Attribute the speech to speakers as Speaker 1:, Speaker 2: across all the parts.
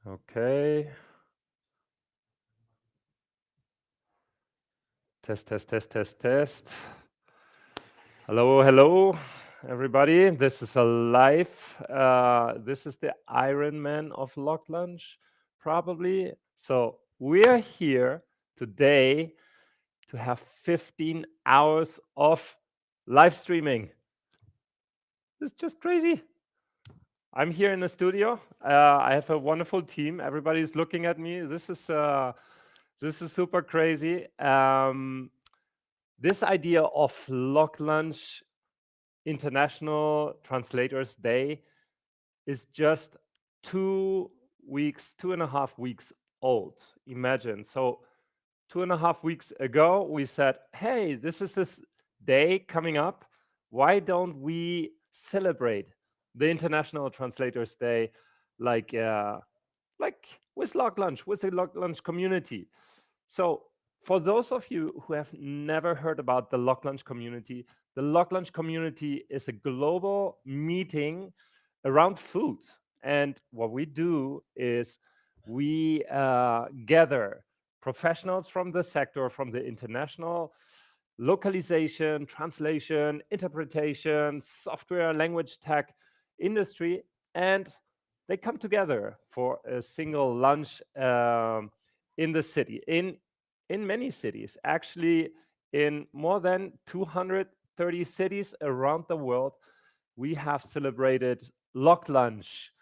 Speaker 1: Okay. Test, test, test, test, test. Hello, hello, everybody. This is a live. This is the Iron Man of LocLunch, probably. So we're here today to have 15 hours of live streaming. It's just crazy. I'm here in the studio. I have a wonderful team. Everybody's looking at me. This is super crazy. This idea of LocLunch International Translators Day is just 2 weeks, 2.5 weeks old. Imagine. So 2.5 weeks ago, we said, hey, this is this day coming up. Why don't we celebrate the International Translators Day like with LocLunch, with the LocLunch community? So for those of you who have never heard about the LocLunch community, the LocLunch community is a global meeting around food. And what we do is we gather professionals from the sector, from the international localization, translation, interpretation, software, language tech industry, and they come together for a single lunch in the city, in many cities, actually in more than 230 cities around the world. We have celebrated Lock Lunch,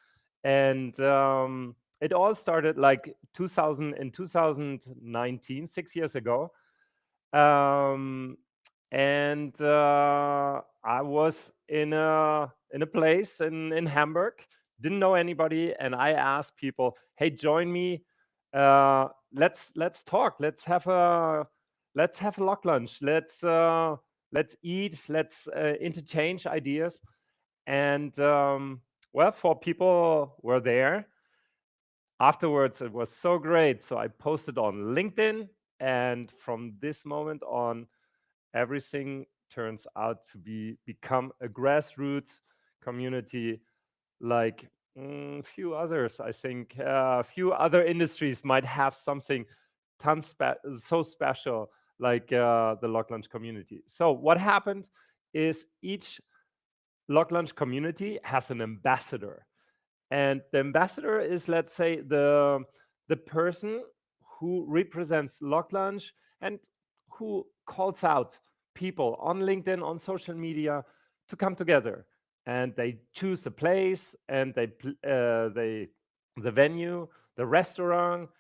Speaker 1: and it all started like 2000 in 2019, 6 years ago. um, and I was in a place in Hamburg, didn't know anybody, and I asked people, "Hey, join me. Let's talk. Let's have a lock lunch. Let's eat. Let's interchange ideas." And well, four people were there. Afterwards, it was so great. So I posted on LinkedIn, and from this moment on, everything turns out to become a grassroots community like few others. I think a few other industries might have something so special like the Lock Lunch community. So what happened is each Lock Lunch community has an ambassador, and the ambassador is, let's say, the person who represents LocLunch and who calls out people on LinkedIn, on social media, to come together. And they choose the place, and they the venue, the restaurant,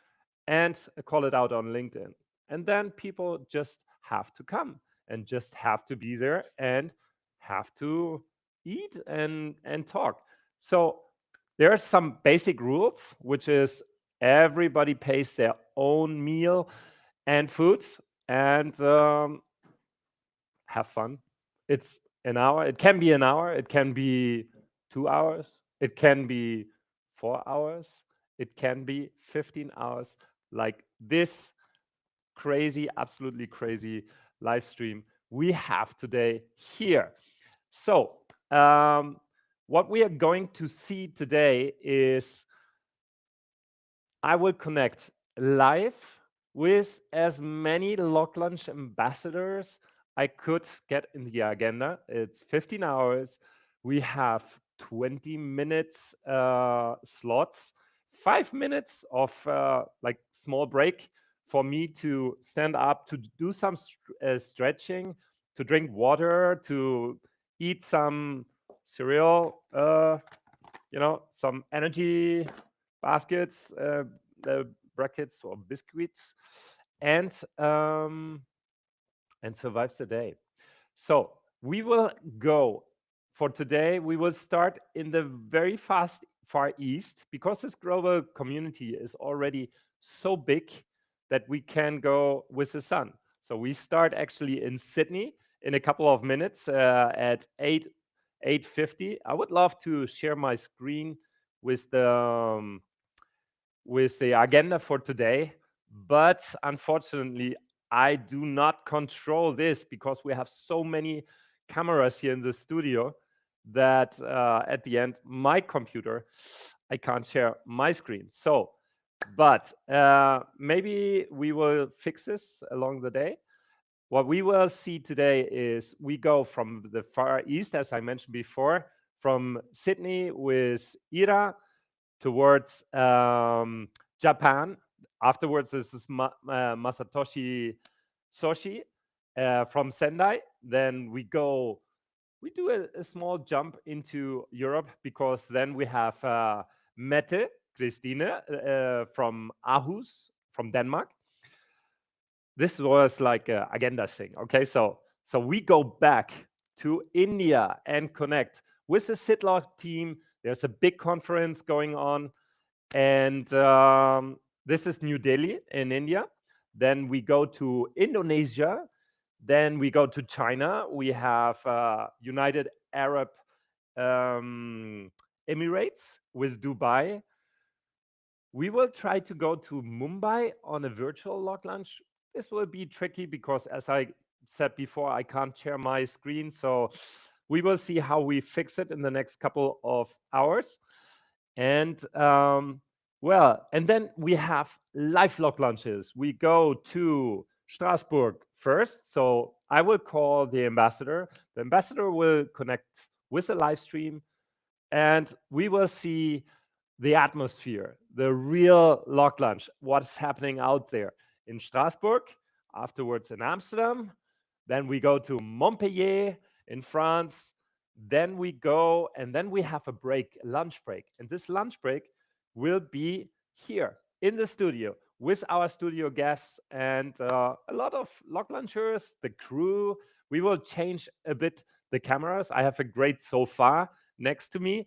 Speaker 1: and call it out on LinkedIn. And then people just have to come and just have to be there and have to eat and talk. So there are some basic rules, which is everybody pays their own meal and food, and have fun. It's an hour. It can be an hour. It can be 2 hours. It can be 4 hours. It can be 15 hours. Like this crazy, absolutely crazy live stream we have today here. So, what we are going to see today is I will connect live with as many LocLunch ambassadors I could get in the agenda. It's 15 hours. We have 20 minutes slots, 5 minutes of like small break for me to stand up, to do some stretching, to drink water, to eat some cereal, some energy baskets, brackets or biscuits, and survive the day. So we will go for today. We will start in the very far east, because this global community is already so big that we can go with the sun. So we start actually in Sydney in a couple of minutes at 8:50. I would love to share my screen with the agenda for today, but unfortunately, I do not control this because we have so many cameras here in the studio that at the end, my computer I can't share my screen. So, but maybe we will fix this along the day. What we will see today is we go from the Far East, as I mentioned before, from Sydney with Ira towards Japan. Afterwards, this is Masatoshi Shoji from Sendai. Then we do a small jump into Europe because then we have Mette-Kristine from Aarhus, from Denmark. This was like an agenda thing. Okay, so we go back to India and connect with the Sitlock team. There's a big conference going on, and this is New Delhi in India. Then we go to Indonesia. Then we go to China. We have United Arab Emirates with Dubai. We will try to go to Mumbai on a virtual LocLunch. This will be tricky because, as I said before, I can't share my screen. So we will see how we fix it in the next couple of hours. And well, and then we have live LocLunches. We go to Strasbourg first. So I will call the ambassador. The ambassador will connect with a live stream, and we will see the atmosphere, the real LocLunch, what's happening out there in Strasbourg, afterwards in Amsterdam. Then we go to Montpellier in France. Then we go, and then we have a break, a lunch break. And this lunch break will be here in the studio with our studio guests and a lot of LocLunchers, the crew. We will change a bit the cameras. I have a great sofa next to me,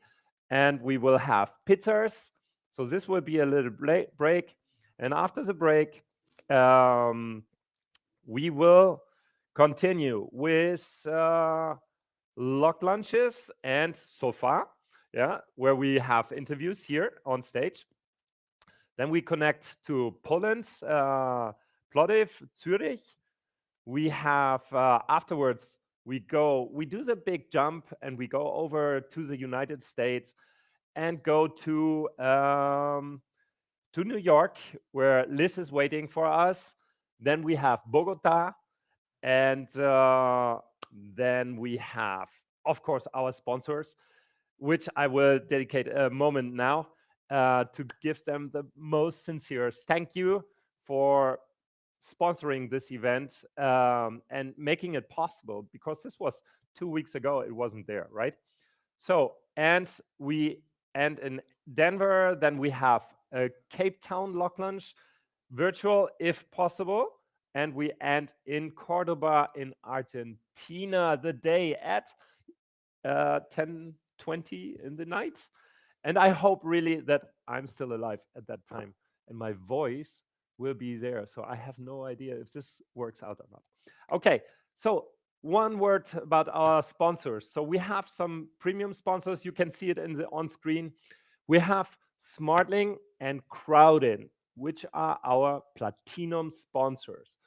Speaker 1: and we will have pizzas. So this will be a little break. And after the break, we will continue with LocLunches and sofa, yeah, where we have interviews here on stage. Then we connect to Poland, Plodiv, Zurich. We have afterwards we do the big jump and we go over to the United States and go to New York, where Liz is waiting for us. Then we have Bogota, and then we have, of course, our sponsors, which I will dedicate a moment now to give them the most sincere thank you for sponsoring this event and making it possible, because this was 2 weeks ago, it wasn't there, right? So, and we end in Denver, then we have a Cape Town LocLunch, virtual if possible, and we end in Cordoba in Argentina the day at 10:20 in the night. And I hope really that I'm still alive at that time and my voice will be there. So I have no idea if this works out or not. Okay, so one word about our sponsors. So we have some premium sponsors. You can see it in the on screen. We have Smartling and Crowdin, which are our platinum sponsors.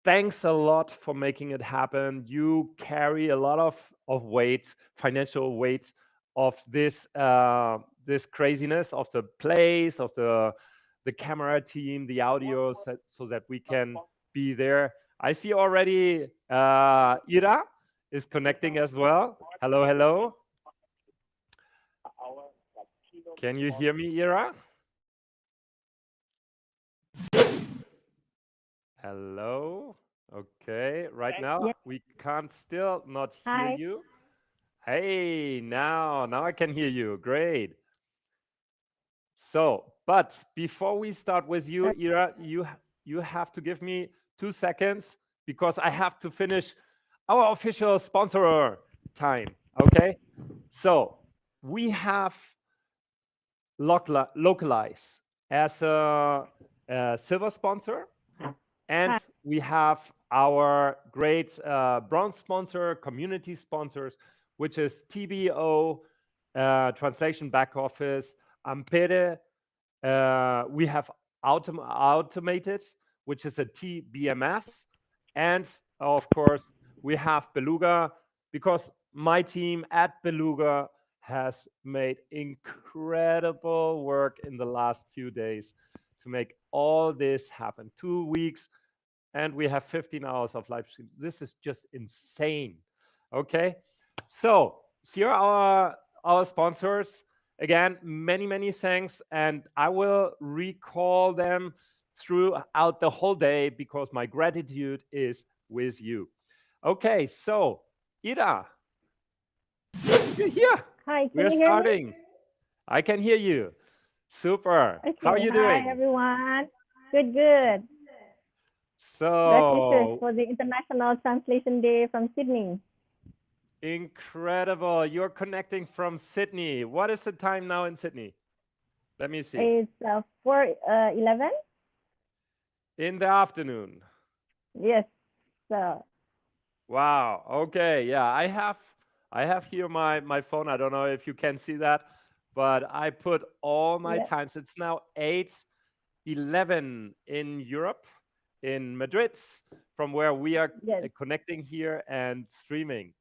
Speaker 1: Thanks a lot for making it happen. You carry a lot of weight, financial weight of this this craziness of the place, of the camera team, the audio, so that we can be there. I see already Ira is connecting as well. Hello, hello. Can you hear me, Ira? Hello. Okay, right now we can't still not hear you. Hey, now I can hear you. Great. So, but before we start with you, Ira, you have to give me 2 seconds because I have to finish our official sponsor time. Okay. So we have Localize as a silver sponsor, and we have our great bronze sponsor, community sponsors, which is TBO, Translation Back Office, Ampere. We have Automated, which is a TBMS. And of course, we have Beluga, because my team at Beluga has made incredible work in the last few days to make all this happen. 2 weeks, and we have 15 hours of live streams. This is just insane. Okay, so here are our sponsors. Again, many thanks, and I will recall them throughout the whole day because my gratitude is with you. Okay, so Ira, you're here.
Speaker 2: Hi, can
Speaker 1: We're
Speaker 2: you hear me?
Speaker 1: starting. I can hear you. Super. How are
Speaker 2: Okay,
Speaker 1: you
Speaker 2: hi
Speaker 1: doing?
Speaker 2: everyone. Good, good. Best wishes
Speaker 1: So
Speaker 2: for the International Translation Day from Sydney.
Speaker 1: incredible. You're connecting from Sydney. What is the time now in Sydney? Let me see.
Speaker 2: It's 4:11.
Speaker 1: In the afternoon.
Speaker 2: Yes, so
Speaker 1: Wow. Okay. Yeah, I have here my phone. I don't know if you can see that, but I put all my
Speaker 2: yeah,
Speaker 1: times. It's now 8:11 in Europe, in Madrid, from where we are
Speaker 2: yes,
Speaker 1: connecting here and streaming.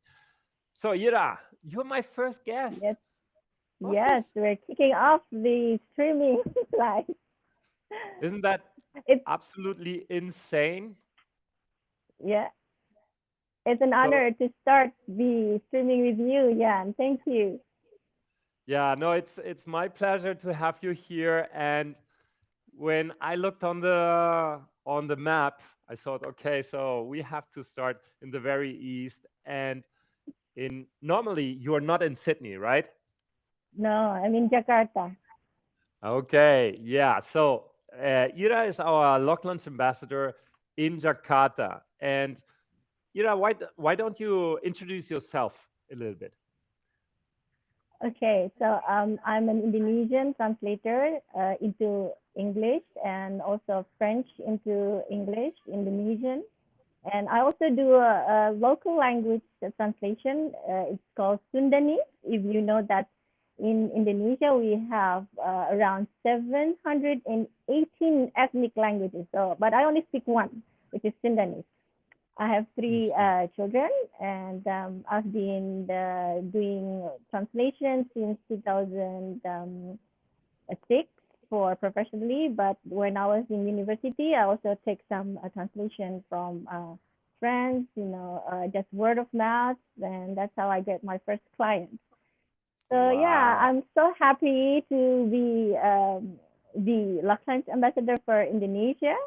Speaker 1: So Ira, you're my first guest.
Speaker 2: yes,
Speaker 1: What's
Speaker 2: yes.
Speaker 1: this?
Speaker 2: We're kicking off the streaming live.
Speaker 1: Isn't that
Speaker 2: It's
Speaker 1: absolutely insane?
Speaker 2: yeah, it's an
Speaker 1: So
Speaker 2: honor to start the streaming with you, Jan. Thank you.
Speaker 1: yeah, no, it's my pleasure to have you here. And when I looked on the map, I thought, okay, so we have to start in the very east. And in normally you're not in Sydney, right?
Speaker 2: No, I'm in Jakarta.
Speaker 1: Okay, yeah. So Ira is our LocLunch ambassador in Jakarta. And Ira, why don't you introduce yourself a little bit?
Speaker 2: Okay, so I'm an Indonesian translator into English and also French into English, Indonesian. And I also do a local language translation. It's called Sundanese. If you know that in Indonesia, we have around 718 ethnic languages. So, but I only speak one, which is Sundanese. I have three
Speaker 1: Mhm.
Speaker 2: children, and I've been doing translation since 2006 for professionally. But when I was in university, I also take some translation from friends, just word of mouth, and that's how I get my first client. So yeah,
Speaker 1: Wow.
Speaker 2: I'm so happy to be the LocLunch ambassador for Indonesia,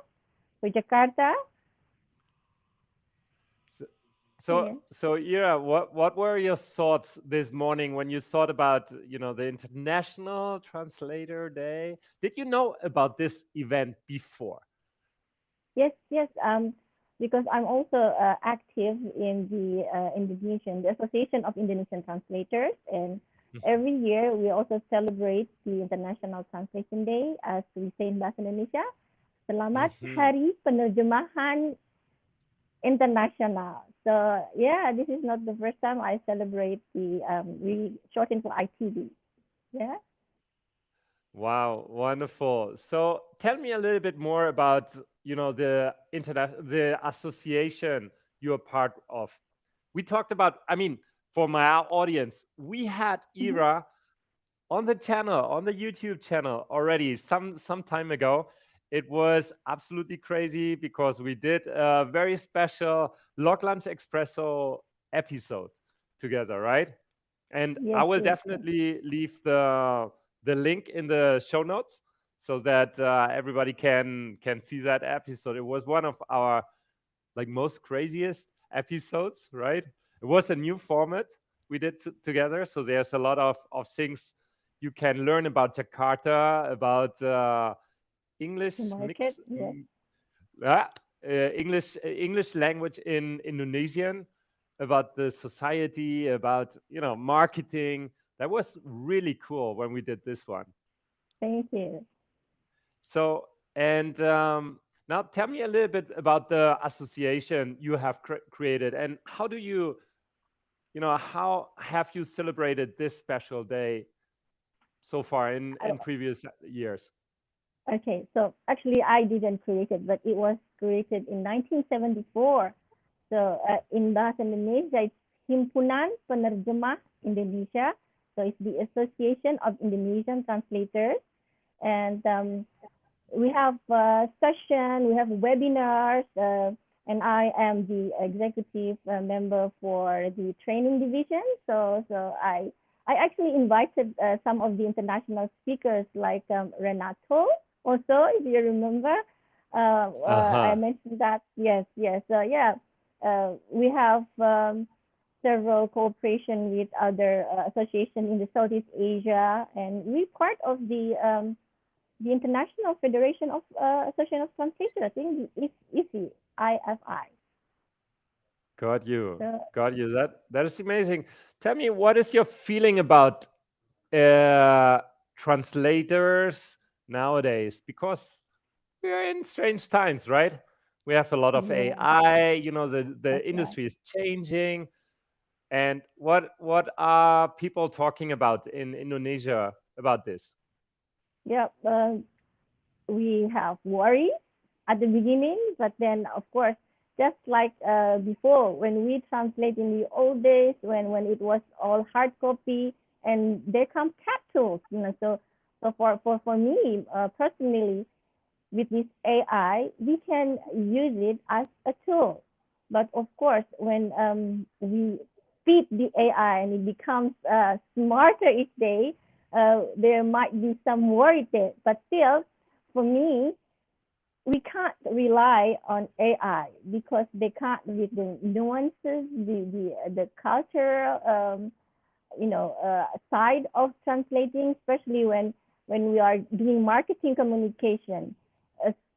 Speaker 2: for Jakarta.
Speaker 1: So, so,
Speaker 2: Yeah.
Speaker 1: so Ira, what were your thoughts this morning when you thought about, the International Translator Day? Did you know about this event before?
Speaker 2: Yes, yes. Because I'm also active in the Indonesian, the Association of Indonesian Translators, and
Speaker 1: Mhm.
Speaker 2: every year we also celebrate the International Translation Day, as we say in Bahasa Indonesia. Selamat
Speaker 1: Mhm.
Speaker 2: Hari Penerjemahan International. So yeah, this is not the first time I celebrate the we shorten for ITD. Yeah.
Speaker 1: Wow, wonderful. So tell me a little bit more about, the association you're part of. We talked about, I mean, for my audience, we had
Speaker 2: Mm-hmm.
Speaker 1: Ira on the channel, on the YouTube channel already some time ago. It was absolutely crazy because we did a very special Log Lunch Espresso episode together, right? And I
Speaker 2: Yes,
Speaker 1: will
Speaker 2: yes, yes.
Speaker 1: definitely leave the link in the show notes so that everybody can see that episode. It was one of our like most craziest episodes, right? It was a new format we did together, so there's a lot of things you can learn about Jakarta, about
Speaker 2: The
Speaker 1: English
Speaker 2: market.
Speaker 1: mix,
Speaker 2: Yes.
Speaker 1: yeah, English language in Indonesian, about the society, about marketing. That was really cool when we did this one.
Speaker 2: Thank you.
Speaker 1: So, and now tell me a little bit about the association you have created, and how do you, how have you celebrated this special day so far in previous years?
Speaker 2: Okay, so actually I didn't create it, but it was created in 1974. So in bahasa Indonesia, it's Himpunan Penerjemah Indonesia So it's the Association of Indonesian Translators. And we have session, we have webinars, and I am the executive member for the training division. So I actually invited some of the international speakers like Renato, also, if you remember. I mentioned that. Yes. We have several cooperation with other associations in the Southeast Asia, and we're part of the International Federation of Association of Translators. I think it's IFI, IFI.
Speaker 1: Got you. Got you. That is amazing. Tell me, what is your feeling about translators nowadays? Because we are in strange times, right? We have a lot of AI. You know, the industry is changing. And what are people talking about in Indonesia about this?
Speaker 2: Yeah, we have worries at the beginning, but then of course, just like before, when we translate in the old days, when it was all hard copy, and there come capsules, you know. So for me personally, with this AI, we can use it as a tool. But of course, when we feed the AI and it becomes smarter each day, there might be some worry there. But still, for me, we can't rely on AI because they can't read the nuances, the culture, side of translating, especially when we are doing marketing communication.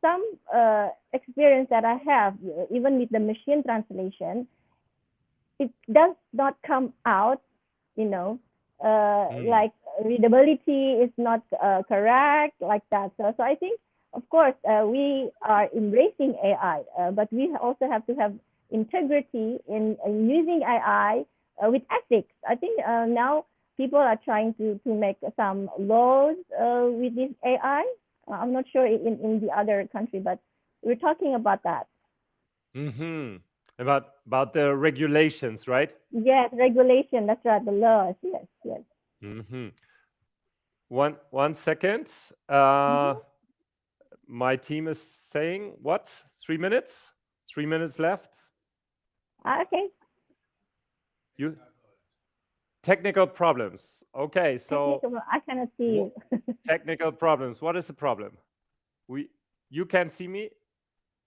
Speaker 2: Some experience that I have, even with the machine translation, it does not come out, like readability is not correct, like that. So I think, of course, we are embracing AI, but we also have to have integrity in using AI with ethics. I think now people are trying to make some laws with this AI. I'm not sure in the other country, but we're talking about that.
Speaker 1: Mm-hmm. About the regulations, right?
Speaker 2: Yes, regulation. That's right. The laws. Yes.
Speaker 1: Mm-hmm. One second. My team is saying what? 3 minutes? 3 minutes left.
Speaker 2: Okay.
Speaker 1: You technical problems. Okay, so
Speaker 2: I cannot see you.
Speaker 1: Technical problems. What is the problem? You can't see me?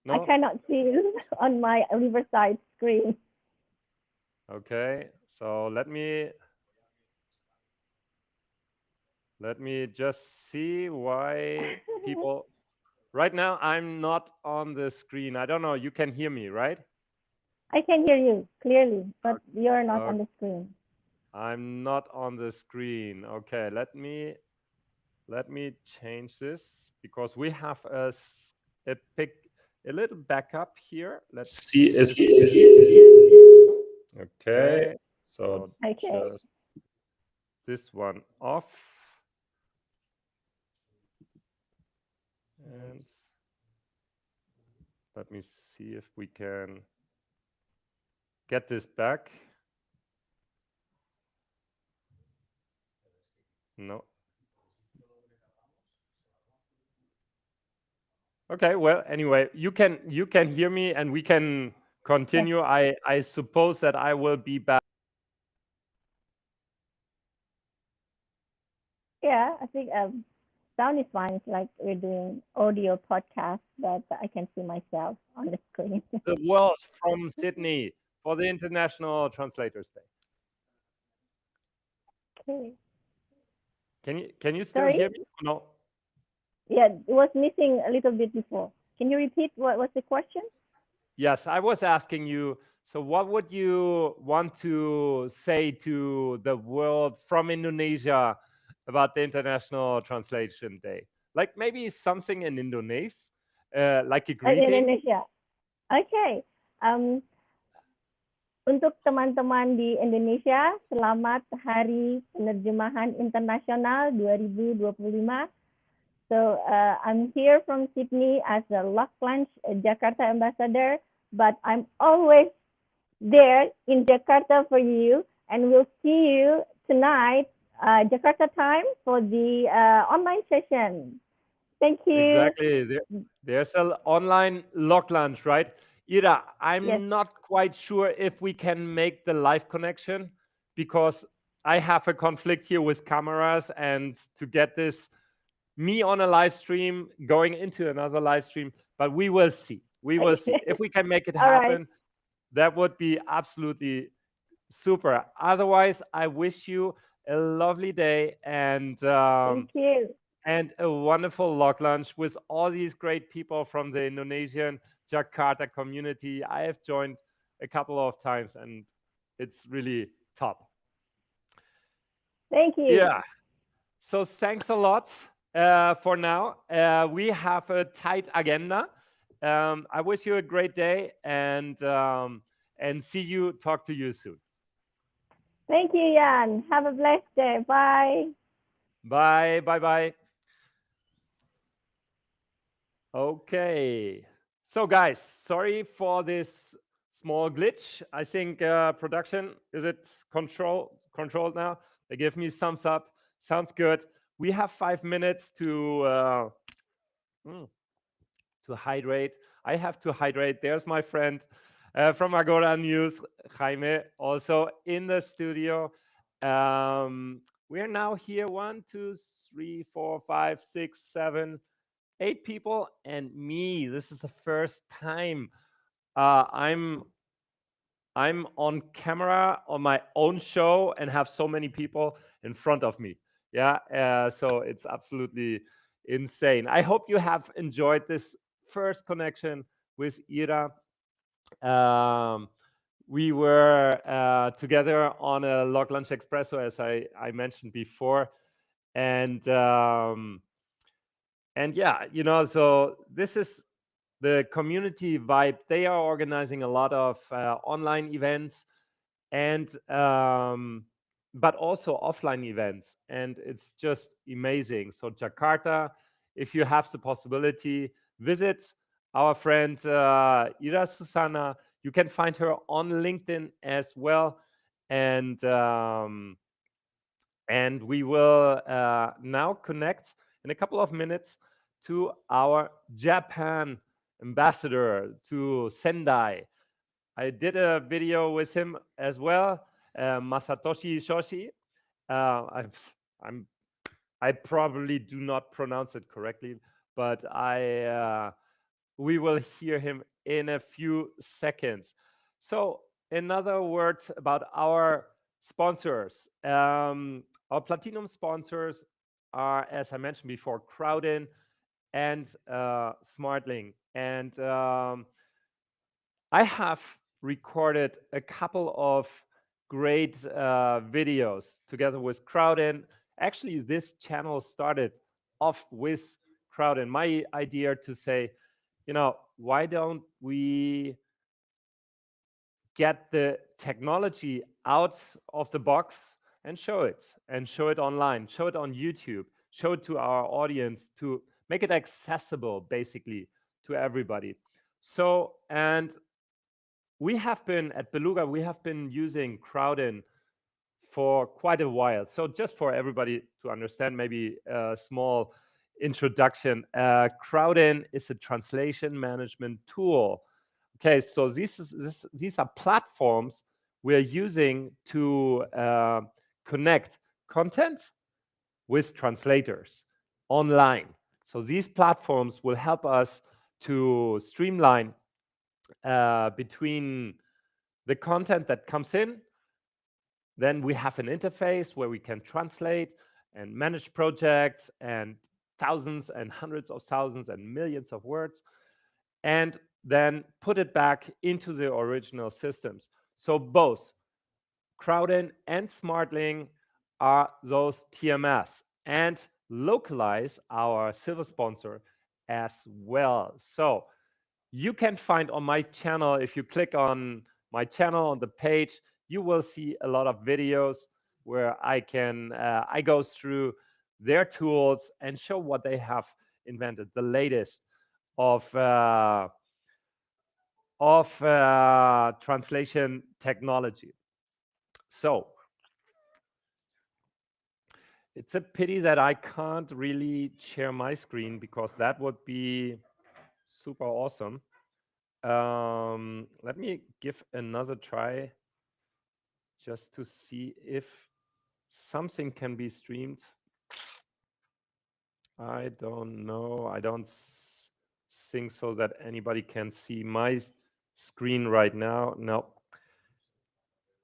Speaker 1: No?
Speaker 2: I cannot see you on my Riverside screen.
Speaker 1: Okay, so let me just see why people right now I'm not on the screen. I don't know, you can hear me, right?
Speaker 2: I can hear you clearly, but you're not on the screen.
Speaker 1: I'm not on the screen. Okay, let me change this because we have a little backup here. Let's see. Okay, so just this one off. And let me see if we can get this back. No. Okay, well, anyway, you can hear me and we can continue. Yes. I suppose that I will be back.
Speaker 2: Yeah, I think sound is fine. It's like we're doing audio podcast, but I can see myself on the screen.
Speaker 1: The world from Sydney for the International Translators Day.
Speaker 2: Okay.
Speaker 1: Can you still hear me? No.
Speaker 2: Yeah, it was missing a little bit before. Can you repeat what was the question?
Speaker 1: Yes, I was asking you, so what would you want to say to the world from Indonesia about the International Translation Day? Like maybe something in Indonesian, like a greeting?
Speaker 2: Indonesia. Okay. Untuk teman-teman di Indonesia, selamat Hari Penerjemahan Internasional 2025. So I'm here from Sydney as a LocLunch Jakarta ambassador, but I'm always there in Jakarta for you, and we'll see you tonight Jakarta time for the online session. Thank you.
Speaker 1: Exactly. There's an online LocLunch, right? Ira,
Speaker 2: Yes.
Speaker 1: I'm not quite sure if we can make the live connection because I have a conflict here with cameras, and to get this me on a live stream going into another live stream, but we will see. We will see. If we can make it
Speaker 2: All right.
Speaker 1: happen, that would be absolutely super. Otherwise, I wish you a lovely day
Speaker 2: Thank you.
Speaker 1: and a wonderful log lunch with all these great people from the Indonesian Jakarta community. I have joined a couple of times and it's really top.
Speaker 2: Thank you.
Speaker 1: Yeah. So thanks a lot for now. We have a tight agenda. I wish you a great day and see you. Talk to you soon.
Speaker 2: Thank you, Jan. Have a blessed day. Bye.
Speaker 1: Bye. Bye. Bye. Okay. So, guys, sorry for this small glitch. I think production is it controlled now. They give me thumbs up. Sounds good. We have 5 minutes to hydrate. I have to hydrate. There's my friend from Agora News, Jaime, also in the studio. We're now here 1, 2, 3, 4, 5, 6, 7, 8 people, and me. This is the first time I'm on camera on my own show and have so many people in front of me. Yeah, so it's absolutely insane. I hope you have enjoyed this first connection with Ira. Um, we were together on a Log Lunch Espresso, as I mentioned before, and yeah, so this is the community vibe. They are organizing a lot of online events and but also offline events, and it's just amazing. So Jakarta, if you have the possibility, visit our friend Ira Susana. You can find her on LinkedIn as well, and we will now connect in a couple of minutes to our Japan ambassador, to Sendai. I did a video with him as well, Masatoshi Shoji. I I'm I probably do not pronounce it correctly, but we will hear him in a few seconds. So, another word about our sponsors. Our platinum sponsors are, as I mentioned before, Crowdin and Smartling. And I have recorded a couple of great videos together with Crowdin. Actually, this channel started off with Crowdin. My idea to say, why don't we get the technology out of the box and show it online, show it on YouTube, show it to our audience, to make it accessible basically to everybody. So, and we have been at Beluga, we have been using Crowdin for quite a while. So just for everybody to understand, maybe a small introduction. Crowdin is a translation management tool. Okay, so these are platforms we're using to connect content with translators online. So these platforms will help us to streamline between the content that comes in. Then we have an interface where we can translate and manage projects and thousands and hundreds of thousands and millions of words, and then put it back into the original systems. So both Crowdin and Smartling are those TMS, and Localize, our silver sponsor, as well. So you can find on my channel, if you click on my channel on the page, you will see a lot of videos where I go through their tools and show what they have invented, the latest of translation technology. So It's a pity that I can't really share my screen because that would be super awesome. Let me give another try just to see if something can be streamed. I don't know. I don't think so that anybody can see my screen right now. No,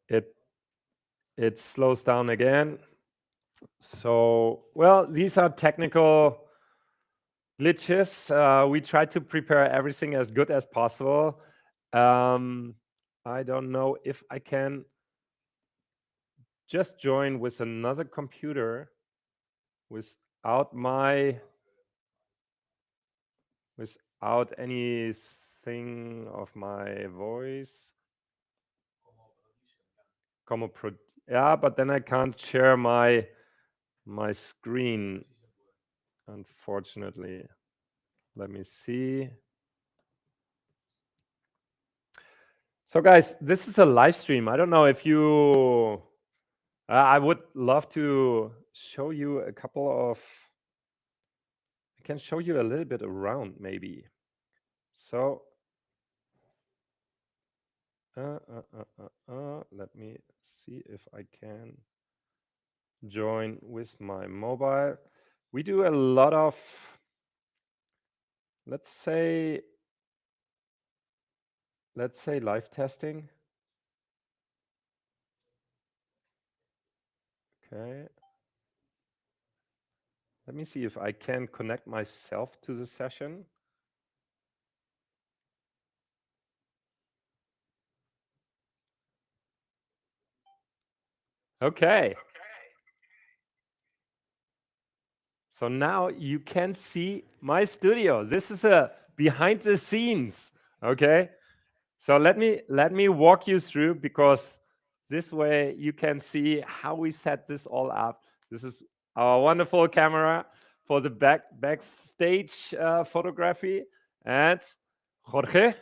Speaker 1: it slows down again. So, well, these are technical glitches. We try to prepare everything as good as possible. I don't know if I can just join with another computer without anything of my voice. Yeah, but then I can't share my screen, unfortunately. Let me see. So guys, this is a live stream. I don't know if you I would love to show you a couple of I can show you a little bit around maybe. So let me see if I can join with my mobile. We do a lot of, let's say live testing. Okay. Let me see if I can connect myself to the session. Okay. So now you can see my studio. This is a behind the scenes. Okay. So let me walk you through, because this way you can see how we set this all up. This is our wonderful camera for the backstage photography, and Jorge,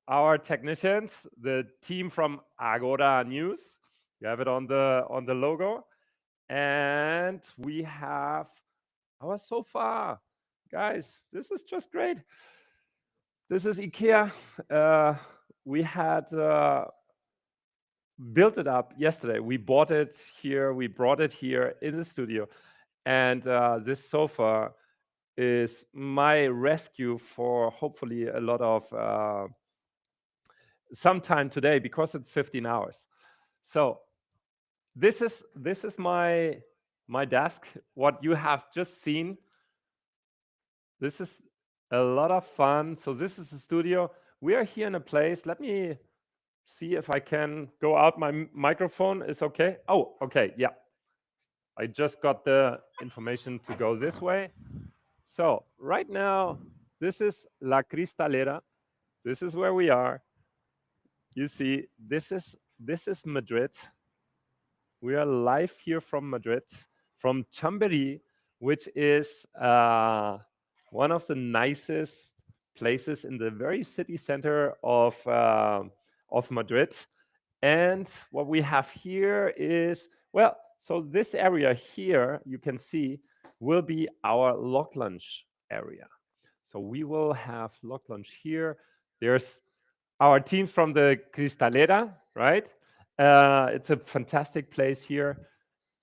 Speaker 1: our technicians, the team from Agora News. You have it on the logo, and we have our sofa. Guys, this is just great. This is IKEA. We had built it up yesterday. We bought it here. We brought it here in the studio. And this sofa is my rescue for hopefully a lot of sometime today, because it's 15 hours. So this is my desk. What you have just seen. This is a lot of fun. So this is the studio. We are here in a place. Let me see if I can go out. My microphone is okay. Oh, okay. Yeah. I just got the information to go this way. So right now, this is La Cristalera. This is where we are. You see, this is Madrid. We are live here from Madrid, from Chamberí, which is one of the nicest places in the very city center of Madrid. And what we have here is, well, so this area here, you can see, will be our LocLunch area. So we will have LocLunch here. There's our team from the Cristalera, right? It's a fantastic place here.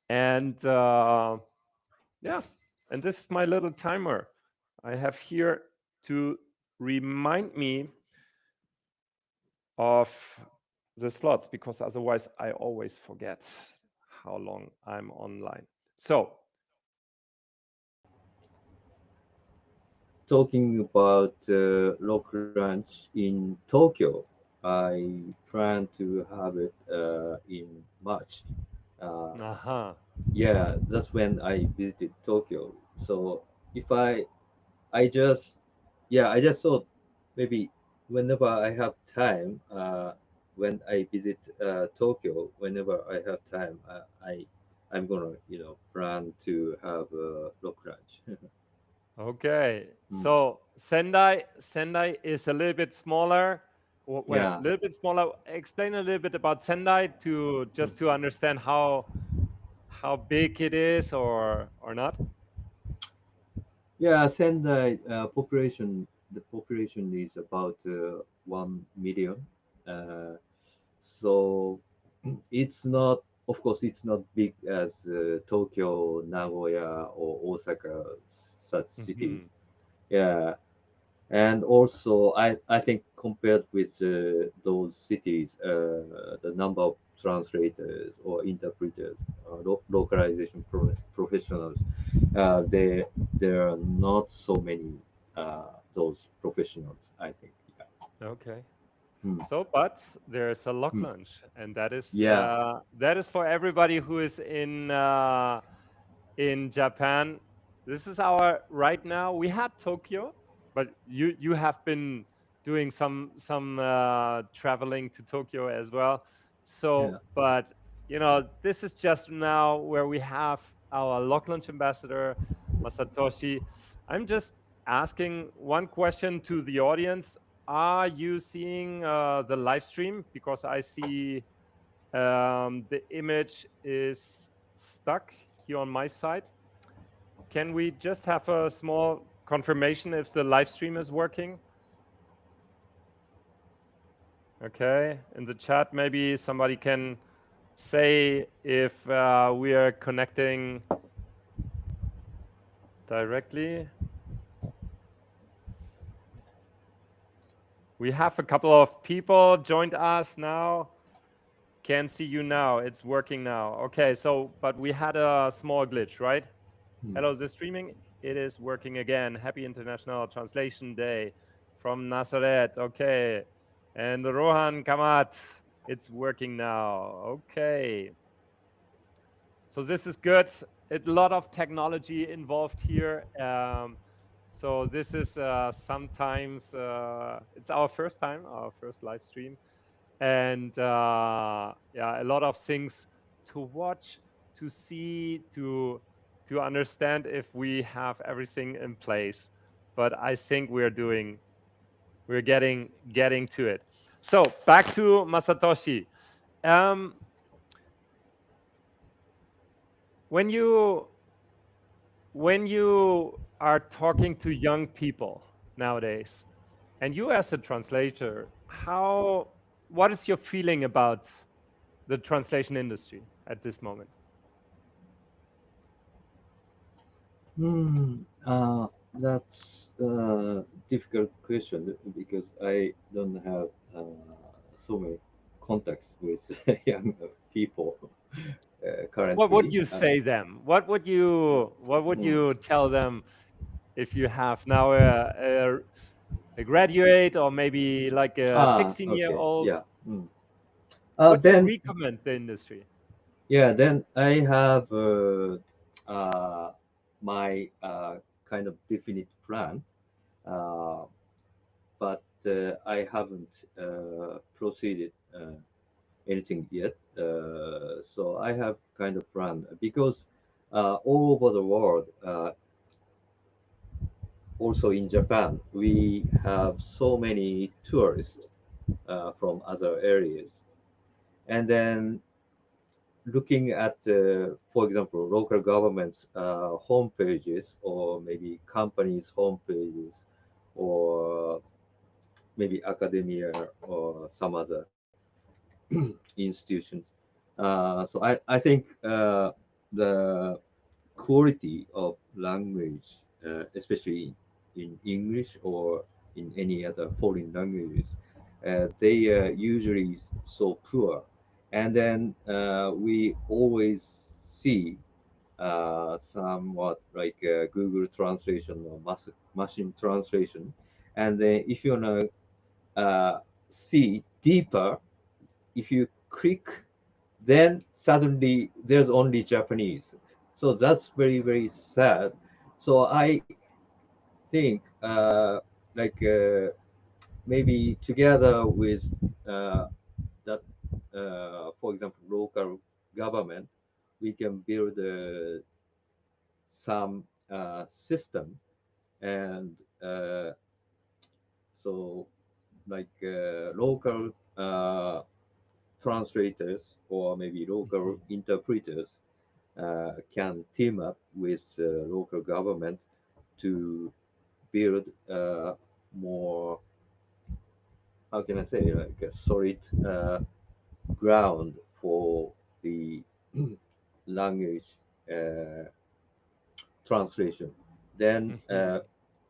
Speaker 1: And yeah, and this is my little timer I have here to remind me of the slots, because otherwise I always forget how long I'm online. So
Speaker 3: talking about LocLunch in Tokyo, I plan to have it in March.
Speaker 1: uh-huh.
Speaker 3: Yeah, that's when I visited Tokyo. So if I just, yeah, I just thought maybe whenever I have time, when I visit Tokyo, whenever I have time, I'm gonna, plan to have a LocLunch.
Speaker 1: Okay,
Speaker 3: Mm.
Speaker 1: so Sendai is a little bit smaller. Well, a
Speaker 3: Yeah.
Speaker 1: little bit smaller. Explain a little bit about Sendai to just to understand how big it is or not?
Speaker 3: Yeah, Sendai the population is about 1 million. Uh, so it's not, of course, it's not big as Tokyo, Nagoya, or Osaka, such cities.
Speaker 1: Hmm.
Speaker 3: Yeah, and also I think compared with those cities, the number of translators or interpreters, localization professionals, there are not so many those professionals, I think. Yeah.
Speaker 1: Okay.
Speaker 3: Hmm.
Speaker 1: So, but there's a lock
Speaker 3: Hmm.
Speaker 1: lunch, and
Speaker 3: Yeah.
Speaker 1: that is for everybody who is in Japan. This is our right now. We had Tokyo, but you have been doing some traveling to Tokyo as well. So,
Speaker 3: Yeah.
Speaker 1: but this is just now where we have our lock lunch ambassador, Masatoshi. I'm just asking one question to the audience. Are you seeing the live stream? Because I see the image is stuck here on my side. Can we just have a small confirmation if the live stream is working? Okay, in the chat, maybe somebody can say if we are connecting directly. We have a couple of people joined us now. Can see you now. It's working now. Okay, so but we had a small glitch, right?
Speaker 3: Hmm.
Speaker 1: Hello, is this streaming? It is working again. Happy International Translation Day from Nazareth. Okay. And Rohan Kamat, it's working now. Okay. So this is good. A lot of technology involved here. So this is sometimes it's our first time, our first live stream, and yeah, a lot of things to watch, to see, to understand if we have everything in place. But I think we're getting to it. So back to Masatoshi. Um, when you are talking to young people nowadays, and you as a translator, what is your feeling about the translation industry at this moment?
Speaker 3: Hmm. That's a difficult question because I don't have so many contacts with young people
Speaker 1: What would
Speaker 3: currently.
Speaker 1: you say them? What would
Speaker 3: Hmm.
Speaker 1: you tell them if you have now a graduate or maybe like a 16-year
Speaker 3: Okay.
Speaker 1: old?
Speaker 3: Yeah. Hmm.
Speaker 1: What you
Speaker 3: Then,
Speaker 1: recommend the industry?
Speaker 3: yeah, then I have uh, my kind of definite plan, uh, but I haven't proceeded anything yet. So I have kind of plan because all over the world, also in Japan, we have so many tourists from other areas, and then looking at, for example, local governments' home pages, or maybe companies' home pages, or maybe academia or some other institutions. So I think the quality of language, especially in English or in any other foreign languages, they are usually so poor. And then we always see somewhat like Google translation or machine translation. And then if you want to see deeper, if you click, then suddenly there's only Japanese. So that's very, very sad. So I think like maybe together with uh, that, for example, local government, we can build some system, and so like local translators or maybe local
Speaker 1: Mhm.
Speaker 3: interpreters can team up with local government to build more, how can I say, like a solid ground for the language translation. Then
Speaker 1: Mhm.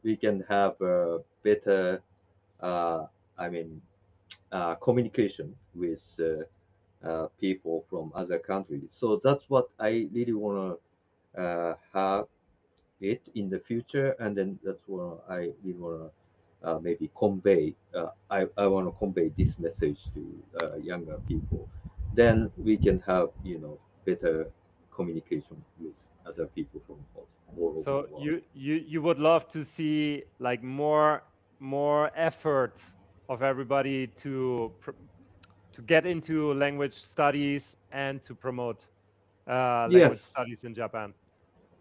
Speaker 3: we can have a better, uh, I mean, communication with people from other countries. So that's what I really want to have it in the future, and then that's what I really want to maybe convey. I want to convey this message to younger people. Then we can have better communication with other people from all over
Speaker 1: So
Speaker 3: the world.
Speaker 1: you would love to see like more effort of everybody to get into language studies and to promote language
Speaker 3: Yes,
Speaker 1: studies in Japan.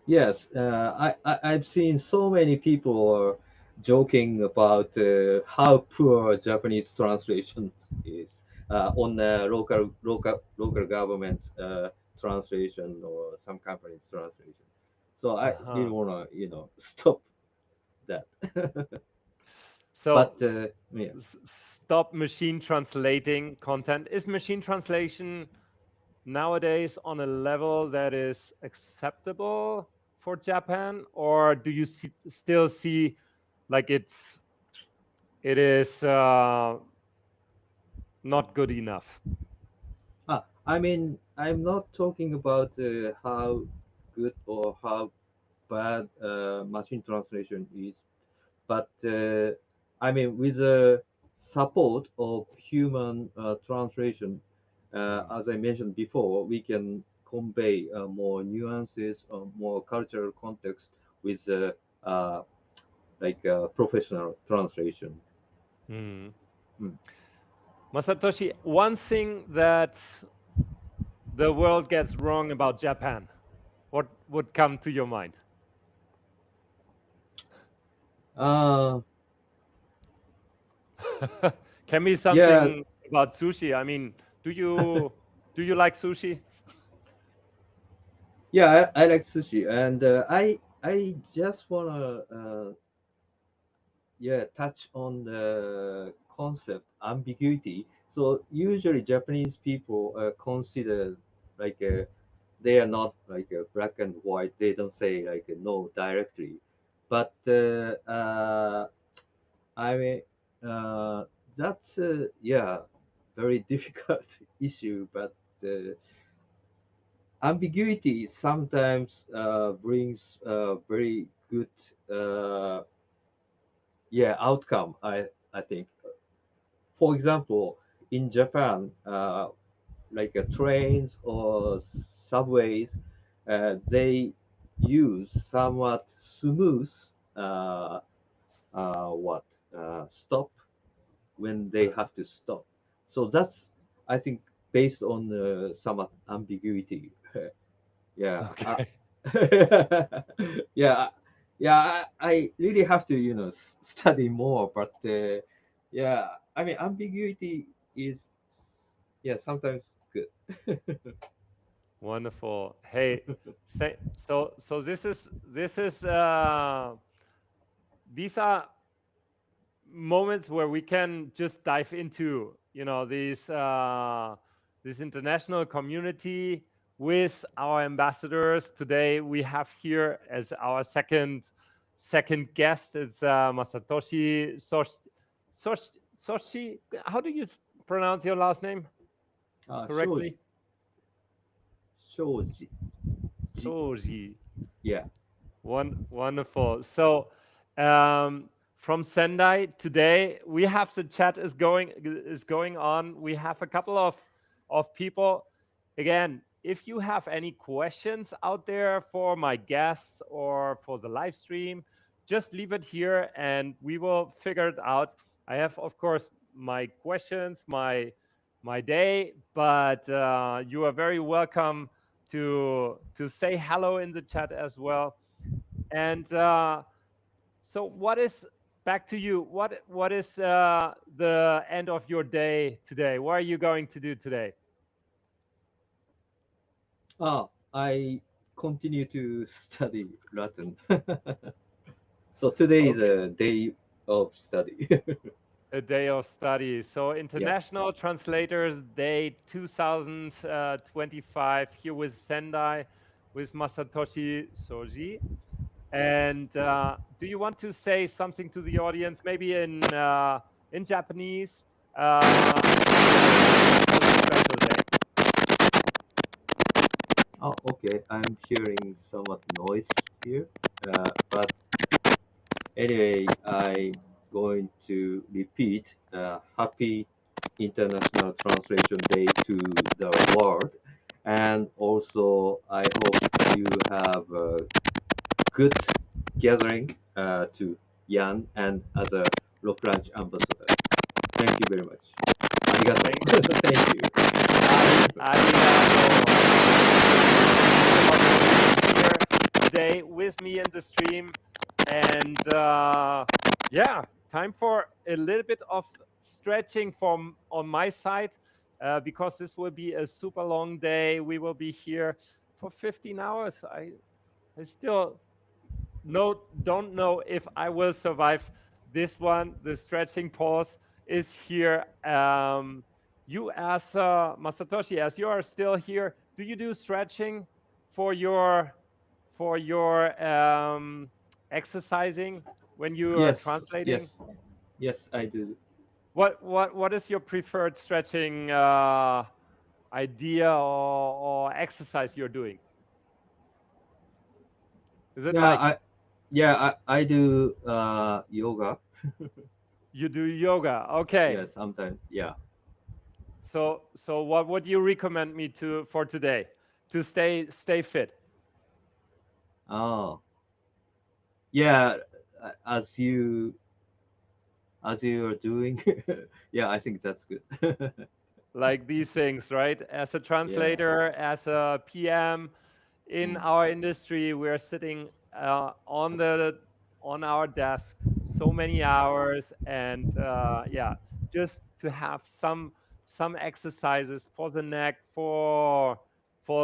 Speaker 3: yes. I've seen so many people are joking about how poor Japanese translation is on the local government's translation or some company's translation. So I didn't
Speaker 1: Uh-huh.
Speaker 3: want to stop that.
Speaker 1: So
Speaker 3: But yeah.
Speaker 1: stop machine translating content. Is machine translation nowadays on a level that is acceptable for Japan, or do you still see like it is not good enough?
Speaker 3: I mean, I'm not talking about how good or how bad machine translation is, but I mean, with the support of human translation,
Speaker 1: Mm.
Speaker 3: as I mentioned before, we can convey more nuances, more cultural context with uh, like professional translation.
Speaker 1: Mm.
Speaker 3: Mm.
Speaker 1: Masatoshi, one thing that the world gets wrong about Japan, what would come to your mind?
Speaker 3: Uh,
Speaker 1: Can be
Speaker 3: yeah,
Speaker 1: something about sushi. I mean, do you do you like sushi?
Speaker 3: yeah, I like sushi, and I just wanna yeah touch on the concept ambiguity. So usually Japanese people consider like they are not like black and white. They don't say like no directly, but I mean that's yeah very difficult issue. But ambiguity sometimes brings very good yeah outcome. I think, for example, in Japan, like trains or subways, they use somewhat smooth what stop when they have to stop. So that's, I think, based on some ambiguity. Yeah.
Speaker 1: Okay.
Speaker 3: Yeah. Yeah. I really have to study more, but yeah, I mean ambiguity is yeah sometimes good.
Speaker 1: Wonderful. Hey, so this is these are moments where we can just dive into, this international community with our ambassadors. Today we have here as our second guest. It's Masatoshi Soshi. How do you pronounce your last name
Speaker 3: Shoji,
Speaker 1: correctly?
Speaker 3: shoji, ji,
Speaker 1: Shoji.
Speaker 3: yeah.
Speaker 1: Wonderful. So, from Sendai today, we have the chat is going on. We have a couple of people. Again, if you have any questions out there for my guests or for the live stream, just leave it here and we will figure it out. I have, of course, my questions, my day, but you are very welcome to say hello in the chat as well. And so, what is back to you? What is the end of your day today? What are you going to do today?
Speaker 3: I continue to study Latin. So today is
Speaker 1: Okay.
Speaker 3: a day of study.
Speaker 1: A day of study. So
Speaker 3: Yeah.
Speaker 1: International Translators Day 2025 here with Sendai, with Masatoshi Shoji. And do you want to say something to the audience, maybe in Japanese, for this special day?
Speaker 3: Oh, okay. I'm hearing somewhat noise here. But anyway, I'm going to repeat Happy International Translation Day to the world. And also, I hope you have a good gathering to Jan and other LocLunch ambassador. Thank you very much. Arigato. Thank you.
Speaker 1: Here today with me in the stream, and yeah, time for a little bit of stretching from on my side, because this will be a super long day. We will be here for 15 hours. I still don't know if I will survive this one. The stretching pause is here. You as Masatoshi, as you are still here, do you do stretching for your exercising when you are
Speaker 3: Yes,
Speaker 1: translating?
Speaker 3: yes, yes, I do.
Speaker 1: What is your preferred stretching idea or exercise you're doing? Is it
Speaker 3: Yeah,
Speaker 1: like
Speaker 3: I do yoga.
Speaker 1: you do yoga? Okay.
Speaker 3: Yeah, sometimes. Yeah.
Speaker 1: So what would you recommend me to for today to stay fit?
Speaker 3: Oh, yeah. As you are doing, yeah, I think that's good.
Speaker 1: Like these things, right? As a
Speaker 3: Yeah.
Speaker 1: translator, as a PM in
Speaker 3: Mm.
Speaker 1: our industry, we're sitting on our desk so many hours, and yeah, just to have some exercises for the neck, for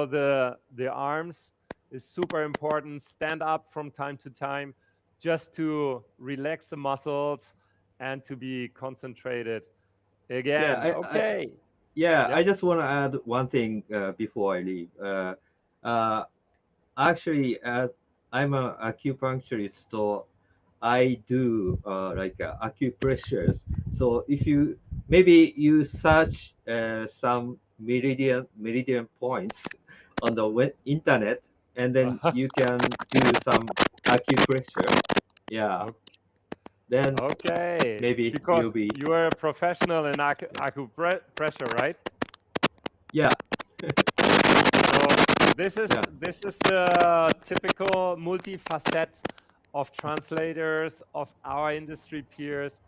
Speaker 1: the arms is super important. Stand up from time to time, just to relax the muscles and to be concentrated
Speaker 3: Yeah,
Speaker 1: again. Okay.
Speaker 3: yeah,
Speaker 1: Yeah.
Speaker 3: I just want to add one thing before I leave. Uh, Actually, as I'm a acupuncturist, so I do like acupressures. So if you maybe you search some meridian points on the internet, and then you can do some acupressure. Yeah, then
Speaker 1: Okay,
Speaker 3: maybe
Speaker 1: because
Speaker 3: you'll be
Speaker 1: you are a professional in acupressure, right?
Speaker 3: yeah
Speaker 1: So this is
Speaker 3: yeah
Speaker 1: this is the typical multifacet of translators of our industry peers.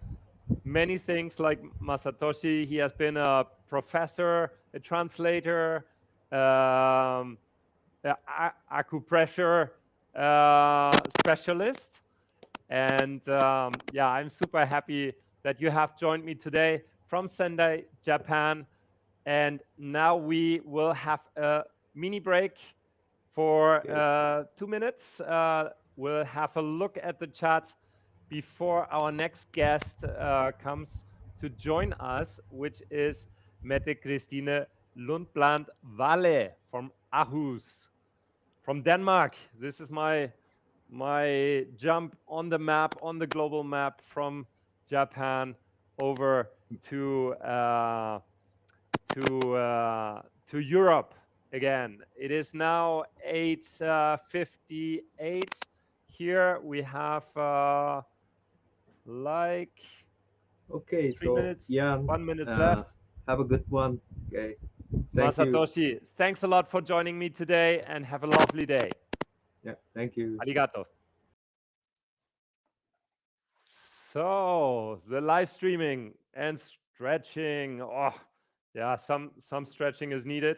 Speaker 1: Many things like Masatoshi, he has been a professor, a translator, um, acupressure specialist. And yeah, I'm super happy that you have joined me today from Sendai, Japan. And now we will have a mini break for
Speaker 3: okay
Speaker 1: 2 minutes. We'll have a look at the chat before our next guest comes to join us, which is Mette-Kristine Walle from Aarhus, from Denmark. This is my jump on the map, on the global map from Japan over to to Europe again. It is now 8:58. Here we have like
Speaker 3: okay.
Speaker 1: three
Speaker 3: So
Speaker 1: minutes,
Speaker 3: Jan,
Speaker 1: 1 minute left.
Speaker 3: have a good one. Okay, thank you.
Speaker 1: Masatoshi, thanks a lot for joining me today, and have a lovely day.
Speaker 3: Yeah, thank you.
Speaker 1: Arigato. So the live streaming and stretching. Oh, yeah, some stretching is needed.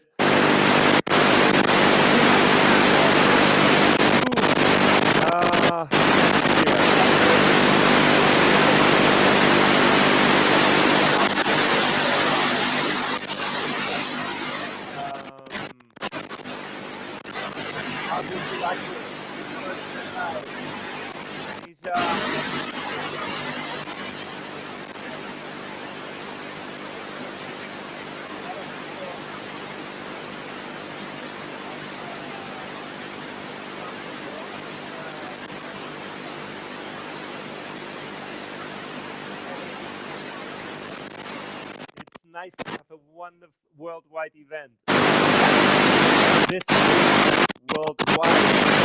Speaker 1: nice to have a wonderful worldwide event. This is worldwide.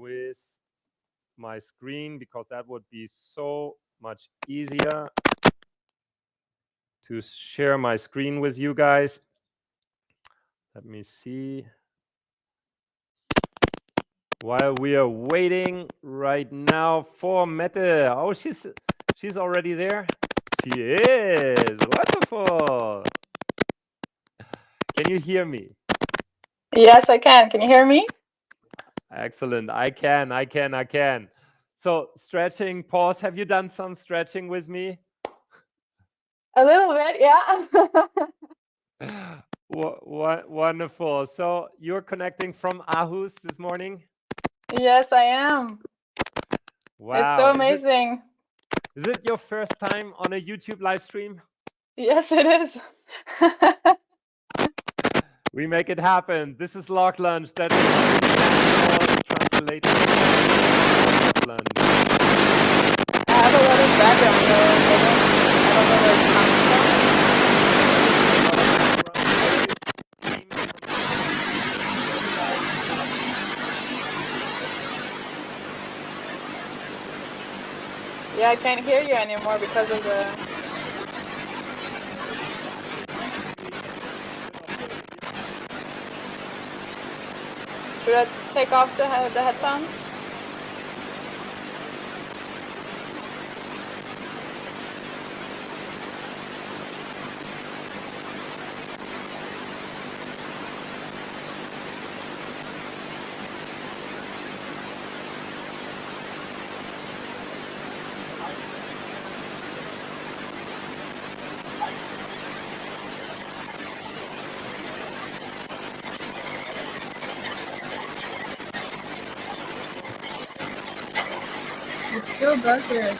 Speaker 1: With my screen, because that would be so much easier to share my screen with you guys. Let me see. While we are waiting right now for Mette. Oh, she's already there. She is. Wonderful. Can you hear me?
Speaker 4: Yes, I can. Can you hear me?
Speaker 1: Excellent. I can. So stretching, pause. Have you done some stretching with me?
Speaker 4: A little bit, yeah.
Speaker 1: Wonderful. So you're connecting from Aarhus this morning?
Speaker 4: Yes, I am.
Speaker 1: Wow.
Speaker 4: It's so amazing.
Speaker 1: Is it your first time on a YouTube live stream?
Speaker 4: Yes, it is.
Speaker 1: We make it happen. This is LocLunch. That is Translators. LocLunch.
Speaker 4: I have a lot of background noise. I don't know where it's coming from. Yeah, I can't hear you anymore because of the... Should I take off the headphones?
Speaker 5: It still does it.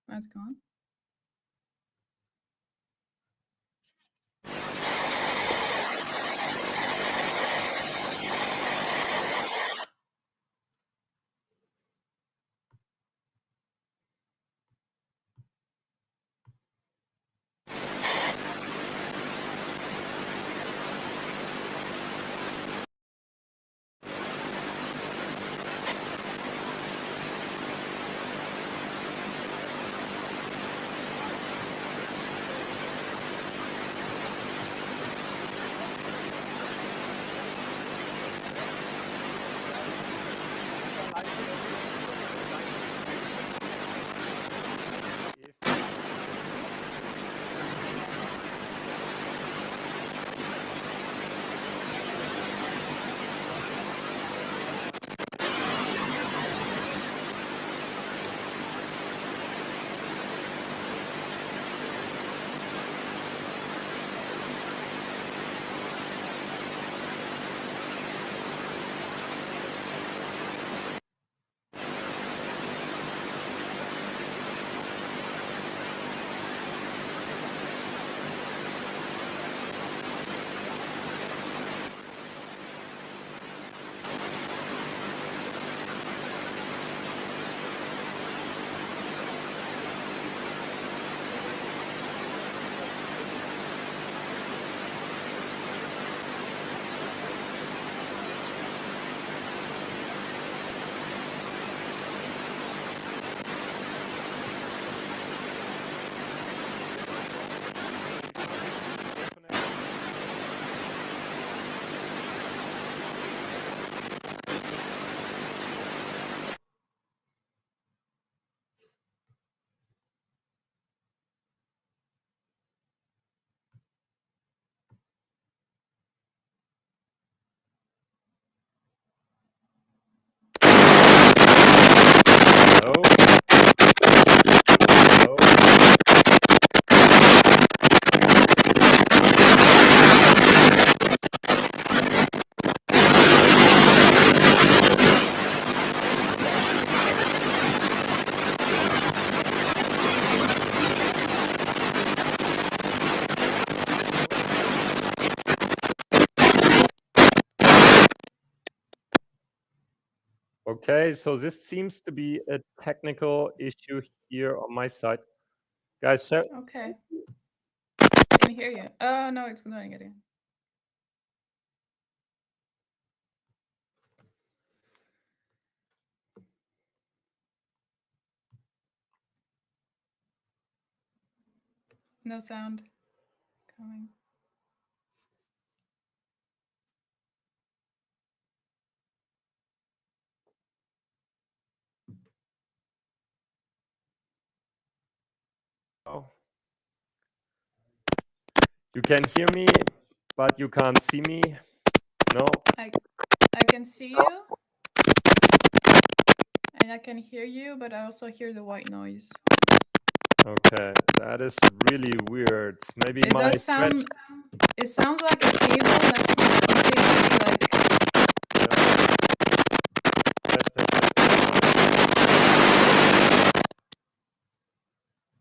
Speaker 5: It's gone.
Speaker 1: Okay, so this seems to be a technical issue here on my side. Guys,
Speaker 5: Okay. I can hear you. Oh, no, it's going again. No sound coming.
Speaker 1: oh, you can hear me, but you can't see me. No.
Speaker 5: I can see you, and I can hear you, but I also hear the white noise.
Speaker 1: Okay, that is really weird. Maybe
Speaker 5: It
Speaker 1: my
Speaker 5: does
Speaker 1: stretch.
Speaker 5: sound. It sounds like a cable that's not completely like.
Speaker 1: Test, test, test.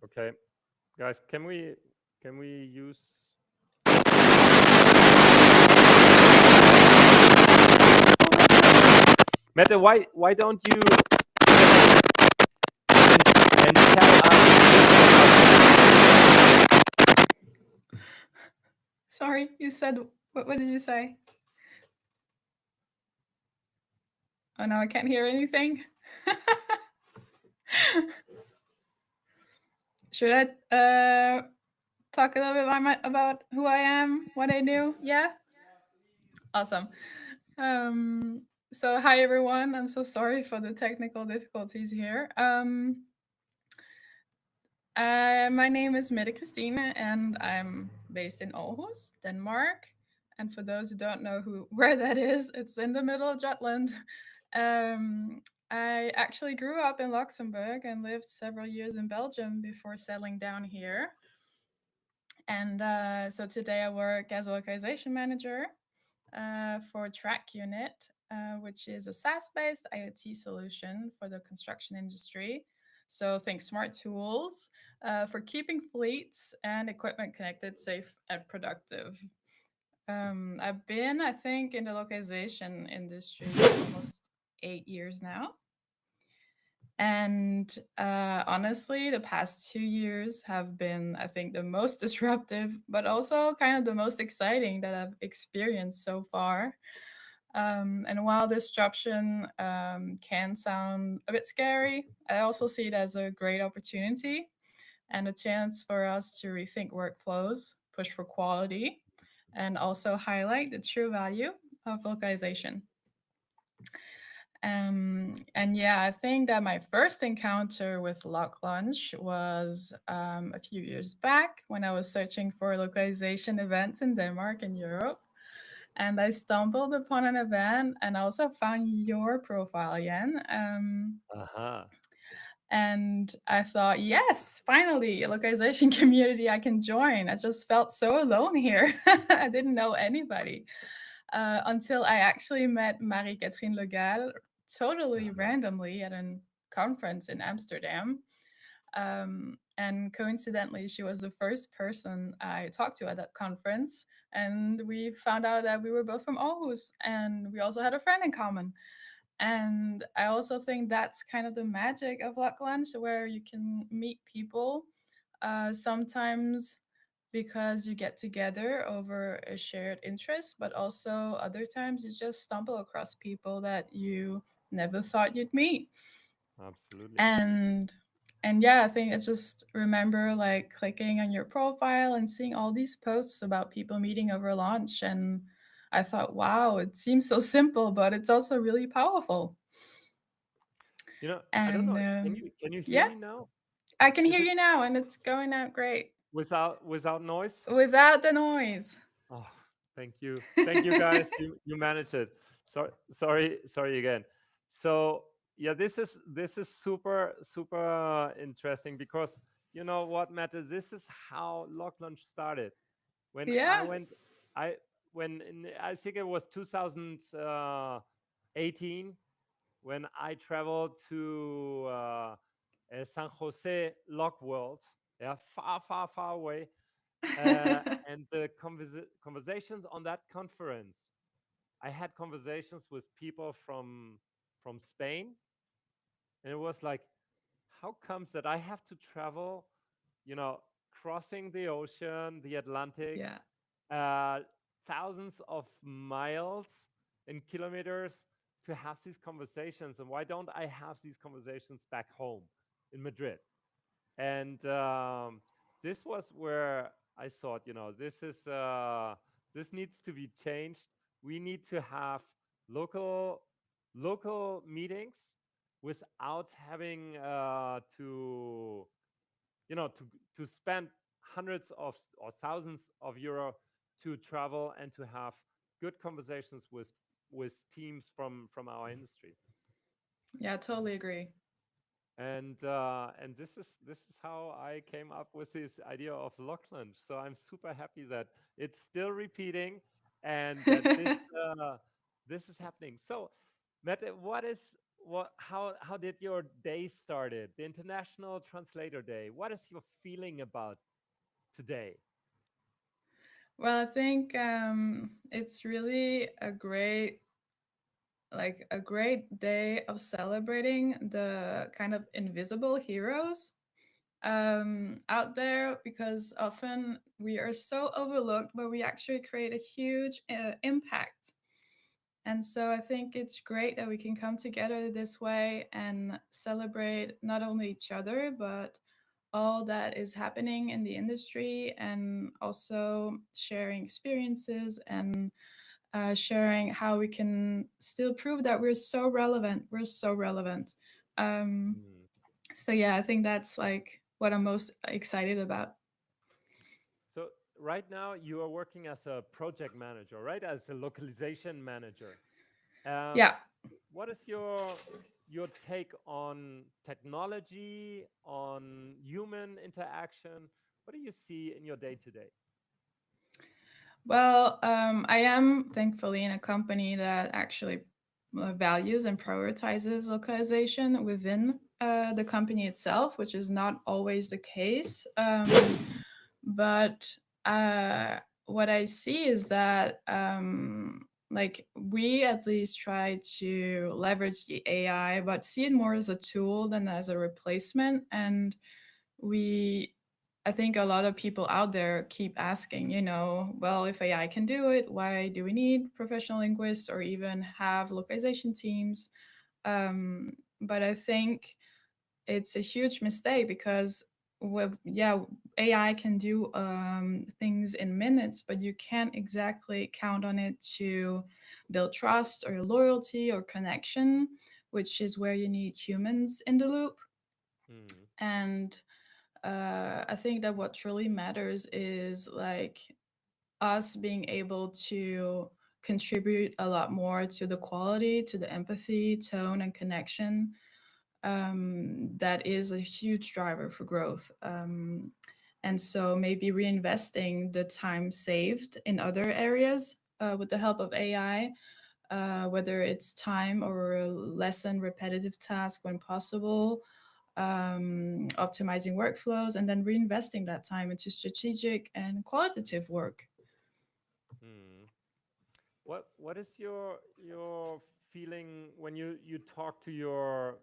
Speaker 1: Okay, guys, can we use? Mette, why don't you and tell us?
Speaker 5: Sorry, you said what did you say? Oh no, I can't hear anything. Should I talk a little bit about who I am, what I do? Yeah? Awesome. So hi everyone. I'm so sorry for the technical difficulties here. My name is Mette-Kristine and I'm based in Aarhus, Denmark. And for those who don't know where that is, it's in the middle of Jutland. I actually grew up in Luxembourg and lived several years in Belgium before settling down here. And so today I work as a localization manager for Track Unit, which is a SaaS-based IoT solution for the construction industry. So think smart tools for keeping fleets and equipment connected, safe, and productive. I've been, I think, in the localization industry for almost 8 years now. And honestly, the past 2 years have been, I think, the most disruptive, but also kind of the most exciting that I've experienced so far. And while disruption can sound a bit scary, I also see it as a great opportunity and a chance for us to rethink workflows, push for quality, and also highlight the true value of localization. And yeah, I think that my first encounter with LocLunch was a few years back when I was searching for localization events in Denmark and Europe. And I stumbled upon an event and also found your profile, Jan. And I thought, yes, finally, a localization community I can join. I just felt so alone here. I didn't know anybody until I actually met Marie-Catherine Legal totally randomly at a conference in Amsterdam. And coincidentally, she was the first person I talked to at that conference. And we found out that we were both from Aarhus and we also had a friend in common. And I also think that's kind of the magic of LocLunch, where you can meet people sometimes because you get together over a shared interest, but also other times you just stumble across people that you never thought you'd meet.
Speaker 1: Absolutely.
Speaker 5: And yeah, I think I just remember like clicking on your profile and seeing all these posts about people meeting over lunch, and I thought, wow, it seems so simple, but it's also really powerful.
Speaker 1: I don't
Speaker 5: And
Speaker 1: know. Can you hear
Speaker 5: yeah,
Speaker 1: me now?
Speaker 5: I can
Speaker 1: Is
Speaker 5: hear
Speaker 1: it
Speaker 5: you now, and it's going out great
Speaker 1: without noise?
Speaker 5: without the noise.
Speaker 1: Oh, thank you. Thank you guys. You managed it. Sorry again. So yeah, this is super interesting because you know what, Matter, this is how LocLunch started. When I
Speaker 5: Yeah.
Speaker 1: went I think it was 2018 when I traveled to San Jose Lock World, yeah, far away, and the conversations on that conference, I had conversations with people from from Spain, and it was like, how comes that I have to travel, crossing the ocean, the Atlantic,
Speaker 5: Yeah.
Speaker 1: uh, thousands of miles and kilometers to have these conversations, and why don't I have these conversations back home in Madrid? And this was where I thought, this needs to be changed. We need to have local local meetings without having to spend hundreds of or thousands of euro to travel and to have good conversations with teams from our industry.
Speaker 5: Yeah, I totally agree.
Speaker 1: And this is how I came up with this idea of LocLunch. So I'm super happy that it's still repeating and that this is happening. So, Mette, how did your day started? The International Translator Day. What is your feeling about today?
Speaker 5: Well, I think it's really a great day of celebrating the kind of invisible heroes out there, because often we are so overlooked, but we actually create a huge impact. And so I think it's great that we can come together this way and celebrate not only each other, but all that is happening in the industry, and also sharing experiences and sharing how we can still prove that we're so relevant. We're so relevant. Um,
Speaker 1: Mm.
Speaker 5: so yeah, I think that's like what I'm most excited about.
Speaker 1: So right now you are working as a project manager, right? As a localization manager. Um,
Speaker 5: Yeah.
Speaker 1: what is your take on technology, on human interaction? What do you see in your day to day?
Speaker 5: Well, I am thankfully in a company that actually values and prioritizes localization within the company itself, which is not always the case. But what I see is that like we at least try to leverage the AI, but see it more as a tool than as a replacement. And we I think a lot of people out there keep asking, well, if AI can do it, why do we need professional linguists or even have localization teams? But I think it's a huge mistake, because yeah, AI can do things in minutes, but you can't exactly count on it to build trust or loyalty or connection, which is where you need humans in the loop.
Speaker 1: Mm.
Speaker 5: And I think that what truly matters is like us being able to contribute a lot more to the quality, to the empathy, tone, and connection. That is a huge driver for growth. And so maybe reinvesting the time saved in other areas with the help of AI, whether it's time or lessen repetitive tasks when possible, optimizing workflows, and then reinvesting that time into strategic and qualitative work.
Speaker 1: Mm. What is your feeling when you talk to your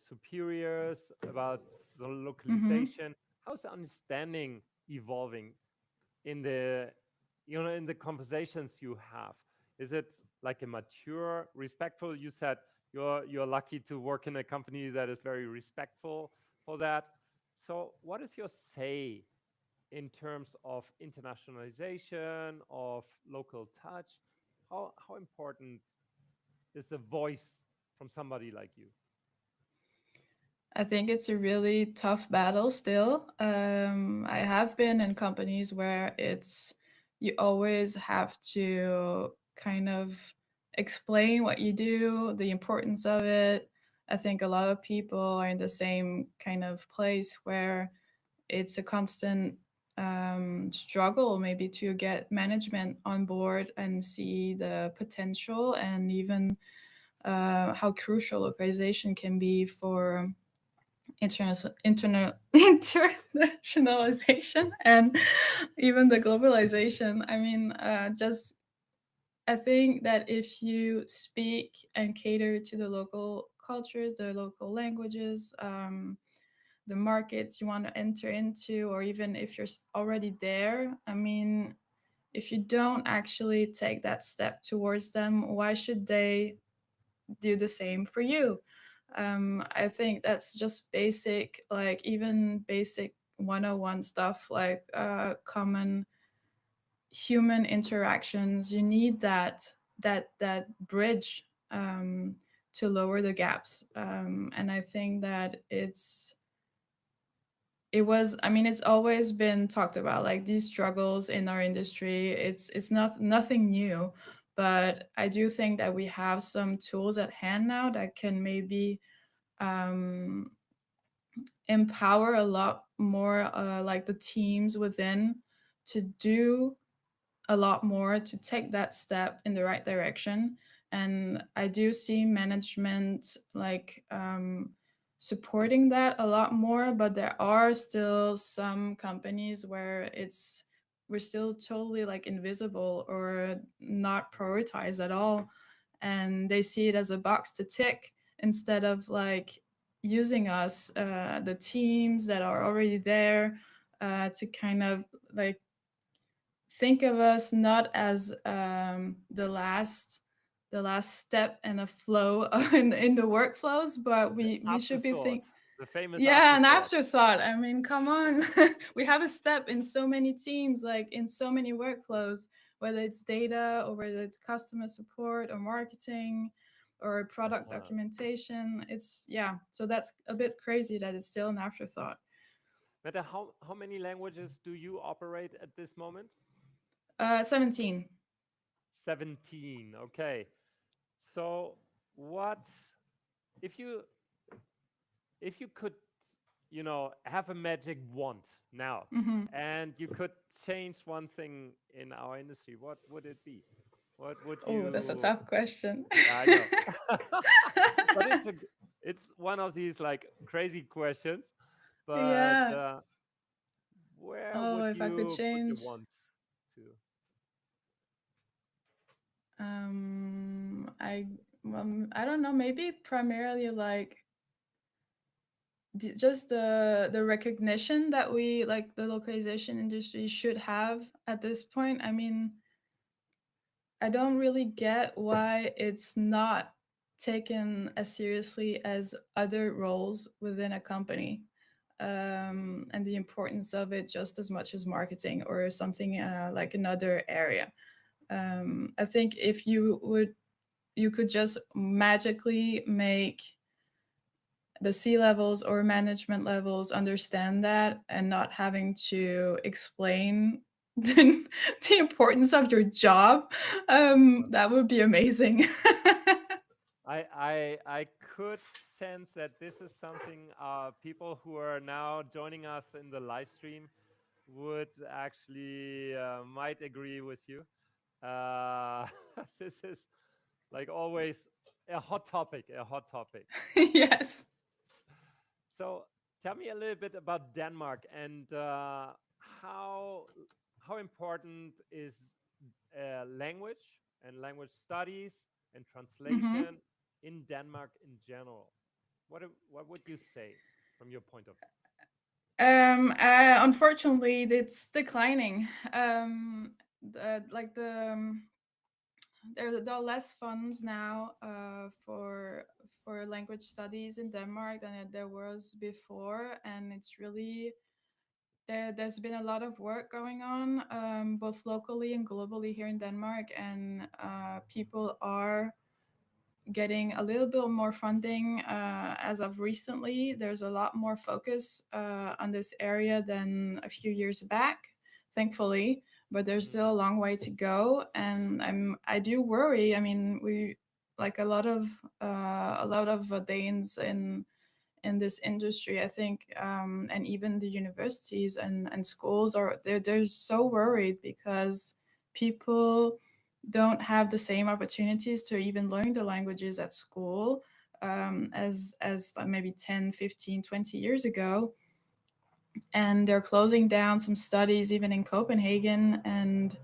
Speaker 1: superiors about the
Speaker 5: Mm-hmm.
Speaker 1: localization? How's the understanding evolving in the conversations you have? Is it like a mature, respectful? You said you're lucky to work in a company that is very respectful for that. So what is your say in terms of internationalization, of local touch? How important is a voice from somebody like you?
Speaker 5: I think it's a really tough battle still. I have been in companies where you always have to kind of explain what you do, the importance of it. I think a lot of people are in the same kind of place where it's a constant struggle maybe to get management on board and see the potential, and even how crucial localization can be for internationalization and even the globalization. I mean, just I think that if you speak and cater to the local cultures, the local languages, the markets you want to enter into, or even if you're already there, I mean, if you don't actually take that step towards them, why should they do the same for you? I think that's just basic, like even basic 101 stuff, like common human interactions. You need that bridge to lower the gaps, and I think that it was, I mean, it's always been talked about, like these struggles in our industry. It's not nothing new, but I do think that we have some tools at hand now that can maybe um, empower a lot more, like the teams within, to do a lot more, to take that step in the right direction. And I do see management like supporting that a lot more, but there are still some companies where we're still totally like invisible or not prioritized at all, and they see it as a box to tick instead of like using us, the teams that are already there, to kind of like think of us not as the last step in a flow in the workflows, but we should be
Speaker 1: Afterthought,
Speaker 5: think
Speaker 1: the famous
Speaker 5: yeah, an
Speaker 1: afterthought.
Speaker 5: afterthought. I mean, come on. We have a step in so many teams, like in so many workflows, whether it's data or whether it's customer support or marketing or product
Speaker 1: Yeah.
Speaker 5: documentation. It's yeah, so that's a bit crazy that it's still an afterthought.
Speaker 1: Mette, how many languages do you operate at this moment?
Speaker 5: 17.
Speaker 1: 17. Okay. So what if you could, have a magic wand now,
Speaker 5: Hmm.
Speaker 1: and you could change one thing in our industry, what would it be? What would
Speaker 5: Oh, that's a
Speaker 1: you?
Speaker 5: tough question.
Speaker 1: Yeah, I know. But it's one of these like crazy questions. But
Speaker 5: Yeah.
Speaker 1: where
Speaker 5: Oh,
Speaker 1: would
Speaker 5: if I could
Speaker 1: you put your
Speaker 5: change.
Speaker 1: wand to?
Speaker 5: I I don't know. Maybe primarily like just the recognition that we like the localization industry should have at this point. I mean, I don't really get why it's not taken as seriously as other roles within a company, and the importance of it just as much as marketing or something like another area. I think if you could just magically make the C levels or management levels understand that and not having to explain the importance of your job, that would be amazing.
Speaker 1: I could sense that this is something people who are now joining us in the live stream would actually might agree with you. Uh, this is like always a hot topic, a hot topic.
Speaker 5: Yes.
Speaker 1: So tell me a little bit about Denmark and how how important is language and language studies and
Speaker 5: Hmm.
Speaker 1: translation in Denmark in general. What would you say from your point of view?
Speaker 5: Unfortunately, it's declining. Like there are less funds now for language studies in Denmark than there was before, and it's really there's been a lot of work going on, both locally and globally here in Denmark, and people are getting a little bit more funding as of recently. There's a lot more focus on this area than a few years back, thankfully. But there's
Speaker 1: Mm.
Speaker 5: still a long way to go, and I do worry. I mean, we like a lot of Danes in this industry, I think, and even the universities and schools are they're so worried because people don't have the same opportunities to even learn the languages at school, as maybe 10, 15, 20 years ago, and they're closing down some studies even in Copenhagen, and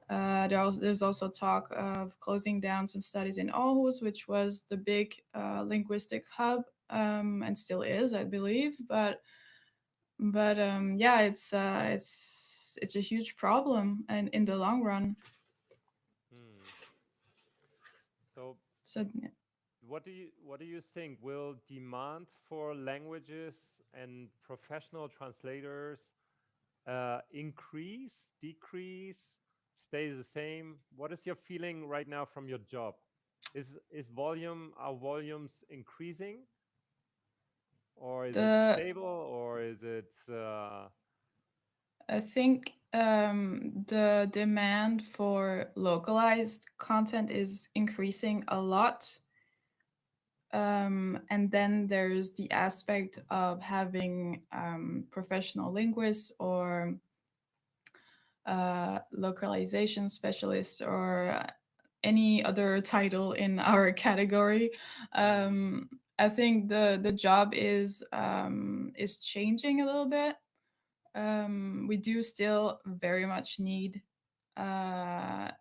Speaker 5: There's also talk of closing down some studies in Aarhus, which was the big linguistic hub, and still is, I believe. But yeah, it's a huge problem, and in the long run.
Speaker 1: Hmm. So,
Speaker 5: So
Speaker 1: what do you think? Will demand for languages and professional translators increase, decrease, stay the same? What is your feeling right now from your job? Are volumes increasing, or is it
Speaker 5: the
Speaker 1: stable, or is it
Speaker 5: I think the demand for localized content is increasing a lot. And then there's the aspect of having professional linguists or localization specialists or any other title in our category. I think the job is changing a little bit. We do still very much need uh,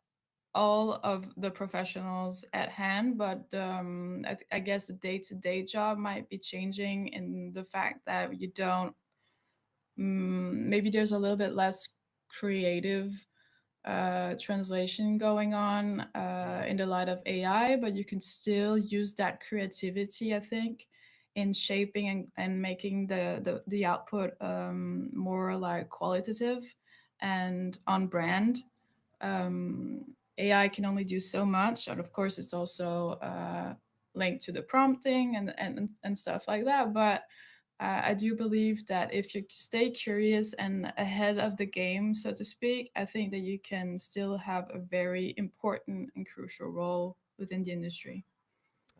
Speaker 5: all of the professionals at hand, but I guess the day-to-day job might be changing in the fact that you don't. Maybe there's a little bit less creative translation going on in the light of AI, but you can still use that creativity, I think, in shaping and making the output more like qualitative and on brand. AI can only do so much, and of course, it's also linked to the prompting and stuff like that. But I do believe that if you stay curious and ahead of the game, so to speak, I think that you can still have a very important and crucial role within the industry.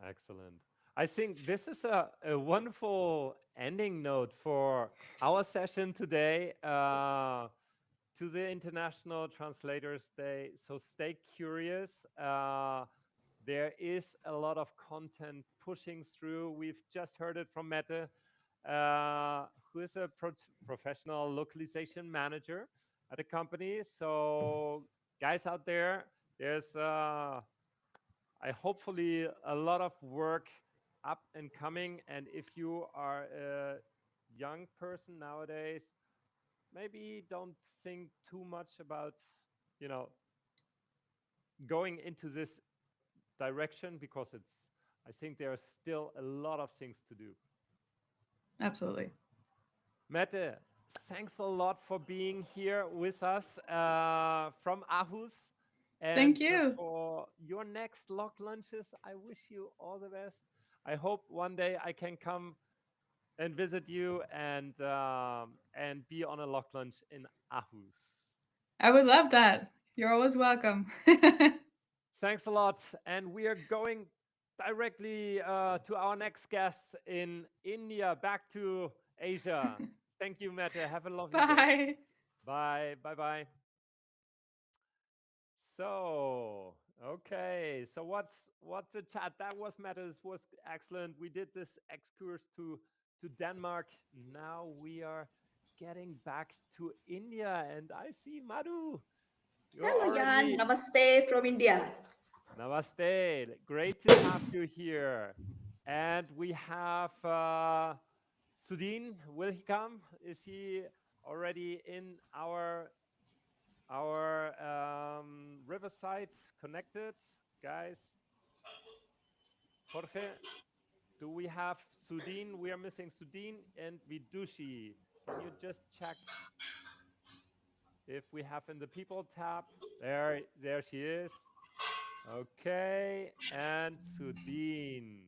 Speaker 1: excellent? I think this is a wonderful ending note for our session today. To the International Translators Day. So stay curious. There is a lot of content pushing through. We've just heard it from Mette, who is a professional localization manager at a company. So, guys out there, there's I hopefully a lot of work up and coming. And if you are a young person nowadays, maybe don't think too much about, you know, going into this direction, because I think there are still a lot of things to do.
Speaker 5: Absolutely.
Speaker 1: Mette, thanks a lot for being here with us from Aarhus. And
Speaker 5: Thank you.
Speaker 1: for your next LocLunches, I wish you all the best. I hope one day I can come and visit you and be on a LocLunch in Aarhus.
Speaker 5: I would love that. You're always welcome.
Speaker 1: Thanks a lot. And we are going directly to our next guest in India, back to Asia. Thank you, Mette. Have a lovely day.
Speaker 5: Bye.
Speaker 1: Bye. Bye bye. So, okay. So what's the chat? That was Mette's was excellent. We did this excursus to Denmark. Now we are getting back to India, and I see Madhu. You're
Speaker 6: Hello, Jan.
Speaker 1: already
Speaker 6: Namaste from India.
Speaker 1: Namaste. Great to have you here. And we have Sudin. Will he come? Is he already in our riverside connected? Guys, Jorge, do we have Sudin? We are missing Sudin and Vidushi. Can you just check if we have in the people tab? There she is. Okay, and Sudin.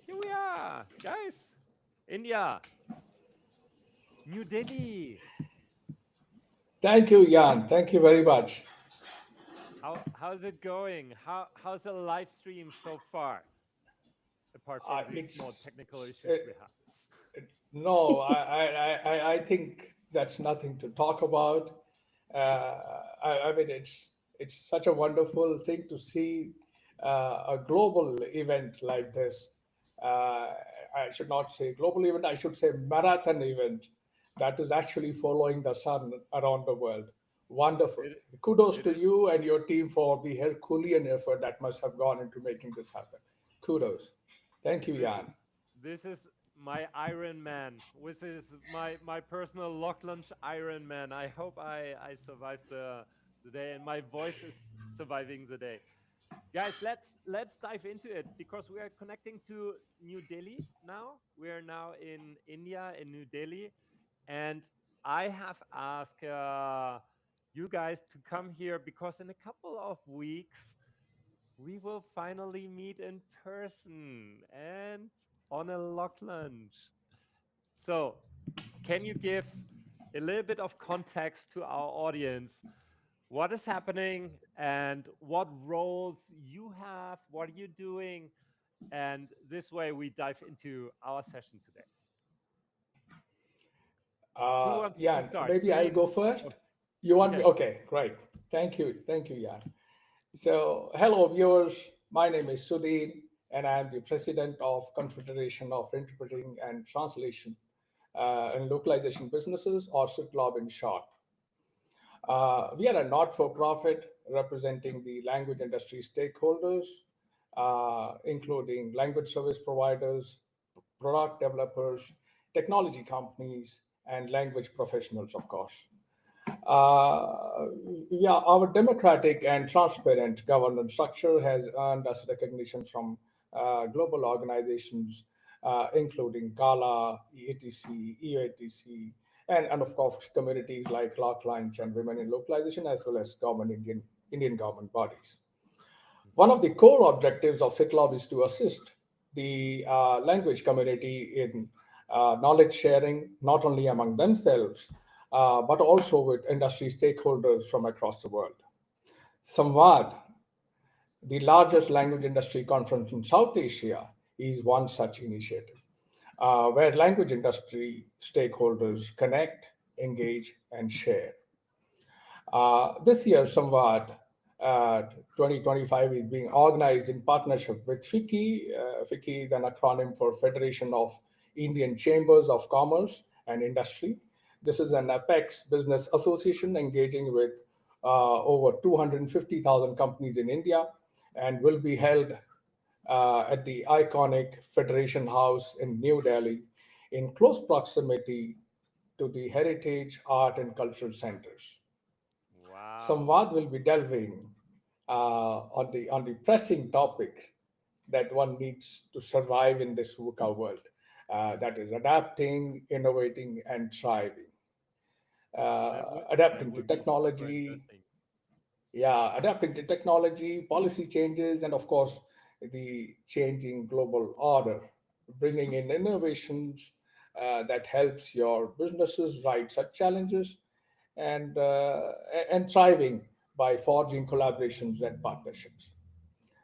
Speaker 1: Here we are, guys. India, New Delhi.
Speaker 7: Thank you, Jan. Thank you very much.
Speaker 1: How's it going? How's the live stream so far? Apart from these small technical issues we have.
Speaker 7: No, I think that's nothing to talk about. I mean, it's such a wonderful thing to see a global event like this. I should not say global event, I should say marathon event that is actually following the sun around the world. Wonderful.
Speaker 1: It,
Speaker 7: Kudos
Speaker 1: it
Speaker 7: to
Speaker 1: is.
Speaker 7: you and your team for the Herculean effort that must have gone into making this happen. Kudos. Thank you,
Speaker 1: This
Speaker 7: Jan.
Speaker 1: this is my Iron Man. This is my personal LocLunch Iron Man. I hope I survive the day, and my voice is surviving the day. Guys, let's dive into it because we are connecting to New Delhi now. We are now in India, in New Delhi, and I have asked you guys to come here because in a couple of weeks we will finally meet in person and on a lock lunch. So, can you give a little bit of context to our audience? What is happening and what roles you have? What are you doing? And this way we dive into our session today. Who wants to
Speaker 7: Jan,
Speaker 1: start?
Speaker 7: maybe I'll
Speaker 1: Sudin?
Speaker 7: go first.
Speaker 1: Oh,
Speaker 7: You want me?
Speaker 1: okay.
Speaker 7: Okay, great. Thank you. Thank you, Jan. So, hello, viewers. My name is Sudin, and I am the president of Confederation of Interpreting and Translation and Localization Businesses, or CITLOB in short. We are a not-for-profit representing the language industry stakeholders, including language service providers, product developers, technology companies, and language professionals, of course. Yeah, our democratic and transparent governance structure has earned us recognition from global organizations, including GALA, EATC, EATC, and of course communities like LocLunch and Women in Localization, as well as Indian government bodies. One of the core objectives of CITLOB is to assist the language community in knowledge sharing, not only among themselves, but also with industry stakeholders from across the world. Samvad, the largest language industry conference in South Asia, is one such initiative, where language industry stakeholders connect, engage, and share. This year, Samvad 2025 is being organized in partnership with FICCI. FICCI is an acronym for Federation of Indian Chambers of Commerce and Industry. This is an apex business association engaging with over 250,000 companies in India and will be held at the iconic Federation House in New Delhi in close proximity to the heritage, art, and cultural centers.
Speaker 1: Wow.
Speaker 7: Samvad will be delving on the pressing topic that one needs to survive in this VUCA world. That is adapting, innovating, and thriving.
Speaker 1: That
Speaker 7: Adapting to
Speaker 1: would be super
Speaker 7: technology,
Speaker 1: interesting.
Speaker 7: yeah, adapting to technology, policy changes, and of course, the changing global order, bringing in innovations that helps your businesses ride such challenges and and thriving by forging collaborations and partnerships.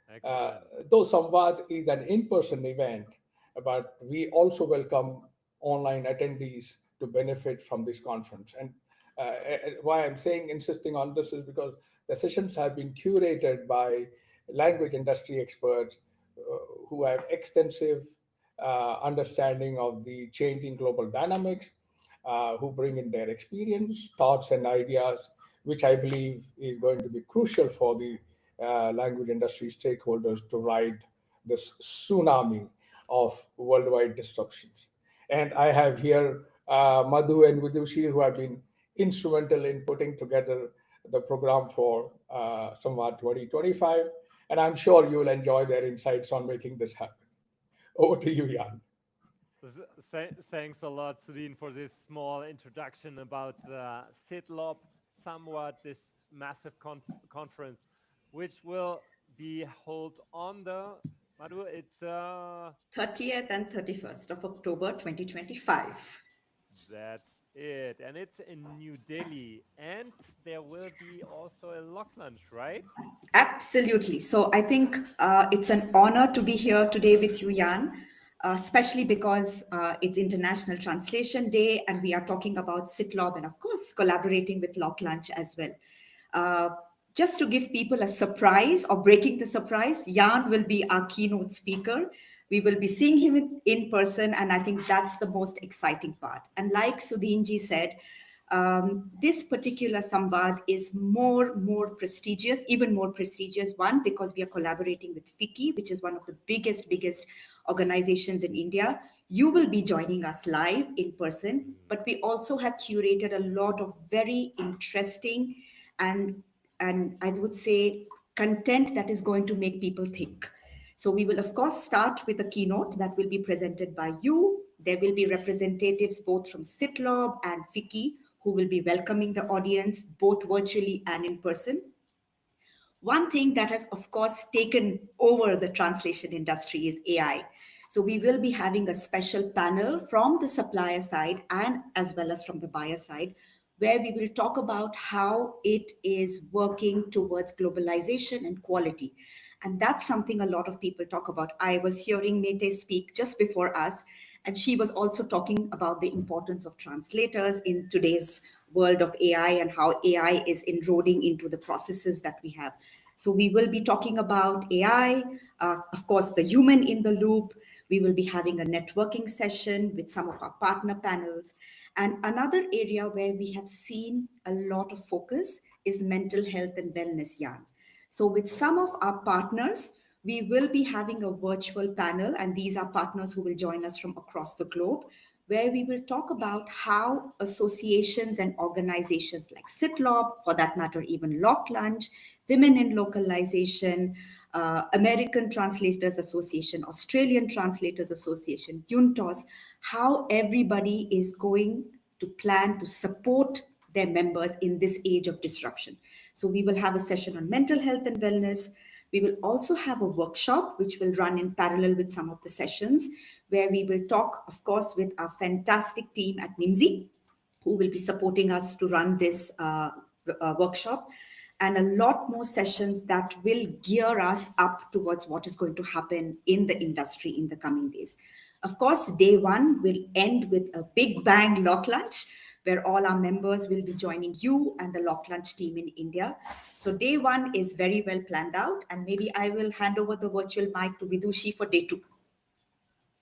Speaker 7: Uh,
Speaker 1: Excellent.
Speaker 7: though Samvad is an in-person event, but we also welcome online attendees to benefit from this conference. And why I'm saying insisting on this is because the sessions have been curated by language industry experts who have extensive understanding of the changing global dynamics, who bring in their experience, thoughts, and ideas, which I believe is going to be crucial for the language industry stakeholders to ride this tsunami of worldwide disruptions. And I have here Madhu and Vidushi, who have been instrumental in putting together the program for Samvad 2025. And I'm sure you'll enjoy their insights on making this happen. Over to you, Jan.
Speaker 1: Thanks a lot, Sudin, for this small introduction about SITLOB, somewhat this massive conference, which will be held on the Madhu. It's
Speaker 6: 30th and 31st of October 2025.
Speaker 1: that's it, and it's in New Delhi, and there will be also a lock lunch, right?
Speaker 6: Absolutely. So I think it's an honor to be here today with you, Jan, especially because it's International Translation Day and we are talking about SITLOB and, of course, collaborating with LocLunch as well. Uh, just to give people a surprise or breaking the surprise, Jan will be our keynote speaker. We will be seeing him in person, and I think that's the most exciting part. And like Sudhinji said, This particular Samvad is more prestigious, even more prestigious one, because we are collaborating with FICCI, which is one of the biggest organizations in India. You will be joining us live in person, but we also have curated a lot of very interesting and I would say content that is going to make people think. So we will, of course, start with a keynote that will be presented by you. There will be representatives both from Sitlob and FICCI who will be welcoming the audience both virtually and in person. One thing that has, of course, taken over the translation industry is AI. So we will be having a special panel from the supplier side and as well as from the buyer side, where we will talk about how it is working towards globalization and quality. And that's something a lot of people talk about. I was hearing Mette speak just before us, and she was also talking about the importance of translators in today's world of AI and how AI is inroading into the processes that we have. So we will be talking about AI, of course, the human in the loop. We will be having a networking session with some of our partner panels. And another area where we have seen a lot of focus is mental health and wellness, Jan. So with some of our partners, we will be having a virtual panel, and these are partners who will join us from across the globe, where we will talk about how associations and organizations like Sitlob, for that matter, even LocLunch, Women in Localization, American Translators Association, Australian Translators Association, UNTOS, how everybody is going to plan to support their members in this age of disruption. So we will have a session on mental health and wellness. We will also have a workshop which will run in parallel with some of the sessions, where we will talk, of course, with our fantastic team at NIMSI, who will be supporting us to run this workshop, and a lot more sessions that will gear us up towards what is going to happen in the industry in the coming days. Of course, day one will end with a big bang lock lunch, where all our members will be joining you and the lock lunch team in India. So day one is very well planned out, and maybe I will hand over the virtual mic to Vidushi for day two.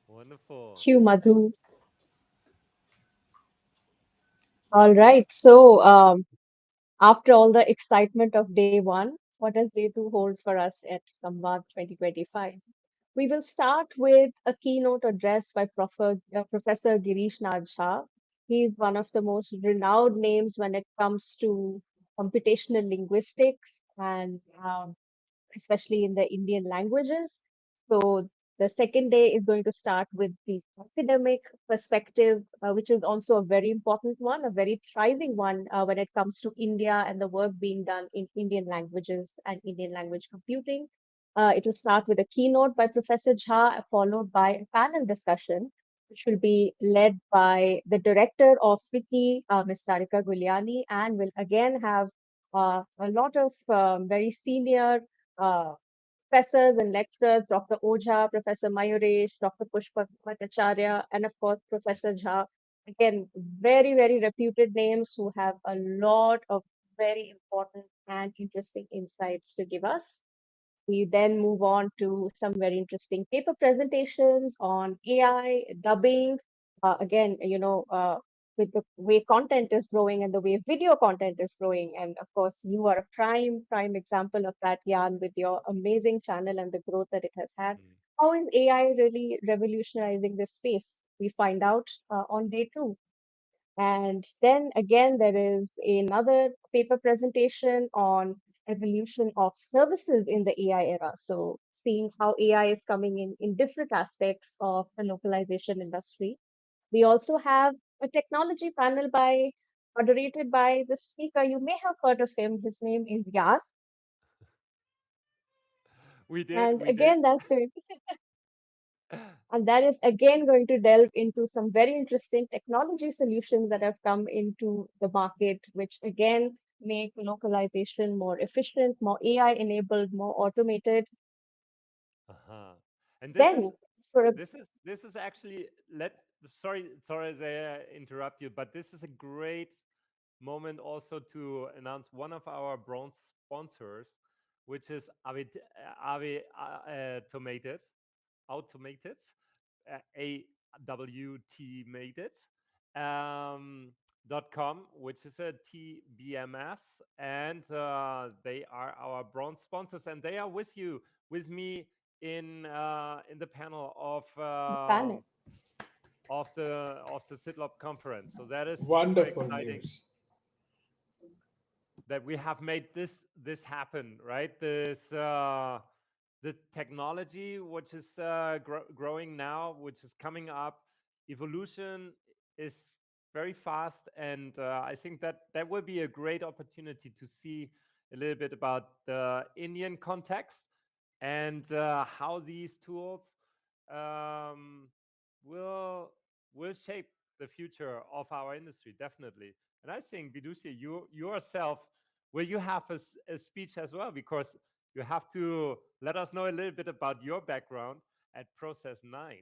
Speaker 1: Wonderful.
Speaker 8: Thank you, Madhu. All right. So, after all the excitement of day one, what does day two hold for us at Samvad 2025? We will start with a keynote address by Professor Girish Nath Jha. He is one of the most renowned names when it comes to computational linguistics and especially in the Indian languages. So the second day is going to start with the academic perspective, which is also a very important one, a very thriving one when it comes to India and the work being done in Indian languages and Indian language computing. It will start with a keynote by Professor Jha, followed by a panel discussion, which will be led by the director of FICCI, Ms. Sarika Guliani, and will again have a lot of very senior uh, professors and lecturers, Dr. Ojha, Professor Mayuresh, Dr. Pushpa Bhattacharya, and of course, Professor Jha. Again, very reputed names who have a lot of very important and interesting insights to give us. We then move on to some very interesting paper presentations on AI, dubbing. Again, with the way content is growing and the way video content is growing. And of course, you are a prime example of that, Jan, with your amazing channel and the growth that it has had.
Speaker 1: Mm.
Speaker 8: How is AI really revolutionizing this space? We find out on day two. And then again, there is another paper presentation on evolution of services in the AI era. So seeing how AI is coming in different aspects of the localization industry. We also have a technology panel moderated by the speaker. You may have heard of him. His name is Yar.
Speaker 1: We did,
Speaker 8: And
Speaker 1: we did.
Speaker 8: again, that's going and that is again going to delve into some very interesting technology solutions that have come into the market, which again make localization more efficient, more AI enabled, more automated.
Speaker 1: Uh-huh. And
Speaker 8: Then, for a
Speaker 1: this is actually sorry that I interrupt you, but this is a great moment also to announce one of our bronze sponsors, which is Automated, Automated, AWT Mated. which is a TBMS, and they are our bronze sponsors, and they are with me in the panel
Speaker 8: Panel.
Speaker 1: of the SITLOB conference. So that is super
Speaker 7: Wonderful
Speaker 1: exciting
Speaker 7: news.
Speaker 1: that we have made this happen, right? The technology which is growing now, which is coming up, evolution is very fast, and I think that will be a great opportunity to see a little bit about the Indian context and how these tools um, will shape the future of our industry, definitely. And I think, Vidushi, you yourself, will you have a speech as well? Because you have to let us know a little bit about your background at Process 9.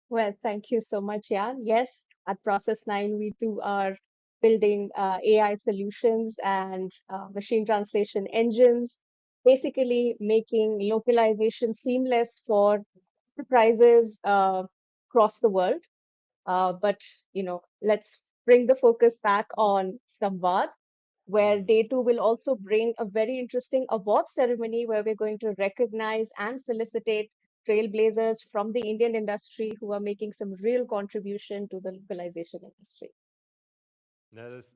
Speaker 8: Well, thank you so much, Jan. Yes, at Process 9, we too are building AI solutions and machine translation engines, basically making localization seamless for enterprises across the world. But, let's bring the focus back on Samvad, where day two will also bring a very interesting award ceremony where we're going to recognize and felicitate trailblazers from the Indian industry who are making some real contribution to the localization industry.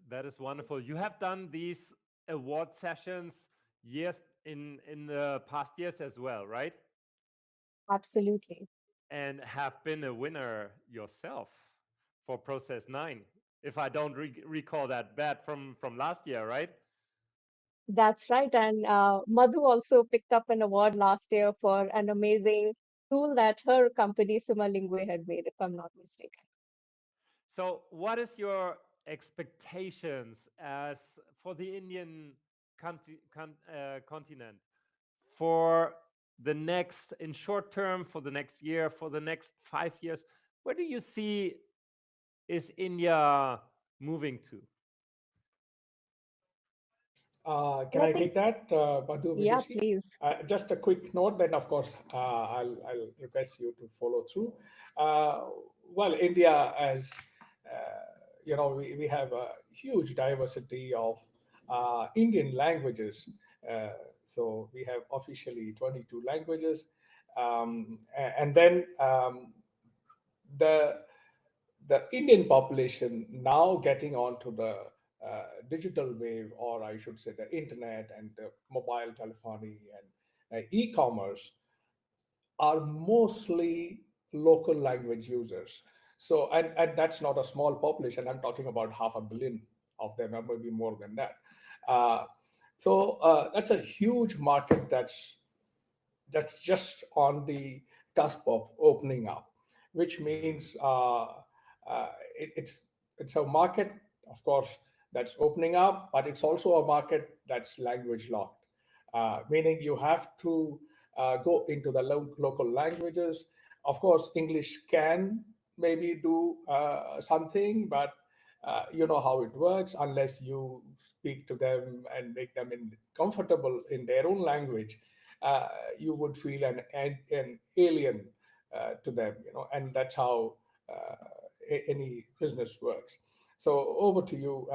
Speaker 1: That is wonderful. You have done these award sessions years in the past years as well, right?
Speaker 8: Absolutely.
Speaker 1: And have been a winner yourself for Process 9, if I don't recall that bad from last year, right?
Speaker 8: That's right. And Madhu also picked up an award last year for an amazing tool that her company, Sumalingwe, had made, if I'm not mistaken.
Speaker 1: So, what is your expectations as for the Indian continent for the next, in short term, for the next year, for the next 5 years? Where do you see is India moving to?
Speaker 7: Can I take that, Madhu,
Speaker 8: Yeah,
Speaker 7: Vidushi?
Speaker 8: please.
Speaker 7: Just a quick note, then of course I'll request you to follow through. Well, India, as we have a huge diversity of Indian languages. So we have officially 22 languages, and then the Indian population now getting onto the digital wave, or I should say the internet and the mobile telephony and e-commerce, are mostly local language users. So, and that's not a small population. I'm talking about 500 million of them, or maybe more than that. Uh, that's a huge market that's just on the cusp of opening up, which means it's a market, of course, that's opening up, but it's also a market that's language locked, meaning you have to go into the local languages. Of course, English can maybe do something, but you know how it works. Unless you speak to them and make them comfortable in their own language, you would feel an alien to them, and that's how any business works. So over to you,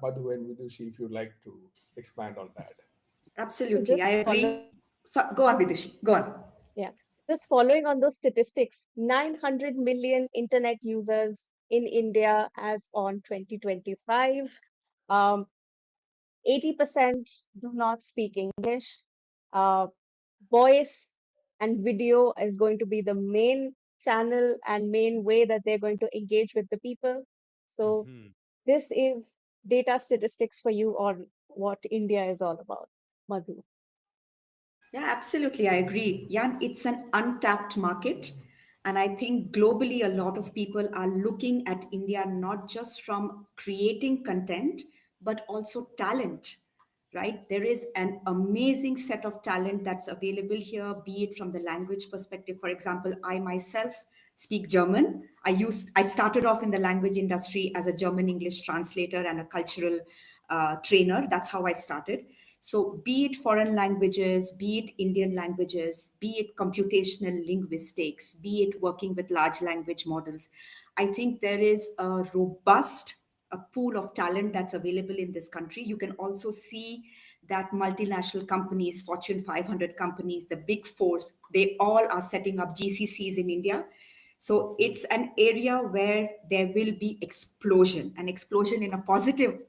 Speaker 7: Madhu and Vidushi, if you'd like to expand on that.
Speaker 8: So
Speaker 6: Absolutely, I
Speaker 8: just
Speaker 6: agree. So go on, Vidushi. Go on.
Speaker 8: Yeah. Just following on those statistics, 900 million internet users in India as on 2025. 80% do not speak English. Uh, Voice and video is going to be the main channel and main way that they're going to engage with the people. So
Speaker 1: Mm-hmm.
Speaker 8: this is data statistics for you on what India is all about, Madhu.
Speaker 6: Yeah, absolutely. I agree. Jan, it's an untapped market. And I think globally, a lot of people are looking at India not just from creating content, but also talent, right? There is an amazing set of talent that's available here, be it from the language perspective. For example, I myself speak German. I started off in the language industry as a German English translator and a cultural trainer. That's how I started. So, be it foreign languages, be it Indian languages, be it computational linguistics, be it working with large language models, I think there is a robust pool of talent that's available in this country. You can also see that multinational companies, Fortune 500 companies, the big fours, they all are setting up GCCs in India. So it's an area where there will be an explosion in a positive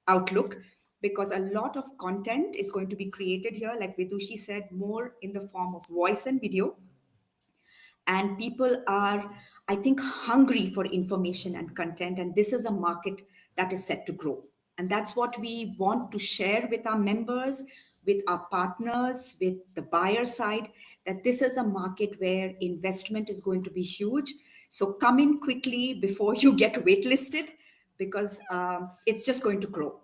Speaker 6: outlook, because a lot of content is going to be created here, like Vidushi said, more in the form of voice and video. And people are, I think, hungry for information and content, and this is a market that is set to grow. And that's what we want to share with our members, with our partners, with the buyer side, that this is a market where investment is going to be huge. So come in quickly before you get waitlisted, because it's just going to grow.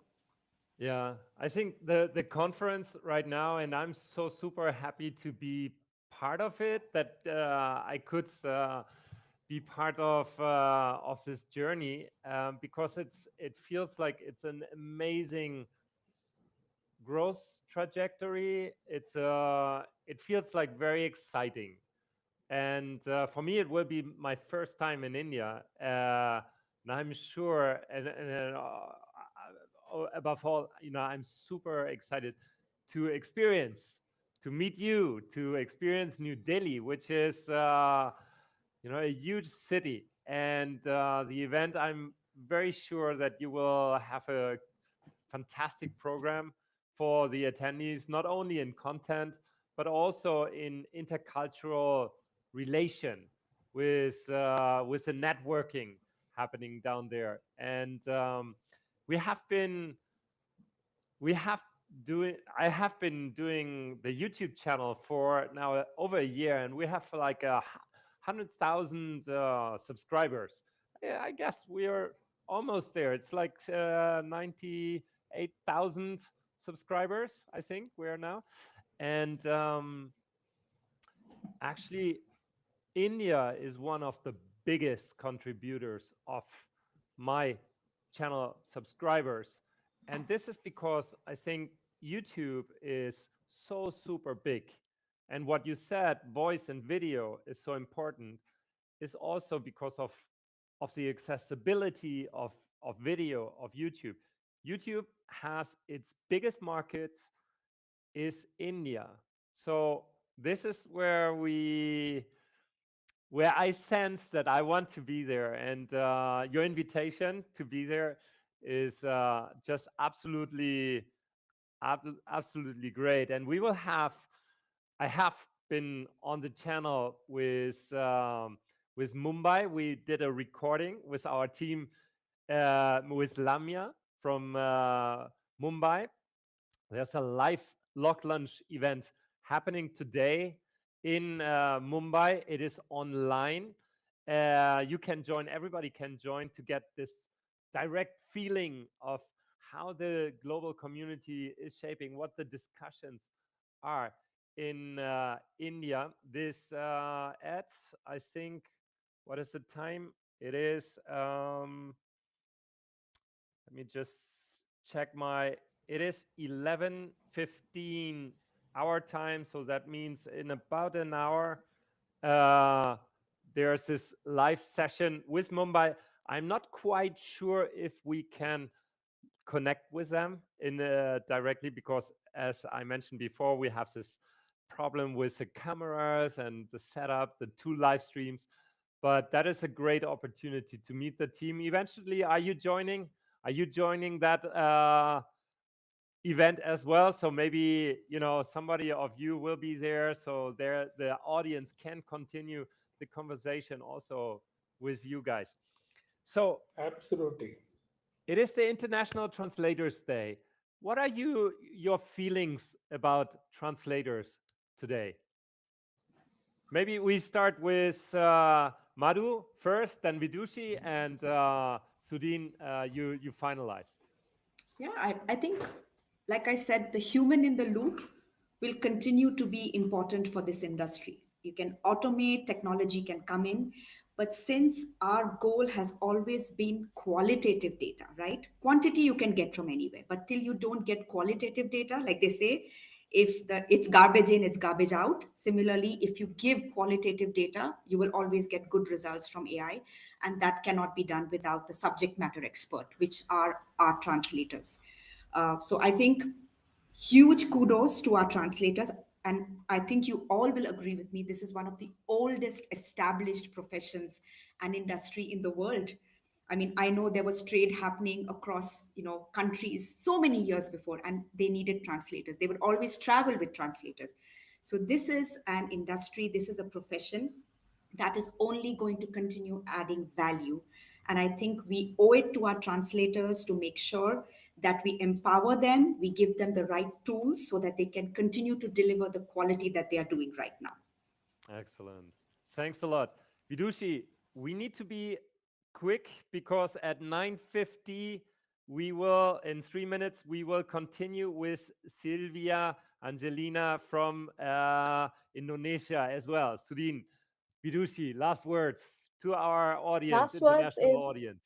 Speaker 1: Yeah, I think the conference right now, and I'm so super happy to be part of it, that I could be part of this journey, because it feels like it's an amazing growth trajectory. It feels like very exciting, and for me, it will be my first time in India, and I'm sure, above all, I'm super excited to experience, to meet you, to experience New Delhi, which is, a huge city. And the event, I'm very sure that you will have a fantastic program for the attendees, not only in content, but also in intercultural relation with the networking happening down there. And we have been we have doing I have been doing the YouTube channel for now over a year, and we have like 100,000 subscribers. Yeah, I guess we are almost there. It's like 98,000 subscribers, I think we are now. And actually, India is one of the biggest contributors of my channel subscribers. And this is because I think YouTube is so super big. And what you said, voice and video, is so important, is also because of the accessibility of video of YouTube. YouTube has its biggest market is India. So this is where I sense that I want to be there, and your invitation to be there is just absolutely great. And we will have, I have been on the channel with Mumbai. We did a recording with our team, with Lamia from Mumbai. There's a live LocLunch event happening today in Mumbai. It is online. You can join, everybody can join to get this direct feeling of how the global community is shaping, what the discussions are in India. This at, I think, what is the time? It is, let me just check it is 11:15 our time. So that means in about an hour, there's this live session with Mumbai. I'm not quite sure if we can connect with them directly, because as I mentioned before, we have this problem with the cameras and the setup, the two live streams. But that is a great opportunity to meet the team. Eventually, are you joining that event as well? So maybe somebody of you will be there, so the audience can continue the conversation also with you guys. So
Speaker 7: Absolutely.
Speaker 1: it is the International Translators Day. What are your feelings about translators today? Maybe we start with Madhu first, then Vidushi, and Sudin, you finalize.
Speaker 6: Yeah, I think, like I said, the human in the loop will continue to be important for this industry. You can automate, technology can come in, but since our goal has always been qualitative data, right? Quantity you can get from anywhere, but till you don't get qualitative data, like they say, if it's garbage in, it's garbage out. Similarly, if you give qualitative data, you will always get good results from AI. and that cannot be done without the subject matter expert, which are our translators. So I think huge kudos to our translators. And I think you all will agree with me, this is one of the oldest established professions and industry in the world. I mean, I know there was trade happening across, countries so many years before, and they needed translators. They would always travel with translators. So this is an industry, this is a profession that is only going to continue adding value. And I think we owe it to our translators to make sure that we empower them, we give them the right tools so that they can continue to deliver the quality that they are doing right now.
Speaker 1: Excellent. Thanks a lot. Vidushi, we need to be quick because at 9:50 we will, in 3 minutes, we will continue with Silvia Angelina from Indonesia as well. Sudin, Vidushi, last words to our audience,
Speaker 8: Last words
Speaker 1: international
Speaker 8: is,
Speaker 1: audience.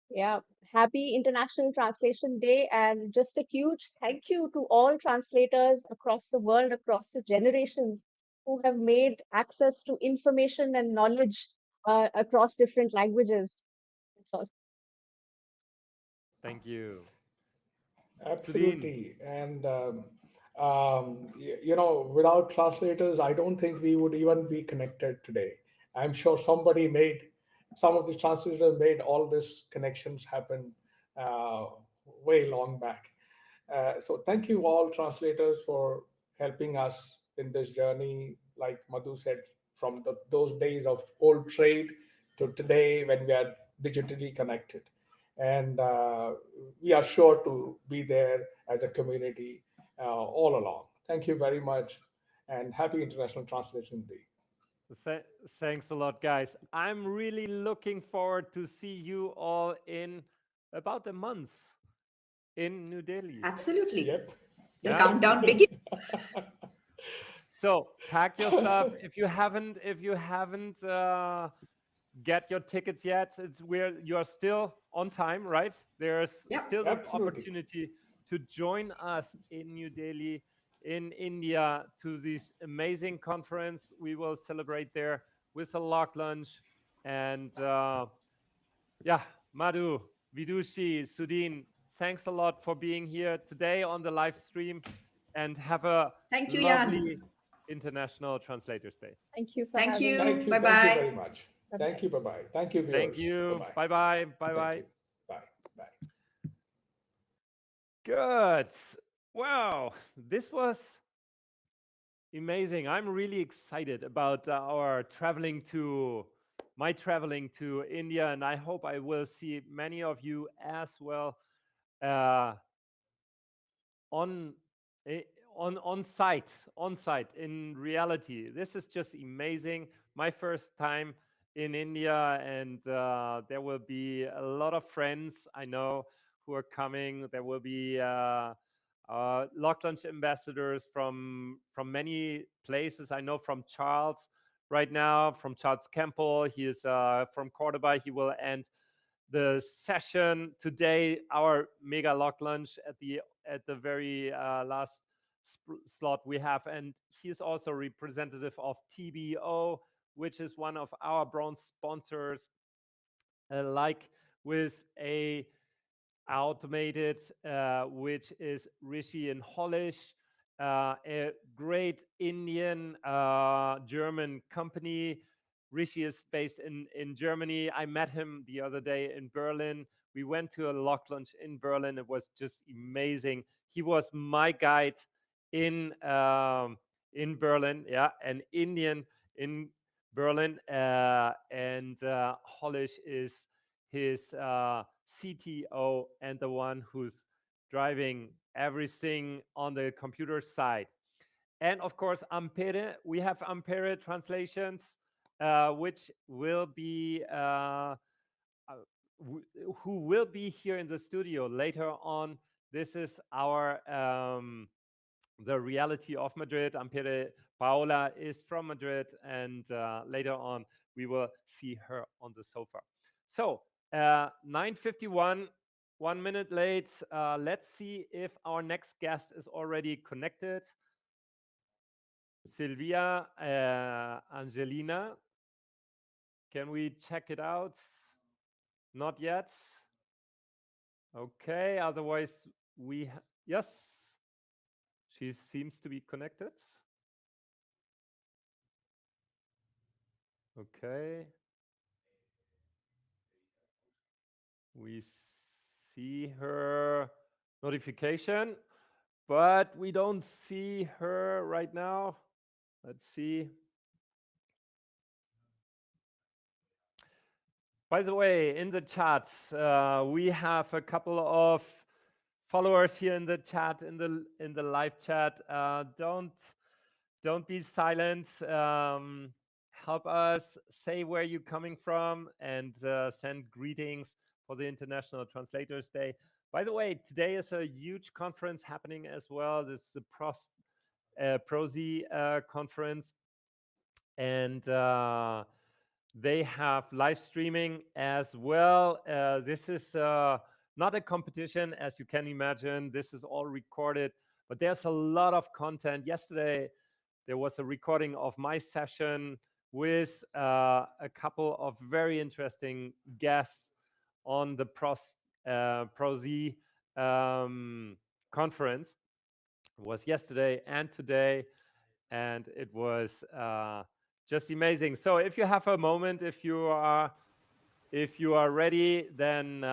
Speaker 8: yeah, happy International Translation Day, and just a huge thank you to all translators across the world, across the generations who have made access to information and knowledge across different languages. That's all.
Speaker 1: Thank you. Sudin,
Speaker 7: Absolutely. And, without translators, I don't think we would even be connected today. I'm sure some of the translators made all these connections happen uh, way long back. So thank you all translators for helping us in this journey. Like Madhu said, from those days of old trade to today when we are digitally connected. And we are sure to be there as a community all along. Thank you very much and happy International Translation Day.
Speaker 1: thanks a lot, guys. I'm really looking forward to see you all in about a month in New Delhi.
Speaker 6: Absolutely.
Speaker 7: Yep.
Speaker 6: The
Speaker 1: Yeah.
Speaker 6: countdown begins.
Speaker 1: So pack your stuff. If you haven't get your tickets yet, you're still on time, right? There's
Speaker 6: Yep.
Speaker 1: still the
Speaker 7: Absolutely.
Speaker 1: opportunity to join us in New Delhi, in India, to this amazing conference. We will celebrate there with a lock lunch. And yeah, Madhu, Vidushi, Sudin, thanks a lot for being here today on the live stream, and have a
Speaker 6: Thank you,
Speaker 1: lovely
Speaker 6: Jan.
Speaker 1: International Translators Day.
Speaker 8: Thank you for
Speaker 6: Thank
Speaker 8: having
Speaker 6: you.
Speaker 8: me.
Speaker 7: Thank you.
Speaker 6: Bye
Speaker 7: Thank you
Speaker 6: bye.
Speaker 7: very much.
Speaker 8: Bye
Speaker 7: Thank
Speaker 8: bye.
Speaker 7: you. Bye bye. Thank you,
Speaker 1: Thank
Speaker 7: viewers. Bye
Speaker 1: you.
Speaker 7: bye.
Speaker 1: Bye bye. Bye
Speaker 7: Thank
Speaker 1: bye.
Speaker 7: you. Bye. Bye.
Speaker 1: Good. Wow. This was amazing. I'm really excited about my traveling to India, and I hope I will see many of you as well uh, on eh, on site in reality. This is just amazing. My first time in India, and there will be a lot of friends I know who are coming. There will be LocLunch ambassadors from many places. I know from Charles right now, from Charles Campbell. He is from Cordoba. He will end the session today, our mega lock lunch at the very last slot we have, and he's also representative of TBO, which is one of our bronze sponsors, like with a automated, which is Rishi and Hollish, a great Indian German company. Rishi is based in Germany. I met him the other day in Berlin. We went to a lock lunch in Berlin. It was just amazing. He was my guide in Berlin. Yeah, an Indian in Berlin, and Hollish is his CTO and the one who's driving everything on the computer side. And of course, Ampere. We have Ampere translations, which will be uh, who will be here in the studio later on. This is our the reality of Madrid. Ampere Paola is from Madrid, and later on we will see her on the sofa. So 9:51, 1 minute late. Let's see if our next guest is already connected. Silvia Angelina, can we check it out? Not yet. Okay, otherwise yes, she seems to be connected. Okay. We see her notification, but we don't see her right now. Let's see. By the way, in the chat, we have a couple of followers here in the chat, in the live chat. Don't be silent. Help us, say where you're coming from, and send greetings for the International Translators Day. By the way, today is a huge conference happening as well. This is the ProZ conference, and they have live streaming as well. This is not a competition, as you can imagine. This is all recorded, but there's a lot of content. Yesterday, there was a recording of my session with a couple of very interesting guests on the ProZ conference. It was yesterday and today, and it was just amazing. So if you have a moment, if you are ready, then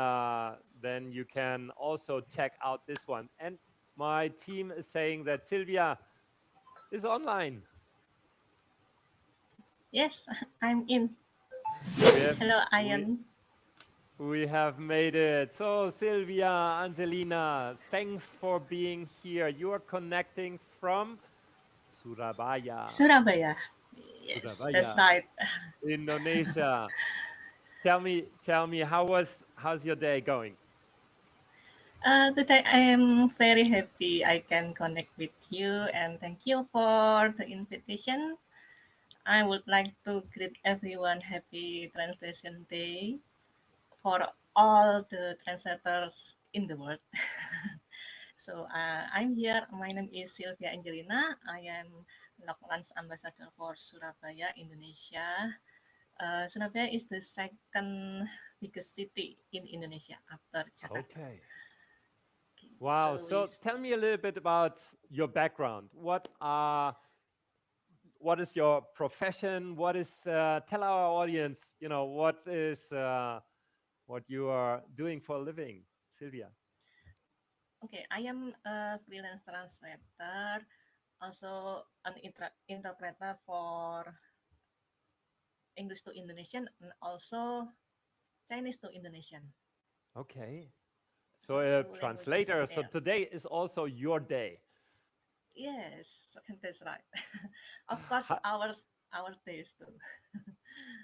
Speaker 1: you can also check out this one. And my team is saying that Silvia is online.
Speaker 9: Yes, I'm in. Hello, Ian.
Speaker 1: We have made it. So Silvia Angelina, thanks for being here. You are connecting from Surabaya.
Speaker 9: Surabaya. Yes,
Speaker 1: Surabaya,
Speaker 9: that's right.
Speaker 1: Indonesia. Tell me, how's your day going?
Speaker 9: Today I am very happy I can connect with you, and thank you for the invitation. I would like to greet everyone happy Translation Day for all the translators in the world. So I'm here. My name is Silvia Angelina. I am LocLunch ambassador for Surabaya, Indonesia. Surabaya is the second biggest city in Indonesia after Jakarta.
Speaker 1: Okay. Wow. So tell me a little bit about your background. What is your profession? What is tell our audience, what is what you are doing for a living, Silvia?
Speaker 9: Okay, I am a freelance translator, also an interpreter for English to Indonesian and also Chinese to Indonesian.
Speaker 1: Okay. So a translator. So today is also your day.
Speaker 9: Yes, that's right. Of course, our days too.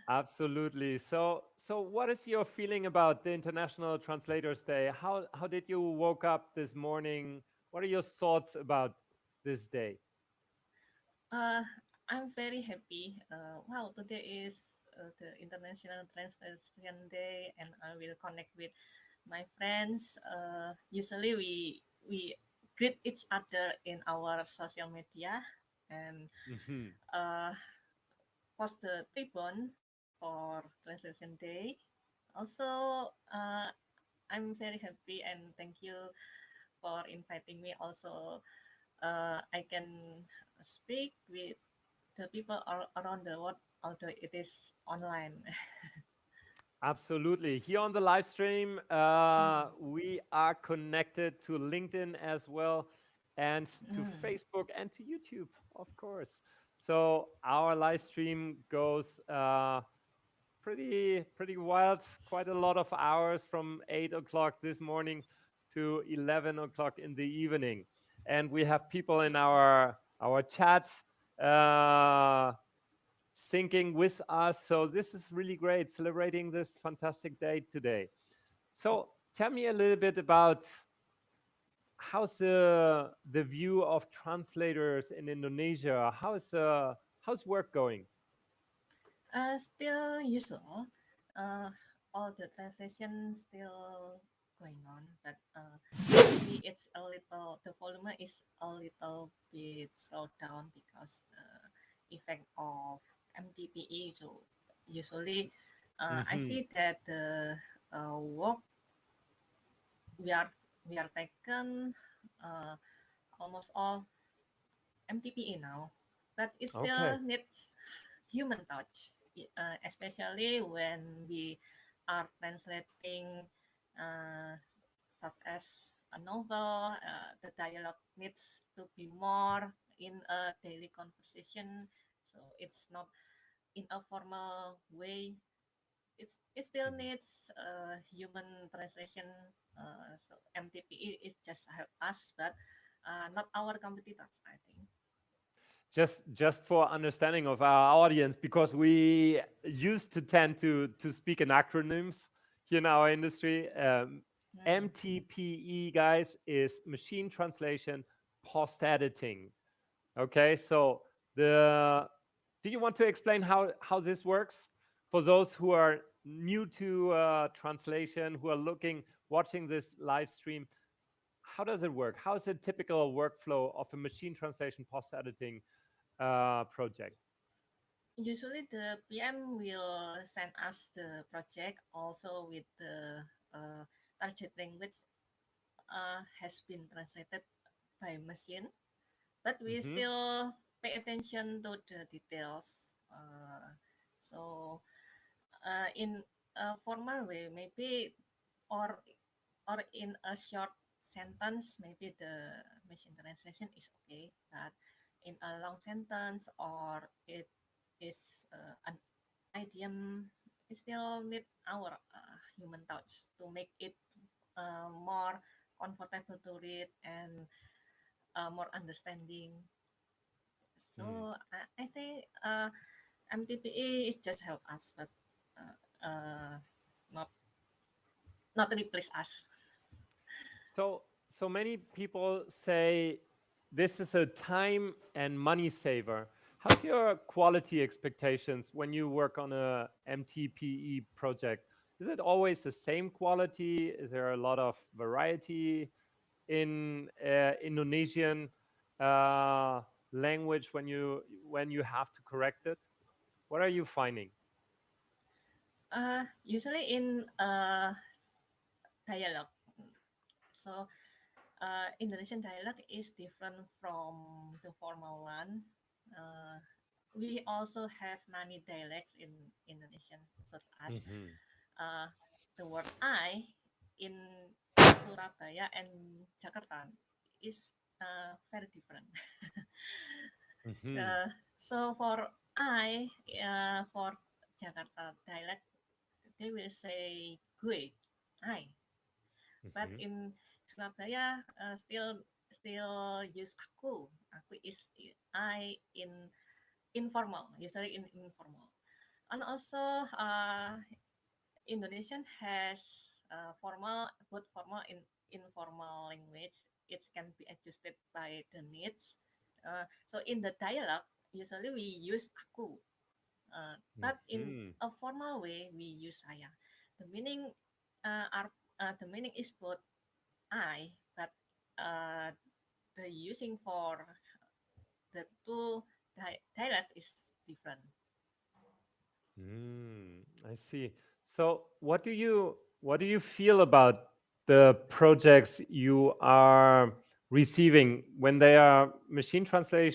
Speaker 1: Absolutely. So what is your feeling about the International Translators Day? How did you woke up this morning? What are your thoughts about this day?
Speaker 9: I'm very happy. Wow, today is the International Translation Day, and I will connect with my friends. Usually, we greet each other in our social media and post the ribbon for Translation Day. Also, I'm very happy and thank you for inviting me. Also, I can speak with the people around the world, although it is online.
Speaker 1: Absolutely. Here on the live stream, we are connected to LinkedIn as well, and to Facebook and to YouTube, of course. So our live stream goes pretty wild, quite a lot of hours from 8 o'clock this morning to 11 o'clock in the evening. And we have people in our chats syncing with us. So this is really great, celebrating this fantastic day today. So tell me a little bit about how's the view of translators in Indonesia? How's work going?
Speaker 9: Still usual. All the translation still going on, but maybe it's a little, the volume is a little bit slowed down because the effect of MTPE. So usually I see that the work, we are taken almost all MTPE now, but it
Speaker 1: Okay.
Speaker 9: still needs human touch, especially when we are translating such as a novel. The dialogue needs to be more in a daily conversation, so it's not in a formal way. It still needs human translation. So MTPE is just help us, but not our competitors, I think.
Speaker 1: Just for understanding of our audience, because we used to tend to speak in acronyms here in our industry. MTPE, guys, is machine translation post editing. Okay, so do you want to explain how this works for those who are new to translation, who are watching this live stream? How does it work? How is a typical workflow of a machine translation post editing project?
Speaker 9: Usually the PM will send us the project also with the target language has been translated by machine, but we still pay attention to the details. So in a formal way, maybe, or in a short sentence, maybe the machine translation is okay, but in a long sentence or it is an idiom, we still need our human touch to make it more comfortable to read and more understanding. So I say MTPE is just help us, but not replace us.
Speaker 1: So many people say this is a time and money saver. How's your quality expectations when you work on a MTPE project? Is it always the same quality? Is there a lot of variety in Indonesian language when you have to correct it? What are you finding?
Speaker 9: Usually in dialogue. So Indonesian dialogue is different from the formal one. We also have many dialects in Indonesian, such as the word I in Surabaya and Jakarta is very different. So for I, for Jakarta dialect, they will say gue, I. But in Surabaya, still use aku. Aku is I in informal, usually in informal. And also, Indonesian has both formal and informal language. It can be adjusted by the needs. So in the dialogue, usually we use aku. But in a formal way, we use saya. The meaning the meaning is both I, but the using for the two dialect is different.
Speaker 1: I see. So what do you feel about the projects you are receiving when they are machine translated?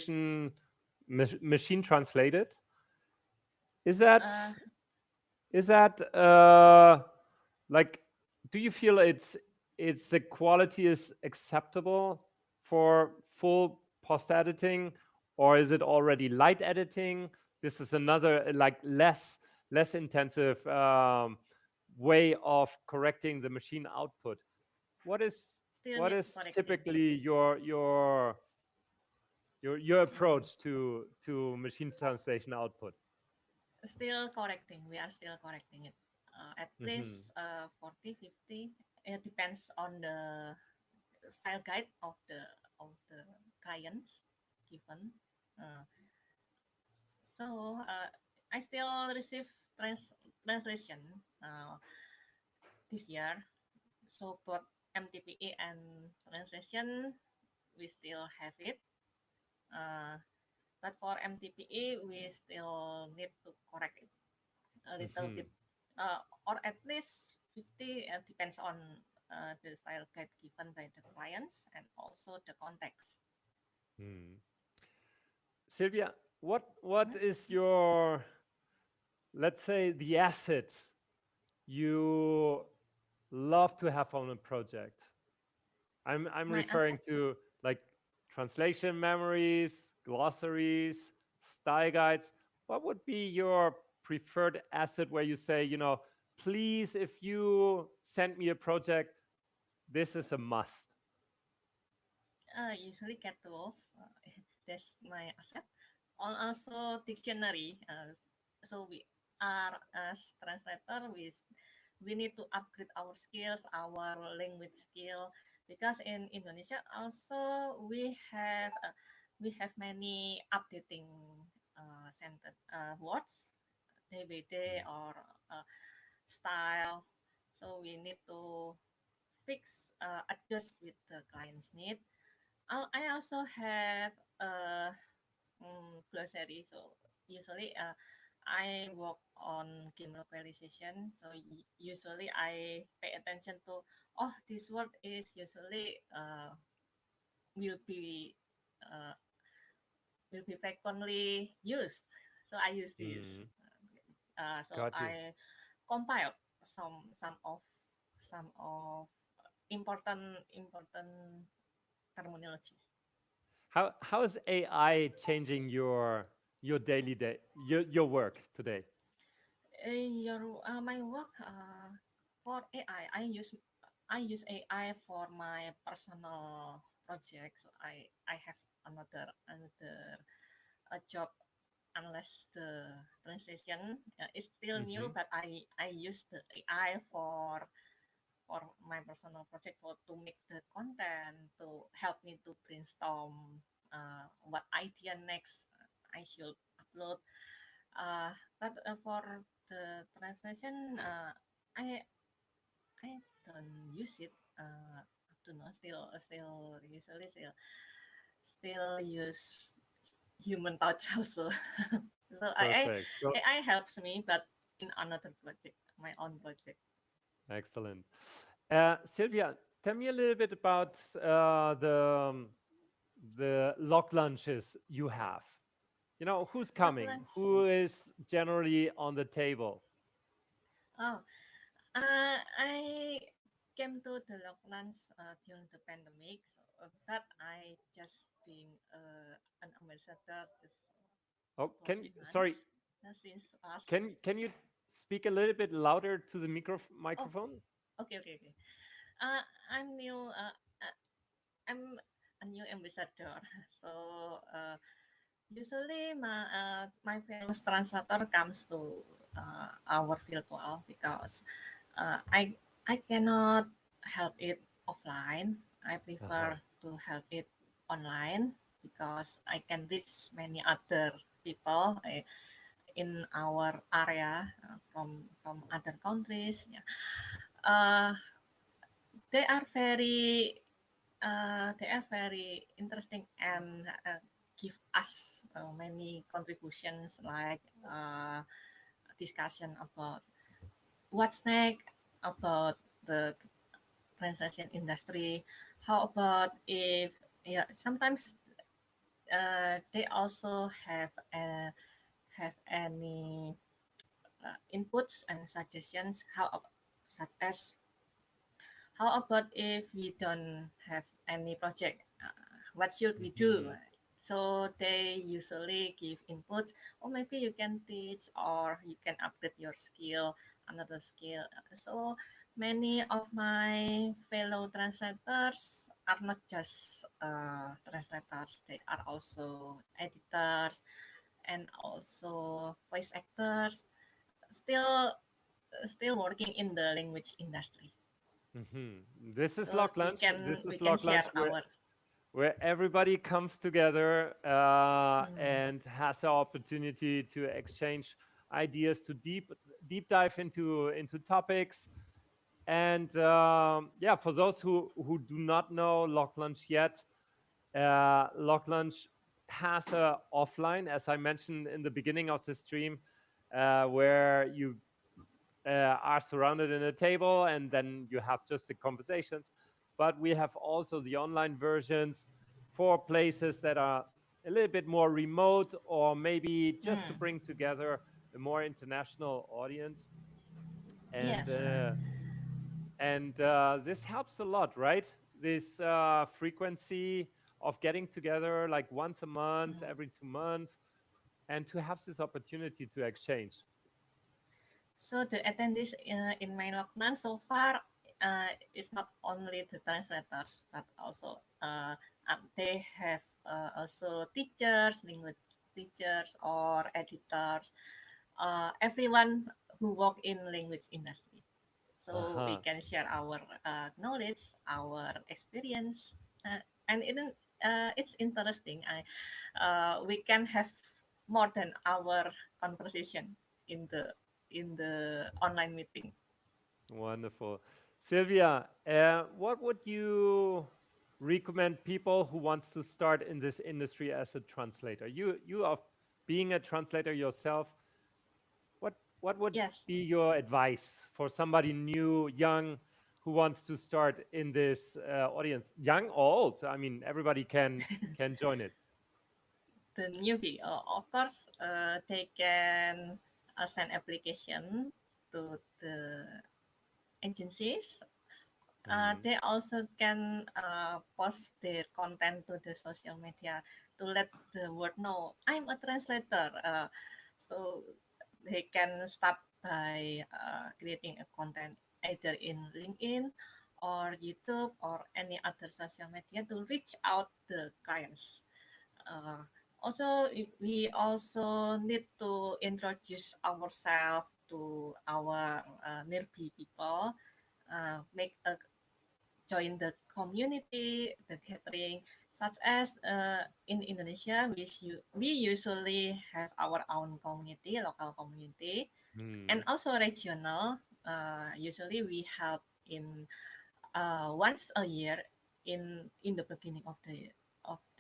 Speaker 1: Is that like, do you feel the quality is acceptable for full post editing, or is it already light editing? This is another like less intensive way of correcting the machine output. What is typically your approach to machine translation output?
Speaker 9: Still correcting. We are still correcting it. At least 40, 50. It depends on the style guide of the clients given. So I still receive translation this year. So both MTPE and translation, we still have it. But for MTPE, we still need to correct it a little bit, or at least 50 depends on the style guide given by the clients and also the context.
Speaker 1: Silvia, what is your, let's say, the asset you love to have on a project? I'm
Speaker 9: My
Speaker 1: referring
Speaker 9: assets?
Speaker 1: to like translation memories, glossaries, style guides. What would be your preferred asset where you say, you know, please, if you send me a project, this is a must?
Speaker 9: Usually cat tools. That's my asset. Also dictionary. So we are as translator, we need to upgrade our skills, our language skill, because in Indonesia also we have many updating sentence words day by day or style. So we need to fix adjust with the client's need. I also have a glossary. So usually I work on game localization. So usually I pay attention to, oh, this word is usually will be uh, will be frequently used. So I use this. So
Speaker 1: Got you.
Speaker 9: I compile some of important terminologies.
Speaker 1: How is AI changing your daily day, your work today?
Speaker 9: My work for AI, I use AI for my personal project. So I have another a job unless the translation is still new, but I use the AI for my personal project for to make the content to help me to brainstorm what idea next I should upload. But for the translation, I don't use it up to now. Still usually still use human touch also. So
Speaker 1: Perfect. So
Speaker 9: AI helps me, but in another project, my own project.
Speaker 1: excellent. Silvia, tell me a little bit about the lock lunches you have. You know, who's coming?
Speaker 9: LocLunch.
Speaker 1: Who is generally on the table?
Speaker 9: Oh, I came to the LocLunch during the pandemic, so, but I just being an ambassador just
Speaker 1: Oh,
Speaker 9: for
Speaker 1: can you,
Speaker 9: 3 months
Speaker 1: sorry,
Speaker 9: since last.
Speaker 1: can you speak a little bit louder to the
Speaker 9: Oh,
Speaker 1: microphone?
Speaker 9: okay. I'm new. I'm a new ambassador, so usually my fellow translator comes to our virtual because I cannot help it offline. I prefer to help it online because I can reach many other people in our area from other countries. Yeah. Uh, they are very interesting and give us many contributions like discussion about what's next about the translation industry. How about if sometimes they also have any inputs and suggestions such as how about if we don't have any project? What should we do? So they usually give inputs. Or maybe you can teach or you can upgrade your skill, another skill. So many of my fellow translators are not just translators. They are also editors and also voice actors. Still working in the language industry.
Speaker 1: This is
Speaker 9: So
Speaker 1: Lock
Speaker 9: we
Speaker 1: Lunch.
Speaker 9: can
Speaker 1: This is
Speaker 9: we can
Speaker 1: Lock Lunch
Speaker 9: share our
Speaker 1: where everybody comes together and has the opportunity to exchange ideas, to deep dive into topics. And yeah, for those who do not know Lock Lunch yet, Lock Lunch has a offline, as I mentioned in the beginning of the stream, where you are surrounded in a table, and then you have just the conversations. But we have also the online versions for places that are a little bit more remote, or maybe just to
Speaker 9: Mm.
Speaker 1: bring together a more international audience. And
Speaker 9: Yes.
Speaker 1: this helps a lot, right? This frequency of getting together like once a month,
Speaker 9: Mm.
Speaker 1: every 2 months, and to have this opportunity to exchange.
Speaker 9: So the attendees in my LocLunch so far is not only the translators, but also they have also teachers, language teachers, or editors, everyone who work in language industry. So we
Speaker 1: Uh-huh.
Speaker 9: can share our knowledge, our experience, and it's interesting. We can have more than our conversation in the online meeting.
Speaker 1: Wonderful. Silvia, what would you recommend people who wants to start in this industry as a translator? You are being a translator yourself. What would
Speaker 9: Yes.
Speaker 1: be your advice for somebody new, young, who wants to start in this audience? Young or old? I mean, everybody can join it.
Speaker 9: The newbie, of course, they can send application to the agencies.
Speaker 1: Mhm.
Speaker 9: They also can post their content to the social media to let the world know I'm a translator. So they can start by creating a content either in LinkedIn or YouTube or any other social media to reach out the clients. Uh, Also, we also need to introduce ourselves to our nearby people, make a join the community, the gathering, such as in Indonesia, we usually have our own community, local community, and
Speaker 1: Hmm.
Speaker 9: also regional. Usually, we have in once a year in the beginning of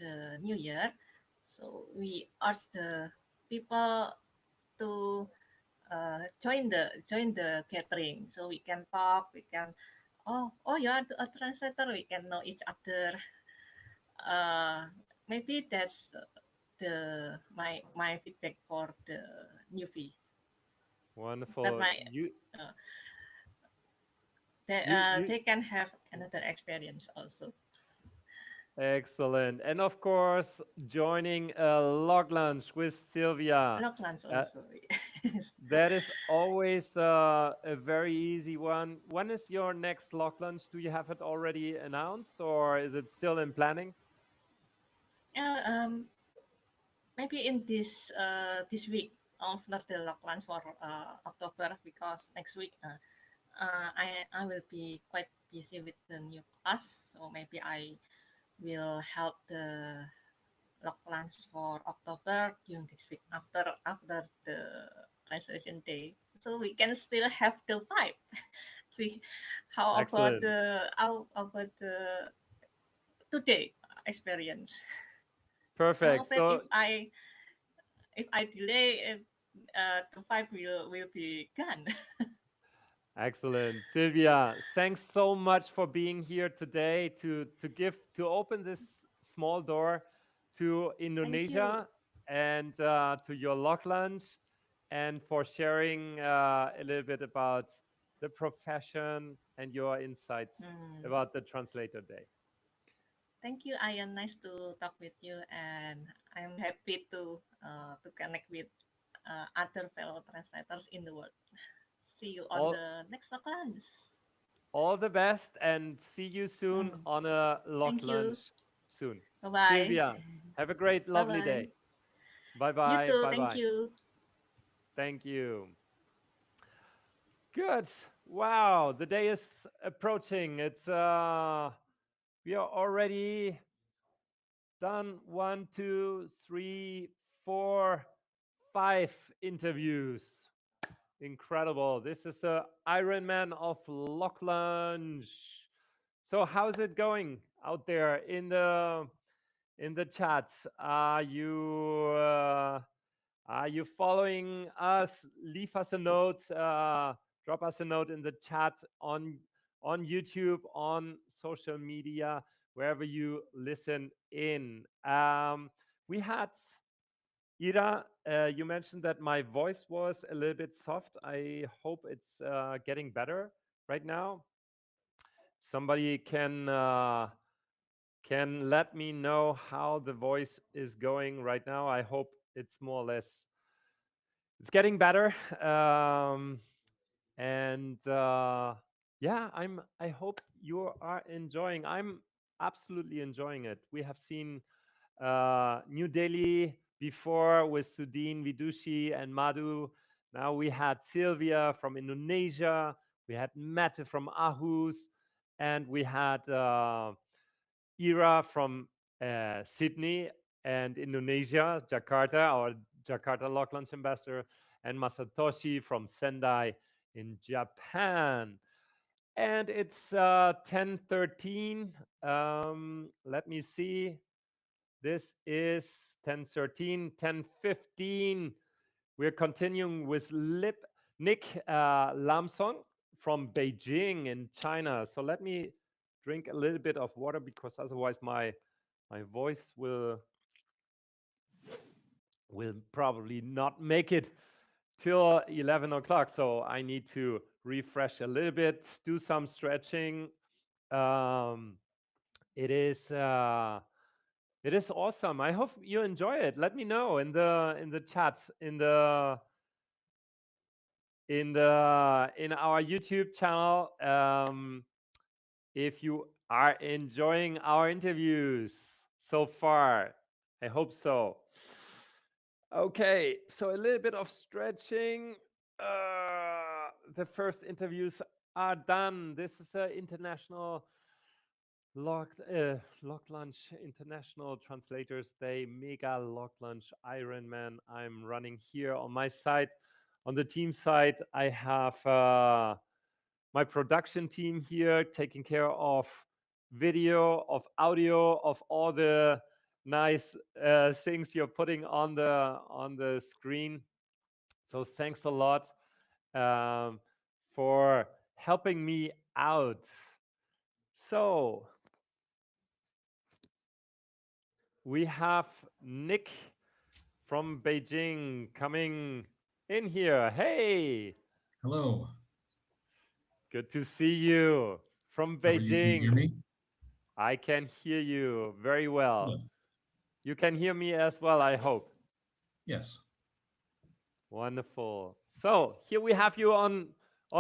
Speaker 9: the new year. So we ask the people to join the gathering, so we can talk. We can you are a translator. We can know each other. Uh, Maybe that's my feedback for the newbie. That
Speaker 1: Wonderful.
Speaker 9: my uh,
Speaker 1: You
Speaker 9: they can have another experience also.
Speaker 1: excellent. And of course, joining a log lunch with Sylvia.
Speaker 9: Locklands
Speaker 1: Uh,
Speaker 9: also. Yes.
Speaker 1: that is always a very easy one. When is your next log lunch? Do you have it already announced, or is it still in planning?
Speaker 9: Yeah, maybe in this week of not the lockdown for October, because next week I will be quite busy with the new class, so maybe I will help the lockdowns for October during this week after the translation day, so we can still have the vibe. We, how about
Speaker 1: Excellent.
Speaker 9: the today experience? I'm
Speaker 1: Perfect.
Speaker 9: afraid
Speaker 1: So
Speaker 9: if I delay, the five will be gone.
Speaker 1: excellent. Sylvia, thanks so much for being here today to open this small door to
Speaker 9: Thank you.
Speaker 1: Indonesia and to your log lunch, and for sharing a little bit about the profession and your insights
Speaker 9: Mm,
Speaker 1: about the Translator Day.
Speaker 9: Thank you. I am nice to talk with you, and I'm happy to connect with other fellow translators in the world. See you on
Speaker 1: All
Speaker 9: the next class.
Speaker 1: all the best, and see you soon
Speaker 9: Mm,
Speaker 1: on a log
Speaker 9: Thank
Speaker 1: lunch
Speaker 9: you.
Speaker 1: soon.
Speaker 9: Bye bye.
Speaker 1: Sylvia, have a great,
Speaker 9: Bye
Speaker 1: lovely
Speaker 9: bye.
Speaker 1: day. Bye
Speaker 9: You
Speaker 1: bye.
Speaker 9: too.
Speaker 1: Bye
Speaker 9: Thank
Speaker 1: bye.
Speaker 9: you.
Speaker 1: Thank you. Good. Wow, the day is approaching. It's we are already done 1, 2, 3, 4, 5 interviews. Incredible. This is the Ironman of LocLunch. So how's it going out there in the chats? Are you following us? Leave us a note. drop us a note in the chat on YouTube, on social media, wherever you listen in. We had Ira, you mentioned that my voice was a little bit soft. I hope it's getting better right now. Somebody can let me know how the voice is going right now. I hope it's more or less it's getting better. And yeah, I hope you are enjoying. I'm absolutely enjoying it. We have seen New Delhi before with Sudin Vidushi and Madhu. Now we had Silvia from Indonesia. We had Mette from Aarhus, and we had Ira from Sydney and Indonesia, Jakarta, our Jakarta LocLunch ambassador, and Masatoshi from Sendai in Japan. And it's 10:13. Let me see. This is 10:13, 10:15. We're continuing with Nick Lambson from Beijing in China. So let me drink a little bit of water because otherwise my voice will probably not make it till 11 o'clock. So I need to refresh a little bit, do some stretching. It is awesome. I hope you enjoy it. Let me know in the chats, in our YouTube channel, if you are enjoying our interviews so far. I hope so. Okay, so a little bit of stretching. The first interviews are done. This is the international LocLunch International Translators Day, Mega LocLunch Ironman. I'm running here on my side. On the team side, I have my production team here taking care of video, of audio, of all the nice things you're putting on the screen. So thanks a lot for helping me out. So we have Nick from Beijing coming in here. Hey.
Speaker 10: Hello.
Speaker 1: Good to see you from
Speaker 10: How are
Speaker 1: Beijing.
Speaker 10: you? Can you hear me?
Speaker 1: I can hear you very well.
Speaker 10: Good.
Speaker 1: You can hear me as well, I hope.
Speaker 10: Yes.
Speaker 1: Wonderful. So here we have you on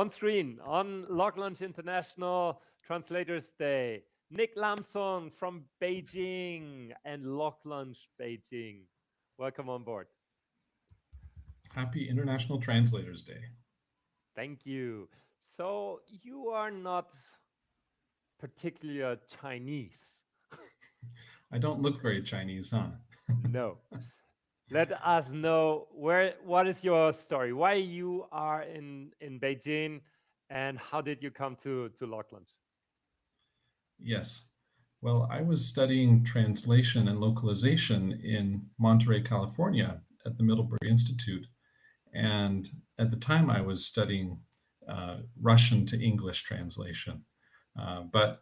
Speaker 1: screen on LocLunch International Translators Day. Nick Lambson from Beijing and LocLunch Beijing. Welcome on board.
Speaker 10: Happy International Translators Day.
Speaker 1: Thank you. So you are not particularly Chinese.
Speaker 10: I don't look very Chinese, huh?
Speaker 1: No. Let us know what is your story? Why you are in Beijing, and how did you come to LocLunch?
Speaker 10: Yes. Well, I was studying translation and localization in Monterey, California at the Middlebury Institute. And at the time I was studying Russian to English translation. But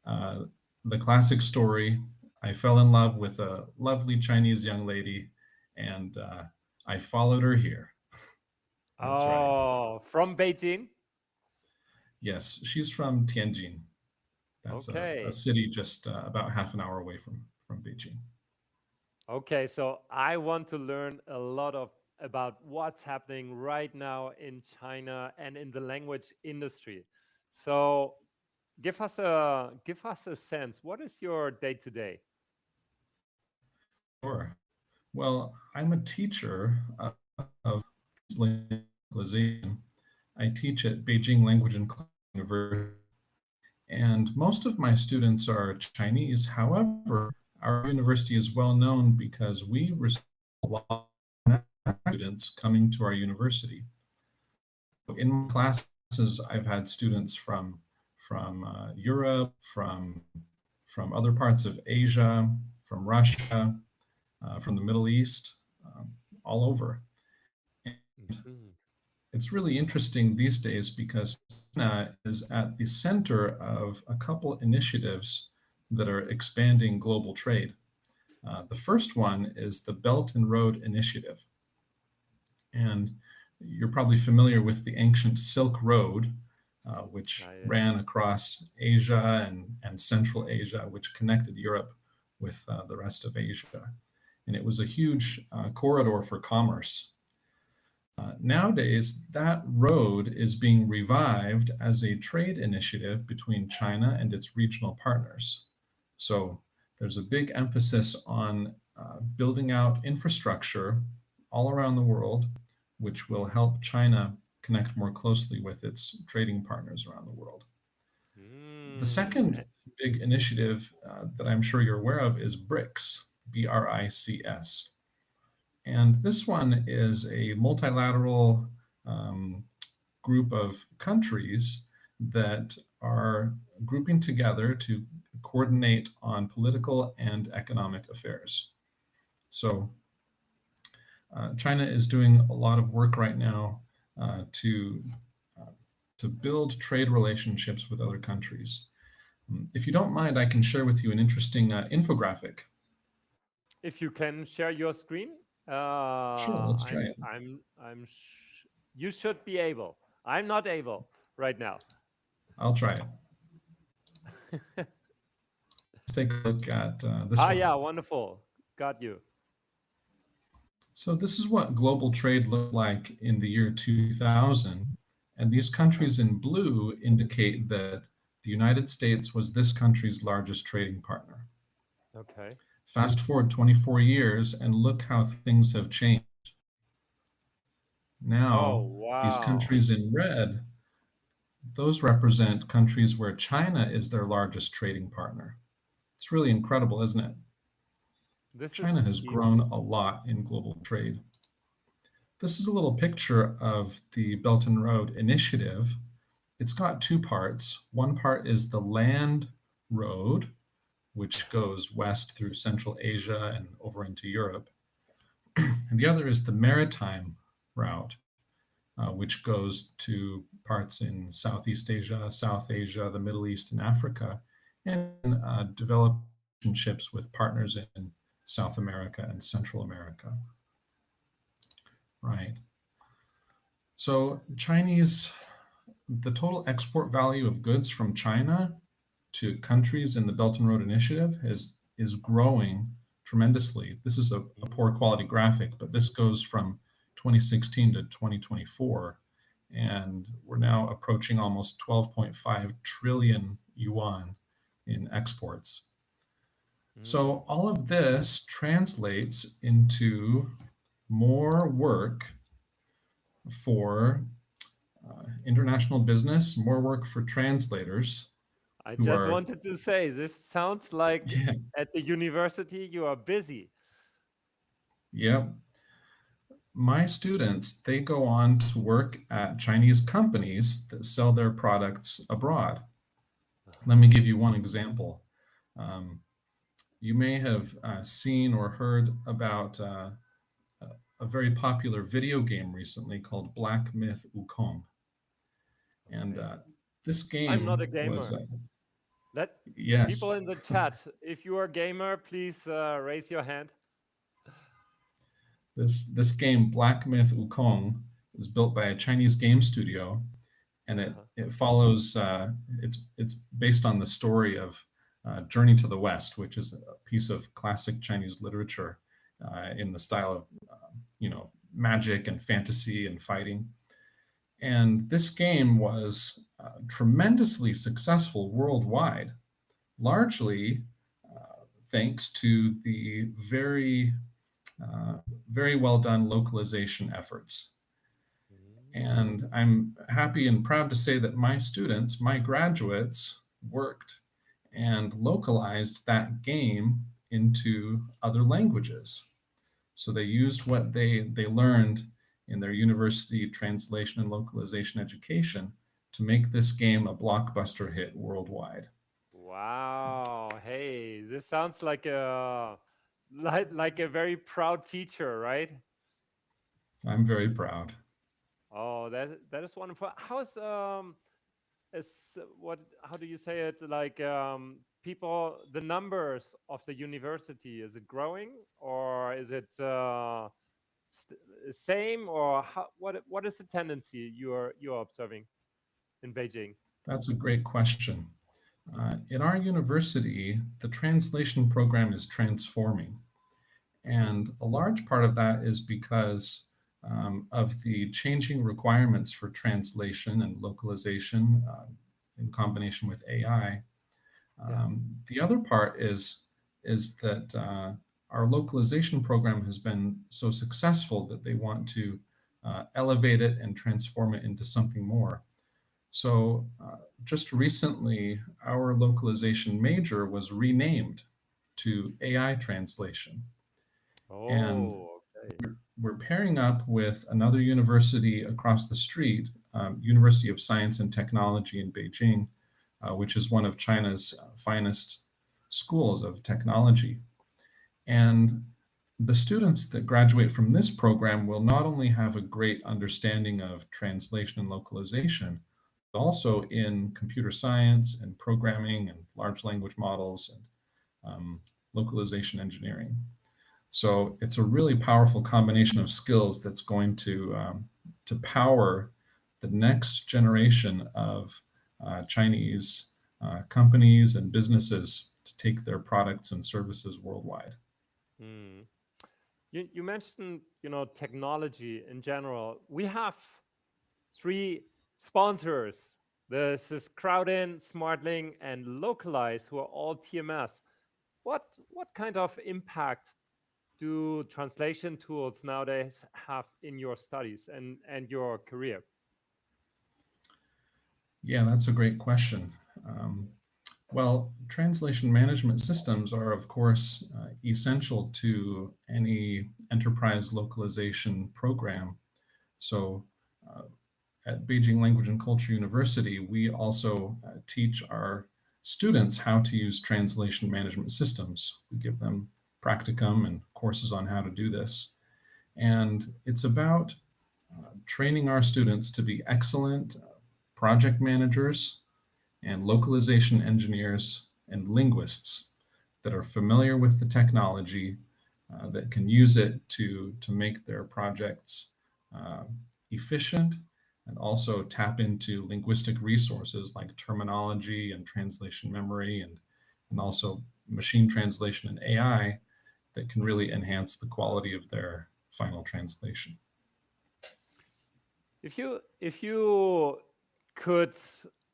Speaker 10: the classic story, I fell in love with a lovely Chinese young lady, and I followed her here. That's right.
Speaker 1: From Beijing?
Speaker 10: Yes, she's from Tianjin. That's
Speaker 1: okay.
Speaker 10: a city just about half an hour away from Beijing.
Speaker 1: Okay, so I want to learn a lot about what's happening right now in China and in the language industry. So give us a sense. What is your day-to-day?
Speaker 10: Sure. Well, I'm a teacher of localization. I teach at Beijing Language and Culture University, and most of my students are Chinese. However, our university is well known because we receive a lot of students coming to our university. In my classes, I've had students from Europe, from other parts of Asia, from Russia, from the Middle East, all over. And it's really interesting these days because China is at the center of a couple initiatives that are expanding global trade. The first one is the Belt and Road Initiative. And you're probably familiar with the ancient Silk Road, which ran across Asia and Central Asia, which connected Europe with the rest of Asia. And it was a huge corridor for commerce. Nowadays, that road is being revived as a trade initiative between China and its regional partners. So there's a big emphasis on building out infrastructure all around the world, which will help China connect more closely with its trading partners around the world. The second big initiative that I'm sure you're aware of is BRICS, B-R-I-C-S. And this one is a multilateral group of countries that are grouping together to coordinate on political and economic affairs. So China is doing a lot of work right now to build trade relationships with other countries. If you don't mind, I can share with you an interesting infographic.
Speaker 1: If you can share your screen.
Speaker 10: Sure, let's try it.
Speaker 1: You should be able. I'm not able right now.
Speaker 10: I'll try it. Let's take a look at this one.
Speaker 1: Yeah, wonderful. Got you.
Speaker 10: So this is what global trade looked like in the year 2000. And these countries in blue indicate that the United States was this country's largest trading partner.
Speaker 1: Okay.
Speaker 10: Fast forward 24 years and look how things have changed. Now, these countries in red, those represent countries where China is their largest trading partner. It's really incredible, isn't it? China has grown a lot in global trade. This is a little picture of the Belt and Road Initiative. It's got two parts. One part is the land road, which goes west through Central Asia and over into Europe. And the other is the maritime route, which goes to parts in Southeast Asia, South Asia, the Middle East, and Africa, and develop relationships with partners in South America and Central America. Right. So the total export value of goods from China to countries in the Belt and Road Initiative is growing tremendously. This is a poor quality graphic, but this goes from 2016 to 2024, and we're now approaching almost 12.5 trillion yuan in exports. So all of this translates into more work for international business, more work for translators.
Speaker 1: I just wanted to say, this sounds like at the university you are busy.
Speaker 10: Yep. My students, they go on to work at Chinese companies that sell their products abroad. Let me give you one example. You may have seen or heard about a very popular video game recently called Black Myth Wukong. And this game
Speaker 1: I'm not a gamer.
Speaker 10: was...
Speaker 1: Yes. People in the chat, if you are a gamer, please raise your hand.
Speaker 10: This game, Black Myth Wukong, is built by a Chinese game studio, and it follows, it's based on the story of Journey to the West, which is a piece of classic Chinese literature in the style of, magic and fantasy and fighting. And this game was tremendously successful worldwide, largely thanks to the very well done localization efforts. And I'm happy and proud to say that my students, my graduates, worked and localized that game into other languages. So they used what they learned in their university translation and localization education to make this game a blockbuster hit worldwide.
Speaker 1: Wow. Hey, this sounds like a very proud teacher, right?
Speaker 10: I'm very proud.
Speaker 1: Oh, that is wonderful. How do you say it? Like people, the numbers of the university, is it growing or is it same, or what is the tendency you're observing in Beijing?
Speaker 10: That's a great question. In our university, the translation program is transforming. And a large part of that is because of the changing requirements for translation and localization in combination with AI. The other part is that our localization program has been so successful that they want to elevate it and transform it into something more. So just recently, our localization major was renamed to AI translation. And we're pairing up with another university across the street, University of Science and Technology in Beijing, which is one of China's finest schools of technology. And the students that graduate from this program will not only have a great understanding of translation and localization, but also in computer science and programming and large language models and localization engineering. So it's a really powerful combination of skills that's going to power the next generation of Chinese companies and businesses to take their products and services worldwide.
Speaker 1: Mm. You mentioned, technology in general. We have 3 sponsors. This is Crowdin, SmartLink, and Localize, who are all TMS. What kind of impact do translation tools nowadays have in your studies and your career?
Speaker 10: Yeah, that's a great question. Well, translation management systems are, of course, essential to any enterprise localization program. So at Beijing Language and Culture University, we also teach our students how to use translation management systems. We give them practicum and courses on how to do this. And it's about training our students to be excellent project managers and localization engineers and linguists that are familiar with the technology, that can use it to make their projects efficient, and also tap into linguistic resources like terminology and translation memory and also machine translation and AI that can really enhance the quality of their final translation.
Speaker 1: If you could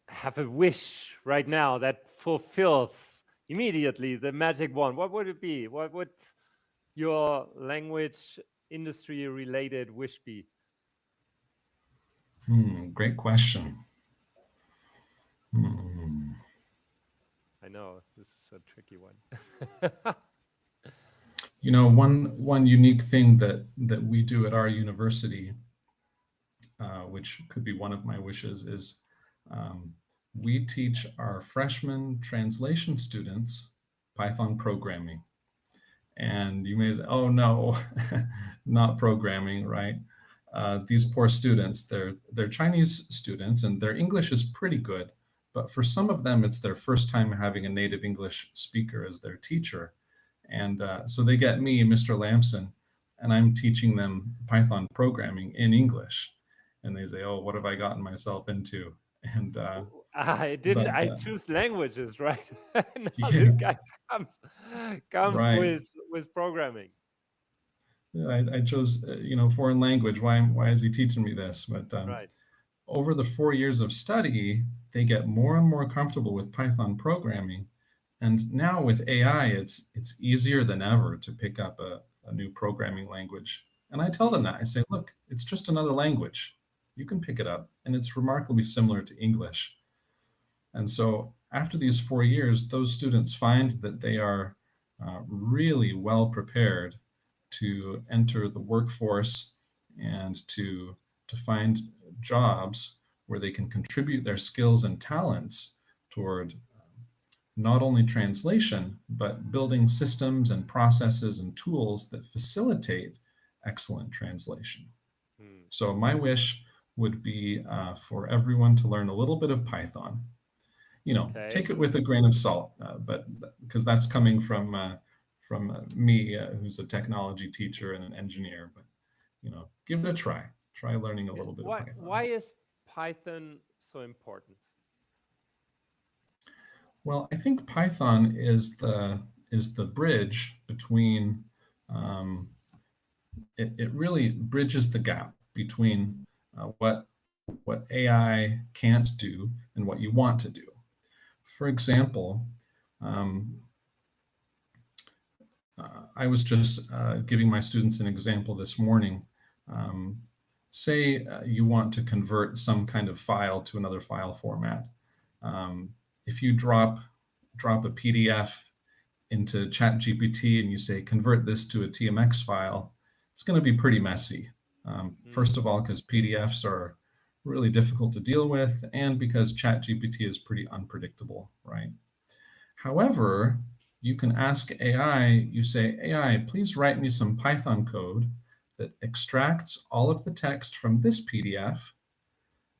Speaker 1: have a wish right now that fulfills immediately the magic wand, what would it be? What would your language industry related wish be?
Speaker 10: Great question.
Speaker 1: I know this is a tricky one.
Speaker 10: One unique thing that we do at our university, which could be one of my wishes, is we teach our freshman translation students Python programming. And you may say, oh no, not programming, right? These poor students, they're Chinese students and their English is pretty good, but for some of them, it's their first time having a native English speaker as their teacher. And so they get me, Mr. Lambson, and I'm teaching them Python programming in English. And they say, oh, what have I gotten myself into? And
Speaker 1: I choose languages, right? Now
Speaker 10: Yeah.
Speaker 1: this guy comes
Speaker 10: Right.
Speaker 1: with programming.
Speaker 10: I chose, foreign language. Why is he teaching me this? But
Speaker 1: Right.
Speaker 10: over the 4 years of study, they get more and more comfortable with Python programming. And now with AI, it's easier than ever to pick up a new programming language. And I tell them that. I say, look, it's just another language. You can pick it up. And it's remarkably similar to English. And so after these 4 years, those students find that they are really well prepared to enter the workforce and to find jobs where they can contribute their skills and talents toward not only translation, but building systems and processes and tools that facilitate excellent translation. So my wish would be for everyone to learn a little bit of Python. You know, take it with a grain of salt, but because that's coming from me, who's a technology teacher and an engineer. But you know, give it a try. Try learning a little bit of Python.
Speaker 1: Why is Python so important?
Speaker 10: Well, I think Python is the bridge between. It really bridges the gap between what AI can't do and what you want to do. For example, I was just giving my students an example this morning. Say you want to convert some kind of file to another file format. If you drop a PDF into ChatGPT and you say, convert this to a TMX file, it's going to be pretty messy. First of all, because PDFs are really difficult to deal with, and because ChatGPT is pretty unpredictable, right? However, you can ask AI, you say, AI, please write me some Python code that extracts all of the text from this PDF,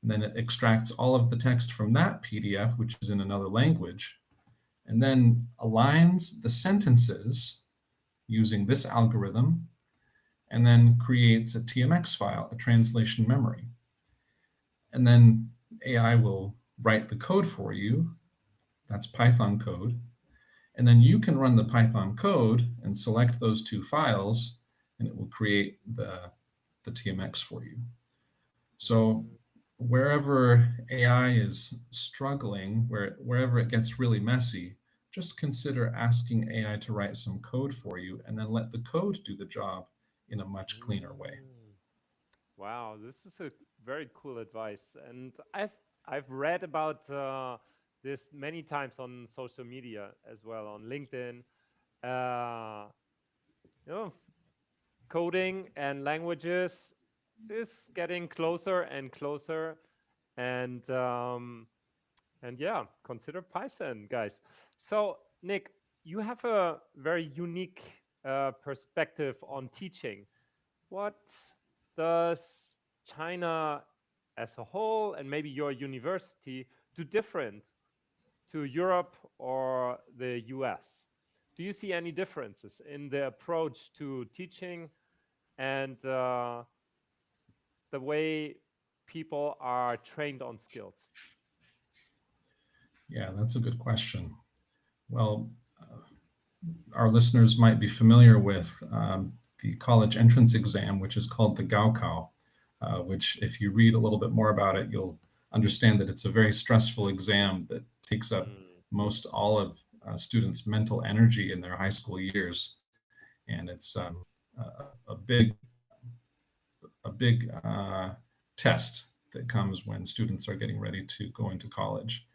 Speaker 10: and then it extracts all of the text from that PDF, which is in another language, and then aligns the sentences using this algorithm, and then creates a TMX file, a translation memory. And then AI will write the code for you. That's Python code. And then you can run the Python code and select those two files, and it will create the TMX for you. So wherever AI is struggling, wherever it gets really messy, just consider asking AI to write some code for you, and then let the code do the job in a much cleaner way.
Speaker 1: Wow, this is a very cool advice, and I've read about this many times on social media as well, on LinkedIn. You know, coding and languages is getting closer and closer, and yeah, consider Python, guys. So Nick, you have a very unique perspective on teaching. What does China as a whole, and maybe your university, do different to Europe or the US? Do you see any differences in the approach to teaching and the way people are trained on skills?
Speaker 10: Yeah, that's a good question. Well, our listeners might be familiar with the college entrance exam, which is called the Gaokao, which if you read a little bit more about it, you'll understand that it's a very stressful exam that takes up most all of students' mental energy in their high school years. And it's a big test that comes when students are getting ready to go into college.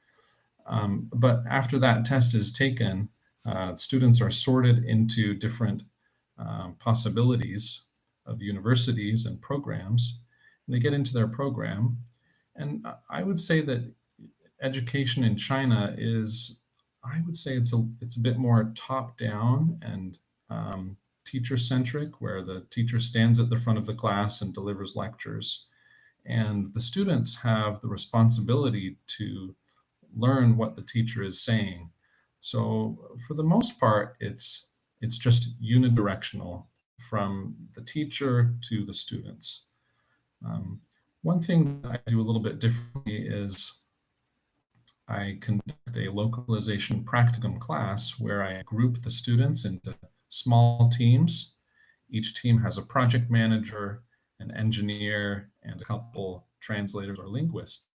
Speaker 10: But after that test is taken, students are sorted into different possibilities of universities and programs, and they get into their program. And I would say that education in China is, I would say it's a bit more top-down and teacher-centric, where the teacher stands at the front of the class and delivers lectures. And the students have the responsibility to learn what the teacher is saying. So for the most part, it's just unidirectional from the teacher to the students. One thing that I do a little bit differently is I conduct a localization practicum class where I group the students into small teams. Each team has a project manager, an engineer, and a couple translators or linguists.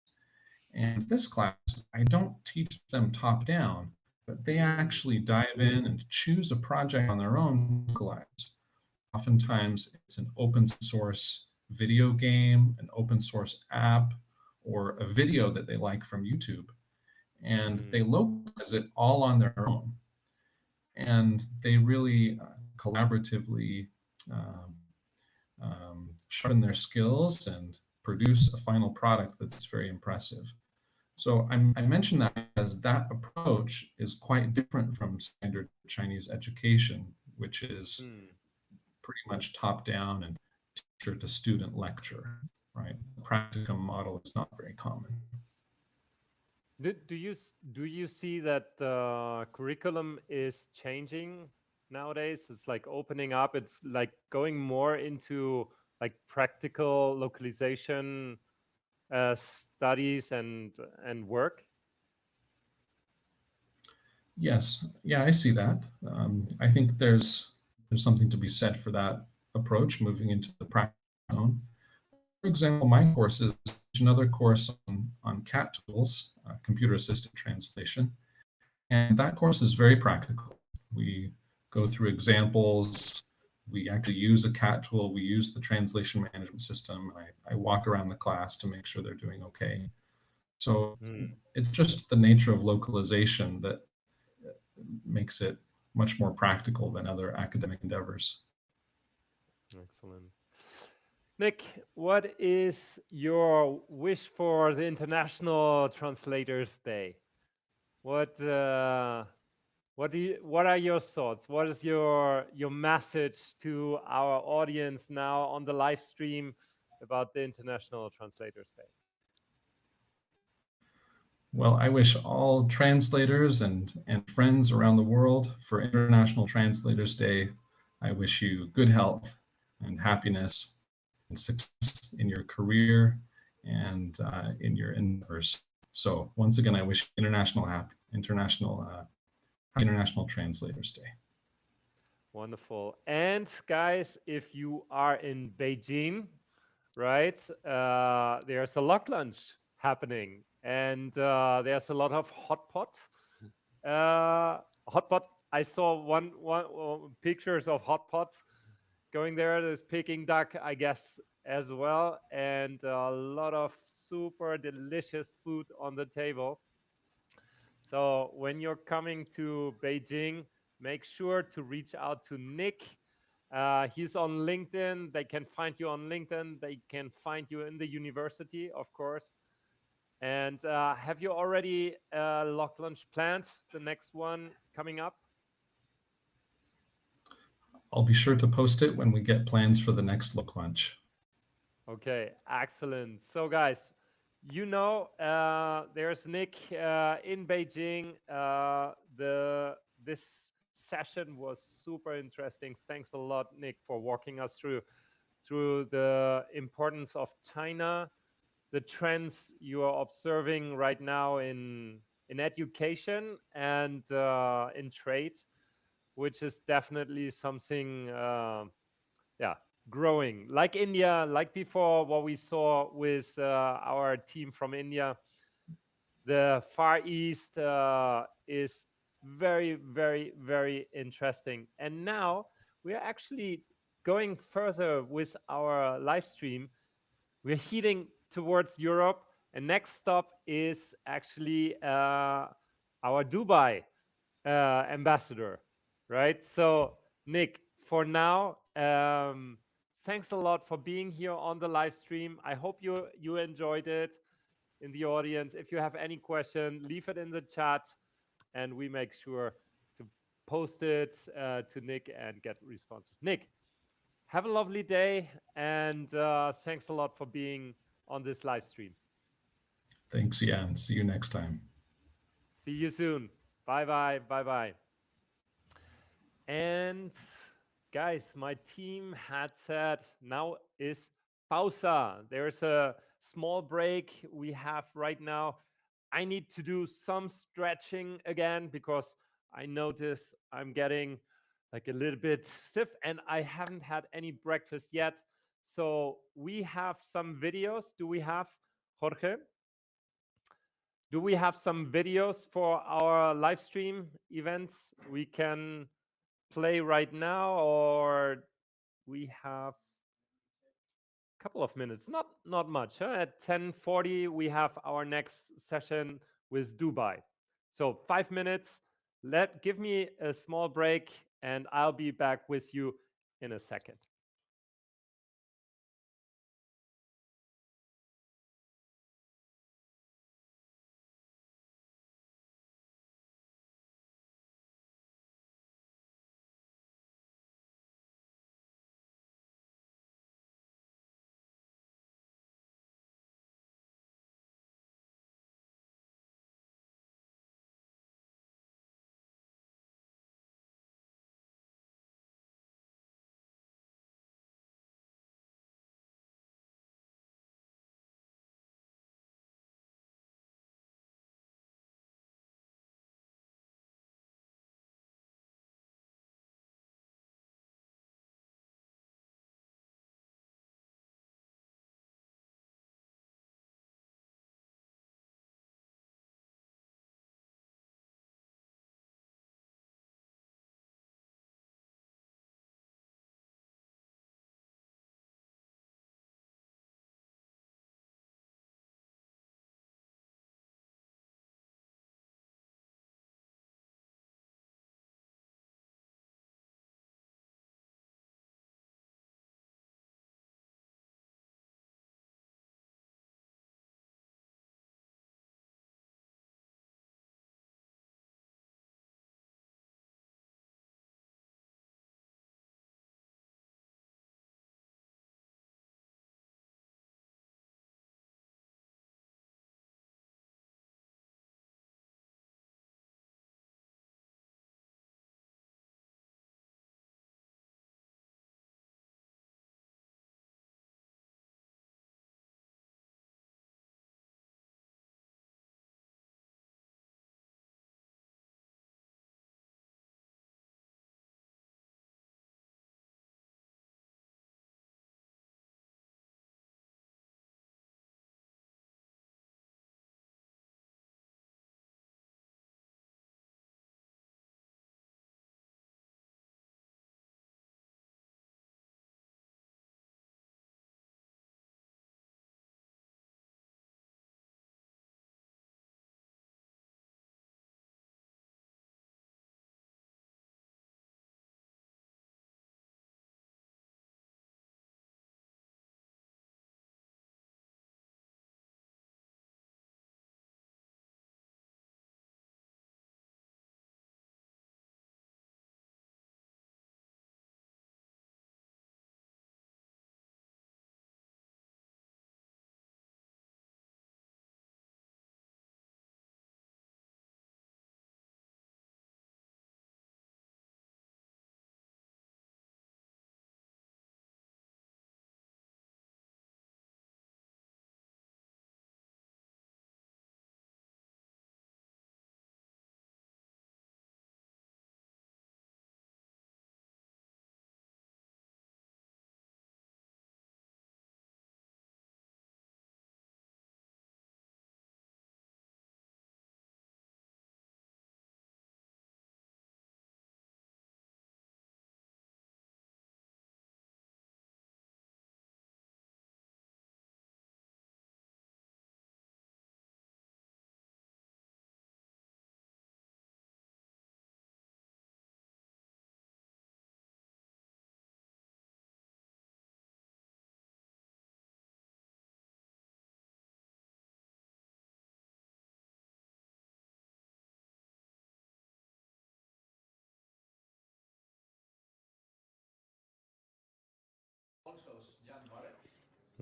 Speaker 10: And this class, I don't teach them top down, but they actually dive in and choose a project on their own to localize. Oftentimes, it's an open source video game, an open source app, or a video that they like from YouTube. And they localize it all on their own. And they really collaboratively sharpen their skills and produce a final product that's very impressive. So I mention that as that approach is quite different from standard Chinese education, which is pretty much top down and teacher to student lecture, right? The practicum model is not very common.
Speaker 1: Do you see that the curriculum is changing nowadays? It's like opening up. It's like going more into like practical localization studies and work.
Speaker 10: Yes, yeah, I see that. I think there's something to be said for that approach, moving into the practice zone. For example, my course is another course on CAT tools, computer-assisted translation, and that course is very practical. We go through examples. We actually use a CAT tool. We use the translation management system. I walk around the class to make sure they're doing okay. So it's just the nature of localization that makes it much more practical than other academic endeavors.
Speaker 1: Excellent. Nick, what is your wish for the International Translators Day? What are your thoughts? What is your message to our audience now on the live stream about the International Translators Day?
Speaker 10: Well, I wish all translators and friends around the world for International Translators Day. I wish you good health and happiness and success in your career and in your endeavors. So once again, I wish International Translators Day.
Speaker 1: Wonderful. And guys, if you are in Beijing, right, there's a LocLunch happening, and there's a lot of hot pot. I saw one pictures of hot pots going there. There's Peking duck, I guess, as well, and a lot of super delicious food on the table. So when you're coming to Beijing, make sure to reach out to Nick. He's on LinkedIn. They can find you on LinkedIn. They can find you in the university, of course. And have you already LocLunch planned, the next one coming up?
Speaker 10: I'll be sure to post it when we get plans for the next LocLunch.
Speaker 1: Okay, excellent. So guys, you know, there's Nick in Beijing. This session was super interesting. Thanks a lot, Nick, for walking us through the importance of China, the trends you are observing right now in education and in trade, which is definitely something, growing. Like India, like before, what we saw with our team from India, the Far East is very, very, very interesting. And now we are actually going further with our live stream. We're heading towards Europe, and next stop is actually our Dubai ambassador, right? So, Nick, for now, thanks a lot for being here on the live stream. I hope you enjoyed it in the audience. If you have any question, leave it in the chat, and we make sure to post it to Nick and get responses. Nick, have a lovely day, and thanks a lot for being on this live stream.
Speaker 10: Thanks, Jan. See you next time.
Speaker 1: See you soon. Bye-bye. Bye-bye. And guys, my team had said now is pausa. There's a small break we have right now. I need to do some stretching again because I notice I'm getting like a little bit stiff and I haven't had any breakfast yet. So we have some videos. Do we have, Jorge? Do we have some videos for our live stream events we can play right now, or we have a couple of minutes? Not much. Huh? At 10:40 we have our next session with Dubai. So 5 minutes. Give me a small break and I'll be back with you in a second.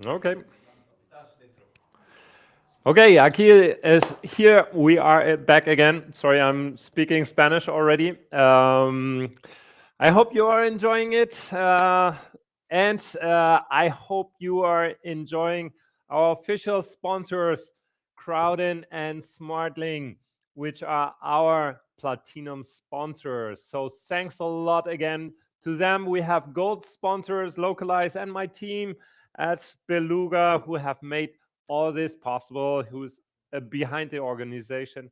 Speaker 1: Okay. Okay, Aki is here. We are back again. Sorry, I'm speaking Spanish already. I hope you are enjoying it. And I hope you are enjoying our official sponsors, Crowdin and Smartling, which are our platinum sponsors. So thanks a lot again to them. We have gold sponsors, Localize, and my team at Beluga, who have made all this possible, who's behind the organization.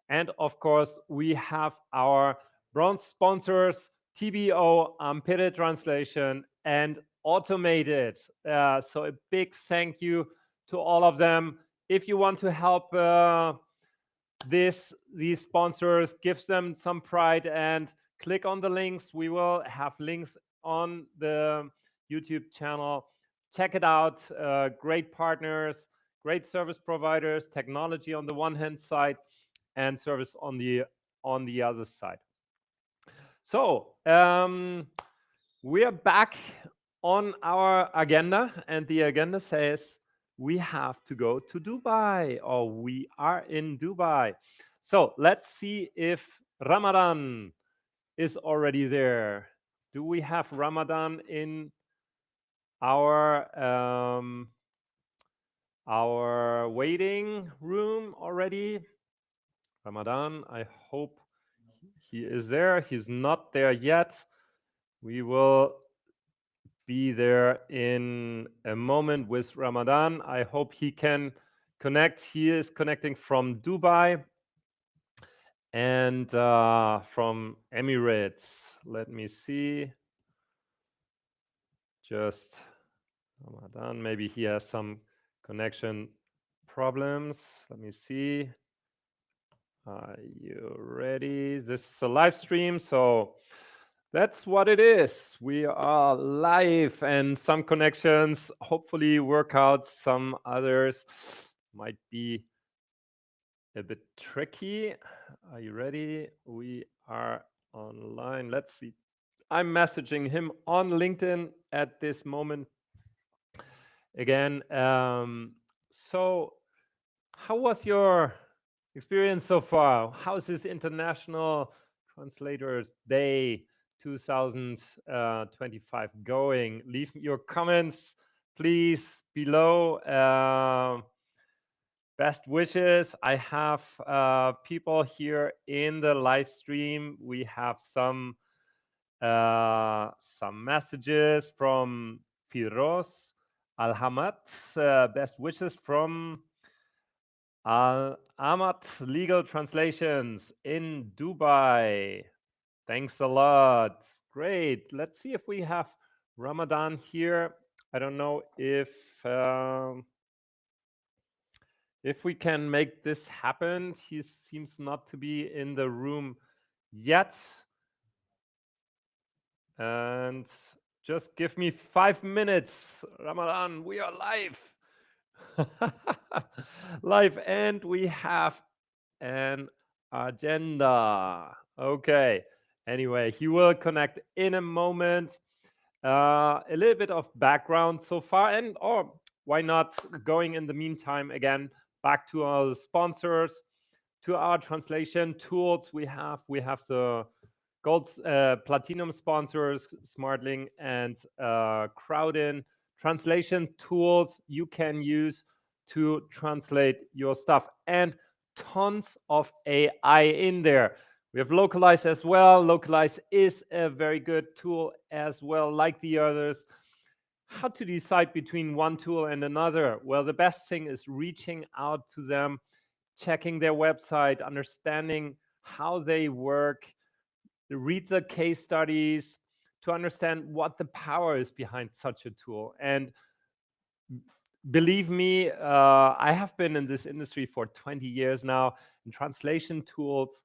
Speaker 1: And of course, we have our bronze sponsors, TBO, Ampere Translation, and Automated. So a big thank you to all of them. If you want to help these sponsors, give them some pride and click on the links. We will have links on the YouTube channel. Check it out. Great partners, great service providers, technology on the one hand side, and service on the other side. So we are back on our agenda, and the agenda says we have to go to Dubai, or we are in Dubai. So let's see if Ramadan is already there. Do we have Ramadan in our waiting room already? Ramadan, I hope he is there. He's not there yet. We will be there in a moment with Ramadan. I hope he can connect. He is connecting from Dubai and from Emirates. Let me see. Just Ramadan. Maybe he has some connection problems. Let me see. Are you ready? This is a live stream, so that's what it is. We are live, and some connections hopefully work out. Some others might be a bit tricky. Are you ready? We are online. Let's see. I'm messaging him on LinkedIn at this moment. Again, so how was your experience so far? How's this International Translators Day 2025 going? Leave your comments, please, below. Best wishes. I have people here in the live stream. We have some messages from Firoz Al-Hamad. Best wishes from Amat Legal Translations in Dubai. Thanks a lot. Great. Let's see if we have Ramadan here. I don't know if we can make this happen. He seems not to be in the room yet. And just give me 5 minutes. Ramadan, we are live. Live, and we have an agenda. Okay. Anyway, he will connect in a moment. A little bit of background so far, and or why not going in the meantime again back to our sponsors, to our translation tools. We have the gold platinum sponsors, Smartling and Crowdin, translation tools you can use to translate your stuff, and tons of AI in there. We have Localize as well. Localize is a very good tool as well, like the others. How to decide between one tool and another? Well, the best thing is reaching out to them, checking their website, understanding how they work, read the case studies to understand what the power is behind such a tool. And believe me, I have been in this industry for 20 years now, and translation tools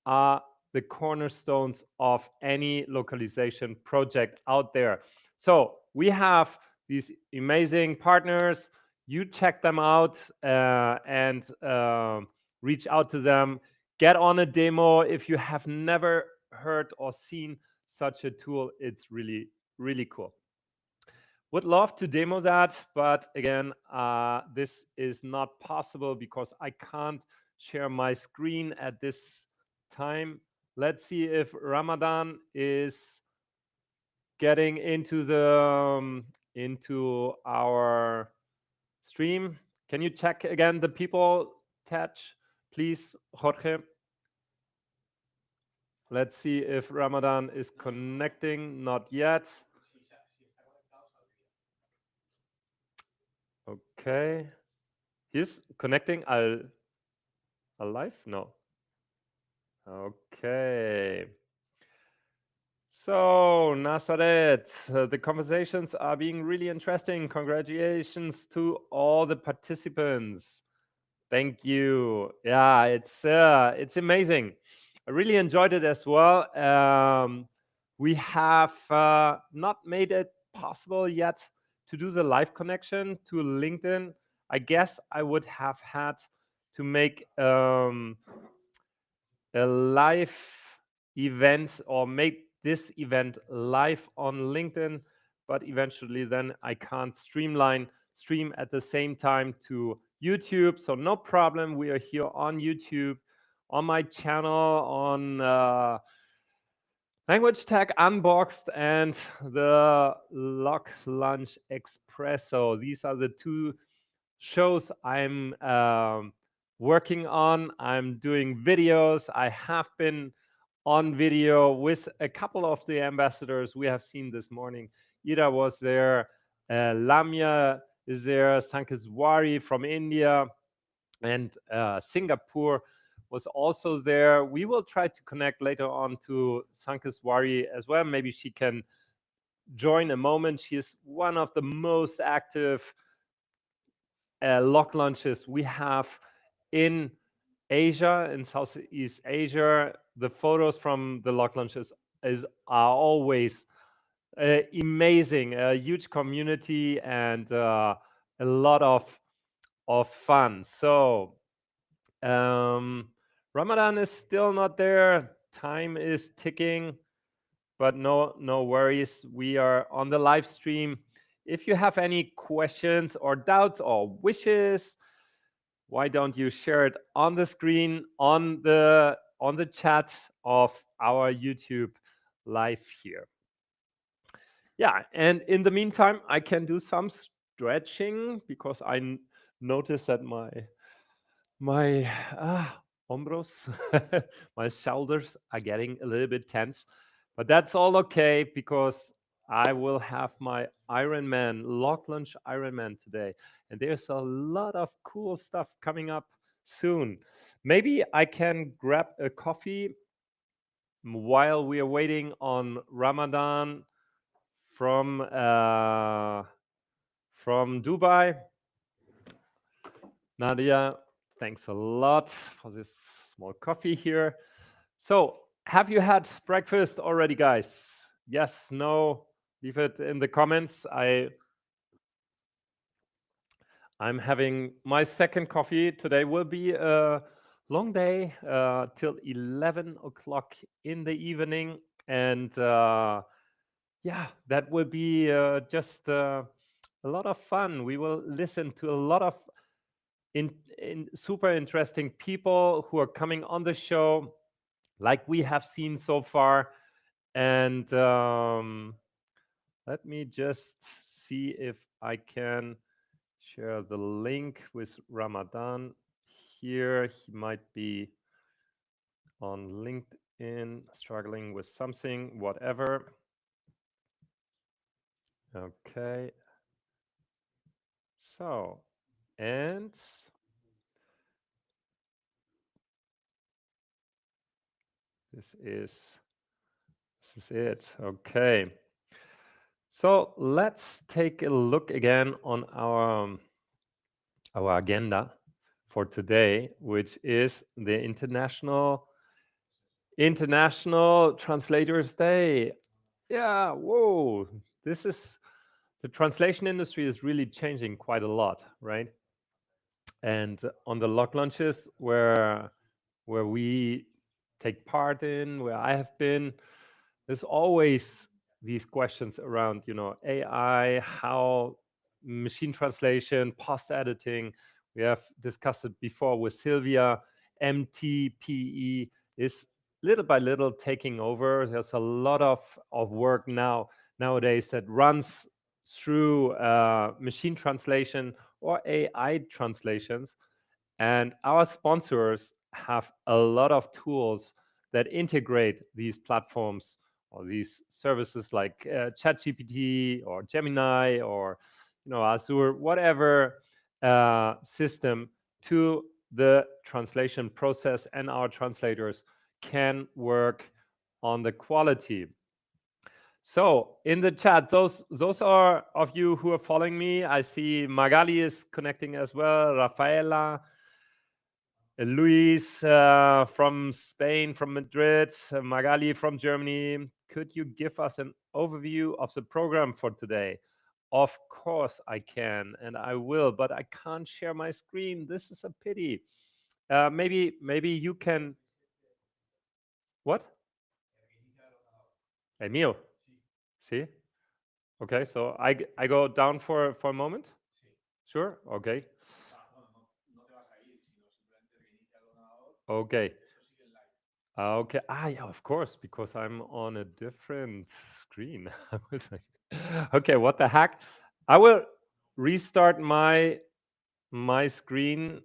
Speaker 1: are the cornerstones of any localization project out there. So we have these amazing partners. You check them out and reach out to them. Get on a demo if you have never heard or seen such a tool. It's really, really cool. Would love to demo that, but again, this is not possible because I can't share my screen at this time. Let's see if Ramadan is getting into the into our stream. Can you check again the people touch, please, Jorge? Let's see if Ramadan is connecting. Not yet. Okay. He's connecting. I'll live? No. Okay. So, Nazaret, the conversations are being really interesting. Congratulations to all the participants. Thank you. Yeah, it's amazing. I really enjoyed it as well. We have not made it possible yet to do the live connection to LinkedIn. I guess I would have had to make a live event or make this event live on LinkedIn, but eventually then I can't stream at the same time to YouTube. So no problem. We are here on YouTube, on my channel, on Language Tag Unboxed and the LocLunch Espresso. These are the two shows I'm working on. I'm doing videos. I have been on video with a couple of the ambassadors we have seen this morning. Ira was there, Lamia is there, Sankeswari from India, and Singapore was also there. We will try to connect later on to Sankeswari as well. Maybe she can join a moment. She is one of the most active LocLunches we have in Asia, in Southeast Asia. The photos from the LocLunches are always amazing, a huge community and a lot of fun. So Ramadan is still not there. Time is ticking, but no worries. We are on the live stream. If you have any questions or doubts or wishes, why don't you share it on the screen, on the chat of our YouTube live here. Yeah, and in the meantime, I can do some stretching because I noticed that my hombros, my shoulders are getting a little bit tense, but that's all okay because I will have my Ironman, LocLunch Ironman today. And there's a lot of cool stuff coming up soon. Maybe I can grab a coffee while we are waiting on Ramadan from Dubai. Nadia, thanks a lot for this small coffee here. So, have you had breakfast already, guys? Yes, no? Leave it in the comments. I'm having my second coffee. Today will be a long day till 11 o'clock in the evening. And yeah, that will be just a lot of fun. We will listen to a lot of in super interesting people who are coming on the show, like we have seen so far. And let me just see if I can share the link with Ramadan here. He might be on LinkedIn, struggling with something, whatever. Okay. So, and this is it. Okay. So let's take a look again on our agenda for today, which is the International Translators Day. Yeah, whoa. The translation industry is really changing quite a lot, right? And on the LocLunches where we take part in, where I have been, there's always these questions around, AI, how machine translation, post editing. We have discussed it before with Silvia. MTPE is little by little taking over. There's a lot of work nowadays that runs through machine translation or AI translations. And our sponsors have a lot of tools that integrate these platforms or these services like ChatGPT or Gemini or Azure, whatever system to the translation process, and our translators can work on the quality. So in the chat, those are of you who are following me. I see Magali is connecting as well, Rafaela, Luis from Spain, from Madrid, Magali from Germany. Could you give us an overview of the program for today? Of course I can, and I will, but I can't share my screen. This is a pity. Maybe you can. What? El mío. See? Okay, so I go down for a moment. Sure. Okay. Okay. Okay. Yeah, of course, because I'm on a different screen. I was like, okay, what the heck? I will restart my screen.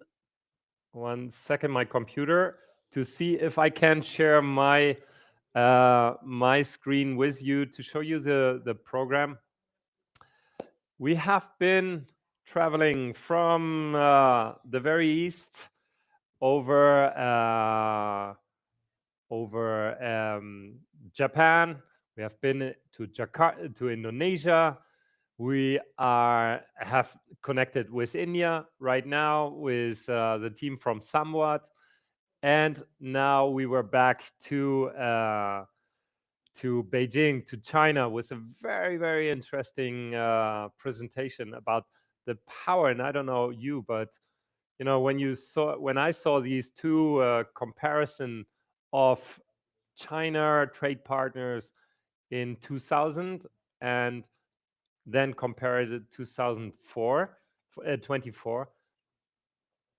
Speaker 1: 1 second, my computer, to see if I can share my my screen with you to show you the program. We have been traveling from the very east over Japan. We have been to Jakarta, to Indonesia. We have connected with India right now with the team from Somewhat, and now we were back to Beijing, to China, with a very, very interesting presentation about the power. And I don't know you, but when I saw these two comparison of China trade partners in 2000 and then compared it to 2024,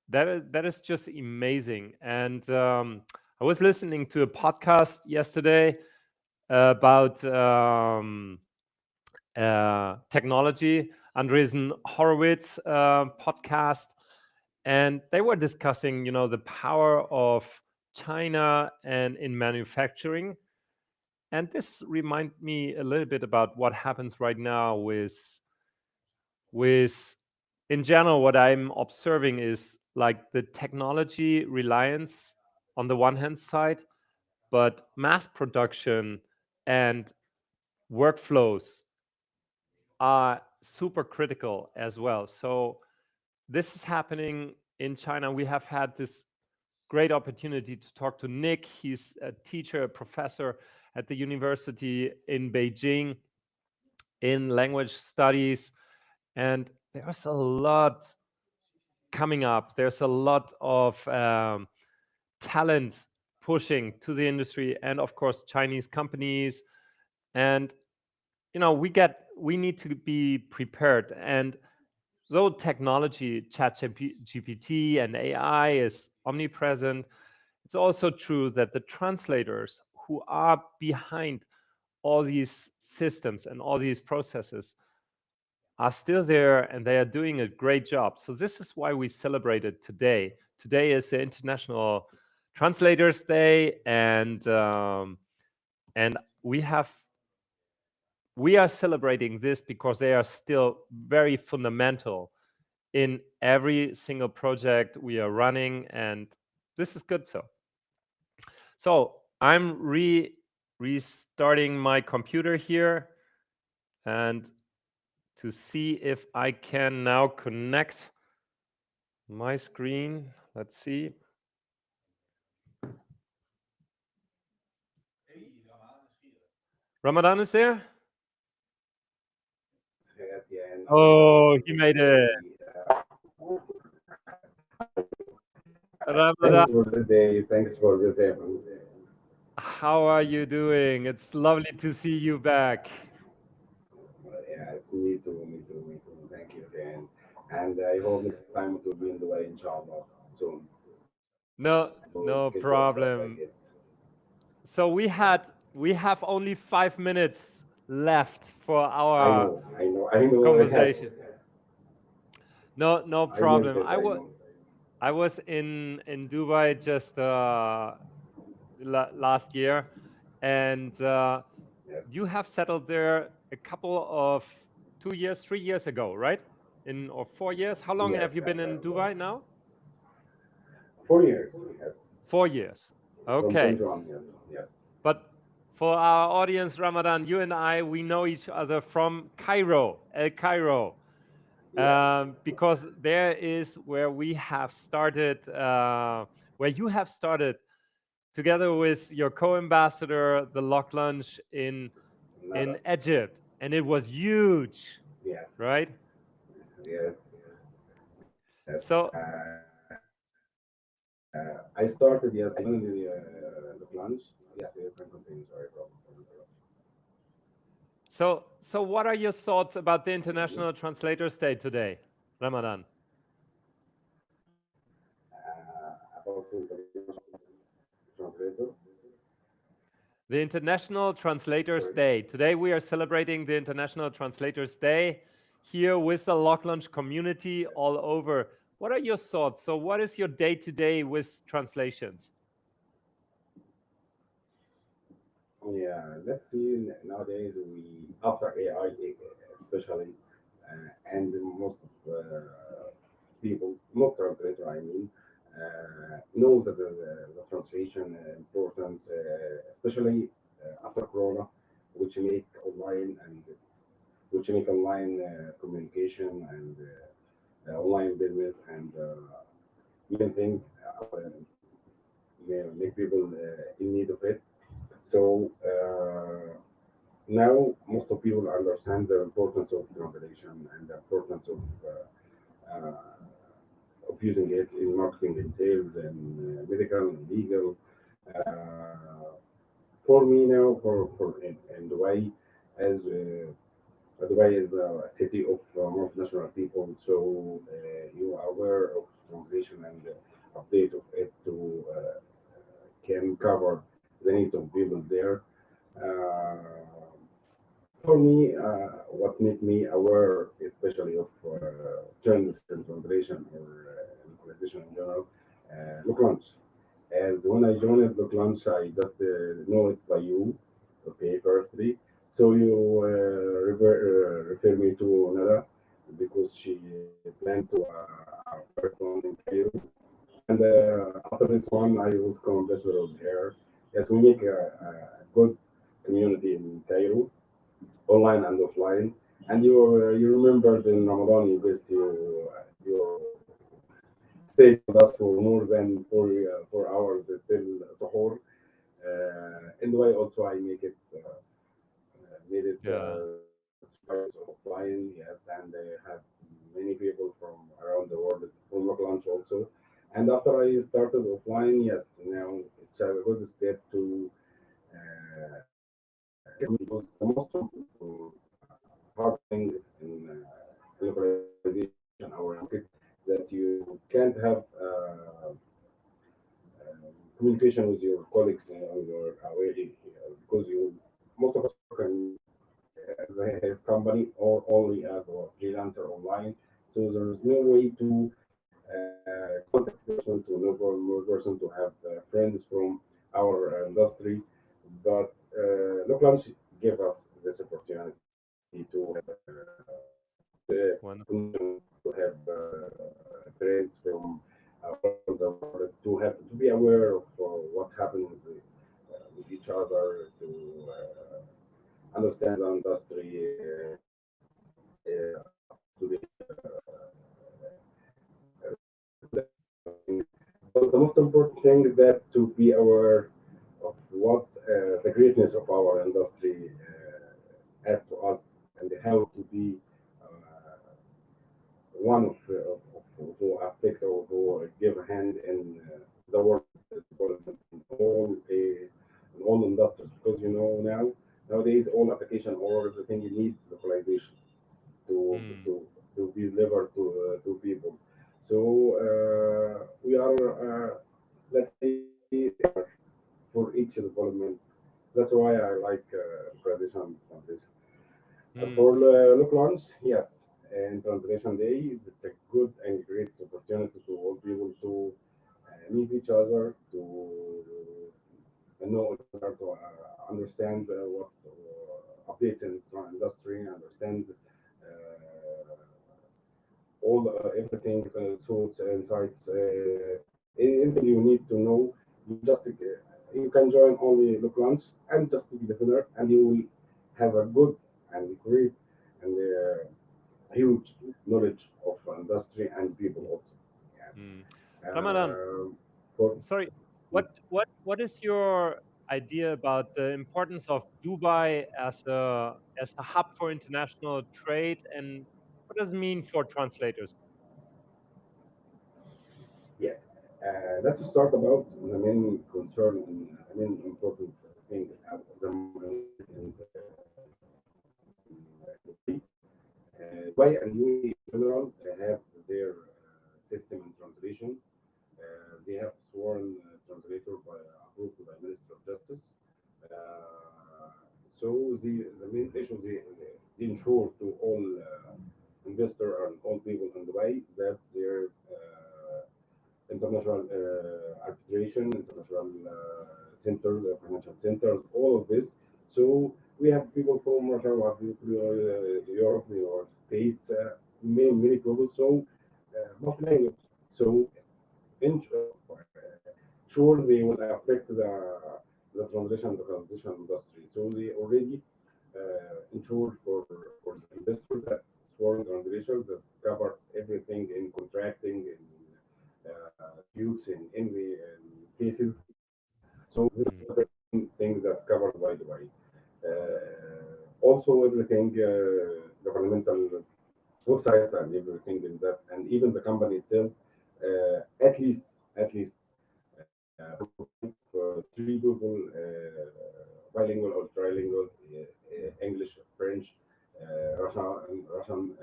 Speaker 1: that is just amazing. And I was listening to a podcast yesterday about technology, Andreessen Horowitz podcast, and they were discussing, the power of China and in manufacturing. And this reminds me a little bit about what happens right now with in general, what I'm observing is like the technology reliance on the one hand side, but mass production and workflows are super critical as well. So this is happening in China. We have had this great opportunity to talk to Nick. He's a teacher, a professor at the university in Beijing in language studies. And there's a lot coming up. There's a lot of talent pushing to the industry, and of course, Chinese companies. And we need to be prepared. And though technology, ChatGPT and AI is omnipresent, it's also true that the translators who are behind all these systems and all these processes are still there, and they are doing a great job. So this is why we celebrate it today. Today is the International Translators Day, and we are celebrating this because they are still very fundamental in every single project we are running, and this is good. So I'm restarting my computer here, and to see if I can now connect my screen. Let's see. Ramadan is there? Oh, he made it. Ramadan.
Speaker 11: Thanks for this day. Thanks for this event.
Speaker 1: How are you doing? It's lovely to see you back.
Speaker 11: Yes, me too, me too, me too. Thank you again. And I hope next time it will be in Dubai, inshallah, soon.
Speaker 1: No,
Speaker 11: So
Speaker 1: no
Speaker 11: schedule that, I
Speaker 1: problem.
Speaker 11: guess.
Speaker 1: So we have only 5 minutes left for
Speaker 11: I
Speaker 1: our
Speaker 11: know, I know, I know. Yes,
Speaker 1: conversation. No, no
Speaker 11: I missed
Speaker 1: problem.
Speaker 11: it. I know.
Speaker 1: I was in Dubai just last year, and
Speaker 11: Yes,
Speaker 1: you have settled there a couple of 2 years, 3 years ago, right? In or 4 years. How long
Speaker 11: yes,
Speaker 1: have you
Speaker 11: yes.
Speaker 1: been in Dubai now?
Speaker 11: 4 years, yes.
Speaker 1: 4 years.
Speaker 11: From
Speaker 1: Okay.
Speaker 11: 21, yes, yes,
Speaker 1: But for our audience, Ramadan, you and I, we know each other from Cairo, El Cairo,
Speaker 11: yes.
Speaker 1: because there is where we have started, where you have started together with your co-ambassador, the LocLunch in
Speaker 11: Nada.
Speaker 1: Egypt, and it was huge,
Speaker 11: Yes,
Speaker 1: right?
Speaker 11: yes, yes.
Speaker 1: So,
Speaker 11: I started, yes, I joined the plunge. Yes, you can continue. Sorry, problem.
Speaker 1: so what are your thoughts about the International Translators Day today, Ramadan?
Speaker 11: About the translator.
Speaker 1: The International Translators
Speaker 11: Sorry.
Speaker 1: Day. Today we are celebrating the International Translators Day here with the LocLunch community all over. What are your thoughts? So what is your day-to-day with translations?
Speaker 11: Yeah, let's see. Nowadays, we after AI, especially, and most of people, not translator, I mean, knows that the translation importance, especially after Corona, which make online and which make online communication and online business and many things make people in need of it. So now most of people understand the importance of translation and the importance of using it in marketing and sales and medical and legal. Uh, for me now, for in Dubai, as Dubai is a city of multinational people, so you are aware of translation and update of it to can cover the needs of people there. Uh, for me, what made me aware, especially of journalism and translation or localization in general, LocLunch. As when I joined LocLunch, I just know it by you, okay, firstly. So you refer me to Nada because she planned to our first one in Cairo. And after this one, I was co-ambassador of here. Yes, we make a good community in Cairo, online and offline. And you remember in Ramadan, you guys you stayed with us for more than 4 hours till Sahur. In the way also I make it made it
Speaker 1: Yeah.
Speaker 11: twice offline, yes, and they had many people from around the world from LocLunch also. And after I started offline, yes, now it's a good step to because the most hard thing is in localization our market that you can't have communication with your colleagues on your away because you most of us work in his company or only as a freelancer online. So there's no way to contact person to know more person to have friends from our industry. But LocLunch gave us this opportunity to
Speaker 1: Wonderful.
Speaker 11: to have friends from around the world to have to be aware of what happened with each other to understand the industry up to the but the most important thing is that to be aware of what the greatness of our industry add to us and how to be uh, one of who affect or who give a hand in the world development in all industries because you know now nowadays all application or everything you need localization to
Speaker 1: Mm.
Speaker 11: to be delivered to people. So we are let's say for each development. That's why I like localization and translation.
Speaker 1: Mm.
Speaker 11: For LocLunch, yes, and Translation Day, it's a good and great opportunity to all people to meet each other, to know each other, to understand what updates in the industry, understand all everything, thoughts, insights, anything you need to know. You just you can join only LocLunch and just be listener, and you will have a good and great and huge knowledge of industry and people also.
Speaker 1: Mm.
Speaker 11: Yeah.
Speaker 1: Ramadan,
Speaker 11: For
Speaker 1: sorry, what is your idea about the importance of Dubai as a hub for international trade, and what does it mean for translators?
Speaker 11: yes, let's start about the main concern and the main important thing of the market in Dubai and UAE in general have their system and translation. They have sworn translator by approved by Minister of Justice. So the main issue they ensure to all investor and all people in Dubai that there is international arbitration, international centers, financial centers, all of this. So we have people from Russia, we have people Europe, United States, many people. So multilingual. So in, sure they will affect the translation industry. So they already insured for the investors that sworn translations that cover everything in contracting in disputes in any cases. So this is
Speaker 1: Mm.
Speaker 11: everything things that covered by the way. Also everything governmental websites and everything in that, and even the company itself, at least three people bilingual or trilingual, English, French, Russian,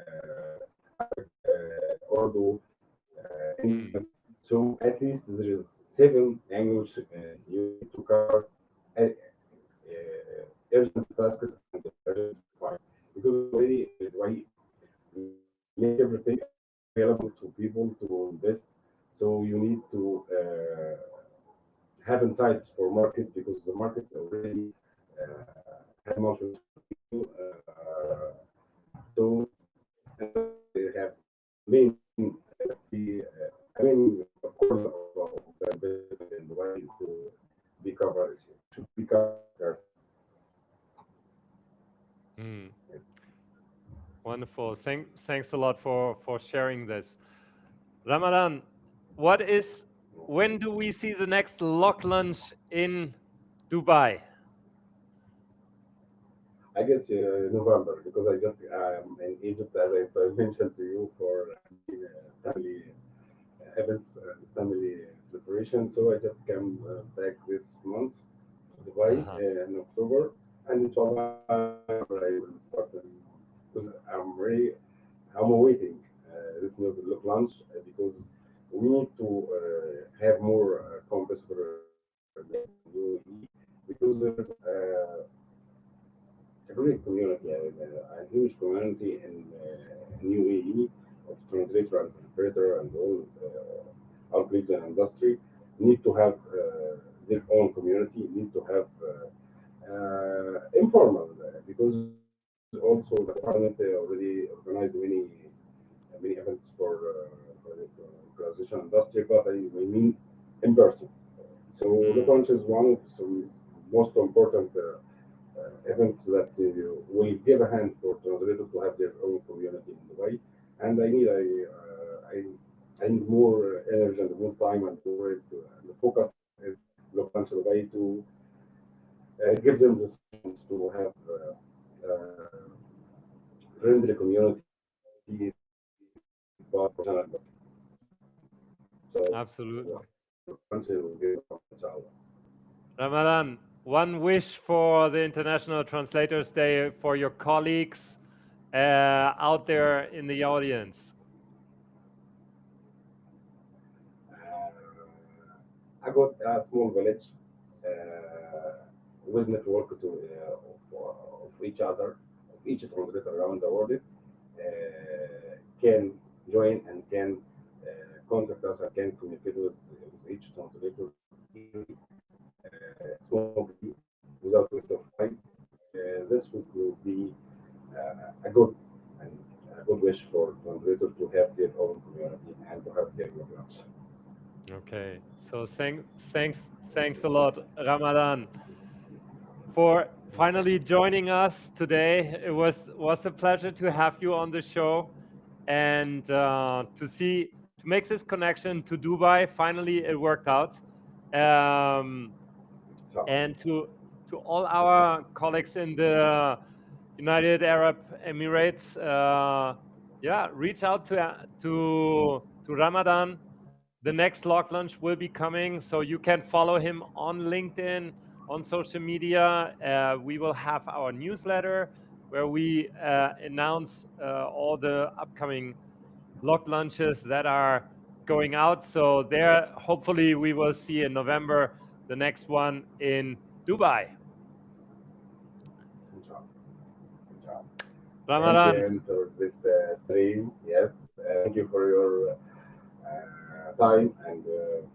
Speaker 11: Urdu,
Speaker 1: Mm.
Speaker 11: Indian. So at least there is seven language you need to cover urgent tasks and urgent files because already why make everything available to people to invest. So you need to have insights for market because the market already has multiple people. So they have main let's see I mean of course of the investment in the way to be covered should be covered.
Speaker 1: Mm.
Speaker 11: Yes.
Speaker 1: Wonderful. Thanks a lot for sharing this. Ramadan, what is when do we see the next Lock Lunch in Dubai?
Speaker 11: I guess November because I just in Egypt as I mentioned to you for family events and family celebration. So I just came back this month to Dubai
Speaker 1: Uh-huh.
Speaker 11: in October, and inshallah I will start because I'm awaiting this new look launch because we need to have more compass for UAE because there's a great community, a huge community in UAE of translator and interpreter and all our colleagues in industry need to have their own community, need to have informal because also the department already organized many events for the translation industry, but I mean in person. So the
Speaker 1: Mm.
Speaker 11: launch is one of some most important events that will give a hand for translators to have their own community in Dubai. And I need more energy and more time and more and focus in local Dubai to give them the chance to have friendly community but so
Speaker 1: Absolutely.
Speaker 11: country will give inshallah.
Speaker 1: Ramadan, one wish for the International Translators Day for your colleagues out there in the audience.
Speaker 11: I got a small village with network of each other, of each translator around the world can join and can contact us and can communicate with each translator easily, smoothly, without waste of time. This will be a good and a good wish for translators to have their own community and to have their programs.
Speaker 1: Okay, so thanks a lot, Ramadan, for finally joining us today. It was a pleasure to have you on the show and to make this connection to Dubai. Finally, it worked out. And to all our colleagues in the United Arab Emirates, yeah, reach out to Ramadan. The next LocLunch will be coming, so you can follow him on LinkedIn, on social media. We will have our newsletter where we announce all the upcoming LocLunches that are going out. So there, hopefully, we will see in November the next one in Dubai. Ramadan.
Speaker 11: Thank you for this stream. Yes, thank you for your time and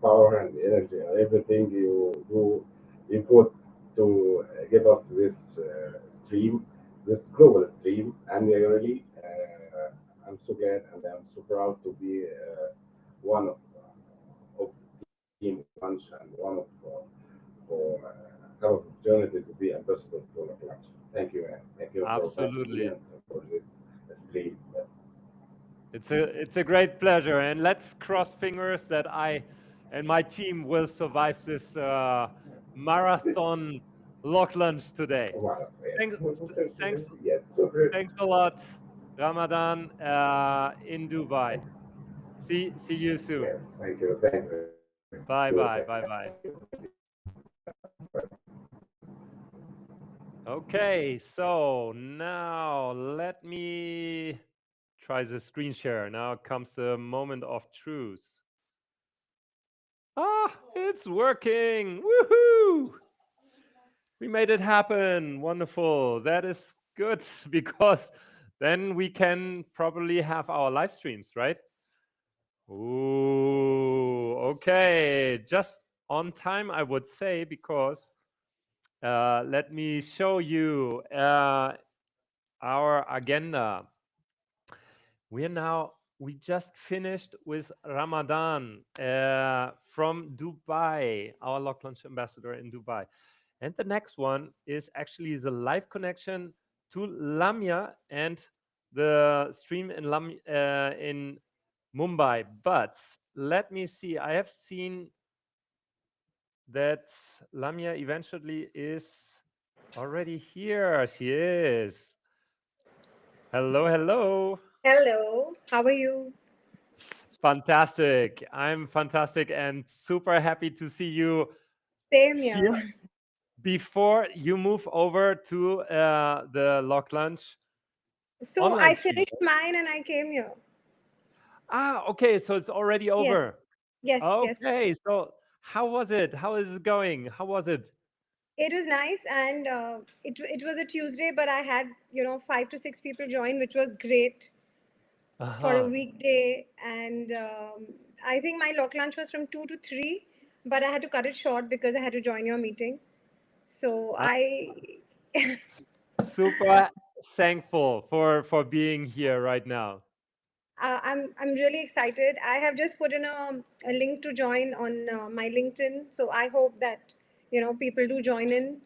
Speaker 11: power and energy and everything you put to give us this stream, this global stream. And really, I'm so glad and I'm so proud to be one of Team Lunch and one of for have opportunity to be ambassador for LocLunch. Thank you, and thank you
Speaker 1: Absolutely.
Speaker 11: for this stream. Yes.
Speaker 1: It's a great pleasure, and let's cross fingers that I and my team will survive this marathon LocLunch today. Thanks a lot, Ramadan, in Dubai. See you soon.
Speaker 11: Yes, thank you. Thank you.
Speaker 1: Bye. Okay, so now let me try the screen share. Now comes the moment of truth. It's working. Woohoo! We made it happen. Wonderful. That is good because then we can probably have our live streams, right? Ooh, okay. Just on time, I would say, because let me show you our agenda. We just finished with Ramadan from Dubai, our LocLunch ambassador in Dubai. And the next one is actually the live connection to Lamiya and the stream in in Mumbai. But let me see. I have seen that Lamiya eventually is already here. She is. Hello.
Speaker 12: Hello, how are you?
Speaker 1: Fantastic. I'm fantastic and super happy to see you.
Speaker 12: Same here.
Speaker 1: Before you move over to the LocLunch.
Speaker 12: So I finished mine and I came here.
Speaker 1: Okay. So it's already over.
Speaker 12: Yes.
Speaker 1: Okay. So how was it? How is it going? How was it?
Speaker 12: It was nice, and it was a Tuesday, but I had 5 to 6 people join, which was great for a weekday. And I think my LocLunch was from 2 to 3, but I had to cut it short because I had to join your meeting. So I
Speaker 1: super thankful for being here right now.
Speaker 12: I'm really excited. I have just put in a link to join on my LinkedIn, so I hope that people do join in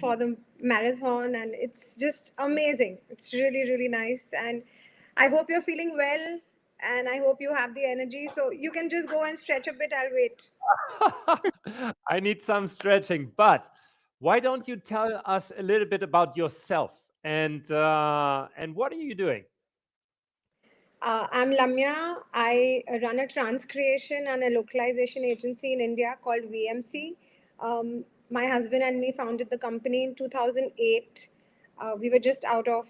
Speaker 12: for the marathon, and it's just amazing. It's really nice, and I hope you're feeling well, and I hope you have the energy, so you can just go and stretch a bit. I'll wait.
Speaker 1: I need some stretching, but why don't you tell us a little bit about yourself and what are you doing?
Speaker 12: I'm Lamiya. I run a transcreation and a localization agency in India called VMC. my husband and me founded the company in 2008. We were just out of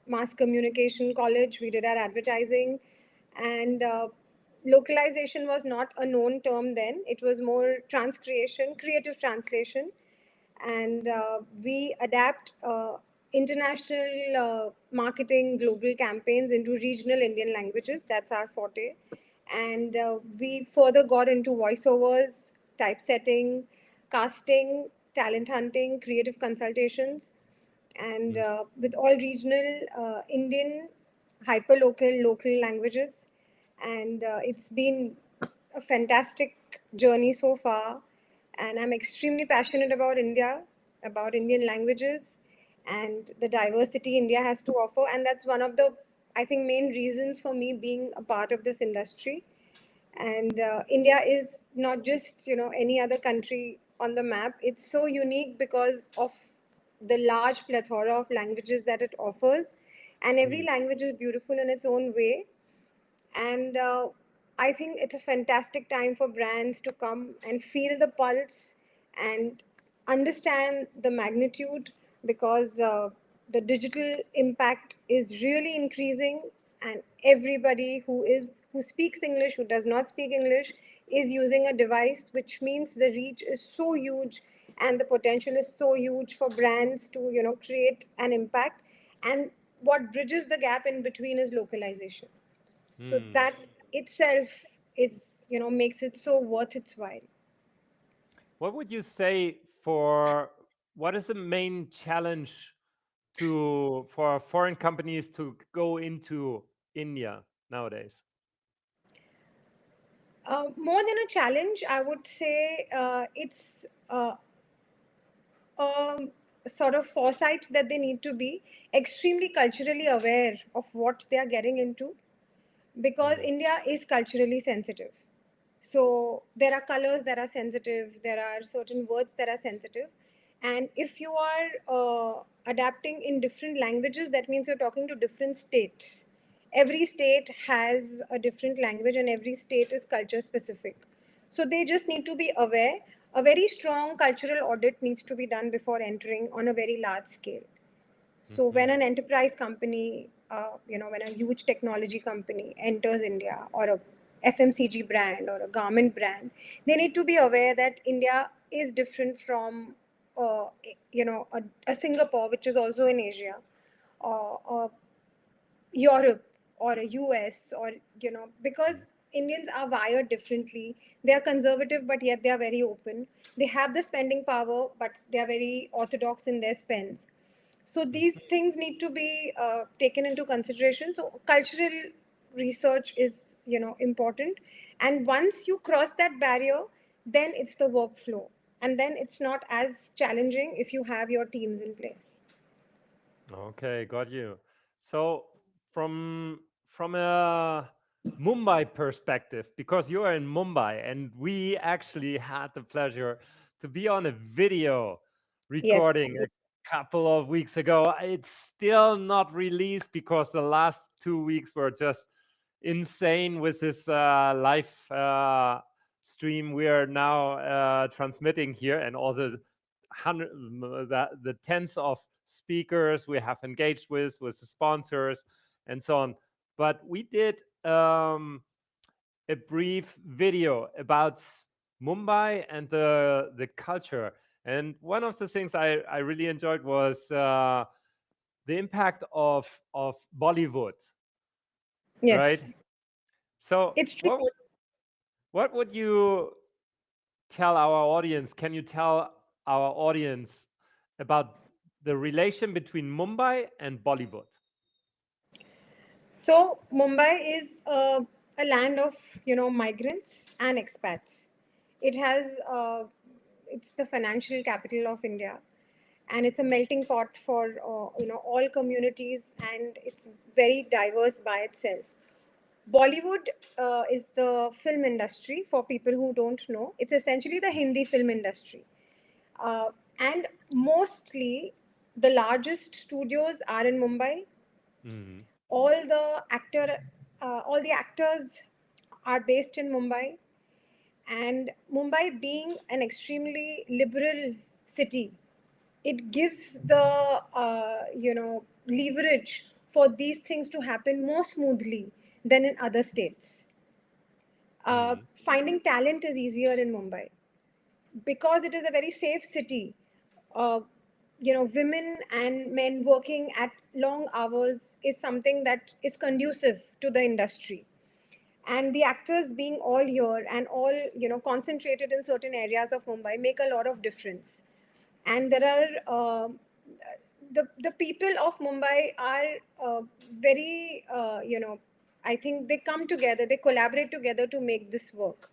Speaker 12: mass communication college. We did our advertising, and localization was not a known term then. It was more transcreation, creative translation, and we adapt international marketing global campaigns into regional Indian languages. That's our forte. And we further got into voiceovers, typesetting, casting, talent hunting, creative consultations, and with all regional Indian, hyperlocal, local languages. And it's been a fantastic journey so far. And I'm extremely passionate about India, about Indian languages, and the diversity India has to offer. And that's one of the, I think, main reasons for me being a part of this industry. And India is not just any other country on the map. It's so unique because of the large plethora of languages that it offers, and every language is beautiful in its own way. And I think it's a fantastic time for brands to come and feel the pulse and understand the magnitude, because the digital impact is really increasing, and everybody who speaks English, who does not speak English, is using a device, which means the reach is so huge and the potential is so huge for brands to create an impact. And what bridges the gap in between is localization. So that itself is makes it so worth its while.
Speaker 1: What would you say for what is the main challenge for foreign companies to go into India nowadays?
Speaker 12: More than a challenge, I would say it's sort of foresight that they need to be extremely culturally aware of what they are getting into, because India is culturally sensitive. So there are colors that are sensitive, there are certain words that are sensitive. And if you are adapting in different languages, that means you're talking to different states. Every state has a different language and every state is culture specific. So they just need to be aware. A very strong cultural audit needs to be done before entering on a very large scale. So when an enterprise company, when a huge technology company enters India, or a FMCG brand or a garment brand, they need to be aware that India is different from, a Singapore, which is also in Asia, or Europe or a US, or because Indians are wired differently. They are conservative, but yet they are very open. They have the spending power, but they are very orthodox in their spends. So these things need to be taken into consideration. So cultural research is important, and once you cross that barrier, then it's the workflow, and then it's not as challenging if you have your teams in place.
Speaker 1: Okay, got you. So from a Mumbai perspective, because you are in Mumbai, and we actually had the pleasure to be on a video
Speaker 12: Yes.
Speaker 1: recording a couple of weeks ago. It's still not released because the last 2 weeks were just insane with this live stream we are now transmitting here, and all the the tens of speakers we have engaged with the sponsors and so on. But we did a brief video about Mumbai and the culture. And one of the things I really enjoyed was the impact of Bollywood,
Speaker 12: Yes.
Speaker 1: right? So
Speaker 12: It's true.
Speaker 1: what would you tell our audience? Can you tell our audience about the relation between Mumbai and Bollywood?
Speaker 12: So Mumbai is a land of migrants and expats. It has it's the financial capital of India, and it's a melting pot for all communities, and it's very diverse by itself. Bollywood is the film industry. For people who don't know, it's essentially the Hindi film industry, and mostly the largest studios are in Mumbai.
Speaker 1: Mhm.
Speaker 12: All the actors are based in Mumbai, And Mumbai being an extremely liberal city, it gives the leverage for these things to happen more smoothly than in other states. Finding talent is easier in Mumbai because it is a very safe city. uh, Women and men working at long hours is something that is conducive to the industry. And the actors being all here and all, concentrated in certain areas of Mumbai make a lot of difference. And there are, the people of Mumbai are very, I think they come together, they collaborate together to make this work.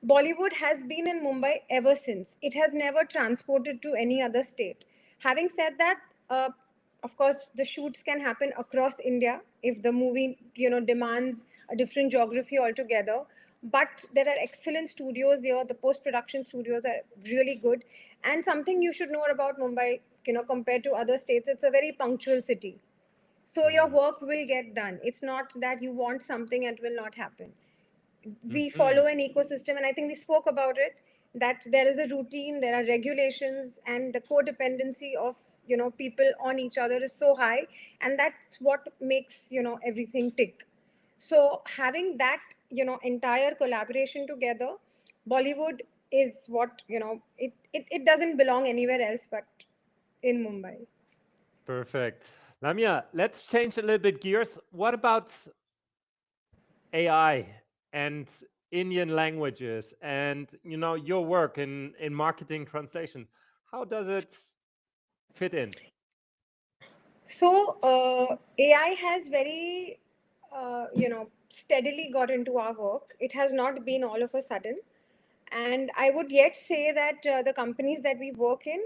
Speaker 12: Bollywood has been in Mumbai ever since. It has never transported to any other state. Having said that, of course, the shoots can happen across India if the movie, demands a different geography altogether. But there are excellent studios here. The post-production studios are really good. And something you should know about Mumbai, compared to other states, it's a very punctual city. So your work will get done. It's not that you want something and it will not happen. We follow an ecosystem, and I think we spoke about it, that there is a routine, there are regulations, and the codependency of people on each other is so high, and that's what makes everything tick. So having that entire collaboration together, Bollywood is what it doesn't belong anywhere else but in Mumbai.
Speaker 1: Perfect. Lamia, let's change a little bit gears. What about AI and Indian languages and your work in marketing translation? How does it fit in?
Speaker 12: So AI has very, steadily got into our work. It has not been all of a sudden. And I would yet say that the companies that we work in,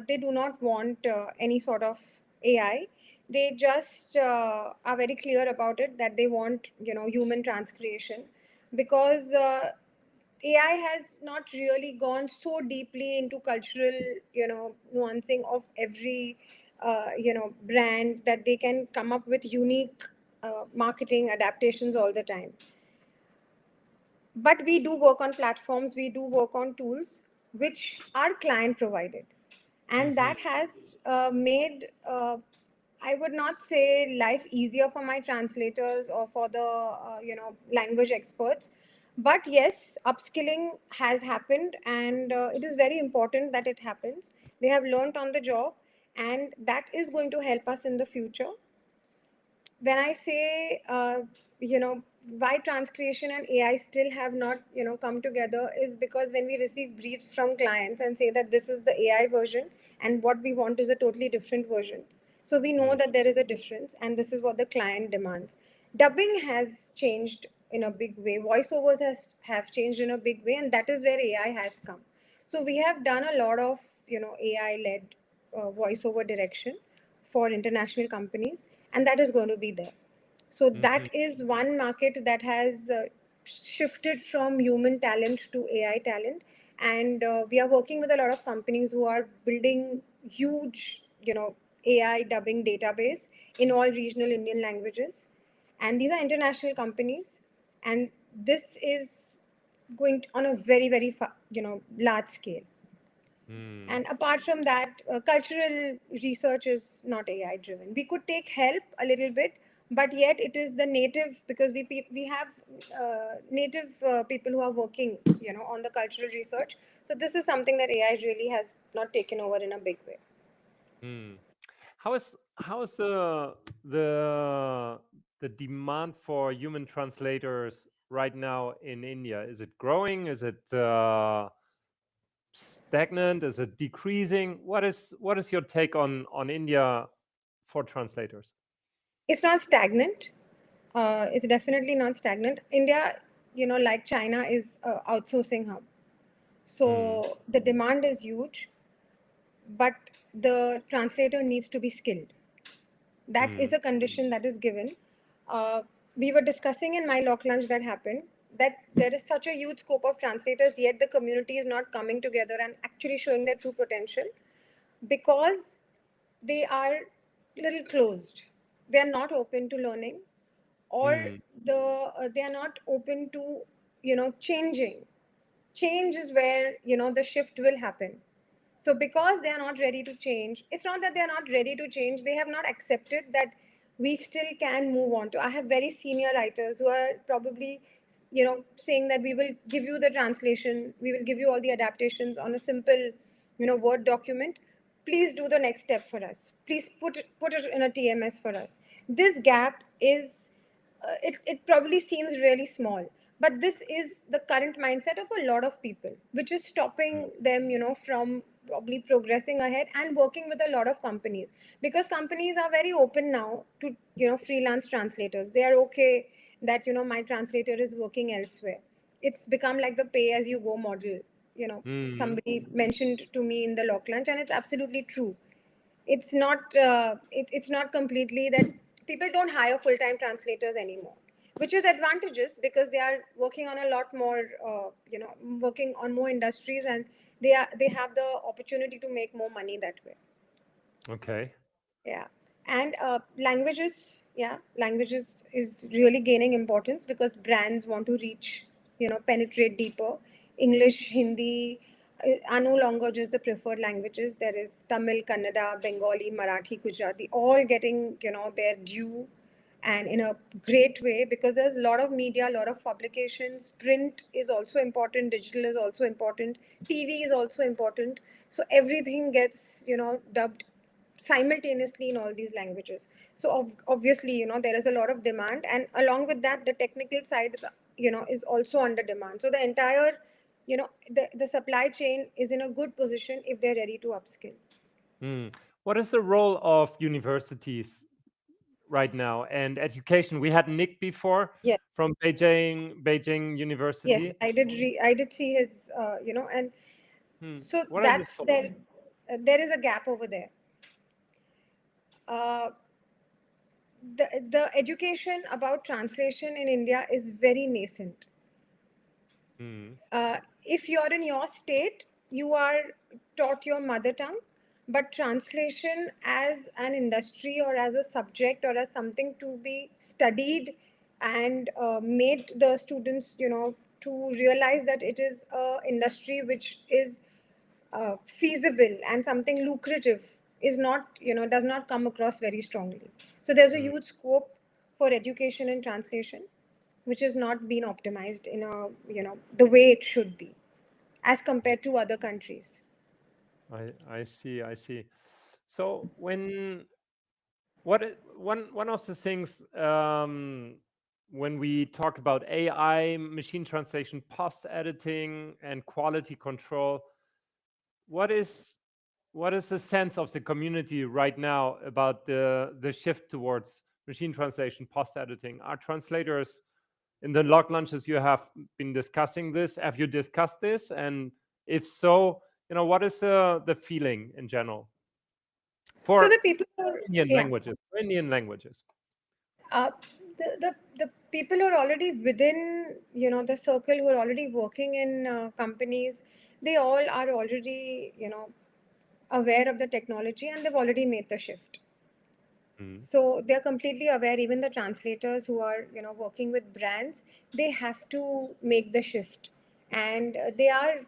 Speaker 12: they do not want any sort of AI. They just are very clear about it that they want, human transcreation, because AI has not really gone so deeply into cultural, nuancing of every, brand, that they can come up with unique marketing adaptations all the time. But we do work on platforms, we do work on tools which are client provided, and that has made, I would not say life easier for my translators or for the language experts, but yes, upskilling has happened, and it is very important that it happens. They have learned on the job, and that is going to help us in the future. When I say, why transcreation and AI still have not, come together, is because when we receive briefs from clients and say that this is the AI version and what we want is a totally different version. So we know that there is a difference, and this is what the client demands. Dubbing has changed in a big way. Voiceovers have changed in a big way, and that is where AI has come. So we have done a lot of, AI-led voiceover direction for international companies, and that is going to be there. So that is one market that has shifted from human talent to AI talent, and we are working with a lot of companies who are building huge, AI dubbing database in all regional Indian languages, and these are international companies, and this is going on a very, very large scale. And apart from that, cultural research is not AI driven. We could take help a little bit, but yet it is the native, because we have native people who are working, on the cultural research. So this is something that AI really has not taken over in a big way.
Speaker 1: How is the demand for human translators right now in India? Is it growing? Is it stagnant? Is it decreasing? What is your take on India for translators?
Speaker 12: It's not stagnant. It's definitely not stagnant. India, like China, is a outsourcing hub. So the demand is huge, but the translator needs to be skilled. That is a condition that is given. We were discussing in my LocLunch that happened, that there is such a huge scope of translators, yet the community is not coming together and actually showing their true potential, because they are little closed. They are not open to learning, or they are not open to changing. Change is where, the shift will happen. So because they are not ready to change, it's not that they are not ready to change, they have not accepted that we still can move on to. I have very senior writers who are probably, saying that we will give you the translation, we will give you all the adaptations on a simple, Word document. Please do the next step for us. Please put it in a TMS for us. This gap is it probably seems really small, but this is the current mindset of a lot of people, which is stopping them, from probably progressing ahead and working with a lot of companies, because companies are very open now to, freelance translators. They are okay that, my translator is working elsewhere. It's become like the pay as you go model. Somebody mentioned to me in the LocLunch, and it's absolutely true. It's not it's not completely that people don't hire full-time translators anymore, which is advantageous because they are working on a lot more working on more industries, and they have the opportunity to make more money that way.
Speaker 1: Okay.
Speaker 12: Yeah. And languages, languages is really gaining importance because brands want to reach, penetrate deeper. English, Hindi are no longer just the preferred languages. There is Tamil, Kannada, Bengali, Marathi, Gujarati, all getting, their due, and in a great way, because there's a lot of media, a lot of publications. Print is also important, digital is also important, TV is also important. So everything gets, dubbed simultaneously in all these languages. So obviously, there is a lot of demand, and along with that, the technical side is, is also under demand. So the entire, the supply chain is in a good position if they're ready to upskill.
Speaker 1: What is the role of universities right now and education? We had Nick before.
Speaker 12: Yes.
Speaker 1: From Beijing University.
Speaker 12: Yes, I did see his, and so
Speaker 1: What are
Speaker 12: that's there is a gap over there. The education about translation in India is very nascent. If you're in your state, you are taught your mother tongue, but translation as an industry or as a subject or as something to be studied and made the students, to realize that it is an industry which is feasible and something lucrative is not, does not come across very strongly. So there's a huge scope for education and translation, which has not been optimized in a, the way it should be as compared to other countries.
Speaker 1: I see. So one of the things, when we talk about AI, machine translation, post editing, and quality control, what is the sense of the community right now about the shift towards machine translation, post editing? Are translators in the LocLunchers you have been discussing this? Have you discussed this? And if so, what is the feeling in general for
Speaker 12: so the people who,
Speaker 1: Indian languages?
Speaker 12: The people who are already within, the circle, who are already working in companies, they all are already, aware of the technology, and they've already made the shift. So they're completely aware. Even the translators who are, working with brands, they have to make the shift, and they are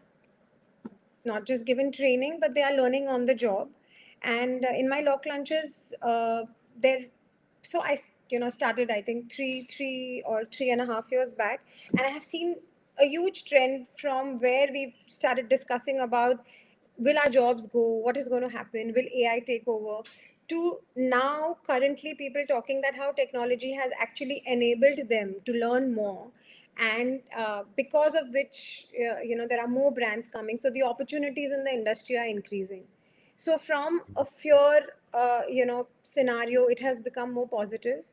Speaker 12: not just given training, but they are learning on the job. And in my LocLunchers, there, so I, started, I think 3.5 years back, and I have seen a huge trend from where we started discussing about, will our jobs go, what is going to happen, will AI take over, to now currently people talking that how technology has actually enabled them to learn more, and because of which, there are more brands coming, so the opportunities in the industry are increasing. So from a fear scenario, it has become more positive,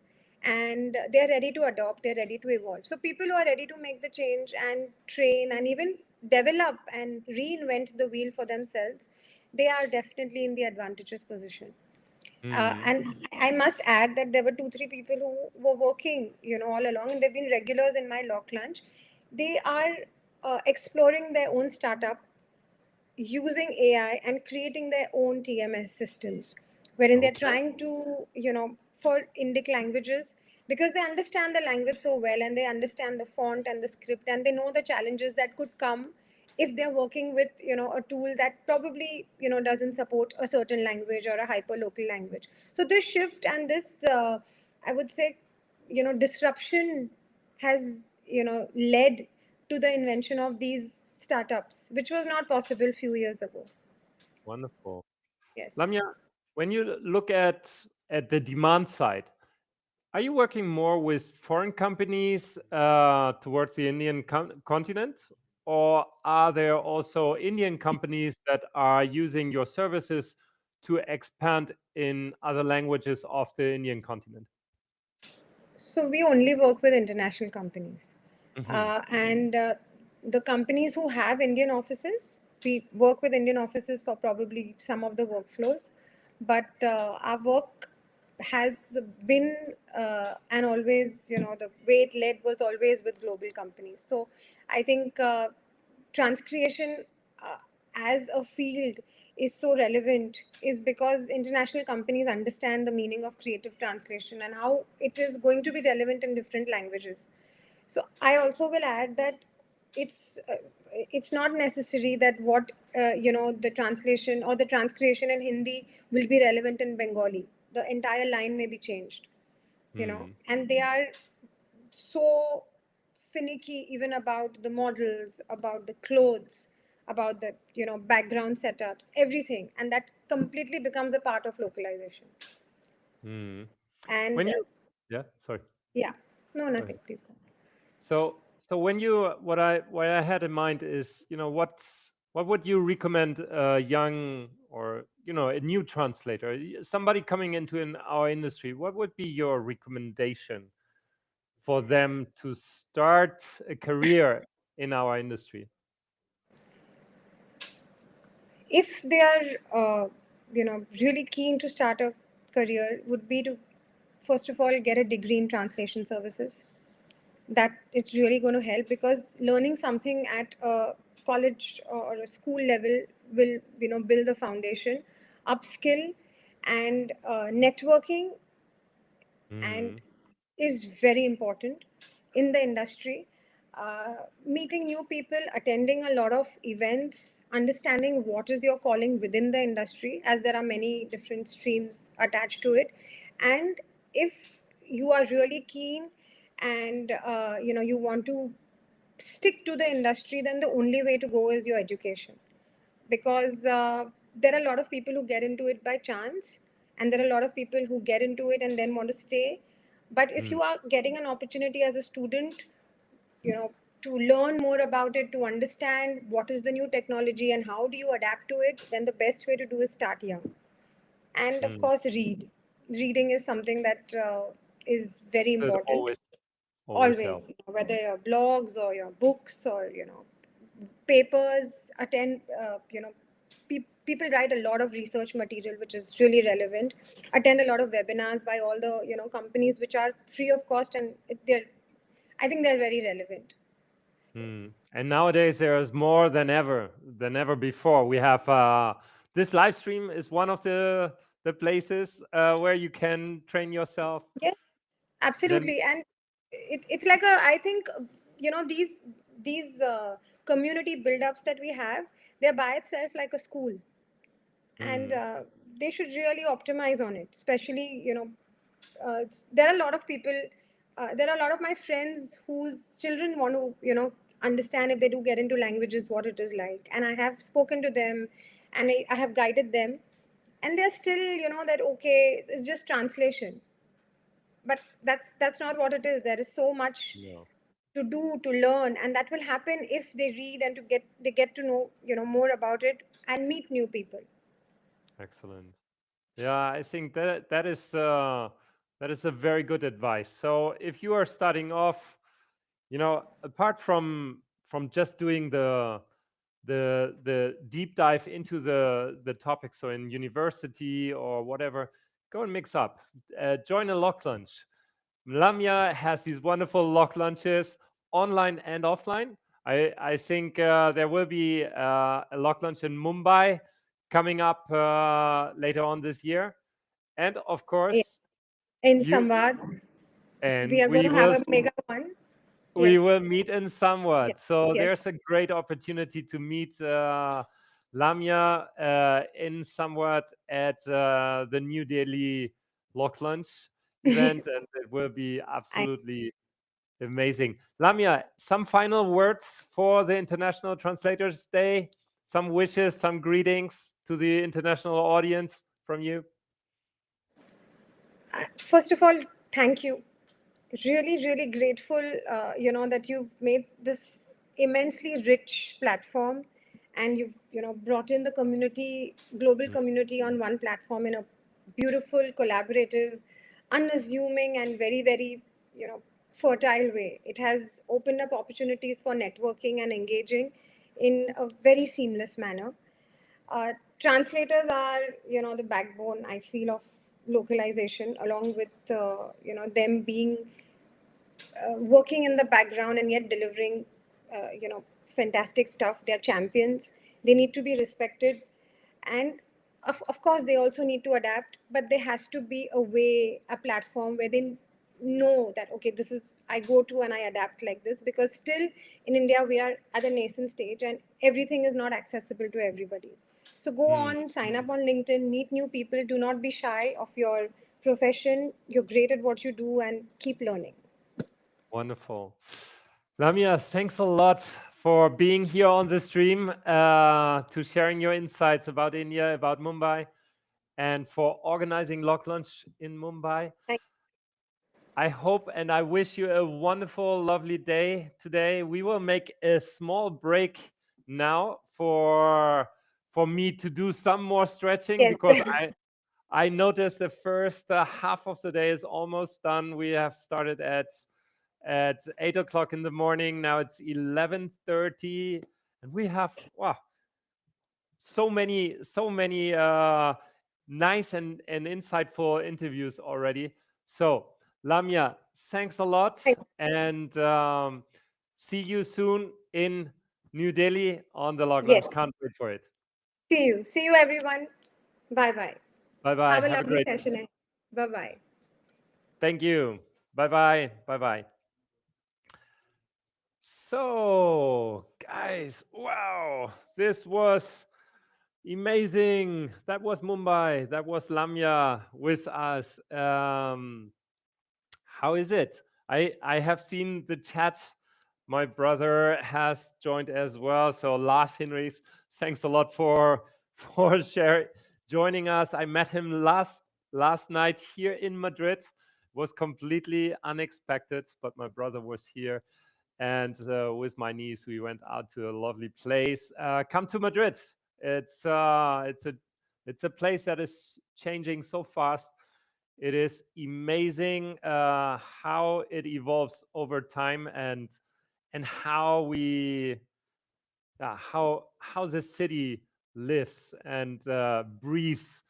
Speaker 12: and they're ready to adopt, they're ready to evolve. So people who are ready to make the change and train and even develop and reinvent the wheel for themselves, they are definitely in the advantageous position. And I must add that there were 2-3 people who were working, all along, and they've been regulars in my LocLunch. They are exploring their own startup, using AI and creating their own TMS systems, wherein they're trying to, for Indic languages, because they understand the language so well, and they understand the font and the script, and they know the challenges that could come if they're working with, a tool that probably, doesn't support a certain language or a hyper local language. So this shift and this, I would say, disruption has, led to the invention of these startups, which was not possible a few years ago.
Speaker 1: Wonderful.
Speaker 12: Yes.
Speaker 1: Lamia, when you look at the demand side, are you working more with foreign companies towards the Indian continent, or are there also Indian companies that are using your services to expand in other languages of the Indian continent?
Speaker 12: So we only work with international companies.
Speaker 1: Mhm.
Speaker 12: And the companies who have Indian offices, we work with Indian offices for probably some of the workflows, but our work has been and always, the way it led was always with global companies. So I think transcreation as a field is so relevant is because international companies understand the meaning of creative translation and how it is going to be relevant in different languages. So I also will add that it's not necessary that what the translation or the transcreation in Hindi will be relevant in Bengali. The entire line may be changed, and they are so finicky even about the models, about the clothes, about the background setups, everything, and that completely becomes a part of localization.
Speaker 1: Mm.
Speaker 12: And
Speaker 1: When you, yeah, sorry.
Speaker 12: yeah, no,
Speaker 1: Go
Speaker 12: nothing.
Speaker 1: ahead.
Speaker 12: Please go.
Speaker 1: So when you, what I had in mind is, what would you recommend a young, or a new translator, somebody coming into our industry? What would be your recommendation for them to start a career in our industry?
Speaker 12: If they are really keen to start a career, would be to first of all get a degree in translation services. That it's really going to help, because learning something at a college or a school level will build the foundation, upskill, and networking and
Speaker 1: Mm.
Speaker 12: is very important in the industry. Meeting new people, attending a lot of events, understanding what is your calling within the industry, as there are many different streams attached to it. And if you are really keen and you want to stick to the industry, then the only way to go is your education, because there are a lot of people who get into it by chance, and there are a lot of people who get into it and then want to stay. But if
Speaker 1: Mm.
Speaker 12: you are getting an opportunity as a student, to learn more about it, to understand what is the new technology and how do you adapt to it, then the best way to do is start young. And of
Speaker 1: Mm.
Speaker 12: course, reading is something that is very
Speaker 1: That
Speaker 12: important.
Speaker 1: always help.
Speaker 12: Always, whether your blogs or your books or papers, attend people write a lot of research material which is really relevant, attend a lot of webinars by all the companies which are free of cost, and I think they're very relevant.
Speaker 1: Mm. And nowadays there's more than ever before. We have this live stream is one of the places where you can train yourself.
Speaker 12: Yes,
Speaker 1: Then,
Speaker 12: absolutely. And it's like a, I think, these community build-ups that we have, they're by itself like a school. And
Speaker 1: mm,
Speaker 12: they should really optimize on it, especially there are a lot of people, there are a lot of my friends whose children want to understand, if they do get into languages, what it is like, and I have spoken to them, and I have guided them, and they're still that okay, it's just translation. But that's not what it is. There is so much
Speaker 1: no,
Speaker 12: to do, to learn, and that will happen if they read and they get to know more about it and meet new people.
Speaker 1: excellent. Yeah, I think that is a very good advice. So if you are starting off, apart from just doing the deep dive into the topic, so in university or whatever, go and mix up. Join a lock lunch. Lamia has these wonderful lock lunches, online and offline. I think there will be a lock lunch in Mumbai coming up later on this year, and of
Speaker 12: Yeah.
Speaker 1: course
Speaker 12: In
Speaker 1: you
Speaker 12: Samvad.
Speaker 1: And
Speaker 12: we are going
Speaker 1: we
Speaker 12: to have
Speaker 1: will
Speaker 12: a mega one.
Speaker 1: we
Speaker 12: Yes.
Speaker 1: will meet in somewhat.
Speaker 12: Yes.
Speaker 1: So
Speaker 12: Yes.
Speaker 1: there's a great opportunity to meet Lamia in somewhat at the New Delhi LocLunch event, and it will be absolutely amazing. Lamia, some final words for the International Translators Day? Some wishes, some greetings to the international audience from you?
Speaker 12: First of all, thank you. Really, really grateful, that you've made this immensely rich platform, and you've, brought in the community, global community on one platform in a beautiful, collaborative, unassuming, and very, very, fertile way. It has opened up opportunities for networking and engaging in a very seamless manner. Translators are, the backbone, I feel, of localization, along with, them being working in the background and yet delivering, fantastic stuff. They're champions. They need to be respected. And of course, they also need to adapt, but there has to be a way, a platform where they know that, okay, this is, I go to and I adapt like this, because still in India, we are at the nascent stage and everything is not accessible to everybody. So go on, sign up on LinkedIn, meet new people. Do not be shy of your profession. You're great at what you do, and keep learning.
Speaker 1: Wonderful. Lamia, thanks a lot for being here on the stream, to sharing your insights about India, about Mumbai, and for organizing LocLunch in Mumbai. I hope and I wish you a wonderful, lovely day today. We will make a small break now for me to do some more stretching,
Speaker 12: Yes.
Speaker 1: because I noticed the first half of the day is almost done. We have started at 8 o'clock in the morning. Now it's 11:30, and we have so many nice and insightful interviews already. So Lamia, thanks a lot, and see you soon in New Delhi on the LocLunch.
Speaker 12: Yes.
Speaker 1: Can't wait for it.
Speaker 12: See you everyone. Bye bye.
Speaker 1: Bye bye.
Speaker 12: Have a
Speaker 1: Have a
Speaker 12: lovely
Speaker 1: great.
Speaker 12: session. Bye bye.
Speaker 1: Thank you. Bye bye. Bye bye. So, guys, wow, this was amazing. That was Mumbai. That was Lamia with us. How is it? I have seen the chat. My brother has joined as well. So Lars Henrys, thanks a lot for joining us. I met him last night here in Madrid. Was completely unexpected, but my brother was here, and with my niece we went out to a lovely place. Come to Madrid. It's a place that is changing so fast. It is amazing how it evolves over time, and how we how the city lives and breathes.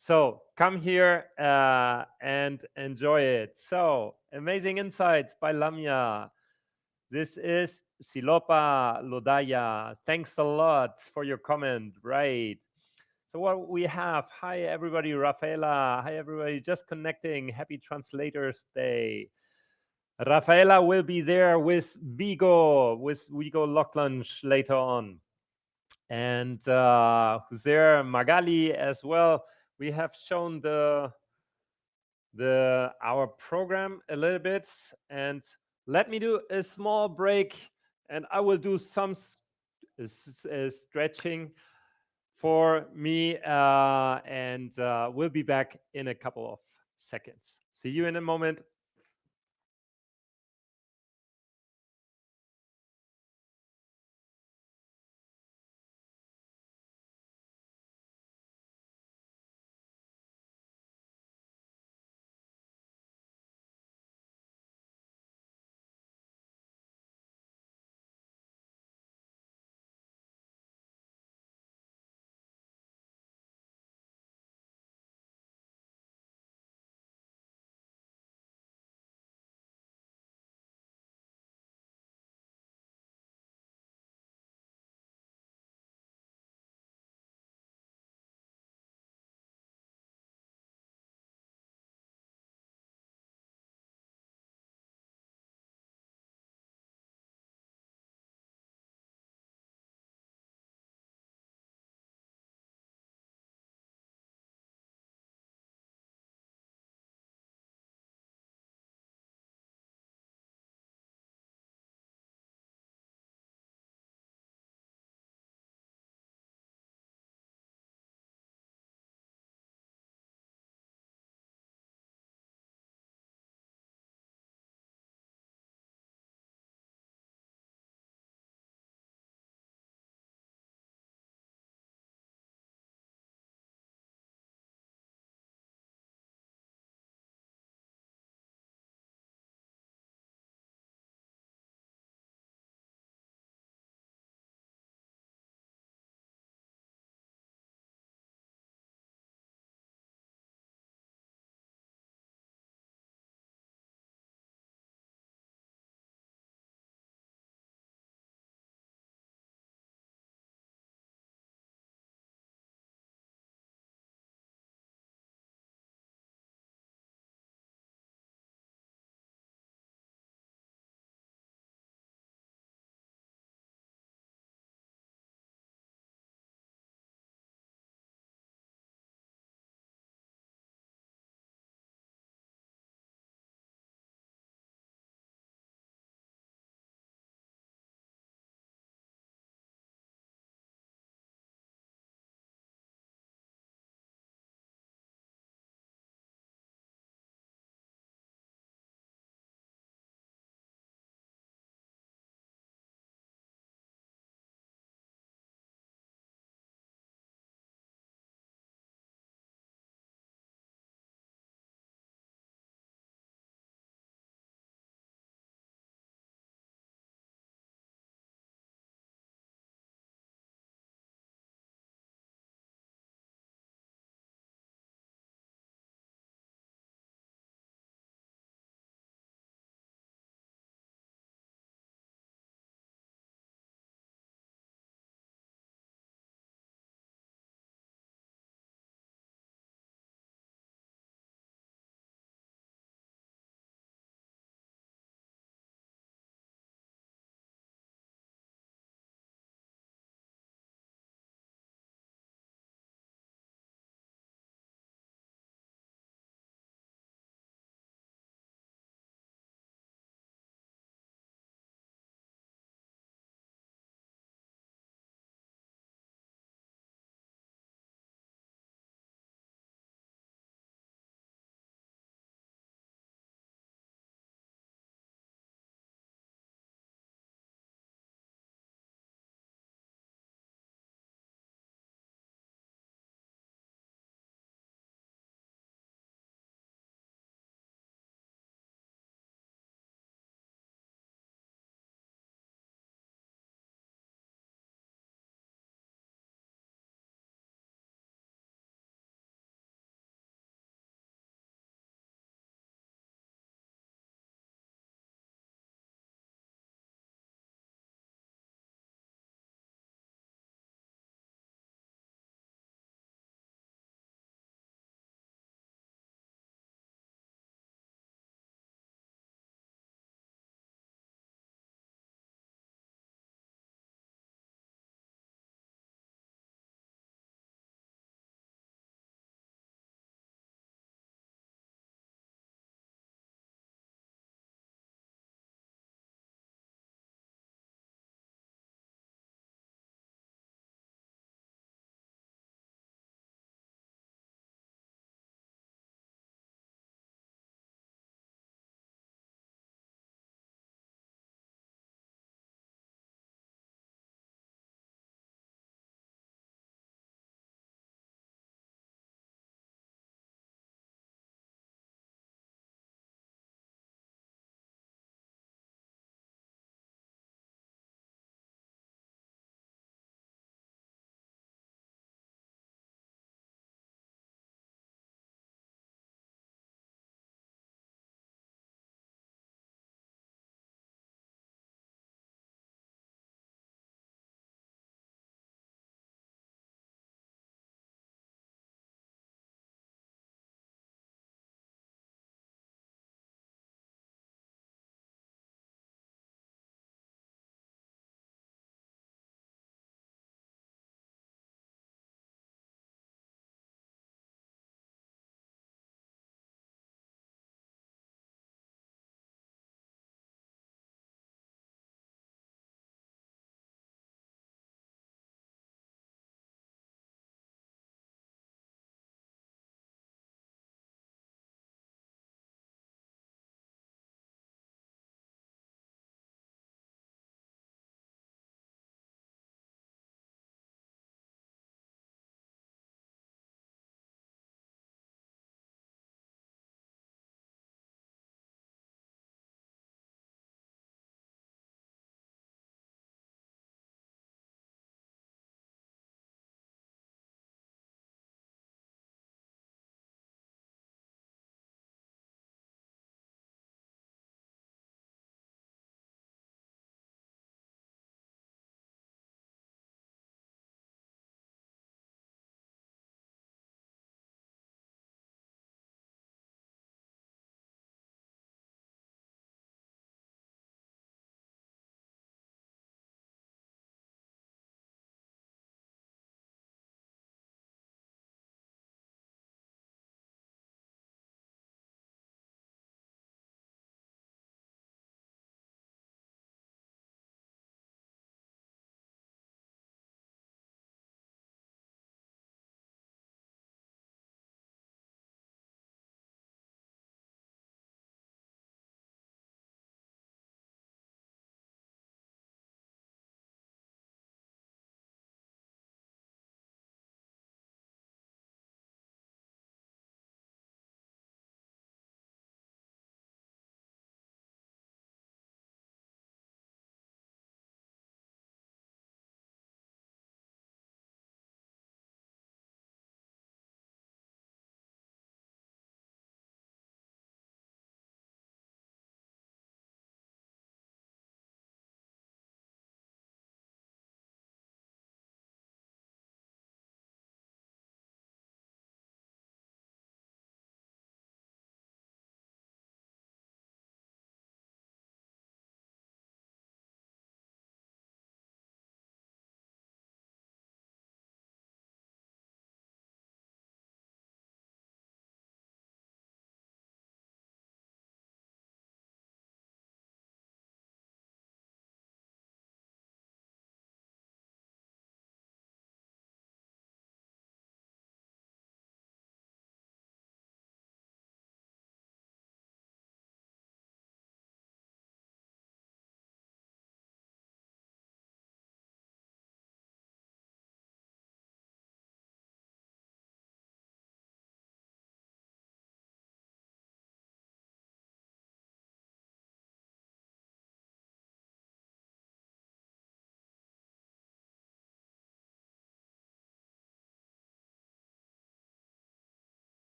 Speaker 1: So come here and enjoy it. So amazing insights by Lamia. This is Silopa Lodaya. Thanks a lot for your comment. Right. So what we have, hi everybody, Rafaela, hi everybody, just connecting, happy Translators Day. Rafaela will be there with Vigo LocLunch later on. And who's there? Magali as well. We have shown our program a little bit, and let me do a small break, and I will do some stretching for me, and we'll be back in a couple of seconds. See you in a moment.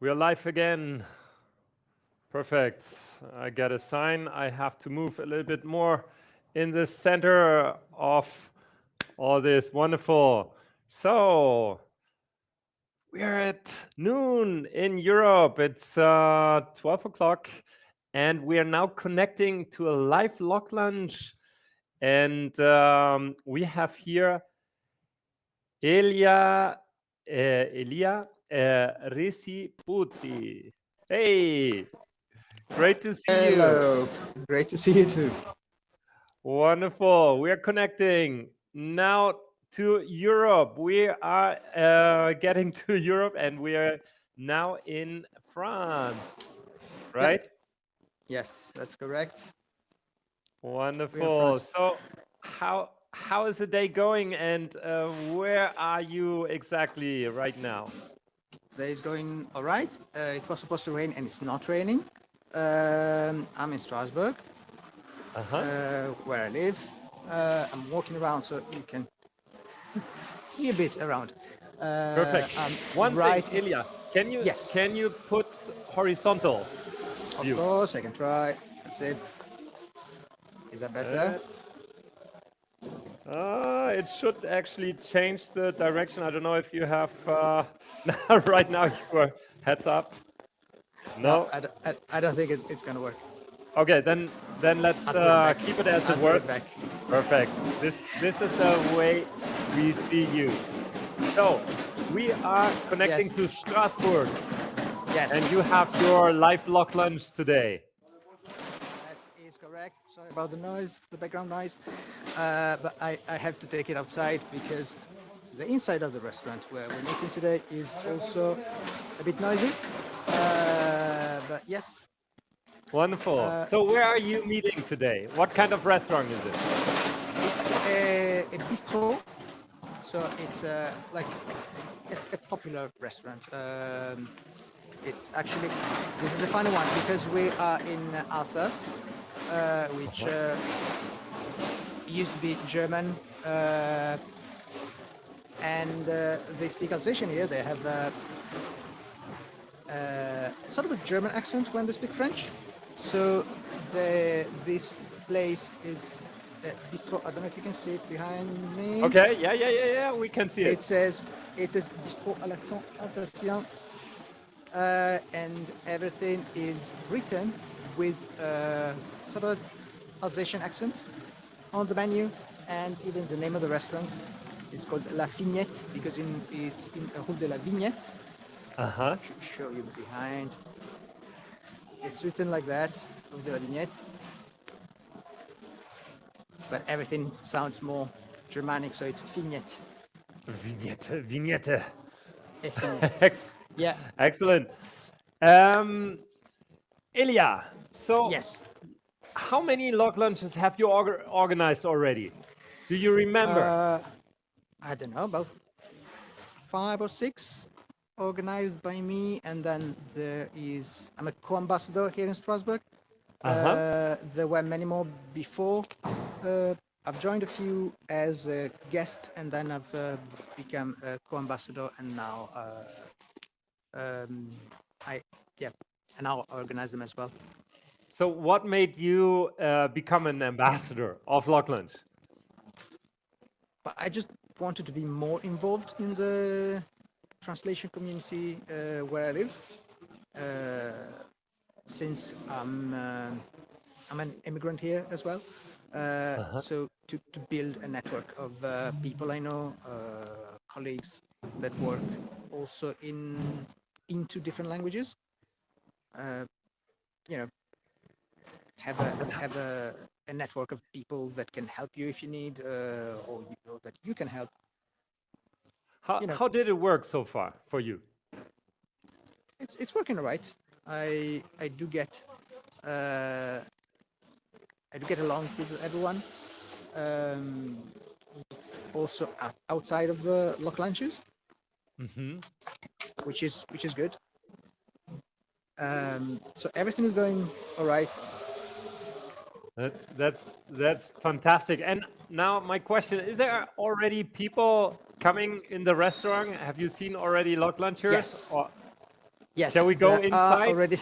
Speaker 1: We're live again. Perfect. I got a sign. I have to move a little bit more in the center of all this. Wonderful. So we're at noon in Europe. It's 12 o'clock, and we are now connecting to a live LocLunch. And we have here Elia, Riciputi. Hey, great to see you.
Speaker 13: Hello, great to see you too.
Speaker 1: Wonderful. We are connecting now to Europe. We are getting to Europe, and we are now in France, right?
Speaker 13: Yep. Yes, that's correct.
Speaker 1: Wonderful. So, how is the day going, and where are you exactly right now?
Speaker 13: The day is going all right. It was supposed to rain, and it's not raining. I'm in Strasbourg, where I live. I'm walking around, so you can see a bit around.
Speaker 1: Perfect. One thing, Elia, can you put horizontal?
Speaker 13: Of course, I can try. That's it. Is that better?
Speaker 1: It should actually change the direction. I don't know if you have right now your heads up. No,
Speaker 13: I don't think it's gonna work.
Speaker 1: Okay, then let's keep it as it was. Perfect. This is the way we see you. So we are connecting to Strasbourg.
Speaker 13: Yes.
Speaker 1: And you have your live LocLunch today.
Speaker 13: That is correct. Sorry about the noise, the background noise. But I have to take it outside because the inside of the restaurant where we're meeting today is also a bit noisy. But yes.
Speaker 1: Wonderful. So where are you meeting today? What kind of restaurant is it?
Speaker 13: It's a bistro. So it's like a popular restaurant. It's actually, this is a funny one because we are in Alsace, which used to be German, and they speak Alsatian here. They have sort of a German accent when they speak French. So this place is bistro. I don't know if you can see it behind me.
Speaker 1: Okay, yeah, we can see it.
Speaker 13: It says bistro à l'accent alsacien. And everything is written with sort of Alsatian accent on the menu, and even the name of the restaurant is called La Vignette because it's in Rue de la Vignette. I should show you behind. It's written like that, Rue de la Vignette. But everything sounds more Germanic, so it's Vignette.
Speaker 1: Vignette.
Speaker 13: Yeah.
Speaker 1: Excellent. Elia, so
Speaker 13: yes.
Speaker 1: How many LocLunches have you organized already? Do you remember?
Speaker 13: I don't know, about 5 or 6 organized by me, and then I'm a co-ambassador here in Strasbourg. There were many more before. I've joined a few as a guest, and then I've become a co-ambassador, and now and now organize them as well.
Speaker 1: So what made you become an ambassador of LocLunch?
Speaker 13: But I just wanted to be more involved in the translation community where I live. Since I'm an immigrant here as well. So to build a network of people I know, colleagues that work also into different languages. Have a network of people that can help you if you need, or that you can help.
Speaker 1: How did it work so far for you?
Speaker 13: It's working all right. I do get along with everyone. It's also outside of the LocLunchers, which is good. So everything is going all right.
Speaker 1: That's fantastic. And now my question: is there already people coming in the restaurant? Have you seen already LocLunchers?
Speaker 13: Yes. Yes.
Speaker 1: Shall we go
Speaker 13: there are
Speaker 1: inside?
Speaker 13: already.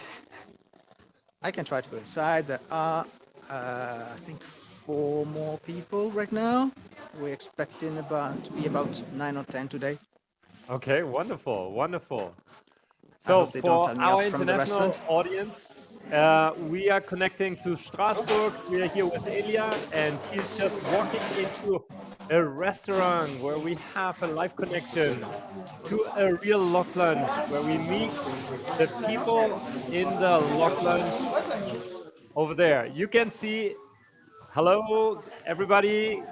Speaker 13: I can try to go inside. There are, I think, 4 more people right now. We're expecting to be about 9 or 10 today.
Speaker 1: Okay, wonderful, wonderful.
Speaker 13: I
Speaker 1: So
Speaker 13: hope they don't
Speaker 1: for
Speaker 13: tell me
Speaker 1: our
Speaker 13: off from the
Speaker 1: international
Speaker 13: restaurant.
Speaker 1: audience, we are connecting to Strasbourg. We are here with Elia, and he's just walking into a restaurant where we have a live connection to a real LocLunch, where we meet the people in the LocLunch over there. You can see, hello, everybody.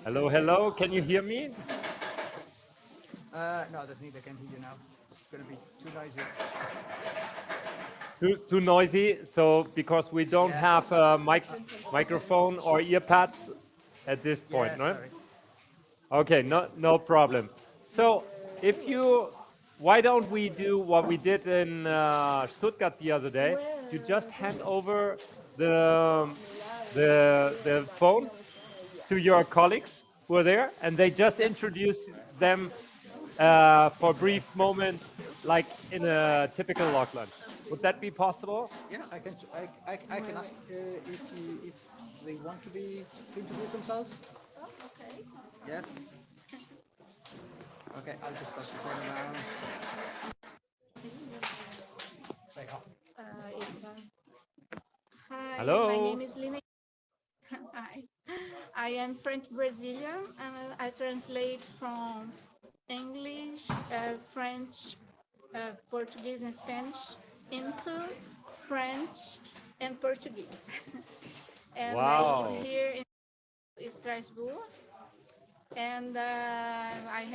Speaker 1: Hello, hello. Can you hear me?
Speaker 13: No, I don't think they can hear you now. It's going to be too noisy.
Speaker 1: Too noisy. So because we don't have a microphone or earpads at this point, no?
Speaker 13: Sorry.
Speaker 1: Okay, no problem. So why don't we do what we did in Stuttgart the other day? You just hand over the phone to your colleagues who are there, and they just introduce them for a brief moment, like in a typical LocLunch. Would that be possible?
Speaker 13: Yeah, I can ask if they want to introduce themselves.
Speaker 14: Okay.
Speaker 13: Yes. Okay, I'll just pass the phone around.
Speaker 14: Hi,
Speaker 1: Hello.
Speaker 14: my name is Lina. Hi. I am French Brazilian, and I translate from English, French, Portuguese, and Spanish into French and Portuguese. And I live here in Strasbourg. And I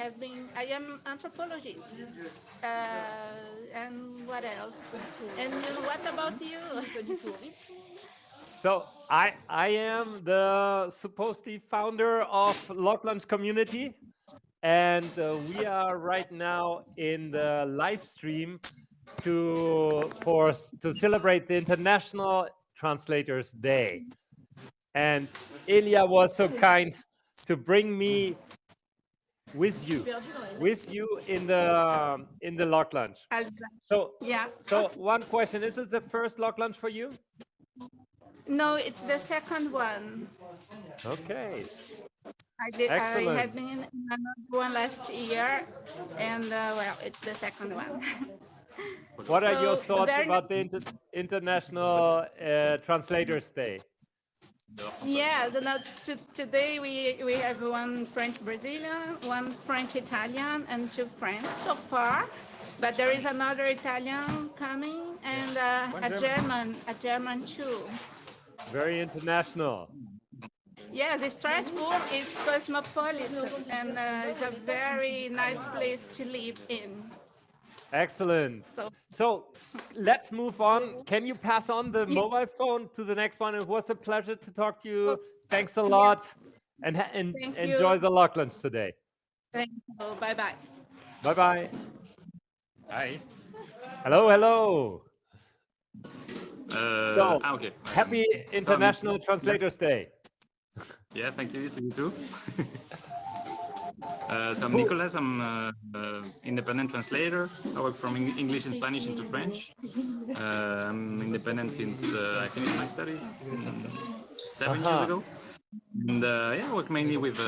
Speaker 14: am anthropologist. And what else? And what about you?
Speaker 1: So I am the supposedly founder of LocLunch community, and we are right now in the live stream to celebrate the International Translators Day. And Elia was so kind to bring me with you in the LocLunch. So
Speaker 14: yeah.
Speaker 1: So one question: is it the first LocLunch for you?
Speaker 14: No, it's the second one.
Speaker 1: Okay.
Speaker 14: I have been in another one last year, and well, it's the second one.
Speaker 1: What are your thoughts about the International Translators Day?
Speaker 14: Yeah, so now today we have one French Brazilian, one French Italian, and 2 French so far. But there is another Italian coming, and a German too.
Speaker 1: Very international.
Speaker 14: Yes, Strasbourg is cosmopolitan, and it's a very nice place to live in.
Speaker 1: Excellent. So let's move on. Can you pass on the mobile phone to the next one? It was a pleasure to talk to you. Thanks a lot, and enjoy the LocLunch today.
Speaker 14: Thank you. Bye-bye.
Speaker 1: Bye-bye. Hi. Hello, hello.
Speaker 15: Okay.
Speaker 1: Happy International Translators Day.
Speaker 15: Yeah, thank you to you too. So I'm Nicolas, I'm an independent translator. I work from English and Spanish into French. I'm independent since I finished my studies 7 years ago. And yeah, I work mainly with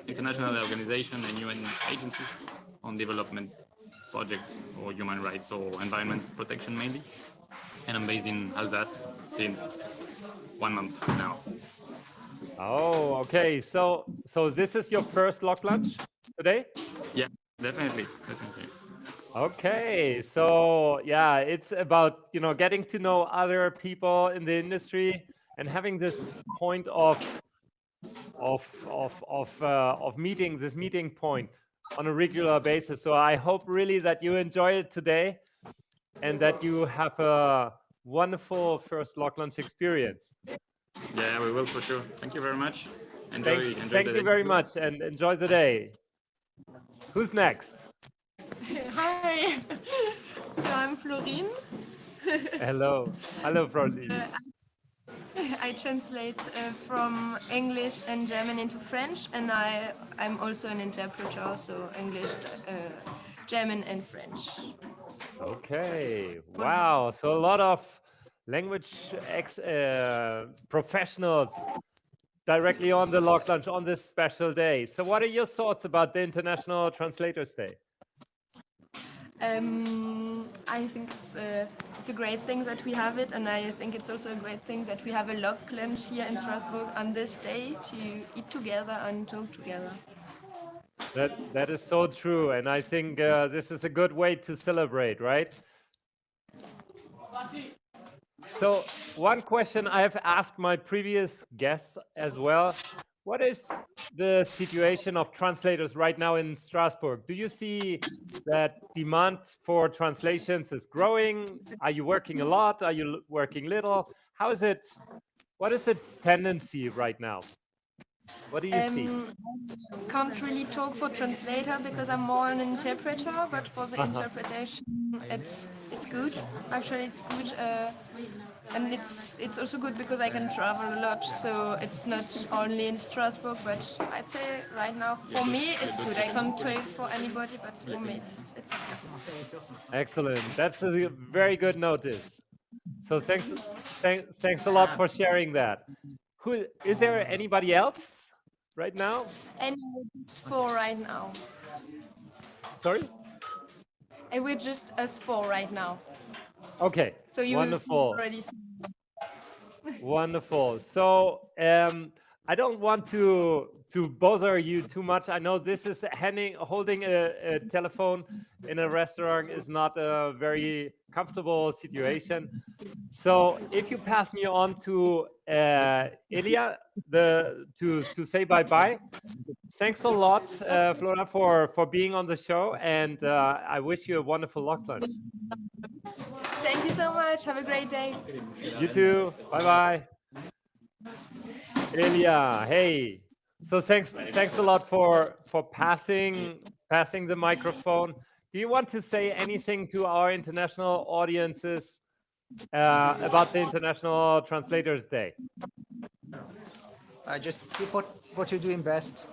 Speaker 15: international organizations and UN agencies on development projects or human rights or environment protection mainly. And I'm based in Alsace since 1 month now.
Speaker 1: Oh, okay. So this is your first LocLunch today?
Speaker 15: Yeah, definitely.
Speaker 1: Okay, so yeah, it's about getting to know other people in the industry and having this point of meeting, this meeting point on a regular basis. So I hope really that you enjoy it today and that you have a wonderful first LocLunch experience.
Speaker 15: Yeah, we will for sure. Thank you very much. Enjoy the day.
Speaker 1: Thank you very much and enjoy the day. Who's next?
Speaker 16: Hi, so I'm Florine.
Speaker 1: Hello, Florine.
Speaker 16: I translate from English and German into French, and I'm also an interpreter, so English, German, and French.
Speaker 1: Okay, wow. So a lot of language professionals directly on the LocLunch on this special day. So what are your thoughts about the International Translators Day?
Speaker 16: I think it's a great thing that we have it, and I think it's also a great thing that we have a LocLunch here in Strasbourg on this day to eat together and talk together.
Speaker 1: That is so true, and I think this is a good way to celebrate, right? So one question I have asked my previous guests as well: what is the situation of translators right now in Strasbourg? Do you see that demand for translations is growing? Are you working a lot? Are you working little? How is it? What is the tendency right now? What do you see?
Speaker 16: Can't really talk for translator because I'm more an interpreter, but for the interpretation, it's good. Actually, it's good, and it's also good because I can travel a lot. So it's not only in Strasbourg, but I'd say right now for me it's good. I can't talk for anybody, but for me it's okay.
Speaker 1: Excellent. That's a very good notice. So thanks a lot for sharing that. Who is there anybody else right now?
Speaker 16: And it's four right now.
Speaker 1: Sorry?
Speaker 16: And we're just us four right now.
Speaker 1: Okay.
Speaker 16: So you
Speaker 1: wonderful.
Speaker 16: already.
Speaker 1: Wonderful. So I don't want to bother you too much. I know this is holding a telephone in a restaurant is not a very comfortable situation. So if you pass me on to Elia to say bye-bye. Thanks a lot, Flora, for being on the show, and I wish you a wonderful LocLunch.
Speaker 16: Thank you so much. Have a great day.
Speaker 1: You too. Bye-bye. Elia, hey. So thanks a lot for passing the microphone. Do you want to say anything to our international audiences about the International Translators Day?
Speaker 13: Just keep what you're doing best.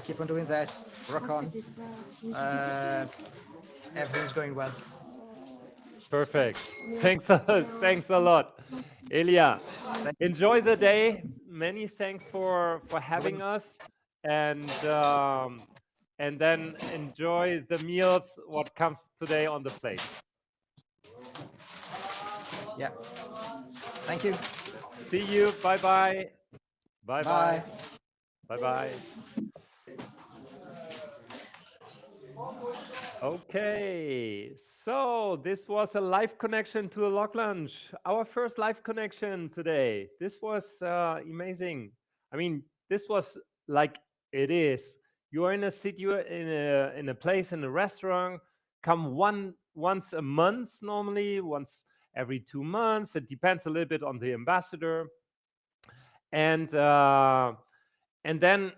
Speaker 13: Keep on doing that. Rock on. Everything's going well.
Speaker 1: Perfect. Thanks a lot, Elia. Enjoy the day. Many thanks for having us, and then enjoy the meals. What comes today on the plate?
Speaker 13: Yeah. Thank you.
Speaker 1: See you. Bye-bye. Bye-bye.
Speaker 13: Bye.
Speaker 1: Bye-bye. Okay, so this was a live connection to a LocLunch, our first live connection today. This was amazing. I mean, this was like it is. You are in a city, in a place, in a restaurant. Come once a month normally, once every 2 months. It depends a little bit on the ambassador, and then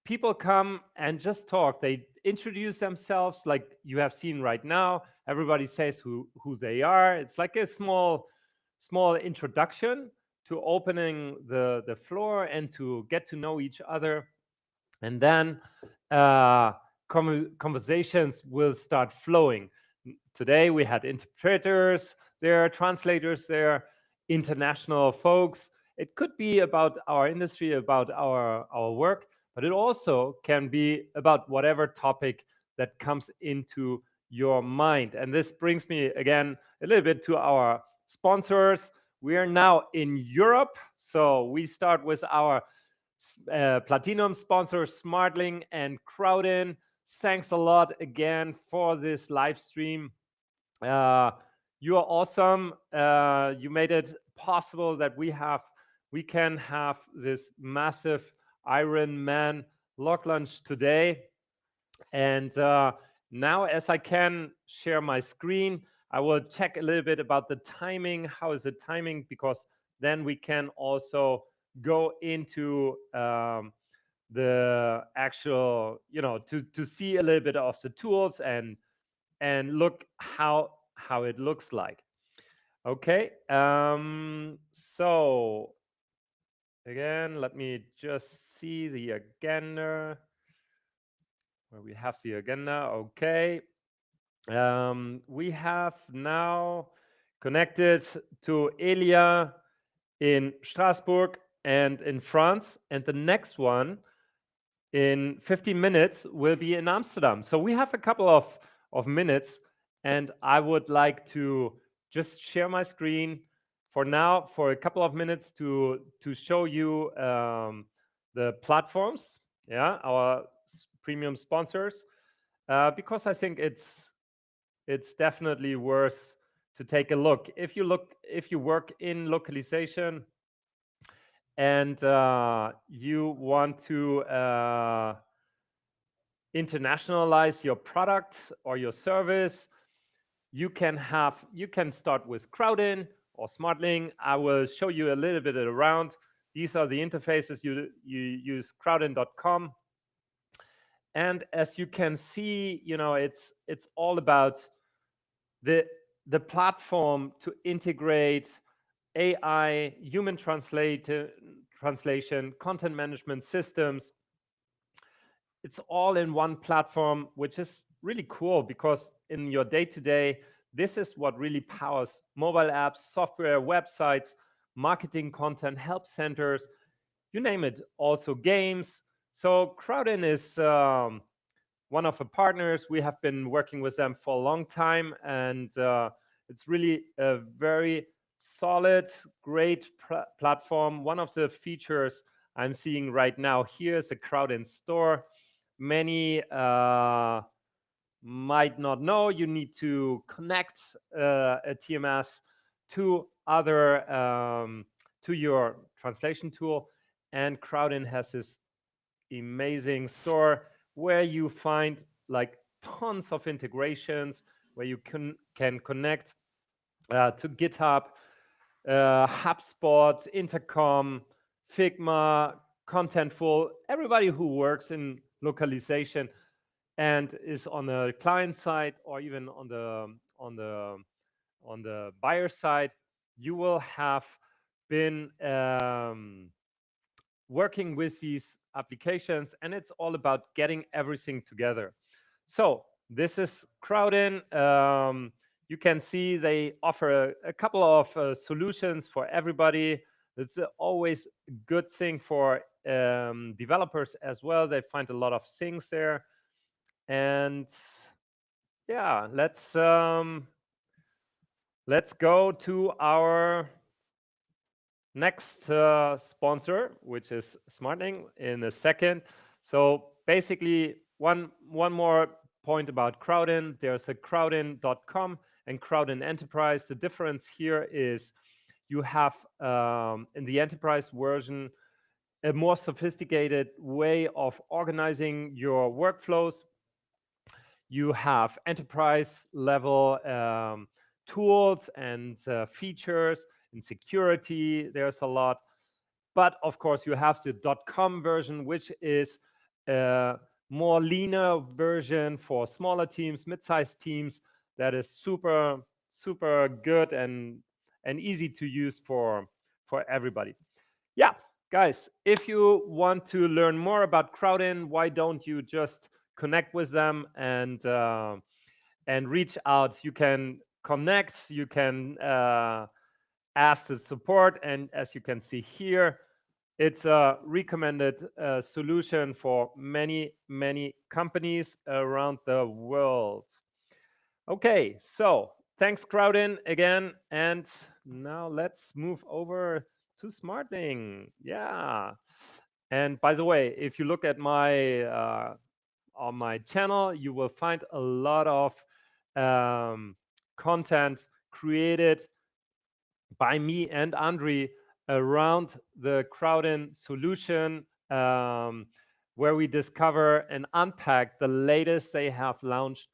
Speaker 1: people come and just talk. They introduce themselves like you have seen right now. Everybody says who they are. It's like a small introduction to opening the floor and to get to know each other. And then conversations will start flowing. Today we had interpreters there, translators there, international folks. It could be about our industry, about our work, but it also can be about whatever topic that comes into your mind. And this brings me again a little bit to our sponsors. We are now in Europe, so we start with our platinum sponsors, Smartling and Crowdin. Thanks a lot again for this live stream. You are awesome. You made it possible that we can have this massive Iron Man LocLunch today. And now, as I can share my screen, I will check a little bit about the timing. How is the timing? Because then we can also go into the actual, to see a little bit of the tools and look how it looks like. Okay. So again, let me just see the agenda. Where we have the agenda. Okay. We have now connected to Elia in Strasbourg and in France, and the next one in 15 minutes will be in Amsterdam. So we have a couple of minutes, and I would like to just share my screen for now for a couple of minutes to show you the platforms, yeah, our premium sponsors, because I think it's definitely worth to take a look. If you work in localization and you want to internationalize your product or your service, you can start with Crowdin or SmartLink. I will show you a little bit around. These are the interfaces. You use crowdin.com, and as you can see, it's all about the platform to integrate AI, human translation, content management systems. It's all in one platform, which is really cool because in your day-to-day, this is what really powers mobile apps, software, websites, marketing content, help centers, you name it, also games. So Crowdin is one of the partners. We have been working with them for a long time, and it's really a very solid, great platform. One of the features I'm seeing right now here is the Crowdin store. Many might not know you need to connect a TMS to other to your translation tool, and Crowdin has this amazing store where you find like tons of integrations where you can connect to GitHub, HubSpot, Intercom, Figma, Contentful, everybody who works in localization and is on the client side or even on the buyer side, you will have been working with these applications, and it's all about getting everything together. So this is Crowdin. You can see they offer a couple of solutions for everybody. It's always a good thing for developers as well. They find a lot of things there. And yeah, let's go to our next sponsor, which is SmartLink, in a second. So basically, one more point about Crowdin. There's a crowdin.com and Crowdin Enterprise. The difference here is you have in the enterprise version a more sophisticated way of organizing your workflows. You have enterprise level tools and features. In security, there's a lot. But of course, you have the .com version, which is a more leaner version for smaller teams, mid-sized teams, that is super, super good and easy to use for everybody. Yeah, guys, if you want to learn more about Crowdin, why don't you just connect with them and reach out? You can connect, you can ask the support, and as you can see here, it's a recommended solution for many companies around the world. Okay, so thanks Crowdin again, and now let's move over to SmartLink. Yeah, and by the way, if you look at my on my channel, you will find a lot of content created by me and Andri around the Crowdin solution, where we discover and unpack the latest they have launched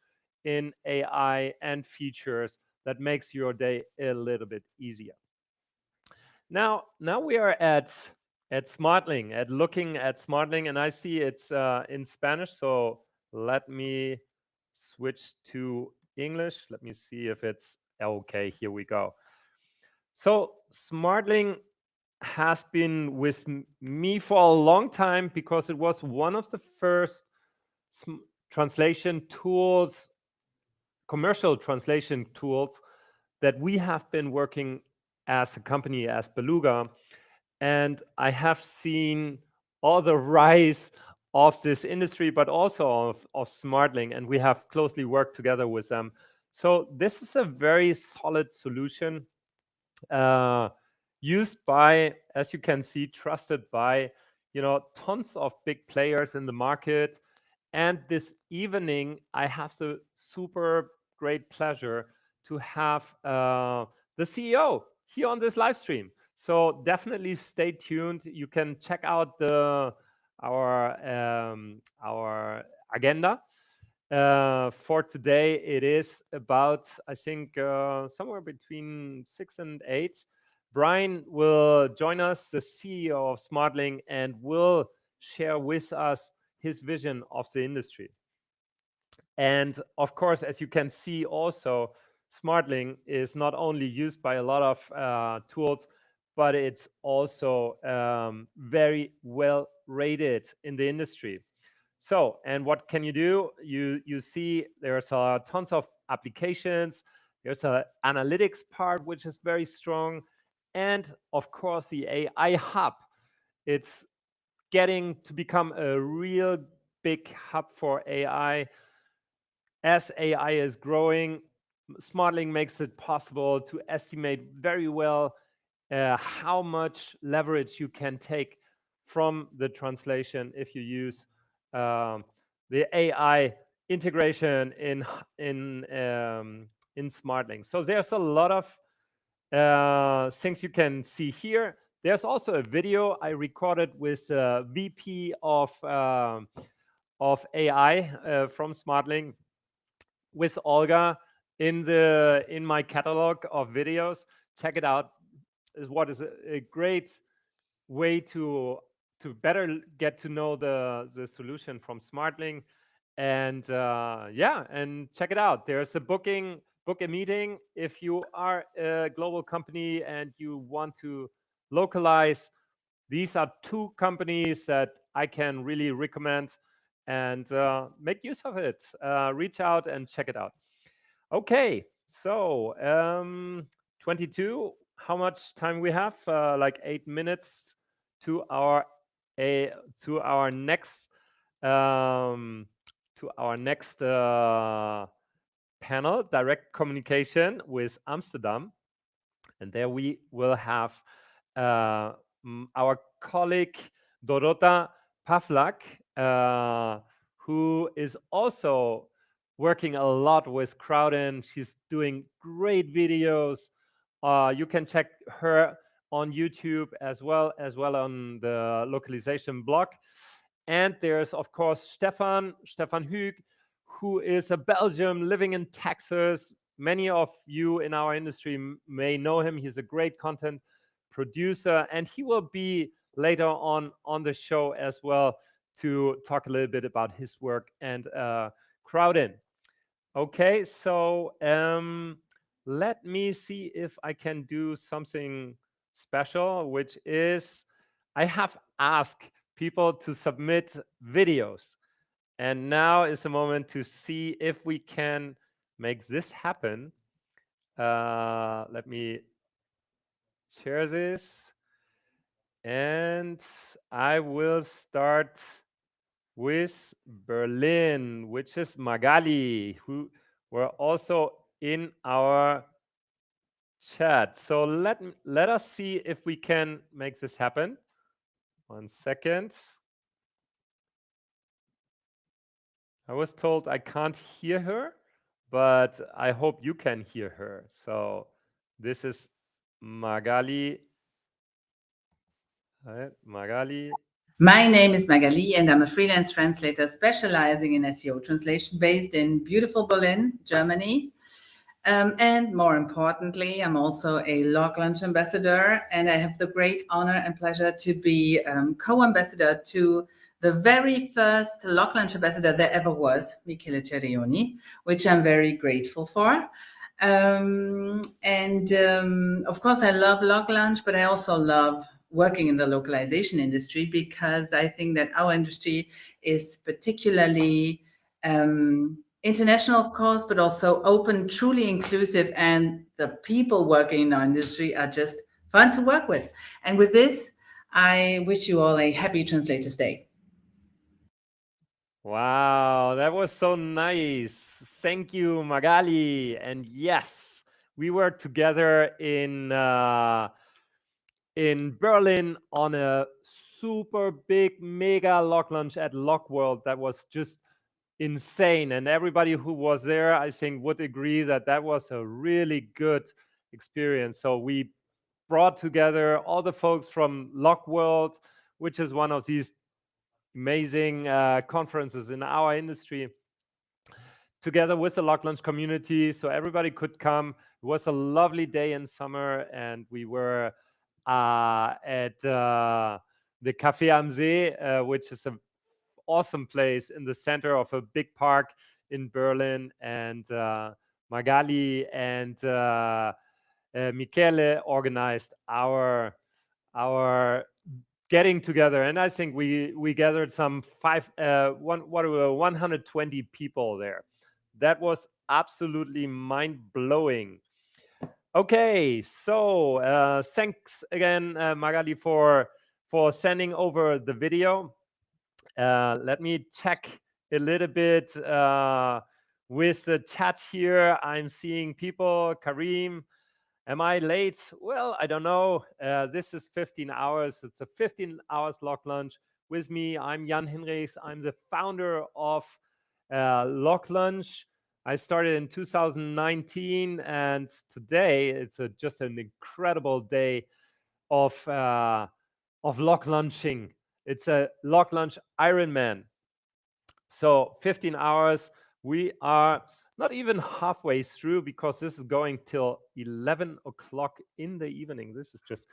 Speaker 1: in AI and features that makes your day a little bit easier. Now we are at SmartLink, looking at SmartLink, and I see it's in Spanish, so let me switch to English. Let me see if it's okay. Here we go. So SmartLink has been with me for a long time because it was one of the first translation tools commercial translation tools that we have been working as a company, as Beluga. And I have seen all the rise of this industry, but also of SmartLink, and we have closely worked together with them. So this is a very solid solution used by, as you can see, trusted by, tons of big players in the market. And this evening, I have the super great pleasure to have the CEO here on this live stream. So definitely stay tuned. You can check out our agenda. For today, it is about, I think, somewhere between 6 and 8. Brian will join us, the CEO of SmartLink, and will share with us his vision of the industry. And of course, as you can see also, SmartLink is not only used by a lot of tools, but it's also very well rated in the industry. So, and what can you do? You see there's tons of applications. There's an analytics part, which is very strong. And of course, the AI hub. It's getting to become a real big hub for AI. As AI is growing, SmartLink makes it possible to estimate very well how much leverage you can take from the translation if you use the AI integration in SmartLink. So there's a lot of things you can see here. There's also a video I recorded with VP of AI from SmartLink with Olga in my catalog of videos. Check it out. Is what is a great way to better get to know the solution from SmartLink. And yeah, and check it out. There's a book a meeting if you are a global company and you want to localize. These are two companies that I can really recommend, and make use of it. Reach out and check it out. Okay, so 22. How much time we have? Like 8 minutes to our next panel, direct communication with Amsterdam, and there we will have our colleague Dorota Pawlak, who is also working a lot with Crowdin. She's doing great videos. You can check her on YouTube as well on the localization blog. And there's, of course, Stefan Huyghe, who is a Belgian living in Texas. Many of you in our industry may know him. He's a great content producer, and he will be later on the show as well to talk a little bit about his work and Crowdin. Okay, so let me see if I can do something special, which is I have asked people to submit videos. And now is the moment to see if we can make this happen. Let me share this. And I will start with Berlin, which is Magali, who were also in our chat. So let us see if we can make this happen. 1 second. I was told I can't hear her, but I hope you can hear her. So this is Magali. Magali.
Speaker 17: My name is Magali, and I'm a freelance translator specializing in SEO translation based in beautiful Berlin, Germany. And more importantly, I'm also a LocLunch ambassador, and I have the great honor and pleasure to be co-ambassador to the very first LocLunch ambassador there ever was, Michele Cerioni, which I'm very grateful for. Of course, I love LocLunch, but I also love working in the localization industry because I think that our industry is particularly international, of course, but also open, truly inclusive, and the people working in our industry are just fun to work with. And with this, I wish you all a happy Translators Day.
Speaker 1: Wow, that was so nice. Thank you, Magali. And yes, we were together in Berlin on a super big mega LocLunch at LocWorld. That was just insane. And everybody who was there, I think, would agree that that was a really good experience. So we brought together all the folks from LocWorld, which is one of these amazing conferences in our industry, together with the LocLunch community, so everybody could come. It was a lovely day in summer, and we were at the Café am See, which is an awesome place in the center of a big park in Berlin. And Magali and Michele organized our getting together, and I think we gathered some 120 people there. That was absolutely mind-blowing. Okay, so thanks again, Magali, for sending over the video. Let me check a little bit with the chat here. I'm seeing people. Karim, am I late? Well, I don't know. This is 15 hours. It's a 15 hours LocLunch. With me, I'm Jan Hinrichs. I'm the founder of LocLunch. I started in 2019, and today it's just an incredible day of LocLunching. It's a LocLunch Ironman. So 15 hours. We are not even halfway through, because this is going till 11 o'clock in the evening. This is just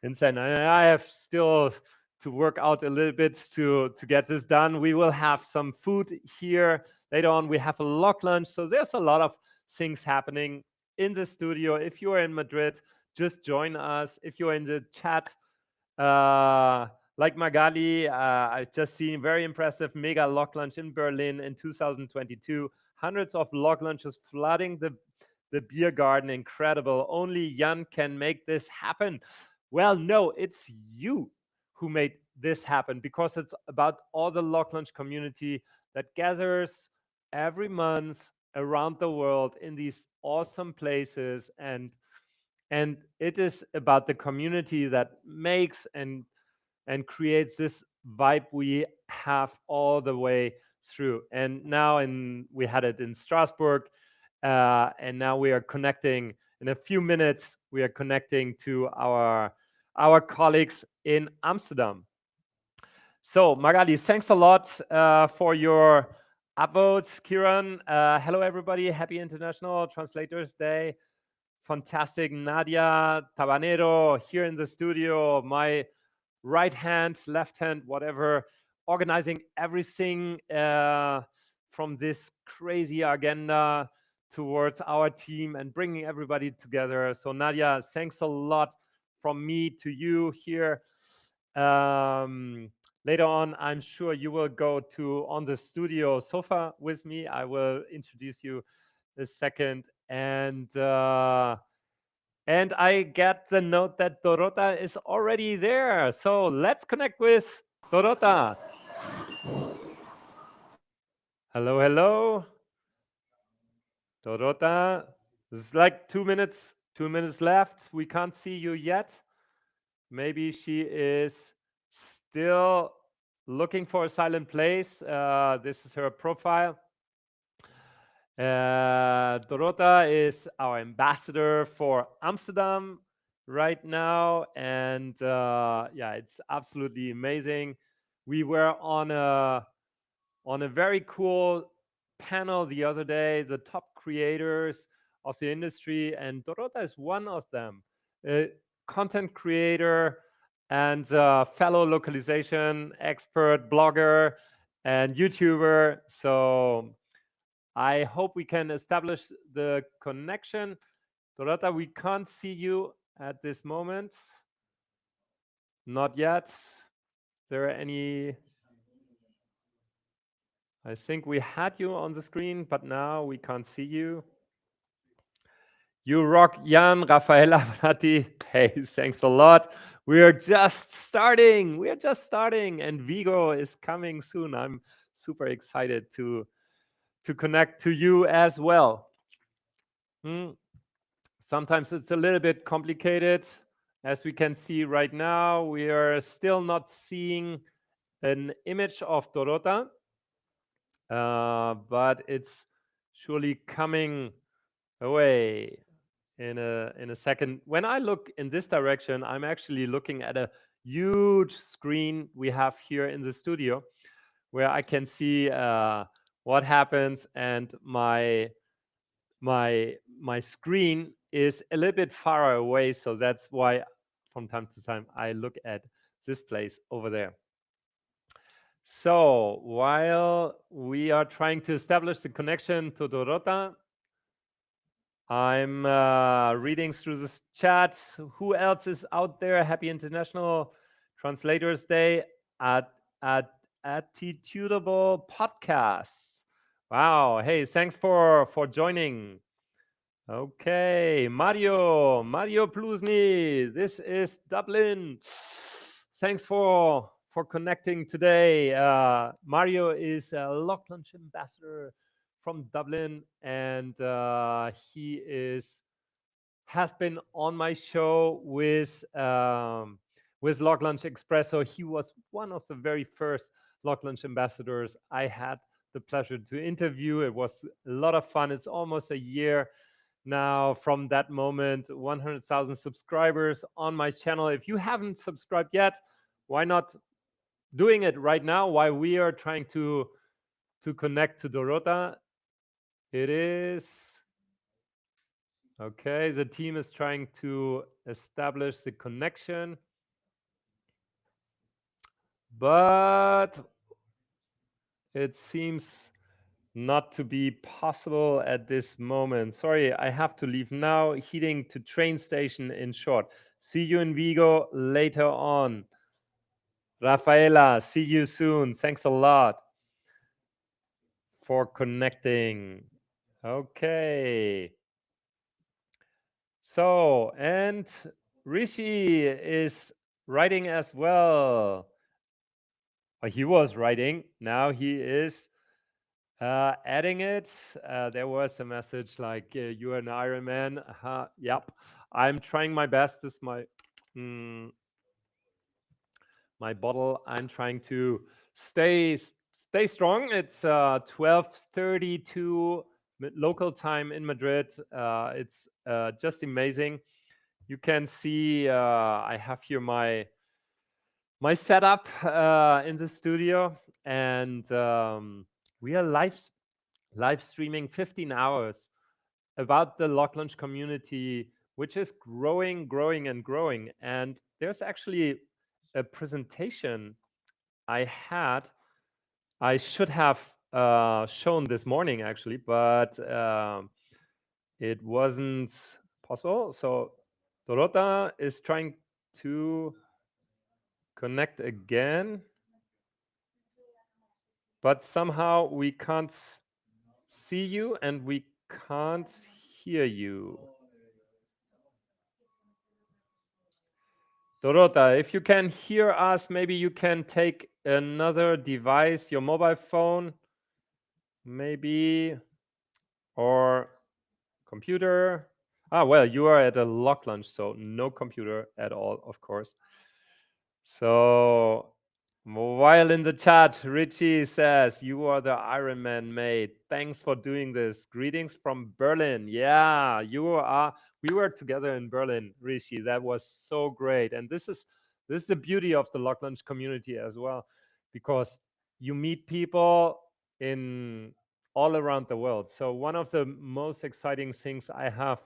Speaker 1: insane. I have still to work out a little bit to get this done. We will have some food here later on. We have a LocLunch, so there's a lot of things happening in the studio. If you are in Madrid, just join us. If you're in the chat, like Magali, I've just seen very impressive mega LocLunch in Berlin in 2022. Hundreds of LocLunches flooding the beer garden. Incredible. Only Jan can make this happen. Well, no, it's you who made this happen, because it's about all the LocLunch community that gathers every month around the world in these awesome places. And it is about the community that makes and creates this vibe we have all the way through. And now we had it in Strasbourg, and now we are connecting. In a few minutes, we are connecting to our colleagues in Amsterdam. So Magali, thanks a lot for your upvotes. Kiran, hello everybody. Happy International Translators Day. Fantastic. Nadia Tabanero here in the studio, my right hand, left hand, whatever, organizing everything from this crazy agenda towards our team and bringing everybody together. So Nadia, thanks a lot from me to you here. Later on, I'm sure you will go on the studio sofa with me. I will introduce you a second. And I get the note that Dorota is already there. So let's connect with Dorota. Hello, hello. Dorota, it's like 2 minutes left. We can't see you yet. Maybe she is still looking for a silent place. This is her profile. Dorota is our ambassador for Amsterdam right now, and yeah, it's absolutely amazing. We were on a very cool panel the other day, the top creators of the industry, and Dorota is one of them, a content creator and fellow localization expert, blogger, and YouTuber. So I hope we can establish the connection. Dorota, we can't see you at this moment. Not yet. There are any? I think we had you on the screen, but now we can't see you. You rock, Jan, Rafaela, Brati. Hey, thanks a lot. We are just starting. We are just starting, and Vigo is coming soon. I'm super excited to connect to you as well. Sometimes it's a little bit complicated. As we can see right now, we are still not seeing an image of Dorota, but it's surely coming away in a second. When I look in this direction, I'm actually looking at a huge screen we have here in the studio, where I can see what happens, and my screen is a little bit far away, so that's why from time to time I look at this place over there. So while we are trying to establish the connection to Dorota, I'm reading through this chat. Who else is out there? Happy International Translators Day at Attitudable Podcast. Wow. Hey, thanks for joining. Okay, Mario Plusny. This is Dublin. Thanks for connecting today. Mario is a LocLunch ambassador from Dublin, and he has been on my show with LocLunch Express. So he was one of the very first LocLunch ambassadors I had the pleasure to interview. It was a lot of fun. It's almost a year now from that moment. 100,000 subscribers on my channel. If you haven't subscribed yet, why not doing it right now while we are trying to connect to Dorota? It is okay. The team is trying to establish the connection, but it seems not to be possible at this moment. Sorry, I have to leave now. Heading to train station in short. See you in Vigo later on. Rafaela, see you soon. Thanks a lot for connecting. Okay. So, and Rishi is writing as well. He was writing. Now he is adding it. There was a message like, you're an Iron Man. Yep. I'm trying my best. This is my my bottle. I'm trying to stay strong. It's 12:32 local time in Madrid. It's just amazing. You can see I have here my setup in the studio, and we are live streaming 15 hours about the LocLunch community, which is growing, and growing. And there's actually a presentation I should have shown this morning actually, but it wasn't possible. So Dorota is trying to connect again, but somehow we can't see you and we can't hear you. Dorota, if you can hear us, maybe you can take another device, your mobile phone, maybe, or computer. Well, you are at a LocLunch, so no computer at all, of course. So while in the chat, Richie says, you are the Iron Man mate. Thanks for doing this. Greetings from Berlin. Yeah, you are. We were together in Berlin, Richie. That was so great. And this is the beauty of the LocLunch community as well, because you meet people in all around the world. So one of the most exciting things I have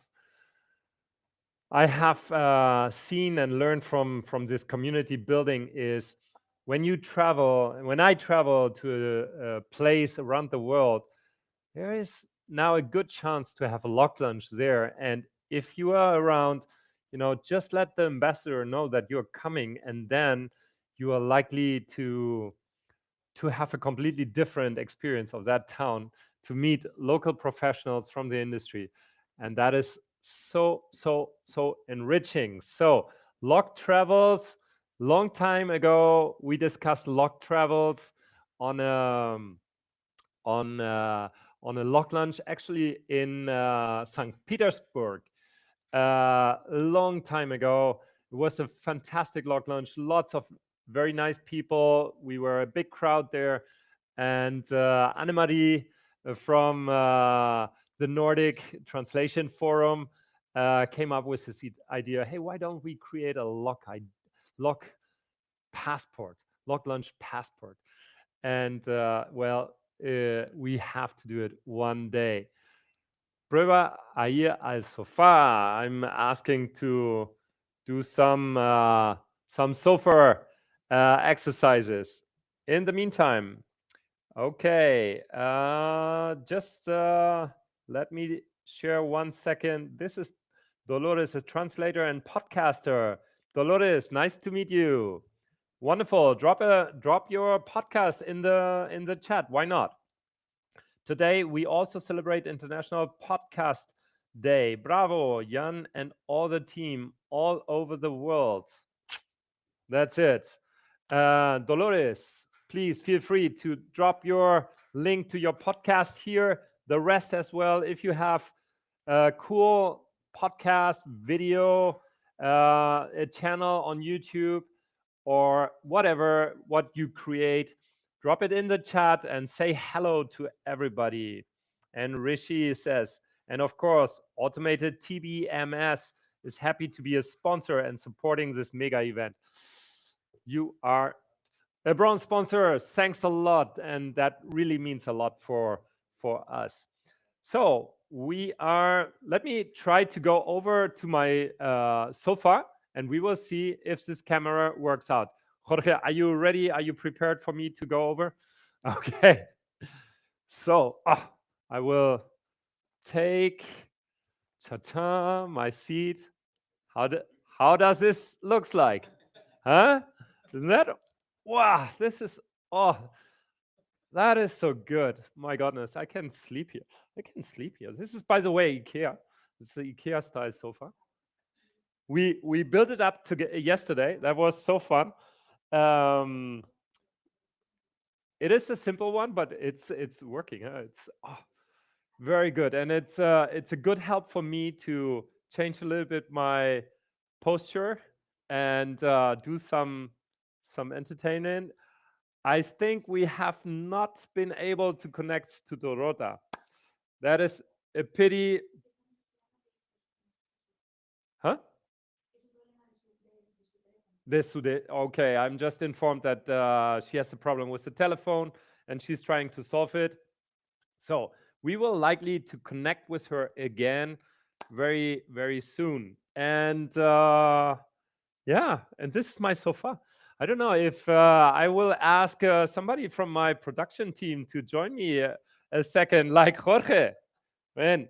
Speaker 1: seen and learned from this community building is when I travel to a place around the world, there is now a good chance to have a LocLunch there. And if you are around, just let the ambassador know that you're coming, and then you are likely to to have a completely different experience of that town, to meet local professionals from the industry. And that is so, so, so enriching. So, Loc Travels, long time ago, we discussed Loc Travels on a LocLunch actually in St. Petersburg a long time ago. It was a fantastic LocLunch, lots of very nice people. We were a big crowd there, and Annemarie from the Nordic Translation Forum came up with this idea. Hey, why don't we create a Loc passport, LocLunch passport? And we have to do it one day. Prueba ahí al sofá. I'm asking to do some sofa exercises. In the meantime, okay, just let me share 1 second. This is Dolores, a translator and podcaster. Dolores, nice to meet you. Wonderful. Drop your podcast in the chat. Why not? Today we also celebrate International Podcast Day. Bravo, Jan and all the team all over the world. That's it. Dolores, please feel free to drop your link to your podcast here. The rest as well. If you have a cool podcast, video, a channel on YouTube, or whatever, what you create, drop it in the chat and say hello to everybody. And Rishi says, and of course, Automated TBMS is happy to be a sponsor and supporting this mega event. You are a bronze sponsor. Thanks a lot. And that really means a lot for us. So let me try to go over to my sofa, and we will see if this camera works out. Jorge, are you ready? Are you prepared for me to go over? Okay. So I will take my seat. How does this looks like? Huh? Isn't that? Wow, this is, that is so good. My goodness, I can sleep here. This is, by the way, IKEA. It's the IKEA style sofa. We built it up yesterday. That was so fun. It is a simple one, but it's working. It's very good, and it's a good help for me to change a little bit my posture and do some entertainment. I think we have not been able to connect to Dorota. That is a pity. Huh? Okay, I'm just informed that she has a problem with the telephone and she's trying to solve it. So we will likely to connect with her again very, very soon. And yeah, and this is my sofa. I don't know if I will ask somebody from my production team to join me a second, like Jorge. Man,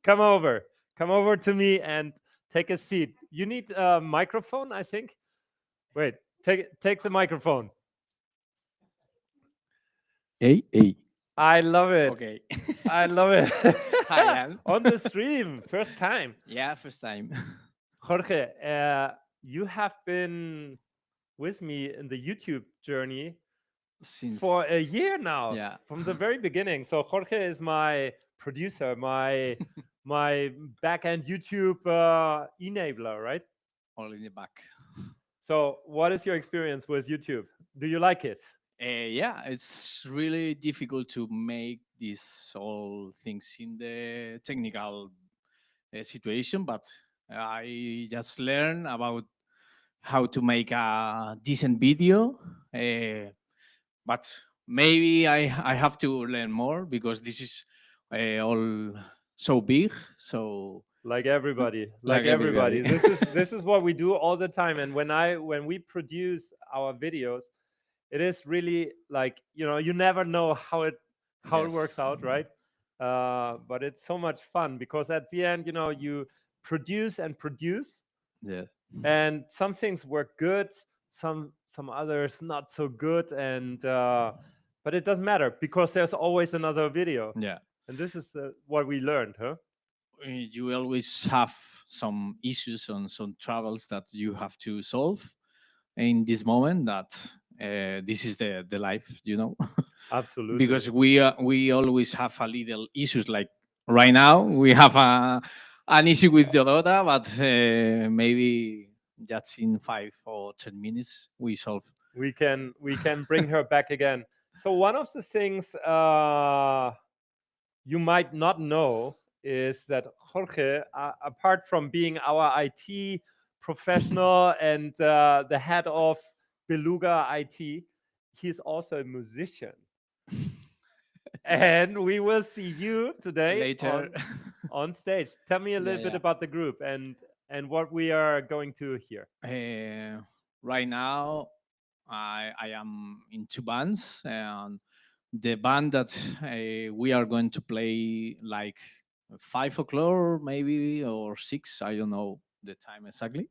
Speaker 1: come over to me and take a seat. You need a microphone, I think. Wait, take the microphone.
Speaker 18: Hey.
Speaker 1: I love it.
Speaker 18: Okay.
Speaker 1: I love it.
Speaker 18: Hi, Jan.
Speaker 1: On the stream, first time.
Speaker 18: Yeah, first time.
Speaker 1: Jorge, you have been with me in the YouTube journey for a year now.
Speaker 18: Yeah.
Speaker 1: From the very beginning. So Jorge is my producer, my back-end YouTube enabler, right?
Speaker 18: All in the back.
Speaker 1: So what is your experience with YouTube? Do you like it?
Speaker 18: Yeah, it's really difficult to make these all things in the technical situation, but I just learned about how to make a decent video. But maybe I have to learn more because this is all so big. So
Speaker 1: like everybody. This is what we do all the time. And when we produce our videos, it is really like, you never know how it works out, right? But it's so much fun because at the end, you produce and produce.
Speaker 18: Yeah.
Speaker 1: And some things work good, some others not so good, and but it doesn't matter because there's always another video.
Speaker 18: Yeah.
Speaker 1: And this is what we learned, huh?
Speaker 18: You always have some issues on some travels that you have to solve in this moment. That this is the life,
Speaker 1: Absolutely.
Speaker 18: Because we always have a little issues. Like right now, we have an issue with Dorota, but maybe just in 5 or 10 minutes we solve.
Speaker 1: We can bring her back again. So one of the things you might not know is that Huyghe, apart from being our IT professional and the head of Beluga IT, he's also a musician. And we will see you today
Speaker 18: later
Speaker 1: on stage. Tell me a little bit
Speaker 18: yeah.
Speaker 1: about the group and what we are going to hear.
Speaker 18: Right now, I am in 2 bands, and the band that we are going to play like 5 o'clock maybe or 6, I don't know the time exactly.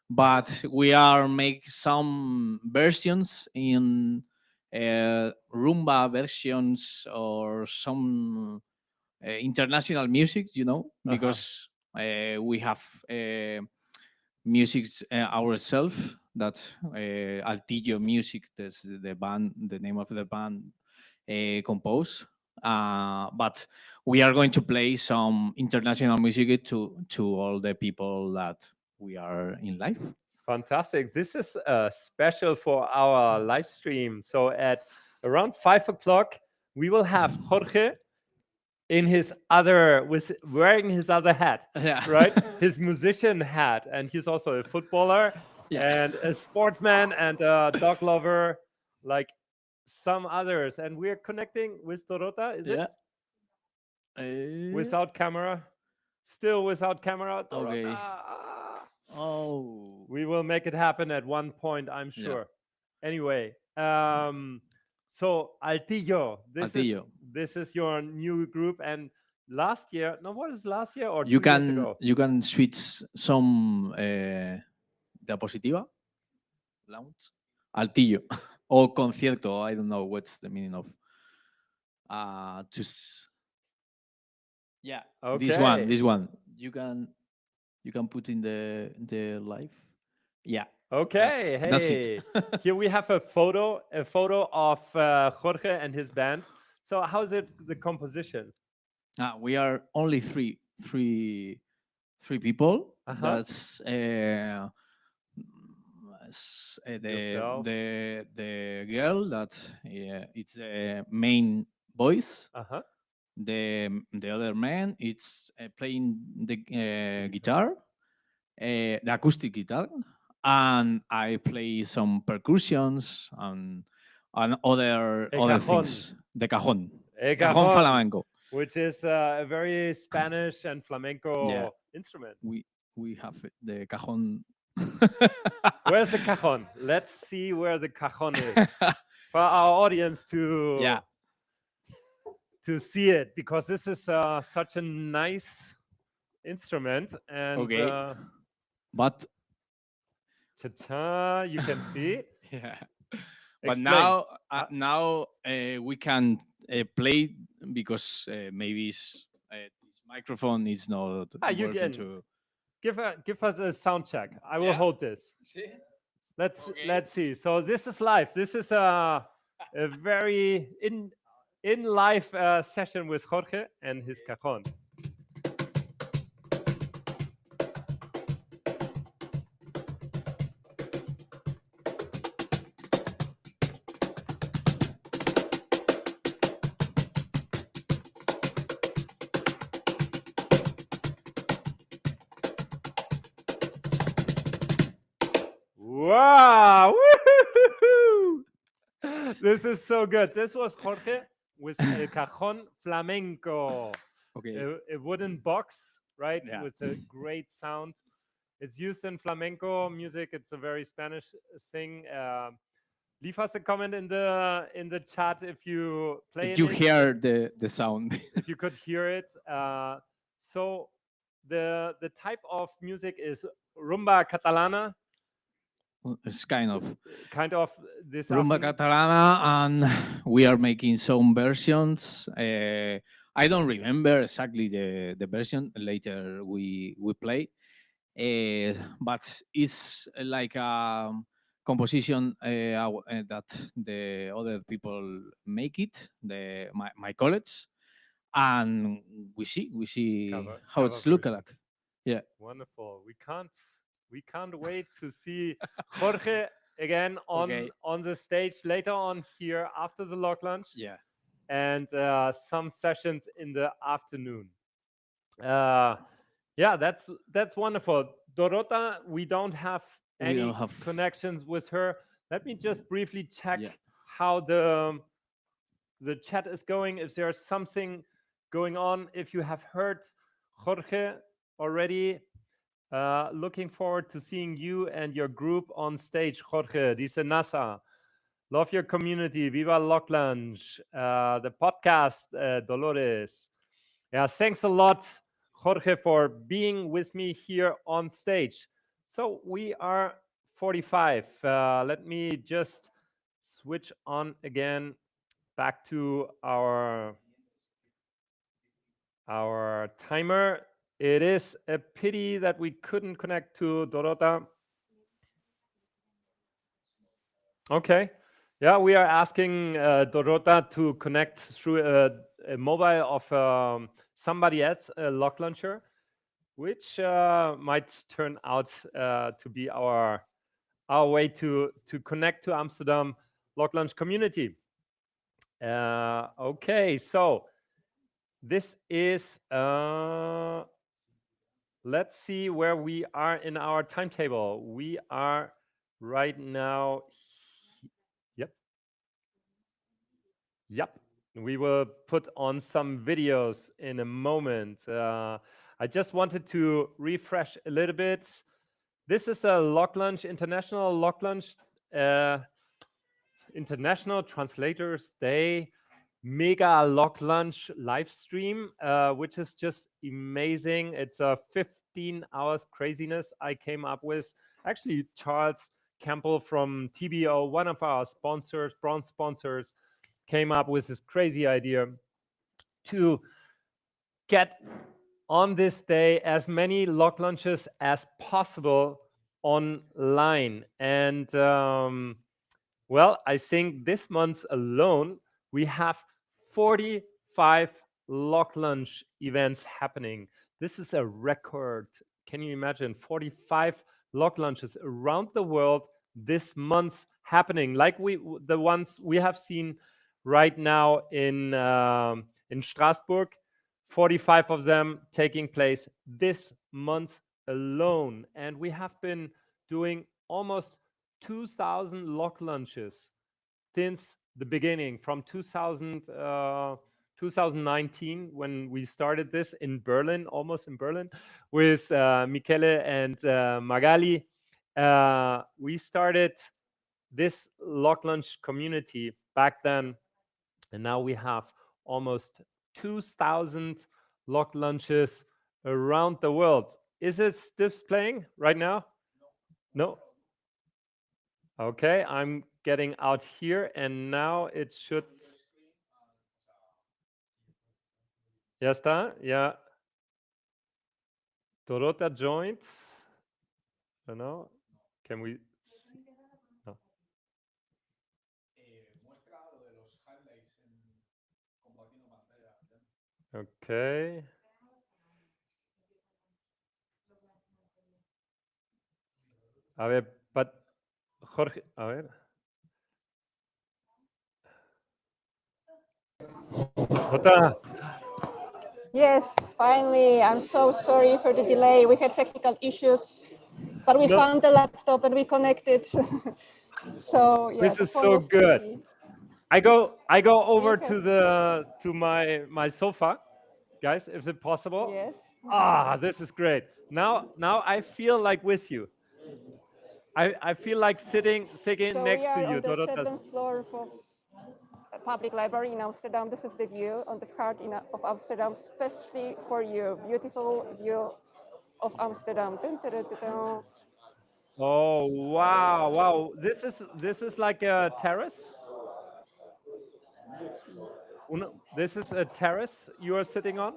Speaker 18: But we are make some versions in rumba versions or some international music, because we have music ourselves. That Altillo Music, that's the band, the name of the band, compose. But we are going to play some international music to all the people that we are in live.
Speaker 1: Fantastic. This is special for our live stream. So at around 5 o'clock, we will have Huyghe in his wearing his other hat, right? His musician hat. And he's also a footballer and a sportsman and a dog lover, like some others. And we're connecting with Dorota, is it? Without camera? Still without camera, Dorota.
Speaker 18: Okay. Oh.
Speaker 1: We will make it happen at one point, I'm sure. Anyway, so Altillo, this is your new group, and last year, what is last year or 2 years ago?
Speaker 18: You can switch some diapositiva, launch, Altillo, or concierto. I don't know what's the meaning of.
Speaker 1: Okay.
Speaker 18: This one. You can put in the live. Yeah.
Speaker 1: Okay.
Speaker 18: That's it.
Speaker 1: Here we have a photo of Huyghe and his band. So how is it the composition?
Speaker 18: We are only three people. That's the girl that it's the main voice. The other man, it's playing the guitar, the acoustic guitar, and I play some percussions and other things. The cajon. Cajon flamenco.
Speaker 1: Which is a very Spanish and flamenco instrument.
Speaker 18: We have the cajon.
Speaker 1: Where's the cajon? Let's see where the cajon is for our audience to see it, because this is such a nice instrument. And
Speaker 18: but
Speaker 1: you can see.
Speaker 18: But now we can play because maybe this microphone is not working to.
Speaker 1: Give us a sound check. I will hold this. Let's see. So this is live. This is a very in live session with Huyghe and his cajon. Wow! This is so good. This was Huyghe with El Cajon Flamenco. A wooden box, right? With a great sound. It's used in flamenco music. It's a very Spanish thing. Leave us a comment in the chat if you play.
Speaker 18: If you hear the sound.
Speaker 1: If you could hear it. So the type of music is rumba catalana.
Speaker 18: It's kind of
Speaker 1: this
Speaker 18: rumba
Speaker 1: afternoon?
Speaker 18: catalana, and we are making some versions. I don't remember exactly the version. Later we play, but it's like a composition that the other people make it, my colleagues, and we see how
Speaker 1: Cover
Speaker 18: it's look
Speaker 1: version.
Speaker 18: like. Yeah.
Speaker 1: Wonderful. We can't wait to see Jorge again
Speaker 18: Okay.
Speaker 1: on the stage later on here after the LocLunch.
Speaker 18: Yeah.
Speaker 1: And some sessions in the afternoon. Yeah, that's wonderful. Dorota, we don't have
Speaker 18: We
Speaker 1: any
Speaker 18: don't have.
Speaker 1: connections with her. Let me just briefly check
Speaker 18: Yeah.
Speaker 1: how the chat is going. If there's something going on, if you have heard Jorge already, looking forward to seeing you and your group on stage. Jorge, dice NASA. Love your community. Viva LocLunch. The podcast, Dolores. Yeah, thanks a lot, Jorge, for being with me here on stage. So we are 45. Let me just switch on again back to our timer. It is a pity that we couldn't connect to Dorota. Okay. Yeah, we are asking Dorota to connect through a mobile of somebody else, a LocLuncher, which might turn out to be our way to connect to Amsterdam LocLunch community. Okay, so this is let's see where we are in our timetable. We are right now. Yep. Yep. We will put on some videos in a moment. I just wanted to refresh a little bit. This is a LocLunch International LocLunch International Translators Day mega LocLunch live stream, which is just amazing. It's a 15 hours craziness I came up with. Actually, Charles Campbell from TBO, one of our sponsors, bronze sponsors, came up with this crazy idea to get on this day as many LocLunches as possible online. And well, I think this month alone, we have 45 LocLunch events happening. This is a record. Can you imagine 45 LocLunches around the world this month happening, like the ones we have seen right now in Strasbourg, 45 of them taking place this month alone. And we have been doing almost 2,000 LocLunches since the beginning, from 2019, when we started this in Berlin, almost in Berlin, with Michele and Magali. We started this LocLunch community back then, and now we have almost 2,000 LocLunches around the world. Is it displaying right now? No. Okay, I'm getting out here, and now it should. Ya está, yeah. Dorota joined. I don't know. Can we see? No. Okay. A ver, but Jorge, a ver. Dorota.
Speaker 19: Yes, finally. I'm so sorry for the delay. We had technical issues, but we
Speaker 1: No.
Speaker 19: found the laptop and we connected. So yeah,
Speaker 1: This
Speaker 19: the
Speaker 1: is
Speaker 19: phone
Speaker 1: so
Speaker 19: was
Speaker 1: good.
Speaker 19: tricky.
Speaker 1: I go over
Speaker 19: have-
Speaker 1: to my sofa, guys, if it's possible.
Speaker 19: Yes.
Speaker 1: Ah, this is great. Now I feel like with you. I feel like sitting
Speaker 19: So
Speaker 1: next
Speaker 19: we
Speaker 1: to
Speaker 19: are
Speaker 1: you,
Speaker 19: on the
Speaker 1: Dorota.
Speaker 19: 7th floor of a public library in Amsterdam. This is the view on the heart of Amsterdam, especially for you. Beautiful view of Amsterdam. Dun, dun, dun, dun, dun.
Speaker 1: Oh, wow, wow. This is like a terrace? This is a terrace you are sitting on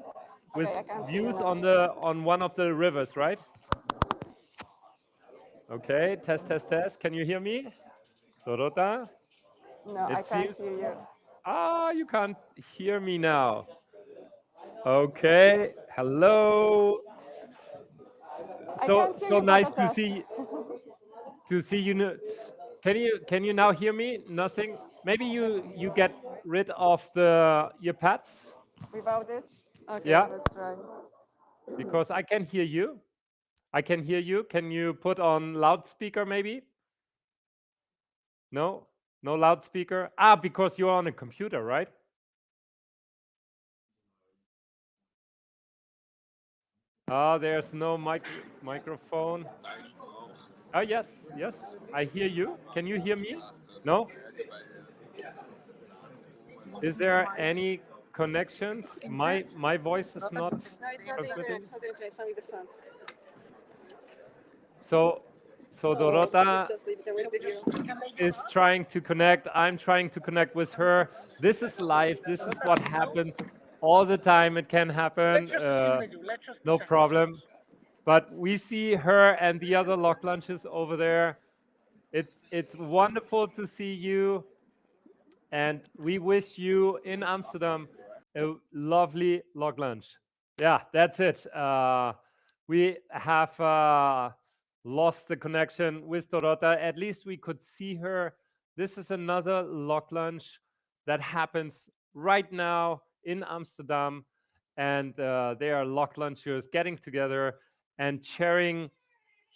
Speaker 1: with
Speaker 19: Okay, I can't see you
Speaker 1: views
Speaker 19: now.
Speaker 1: on one of the rivers, right? Okay, test. Can you hear me? Dorota?
Speaker 19: No, I
Speaker 1: It
Speaker 19: can't
Speaker 1: seems
Speaker 19: hear you.
Speaker 1: you can't hear me now. Okay. Hello.
Speaker 19: I
Speaker 1: So
Speaker 19: can't hear you,
Speaker 1: nice to
Speaker 19: patatas.
Speaker 1: see you. Can you now hear me? Nothing. Maybe you get rid of your pads.
Speaker 19: Without this? Okay,
Speaker 1: Yeah,
Speaker 19: let's try.
Speaker 1: because I can hear you. I can hear you. Can you put on loudspeaker maybe? No? No loudspeaker? Because you're on a computer, right? There's no microphone. Oh, yes. I hear you. Can you hear me? No? Is there any connections? My voice is not
Speaker 19: No, it's not the internet.
Speaker 1: transmitting.
Speaker 19: It's not the internet. It's only the sun.
Speaker 1: So Dorota
Speaker 19: Just leave it there. We don't need you.
Speaker 1: is trying to connect. I'm trying to connect with her. This is live. This is what happens all the time. It can happen. No problem. But we see her and the other LocLunchers over there. It's wonderful to see you, and we wish you in Amsterdam a lovely LocLunch. Yeah, that's it. We have lost the connection with Dorota. At least we could see her. This is another LocLunch that happens right now in Amsterdam, and they are LocLunchers getting together and sharing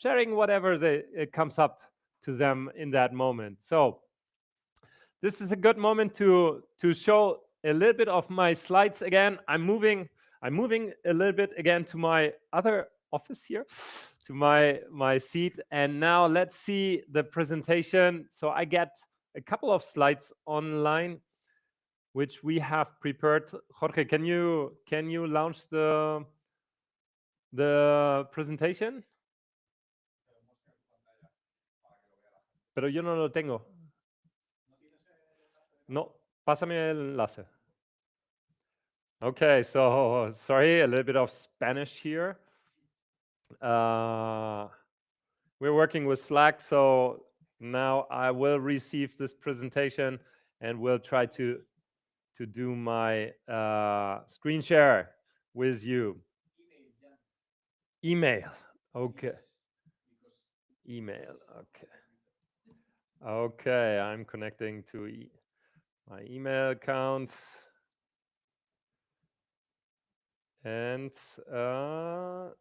Speaker 1: whatever it comes up to them in that moment. So this is a good moment to show a little bit of my slides again. I'm moving a little bit again to my other office here, to my seat, and now let's see the presentation. So I get a couple of slides online which we have prepared. Jorge, can you launch the presentation? Pero yo no lo tengo. No, pásame el enlace. Okay, so sorry, a little bit of Spanish here. We're working with Slack, so now I will receive this presentation and will try to do my screen share with you. Email, okay. Email, okay. Okay, I'm connecting to my email account. And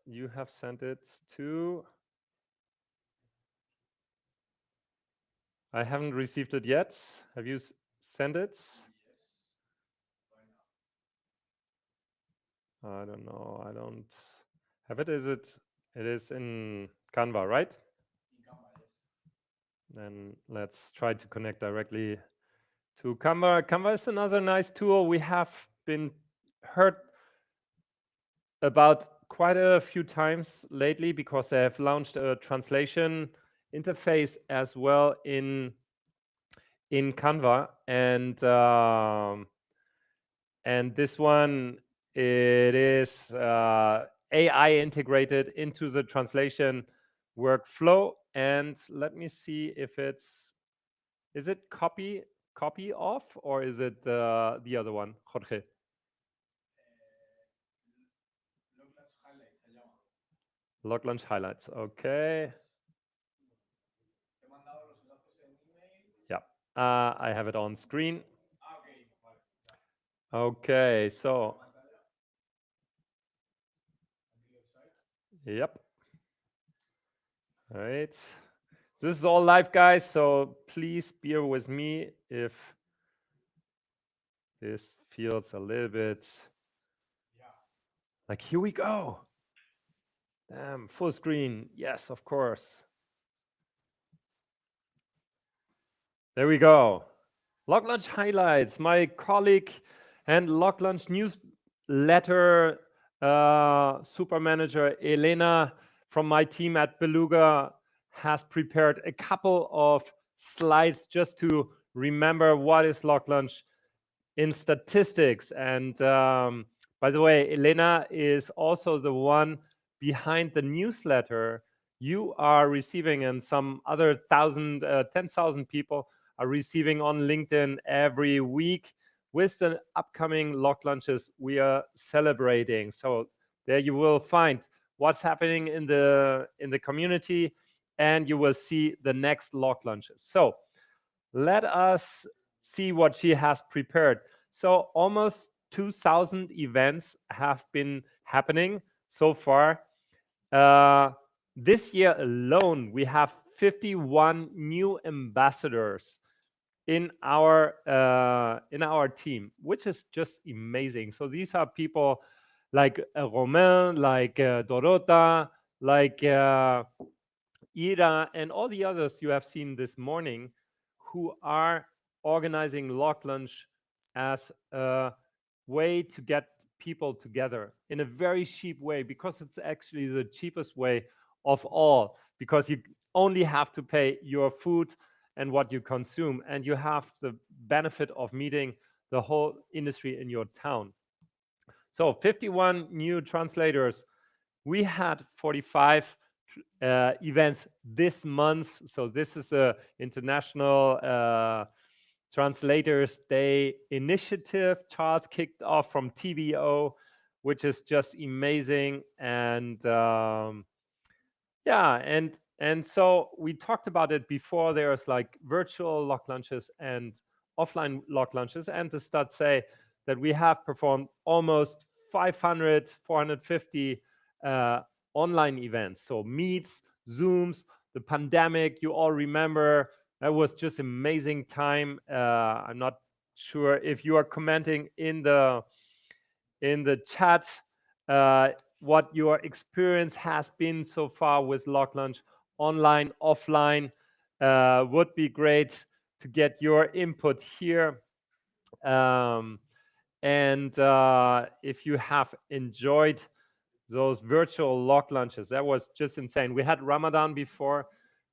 Speaker 1: you have sent it to... I haven't received it yet. Have you sent it? I don't know. I don't have it. It is in Canva, right? Then let's try to connect directly to Canva. Canva is another nice tool. We have been heard about quite a few times lately because they have launched a translation interface as well in Canva, and this one, it is AI integrated into the translation workflow. And let me see if is it copy off, or is it the other one, Jorge? LocLunch highlights. Okay. Yeah, I have it on screen. Okay, so yep. All right. This is all live, guys, so please bear with me if this feels a little bit like, here we go. Damn, full screen. Yes, of course. There we go. LocLunch highlights. My colleague and LocLunch newsletter super manager Elena from my team at Beluga has prepared a couple of slides just to remember what is LocLunch in statistics. And by the way, Elena is also the one behind the newsletter you are receiving, and some other 10,000 people are receiving on LinkedIn every week with the upcoming LocLunches we are celebrating. So there you will find what's happening in the community, and you will see the next LocLunches. So let us see what she has prepared. So almost 2,000 events have been happening so far. This year alone, we have 51 new ambassadors in our team, which is just amazing. So these are people like Romain, like Dorota, like Ira, and all the others you have seen this morning, who are organizing LocLunch as a way to get people together in a very cheap way, because it's actually the cheapest way of all, because you only have to pay your food and what you consume, and you have the benefit of meeting the whole industry in your town. So 51 new translators. We had 45 events this month. So this is the International Translators Day initiative. Charles kicked off from TBO, which is just amazing. And yeah, and so we talked about it before. There's like virtual LocLunches and offline LocLunches, and the stats say that we have performed almost 500, 450 online events. So meets, Zooms, the pandemic, you all remember, that was just amazing time. I'm not sure if you are commenting in the chat what your experience has been so far with LocLunch, online, offline. Would be great to get your input here. And if you have enjoyed those virtual LocLunches, that was just insane. We had Ramadan before.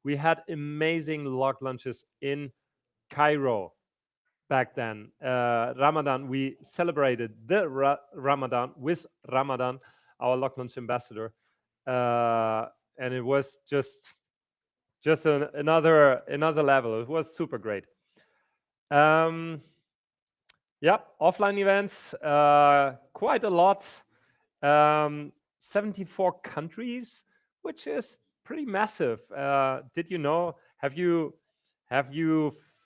Speaker 1: We had amazing LocLunches in Cairo back then. Ramadan, we celebrated the Ramadan with Ramadan, our LocLunch ambassador, and it was just another level. It was super great. Yep, offline events, quite a lot. 74 countries, which is pretty massive. Did you know? Have you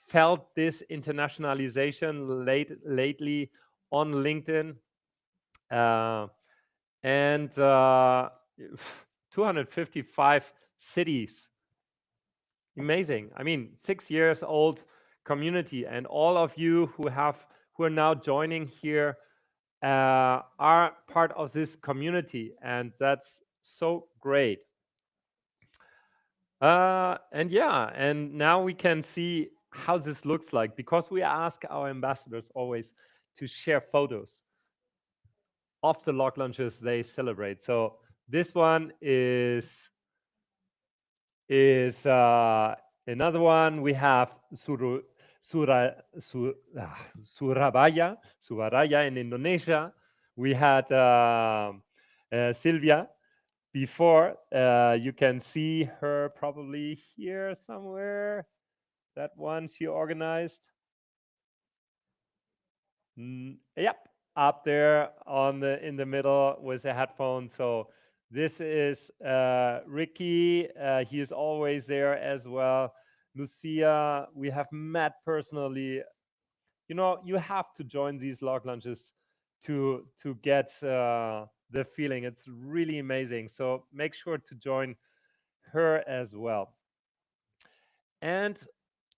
Speaker 1: felt this internationalization lately on LinkedIn? And 255 cities. Amazing. I mean, 6 years old community, and all of you who are now joining here are part of this community, and that's so great. And yeah, and now we can see how this looks like, because we ask our ambassadors always to share photos of the LocLunches they celebrate. So this one is another one. We have Surabaya in Indonesia. We had Silvia before. You can see her probably here somewhere. That one she organized. Yep, up there in the middle with a headphone. So this is Ricky. He is always there as well. Lucia, we have met personally. You know, you have to join these LocLunches to get the feeling. It's really amazing. So make sure to join her as well. And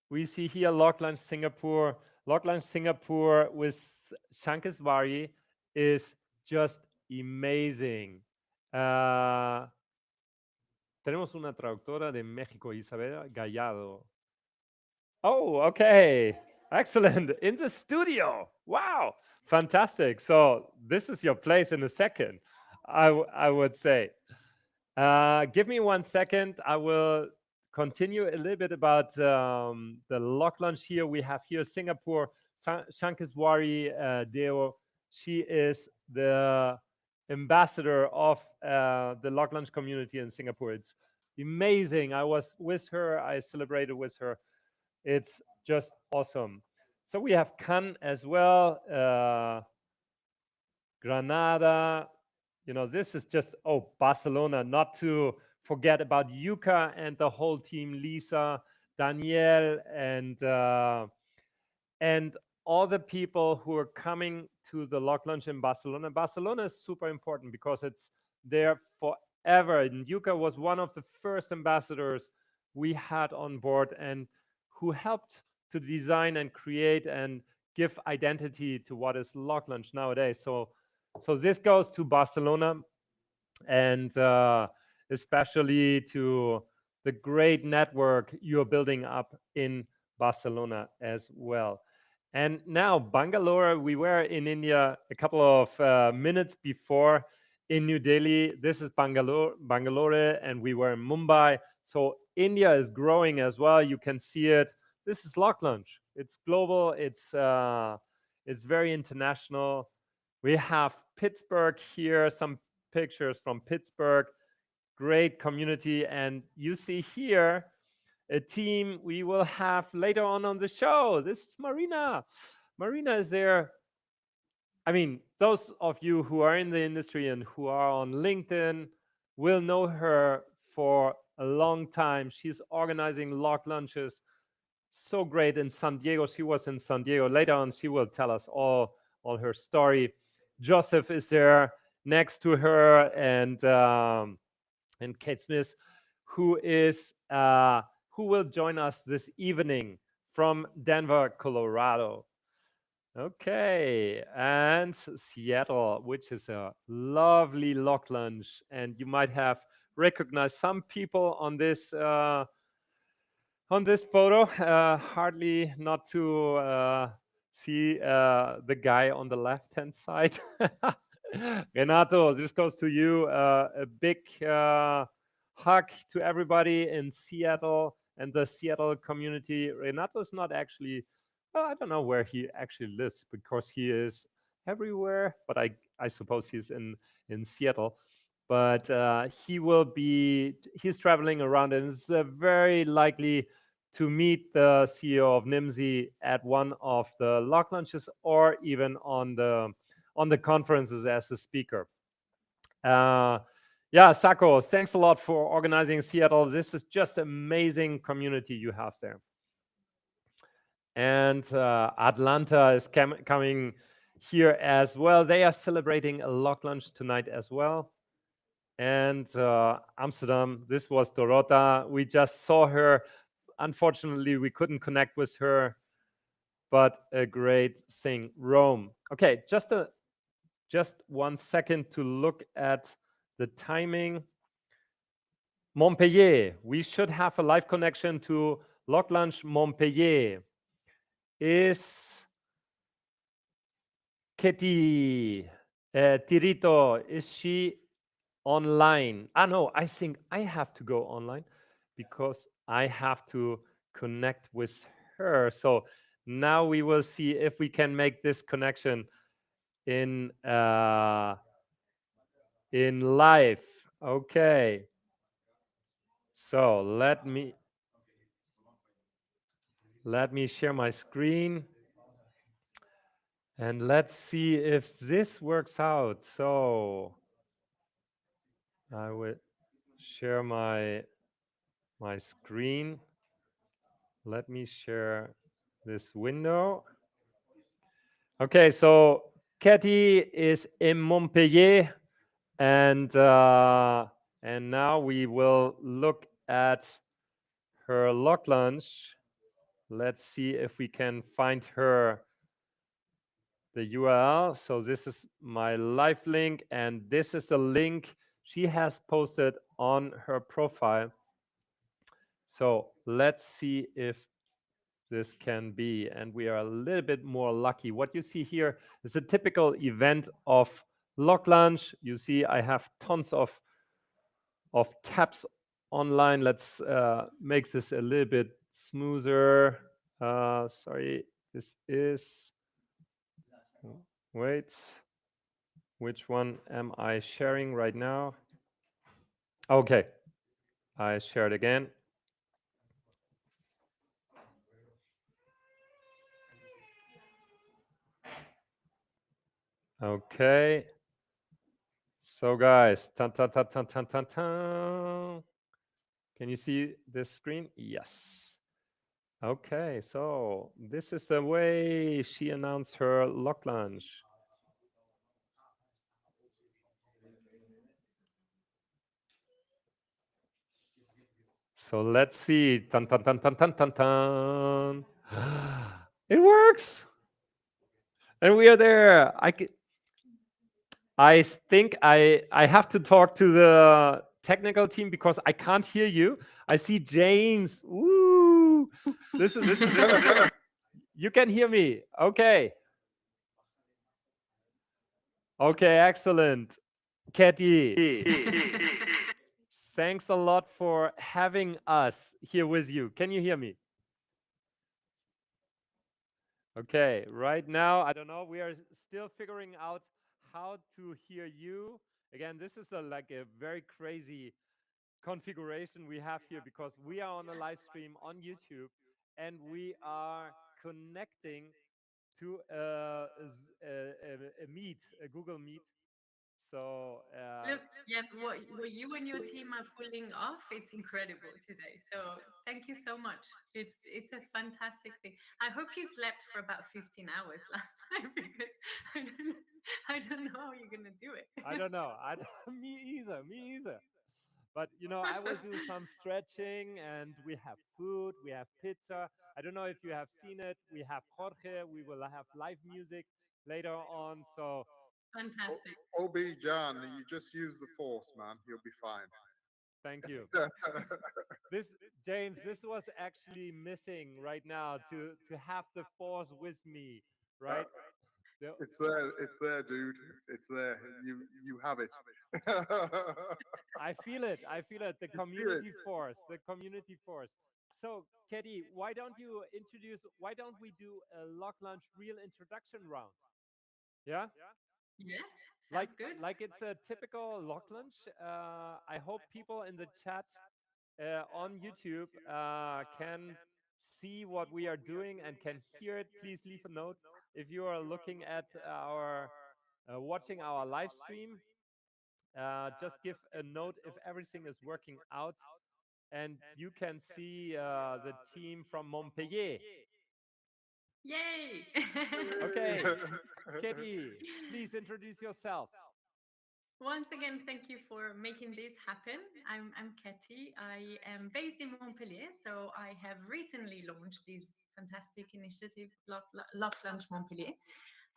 Speaker 1: we see here LocLunch Singapore. LocLunch Singapore with Shankeswari is just amazing. Tenemos una traductora de México, Isabel Gallardo. Oh, okay. Excellent. In the studio. Wow. Fantastic. So this is your place in a second, I would say. Give me 1 second. I will continue a little bit about the LocLunch here. We have here Singapore, Shankeswari Deo. She is the ambassador of the LocLunch community in Singapore. It's amazing. I was with her. I celebrated with her. It's just awesome. So we have Cannes as well, Granada. You know, this is just, oh, Barcelona, not to forget about Yuka and the whole team, Lisa, Danielle, and all the people who are coming to the LocLunch in Barcelona. Barcelona is super important because it's there forever. And Yuka was one of the first ambassadors we had on board and who helped to design and create and give identity to what is LocLunch nowadays. So this goes to Barcelona and especially to the great network you're building up in Barcelona as well. And now Bangalore, we were in India a couple of minutes before in New Delhi. This is Bangalore, and we were in Mumbai. So India is growing as well. You can see it. This is LocLunch. It's global. It's very international. We have Pittsburgh here, some pictures from Pittsburgh. Great community. And you see here a team we will have later on the show. This is Marina. Marina is there. I mean, those of you who are in the industry and who are on LinkedIn will know her for a long time. She's organizing LocLunches. So great in San Diego. She was in San Diego. Later on, she will tell us all her story. Joseph is there next to her, and Kate Smith, who will join us this evening from Denver, Colorado. Okay, and Seattle, which is a lovely LocLunch, and you might have recognized some people on this photo. Hardly not to see the guy on the left-hand side. Renato, this goes to you. A big hug to everybody in Seattle and the Seattle community. Renato is not actually, well, I don't know where he actually lives because he is everywhere, but I suppose he's in Seattle. But he's traveling around, and it's very likely to meet the CEO of Nimdzi at one of the LocLunches or even on the conferences as a speaker. Yeah, Sako, thanks a lot for organizing Seattle. This is just amazing community you have there. And Atlanta is coming here as well. They are celebrating a LocLunch tonight as well. And Amsterdam, this was Dorota. We just saw her. Unfortunately, we couldn't connect with her, but a great thing. Rome. Okay, just 1 second to look at the timing. Montpellier. We should have a live connection to LocLunch Montpellier. Is Ketty Tirrito, is she online? No, I think I have to go online because I have to connect with her. So now we will see if we can make this connection in live. Okay. So let me share my screen and let's see if this works out. So I will share my screen. Let me share this window. Okay, so Ketty is in Montpellier, and now we will look at her LocLunch. Let's see if we can find her the URL. So this is my live link, and this is the link she has posted on her profile. So let's see if this can be, and we are a little bit more lucky. What you see here is a typical event of LocLunch. You see I have tons of tabs online. Let's make this a little bit smoother. Sorry, this is, wait, which one am I sharing right now? Okay, I shared again. Okay. So guys, tan, tan, tan, tan, tan, tan, tan. Can you see this screen? Yes. Okay, so this is the way she announced her LocLunch. So let's see. Tan, tan, tan, tan, tan, tan, tan. It works. And we are there. I think I have to talk to the technical team because I can't hear you. I see James. Woo! This is you can hear me. Okay. Okay, excellent. Ketty, thanks a lot for having us here with you. Can you hear me? Okay, right now, I don't know, we are still figuring out how to hear you. Again, this is like a very crazy configuration we have here because we are on a live stream on YouTube and we are connecting to a meet, a Google Meet. So
Speaker 20: Look, yeah, what you and your team are pulling off, it's incredible today. So thank you so much. It's a fantastic thing. I hope you slept for about 15 hours last time because I don't know how you're gonna do it.
Speaker 1: I don't know. Me either. Me either. But you know, I will do some stretching, and we have food. We have pizza. I don't know if you have seen it. We have Jorge. We will have live music later on. So
Speaker 20: fantastic.
Speaker 21: OB John, you just use the force, man. You'll be fine.
Speaker 1: Thank you. This James, this was actually missing right now to have the force with me, right?
Speaker 21: It's there. It's there, dude. It's there. You have it.
Speaker 1: I feel it. I feel it. The community force. The community force. So, Ketty, why don't you introduce? Why don't we do a LocLunch real introduction round? Yeah.
Speaker 20: Yeah,
Speaker 1: Like
Speaker 20: sounds good.
Speaker 1: like it's a typical LocLunch. I hope people in the chat on YouTube can see what we are doing and can hear it. Please leave a note if you are looking at our watching our live stream. Just give a note if everything is working out, and you can see the team from Montpellier.
Speaker 20: Yay!
Speaker 1: Okay, Ketty, please introduce yourself.
Speaker 20: Once again, thank you for making this happen. I'm Ketty. I am based in Montpellier, so I have recently launched this fantastic initiative, Love Lunch Montpellier.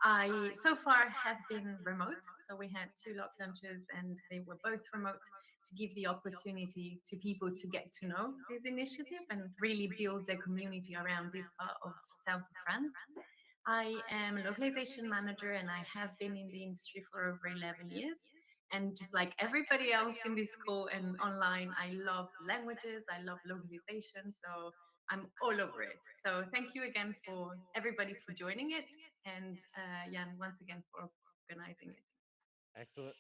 Speaker 20: I so far has been remote, so we had two LocLunchers and they were both remote to give the opportunity to people to get to know this initiative and really build the community around this part of south of France. I am a localization manager and I have been in the industry for over 11 years. And just like everybody else in this call and online, I love languages, I love localization. So I'm all over it. So thank you again for everybody for joining it. And Jan, once again for organizing it.
Speaker 1: Excellent.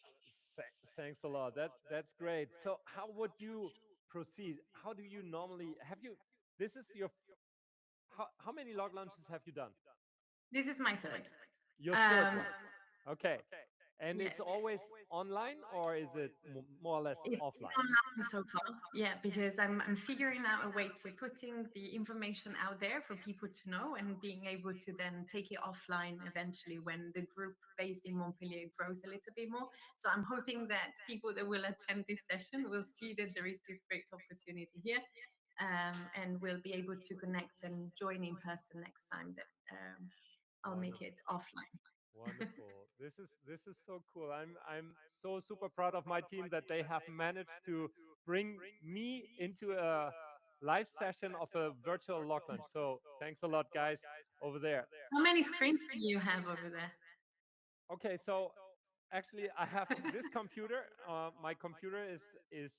Speaker 1: Thanks a lot. That's great. So, how would you proceed? How do you normally have you? This is your. How many log launches have you done?
Speaker 20: This is my third.
Speaker 1: Your third one. Okay. And
Speaker 20: yeah.
Speaker 1: it's always online, or is it more or less offline?
Speaker 20: Online so far, yeah, because I'm figuring out a way to putting the information out there for people to know and being able to then take it offline eventually when the group based in Montpellier grows a little bit more. So I'm hoping that people that will attend this session will see that there is this great opportunity here, and will be able to connect and join in person next time that I'll make it offline.
Speaker 1: Wonderful. This is so cool. I'm so super proud of my team that they have managed to bring me into a live session of a virtual LocLunch. So thanks a lot, guys, over there.
Speaker 20: How many screens do you have over there?
Speaker 1: Okay, so actually I have this computer. My computer is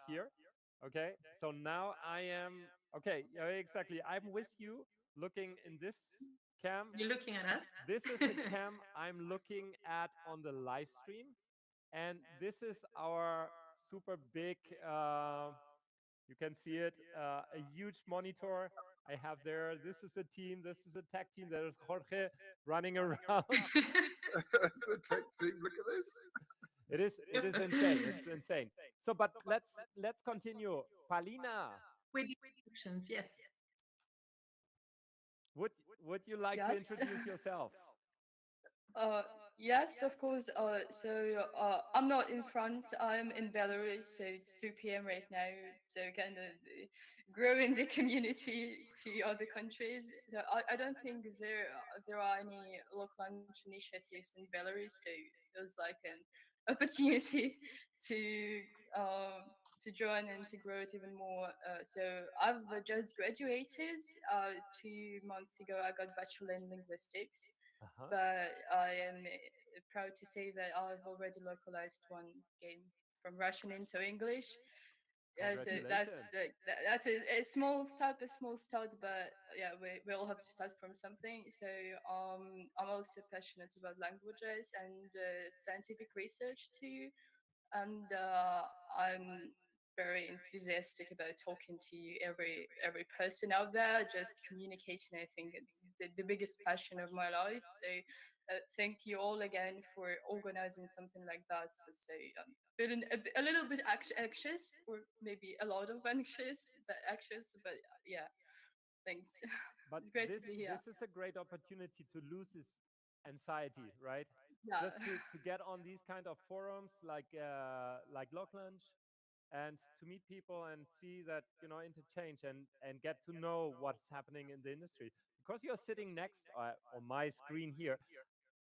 Speaker 1: here. Okay, so now I am okay. Yeah, exactly. I'm with you, looking in this cam.
Speaker 20: You're looking at us.
Speaker 1: This is the cam I'm looking at on the live stream, and this is our super big. You can see it, a huge monitor I have there. This is a team. This is a tech team. There's Jorge running around.
Speaker 21: It's a tech team. Look at this.
Speaker 1: It is insane. It's insane. So, but let's continue. Palina,
Speaker 20: With the instructions, yes.
Speaker 1: would would you like to
Speaker 2: Yes.
Speaker 1: introduce yourself?
Speaker 2: Yes, of course. I'm not in France. I'm in Belarus, so it's 2 p.m. right now. So kind of growing the community to other countries. So I don't think there are any local lunch initiatives in Belarus. So it feels like an opportunity to to join and to grow it even more. So I've just graduated 2 months ago. I got bachelor in linguistics,
Speaker 1: Uh-huh.
Speaker 2: but I am proud to say that I've already localized one game from Russian into English. So that's
Speaker 1: Congratulations.
Speaker 2: that is a small start, but yeah, we all have to start from something. So I'm also passionate about languages and scientific research too, and I'm very enthusiastic about talking to you, every person out there. Just communication, I think it's the biggest passion of my life. So thank you all again for organizing something like that. So feeling a little bit anxious, or maybe a lot of anxious, but yeah, thanks.
Speaker 1: But
Speaker 2: It's great to be here.
Speaker 1: this is a great opportunity to lose this anxiety, right?
Speaker 2: Yeah.
Speaker 1: Just to get on these kind of forums like LocLunch, and to meet people and see that, interchange and get to know what's happening in the industry. Because you're sitting next on my screen here,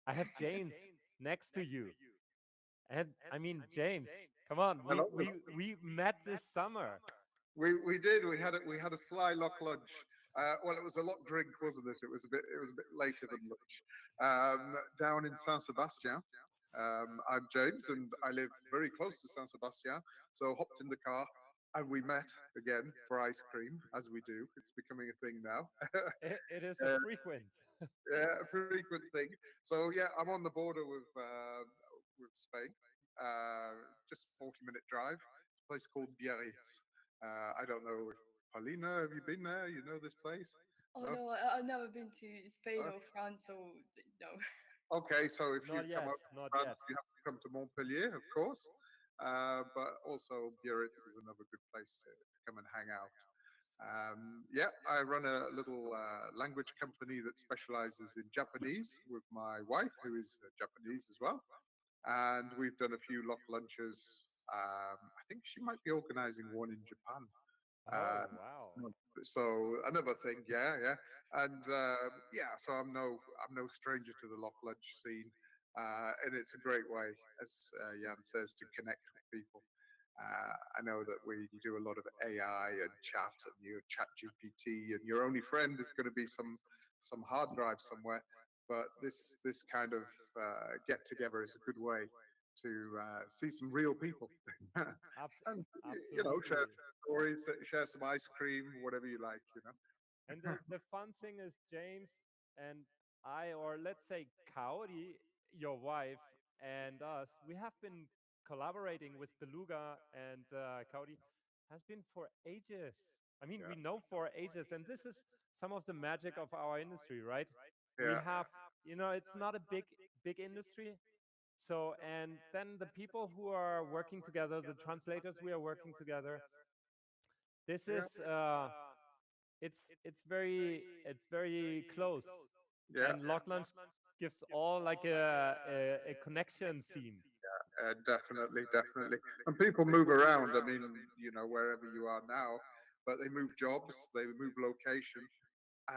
Speaker 1: I have James next to you. And I mean, James, come on,
Speaker 21: Hello.
Speaker 1: we met this summer.
Speaker 21: We did. We had a sly lock lunch. Well, it was a lot drink, wasn't it? It was a bit later than lunch. Down in San Sebastian. I'm James, and I live very close to San Sebastian. So hopped in the car, and we met again for ice cream, as we do. It's becoming a thing now.
Speaker 1: It is a frequent.
Speaker 21: Yeah, a frequent thing. So yeah, I'm on the border with Spain. Just 40-minute drive. A place called Biarritz. I don't know if Paulina, have you been there? You know this place?
Speaker 2: Oh
Speaker 21: No?
Speaker 2: no, I've never been to Spain
Speaker 21: Uh,
Speaker 2: or France, so no.
Speaker 21: Okay, so if you
Speaker 1: Not
Speaker 21: come
Speaker 1: yet,
Speaker 21: out to
Speaker 1: not
Speaker 21: France,
Speaker 1: yet.
Speaker 21: you have to come to Montpellier, of course. But also Biarritz is another good place to come and hang out. Yeah, I run a little language company that specializes in Japanese with my wife, who is Japanese as well. And we've done a few lock lunches. I think she might be organizing one in Japan.
Speaker 1: Oh, wow.
Speaker 21: So another thing, yeah. And yeah, so I'm no stranger to the lock lunch scene. And it's a great way, as Jan says, to connect with people. I know that we do a lot of AI and chat, and your chat GPT, and your only friend is going to be some hard drive somewhere. But this kind of get together is a good way to see some real people. And share
Speaker 1: Absolutely.
Speaker 21: some stories, share some ice cream, whatever you like.
Speaker 1: And the fun thing is, James and I, or let's say Kaori, your wife, and us, we have been collaborating with Beluga, and Kaori has been for ages. I mean, we know for ages, and this is some of the magic of our industry, right? We
Speaker 21: Yeah.
Speaker 1: have, it's not a big industry. So, and then the people who are working together, the translators, we are working together. This
Speaker 21: Yeah.
Speaker 1: is it's very close,
Speaker 21: Yeah.
Speaker 1: and LocLunch gives all like a connection scene.
Speaker 21: Definitely. And people move around. I mean, wherever you are now, but they move jobs, they move location,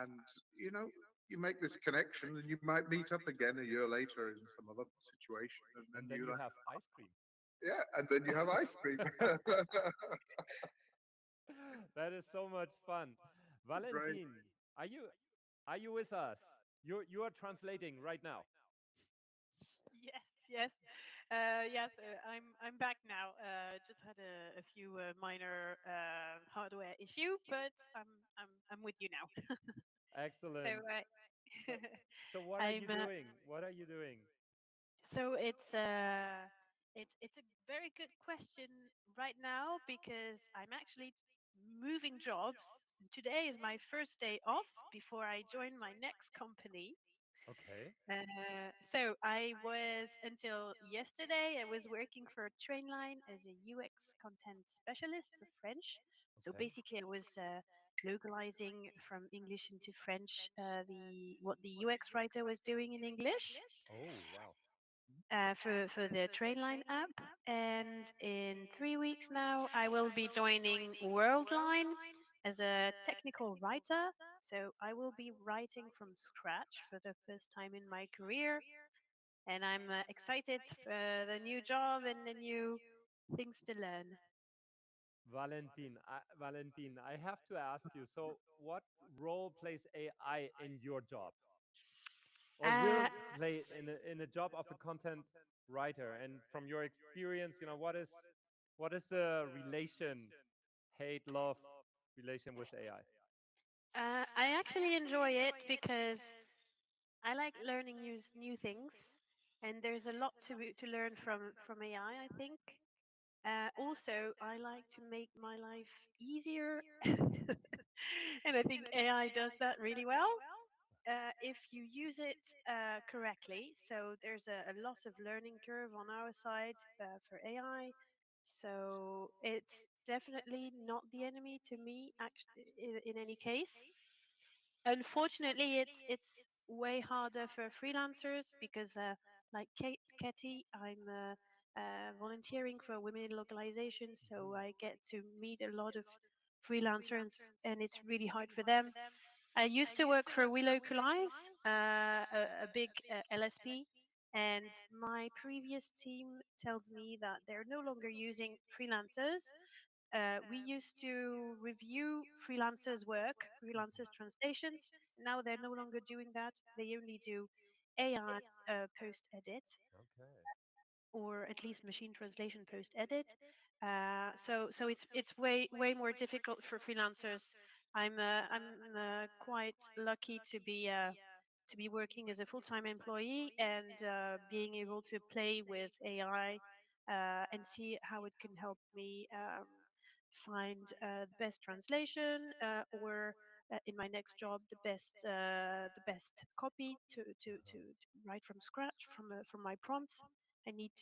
Speaker 21: and you make this connection, and you might meet up again a year later in some other situation, and
Speaker 1: And
Speaker 21: then
Speaker 1: then
Speaker 21: you
Speaker 1: you
Speaker 21: like,
Speaker 1: have ice cream.
Speaker 21: yeah, and then you have ice cream.
Speaker 1: That is so much fun.
Speaker 21: Great.
Speaker 1: Valentin, are you with us? You are translating right now.
Speaker 4: Yes, yes.
Speaker 3: Yes, I'm back now. Just had a few minor hardware issue, but I'm with you now. So
Speaker 1: Excellent. So, so what are you
Speaker 3: I'm
Speaker 1: doing? What are you doing?
Speaker 3: so it's a very good question right now because I'm actually moving jobs. Today is my first day off before I join my next company.
Speaker 1: Okay.
Speaker 3: So I was until yesterday. I was working for Trainline as a UX content specialist for French. So
Speaker 1: Okay.
Speaker 3: basically, I was localizing from English into French the what the UX writer was doing in English
Speaker 1: Oh, wow.
Speaker 3: for the Trainline app. And in 3 weeks now, I will be joining Worldline as a technical writer. So I will be writing from scratch for the first time in my career. And I'm excited for the new job and the new things to learn.
Speaker 1: Valentin, I have to ask you, so what role plays AI in your job? Or will
Speaker 3: Uh,
Speaker 1: play in a job of a content writer? And from your experience, what is the relation, hate, love relation with AI?
Speaker 3: I actually enjoy it because I like learning new things, and there's a lot to learn from AI. I think. Also, I like to make my life easier, and I think AI does that really well. If you use it correctly, so there's a lot of learning curve on our side for AI. So it's definitely not the enemy to me, actually, in any case. Unfortunately, it's way harder for freelancers because, like Ketty, I'm volunteering for women in localization, so I get to meet a lot of freelancers, and it's really hard for them. I used to work for We Localize, a big LSP, and my previous team tells me that they're no longer using freelancers. We used to review freelancers' work, freelancers' translations. Now they're no longer doing that. They only do AI post edit,
Speaker 1: Okay.
Speaker 3: or at least machine translation post edit. So it's way more difficult for freelancers. I'm quite lucky to be working as a full-time employee and being able to play with AI and see how it can help me find the best translation or in my next job the best copy to write from scratch from my prompts. I need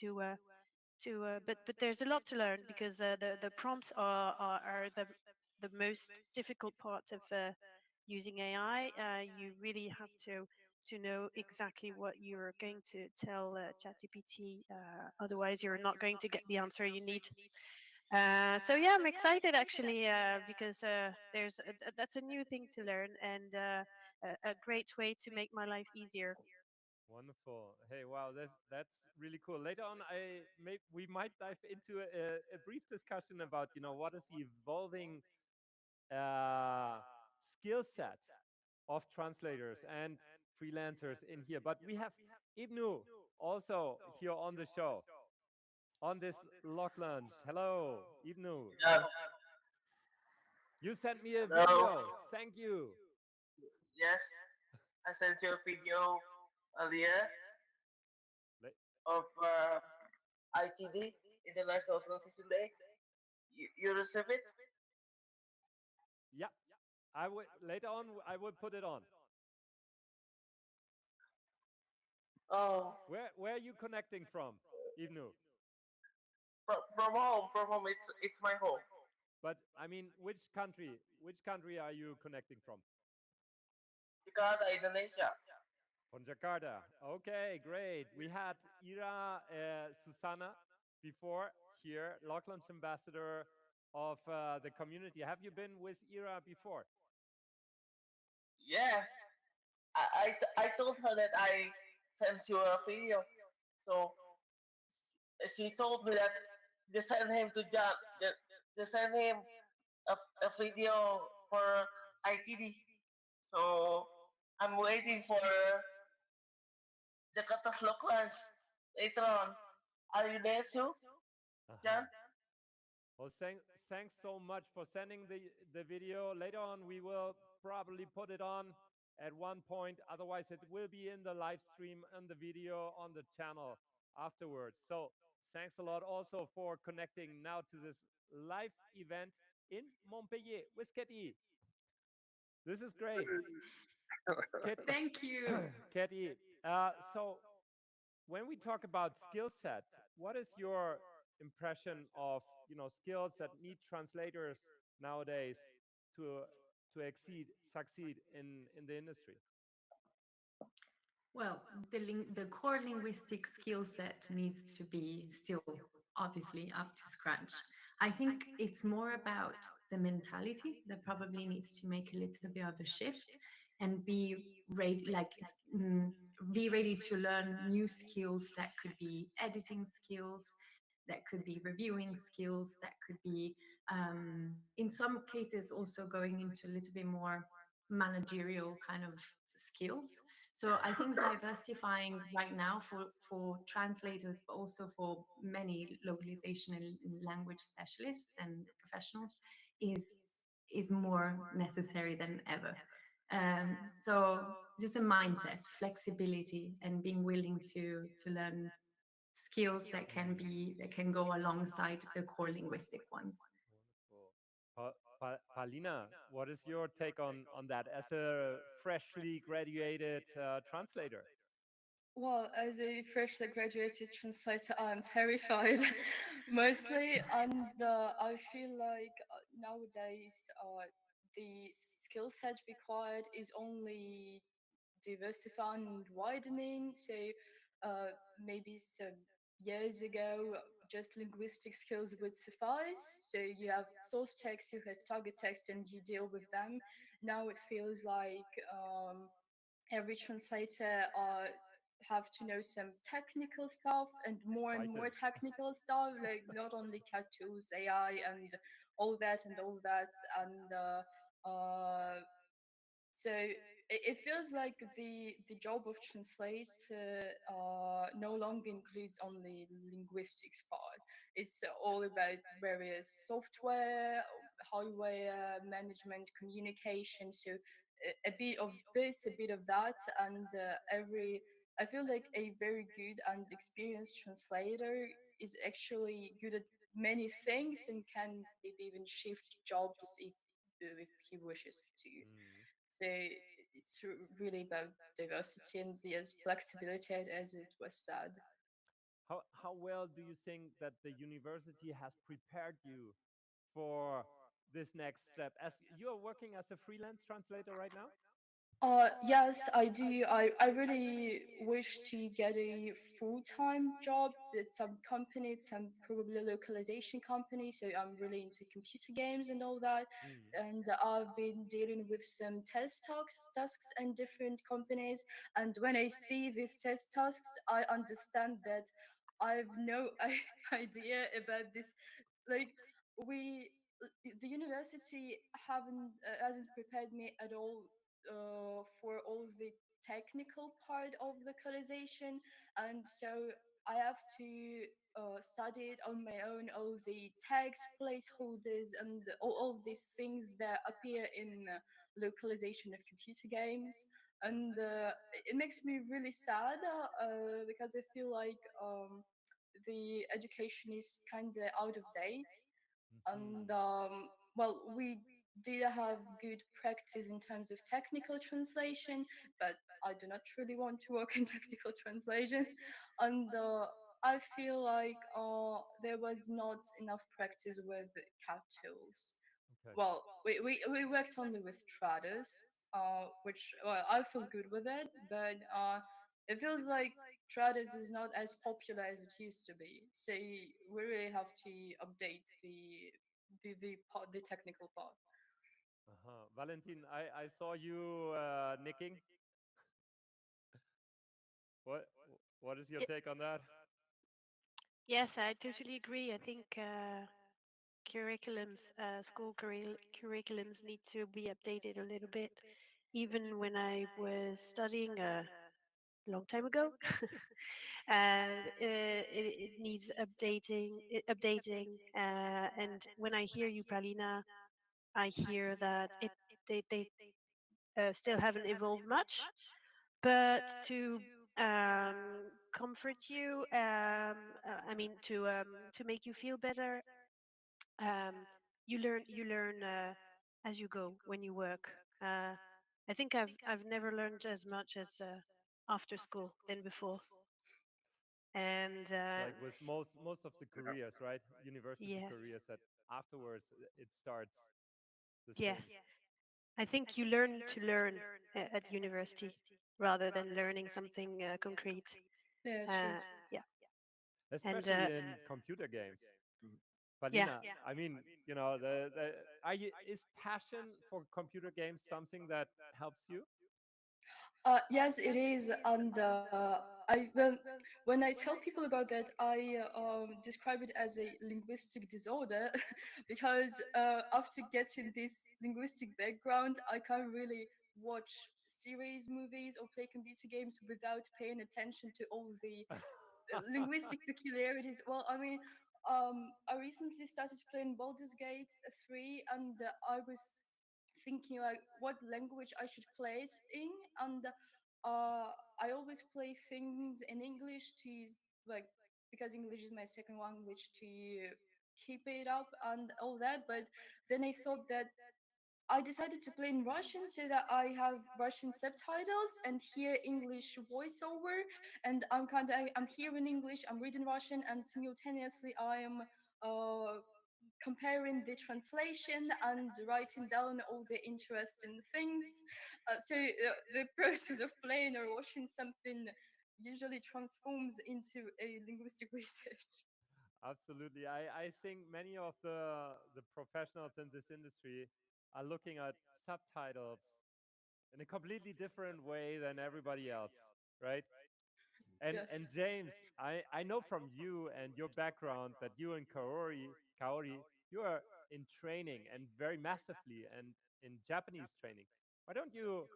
Speaker 3: but there's a lot to learn because the prompts are the most difficult part of using AI. You really have to know exactly what you're going to tell ChatGPT. Otherwise, you're not going to get the answer you need. So yeah, I'm excited actually because that's a new thing to learn and a great way to make my life easier.
Speaker 1: Wonderful. Hey, wow, that's really cool. Later on, we might dive into a brief discussion about what is the evolving skill set of translators and freelancers in here. But we have Ibnu also here on the show on this LocLunch. Hello, Ibnu.
Speaker 22: Yeah,
Speaker 1: You sent me a
Speaker 22: hello.
Speaker 1: video. Thank you.
Speaker 22: Yes, I sent you a video earlier
Speaker 1: Le-
Speaker 22: of ITD, International Transition Day. You received it?
Speaker 1: Yeah, I will later on. I will put it on.
Speaker 22: Oh,
Speaker 1: Where are you connecting from, Ibnu?
Speaker 22: from home. From home. It's my home.
Speaker 1: But I mean, which country? Which country are you connecting from?
Speaker 22: Jakarta, Indonesia.
Speaker 1: From Jakarta. Okay, great. We had Ira Susana before here, LocLunch ambassador of the community. Have you been with Ira before?
Speaker 22: Yeah, I told her that I sent you a video. So she told me that they sent him to Jan. They sent him a video for ITD. So I'm waiting for Jakarta's LocLunch later on. Are you there too, Jan?
Speaker 1: Well, thanks so much for sending the video. Later on, we will probably put it on at one point. Otherwise, it will be in the live stream and the video on the channel afterwards. So thanks a lot also for connecting now to this live event in Montpellier with Ketty. This is great.
Speaker 20: Thank you.
Speaker 1: Ketty, so when we talk about skill set, what is your impression of skills that need translators nowadays to succeed in the industry?
Speaker 20: Well, the core linguistic skill set needs to be still obviously up to scratch. I think it's more about the mentality that probably needs to make a little bit of a shift and be ready, be ready to learn new skills that could be editing skills, that could be reviewing skills, that could be, in some cases, also going into a little bit more managerial kind of skills. So I think diversifying right now for translators, but also for many localization and language specialists and professionals is more necessary than ever. So just a mindset, flexibility, and being willing to learn skills that can go alongside the core linguistic ones.
Speaker 1: Paulina, what is your take on that as a freshly graduated translator?
Speaker 2: Well, as a freshly graduated translator, I'm terrified mostly, and I feel like nowadays the skill set required is only diversifying and widening. So maybe some years ago, just linguistic skills would suffice. So you have source text, you have target text, and you deal with them. Now it feels like every translator have to know some technical stuff and more technical stuff, like not only cat tools, AI, and all that and all that, and so it feels like the job of translator no longer includes only linguistics part. It's all about various software, hardware management, communication. So a bit of this, a bit of that, and I feel like a very good and experienced translator is actually good at many things and can maybe even shift jobs if he wishes to. So it's really about diversity and yes, flexibility, as it was said.
Speaker 1: How well do you think that the university has prepared you for this next step? As you are working as a freelance translator right now?
Speaker 2: Yes, I do. I really wish to get a full-time job at some company, some probably localization company. So I'm really into computer games and all that. And I've been dealing with some tasks and different companies. And when I see these test tasks, I understand that I have no idea about this. Like we, the university hasn't prepared me at all for all the technical part of localization, and so I have to study it on my own, all the tags, placeholders, and all these things that appear in localization of computer games. And it makes me really sad because I feel like the education is kind of out of date. And well, we did have good practice in terms of technical translation, but I do not really want to work in technical translation. And I feel like there was not enough practice with cat tools. Well, we worked only with traders, which I feel good with it, but it feels like traders is not as popular as it used to be. So we really have to update the technical part.
Speaker 1: Valentin, I saw you nicking. What what is your take on that?
Speaker 3: Yes, I totally agree. I think curriculums, curriculums need to be updated a little bit. Even when I was studying a long time ago, it needs updating. And when I hear you, Palina, I hear that they still haven't evolved much. But to comfort you, I mean to make you feel better, you learn as you go when you work. I think I've never learned as much as after school than before. And
Speaker 1: It's like with most of the careers, right? University
Speaker 3: yes,
Speaker 1: careers that afterwards it starts the
Speaker 3: yes,
Speaker 1: same.
Speaker 3: I think you learn to learn at university rather than learning something concrete.
Speaker 2: Yeah, true.
Speaker 3: Uh, yeah, and
Speaker 1: Especially in computer games.
Speaker 3: yeah.
Speaker 1: Palina, I mean, is passion for computer games something that helps you?
Speaker 2: Yes, it is, and when I tell people about that, I describe it as a linguistic disorder because after getting this linguistic background, I can't really watch series, movies, or play computer games without paying attention to all the linguistic peculiarities. Well, I mean, I recently started playing Baldur's Gate 3, and I was thinking like what language I should play it in, and I always play things in English to like because English is my second language to keep it up and all that. But then I thought that I decided to play in Russian so that I have Russian subtitles and hear English voiceover, and I'm hearing English, I'm reading Russian, and simultaneously I am uh, comparing the translation and writing down all the interesting things. So the process of playing or watching something usually transforms into a linguistic research.
Speaker 1: Absolutely. I think many of the professionals in this industry are looking at subtitles in a completely different way than everybody else, right? And
Speaker 2: Yes.
Speaker 1: James, I know from you and your background that you and Kaori, you are in training and very massively and in Japanese training. Why don't you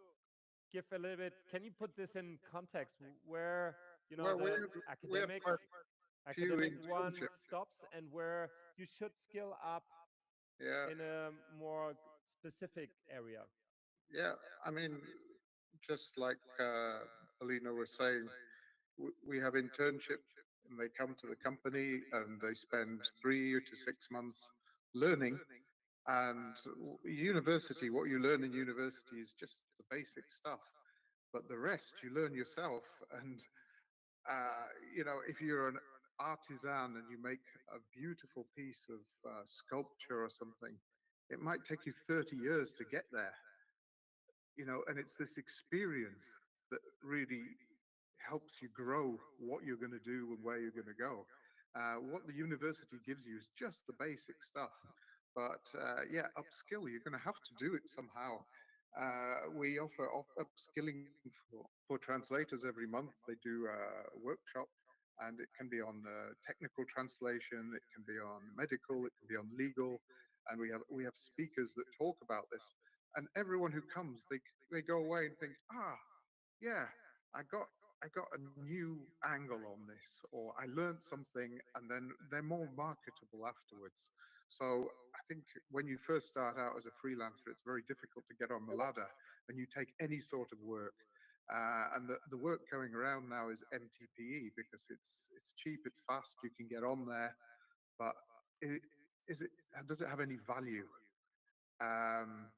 Speaker 1: give a little bit? Can you put this in context where
Speaker 21: Well,
Speaker 1: the
Speaker 21: we have quite a few
Speaker 1: academic one
Speaker 21: internships.
Speaker 1: stops and where you should skill up
Speaker 21: Yeah,
Speaker 1: in a more specific area?
Speaker 21: yeah. I mean, just like Alina was saying, we have internship, and they come to the company and they spend 3 to 6 months learning. And university, what you learn in university is just the basic stuff, but the rest you learn yourself. And uh, if you're an artisan and you make a beautiful piece of sculpture or something, it might take you 30 years to get there. And it's this experience that really helps you grow what you're going to do and where you're going to go. What the university gives you is just the basic stuff, but yeah, upskill. You're going to have to do it somehow. We offer upskilling for translators every month. They do a workshop, and it can be on technical translation, it can be on medical, it can be on legal, and we have speakers that talk about this. And everyone who comes, they go away and think, yeah, I got I got a new angle on this, or I learned something, and then they're more marketable afterwards. So I think when you first start out as a freelancer, it's very difficult to get on the ladder, and you take any sort of work. And the work going around now is MTPE because it's cheap, it's fast, you can get on there, but it, is it does it have any value? Um,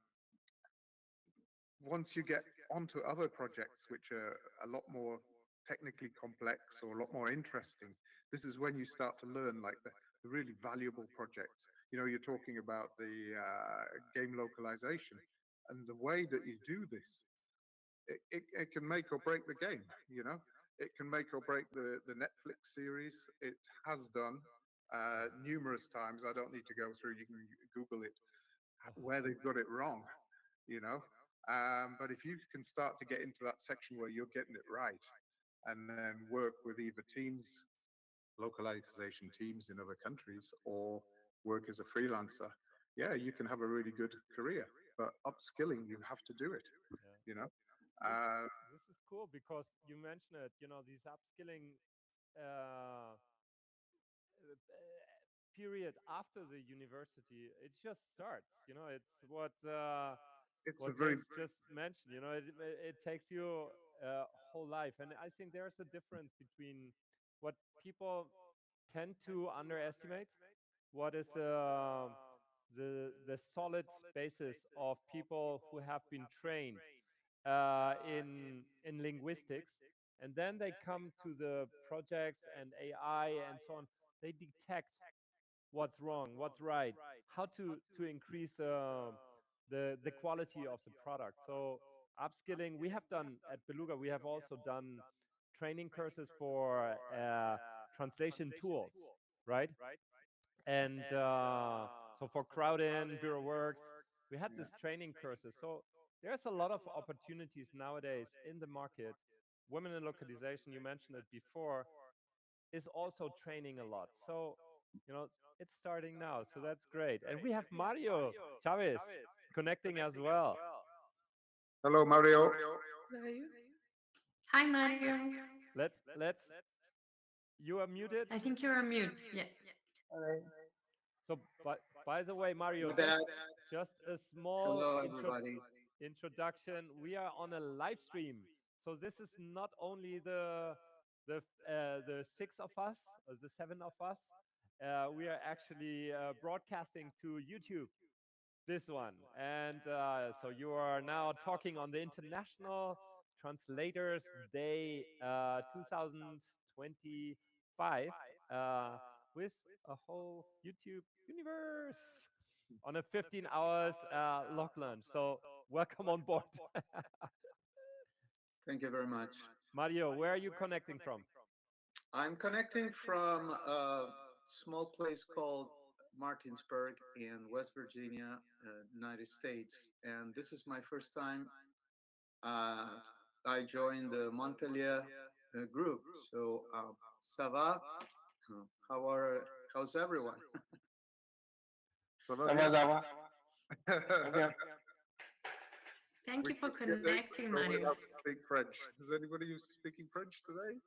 Speaker 21: Once you get onto other projects which are a lot more technically complex or a lot more interesting, this is when you start to learn like the really valuable projects. You're talking about the game localization, and the way that you do this, it can make or break the game. It can make or break the Netflix series. It has done numerous times. I don't need to go through, you can Google it, where they've got it wrong, you know. But if you can start to get into that section where you're getting it right, and then work with either teams, localization teams in other countries, or work as a freelancer, yeah, you can have a really good career. But upskilling, you have to do it,
Speaker 1: Yeah.
Speaker 21: you know.
Speaker 1: This
Speaker 21: Uh,
Speaker 1: this is cool because you mentioned it. These upskilling uh, period after the university, it just starts. It's
Speaker 21: It's a
Speaker 1: what
Speaker 21: very
Speaker 1: James just mentioned. It takes you whole life, and I think there's a difference between what people tend to underestimate. What is the solid basis of people who have been trained in linguistics, and then they come to the projects and AI and so on. They detect what's wrong, what's right, how to increase the quality of the product. So upskilling, we have done at Beluga. We have also done training courses for translation tools, right? And so for Crowdin, Bureau Works, we had this training courses. So there's a lot of opportunities nowadays in the market. Women in localization, you mentioned it before, is also training a lot. So, it's starting now. So that's great. And we have Mario Chavez connecting as well.
Speaker 21: hello, Mario.
Speaker 5: Hi, Mario.
Speaker 1: Let's you are muted.
Speaker 5: I think you're on mute. Yeah.
Speaker 1: So, by the way, Mario,
Speaker 6: My bad.
Speaker 1: just a small
Speaker 6: Hello, everybody.
Speaker 1: introduction. We are on a live stream, so this is not only the six of us, or the seven of us. We are actually broadcasting to YouTube this one, and so you are now talking on the International Translators Day 2025 with a whole YouTube universe on a 15 hours LocLunch. So welcome on board.
Speaker 6: Thank you very much.
Speaker 1: Mario, where are you connecting from?
Speaker 6: I'm connecting from a small place called Martinsburg in West Virginia, United States. And this is my first time I joined the Montpellier group. So, ça va? How's everyone?
Speaker 21: Ça va? Okay.
Speaker 5: Thank you for connecting, Mario.
Speaker 21: Speak French. Is anybody who's speaking French today?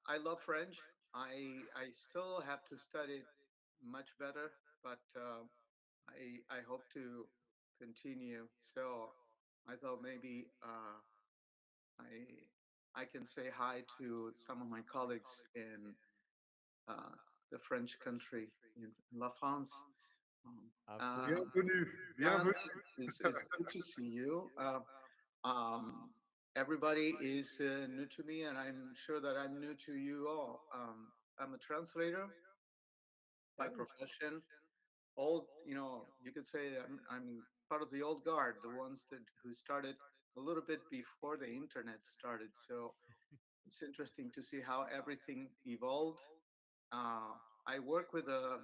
Speaker 6: I love French. I still have to study much better, but I hope to continue. So I thought maybe I can say hi to some of my colleagues in the French country, in La France.
Speaker 21: Bienvenue. Bienvenue.
Speaker 6: It's good to see you. Everybody is new to me, and I'm sure that I'm new to you all. I'm a translator by profession. You could say I'm part of the old guard, the ones who started a little bit before the internet started. So it's interesting to see how everything evolved. I work with a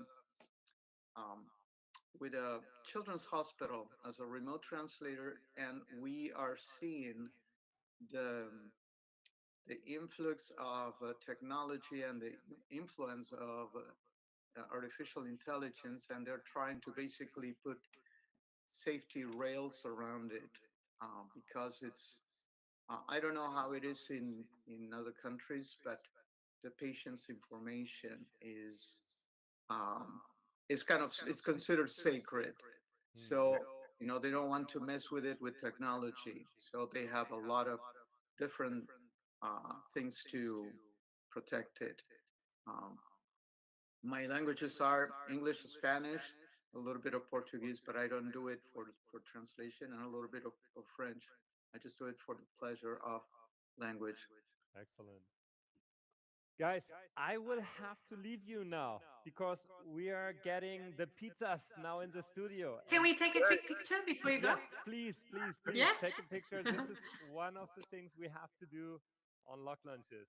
Speaker 6: children's hospital as a remote translator, and we are seeing the influx of technology and the influence of artificial intelligence, and they're trying to basically put safety rails around it because it's I don't know how it is in other countries, but the patient's information is it's considered sacred. So they don't want to mess with it with technology. So they have a lot of different things to protect it. My languages are English, Spanish, a little bit of Portuguese, but I don't do it for translation, and a little bit of French. I just do it for the pleasure of language.
Speaker 1: Excellent. Guys, I will have to leave you now because we are getting the pizzas now in the studio.
Speaker 5: Can we take a quick picture before you go?
Speaker 1: Yes, please
Speaker 5: Yeah?
Speaker 1: take a picture. This is one of the things we have to do on LocLunches.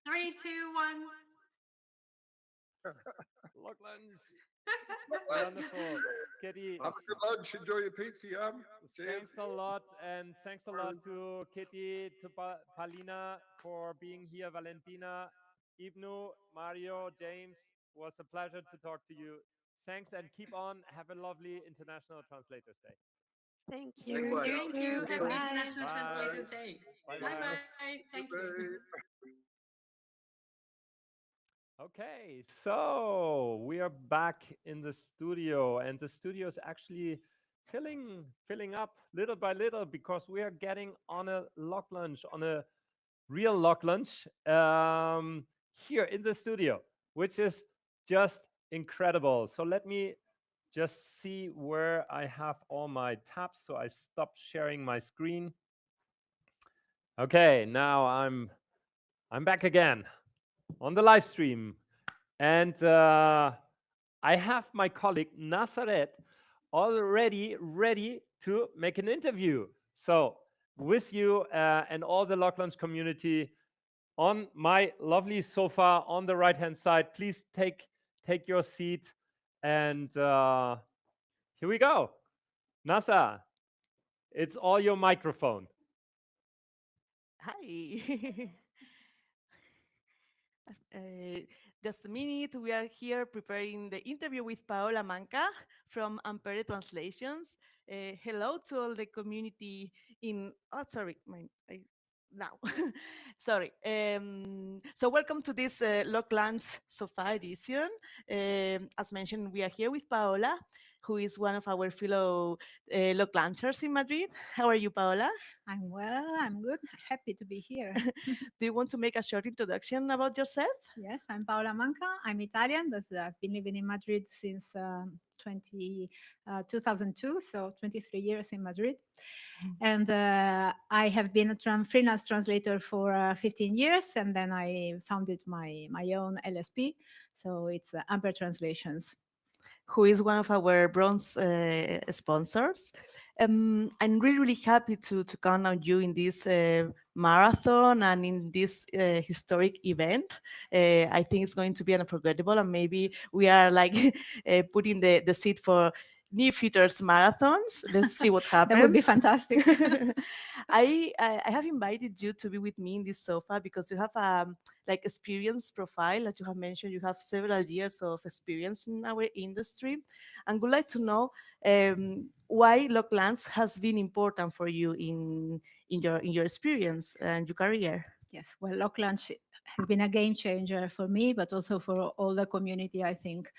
Speaker 5: 3, 2, 1.
Speaker 1: LocLunch. Wonderful. Ketty.
Speaker 21: Have a good lunch. Enjoy your pizza, Jan.
Speaker 1: Thanks a lot. And thanks a lot to Ketty, to Palina for being here, Valentina, Ibnu, Mario, James. Was a pleasure to talk to you. Thanks and keep on. Have a lovely International Translators Day.
Speaker 3: Thank you.
Speaker 21: Likewise.
Speaker 5: Thank you. Happy
Speaker 3: Bye.
Speaker 5: International
Speaker 1: Bye.
Speaker 5: Translators Day.
Speaker 1: Bye
Speaker 5: Bye
Speaker 1: bye.
Speaker 5: bye. Thank you.
Speaker 1: Okay, so we are back in the studio, and the studio is actually filling up little by little because we are getting on a lock lunch, on a real lock lunch here in the studio, which is just incredible. So let me just see where I have all my tabs. So I stopped sharing my screen. Okay, now I'm back again on the live stream. And I have my colleague Nazaret already ready to make an interview. So with you and all the LocLunch community on my lovely sofa on the right-hand side, please take your seat. And here we go. Nasa, it's all your microphone.
Speaker 7: Hi. Just a minute. We are here preparing the interview with Paola Manca from Ampere Translations. Hello to all the community in. Oh, sorry, now. Sorry. So welcome to this LocLunch Sofa edition. As mentioned, we are here with Paola, who is one of our fellow LocLunchers in Madrid. How are you, Paola?
Speaker 8: I'm well, I'm good. Happy to be here.
Speaker 7: Do you want to make a short introduction about yourself?
Speaker 8: Yes, I'm Paola Manca. I'm Italian, but I've been living in Madrid since 2002, so 23 years in Madrid. And I have been a freelance translator for 15 years, and then I founded my own LSP. So it's Amper Translations,
Speaker 7: who is one of our bronze sponsors. I'm really, really happy to count on you in this marathon and in this historic event. I think it's going to be unforgettable, and maybe we are like putting the seed for new futures marathons. Let's see what happens.
Speaker 8: That would be fantastic.
Speaker 7: I have invited you to be with me in this sofa because you have a like experience profile that you have mentioned. You have several years of experience in our industry, and would like to know why LocLunch has been important for you in your experience and your career.
Speaker 8: Yes, well, LocLunch has been a game changer for me, but also for all the community, I think.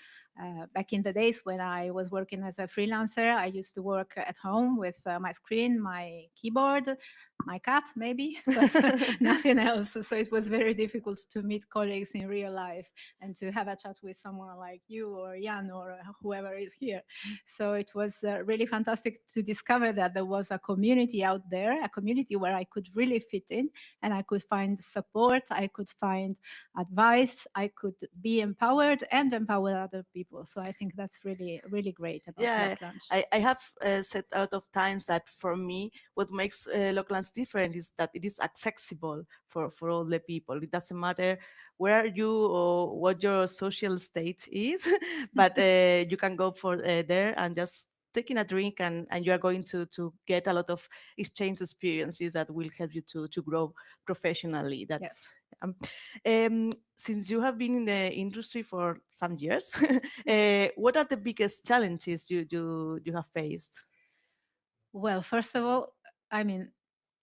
Speaker 8: Back in the days when I was working as a freelancer, I used to work at home with my screen, my keyboard, my cat, maybe, but nothing else. So it was very difficult to meet colleagues in real life and to have a chat with someone like you or Jan or whoever is here. So it was really fantastic to discover that there was a community out there, a community where I could really fit in and I could find support, I could find advice, I could be empowered and empower other people. So I think that's really, really great about LocLunch.
Speaker 7: I have said a lot of times that for me, what makes LocLunch different is that it is accessible for all the people. It doesn't matter where you or what your social state is, but you can go for there and just taking a drink and you are going to get a lot of exchange experiences that will help you to grow professionally. That's since you have been in the industry for some years, what are the biggest challenges you have faced?
Speaker 8: Well, first of all, I mean,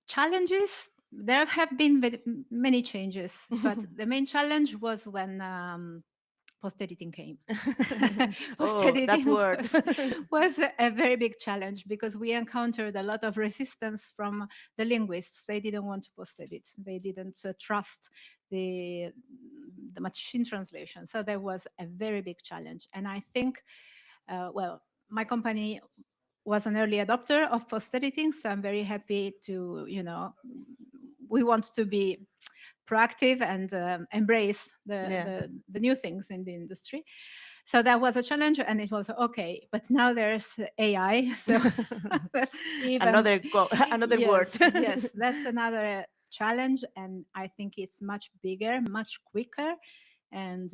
Speaker 8: challenges, there have been many changes, but the main challenge was when post-editing came.
Speaker 7: That word
Speaker 8: was a very big challenge because we encountered a lot of resistance from the linguists. They didn't want to post-edit. They didn't trust the machine translation. So there was a very big challenge. And I think, well, my company was an early adopter of post-editing, so I'm very happy to, we want to be proactive and embrace the new things in the industry. So that was a challenge, and it was okay. But now there's AI, so that's even
Speaker 7: another word.
Speaker 8: Yes, that's another challenge, and I think it's much bigger, much quicker. And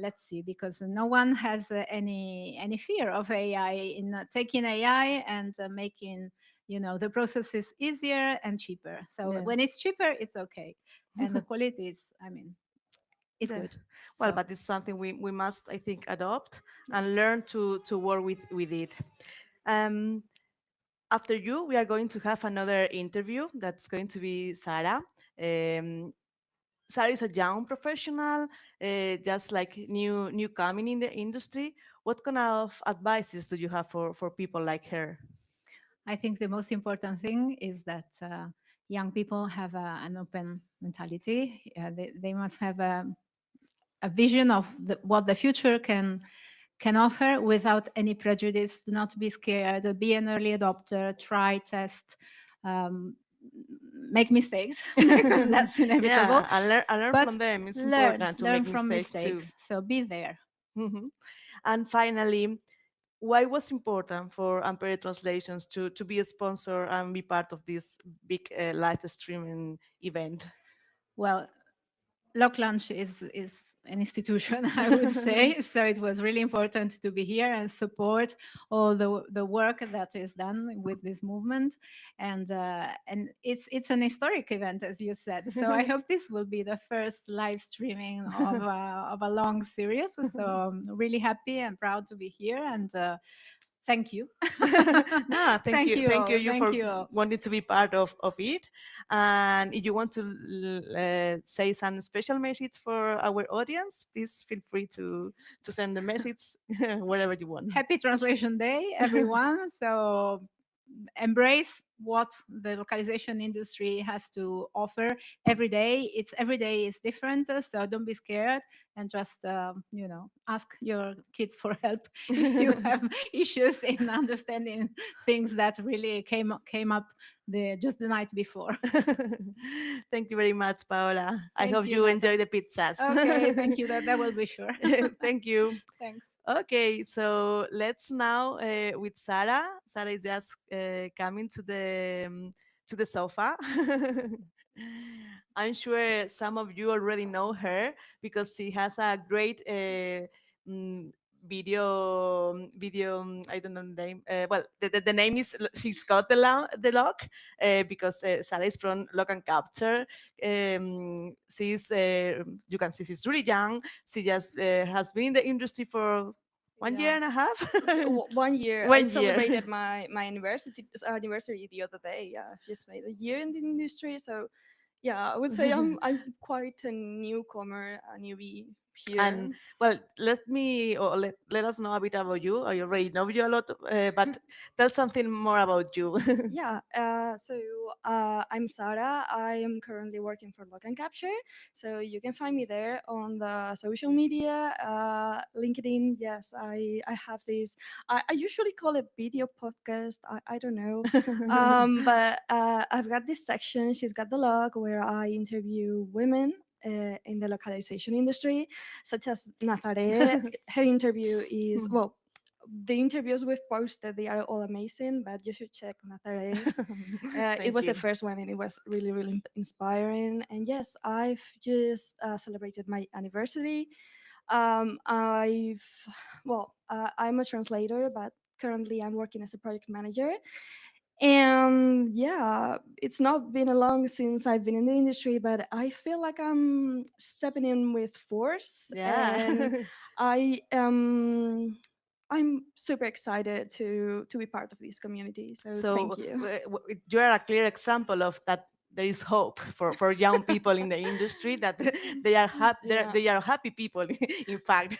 Speaker 8: let's see, because no one has any fear of AI in taking AI and making the processes easier and cheaper. So when it's cheaper, it's okay, and the quality is, I mean, it's good.
Speaker 7: Well, but it's something we must, I think, adopt and learn to work with it. After you, we are going to have another interview that's going to be Sara. Um, Sara is a young professional, just like new coming in the industry. What kind of advices do you have for people like her?
Speaker 8: I think the most important thing is that young people have an open mentality. They must have a vision of what the future can offer without any prejudice. Do not be scared. Be an early adopter. Try, test, um, make mistakes because that's inevitable.
Speaker 7: Yeah, and learn
Speaker 8: But
Speaker 7: from them. It's
Speaker 8: learn,
Speaker 7: important to
Speaker 8: learn
Speaker 7: make
Speaker 8: from
Speaker 7: mistakes too.
Speaker 8: mistakes. So be there.
Speaker 7: And finally, why was important for Ampere Translations to be a sponsor and be part of this big live streaming event?
Speaker 8: Well, LocLunch is an institution, I would say. So it was really important to be here and support all the work that is done with this movement. And it's an historic event, as you said. So I hope this will be the first live streaming of a long series. So I'm really happy and proud to be here. And thank you.
Speaker 7: No, thank you. Thank you, you
Speaker 8: Thank
Speaker 7: for
Speaker 8: you.
Speaker 7: wanting to be part of it. And if you want to say some special message for our audience, please feel free to send the message wherever you want.
Speaker 8: Happy Translation Day, everyone. So embrace what the localization industry has to offer every day. Every day is different, so don't be scared and just ask your kids for help if you have issues in understanding things that really came up just the night before.
Speaker 7: Thank you very much, Paola. I
Speaker 8: Thank
Speaker 7: hope
Speaker 8: you,
Speaker 7: you
Speaker 8: Nata.
Speaker 7: enjoy the pizzas.
Speaker 8: Okay, thank you. That will be sure.
Speaker 7: Thank you.
Speaker 8: Thanks.
Speaker 7: Okay, so let's now with Sara. Sara is just coming to the sofa. I'm sure some of you already know her because she has a great mm, video. I don't know the name. Well, the name is she's got the lock because Sara is from Lock and Capture. She's you can see she's really young. She just has been in the industry for 1 year and a half.
Speaker 2: 1 year. I
Speaker 7: 1 year.
Speaker 2: celebrated my anniversary the other day. Yeah, I've just made a year in the industry, so yeah, I would say I'm quite a newcomer, a newbie here.
Speaker 7: And well, let us know a bit about you. I already know you a lot, but tell something more about you.
Speaker 2: Yeah, so I'm Sara. I am currently working for Lock and Capture. So you can find me there on the social media, LinkedIn. Yes, I have this. I usually call it video podcast. I don't know. But I've got this section. She's got the log where I interview women in the localization industry, such as Nazare. Her interview is, well, the interviews we've posted, they are all amazing, but you should check Nazare's. It was the first one and it was really, really inspiring. And yes, I've just celebrated my anniversary. I'm a translator, but currently I'm working as a project manager. And yeah, it's not been a long since I've been in the industry, but I feel like I'm stepping in with force.
Speaker 7: Yeah.
Speaker 2: And I'm super excited to be part of this community. So thank you.
Speaker 7: You are a clear example of that. There is hope for young people in the industry that they are happy.
Speaker 2: Yeah.
Speaker 7: They are happy people. In fact.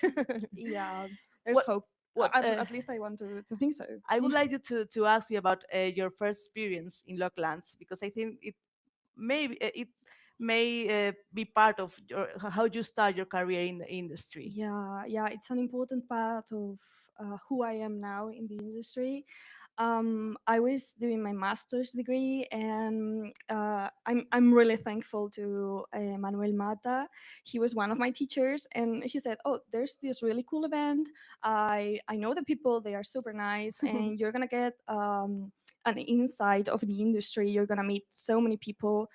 Speaker 2: Yeah, there's hope. At least I want to think so.
Speaker 7: I would like you to ask you about your first experience in Locklands because I think it may be part of how you start your career in the industry.
Speaker 2: Yeah, it's an important part of who I am now in the industry. I was doing my master's degree, and I'm really thankful to Manuel Mata. He was one of my teachers, and he said, "Oh, there's this really cool event. I know the people; they are super nice, and you're gonna get an insight of the industry. You're gonna meet so many people."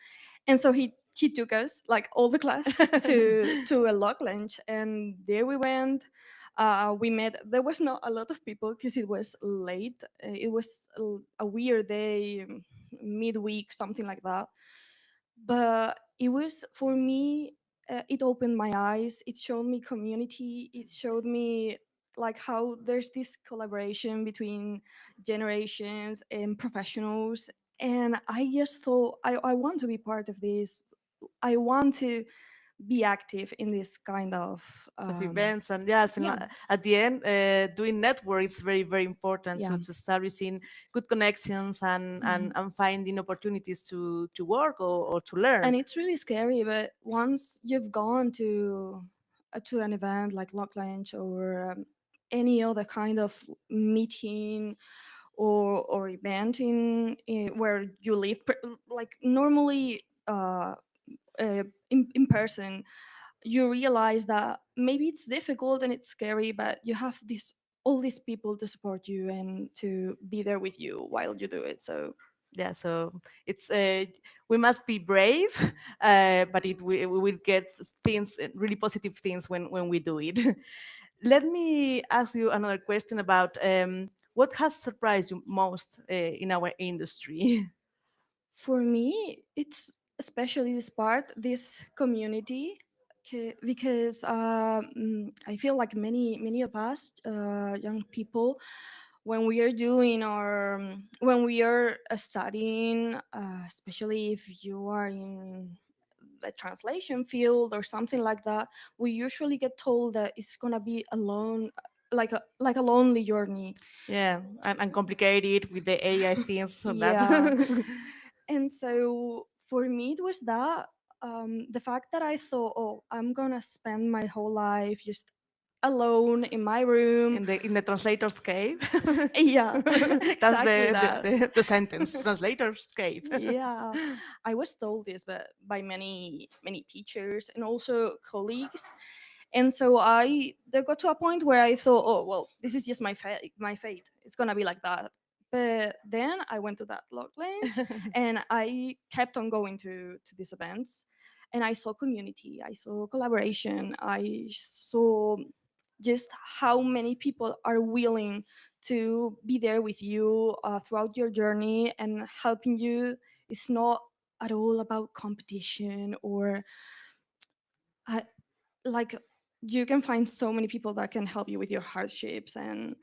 Speaker 2: And so he took us, like all the class, to a lock lunch, and there we went. We met. There was not a lot of people because it was late. It was a weird day, midweek, something like that. But it was, for me, it opened my eyes. It showed me community. It showed me
Speaker 9: like how there's this collaboration between generations and professionals, and I just thought I want to be part of this. I want to be active in this kind
Speaker 7: of events. And I think
Speaker 9: yeah.
Speaker 7: at the end, doing network is very, very important
Speaker 9: Yeah.
Speaker 7: to establishing good connections and finding opportunities to work or to learn.
Speaker 9: And it's really scary, but once you've gone to an event like LocLunch or any other kind of meeting or event in where you live, like normally in person, you realize that maybe it's difficult and it's scary, but you have this all these people to support you and to be there with you while you do it. So
Speaker 7: yeah, so it's we must be brave, but we will get things, really positive things when we do it. Let me ask you another question about what has surprised you most in our industry.
Speaker 9: for me, it's especially this part, this community, because I feel like many of us young people, when we are doing our when we are studying, especially if you are in the translation field or something like that, we usually get told that it's gonna be alone, like a lonely journey.
Speaker 7: Yeah, and complicated with the AI things. So
Speaker 9: Yeah.
Speaker 7: that
Speaker 9: And so for me, it was that the fact that I thought, oh, I'm gonna spend my whole life just alone in my room.
Speaker 7: in the translator's cave.
Speaker 9: Yeah,
Speaker 7: That's
Speaker 9: exactly that.
Speaker 7: the sentence, translator's cave.
Speaker 9: Yeah, I was told this, but by many teachers and also colleagues. And so there got to a point where I thought, oh well, this is just my fate. It's gonna be like that. But then I went to that LocLunch, and I kept on going to these events, and I saw community, I saw collaboration, I saw just how many people are willing to be there with you throughout your journey and helping you. It's not at all about competition or uh, like you can find so many people that can help you with your hardships, and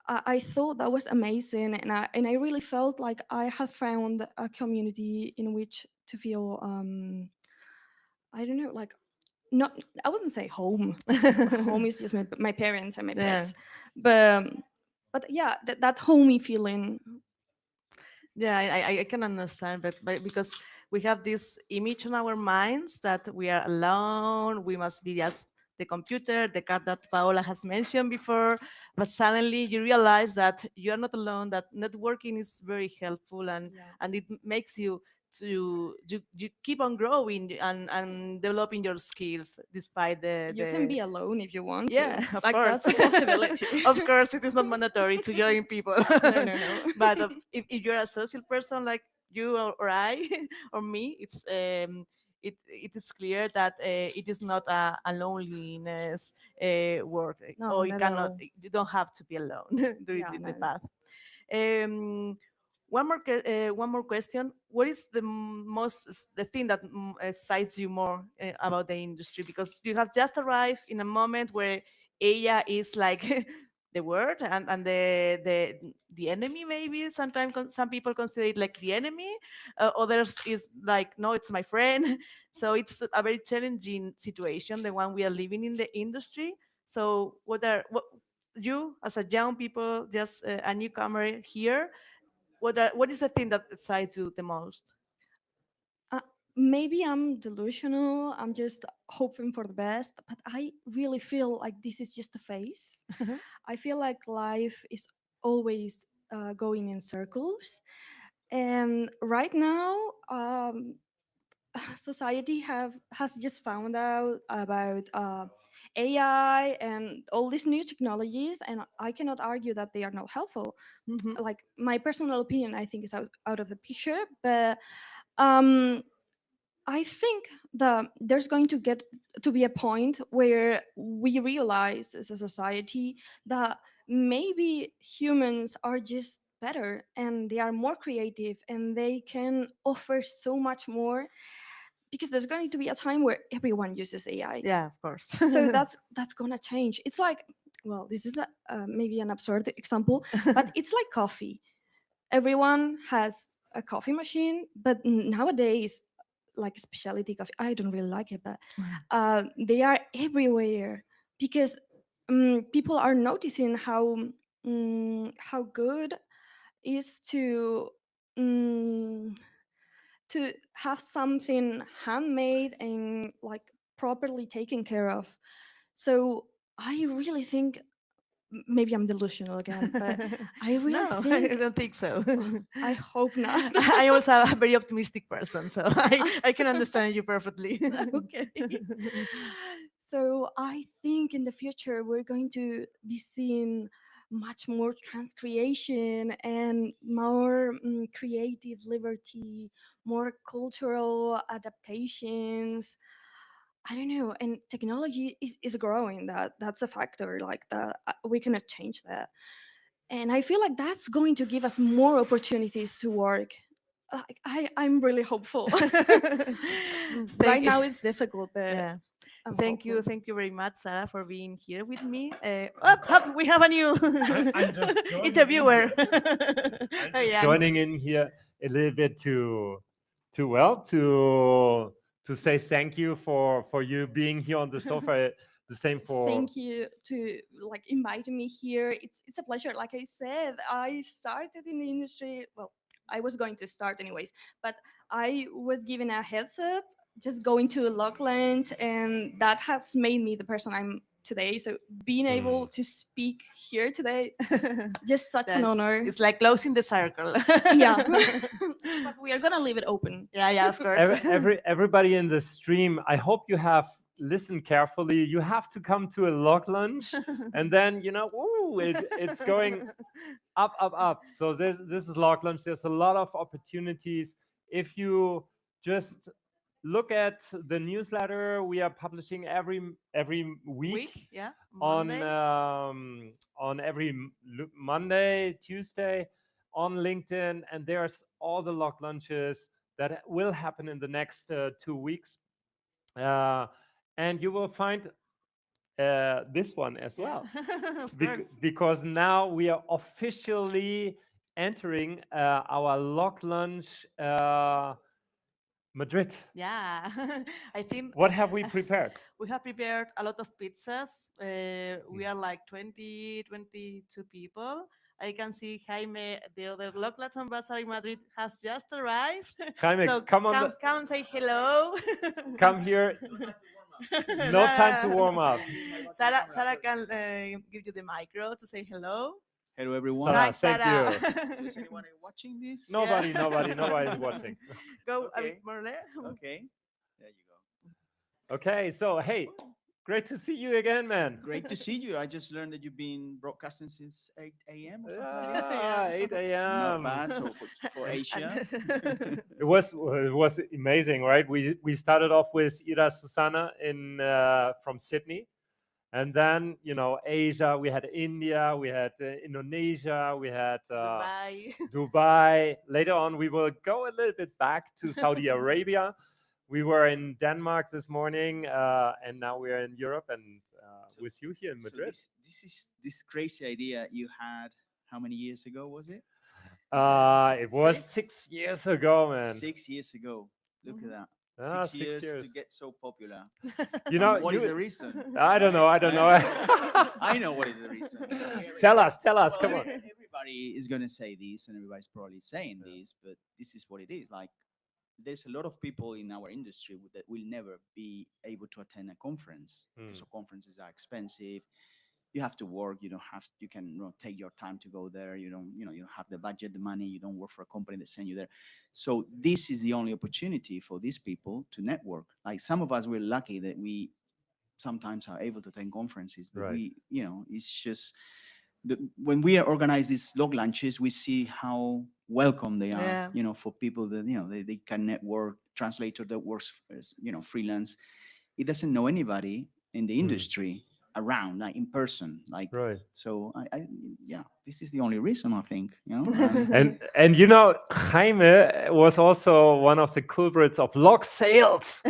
Speaker 9: I thought that was amazing, and I really felt like I have found a community in which to feel I don't know, like not, I wouldn't say home. Home is just my parents and my
Speaker 7: Yeah.
Speaker 9: pets, but yeah, that homey feeling.
Speaker 7: Yeah, I can understand, but because we have this image in our minds that we are alone, we must be just the computer, the cat that Paola has mentioned before, but suddenly you realize that you are not alone, that networking is very helpful, and it makes you you keep on growing and developing your skills despite
Speaker 9: You can be alone if you want
Speaker 7: yeah,
Speaker 9: to.
Speaker 7: of
Speaker 9: Like
Speaker 7: course.
Speaker 9: that's a possibility.
Speaker 7: Of course, it is not mandatory to join people.
Speaker 9: No.
Speaker 7: But if you're a social person like you or I or me, it is clear that it is not a loneliness work,
Speaker 9: No,
Speaker 7: or you
Speaker 9: not at
Speaker 7: cannot,
Speaker 9: all.
Speaker 7: you don't have to be alone during
Speaker 9: Yeah,
Speaker 7: in the
Speaker 9: no.
Speaker 7: path. Um, one more question. What is the thing that excites you more about the industry? Because you have just arrived in a moment where AI is like the word and the enemy. Maybe sometimes some people consider it like the enemy. Others is like, no, it's my friend. So it's a very challenging situation, the one we are living in the industry. So what you as a young people, just a newcomer here, what is the thing that excites you the most?
Speaker 9: Uh, Maybe I'm delusional. I'm just hoping for the best, but I really feel like this is just a phase. I feel like life is always going in circles, and right now, society has just found out about AI and all these new technologies, and I cannot argue that they are not helpful. Like my personal opinion, I think is out of the picture, but um, I think that there's going to get to be a point where we realize as a society that maybe humans are just better and they are more creative and they can offer so much more, because there's going to be a time where everyone uses AI.
Speaker 7: Yeah, of course.
Speaker 9: So that's gonna change. It's like well, this is maybe an absurd example, but it's like coffee. Everyone has a coffee machine, but nowadays, like specialty coffee, I don't really like it, but they are everywhere because people are noticing how good is to have something handmade and like properly taken care of. So I really think maybe I'm delusional again, but I really
Speaker 7: No,
Speaker 9: think
Speaker 7: I don't think so.
Speaker 9: I hope not.
Speaker 7: I also a very optimistic person, so I can understand you perfectly.
Speaker 9: Okay. So I think in the future we're going to be seeing much more transcreation and more creative liberty, more cultural adaptations. I don't know, and technology is growing. That's a factor. Like that, we cannot change that. And I feel like that's going to give us more opportunities to work. Like I'm really hopeful. Right now it's difficult, but
Speaker 7: Yeah.
Speaker 9: I'm
Speaker 7: Thank you
Speaker 9: hopeful.
Speaker 7: very much, Sarah, for being here with me. We have a new
Speaker 1: I'm just joining
Speaker 7: interviewer.
Speaker 1: in here. I'm
Speaker 7: Oh,
Speaker 1: just
Speaker 7: yeah.
Speaker 1: joining in here a little bit to say thank you for you being here on the sofa. The same for
Speaker 9: Thank you to like inviting me here. It's a pleasure. Like I said, I started in the industry. Well, I was going to start anyways, but I was given a heads up just going to LocLunch, and that has made me the person I'm today. So being able to speak here today, just such an honor.
Speaker 7: It's like closing the circle.
Speaker 9: Yeah, but we are gonna leave it open.
Speaker 7: Yeah, of course.
Speaker 1: everybody in the stream, I hope you have listened carefully. You have to come to a LocLunch, and then it's going up. So this is LocLunch. There's a lot of opportunities if you just look at the newsletter we are publishing every week.
Speaker 7: Yeah,
Speaker 1: on
Speaker 7: Mondays.
Speaker 1: on every Monday, Tuesday on LinkedIn, and there's all the LocLunches that will happen in the next 2 weeks, and you will find this one as well.
Speaker 7: Of course.
Speaker 1: Because now we are officially entering our LocLunch Madrid.
Speaker 7: Yeah, I think.
Speaker 1: What have we prepared?
Speaker 7: We have prepared a lot of pizzas. We are like 22 people. I can see Jaime, the other LocLunch ambassador in Madrid, has just arrived.
Speaker 1: Jaime,
Speaker 7: so
Speaker 1: come on
Speaker 7: come and say hello.
Speaker 1: Come here. No time to warm up.
Speaker 7: Sarah can give you the micro to say hello.
Speaker 18: Hello, everyone.
Speaker 1: Sarah, thank
Speaker 7: Sarah.
Speaker 1: you.
Speaker 18: So is anyone watching this?
Speaker 1: Nobody watching.
Speaker 7: Go a bit more there.
Speaker 18: Okay, there you go.
Speaker 1: Okay, so hey, great to see you again, man.
Speaker 18: Great to see you. I just learned that you've been broadcasting since 8 a.m. or something like
Speaker 1: Yeah,
Speaker 18: that.
Speaker 1: 8 a.m.
Speaker 18: Not bad. So for Asia.
Speaker 1: It was amazing, right? We started off with Ira Susana from Sydney. And then, Asia, we had India, we had Indonesia, we had Dubai. Later on, we will go a little bit back to Saudi Arabia. We were in Denmark this morning, and now we're in Europe and with you here in Madrid.
Speaker 18: So this is this crazy idea you had. How many years ago was it?
Speaker 1: It was 6 years ago, man.
Speaker 18: 6 years ago. Look at that. 6
Speaker 1: 6
Speaker 18: years to get so popular.
Speaker 1: What
Speaker 18: is the reason?
Speaker 1: I don't know.
Speaker 18: I know what is the reason.
Speaker 1: Tell us. Come on.
Speaker 18: Everybody is going to say this, and everybody's probably saying this, but this is what it is. Like, there's a lot of people in our industry that will never be able to attend a conference because conferences are expensive. You have to work. You can take your time to go there. You don't have the budget, the money. You don't work for a company that send you there. So this is the only opportunity for these people to network. Like some of us, we're lucky that we sometimes are able to attend conferences, but
Speaker 1: Right.
Speaker 18: it's just when we organize these LocLunches, we see how welcome they are.
Speaker 7: Yeah.
Speaker 18: For people that they can network. Translator that works, freelance. It doesn't know anybody in the industry around, like in person, like
Speaker 1: right.
Speaker 18: So this is the only reason I think.
Speaker 1: And Jaime was also one of the culprits of Lock Sales.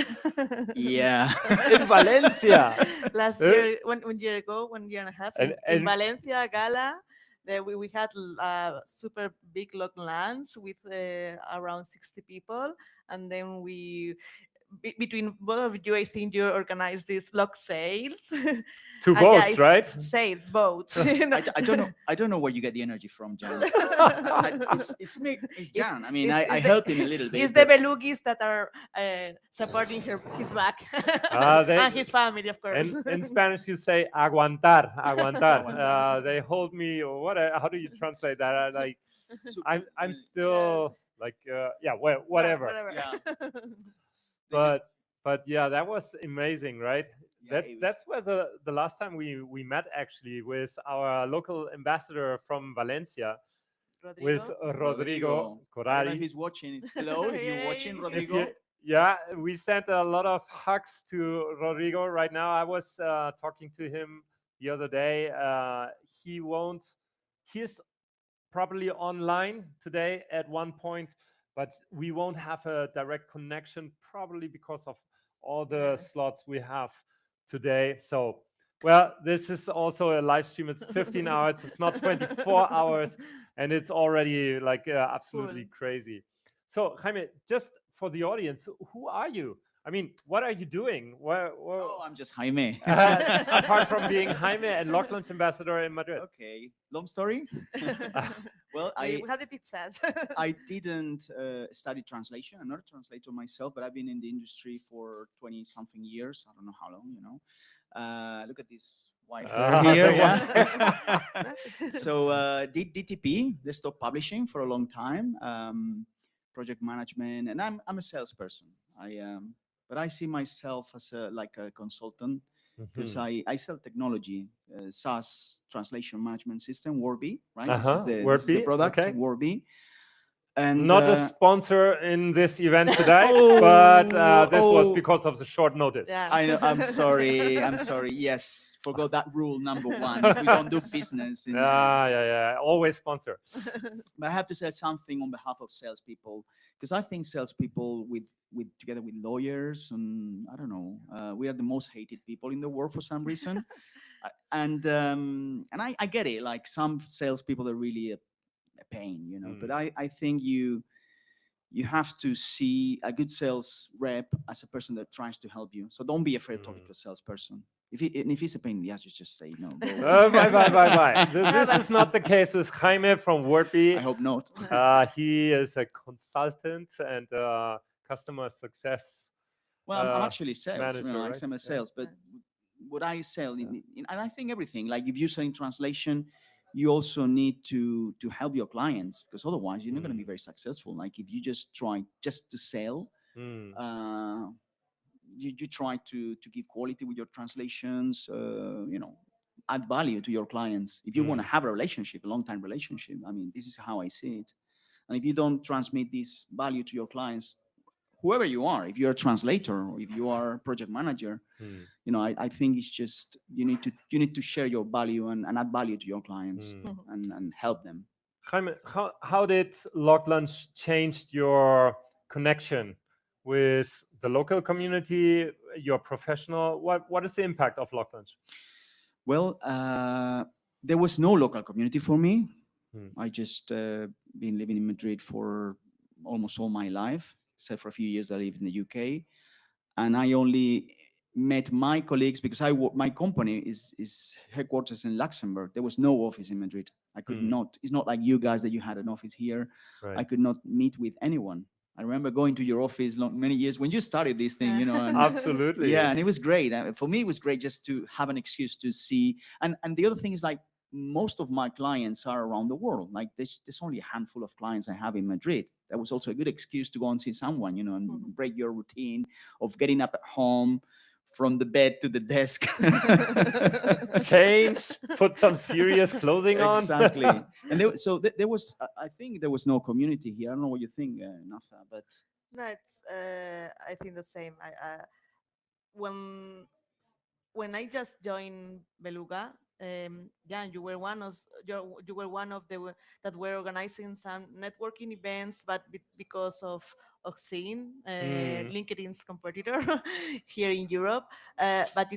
Speaker 18: Yeah.
Speaker 1: In Valencia.
Speaker 7: last year, 1 year ago, 1 year and a half, in Valencia Gala. We had a super big lunch with around 60 people, and then between both of you, I think you organized these log sales.
Speaker 1: Two boats,
Speaker 7: yeah,
Speaker 1: right?
Speaker 7: Sales, boats.
Speaker 10: I don't know. I don't know where you get the energy from, Jan. It's me. It's Jan. I mean, I helped him a little bit.
Speaker 7: It's the Belugis that are supporting his back and his family, of course.
Speaker 1: In Spanish, you say aguantar, aguantar. They hold me, or what? How do you translate that? Like, I'm still like, whatever.
Speaker 10: Yeah.
Speaker 1: But yeah, that was amazing, right? That's where the last time we met actually with our local ambassador from Valencia, with Rodrigo
Speaker 10: I don't know if
Speaker 1: Corari.
Speaker 10: he's watching. Hello, if you're watching, Rodrigo.
Speaker 1: Yeah, we sent a lot of hugs to Rodrigo right now. I was talking to him the other day. He's probably online today at one point, but we won't have a direct connection probably because of all the slots we have today. So, well, this is also a live stream. It's 15 hours. It's not 24 hours, and it's already like absolutely crazy. So, Jaime, just for the audience, who are you? I mean, what are you doing?
Speaker 10: Oh, I'm just Jaime.
Speaker 1: Apart from being Jaime and LocLunch ambassador in Madrid.
Speaker 10: Okay, long story. Well,
Speaker 7: we had the pizzas.
Speaker 10: I didn't study translation. I'm not a translator myself, but I've been in the industry for 20-something years. I don't know how long, you know. Look at this white hair here. Yeah. So did DTP, desktop publishing, for a long time. Project management, and I'm a salesperson. But I see myself as like a consultant because I sell technology, SaaS translation management system, Warby, right? This is the product,
Speaker 1: okay.
Speaker 10: Warby. And
Speaker 1: not a sponsor in this event today, but this was because of the short notice.
Speaker 7: Yeah.
Speaker 10: I know. I'm sorry. I'm sorry. Yes, forgot that rule number one. If we don't do business.
Speaker 1: Yeah. Always sponsor.
Speaker 10: But I have to say something on behalf of salespeople, because I think salespeople, together with lawyers, and I don't know, we are the most hated people in the world for some reason. And I get it. Like, some salespeople are really a pain, you know. But I think you have to see a good sales rep as a person that tries to help you. So don't be afraid of talking to a salesperson. If he's a pain in the ass, you just say no.
Speaker 1: Bye. This is not the case with Jaime from Wordbee.
Speaker 10: I hope not.
Speaker 1: He is a consultant and customer success.
Speaker 10: Well, I'm actually sales.
Speaker 1: Manager, right?
Speaker 10: I'm a sales, but what I sell, and I think everything. Like, if you're selling translation, you also need to help your clients, because otherwise you're not going to be very successful. Like, if you just try just to sell, you try to give quality with your translations, you know, add value to your clients. If you want to have a relationship, a long-time relationship, I mean, this is how I see it. And if you don't transmit this value to your clients, whoever you are, if you're a translator or if you are a project manager, you know, I think it's just you need to share your value and add value to your clients and help them.
Speaker 1: Jaime, how did LocLunch change your connection with the local community, your professional? What is the impact of LocLunch?
Speaker 10: Well, there was no local community for me. I just been living in Madrid for almost all my life, except for a few years that I lived in the UK. And I only met my colleagues because my company is headquarters in Luxembourg. There was no office in Madrid. I could not. It's not like you guys that you had an office here. Right. I could not meet with anyone. I remember going to your office many years when you started this thing, you know. And,
Speaker 1: absolutely.
Speaker 10: Yeah, and it was great. For me, it was great just to have an excuse to see. And the other thing is, like, most of my clients are around the world. Like, there's only a handful of clients I have in Madrid. That was also a good excuse to go and see someone, you know, and break your routine of getting up at home, from the bed to the desk.
Speaker 1: Change, put some serious clothing on.
Speaker 10: Exactly. And there was, I think there was no community here. I don't know what you think, Nafa, but.
Speaker 7: No, it's, I think the same. When I just joined Beluga, Jan, you were one of the that were organizing some networking events, but because of seeing LinkedIn's competitor here in Europe, but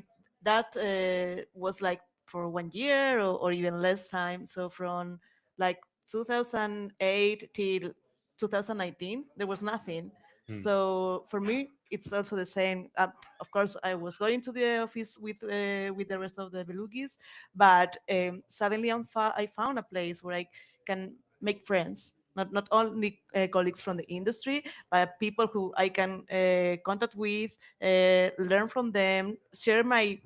Speaker 7: that was like for 1 year or even less time. So from like 2008 till 2019, there was nothing. So for me, it's also the same. Of course, I was going to the office with the rest of the Belugis, but suddenly I found a place where I can make friends. Not only colleagues from the industry, but people who I can contact with, learn from them, share my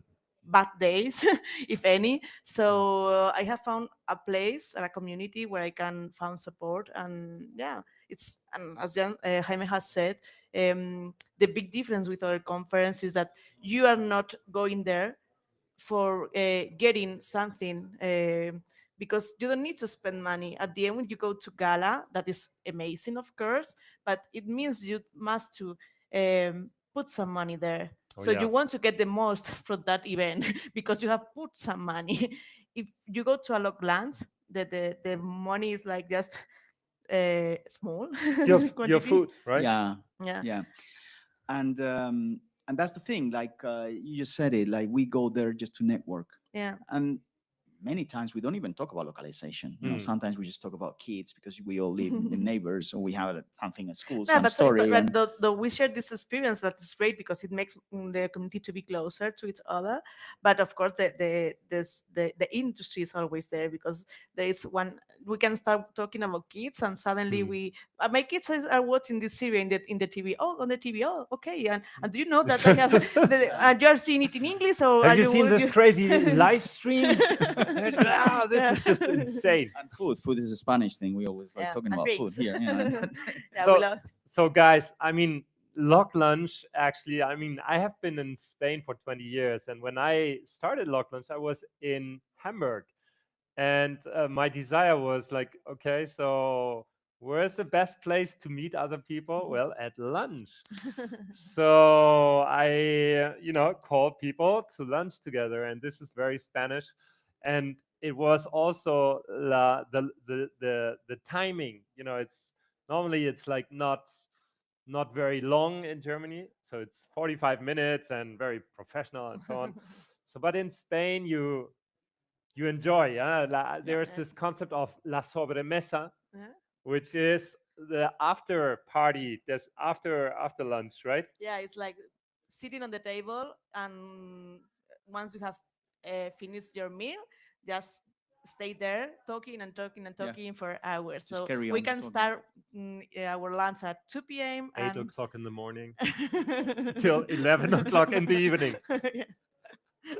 Speaker 7: bad days, if any. So I have found a place and a community where I can find support, and yeah, it's and as Jaime has said, the big difference with our conference is that you are not going there for getting something, because you don't need to spend money. At the end, when you go to gala, that is amazing, of course, but it means you must to put some money there.
Speaker 1: Oh,
Speaker 7: So you
Speaker 1: yeah.
Speaker 7: want to get the most from that event because you have put some money. If you go to a LocLunch, the money is like just small
Speaker 1: Your
Speaker 7: quantity.
Speaker 1: food, right?
Speaker 10: Yeah,
Speaker 7: Yeah.
Speaker 10: yeah, and that's the thing. Like you just said it. Like we go there just to network,
Speaker 7: Yeah.
Speaker 10: and many times we don't even talk about localization. You know,
Speaker 1: Mm.
Speaker 10: sometimes we just talk about kids because we all live in neighbors, or we have something at school,
Speaker 7: No,
Speaker 10: some
Speaker 7: but,
Speaker 10: story.
Speaker 7: but
Speaker 10: And
Speaker 7: the we share this experience that is great because it makes the community to be closer to each other. But of course, the industry is always there because there is one. We can start talking about kids, and suddenly
Speaker 1: Mm.
Speaker 7: my kids are watching this series in the TV. Oh, on the TV. Oh, okay. And do you know that I have? You are seeing it in English, or
Speaker 1: Have
Speaker 7: are
Speaker 1: you seen this
Speaker 7: you?
Speaker 1: crazy live stream? Wow, this
Speaker 7: Yeah.
Speaker 1: is just insane.
Speaker 10: and food is a Spanish thing. We always like
Speaker 7: Yeah,
Speaker 10: talking
Speaker 7: and
Speaker 10: about food
Speaker 7: drinks.
Speaker 10: here. You know.
Speaker 7: Yeah, we
Speaker 1: So,
Speaker 7: love.
Speaker 1: so guys, I mean, LocLunch actually, I mean, I have been in Spain for 20 years, and when I started LocLunch, I was in Hamburg, and my desire was like, okay, so where's the best place to meet other people? Well, at lunch. So I, called people to lunch together, and this is very Spanish. And it was also the timing. It's normally it's like not very long in Germany, so it's 45 minutes and very professional and so on. So, but in Spain, you enjoy. There's
Speaker 7: Yeah.
Speaker 1: this concept of la sobremesa,
Speaker 7: Yeah.
Speaker 1: which is the after party. There's after lunch, right?
Speaker 7: Yeah, it's like sitting on the table, and once you have finished your meal, just stay there talking and talking and
Speaker 10: Yeah.
Speaker 7: talking for hours.
Speaker 10: Just
Speaker 7: So
Speaker 10: carry
Speaker 7: we
Speaker 10: on
Speaker 7: can
Speaker 10: talking.
Speaker 7: start our lunch at 2 p.m.
Speaker 1: 8 o'clock in the morning till 11 o'clock in the evening.
Speaker 7: Yeah,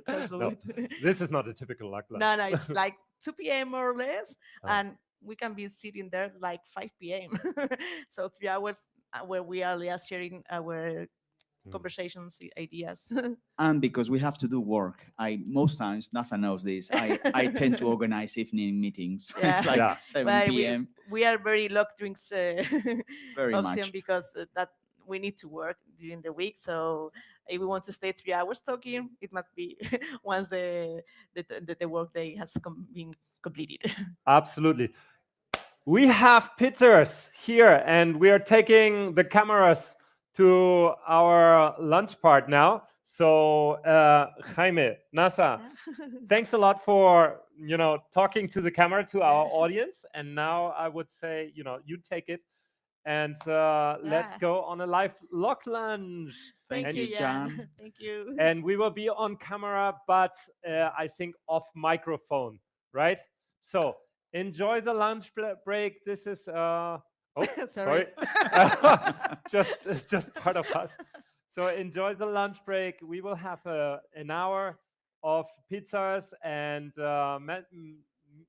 Speaker 7: that's
Speaker 1: No,
Speaker 7: good.
Speaker 1: this is not a typical luck lunch.
Speaker 7: No, it's like 2 p.m. more or less,
Speaker 1: Ah.
Speaker 7: and we can be sitting there like 5 p.m. So 3 hours where we are just sharing our conversations, ideas.
Speaker 10: And because we have to do work, I most times Nathan knows this. I tend to organize evening meetings
Speaker 7: Yeah,
Speaker 10: like
Speaker 1: Yeah.
Speaker 10: 7
Speaker 7: but
Speaker 10: p.m.
Speaker 7: we are very locked drinks
Speaker 10: Very
Speaker 7: option
Speaker 10: much.
Speaker 7: because that we need to work during the week. So if we want to stay 3 hours talking, it must be once the work day has been completed.
Speaker 1: Absolutely. We have pizzas here, and we are taking the cameras to our lunch part now. So, Jaime, Nasa, thanks a lot for talking to the camera to our audience. And now I would say you take it, and let's
Speaker 7: Yeah.
Speaker 1: go on a live lock lunch.
Speaker 10: Thank
Speaker 1: And
Speaker 10: you,
Speaker 7: Jan.
Speaker 10: Jan.
Speaker 7: Thank you.
Speaker 1: and we will be on camera, but I think off microphone, right? So enjoy the lunch break. This is
Speaker 7: Sorry.
Speaker 1: sorry, just part of us. So enjoy the lunch break. We will have an hour of pizzas and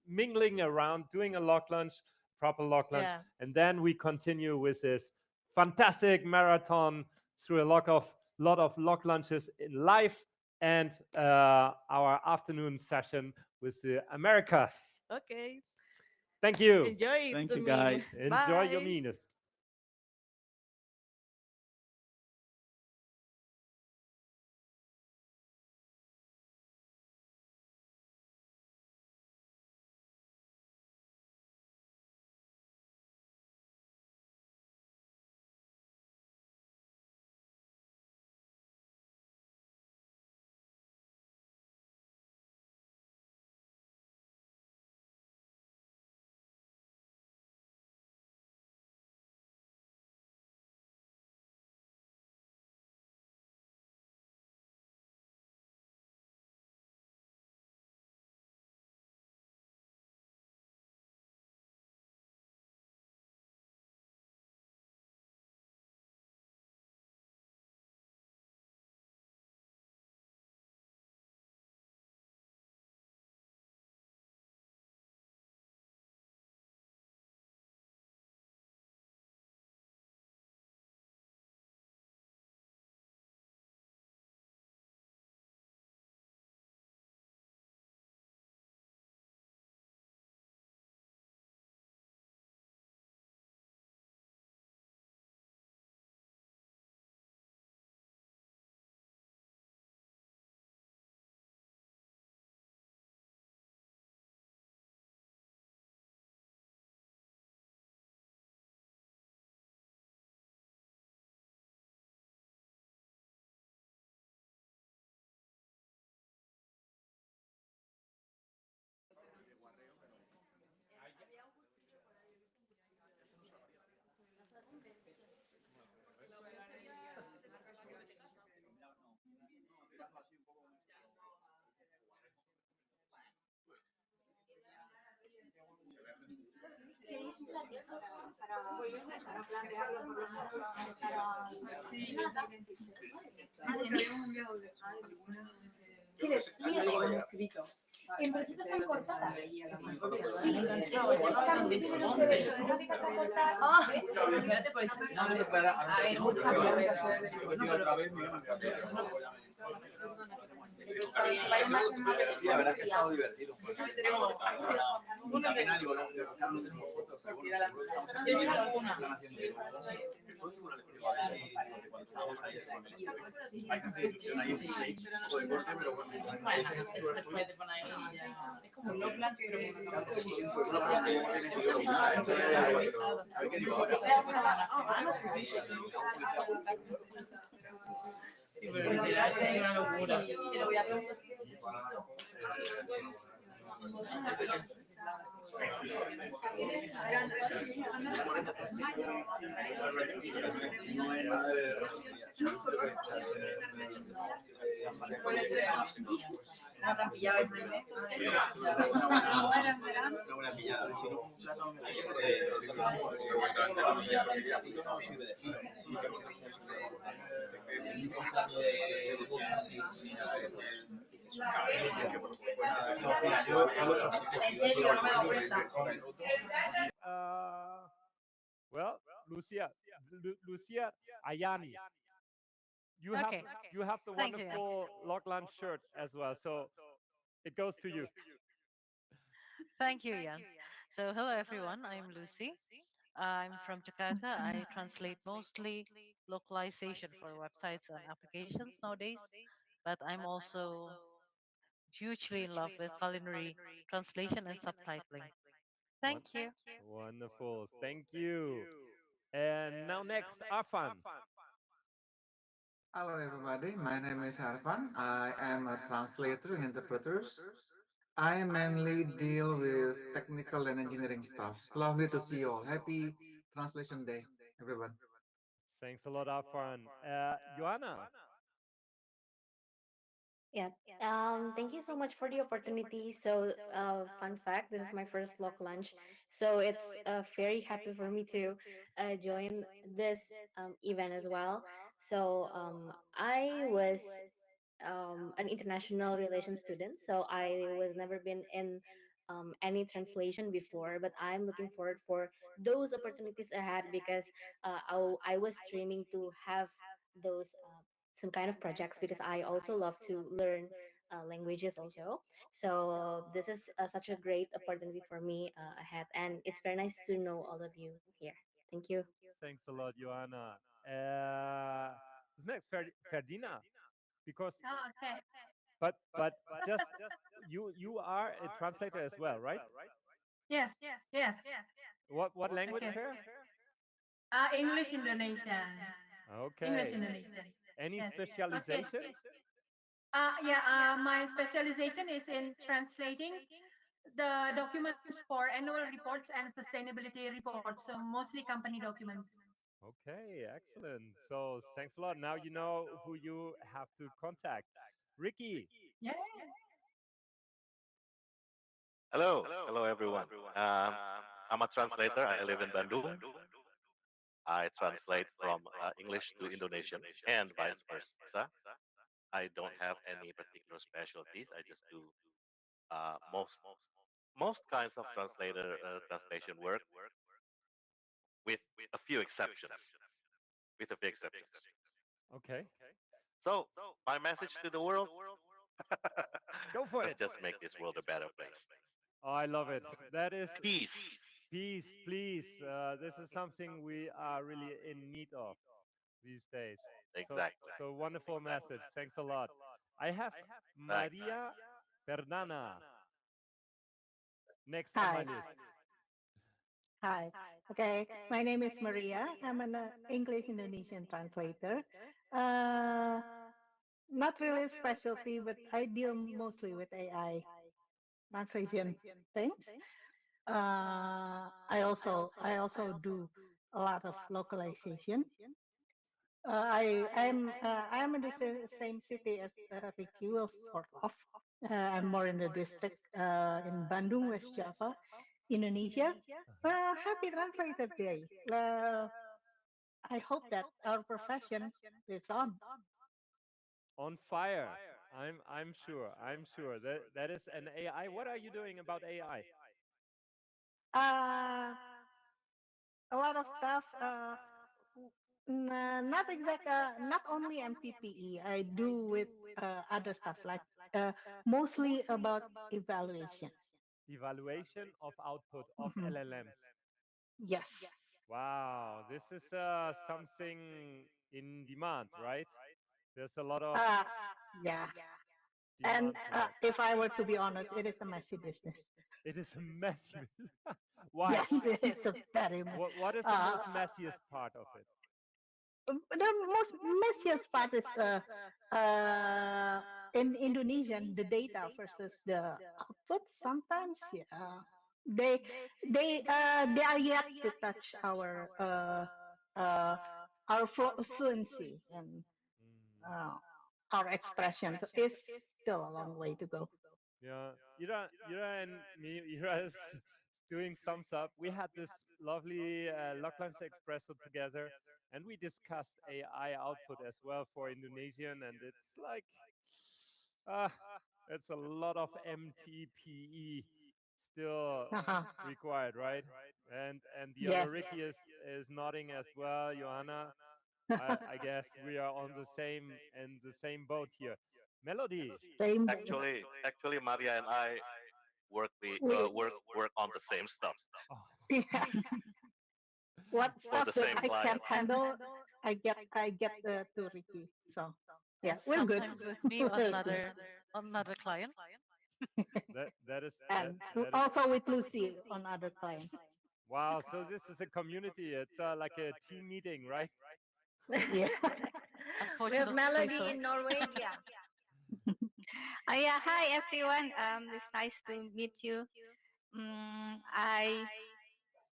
Speaker 1: mingling around, doing a lock lunch, proper lock lunch,
Speaker 7: Yeah.
Speaker 1: and then we continue with this fantastic marathon through a lot of lock lunches in live and our afternoon session with the Americas.
Speaker 7: Okay.
Speaker 1: Thank you.
Speaker 7: Enjoy
Speaker 10: Thank
Speaker 7: the
Speaker 10: you,
Speaker 7: meme.
Speaker 10: guys.
Speaker 1: Enjoy your
Speaker 7: Bye.
Speaker 1: meal.
Speaker 11: ¿Queréis plantearlo, Sara? Sara plantearlo por lo menos para... Sí. ¿Qué despliegue? En principio están cortadas. Sí, están de hecho, no se ve, pero no digas a cortar. Espérate, pues. No, no te puedo. A ver, mucha
Speaker 10: Sí, la verdad es que ha estado divertido. Una pena, digo, no tenemos fotos, pero bueno, yo he hecho alguna. Hay tanta discusión ahí en stage, todo de corte, pero bueno. Bueno, eso después te pone ahí ya. Es como un LocLunch, pero a ver qué digo. Sí, pero literal es una locura. Pero voy a preguntar. No te han pillado el primer. Una buena pillada. Si no, un plato
Speaker 1: Well, Lucia, Lucia Ayani, you have
Speaker 12: Okay.
Speaker 1: you have the
Speaker 12: Thank you.
Speaker 1: wonderful LocLunch shirt as well, so it goes to you.
Speaker 12: Thank you, Jan. So, hello everyone. I'm Lucy. I'm from Jakarta. I translate mostly localization for websites and applications nowadays, but I'm also hugely in love with culinary translation and subtitling. Thank you.
Speaker 1: Wonderful, thank you. And now next, Arfan.
Speaker 23: Hello, everybody. My name is Arfan. I am a translator and interpreter. I mainly deal with technical and engineering stuff. Lovely to see you all. Happy Translation Day, everyone.
Speaker 1: Thanks a lot, Arfan. Joanna.
Speaker 24: Yeah. Thank you so much for the opportunity. So, fun fact, this is my first Lock Lunch. So it's very happy for me to join this event as well. So, I was an international relations student. So I was never been in any translation before, but I'm looking forward for those opportunities ahead because I was dreaming to have those some kind of projects because I also love to learn languages also. So this is such a great opportunity for me ahead, and it's very nice to know all of you here. Thank you.
Speaker 1: Thanks a lot, Joanna. Who's next? Ferdina. Because,
Speaker 5: Oh, okay.
Speaker 1: but just you are a translator as well, right?
Speaker 5: Yes, yes.
Speaker 1: What language
Speaker 5: Okay.
Speaker 1: here?
Speaker 5: English Indonesian. English
Speaker 1: Okay.
Speaker 5: Indonesian.
Speaker 1: Any
Speaker 5: Yes.
Speaker 1: specialization?
Speaker 5: Okay. Yeah, my specialization is in translating the documents for annual reports and sustainability reports, so mostly company documents.
Speaker 1: Okay, excellent. So thanks a lot. Now you know who you have to contact. Ricky.
Speaker 5: Yeah.
Speaker 25: Hello, hello everyone. I'm a translator. I live in Bandung. I translate from English to Indonesian and vice versa. I don't have any particular specialties. I just do most kinds of translation work, with a few exceptions. With a few exceptions.
Speaker 1: Okay.
Speaker 25: So my message to the world:
Speaker 1: Go for
Speaker 25: let's
Speaker 1: it.
Speaker 25: just make this world a better place.
Speaker 1: Oh, I love it. That is
Speaker 25: Peace.
Speaker 1: peace, please. This is something we are really in need of these days. So,
Speaker 25: Exactly.
Speaker 1: so wonderful message. Thanks a lot. I have
Speaker 25: Thanks.
Speaker 1: Maria Perdana next on my
Speaker 19: Hi.
Speaker 1: list.
Speaker 19: Hi. Okay. My name is Maria. I'm an English Indonesian translator. Uh, Not really a specialty, but I deal mostly with AI translation things. I also do a lot of localization. I'm in the same city as Ricky, well, sort of. I'm more in the district in Bandung, West Java. Indonesia. Happy Translator Day. I hope that our profession lives on.
Speaker 1: On fire. I'm sure. I'm sure that is an AI. What are you doing about AI?
Speaker 19: Uh, a lot of stuff. Not exact. Not only MTPE. I do with other stuff like uh, mostly about evaluation.
Speaker 1: Evaluation of output of
Speaker 19: Mhm.
Speaker 1: LLMs.
Speaker 19: Yes.
Speaker 1: Wow, this is something in demand, right? There's a lot of
Speaker 19: Uh, yeah. And
Speaker 1: demand for that.
Speaker 19: if I were to be honest, it is a messy business.
Speaker 1: It is a messy. Why?
Speaker 19: Yes, it is a very mess.
Speaker 1: What is the most messiest part of it?
Speaker 19: The most messiest part is in Indonesian the data versus the output. Sometimes, yeah, they they are yet to touch uh, our fluency and uh, our expressions. It's still a long way to go.
Speaker 1: Yeah, Ira and me, Ira is doing thumbs up. We had this lovely LocLunch Espresso together, and we discussed AI output as well for Indonesian, and it's like, ah, it's a lot of MTPE still required, right? And the other
Speaker 19: Yes.
Speaker 1: Ricky is nodding as well, Johanna. I guess we are on the same and the same boat here. Melody.
Speaker 19: Same.
Speaker 25: Actually, Maria and I
Speaker 19: We,
Speaker 25: work on the same stuff
Speaker 19: yeah. What
Speaker 25: for
Speaker 19: stuff
Speaker 25: the
Speaker 19: that
Speaker 25: same
Speaker 19: I
Speaker 25: client.
Speaker 19: can't handle, I get to Ricky. So
Speaker 12: And
Speaker 19: yeah, we're good.
Speaker 12: sometimes with me on
Speaker 19: We're good.
Speaker 12: another client.
Speaker 1: That is
Speaker 19: And
Speaker 1: that is
Speaker 19: also with Lucy on other clients.
Speaker 1: wow. So this is a community. It's like a team meeting, right?
Speaker 19: Yeah.
Speaker 13: We have
Speaker 12: Unfortunately
Speaker 13: Melody
Speaker 12: so.
Speaker 13: in Norwegia. Yeah, hi everyone. It's nice to meet you.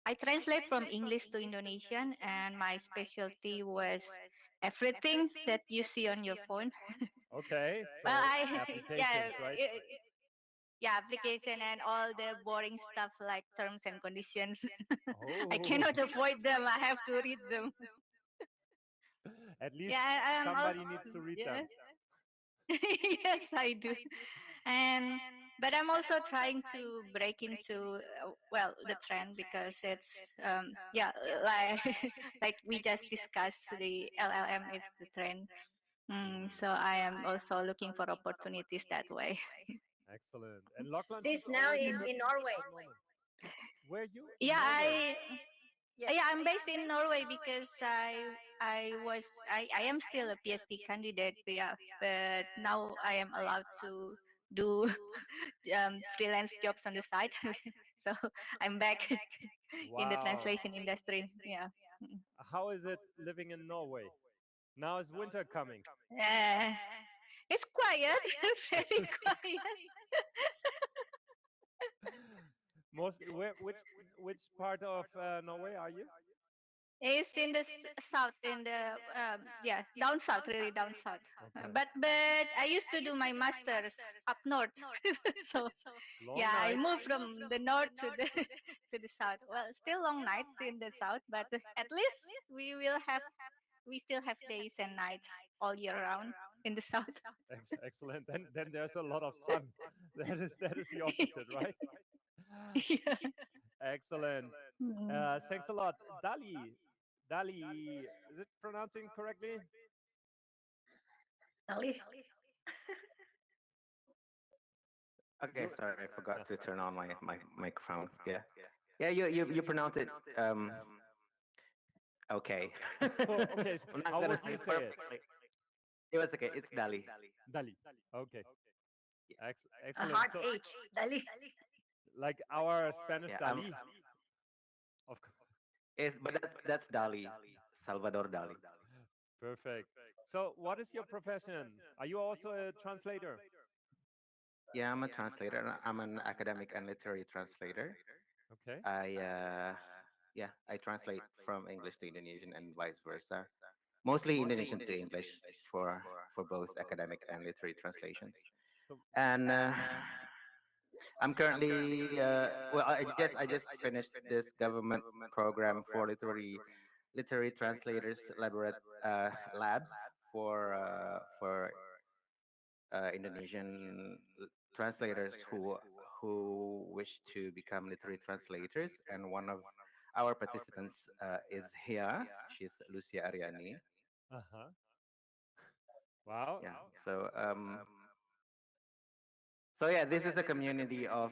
Speaker 13: I translate from English to Indonesian, and my specialty was everything that you see on your phone.
Speaker 1: Okay,
Speaker 13: Well,
Speaker 1: so
Speaker 13: I yeah,
Speaker 1: applications, right?
Speaker 13: yeah, application and all the boring stuff like terms and conditions. I
Speaker 1: Oh,
Speaker 13: cannot avoid them. I have to read them.
Speaker 1: at least
Speaker 13: Yeah, and also
Speaker 1: somebody needs to read
Speaker 13: yeah.
Speaker 1: them.
Speaker 13: Yes, I do. And but I'm also trying to break into well the trend because it's yeah like like we just discussed the LLM is the trend. So I am also looking for opportunities that way.
Speaker 1: Excellent. And LocLunch is
Speaker 13: She's now
Speaker 1: already
Speaker 13: in
Speaker 1: working
Speaker 13: Norway.
Speaker 1: at the moment. Where you in
Speaker 13: Yeah,
Speaker 1: Norway?
Speaker 13: yeah, I'm based in Norway because I am still a PhD candidate, yeah, but now I am allowed to do freelance jobs on the side. So I'm back in the
Speaker 1: Wow.
Speaker 13: translation industry. Yeah.
Speaker 1: How is it living in Norway? Now is winter coming.
Speaker 13: Uh, it's quiet, very quiet.
Speaker 1: Most which part of Norway are you?
Speaker 13: It's in the south, in the yeah, down south, really down south.
Speaker 1: Okay.
Speaker 13: But I used to do my masters up north, so
Speaker 1: Long
Speaker 13: yeah, I
Speaker 1: nights.
Speaker 13: moved from the north to the to the south. Well, still long nights in the south, but at least we still have days and nights all year round in the south.
Speaker 1: Excellent. Then there's a lot of sun. That is the opposite, right?
Speaker 13: Yeah.
Speaker 1: Excellent.
Speaker 13: Mm.
Speaker 1: Thanks a lot. Dali, is it pronouncing correctly?
Speaker 13: Ali.
Speaker 14: Okay, sorry, I
Speaker 1: Yeah.
Speaker 14: forgot to turn on my microphone. Yeah, yeah, you pronounce it okay.
Speaker 1: Oh, okay.
Speaker 14: I'm not
Speaker 1: How
Speaker 14: gonna
Speaker 1: would
Speaker 14: say
Speaker 1: you
Speaker 14: it
Speaker 1: say it?
Speaker 14: perfectly. It was okay. It's Dali.
Speaker 1: Dali. Okay.
Speaker 13: A
Speaker 1: Excellent.
Speaker 13: hard
Speaker 1: So,
Speaker 13: H, Dali.
Speaker 1: like our Spanish
Speaker 14: Yeah,
Speaker 1: Dali. Of course.
Speaker 14: but that's Dali, Salvador Dali.
Speaker 1: Perfect. So, what is your profession? Are you also a translator?
Speaker 14: Yeah, I'm a translator. I'm an academic and literary translator.
Speaker 1: Okay.
Speaker 14: Yeah, I translate from English to Indonesian and vice versa. Mostly Indonesian to English for both academic and literary translations.
Speaker 1: So,
Speaker 14: And I'm currently well. I just finished this government program for literary translators lab for Indonesian translators who wish to become literary translators, and one of our participants is here. She's Lucia Ariani.
Speaker 1: Uh-huh. Wow.
Speaker 14: Yeah. So yeah, this is a community of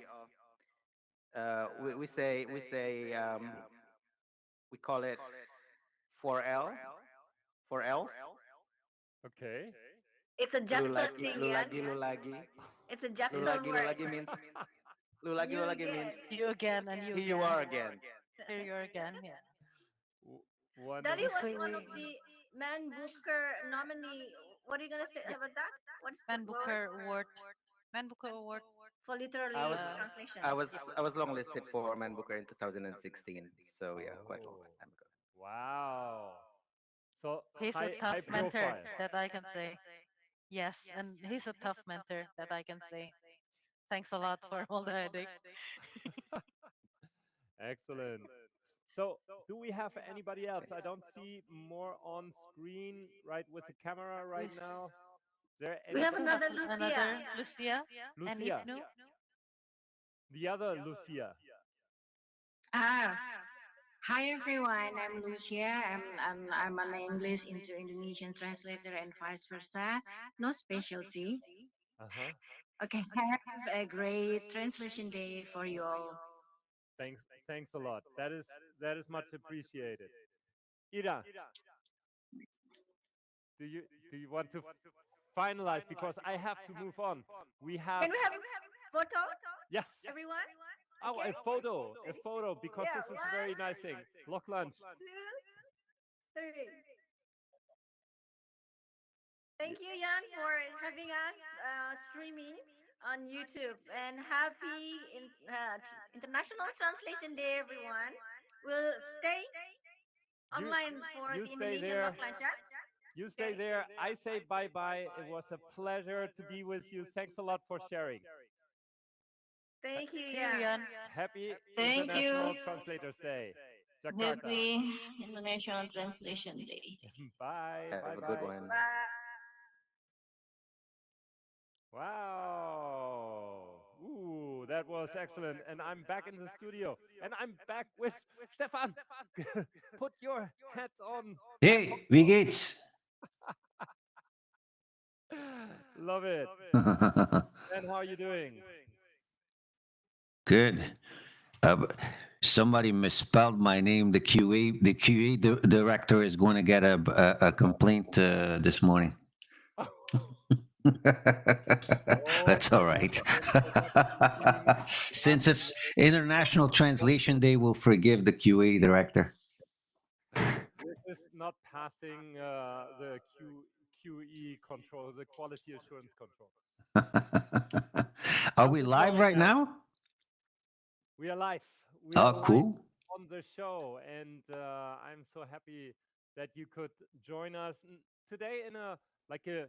Speaker 14: we call it 4L, 4Ls.
Speaker 1: Okay.
Speaker 4: It's a Jackson
Speaker 14: Lulagi,
Speaker 4: thing, yeah.
Speaker 14: lulagi, lulagi.
Speaker 4: It's a Jackson
Speaker 14: Lulagi,
Speaker 4: word.
Speaker 14: lulagi means lulagi,
Speaker 4: You
Speaker 14: lulagi
Speaker 4: again.
Speaker 14: means
Speaker 12: You again and you
Speaker 14: here you
Speaker 12: again.
Speaker 14: are again.
Speaker 12: Here you are again. Yeah.
Speaker 4: Daddy was
Speaker 12: Basically,
Speaker 4: one of
Speaker 12: we
Speaker 4: the Man Booker nominee. What are you gonna say
Speaker 12: yeah.
Speaker 4: about that? What's the
Speaker 12: Man
Speaker 4: word
Speaker 12: Booker Award. Man Booker Award.
Speaker 4: for
Speaker 14: I was
Speaker 4: literally
Speaker 12: Uh,
Speaker 4: translation?
Speaker 14: I was longlisted for Man Booker in 2016. So yeah, quite a long
Speaker 1: Oh,
Speaker 14: time ago.
Speaker 1: wow. So
Speaker 12: he's a
Speaker 1: high
Speaker 12: tough mentor
Speaker 1: profile.
Speaker 12: that I can say. Yes, and he's a tough mentor that I can say. Thanks a lot for all the headache.
Speaker 1: Excellent. So, do we have anybody else? I don't see more on screen right with the camera
Speaker 12: We
Speaker 1: right now. Is there
Speaker 4: We have
Speaker 1: anybody?
Speaker 4: another Lucia.
Speaker 12: another Lucia and
Speaker 1: Lucia,
Speaker 12: Ibnu.
Speaker 1: the other Lucia.
Speaker 11: Ah, hi everyone. I'm Lucia. I'm an English into Indonesian translator and vice versa. No specialty.
Speaker 1: Uh-huh.
Speaker 11: Okay, have a great translation day for you all.
Speaker 1: Thanks a lot. That is much appreciated. Ira, do you want to finalize because I have to move on. We have
Speaker 4: Can we have a photo,
Speaker 1: yes.
Speaker 4: everyone?
Speaker 1: Oh,
Speaker 4: Okay.
Speaker 1: a photo because
Speaker 4: Yeah,
Speaker 1: this is a
Speaker 4: one,
Speaker 1: very nice thing. Lock lunch.
Speaker 4: two, three. Thank you, Jan, for having us streaming on YouTube. And happy International Translation Day, everyone. We'll stay
Speaker 1: You
Speaker 4: online for
Speaker 1: you
Speaker 4: the
Speaker 1: stay
Speaker 4: Indonesian
Speaker 1: there.
Speaker 4: Lock Lunch, yeah?
Speaker 1: You stay there. I say bye bye. It was a pleasure to be with you. Thanks a lot for sharing.
Speaker 4: Thank you,
Speaker 12: See you,
Speaker 4: Jan.
Speaker 12: Yan.
Speaker 1: Happy
Speaker 11: Thank you.
Speaker 1: International Translators Day. Jakarta.
Speaker 11: Happy International Translation Day.
Speaker 1: Bye.
Speaker 14: Have
Speaker 1: Bye
Speaker 14: a good
Speaker 1: bye.
Speaker 14: one.
Speaker 4: Bye.
Speaker 1: Wow. Ooh, that was excellent. And I'm back in the studio. And I'm back with Stefan. Put your hat on.
Speaker 15: Hey, wie geht's?
Speaker 1: Love it. And how are you doing?
Speaker 15: Good. Somebody misspelled my name. The QA director is going to get a complaint this morning. That's all right. Since it's International Translation Day, we'll forgive the QA director.
Speaker 1: This is not passing the QE control, the quality assurance control.
Speaker 15: Are
Speaker 1: I'm
Speaker 15: we
Speaker 1: just
Speaker 15: live
Speaker 1: rolling
Speaker 15: right
Speaker 1: out.
Speaker 15: now?
Speaker 1: We are live. We are
Speaker 15: Oh,
Speaker 1: live
Speaker 15: cool.
Speaker 1: on the show, and I'm so happy that you could join us today in a like a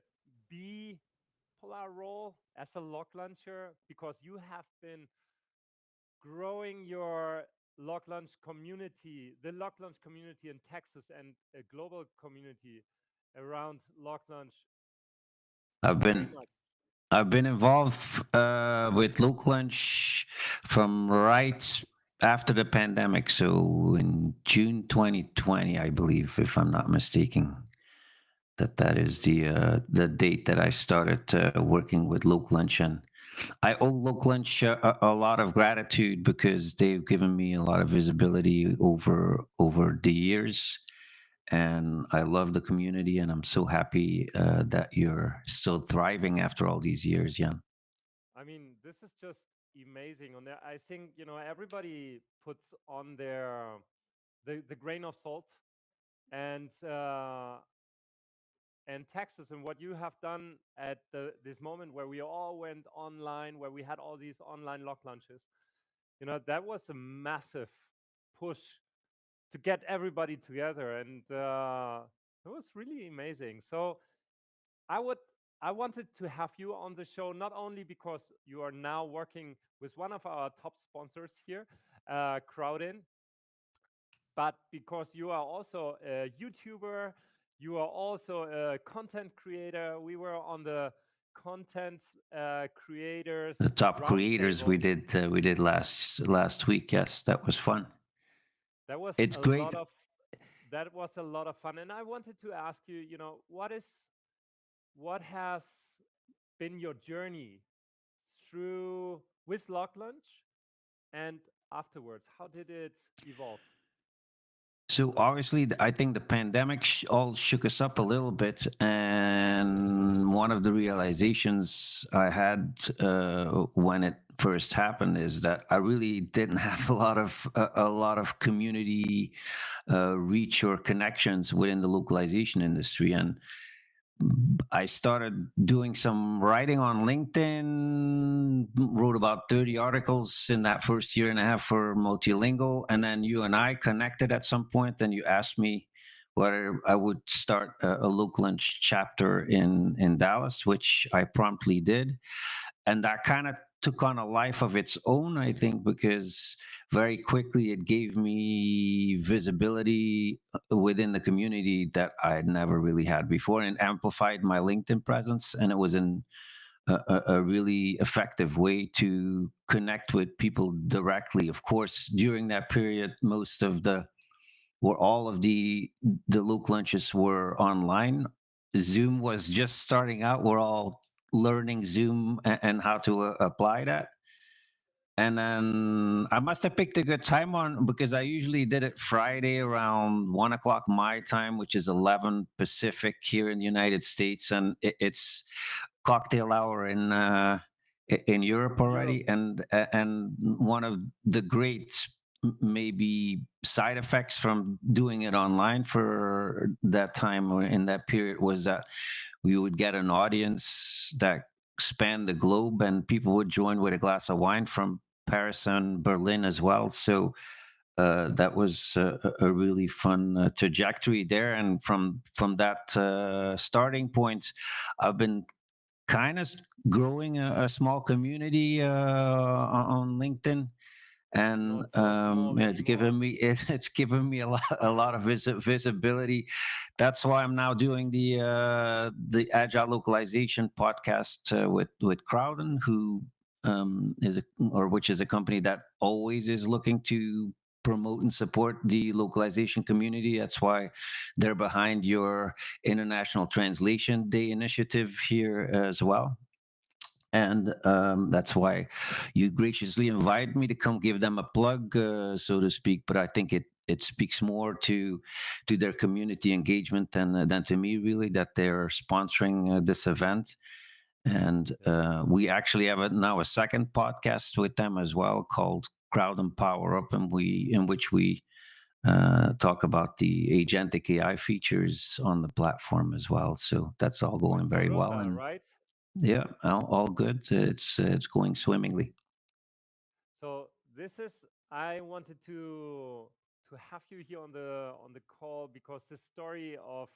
Speaker 1: bipolar role as a lock launcher because you have been growing your lock launch community, the lock launch community in Texas, and a global community around lock launch
Speaker 15: I've
Speaker 1: very
Speaker 15: been
Speaker 1: much.
Speaker 15: I've been involved with LocLunch from right after the pandemic, so in June 2020, I believe, if I'm not mistaken, that is the date that I started working with LocLunch, and I owe LocLunch a lot of gratitude because they've given me a lot of visibility over the years, and I love the community, and I'm so happy that you're still thriving after all these years, Jan.
Speaker 1: I mean, this is just amazing. On there, I think everybody puts on their the grain of salt and Texas and what you have done at this moment where we all went online, where we had all these online lock lunches. That was a massive push to get everybody together, and it was really amazing. So I would I wanted to have you on the show not only because you are now working with one of our top sponsors here, Crowdin, but because you are also a YouTuber, you are also a content creator. We were on the content creators
Speaker 15: The top creators
Speaker 1: roundtable.
Speaker 15: we did last week. Yes, that was fun.
Speaker 1: That was
Speaker 15: It's
Speaker 1: a
Speaker 15: great.
Speaker 1: lot of that was a lot of fun, and I wanted to ask you, you know, what has been your journey through with LocLunch and afterwards? How did it evolve?
Speaker 15: So obviously, I think the pandemic all shook us up a little bit, and one of the realizations I had when it first happened is that I really didn't have a lot of community reach or connections within the localization industry, and I started doing some writing on LinkedIn, wrote about 30 articles in that first year and a half for Multilingual. And then you and I connected at some point, and you asked me whether I would start a LocLunch chapter in Dallas, which I promptly did. And that kind of took on a life of its own, I think, because very quickly it gave me visibility within the community that I had never really had before, and amplified my LinkedIn presence. And it was a really effective way to connect with people directly. Of course, during that period, most of the or all of the LocLunches were online. Zoom was just starting out. We're all learning Zoom and how to apply that. And then I must have picked a good time on because I usually did it Friday around 1 o'clock my time, which is 11 Pacific here in the United States, and it's cocktail hour in Europe already. And one of the great maybe side effects from doing it online for that time or in that period was that we would get an audience that spanned the globe, and people would join with a glass of wine from Paris and Berlin as well. So that was a really fun trajectory there. And from that starting point, I've been kind of growing a small community on LinkedIn, and it's given me it's given me a lot of visibility. That's why I'm now doing the Agile Localization podcast with Crowdin, who which is a company that always is looking to promote and support the localization community. That's why they're behind your International Translation Day initiative here as well. And that's why you graciously invited me to come give them a plug, so to speak. But I think it speaks more to their community engagement than to me, really, that they're sponsoring this event. And we actually have now a second podcast with them as well, called Crowd and Power Up, and in which we talk about the agentic AI features on the platform as well. So that's all going very well.
Speaker 1: Dorota,
Speaker 15: And
Speaker 1: right?
Speaker 15: yeah, all good. It's going swimmingly.
Speaker 1: So this is I wanted to have you here on the call because the story of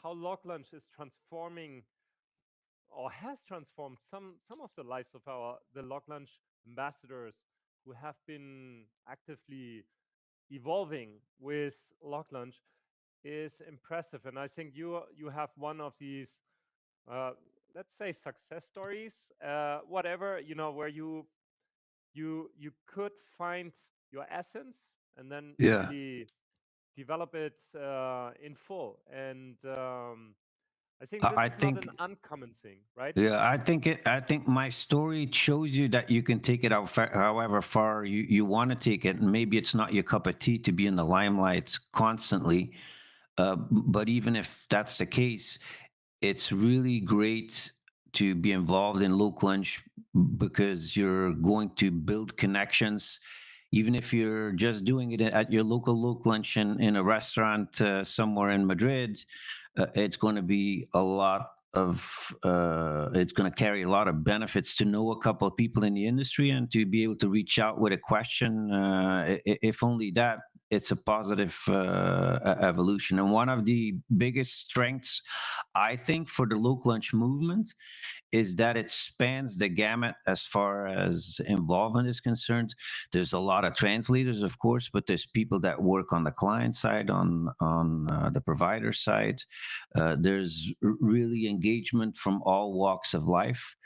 Speaker 1: how LocLunch is transforming or has transformed some of the lives of the LocLunch ambassadors who have been actively evolving with LocLunch is impressive. And I think you have one of these uh, let's say success stories, whatever, you know, where you could find your essence and then
Speaker 15: Yeah.
Speaker 1: really develop it in full. And I think this
Speaker 15: I
Speaker 1: is not
Speaker 15: think
Speaker 1: an uncommon thing, right?
Speaker 15: Yeah, I think my story shows you that you can take it out however far you want to take it. And maybe it's not your cup of tea to be in the limelight constantly. But even if that's the case, it's really great to be involved in LocLunch because you're going to build connections. Even if you're just doing it at your local LocLunch in a restaurant somewhere in Madrid, it's going to be a lot of it's going to carry a lot of benefits to know a couple of people in the industry and to be able to reach out with a question. If only that, it's a positive evolution. And one of the biggest strengths, I think, for the LocLunch movement is that it spans the gamut as far as involvement is concerned. There's a lot of translators, of course, but there's people that work on the client side, on the provider side. There's really engagement from all walks of life,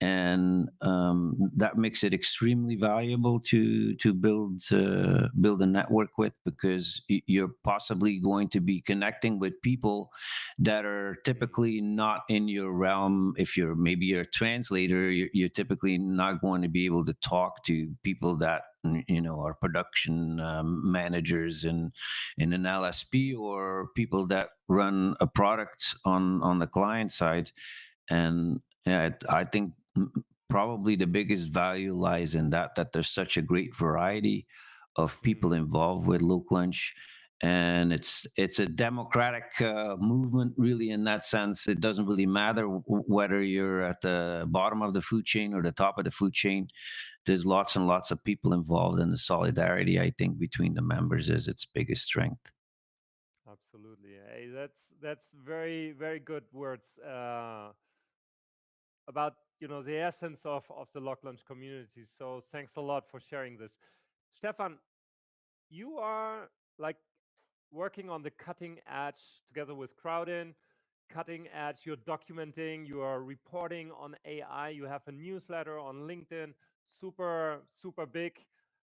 Speaker 15: and that makes it extremely valuable to build a network with, because you're possibly going to be connecting with people that are typically not in your realm. If you're a translator, you're typically not going to be able to talk to people that are production managers in an LSP, or people that run a product on the client side. And yeah, I think probably the biggest value lies in that there's such a great variety of people involved with LocLunch, and it's a democratic movement, really, in that sense. It doesn't really matter whether you're at the bottom of the food chain or the top of the food chain. There's lots and lots of people involved, and the solidarity, I think, between the members is its biggest strength.
Speaker 1: Absolutely. Hey, that's very, very good words about the essence of the LocLunch community. So thanks a lot for sharing this. Stefan, you are like working on the cutting edge together with Crowdin, cutting edge. You're documenting, you are reporting on AI. You have a newsletter on LinkedIn, super, super big.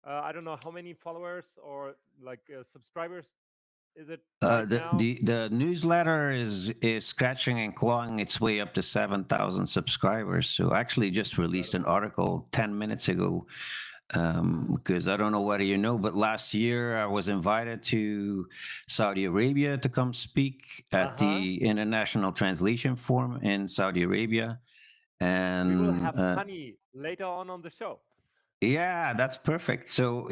Speaker 1: I don't know how many followers or like subscribers is it right
Speaker 15: The,
Speaker 1: now?
Speaker 15: the newsletter is scratching and clawing its way up to 7,000 subscribers. So I actually just released an article 10 minutes ago, because I don't know whether you know, but last year I was invited to Saudi Arabia to come speak at the International Translation Forum in Saudi Arabia. And
Speaker 1: we will have Honey later on the show.
Speaker 15: Yeah, that's perfect. So,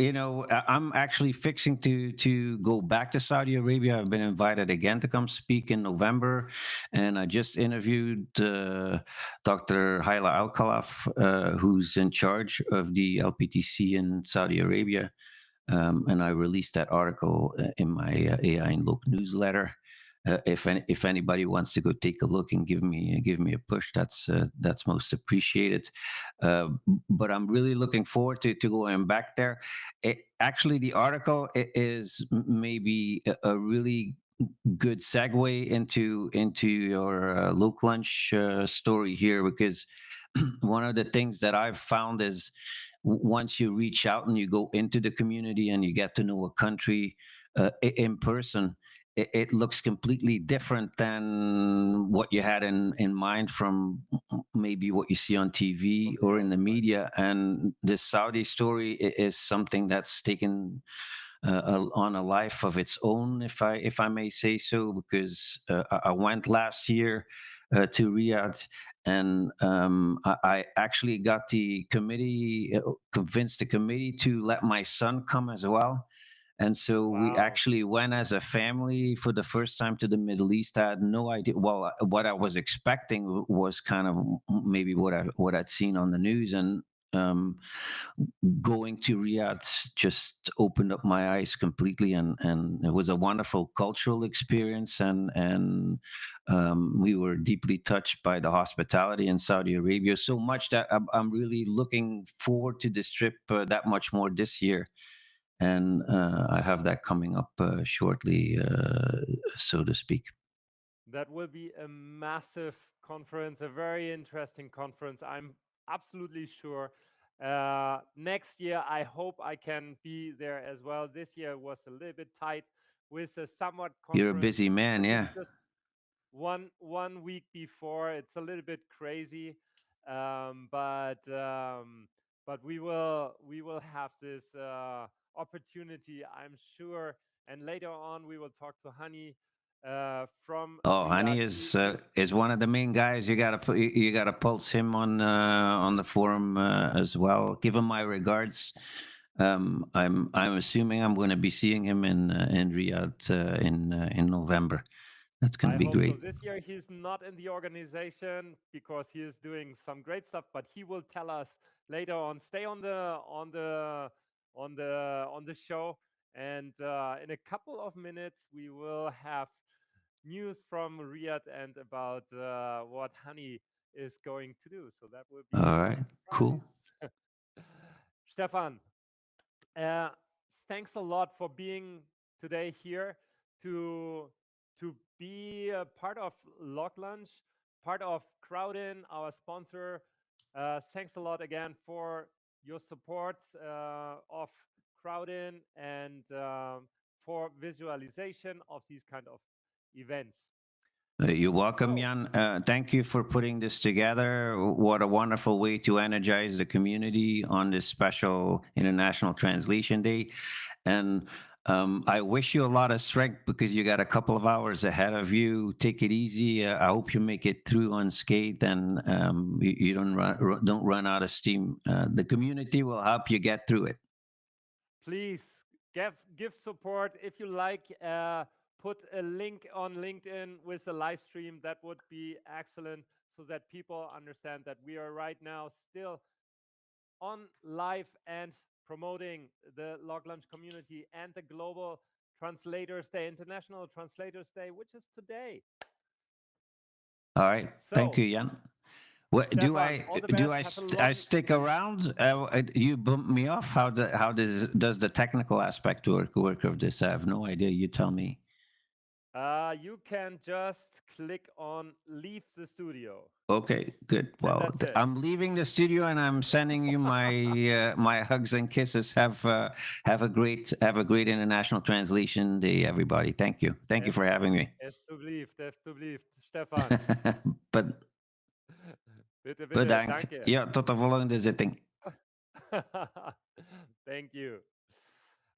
Speaker 15: I'm actually fixing to go back to Saudi Arabia. I've been invited again to come speak in November, and I just interviewed Dr. Haila Al-Khalaf, who's in charge of the LPTC in Saudi Arabia. And I released that article in my AI and Loc newsletter. If anybody wants to go take a look and give me a push, that's most appreciated. But I'm really looking forward to going back there. Actually, the article is maybe a really good segue into your LocLunch story here, because one of the things that I've found is once you reach out and you go into the community and you get to know a country in person, it looks completely different than what you had in mind from maybe what you see on TV or in the media. And this Saudi story is something that's taken on a life of its own, if I may say so, because I went last year to Riyadh, and I actually got the committee, convinced the committee to let my son come as well. And so we actually went as a family for the first time to the Middle East. I had no idea. Well, what I was expecting was kind of maybe what I'd seen on the news, and going to Riyadh just opened up my eyes completely, and it was a wonderful cultural experience, and we were deeply touched by the hospitality in Saudi Arabia, so much that I'm really looking forward to this trip that much more this year. And I have that coming up shortly, so to speak.
Speaker 1: That will be a massive conference, a very interesting conference. I'm absolutely sure. Next year, I hope I can be there as well. This year was a little bit tight with a somewhat conference.
Speaker 15: You're a busy man, yeah.
Speaker 1: Just one week before, it's a little bit crazy, but we will have this opportunity, I'm sure. And later on, we will talk to Hani from
Speaker 15: Oh,
Speaker 1: Riyadh.
Speaker 15: Hani is one of the main guys. You gotta pulse him on the forum as well. Give him my regards. I'm assuming I'm going to be seeing him in Riyadh in November. That's going to be
Speaker 1: I hope
Speaker 15: great.
Speaker 1: so. This year he's not in the organization because he is doing some great stuff, but he will tell us later on. Stay on the show, And in a couple of minutes, we will have news from Riyadh and about what Honey is going to do. So that will be
Speaker 15: All
Speaker 1: a
Speaker 15: right, cool.
Speaker 1: surprise. Stefan, uh, thanks a lot for being today here to be a part of LocLunch, part of Crowdin, our sponsor. Thanks a lot again for your support of Crowdin and for visualization of these kind of events.
Speaker 15: You're welcome, Jan. Thank you for putting this together. What a wonderful way to energize the community on this special International Translation Day. And I wish you a lot of strength because you got a couple of hours ahead of you. Take it easy. I hope you make it through unscathed and you don't run out of steam. The community will help you get through it.
Speaker 1: Please give support if you like. Put a link on LinkedIn with the live stream. That would be excellent, so that people understand that we are right now still on live and promoting the LocLunch community and the Global Translators Day, International Translators Day, which is today.
Speaker 15: All right. Thank
Speaker 1: So,
Speaker 15: you, Jan. What,
Speaker 1: Stefan, all the best.
Speaker 15: I stick around? You bump me off. How does the technical aspect work of this? I have no idea. You tell me.
Speaker 1: You can just click on leave the studio.
Speaker 15: Okay, good. Well, I'm leaving the studio and I'm sending you my my hugs and kisses. Have a great International Translation Day, everybody. Thank you. Thank you for having me.
Speaker 1: Stefan. Bitte,
Speaker 15: Bedankt.
Speaker 1: danke.
Speaker 15: Ja, tot de volgende zitting.
Speaker 1: Thank you.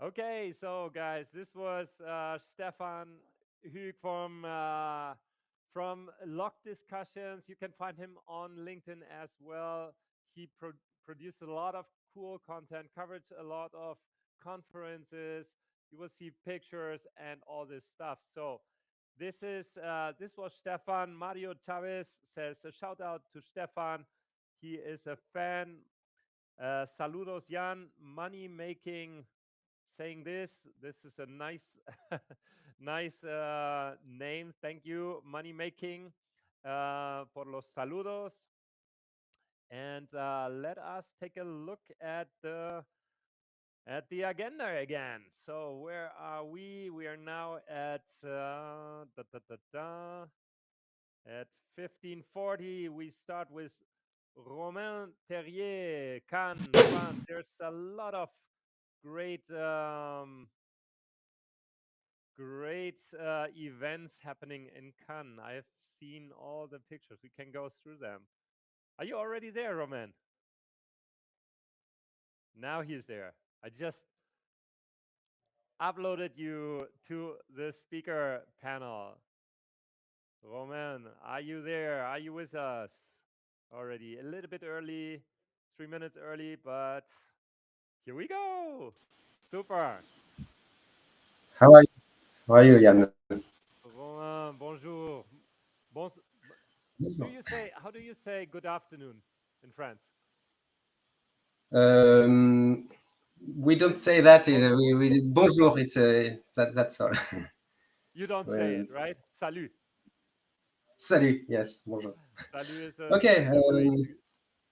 Speaker 1: Okay, so guys, this was Stefan Huyghe from Lock Discussions. You can find him on LinkedIn as well. He produced a lot of cool content, covered a lot of conferences. You will see pictures and all this stuff. So this was Stefan. Mario Chavez says a shout out to Stefan. He is a fan. Saludos Jan, money making. Saying this is a nice nice name. Thank you, money making, por los saludos. And let us take a look at the agenda again. So where are we? We are now at at 15:40. We start with Romain Terrier, Cannes, France. There's a lot of great events happening in Cannes. I've seen all the pictures. We can go through them. Are you already there, Romain? Now he's there. I just uploaded you to the speaker panel. Romain, are you there? Are you with us already? A little bit early, 3 minutes early, but here we go. Super.
Speaker 6: How are you? How are you, Jan?
Speaker 1: Romain, bonjour. How do you say good afternoon in France?
Speaker 6: We don't say that. Bonjour. It's that's all.
Speaker 1: You don't say it, right? Salut.
Speaker 6: Salut. Yes, bonjour.
Speaker 1: Salut is
Speaker 6: okay.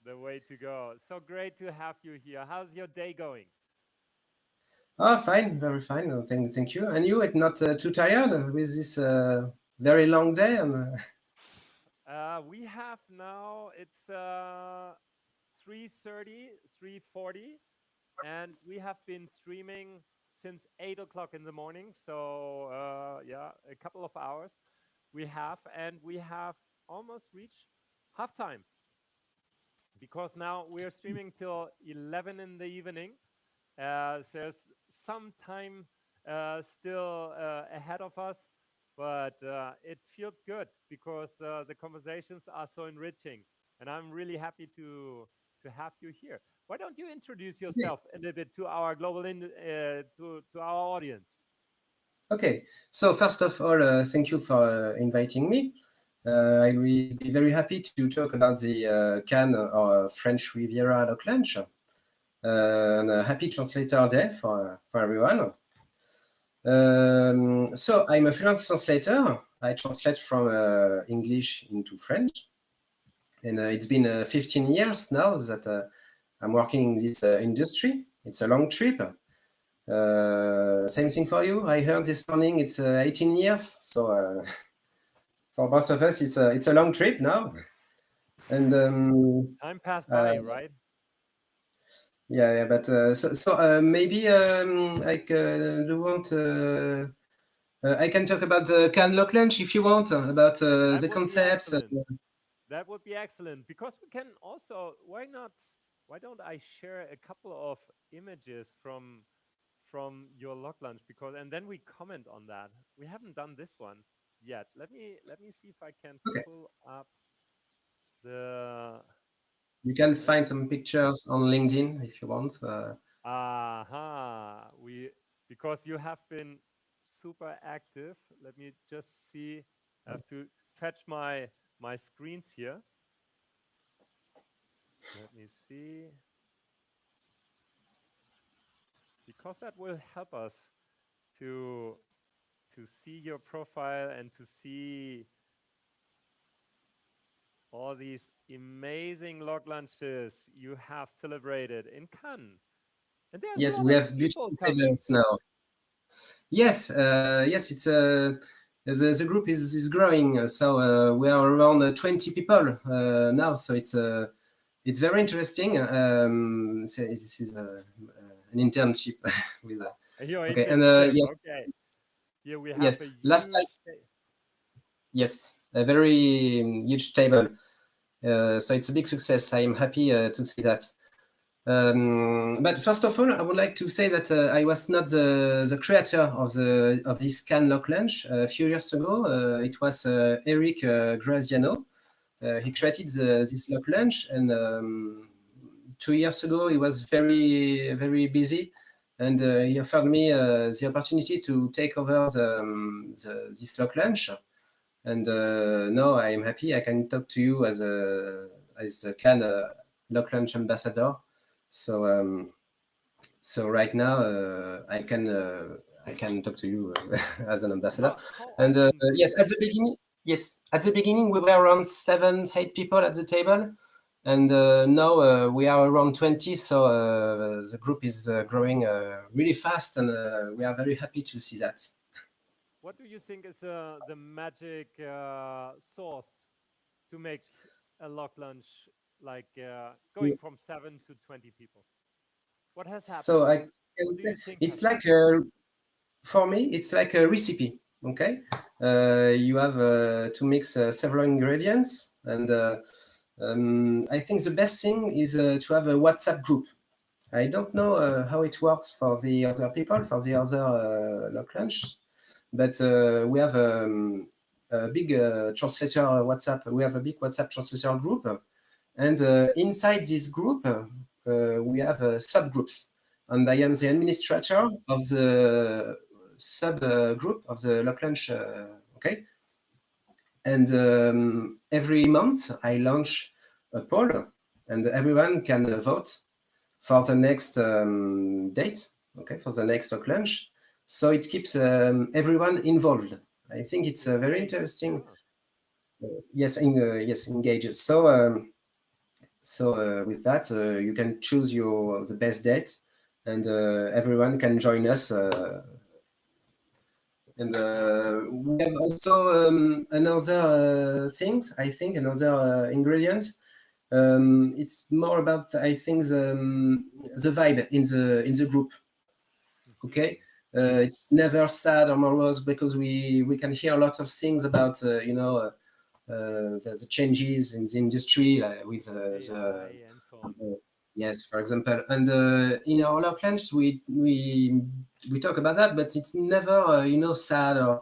Speaker 1: The way to go. So great to have you here. How's your day going?
Speaker 6: Oh, fine, very fine. Thank you. And you, it's not too tired with this very long day?
Speaker 1: We have now, it's 3:30, 3:40, and we have been streaming since 8 o'clock in the morning. So yeah, a couple of hours we have, and we have almost reached halftime, because now we are streaming till 11 in the evening. There's some time still ahead of us, but it feels good because the conversations are so enriching, and I'm really happy to have you here. Why don't you introduce yourself a little bit to our to our audience?
Speaker 6: Okay, so first of all, thank you for inviting me. I will be very happy to talk about the Cannes or French Riviera LocLunch. And a happy Translator Day for everyone. So I'm a freelance translator. I translate from English into French. And it's been 15 years now that I'm working in this industry. It's a long trip. Same thing for you. I heard this morning it's 18 years. So for both of us, it's a long trip now. And
Speaker 1: time passed by, right?
Speaker 6: Yeah, but so maybe do want I can talk about the Cannes LocLunch if you want about the concepts.
Speaker 1: That would be excellent, because we can also, why don't I share a couple of images from your LocLunch, because, and then we comment on that. We haven't done this one yet. Let me see if I can pull up the.
Speaker 6: You can find some pictures on LinkedIn if you want.
Speaker 1: Because you have been super active. Let me just see. I have to fetch my screens here. Let me see. Because that will help us to see your profile and to see all these amazing LocLunches you have celebrated in Cannes. And there's
Speaker 6: Yes,
Speaker 1: a lot
Speaker 6: we
Speaker 1: of
Speaker 6: have
Speaker 1: people
Speaker 6: beautiful
Speaker 1: coming.
Speaker 6: tables now. Yes, yes, it's the group is growing. So we are around 20 people now. So it's very interesting. So this is an internship with.
Speaker 1: Your
Speaker 6: Okay,
Speaker 1: internship.
Speaker 6: and yes.
Speaker 1: Okay. Here we have
Speaker 6: Yes,
Speaker 1: a
Speaker 6: last time. Yes, a very huge table. So it's a big success. I am happy to see that. But first of all, I would like to say that I was not the creator of this Cannes LocLunch. A few years ago, it was Eric Graziano. He created this LocLunch, and 2 years ago he was very, very busy, and he offered me the opportunity to take over this LocLunch. And now I am happy I can talk to you as a Cannes LocLunch ambassador. So so right now I can talk to you as an ambassador. And yes, at the beginning we were around 7-8 people at the table, and now we are around 20. So the group is growing really fast, and we are very happy to see that.
Speaker 1: What do you think is the magic sauce to make a LocLunch like going from 7 to 20 people? What has happened?
Speaker 6: So I can
Speaker 1: What do
Speaker 6: say
Speaker 1: you think
Speaker 6: it's
Speaker 1: has
Speaker 6: like for me, it's like a recipe. Okay, you have to mix several ingredients, and I think the best thing is to have a WhatsApp group. I don't know how it works for the other people, for the other LocLunch, but we have a big translator WhatsApp. We have a big WhatsApp translator group, and inside this group, we have subgroups. And I am the administrator of the subgroup of the LocLunch. Okay, and every month I launch a poll, and everyone can vote for the next date. Okay, for the next LocLunch. So it keeps everyone involved. I think it's very interesting. Yes, yes, engages. So. So with that, you can choose the best date, and everyone can join us. And we have also another things. I think another ingredient. It's more about, I think, the vibe in the group. Okay, it's never sad or morose, because we can hear a lot of things about the changes in the industry with yes, for example, and in our LocLunch we talk about that, but it's never sad or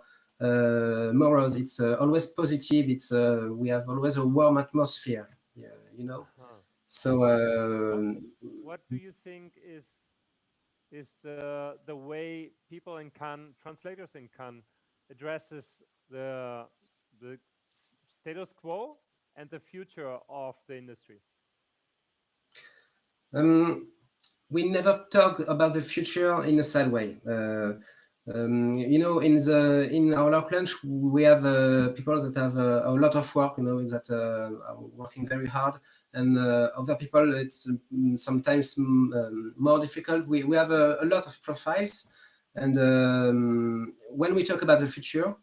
Speaker 6: morose. It's always positive. It's we have always a warm atmosphere. Yeah. So
Speaker 1: what do you think is the way people in Cannes, translators in Cannes, addresses the status quo and the future of the industry?
Speaker 6: We never talk about the future in a sad way. You know, in our LocLunch, we have people that have a lot of work, you know, that are working very hard, and other people, it's sometimes more difficult. We have a lot of profiles, and when we talk about the future,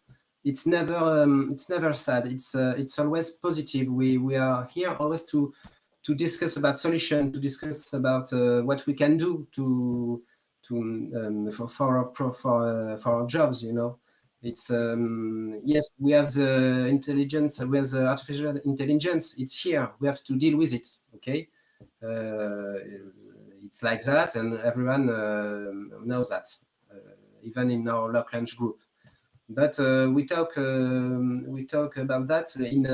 Speaker 6: it's never sad. It's always positive. We are here always to discuss about solution, to discuss about what we can do for our jobs. You know, it's yes, we have the intelligence, we have the artificial intelligence. It's here. We have to deal with it. Okay, it's like that, and everyone knows that, even in our LocLunch group. But we talk about that in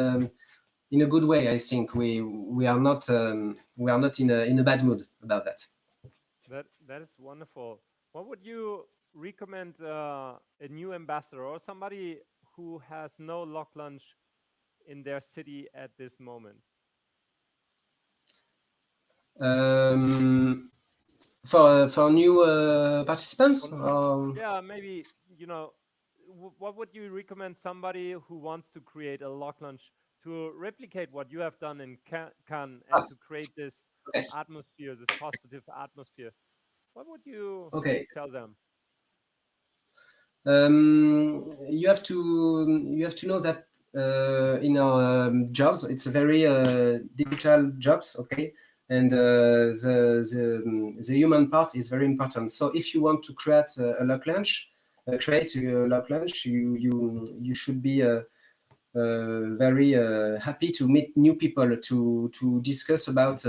Speaker 6: a good way. I think we are not in a bad mood about that.
Speaker 1: That is wonderful. What would you recommend a new ambassador or somebody who has no LocLunch in their city at this moment?
Speaker 6: For new participants?
Speaker 1: Yeah, maybe, you know, what would you recommend somebody who wants to create a LocLunch to replicate what you have done in Cannes and to create this atmosphere, this positive atmosphere? What would you tell them?
Speaker 6: You have to know that in our jobs, it's a very digital jobs, okay, and the human part is very important. So if you want to create a LocLunch, you should be very happy to meet new people, to discuss about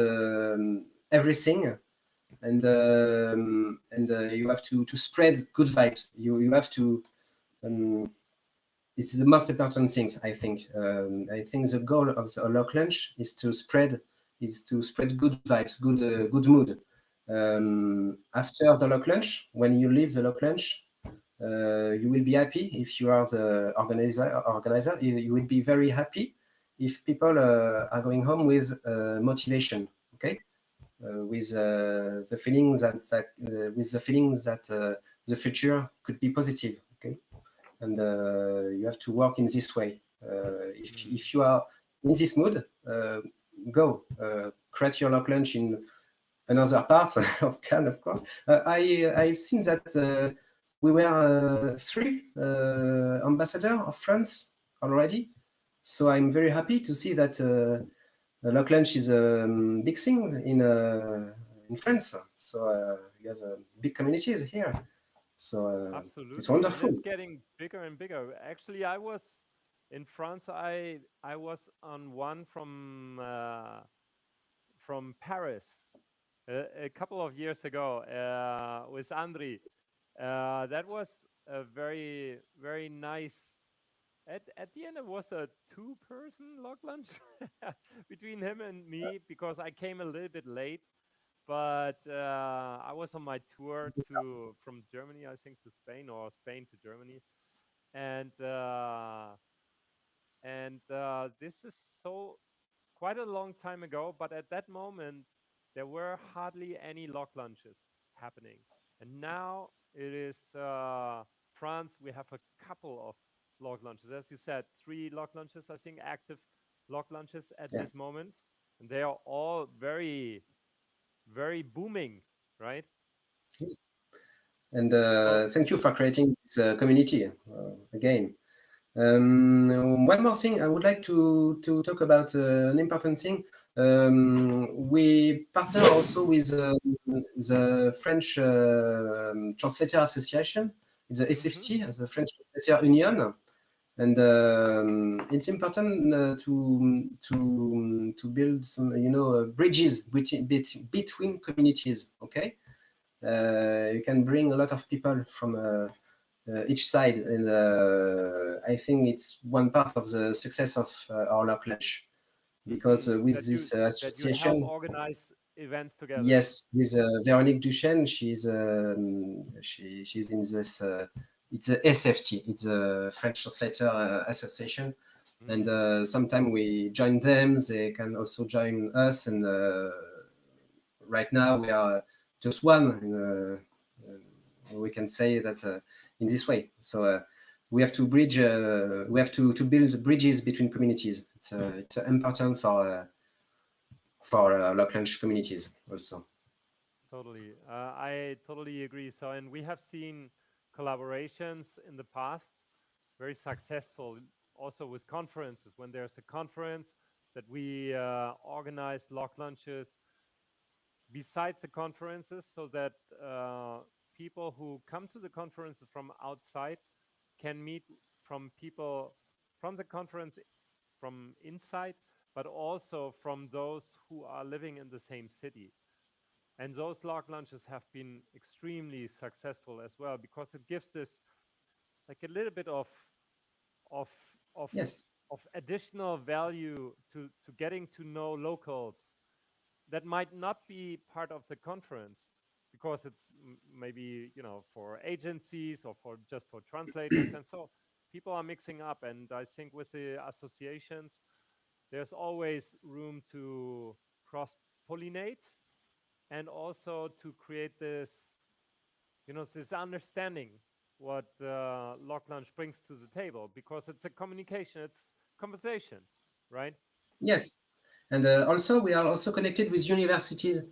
Speaker 6: everything, and you have to spread good vibes. You have to. This is the most important thing, I think. I think the goal of the LocLunch is to spread good vibes, good mood. After the LocLunch, when you leave the LocLunch, you will be happy if you are the organizer. You will be very happy if people are going home with motivation. Okay, with the feelings that the future could be positive. Okay, and you have to work in this way. If you are in this mood, go create your LocLunch in another part of Cannes, of course. I've seen that we were 3 ambassadors of France already, so I'm very happy to see that LocLunch is a big thing in France. So you have big communities here. So
Speaker 1: Absolutely,
Speaker 6: it's wonderful.
Speaker 1: and it's getting bigger and bigger. Actually, I was in France. I was on one from Paris a couple of years ago with Andri. That was a very, very nice. At the end, it was a 2-person LocLunch between him and me because I came a little bit late. But I was on my tour from Germany, I think, to Spain, or Spain to Germany, and this is so quite a long time ago. But at that moment, there were hardly any LocLunches happening, and now it is France. We have a couple of LocLunches, as you said, 3 LocLunches, I think, active LocLunches at this moment, and they are all very, very booming, right?
Speaker 6: And thank you for creating this community again. One more thing, I would like to talk about an important thing. We partner also with the French Translator Association, the SFT, the French Translator Union, and it's important to build some, you know, bridges between communities. Okay, you can bring a lot of people from each side, and I think it's one part of the success of our LocLunch, because with this association,
Speaker 1: that you help organize events together.
Speaker 6: Yes, with Véronique Duchesne, she's in this. It's a SFT. It's a French Translator Association, and sometimes we join them. They can also join us, and right now we are just one. We can say that in this way. So we have to bridge. We have to build bridges between communities. It's important for LocLunch communities also.
Speaker 1: Totally. I totally agree. So, and we have seen collaborations in the past, very successful, also with conferences. When there's a conference that we organize LocLunches besides the conferences, so that people who come to the conferences from outside can meet from people from the conference from inside, but also from those who are living in the same city. And those LocLunches have been extremely successful as well, because it gives this like a little bit of of
Speaker 6: Yes.
Speaker 1: of additional value to getting to know locals that might not be part of the conference, because it's maybe, you know, for agencies or for just for translators. And so people are mixing up, and I think with the associations there's always room to cross pollinate, and also to create this, you know, this understanding what LocLunch brings to the table, because it's a communication, it's conversation, right?
Speaker 6: Yes, and also we are also connected with universities.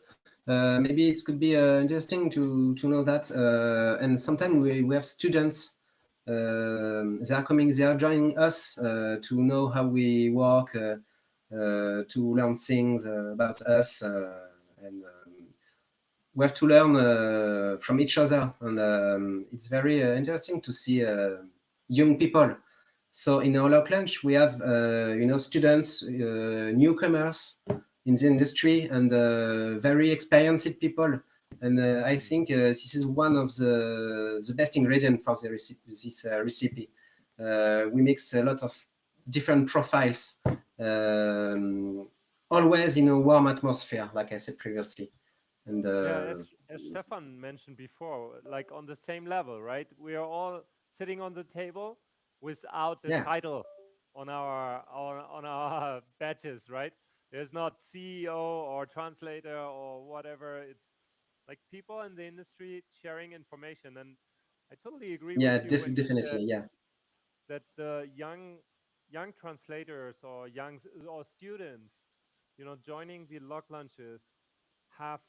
Speaker 6: Maybe it could be interesting to know that. And sometimes we have students. They are coming. They are joining us to know how we work, to learn things about us, and we have to learn from each other. And it's very interesting to see young people. So in our LocLunch, we have students, newcomers in the industry, and very experienced people. And I think this is one of the best ingredients for this recipe. We mix a lot of different profiles, always in a warm atmosphere, like I said previously. And
Speaker 1: Yeah, as Stefan mentioned before, like on the same level, right? We are all sitting on the table without the
Speaker 6: yeah.
Speaker 1: title on our badges, right? There's not CEO or translator or whatever. It's like people in the industry sharing information. And I totally agree with
Speaker 6: Yeah,
Speaker 1: you when you said
Speaker 6: definitely, yeah.
Speaker 1: that the young translators or or students, you know, joining the LocLunches have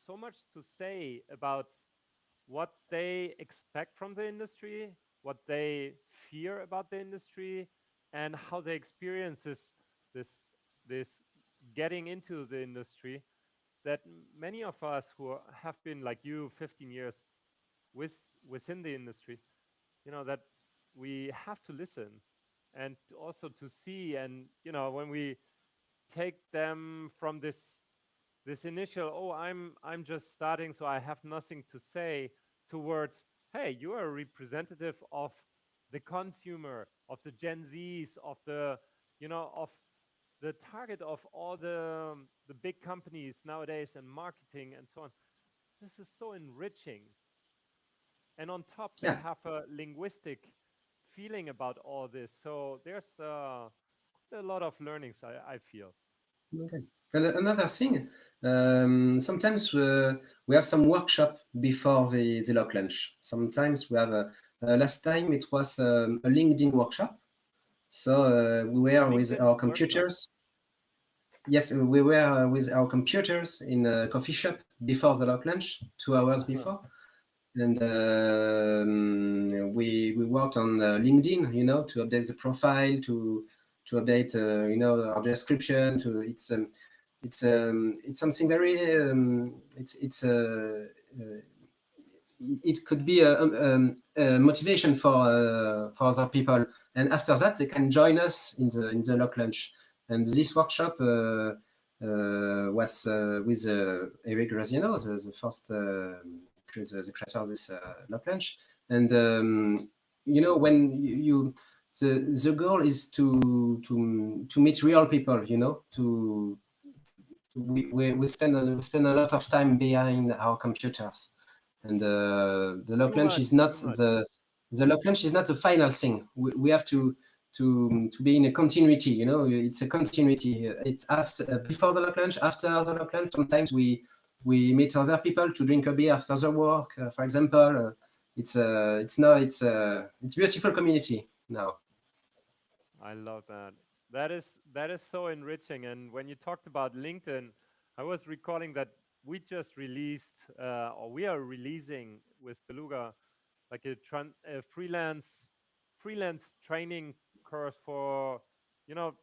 Speaker 1: so much to say about what they expect from the industry, what they fear about the industry, and how they experience this this getting into the industry. That many of us who have been like you 15 years within the industry, you know, that we have to listen and also to see. And you know, when we take them from this initial, oh, I'm just starting, so I have nothing to say, towards, hey, you are a representative of the consumer, of the Gen Zs, of the, you know, of the target of all the big companies nowadays, and marketing and so on. This is so enriching. And on top they
Speaker 6: Yeah.
Speaker 1: have a linguistic feeling about all this, so there's quite a lot of learnings, I feel.
Speaker 6: Okay. And another thing, sometimes we have some workshop before the LocLunch. Sometimes we have last time it was a LinkedIn workshop. So we were with
Speaker 1: LinkedIn
Speaker 6: our
Speaker 1: workshop.
Speaker 6: computers. Yes, we were with our computers in a coffee shop before the LocLunch, 2 hours before. And we worked on LinkedIn, you know, to update the profile, to update, you know, our description. It's something very it could be a motivation for other people, and after that they can join us in the LocLunch. And this workshop was with Eric Graziano, the first the creator of this LocLunch. And you know, when the goal is to meet real people, you know, we spend a lot of time behind our computers, and the LocLunch is not the LocLunch is not the final thing. We have to be in a continuity, you know. It's a continuity. It's after, before the LocLunch, after the LocLunch. Sometimes we meet other people to drink a beer after the work, for example. it's beautiful community now.
Speaker 1: I love that. That is so enriching. And when you talked about LinkedIn, I was recalling that we just released, or we are releasing with Beluga, like a freelance training course for, you know,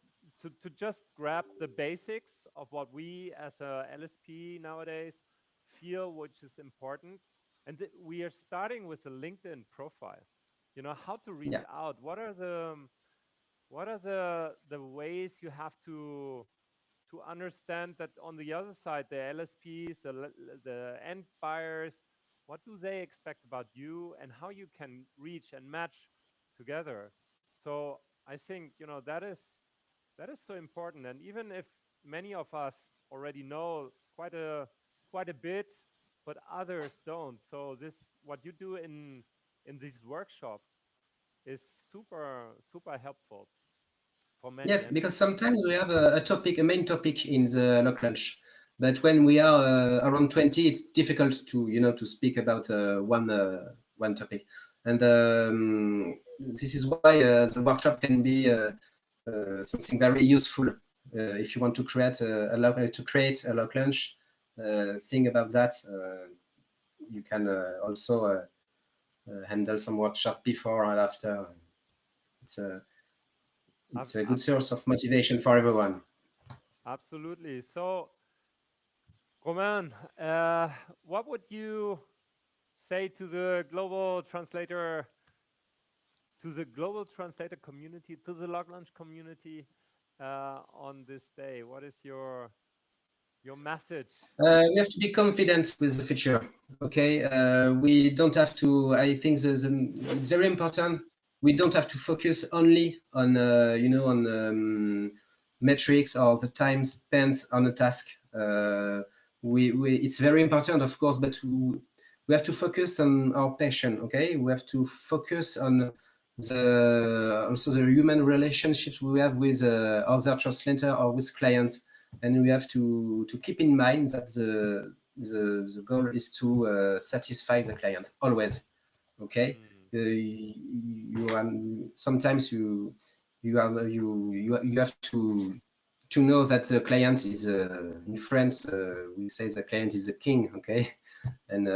Speaker 1: to just grab the basics of what we as a LSP nowadays feel, which is important. And we are starting with a LinkedIn profile. You know, how to reach
Speaker 6: Yeah.
Speaker 1: out. What are the ways you have to understand that on the other side, the LSPs, the end buyers, what do they expect about you and how you can reach and match together? So I think, that is so important. And even if many of us already know quite a bit, but others don't. So this what you do in these workshops is super helpful for many.
Speaker 6: Yes,
Speaker 1: And
Speaker 6: because sometimes we have a topic, a main topic in the LocLunch, but when we are around 20, it's difficult to speak about one topic, and this is why the workshop can be something very useful if you want to create a LocLunch. Think about that. You can also handle some workshop before and after. It's a it's a good source of motivation for everyone.
Speaker 1: absolutely. So, Romain, what would you say to the global translator community, to the LocLunch community on this day? What is your message?
Speaker 6: We have to be confident with the future. Okay, we don't have to. I think it's very important. We don't have to focus only on metrics or the time spent on a task. It's very important, of course, but we have to focus on our passion. Okay, we have to focus on also the human relationships we have with other translator or with clients, and we have to keep in mind that the goal is to satisfy the client always. Okay, sometimes you have to know that the client is in France. We say the client is the king. Okay, and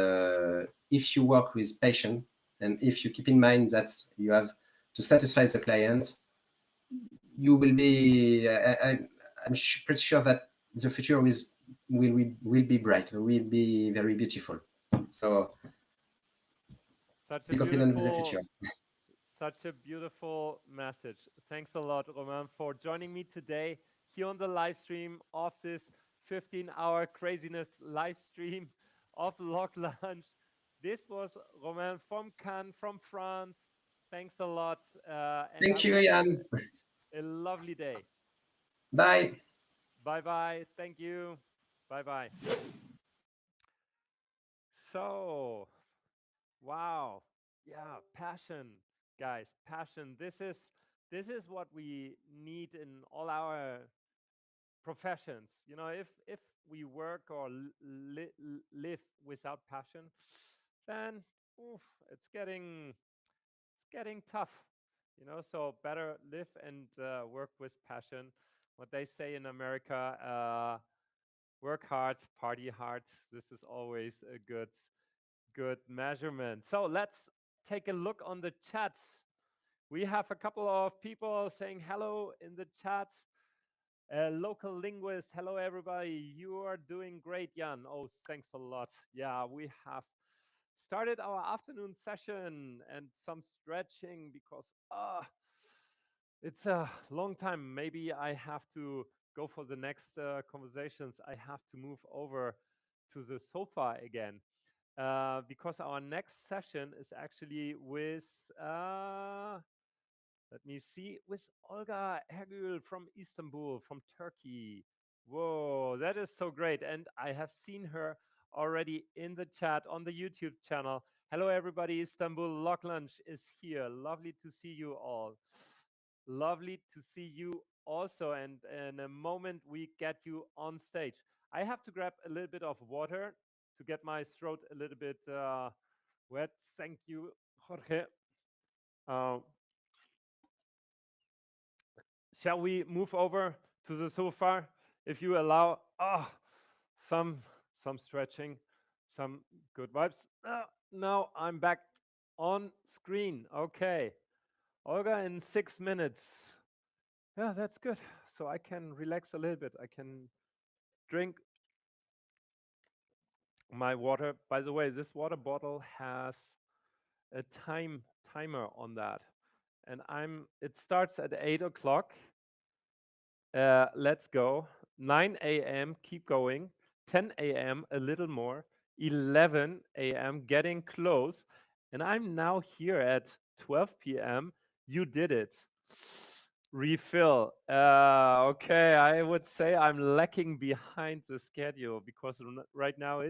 Speaker 6: if you work with passion and if you keep in mind that you have to satisfy the client, you will be. I'm pretty sure that the future will be bright, will be very beautiful. So
Speaker 1: Such a
Speaker 6: be confident with the
Speaker 1: beautiful,
Speaker 6: future.
Speaker 1: such a beautiful message. Thanks a lot, Romain, for joining me today here on the live stream of this 15-hour craziness live stream of LocLunch. This was Romain from Cannes, from France. Thanks a lot, and
Speaker 6: Thank
Speaker 1: have
Speaker 6: you, Jan.
Speaker 1: a lovely day.
Speaker 6: Bye.
Speaker 1: Bye bye. Thank you. Bye bye. So, wow. Yeah, passion, guys, passion. This is what we need in all our professions. If we work or live without passion, then oof, it's getting tough. So better live and work with passion. What they say in America, work hard, party hard. This is always a good measurement. So let's take a look on the chat. We have a couple of people saying hello in the chat. Local linguist, hello everybody. You are doing great, Jan. Oh, thanks a lot. Yeah, we have started our afternoon session and some stretching because it's a long time. Maybe I have to go for the next conversations. I have to move over to the sofa again because our next session is actually with, let me see, with Olga Hergul from Istanbul, from Turkey. Whoa, that is so great. And I have seen her already in the chat on the YouTube channel. Hello, everybody. Istanbul LocLunch is here. Lovely to see you all. Lovely to see you also. And in a moment, we get you on stage. I have to grab a little bit of water to get my throat a little bit Well, thank you, Jorge. Uh, shall we move over to the sofa, if you allow? Some some stretching, some good vibes. Now I'm back on screen. Okay, Olga, in 6 minutes. Yeah, that's good. So I can relax a little bit. I can drink my water. By the way, this water bottle has a timer on that, and it starts at 8 o'clock. Let's go. 9 a.m. Keep going. 10 a.m. A little more. 11 a.m. Getting close, and I'm now here at 12 p.m. You did it. Refill. Okay, I would say I'm lacking behind the schedule because right now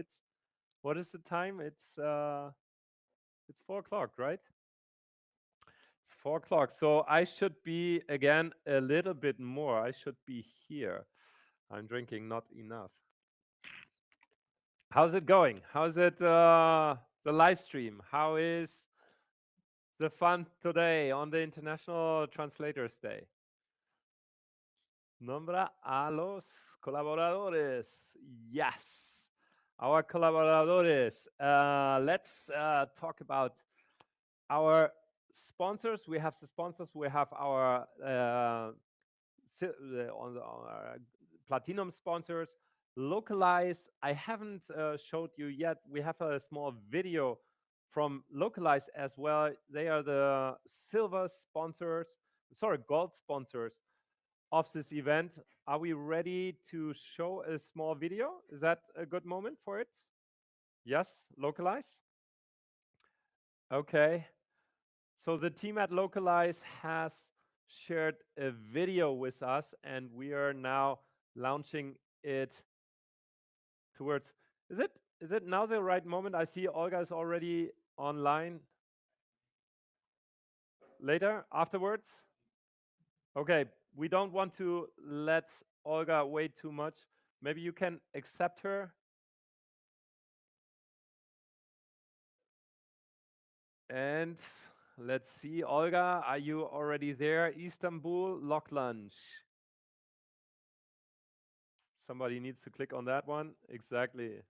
Speaker 1: what is the time? It's 4 o'clock, right? It's 4 o'clock. So I should be again a little bit more. I should be here. I'm drinking not enough. How's it going? How's it the live stream? How is the fun today on the International Translators Day? Nombra a los colaboradores. Yes, our colaboradores. Let's talk about our sponsors. We have the sponsors. We have our on our platinum sponsors. Localize. I haven't showed you yet. We have a small video from Localize as well. They are the silver sponsors. Sorry, gold sponsors of this event. Are we ready to show a small video? Is that a good moment for it? Yes, Localize. Okay. So the team at Localize has shared a video with us, and we are now launching it towards. Is it now the right moment? I see Olga is already online. Later, afterwards. Okay, we don't want to let Olga wait too much. Maybe you can accept her. And let's see, Olga, are you already there? Istanbul LocLunch. Somebody needs to click on that one. Exactly.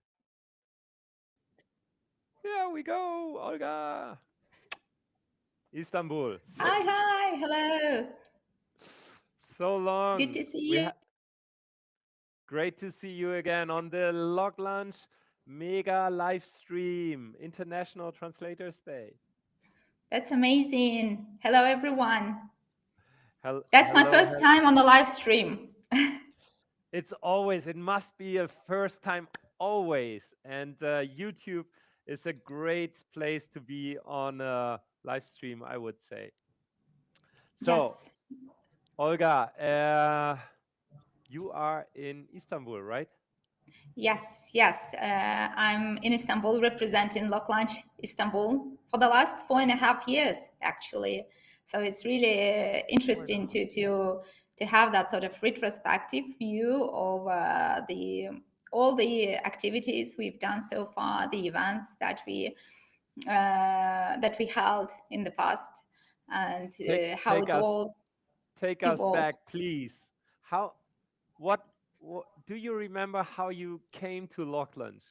Speaker 1: Here we go, Olga. Istanbul.
Speaker 16: Hi, hello.
Speaker 1: So long.
Speaker 16: Good to see you.
Speaker 1: Great to see you again on the LocLunch mega live stream, International Translators Day.
Speaker 16: That's amazing. Hello, everyone. That's my first time on the live stream.
Speaker 1: It must be a first time always. And YouTube is a great place to be on a live stream, I would say. So,
Speaker 16: yes.
Speaker 1: Olga, you are in Istanbul, right?
Speaker 16: Yes. I'm in Istanbul representing LocLunch Istanbul for the last 4.5 years, actually. So it's really interesting to have that sort of retrospective view of all the activities we've done so far, the events that we held in the past, and how it all
Speaker 1: take us back, please. What do you remember how you came to LocLunch?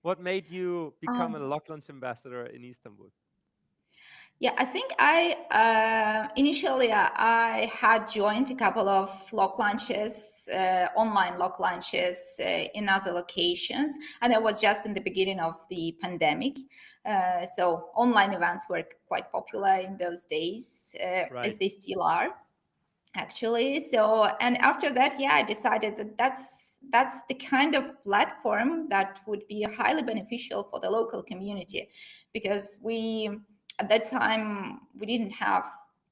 Speaker 1: What made you become a LocLunch ambassador in Istanbul?
Speaker 16: Yeah, I think initially I had joined a couple of LocLunches, online LocLunches in other locations, and it was just in the beginning of the pandemic. So online events were quite popular in those days, as they still are, actually. So, and after that, yeah, I decided that that's the kind of platform that would be highly beneficial for the local community, because at that time we didn't have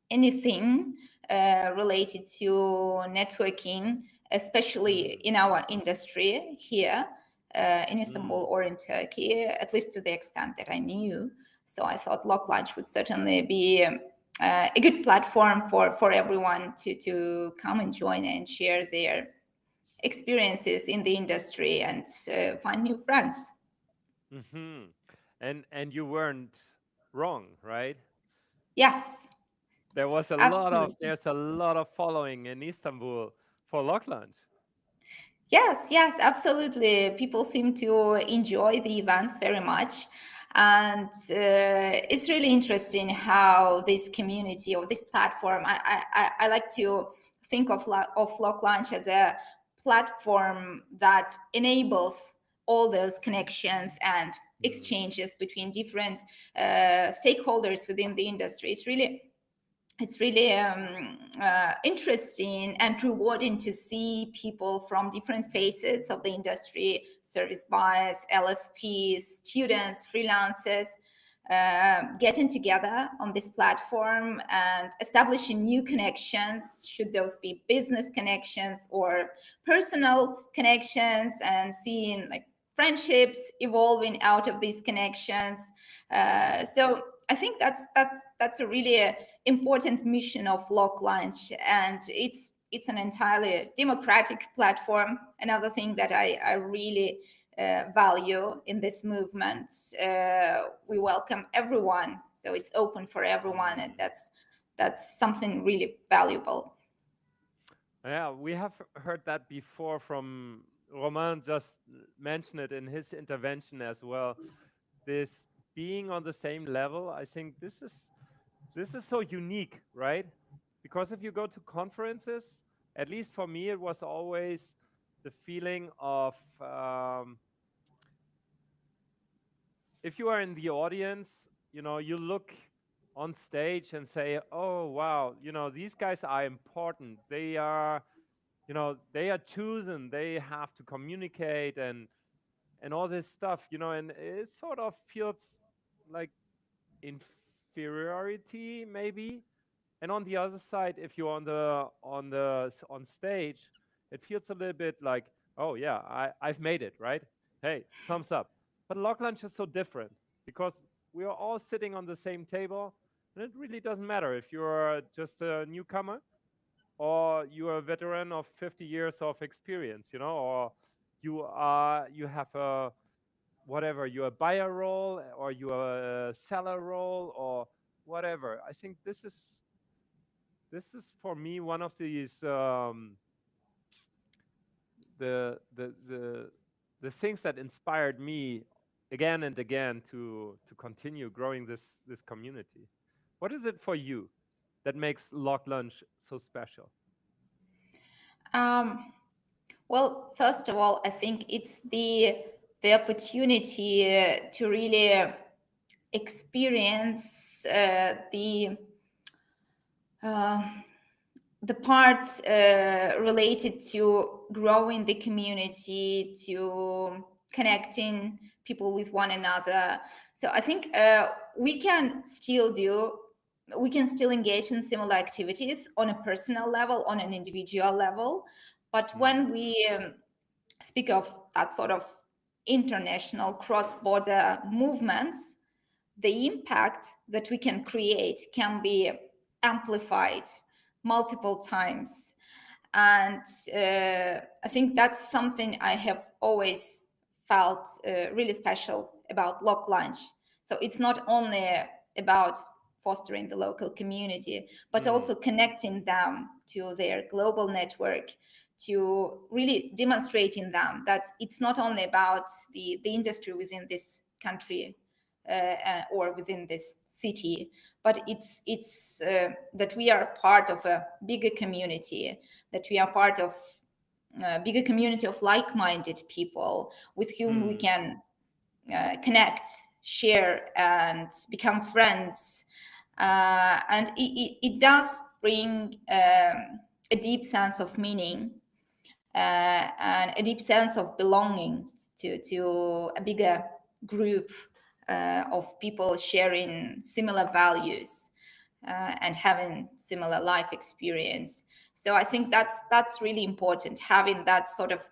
Speaker 16: anything related to networking, especially in our industry here in Istanbul or in Turkey, at least to the extent that I knew. So I thought LocLunch would certainly be a good platform for everyone to come and join and share their experiences in the industry and find new friends.
Speaker 1: Mm-hmm. And you weren't wrong, right?
Speaker 16: Yes, absolutely.
Speaker 1: There's a lot of following in Istanbul for LocLunch.
Speaker 16: Yes, absolutely. People seem to enjoy the events very much. And it's really interesting how this community or this platform, I like to think of, of LocLunch as a platform that enables all those connections and exchanges between different stakeholders within the industry. It's really interesting and rewarding to see people from different facets of the industry, service buyers, LSPs, students, freelancers, getting together on this platform and establishing new connections, should those be business connections or personal connections, and seeing like friendships evolving out of these connections. So I think that's a really important mission of LocLunch, and it's an entirely democratic platform. Another thing that I really value in this movement. We welcome everyone, so it's open for everyone, and that's something really valuable.
Speaker 1: Yeah, we have heard that before from Romain, just mentioned it in his intervention as well. This being on the same level, I think this is so unique, right? Because if you go to conferences, at least for me, it was always the feeling of if you are in the audience, you look on stage and say, "Oh wow, these guys are important. They are chosen. They have to communicate and all this stuff, and it sort of feels like inferiority maybe. And on the other side, if you're on stage, it feels a little bit like, oh yeah, I've made it, right? Hey, thumbs up. But LocLunch is so different because we are all sitting on the same table, and it really doesn't matter if you're just a newcomer or you're a veteran of 50 years of experience, or you have a whatever, you're a buyer role or you're a seller role or whatever. I think this is for me one of these the things that inspired me again and again to continue growing this community. What is it for you that makes LocLunch so special?
Speaker 16: Well, first of all, I think it's the opportunity to really experience uh, the part related to growing the community, to connecting people with one another. So I think we can still engage in similar activities on a personal level, on an individual level. But when we speak of that sort of international cross-border movements, the impact that we can create can be amplified multiple times. And I think that's something I have always felt really special about LocLunch. So it's not only about fostering the local community, but also connecting them to their global network, to really demonstrating them that it's not only about the industry within this country or within this city, but it's that we are part of a bigger community, that we are part of a bigger community of like-minded people with whom we can connect, share, and become friends. And it does bring a deep sense of meaning and a deep sense of belonging to a bigger group of people sharing similar values and having similar life experience. So I think that's really important, having that sort of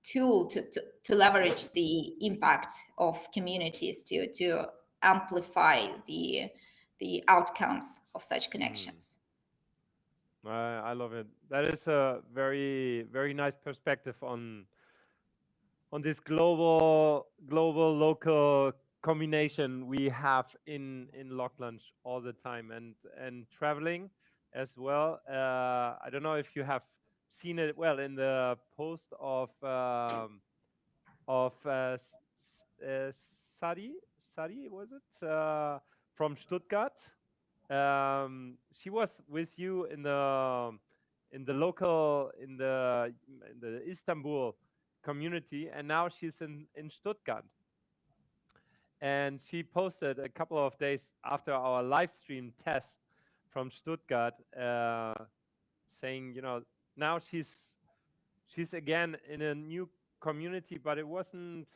Speaker 16: tool to leverage the impact of communities to amplify the outcomes of such connections.
Speaker 1: I love it. That is a very, very nice perspective on this global local combination we have in LocLunch all the time, and traveling as well. I don't know if you have seen it well in the post of Sari, was it from Stuttgart? She was with you in the local in the Istanbul community, and now she's in Stuttgart. And she posted a couple of days after our live stream test from Stuttgart, saying, now she's again in a new community, but it wasn't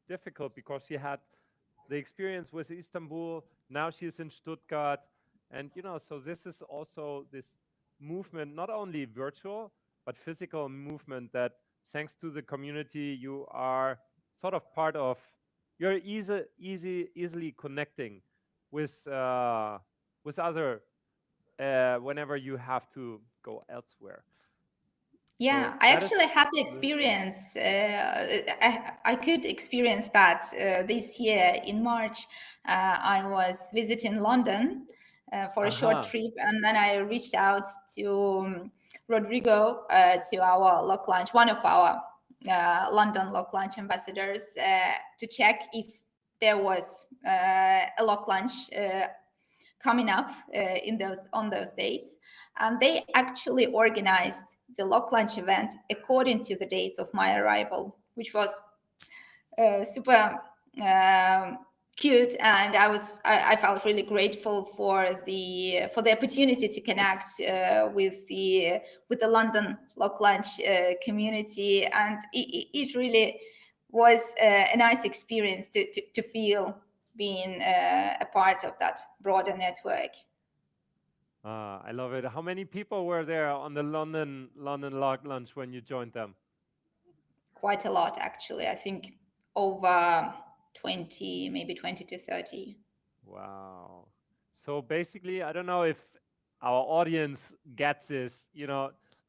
Speaker 1: difficult because she had the experience with Istanbul. Now she's in Stuttgart, and so this is also this movement, not only virtual but physical movement, that thanks to the community you are sort of part of. You're easily connecting with other whenever you have to go elsewhere.
Speaker 16: Yeah,
Speaker 1: So
Speaker 16: I
Speaker 1: that is
Speaker 16: actually had the
Speaker 1: the-
Speaker 16: experience. I could experience that this year in March. I was visiting London for a short
Speaker 1: Aha.
Speaker 16: trip, and then I reached out to Rodrigo, to our LocLunch, one of our London LocLunch ambassadors, to check if there was a LocLunch coming up on those dates. And they actually organized the LocLunch event according to the dates of my arrival, which was super cute, and I felt really grateful for the opportunity to connect with the London LocLunch community, and it really was a nice experience to feel being a part of that broader network.
Speaker 1: I love it. How many people were there on the London LocLunch when you joined them?
Speaker 16: Quite a lot, actually. I think over 20, maybe 20 to 30.
Speaker 1: Wow. So basically, I don't know if our audience gets this.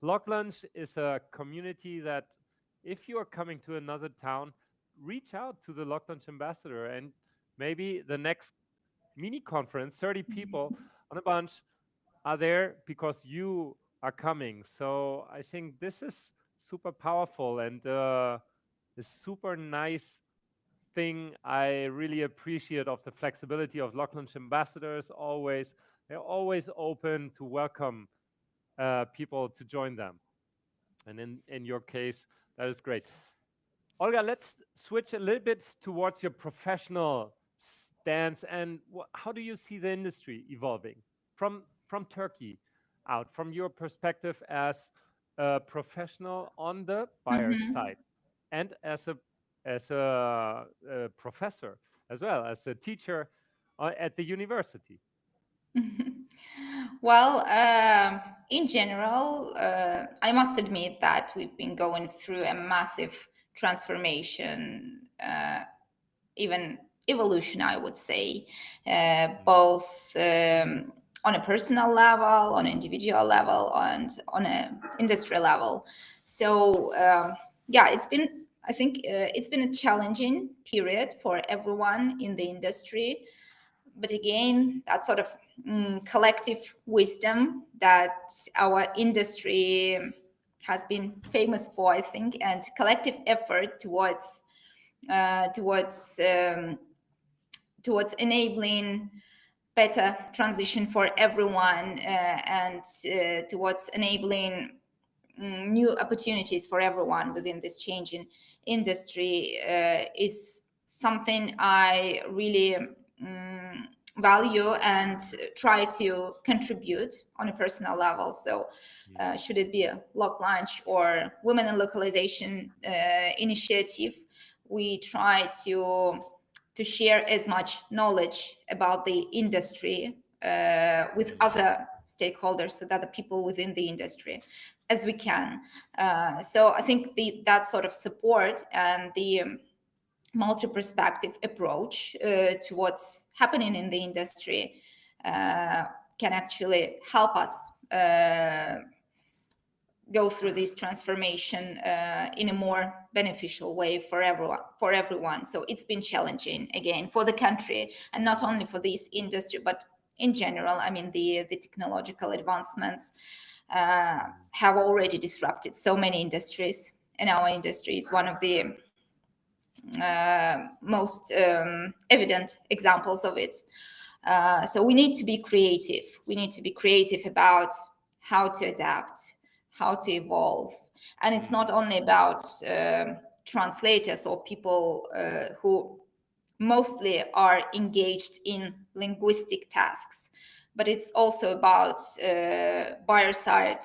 Speaker 1: LocLunch is a community that if you are coming to another town, reach out to the LocLunch ambassador, and maybe the next mini conference, 30 people on a bunch, are there because you are coming. So I think this is super powerful and a super nice thing I really appreciate of the flexibility of LocLunch ambassadors. They're always open to welcome people to join them, and in your case, that is great. Olga, let's switch a little bit towards your professional stance, and how do you see the industry evolving from Turkey out, from your perspective as a professional on the buyer side, and as a professor as well, as a teacher at the university?
Speaker 16: Well, in general, I must admit that we've been going through a massive transformation, even evolution, I would say, both on a personal level, on an individual level, and on an industry level. So, yeah, I think it's been a challenging period for everyone in the industry. But again, that sort of collective wisdom that our industry has been famous for, I think, and collective effort towards enabling better transition for everyone, and towards enabling new opportunities for everyone within this changing industry is something I really value and try to contribute on a personal level. So should it be a LocLunch or Women in Localization initiative, we try to share as much knowledge about the industry with other stakeholders, with other people within the industry as we can. So I think that sort of support and the multi-perspective approach to what's happening in the industry can actually help us go through this transformation in a more beneficial way for everyone. So it's been challenging again for the country, and not only for this industry, but in general. I mean, the technological advancements have already disrupted so many industries, and our industry is one of the most evident examples of it. So we need to be creative. We need to be creative about how to adapt, how to evolve. And it's not only about translators or people who mostly are engaged in linguistic tasks, but it's also about buyer side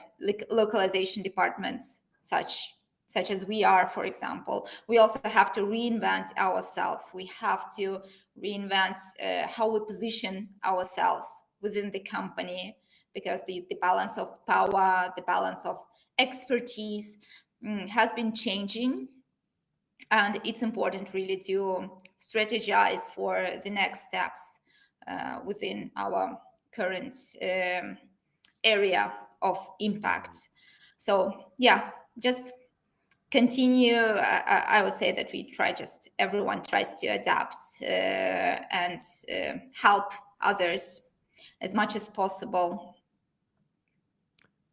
Speaker 16: localization departments, such as we are, for example. We also have to reinvent ourselves. We have to reinvent how we position ourselves within the company, because the balance of power, the balance of expertise has been changing. And it's important really to strategize for the next steps within our current area of impact. So yeah, just continue. I would say that everyone tries to adapt and help others as much as possible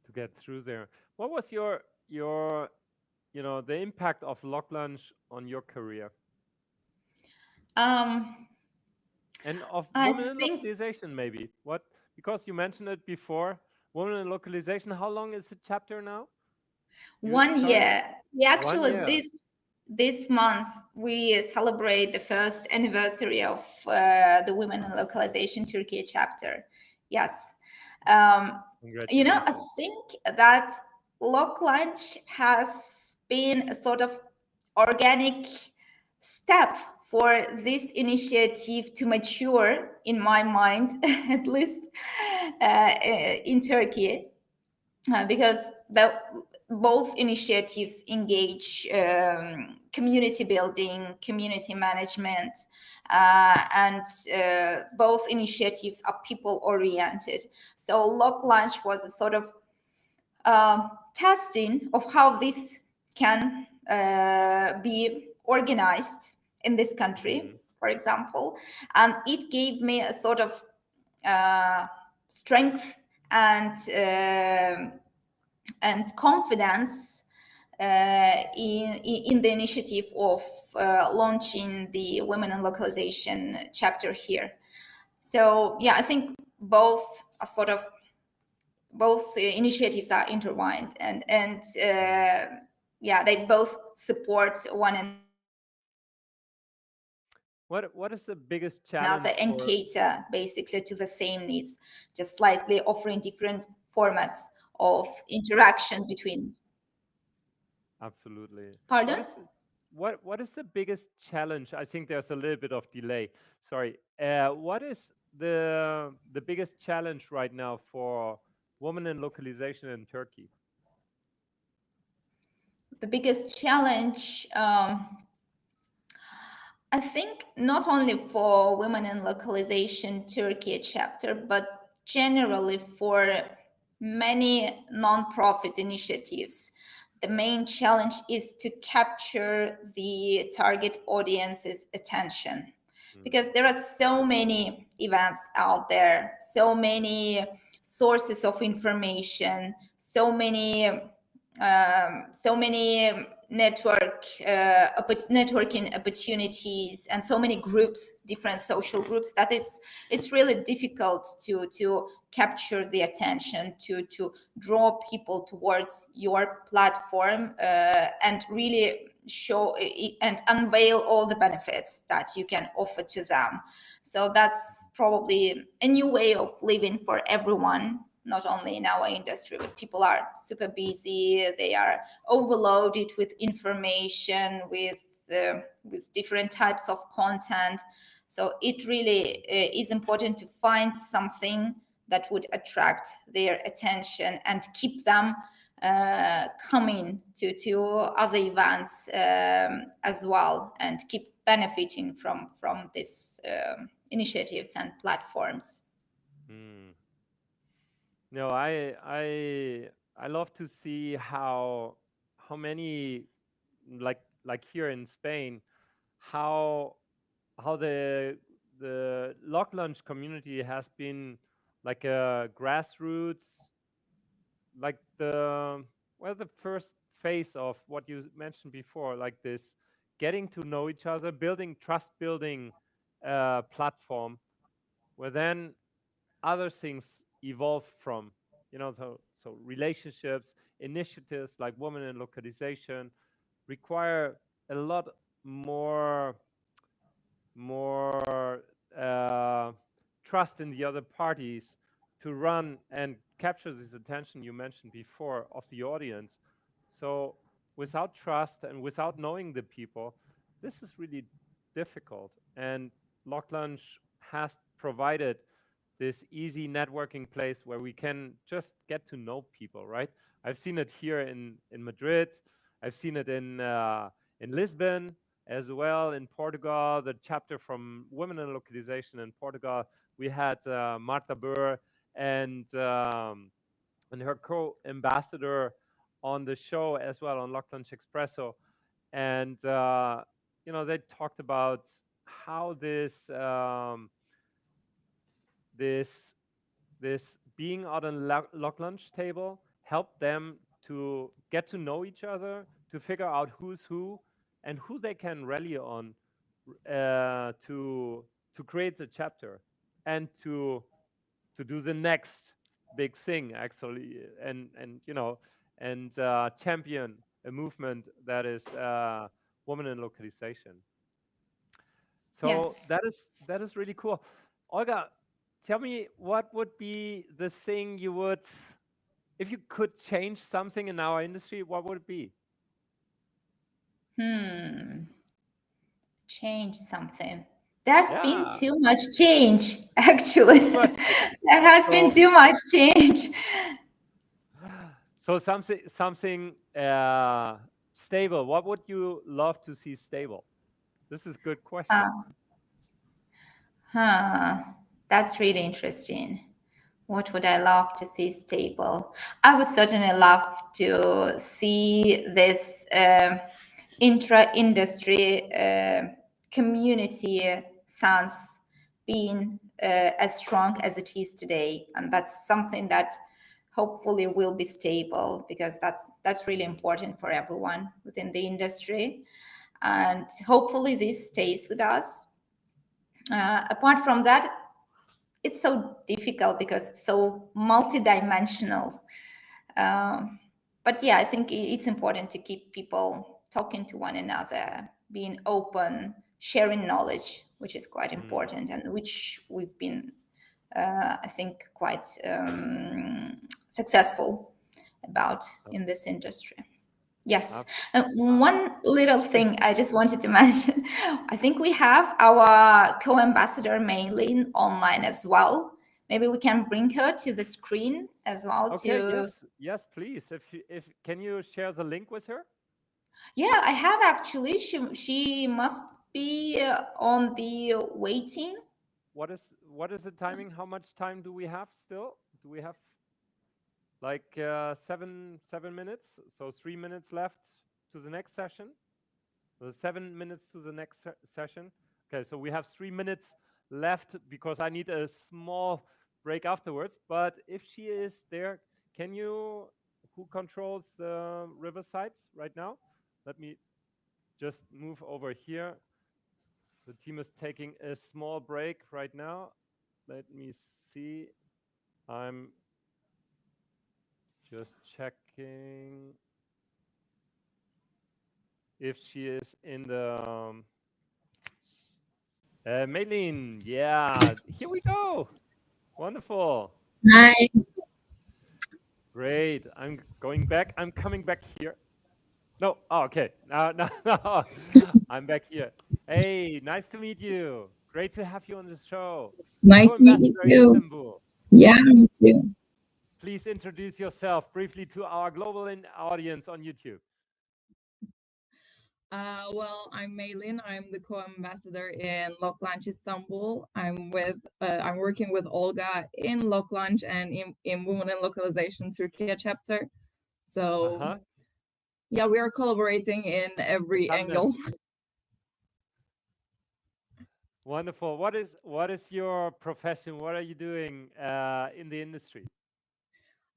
Speaker 1: to get through there. What was your the impact of LocLunch on your career? And of women in localization, maybe. What? Because you mentioned it before. Women in localization. How long is the chapter now?
Speaker 16: 1 year. We actually
Speaker 1: 1 year.
Speaker 16: this month we celebrate the first anniversary of the Women in Localization Turkey chapter. Yes. I think that LocLunch has been a sort of organic step for this initiative to mature, in my mind, at least in Turkey, because both initiatives engage community building, community management, and both initiatives are people-oriented. So LocLunch was a sort of testing of how this can be organized in this country, for example. And it gave me a sort of strength and confidence in the initiative of launching the Women in Localization chapter here. So yeah, I think both initiatives are intertwined, and yeah, they both support one another.
Speaker 1: What is the biggest challenge?
Speaker 16: And cater basically to the same needs, just slightly offering different formats of interaction between.
Speaker 1: Absolutely.
Speaker 16: Pardon?
Speaker 1: What is the biggest challenge? I think there's a little bit of delay. Sorry. What is the biggest challenge right now for women in localization in Turkey?
Speaker 16: The biggest challenge, I think, not only for Women in Localization Turkey chapter, but generally for many non-profit initiatives. The main challenge is to capture the target audience's attention, because there are so many events out there, so many sources of information, so many networking opportunities, and so many groups, different social groups, that it's really difficult to capture the attention, to draw people towards your platform and really show and unveil all the benefits that you can offer to them. So that's probably a new way of living for everyone, not only in our industry, but people are super busy. They are overloaded with information, with different types of content. So it really is important to find something that would attract their attention and keep them coming to other events as well, and keep benefiting from these initiatives and platforms.
Speaker 1: No, I I love to see how many, like here in Spain, how how the LocLunch community has been like a grassroots, like the first phase of what you mentioned before, like this getting to know each other, building trust building platform, where then other things evolve from, so relationships, initiatives like women in localization require a lot more more trust in the other parties to run and capture this attention you mentioned before of the audience. So without trust and without knowing the people, this is really difficult. And LocLunch has provided this easy networking place where we can just get to know people, right? I've seen it here in Madrid. I've seen it in Lisbon as well, in Portugal, the chapter from Women in Localization in Portugal. We had Marta Burr and her co-ambassador on the show as well on LocLunch Expresso, and they talked about how this this being on a LocLunch table helped them to get to know each other, to figure out who's who and who they can rally on to create the chapter and to do the next big thing actually, and champion a movement that is woman in localization. So
Speaker 16: Yes.
Speaker 1: that is really cool. Olga, tell me, what would be the thing you would, if you could change something in our industry, what would it be?
Speaker 16: Change something. There's been
Speaker 1: Yeah,
Speaker 16: too much change, actually.
Speaker 1: too much.
Speaker 16: There has been
Speaker 1: So
Speaker 16: too much change.
Speaker 1: so something stable. What would you love to see stable? This is a good question.
Speaker 16: Uh, huh. That's really interesting. What would I love to see stable? I would certainly love to see this intra-industry community sense being as strong as it is today, and that's something that hopefully will be stable, because that's really important for everyone within the industry, and hopefully this stays with us. Apart from that, it's so difficult because it's so multidimensional. But yeah, I think it's important to keep people talking to one another, being open, sharing knowledge, which is quite important, and which we've been, I think, quite successful about in this industry. Yes. One little thing I just wanted to mention. I think we have our co-ambassador Maylin online as well. Maybe we can bring her to the screen as well
Speaker 1: Okay,
Speaker 16: to.
Speaker 1: yes, please. If can you share the link with her?
Speaker 16: Yeah, I have actually. She must be on the waiting.
Speaker 1: What is the timing? How much time do we have still? Do we have like 7 minutes? So 3 minutes left to the next session. So 7 minutes to the next session. Okay, so we have 3 minutes left because I need a small break afterwards. But if she is there, can you? Who controls the Riverside right now? Let me just move over here. The team is taking a small break right now. Let me see. I'm just checking if she is in the Maylin. Yeah, here we go. Wonderful.
Speaker 3: Hi.
Speaker 1: Great. I'm going back. I'm coming back here. No. Oh, okay. No. I'm back here. Hey, nice to meet you. Great to have you on the show.
Speaker 3: Nice to meet you
Speaker 1: Co-ambassador in
Speaker 3: too.
Speaker 1: Istanbul.
Speaker 3: Yeah, me too.
Speaker 1: Please introduce yourself briefly to our global audience on YouTube.
Speaker 3: Well, I'm Maylin. I'm the co-ambassador in LocLunch Istanbul. I'm working with Olga in LocLunch and in Women in Localization Turkey chapter. So
Speaker 1: Uh-huh.
Speaker 3: yeah, we are collaborating in every angle.
Speaker 1: Wonderful. What is your profession? What are you doing in the industry?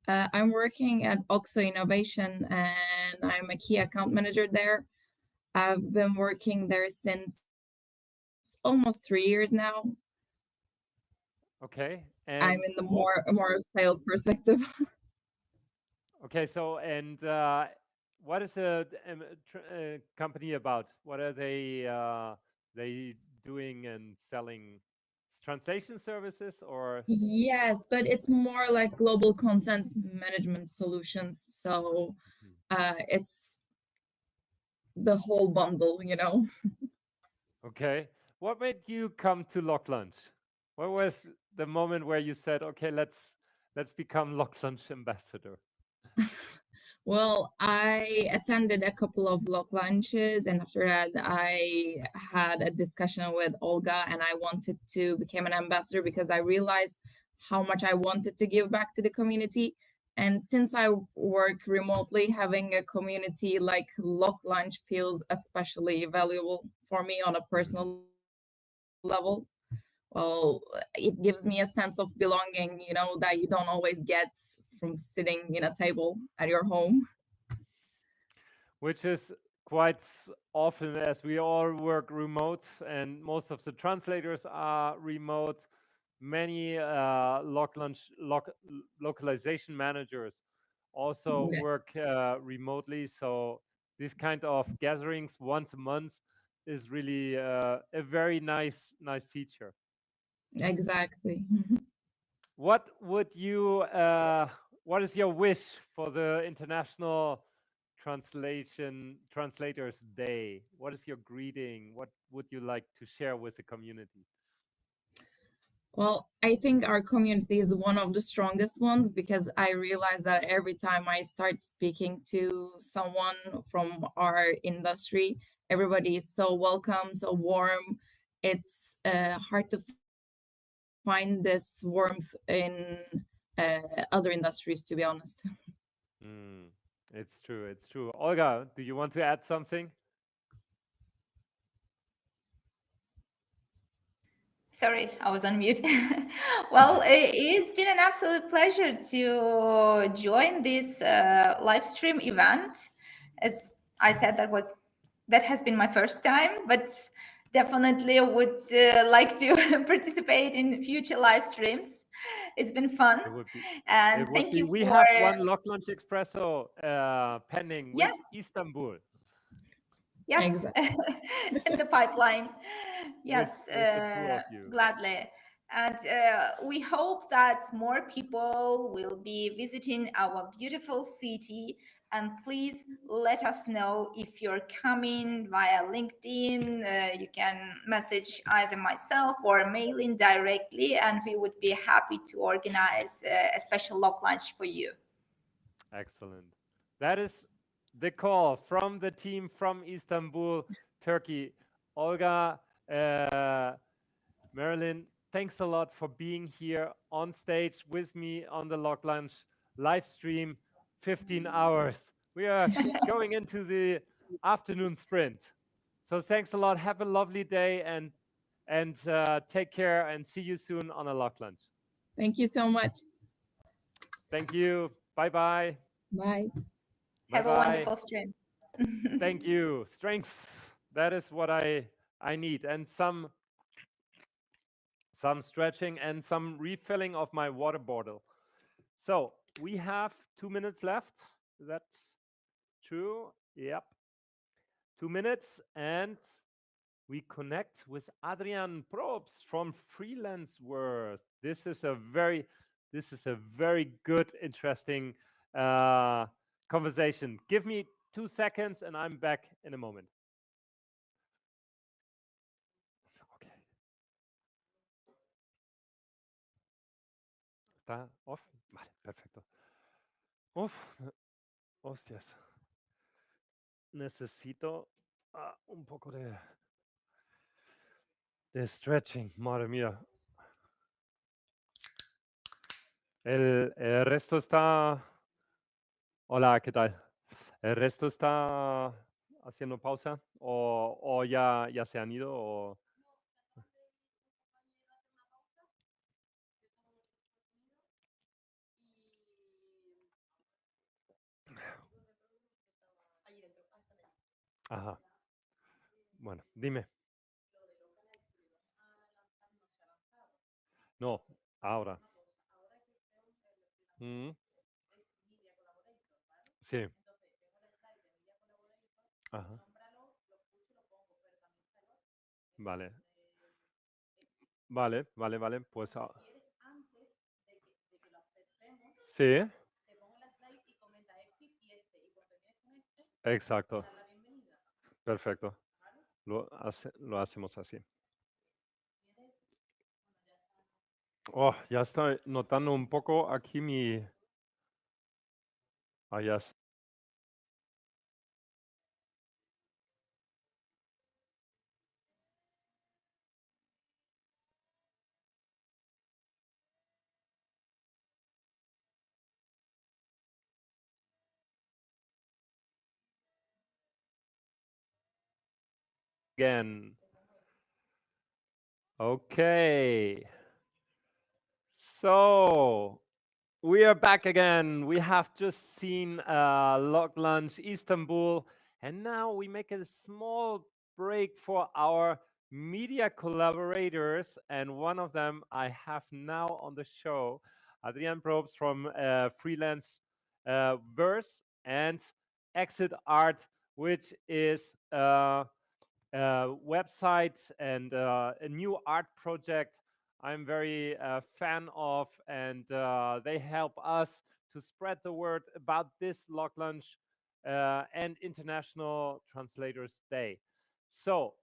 Speaker 3: I'm working at OXO Innovation and I'm a key account manager there. I've been working there since almost 3 years now.
Speaker 1: Okay.
Speaker 3: I'm
Speaker 1: And
Speaker 3: in the more sales perspective.
Speaker 1: okay, so and what is a company about? What are they doing and selling? Translation services or?
Speaker 3: Yes, but it's more like global content management solutions. So it's the whole bundle, you know.
Speaker 1: Okay. What made you come to LocLunch? What was the moment where you said, "Okay, let's become LocLunch ambassador"?
Speaker 3: Well, I attended a couple of LocLunches, and after that, I had a discussion with Olga, and I wanted to become an ambassador because I realized how much I wanted to give back to the community. And since I work remotely, having a community like LocLunch feels especially valuable for me on a personal level. Well, it gives me a sense of belonging, you know, that you don't always get from sitting in a table at your home.
Speaker 1: Which is quite often, as we all work remote and most of the translators are remote. Many localization managers also
Speaker 3: Yeah.
Speaker 1: work remotely. So this kind of gatherings once a month is really a very nice feature.
Speaker 3: Exactly.
Speaker 1: What would you? What is your wish for the International Translators Day? What is your greeting? What would you like to share with the community?
Speaker 3: Well, I think our community is one of the strongest ones because I realize that every time I start speaking to someone from our industry, everybody is so welcome, so warm. It's hard to find this warmth in other industries, to be honest.
Speaker 1: It's true. It's true. Olga, do you want to add something?
Speaker 16: Sorry, I was on mute. Well, it's been an absolute pleasure to join this live stream event. As I said, that has been my first time, but definitely would like to participate in future live streams. It's been fun,
Speaker 1: It would be.
Speaker 16: and
Speaker 1: It would
Speaker 16: thank
Speaker 1: be.
Speaker 16: you
Speaker 1: We
Speaker 16: for
Speaker 1: have one LocLunch Espresso pending
Speaker 16: yeah.
Speaker 1: with Istanbul.
Speaker 16: Yes, in the pipeline.
Speaker 1: With
Speaker 16: Yes,
Speaker 1: the two of you.
Speaker 16: gladly. And we hope that more people will be visiting our beautiful city. And please let us know if you're coming via LinkedIn. You can message either myself or mail in directly, and we would be happy to organize a special lock lunch for you.
Speaker 1: Excellent. That is the call from the team from Istanbul, Turkey. Olga, Marilyn, thanks a lot for being here on stage with me on the LocLunch live stream. 15 hours. We are going into the afternoon sprint. So thanks a lot. Have a lovely day and take care and see you soon on a LocLunch.
Speaker 3: Thank you so much.
Speaker 1: Thank you. Bye-bye.
Speaker 3: Bye.
Speaker 16: Have a
Speaker 1: Bye-bye.
Speaker 16: wonderful stream.
Speaker 1: Thank you. Strengths. That is what I need. And some stretching and some refilling of my water bottle. So we have 2 minutes left. Is that true? Yep. 2 minutes and we connect with Adrian Propes from Freelance World. This is a very good, interesting conversation. Give me 2 seconds and I'm back in a moment. Okay. ¿Está off? Vale, perfecto. Uf, hostias. Necesito un poco de stretching, madre mía. El resto está Hola, ¿qué tal? ¿El resto está haciendo pausa? ¿O ya se han ido? Ajá. Bueno, dime. No, ahora. Mm. Sí. Ajá. Vale. Vale. Pues sí. Exacto. Perfecto. Lo hacemos así. Oh, ya estoy notando un poco aquí mi... Ah, ya. Again. Okay. So we are back again. We have just seen LocLunch Istanbul, and now we make a small break for our media collaborators, and one of them I have now on the show, Adrian Propes from Freelance Verse and Exit Art, which is website and a new art project I'm very fan of, and they help us to spread the word about this LocLunch and International Translators Day. So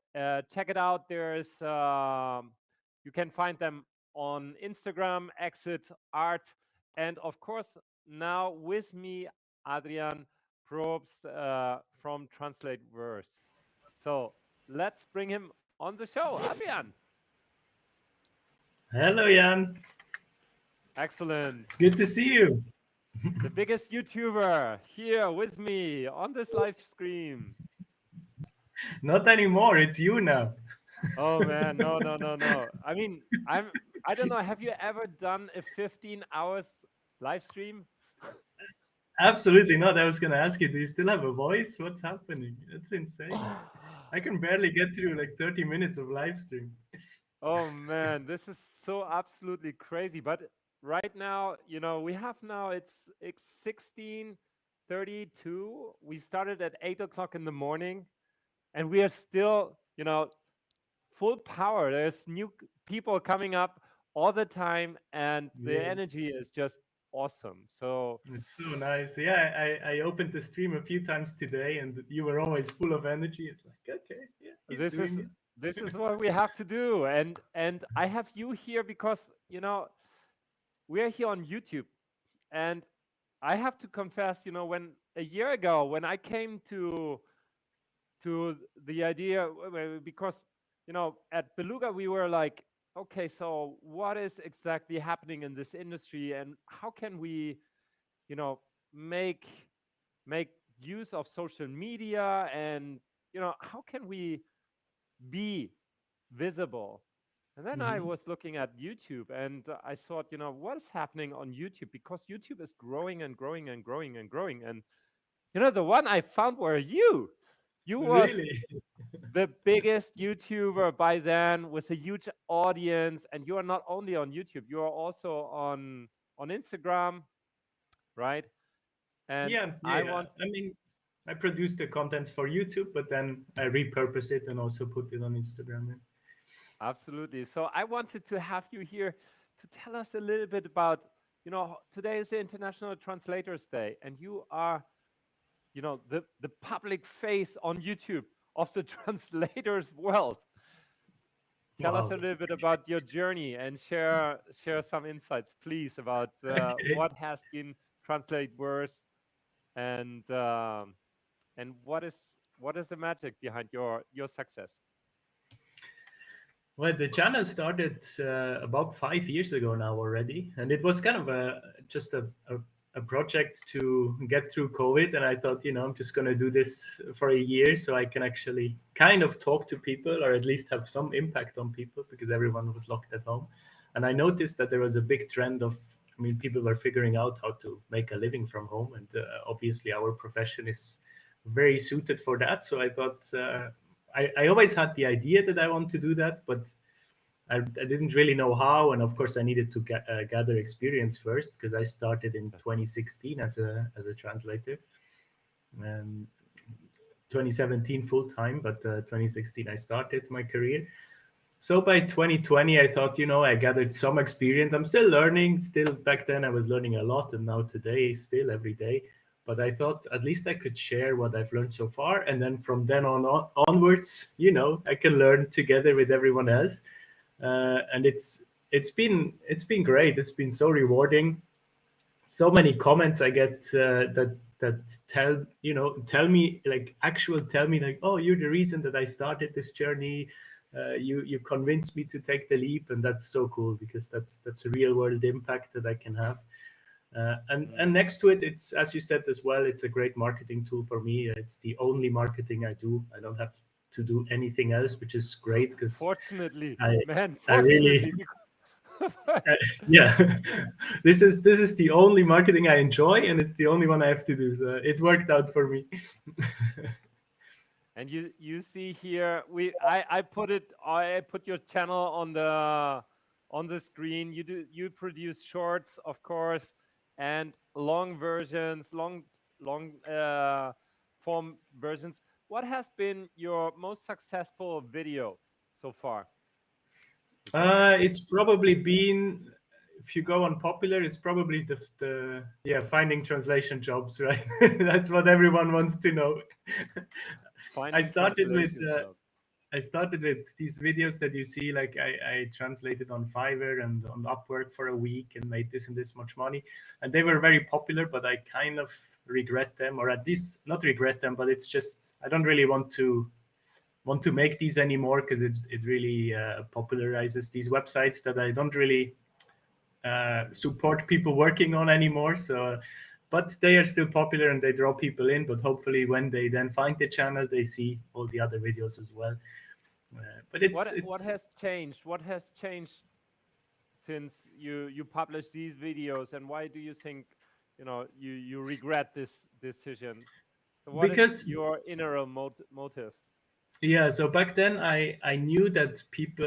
Speaker 1: check it out. There's you can find them on Instagram, Exit Art, and of course now with me, Adrian Propes from Translate Verse. So let's bring him on the show. Adrian.
Speaker 8: Hello, Jan.
Speaker 1: Excellent.
Speaker 8: Good to see you.
Speaker 1: The biggest YouTuber here with me on this live stream.
Speaker 8: Not anymore. It's you now.
Speaker 1: Oh man, no. I mean, I don't know. Have you ever done a 15 hours live stream?
Speaker 8: Absolutely not. I was going to ask you, do you still have a voice? What's happening? That's insane. I can barely get through like 30 minutes of live stream.
Speaker 1: Oh man, this is so absolutely crazy. But right now, you know, we have now it's 16:32. We started at 8 o'clock in the morning, and we are still, you know, full power. There's new people coming up all the time, and the
Speaker 8: Yeah.
Speaker 1: energy is just awesome. So
Speaker 8: It's so nice. Yeah, I opened the stream a few times today, and you were always full of energy. It's like, okay, yeah, he's
Speaker 1: this
Speaker 8: doing
Speaker 1: is
Speaker 8: it.
Speaker 1: this is what we have to do, and I have you here because you know we are here on YouTube, and I have to confess, you know, when a year ago when I came to the idea because you know at Beluga we were like, okay, so what is exactly happening in this industry, and how can we, you know, make use of social media, and you know how can we be visible. And then I was looking at YouTube, and I thought, you know, what is happening on YouTube, because YouTube is growing and growing and growing and growing. And you know, the one I found were you. You was
Speaker 8: Really?
Speaker 1: the biggest YouTuber by then with a huge audience, and you are not only on YouTube, you are also on Instagram, right? And
Speaker 8: Yeah.
Speaker 1: I want
Speaker 8: I mean, I produce the contents for YouTube, but then I repurpose it and also put it on Instagram.
Speaker 1: absolutely. So I wanted to have you here to tell us a little bit about, you know, today is the International Translators Day, and you are, you know, the public face on YouTube of the translators world. Tell us
Speaker 8: Wow.
Speaker 1: a little bit about your journey and share some insights, please, about
Speaker 8: Okay.
Speaker 1: what has been Translate Verse, and what is the magic behind your success.
Speaker 8: Well, the channel started about 5 years ago now already, and it was kind of just a a project to get through COVID, and I thought, I'm just going to do this for a year so I can actually kind of talk to people, or at least have some impact on people, because everyone was locked at home. And I noticed that there was a big trend of, people were figuring out how to make a living from home, and obviously our profession is very suited for that. So I thought, I always had the idea that I want to do that, but I didn't really know how, and of course I needed to gather experience first, because I started in 2016 as a translator, and 2017 full time, but 2016 I started my career. So by 2020 I thought, I gathered some experience. I'm still learning. Still back then I was learning a lot, and now today still every day. But I thought at least I could share what I've learned so far, and then from then onwards, I can learn together with everyone else. And it's been great. It's been so rewarding. So many comments I get that tell me like, oh, you're the reason that I started this journey. You convinced me to take the leap, and that's so cool, because that's a real world impact that I can have. And next to it, it's, as you said as well, it's a great marketing tool for me. It's the only marketing I do. I don't have to do anything else, which is great, because
Speaker 1: fortunately,
Speaker 8: I really yeah, this is the only marketing I enjoy, and it's the only one I have to do. So it worked out for me.
Speaker 1: And you see here, I put your channel on the screen. You produce shorts, of course, and long versions, long form versions. What has been your most successful video so far?
Speaker 8: It's probably been, if you go on popular, it's probably the finding translation jobs, right? That's what everyone wants to know. I started with these videos that you see, like I translated on Fiverr and on Upwork for a week and made this and this much money, and they were very popular, but I kind of regret them, or at least not regret them, but it's just I don't really want to make these anymore, because it really popularizes these websites that I don't really support people working on anymore. So but they are still popular and they draw people in, but hopefully when they then find the channel, they see all the other videos as well. But
Speaker 1: what has changed? What has changed since you published these videos, and why do you think you regret this decision? What is your inner motive?
Speaker 8: Yeah, so back then I knew that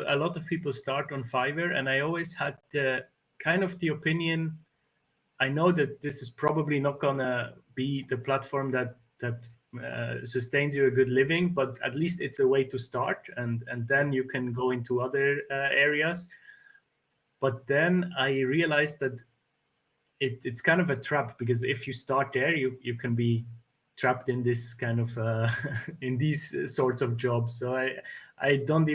Speaker 8: a lot of people start on Fiverr, and I always had kind of the opinion, I know that this is probably not gonna be the platform that sustains you a good living, but at least it's a way to start, and then you can go into other areas. But then I realized that it's kind of a trap, because if you start there, you can be trapped in this kind of in these sorts of jobs. So I don't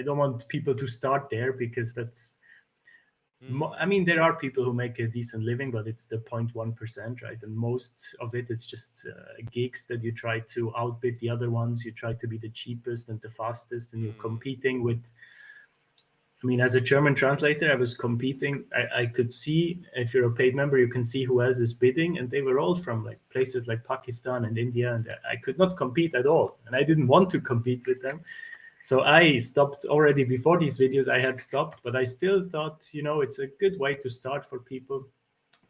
Speaker 8: want people to start there, because that's I mean, there are people who make a decent living, but it's the 0.1%, right? And most of it is just gigs that you try to outbid the other ones. You try to be the cheapest and the fastest, and you're competing with. I mean, as a German translator, I was competing. I could see, if you're a paid member, you can see who else is bidding, and they were all from like places like Pakistan and India, and I could not compete at all, and I didn't want to compete with them. So I stopped already before these videos. I had stopped, but I still thought, it's a good way to start for people.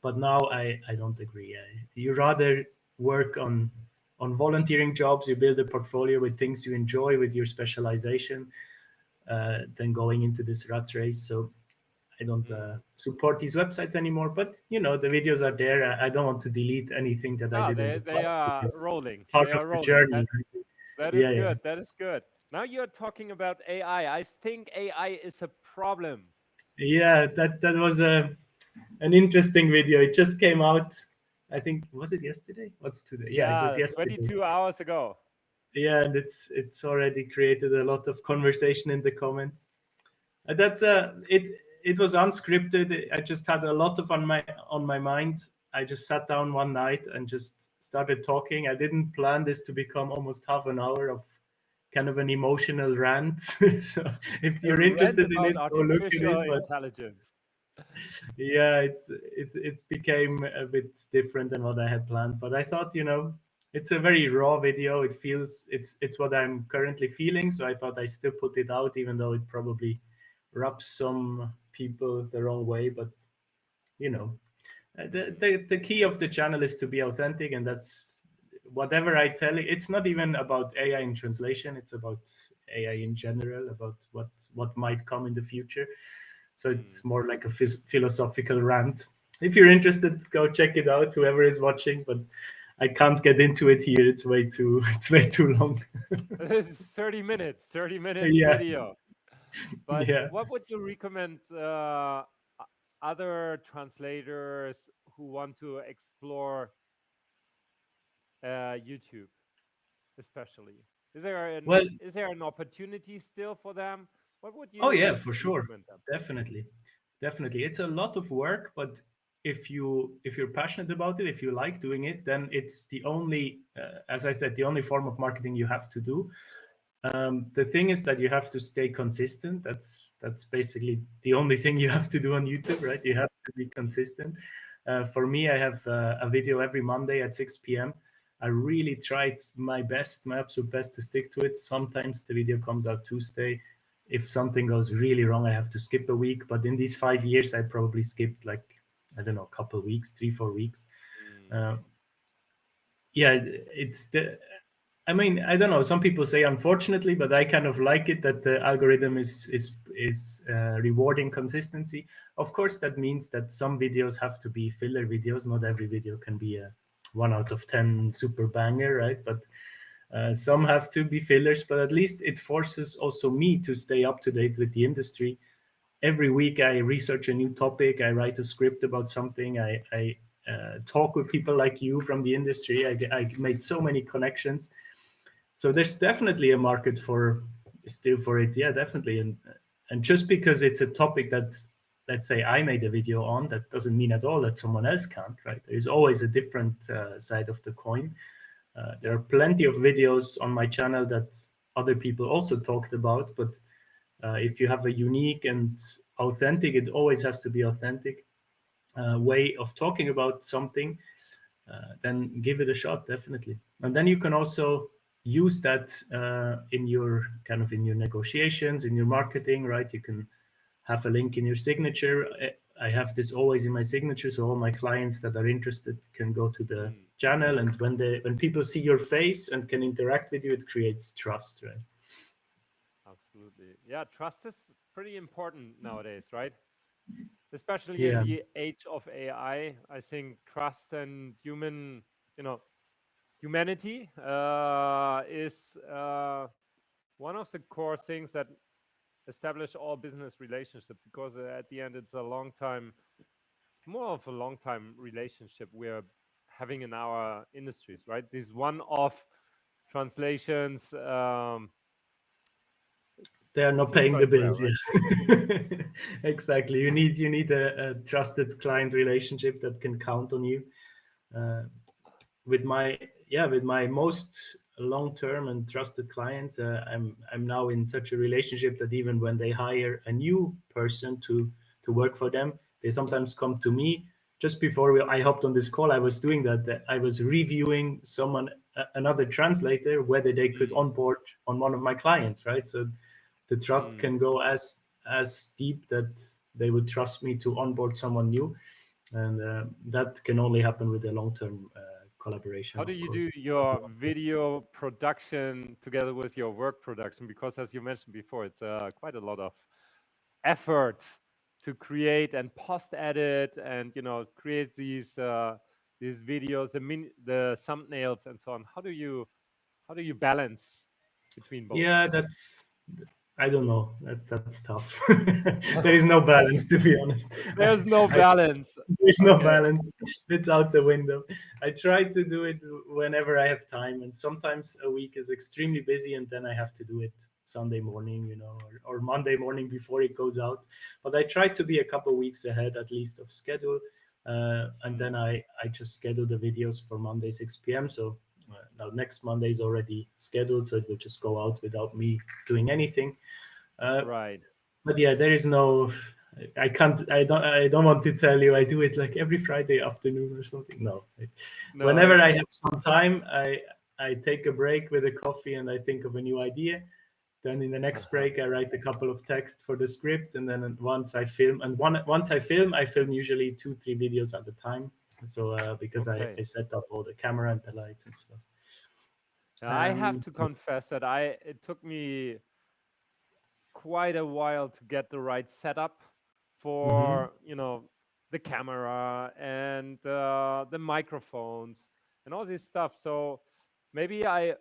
Speaker 8: But now I don't agree. You rather work on volunteering jobs. You build a portfolio with things you enjoy, with your specialization, than going into this rat race. So I don't support these websites anymore. But the videos are there. I don't want to delete anything that I did in the past.
Speaker 1: They are rolling.
Speaker 8: Part
Speaker 1: They
Speaker 8: of
Speaker 1: are
Speaker 8: the
Speaker 1: rolling.
Speaker 8: journey.
Speaker 1: That is good. That is good. Now you're talking about AI. I think AI is a problem.
Speaker 8: Yeah, that was an interesting video. It just came out. I think, was it yesterday? What's today? Yeah, it was yesterday.
Speaker 1: 22 hours ago.
Speaker 8: Yeah, and it's already created a lot of conversation in the comments. That's it was unscripted. I just had a lot on my mind. I just sat down one night and just started talking. I didn't plan this to become almost half an hour of kind of an emotional rant. So if you're interested in it, go look at it.
Speaker 1: Artificial intelligence.
Speaker 8: Yeah, it's became a bit different than what I had planned, but I thought, it's a very raw video. It feels it's what I'm currently feeling, so I thought I still put it out, even though it probably rubs some people the wrong way. But the key of the channel is to be authentic, and that's whatever I tell it. It's not even about AI in translation. It's about AI in general, about what might come in the future. So it's more like a philosophical rant. If you're interested, go check it out, whoever is watching. But I can't get into it here. It's way too long.
Speaker 1: It's 30 minutes
Speaker 8: Yeah.
Speaker 1: video. But
Speaker 8: Yeah.
Speaker 1: what would you recommend other translators who want to explore YouTube, especially? Is there an opportunity still for them? What would
Speaker 8: Oh yeah,
Speaker 1: you
Speaker 8: for sure.
Speaker 1: recommend them?
Speaker 8: Definitely. It's a lot of work, but if you're passionate about it, if you like doing it, then it's the only, as I said, the only form of marketing you have to do. The thing is that you have to stay consistent. That's basically the only thing you have to do on YouTube, right? You have to be consistent. For me, I have a video every Monday at 6 p.m. I really tried my absolute best to stick to it. Sometimes the video comes out Tuesday. If something goes really wrong, I have to skip a week. But in these 5 years, I probably skipped like, I don't know, a couple of weeks, 3-4 weeks. Yeah, I mean, I don't know. Some people say unfortunately, but I kind of like it that the algorithm is rewarding consistency. Of course, that means that some videos have to be filler videos. Not every video can be a 1 out of 10 super banger, right? But some have to be fillers. But at least it forces also me to stay up to date with the industry. Every week, I research a new topic. I write a script about something. I talk with people like you from the industry. I made so many connections. So there's definitely a market for it. Yeah, definitely. And just because it's a topic that, let's say, I made a video on, that doesn't mean at all that someone else can't, right? There's always a different side of the coin. There are plenty of videos on my channel that other people also talked about, but if you have a unique and authentic, it always has to be authentic way of talking about something, then give it a shot, definitely. And then you can also use that in your negotiations, in your marketing, right? You can have a link in your signature. I have this always in my signature, so all my clients that are interested can go to the channel, and when people see your face and can interact with you, it creates trust, right?
Speaker 1: Absolutely. Yeah, trust is pretty important nowadays, right? Especially in the age of AI. I think trust and humanity is one of the core things that establish all business relationships, because at the end it's more of a long time relationship we're having in our industries, right? These one-off translations,
Speaker 8: they are not paying the bills. Right? Yeah. Exactly. You need a trusted client relationship that can count on you. With my most long-term and trusted clients, I'm now in such a relationship that even when they hire a new person to work for them, they sometimes come to me. Just before I hopped on this call, I was doing that. I was reviewing another translator, whether they could onboard on one of my clients, right? So the trust can go as deep that they would trust me to onboard someone new, and that can only happen with a long-term collaboration.
Speaker 1: How do you do your video production together with your work production? Because as you mentioned before, it's quite a lot of effort to create and post edit and create these videos, the thumbnails and so on. How do you balance between both?
Speaker 8: Yeah, I don't know. That's tough. There is no balance, to be honest.
Speaker 1: There's no balance.
Speaker 8: There's no balance. It's out the window. I try to do it whenever I have time, and sometimes a week is extremely busy, and then I have to do it Sunday morning, or Monday morning before it goes out. But I try to be a couple of weeks ahead, at least, of schedule, and then I just schedule the videos for Monday 6 p.m. So now next Monday is already scheduled, so it will just go out without me doing anything.
Speaker 1: Right.
Speaker 8: But yeah, there is no I can't. I don't want to tell you. I do it like every Friday afternoon or something. No.
Speaker 1: No,
Speaker 8: Whenever I
Speaker 1: it's
Speaker 8: have some time, I take a break with a coffee and I think of a new idea. Then in the next break, I write a couple of texts for the script, and then once I film, and once I film usually 2-3 videos at a time. So because
Speaker 1: okay.
Speaker 8: I set up all the camera and the lights and stuff.
Speaker 1: I have to confess that it took me quite a while to get the right setup for the camera and the microphones and all this stuff. So maybe I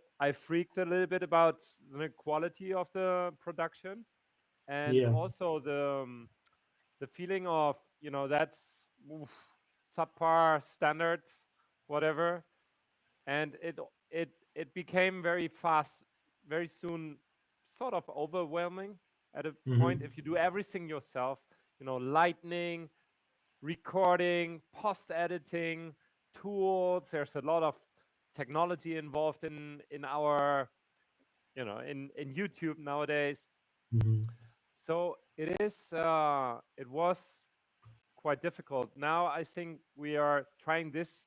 Speaker 1: freaked a little bit about the quality of the production and
Speaker 8: Yeah.
Speaker 1: also the feeling of that's subpar standards, whatever, and it became very fast, very soon, sort of overwhelming at a point if you do everything yourself. Lightning, recording, post editing, tools. There's a lot of technology involved in our in YouTube nowadays. So it was quite difficult. Now I think we are trying this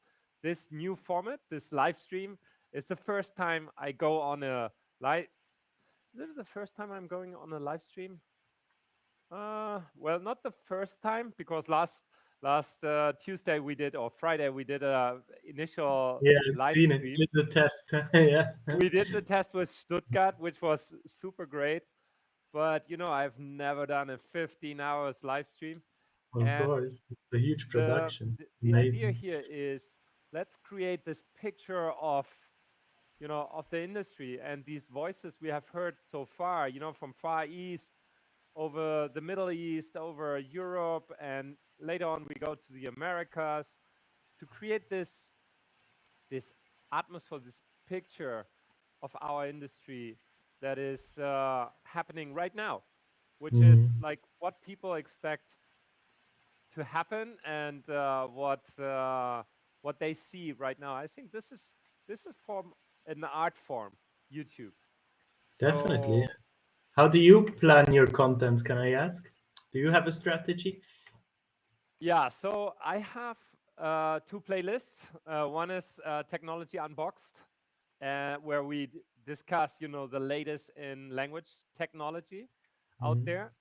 Speaker 1: new format, this live stream. It's the first time I go on a live. Is it the first time I'm going on a live stream? Well, not the first time, because last Tuesday we did, or Friday we did a initial
Speaker 8: Yeah, I've
Speaker 1: live
Speaker 8: seen it.
Speaker 1: stream.
Speaker 8: Did the test. Yeah.
Speaker 1: We did the test with Stuttgart, which was super great. But I've never done a 15 hours live stream.
Speaker 8: Of
Speaker 1: And
Speaker 8: course, it's a huge production. It's
Speaker 1: the idea
Speaker 8: amazing.
Speaker 1: here is, let's create this picture of of the industry and these voices we have heard so far, from Far East, over the Middle East, over Europe, and later on we go to the Americas, to create this atmosphere, this picture of our industry that is happening right now, which is like what people expect to happen, and what they see right now. I think this is from an art form, YouTube.
Speaker 8: Definitely.
Speaker 1: So
Speaker 8: How do you plan your content? Can I ask? Do you have a strategy?
Speaker 1: yeah, so I have two playlists. One is Technology Unboxed, where we discuss, the latest in language technology out there.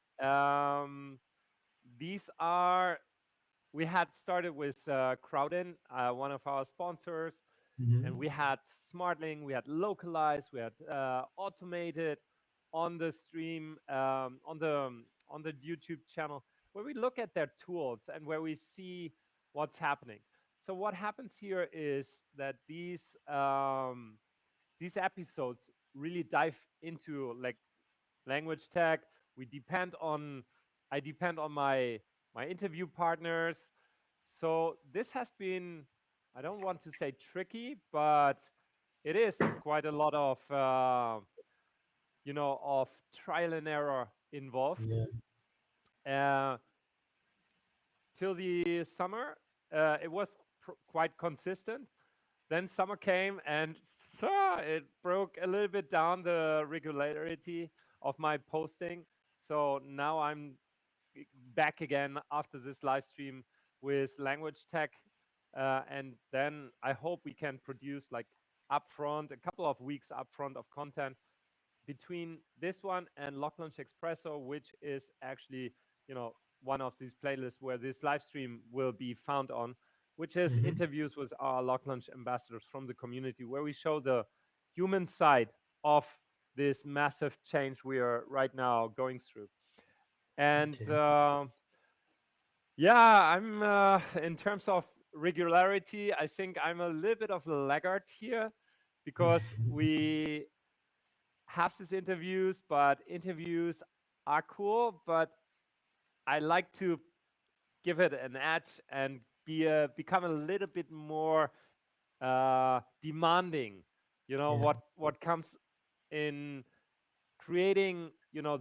Speaker 1: These are We had started with Crowdin, one of our sponsors, and we had SmartLink, we had Localized, we had Automated on the stream, on the YouTube channel, where we look at their tools and where we see what's happening. So what happens here is that these episodes really dive into like language tech. We depend on I depend on my interview partners. So this has been, I don't want to say tricky, but it is quite a lot of of trial and error involved.
Speaker 8: Yeah.
Speaker 1: Till the summer, it was quite consistent. Then summer came, and so it broke a little bit down the regularity of my posting. So now I'm back again after this live stream with language tech, and then I hope we can produce like upfront, a couple of weeks upfront of content between this one and LocLunch Expresso, which is actually, one of these playlists where this live stream will be found on, which is interviews with our LocLunch ambassadors from the community, where we show the human side of this massive change we are right now going through. And yeah, I'm in terms of regularity, I think I'm a little bit of a laggard here, because we have these interviews, but interviews are cool, but I like to give it an edge and become a little bit more demanding. What comes in creating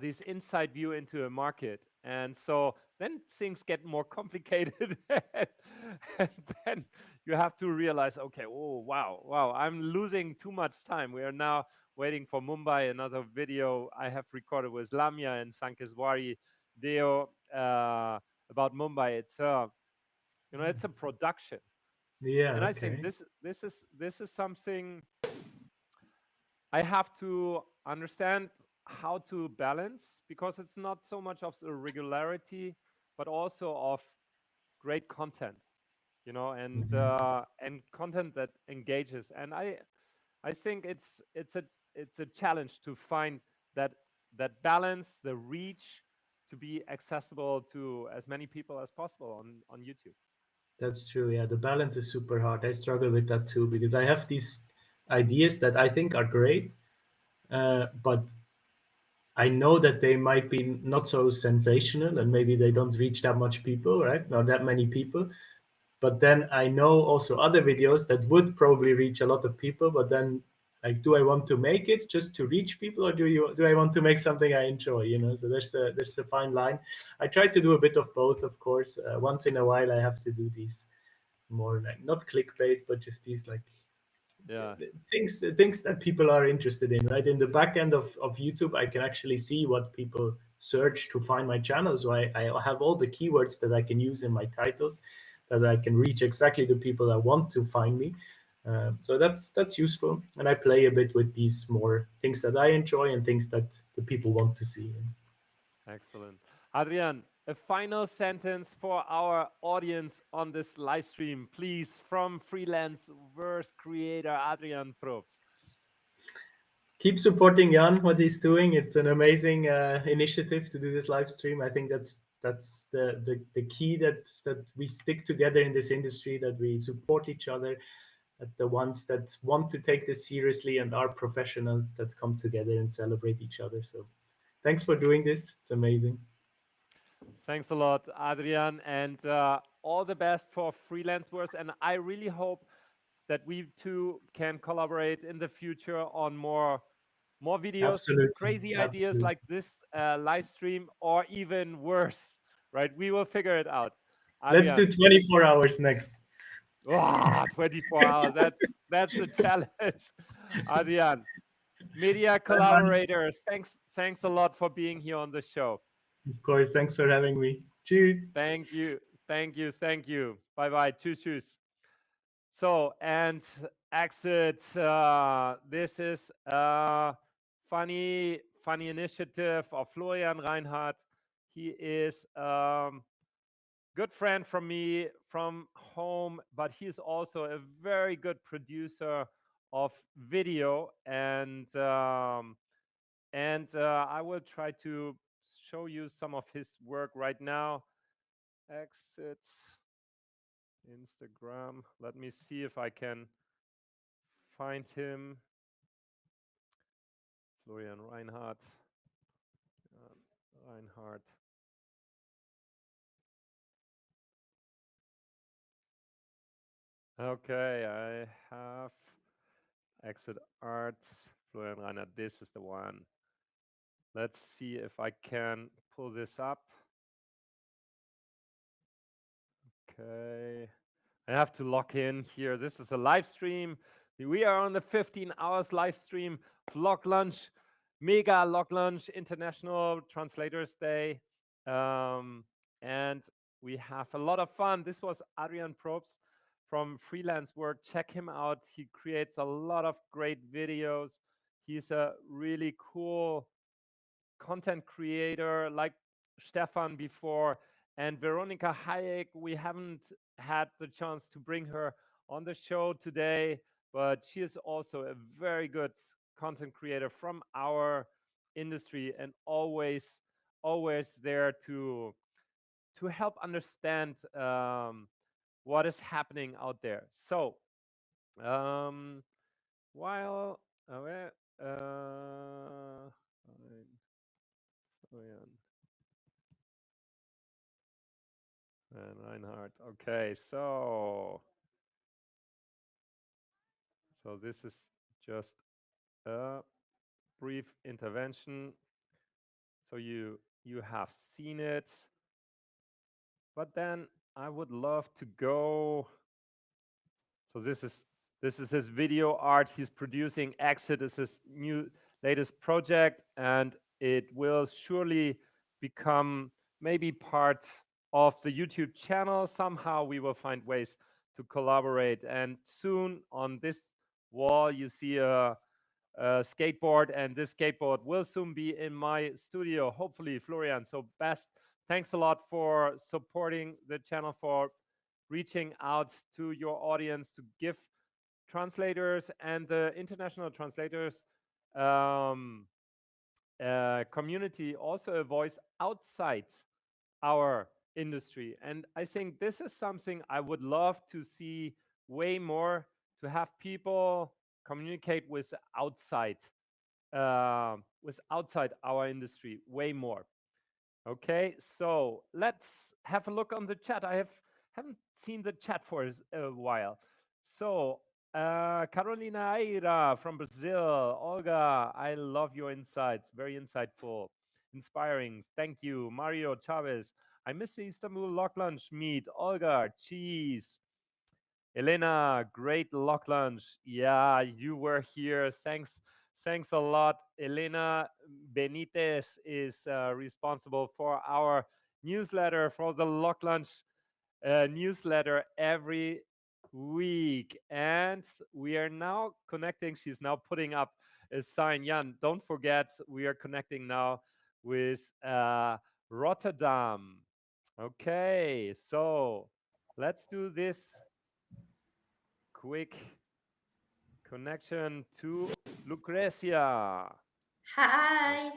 Speaker 1: this inside view into a market, and so then things get more complicated and then you have to realize, okay, oh wow, I'm losing too much time. We are now waiting for Mumbai, another video I have recorded with Lamia and Sankeswari, video about Mumbai. It's a, it's a production,
Speaker 8: Yeah.
Speaker 1: and I
Speaker 8: Okay.
Speaker 1: think this is something I have to understand how to balance, because it's not so much of the regularity, but also of great content, and content that engages. And I think it's a challenge to find that balance, the reach, to be accessible to as many people as possible on YouTube.
Speaker 8: That's true. Yeah, the balance is super hard. I struggle with that too, because I have these ideas that I think are great, but I know that they might be not so sensational, and maybe they don't reach that much people, right? Not that many people. But then I know also other videos that would probably reach a lot of people, but then, like, do I want to make it just to reach people, or do I want to make something I enjoy? So there's a fine line. I try to do a bit of both, of course. Once in a while I have to do these more, like, not clickbait, but just these, like,
Speaker 1: Yeah.
Speaker 8: things that people are interested in, right? In the back end of YouTube, I can actually see what people search to find my channel. So I have all the keywords that I can use in my titles, that I can reach exactly the people that want to find me. So that's useful. And I play a bit with these more things that I enjoy and things that the people want to see.
Speaker 1: Excellent. Adrian, a final sentence for our audience on this live stream, please, from freelance verse creator Adrian Propes.
Speaker 8: Keep supporting Jan, what he's doing. It's an amazing initiative to do this live stream. I think that's the key, that we stick together in this industry, that we support each other, that the ones that want to take this seriously and are professionals, that come together and celebrate each other. So thanks for doing this. It's amazing.
Speaker 1: Thanks a lot, Adrian, and all the best for Freelance Wars. And I really hope that we two can collaborate in the future on more videos,
Speaker 8: Absolutely.
Speaker 1: crazy ideas like this live stream, or even worse, right? We will figure it out.
Speaker 8: Let's
Speaker 1: Adrian.
Speaker 8: do 24 hours next.
Speaker 1: 24 hours. That's a challenge. Adrian, media collaborators, thanks a lot for being here on the show.
Speaker 8: Of course. Thanks for having me. Cheers.
Speaker 1: Thank you. Bye bye. Tschüss. So, and exit. This is a funny initiative of Florian Reinhardt. He is good friend from me from home, but he's also a very good producer of video, and I will try to show you some of his work right now. Exit Instagram. Let me see if I can find him. Florian Reinhardt. Okay, I have exit art, Florian Reinhardt. This is the one. Let's see if I can pull this up. Okay, I have to log in here. This is a live stream. We are on the 15 hours live stream of LocLunch, Mega LocLunch International Translators Day. And we have a lot of fun. This was Adrian Propes from Freelance Work. Check him out. He creates a lot of great videos. He's a really cool content creator, like Stefan before. And Veronica Hayek, we haven't had the chance to bring her on the show today, but she is also a very good content creator from our industry, and always there to help understand what is happening out there. So while and Reinhardt. Okay, so this is just a brief intervention. So you have seen it, but then I would love to go. So this is his video art. He's producing. Exit is his latest project, and it will surely become maybe part of the YouTube channel. Somehow we will find ways to collaborate. And soon on this wall, you see a skateboard, and this skateboard will soon be in my studio, hopefully, Florian. So best, thanks a lot for supporting the channel, for reaching out to your audience, to give translators and the international translators community also a voice outside our industry. And I think this is something I would love to see way more, to have people communicate with outside our industry way more. Okay, so let's have a look on the chat. Haven't seen the chat for a while. So Carolina Ira from Brazil, Olga, I love your insights, very insightful, inspiring. Thank you, Mario Chavez. I miss the Istanbul LocLunch meet. Olga, cheese. Elena, great LocLunch. Yeah, you were here. Thanks a lot. Elena Benitez is responsible for our newsletter, for the LocLunch newsletter every week. And we are now connecting. She's now putting up a sign. Jan, don't forget, we are connecting now with Rotterdam. Okay, so let's do this quick connection to Lucrezia.
Speaker 16: Hi.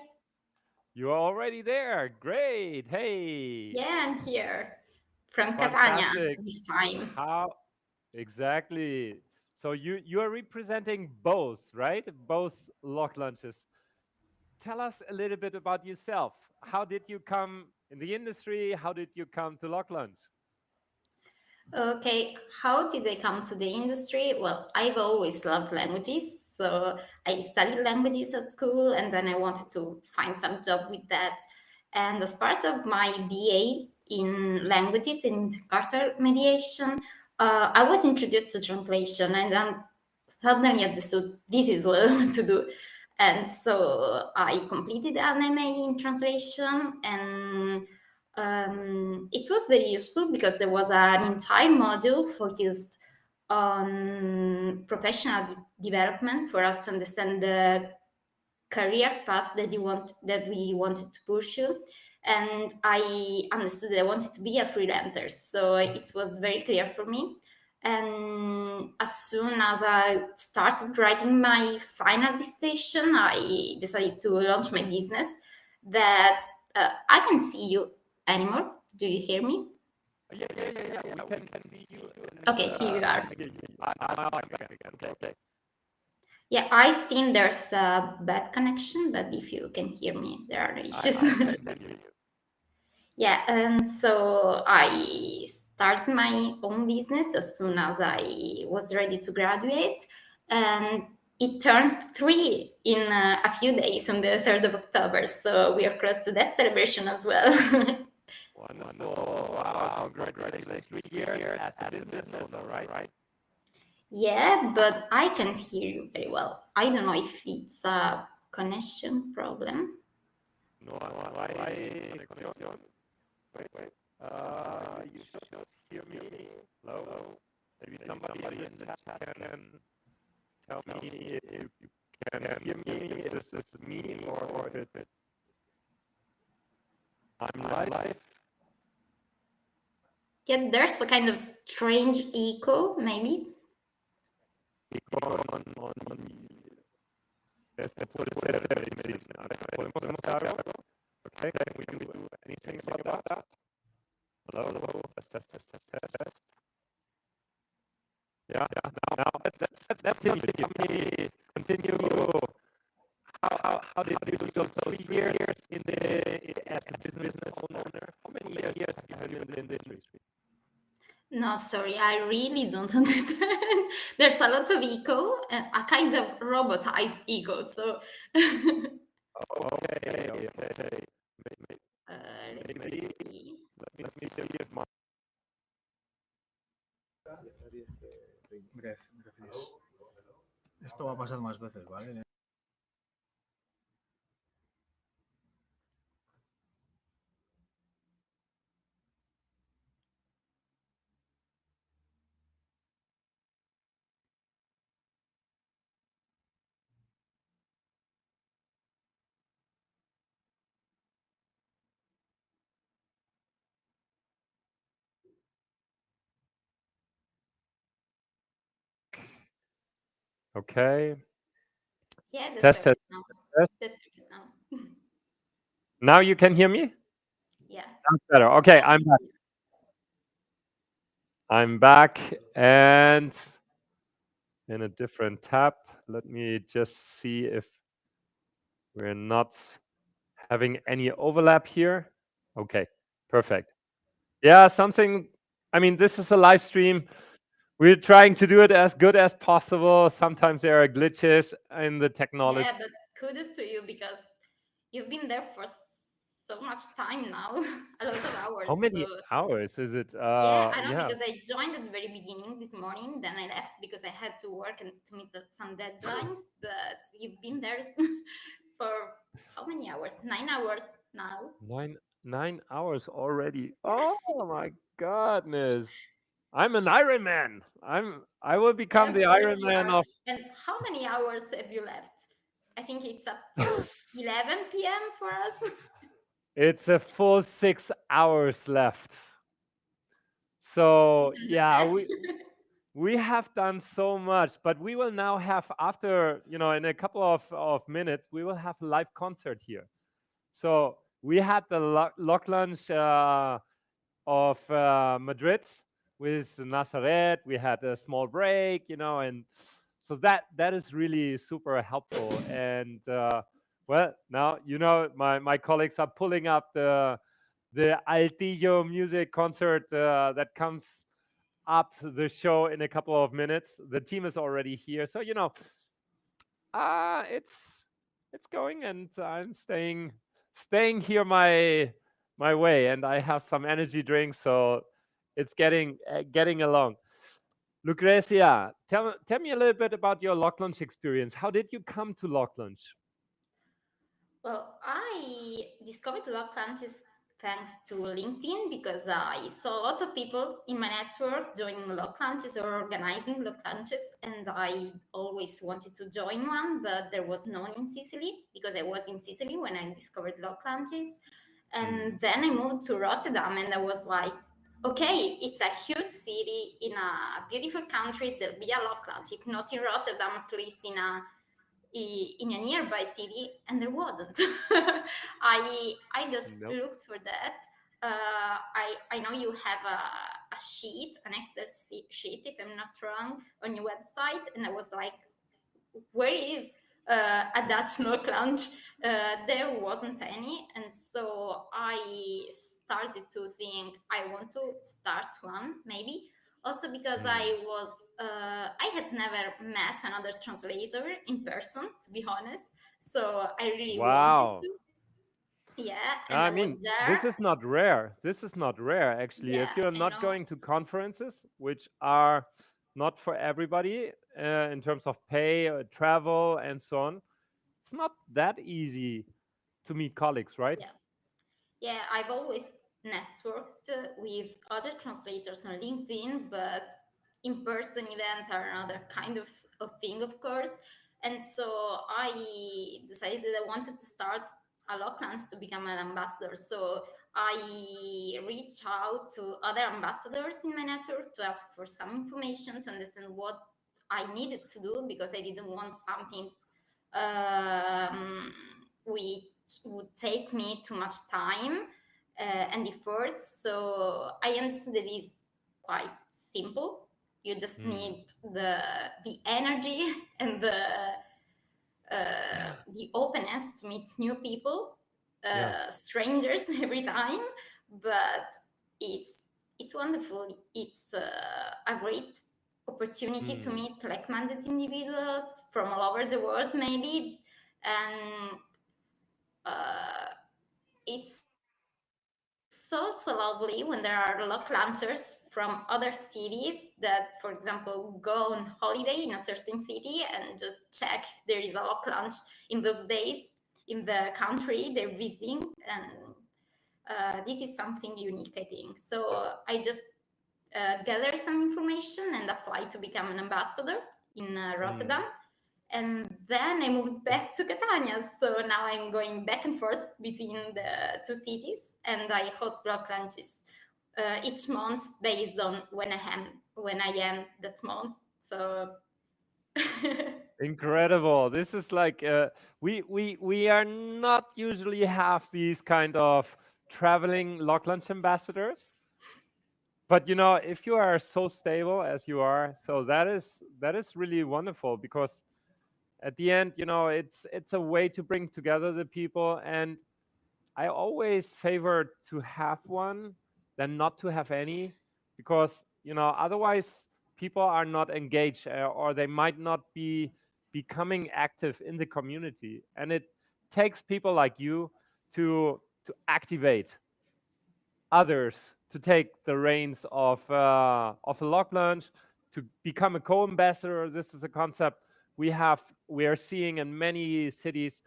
Speaker 1: You're already there. Great. Hey.
Speaker 16: Yeah, I'm here from Catania
Speaker 1: Fantastic.
Speaker 16: this time.
Speaker 1: How exactly? So you are representing both, right? Both LocLunches. Tell us a little bit about yourself. How did you come in the industry? How did you come to LocLunch?
Speaker 16: Okay, how did I come to the industry? Well, I've always loved languages. So I studied languages at school, and then I wanted to find some job with that. And as part of my BA in languages and intercultural mediation, I was introduced to translation, and then suddenly understood this is what I want to do. And so I completed an MA in translation, and it was very useful because there was an entire module focused on professional development for us to understand the career path that we wanted to pursue. And I understood that I wanted to be a freelancer, so it was very clear for me. And as soon as I started writing my final dissertation, I decided to launch my business. That I can see you anymore. Do you hear me?
Speaker 1: Yeah. We can see you.
Speaker 16: Okay, here you are.
Speaker 1: Okay.
Speaker 16: Yeah, I think there's a bad connection, but if you can hear me, there are issues. Yeah, and so I started my own business as soon as I was ready to graduate, and it turns 3 in a few days on the 3rd of October, so we are close to that celebration as well.
Speaker 1: Wonderful. Wow, congratulations. 3 years as a business, all right?
Speaker 16: Yeah, but I can hear you very well. I don't know if it's a connection problem.
Speaker 1: No, I wait. You should hear me. Hello? Maybe somebody in the chat can tell me if you can hear me. Is this me or if I'm live?
Speaker 16: Yeah, there's a kind of strange echo, maybe.
Speaker 1: Echo on what is it? ¿Podemos hacer algo? Okay, can we do anything about that? Hello. Test. Yeah. Now let's continue. How did you do? So 3 years as a business owner? How many years have you been in the industry?
Speaker 16: No, sorry, I really don't understand. There's a lot of echo, a kind of robotized echo. So.
Speaker 1: Okay.
Speaker 16: Let's see.
Speaker 1: Let me see if my.
Speaker 2: Gracias. Esto va a pasar más veces, ¿vale?
Speaker 1: Okay.
Speaker 16: Yeah, that's
Speaker 1: Test, test,
Speaker 16: perfect now.
Speaker 1: test.
Speaker 16: That's perfect now.
Speaker 1: Now you can hear me?
Speaker 16: Yeah.
Speaker 1: Sounds better. Okay, I'm back. I'm back and in a different tab. Let me just see if we're not having any overlap here. Okay, perfect. Yeah, something, I mean, this is a live stream. We're trying to do it as good as possible. Sometimes there are glitches in the technology.
Speaker 16: Yeah, but kudos to you because you've been there for so much time now, a lot of hours.
Speaker 1: How many
Speaker 16: So
Speaker 1: hours is it?
Speaker 16: yeah, I know
Speaker 1: Yeah,
Speaker 16: because I joined at the very beginning this morning. Then I left because I had to work and to meet some deadlines. But you've been there for how many hours? 9 hours now.
Speaker 1: 9 hours already. Oh my goodness. I'm an Iron Man. I will become
Speaker 16: Of
Speaker 1: the
Speaker 16: course
Speaker 1: Iron
Speaker 16: you
Speaker 1: Man
Speaker 16: are.
Speaker 1: of
Speaker 16: And how many hours have you left? I think it's up to 11 p.m. for us.
Speaker 1: it's a full 6 hours left. So yeah, we have done so much, but we will now have after, in a couple of minutes, we will have a live concert here. So we had the LocLunch of Madrid with Nazareth. We had a small break, and so that is really super helpful. And well, now my colleagues are pulling up the Altillo music concert that comes up the show in a couple of minutes. The team is already here, so it's going, and I'm staying here my way, and I have some energy drinks, so it's getting along. Lucrezia, tell me a little bit about your LocLunch experience. How did you come to LocLunch?
Speaker 16: Well, I discovered LocLunches thanks to LinkedIn because I saw lots of people in my network joining LocLunches or organizing LocLunches, and I always wanted to join one, but there was none in Sicily because I was in Sicily when I discovered LocLunches. And then I moved to Rotterdam, and I was like, okay, it's a huge city in a beautiful country. There'll be a LocLunch, if not in Rotterdam, at least in a nearby city, and there wasn't. I just looked for that. I know you have a sheet, an Excel sheet, if I'm not wrong, on your website, and I was like, where is a Dutch LocLunch? There wasn't any, and so I started to think I want to start one, maybe. Also because I had never met another translator in person, to be honest. So I really wanted
Speaker 1: Wow.
Speaker 16: to. Yeah, and
Speaker 1: I
Speaker 16: I was
Speaker 1: mean,
Speaker 16: there.
Speaker 1: this is not rare. This is not rare, actually.
Speaker 16: Yeah,
Speaker 1: If you're
Speaker 16: I
Speaker 1: not
Speaker 16: know.
Speaker 1: going to conferences, which are not for everybody in terms of pay, travel, and so on, it's not that easy to meet colleagues, right?
Speaker 16: Yeah, I've always networked with other translators on LinkedIn, but in-person events are another kind of thing, of course. And so I decided that I wanted to start a LocLunch to become an ambassador. So I reached out to other ambassadors in my network to ask for some information to understand what I needed to do because I didn't want something which would take me too much time and effort. So I understood that it's quite simple. You just need the energy and the openness to meet new people, strangers every time. But it's wonderful. It's a great opportunity to meet like-minded individuals from all over the world, maybe, and it's also lovely when there are LocLunchers from other cities that, for example, go on holiday in a certain city and just check if there is a LocLunch in those days in the country they're visiting. And this is something unique, I think. So I just gathered some information and applied to become an ambassador in Rotterdam. And then I moved back to Catania. So now I'm going back and forth between the two cities, and I host LocLunches each month based on when I am that month. So
Speaker 1: Incredible. This is like we are not usually have these kind of traveling LocLunch ambassadors, but if you are so stable as you are, so that is really wonderful, because at the end, it's a way to bring together the people. And I always favor to have one than not to have any, because otherwise people are not engaged, or they might not be becoming active in the community, and it takes people like you to activate others, to take the reins of a lock lunch, to become a co-ambassador. This is a concept we are seeing in many cities,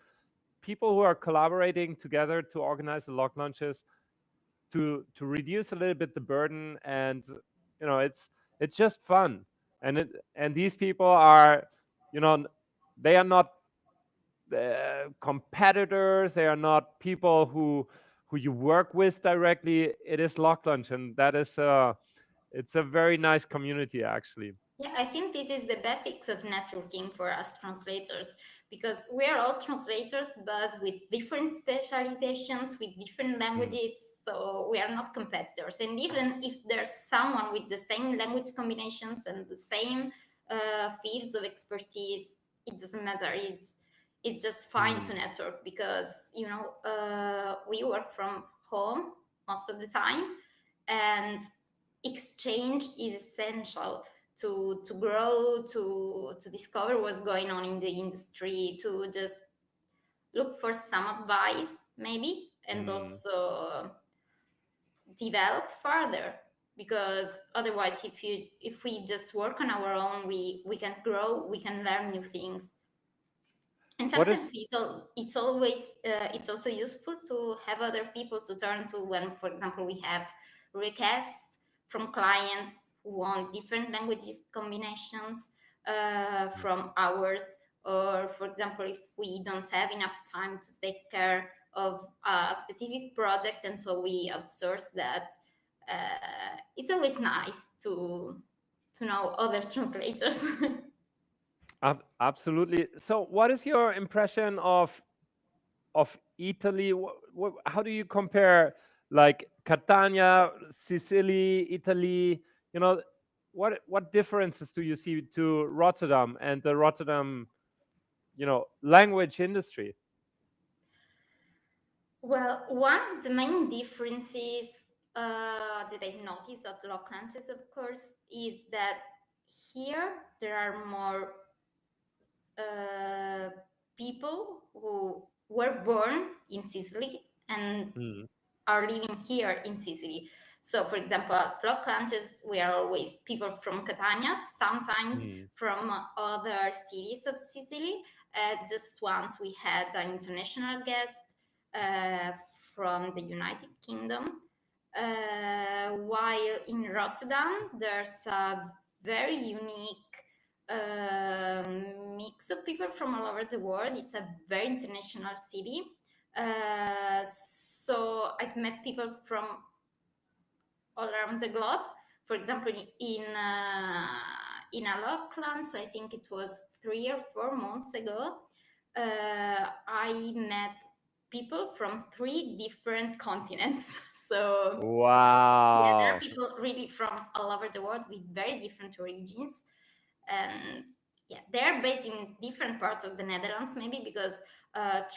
Speaker 1: people who are collaborating together to organize the lock lunches, to reduce a little bit the burden. And it's just fun. And these people are, you know they are not competitors, they are not people who you work with directly. It is lock lunch, and it's a very nice community, actually.
Speaker 16: Yeah, I think this is the basics of networking for us translators, because we are all translators, but with different specializations, with different languages. So we are not competitors. And even if there's someone with the same language combinations and the same fields of expertise, it doesn't matter. It's just fine to network, because we work from home most of the time, and exchange is essential to grow, to discover what's going on in the industry, to just look for some advice maybe, and also develop further. Because otherwise, if we just work on our own, we can't grow, we can learn new things. And sometimes it's also useful to have other people to turn to when, for example, we have requests from clients who want different languages combinations from ours, or for example, if we don't have enough time to take care of a specific project, and so we outsource that. It's always nice to know other translators.
Speaker 1: Absolutely. So what is your impression of Italy? How do you compare, like, Catania, Sicily, Italy? What differences do you see to Rotterdam and the Rotterdam, language industry?
Speaker 16: Well, one of the main differences that I noticed at LocLunchers, of course, is that here there are more people who were born in Sicily and are living here in Sicily. So, for example, at LocLunchers, we are always people from Catania, sometimes from other cities of Sicily. Just once we had an international guest from the United Kingdom. While in Rotterdam, there's a very unique mix of people from all over the world. It's a very international city. So I've met people from all around the globe. For example, in a LocLunch, I think it was 3 or 4 months ago, I met people from 3 different continents. So
Speaker 1: wow,
Speaker 16: yeah, there are people really from all over the world with very different origins, and yeah, they're based in different parts of the Netherlands, maybe because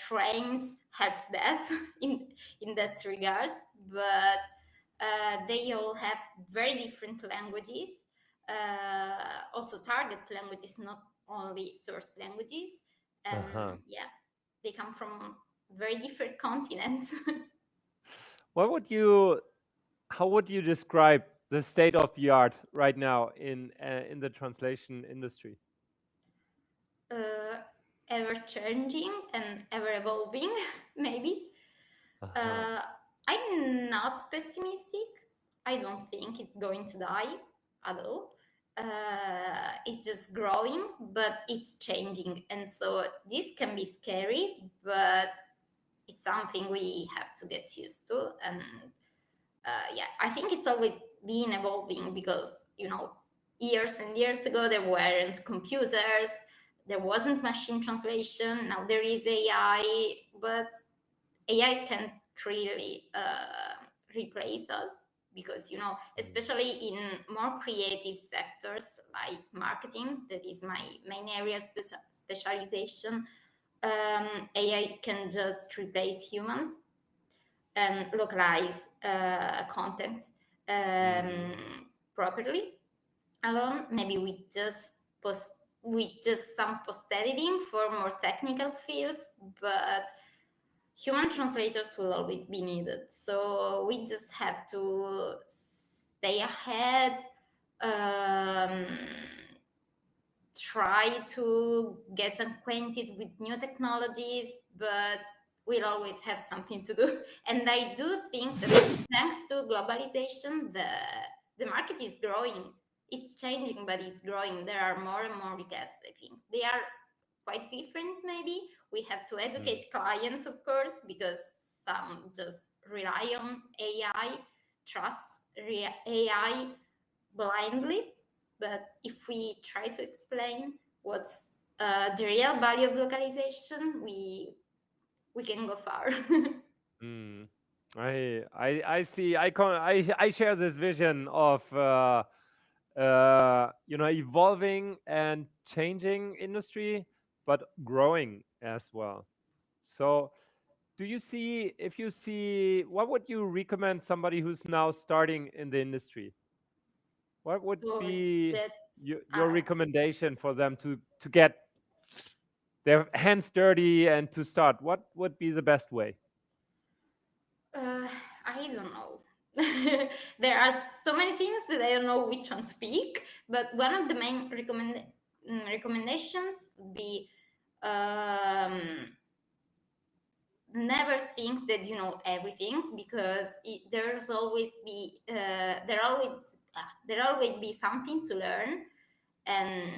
Speaker 16: trains help that in that regard, but they all have very different languages, also target languages, not only source languages, and yeah, they come from very different continents.
Speaker 1: How would you describe the state of the art right now in the translation industry?
Speaker 16: Ever changing and ever evolving, maybe. I'm not pessimistic. I don't think it's going to die at all. It's just growing, but it's changing. And so this can be scary, but it's something we have to get used to. And yeah, I think it's always been evolving because, years and years ago, there weren't computers. there wasn't machine translation. Now there is AI, but AI can't really replace us, because, you know, especially in more creative sectors like marketing, that is my main area of specialization, AI can just replace humans and localize content properly alone. Maybe with just some post editing for more technical fields, but human translators will always be needed. So we just have to stay ahead, try to get acquainted with new technologies, but we'll always have something to do. And I do think that thanks to globalization, the market is growing. It's changing, but it's growing. There are more and more requests, I think. They are quite different, maybe. We have to educate clients, of course, because some just rely on AI, trust AI blindly. But if we try to explain what's the real value of localization, we can go far.
Speaker 1: I see. I share this vision of you know, evolving and changing industry, but growing as well. So, do you see, if you see, what would you recommend somebody who's now starting in the industry? What would
Speaker 16: So
Speaker 1: be
Speaker 16: that's
Speaker 1: your recommendation for them to get their hands dirty and to start? What would be the best way?
Speaker 16: I don't know. There are so many things that I don't know which one to pick, but one of the main recommendations would be never think that you know everything, because there's always be there always be something to learn, and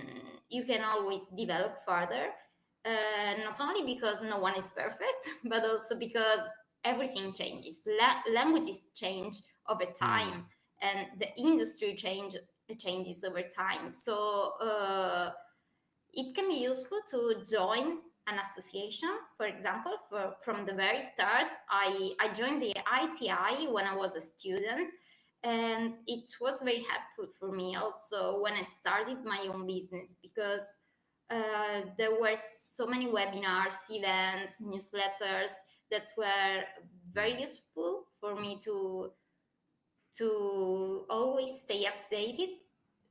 Speaker 16: you can always develop further. Not only because no one is perfect, but also because everything changes. Languages change over time, and the industry changes over time. So it can be useful to join an association. For example, from the very start, I joined the ITI when I was a student, and it was very helpful for me also when I started my own business, because there were so many webinars, events, newsletters that were very useful for me to always stay updated,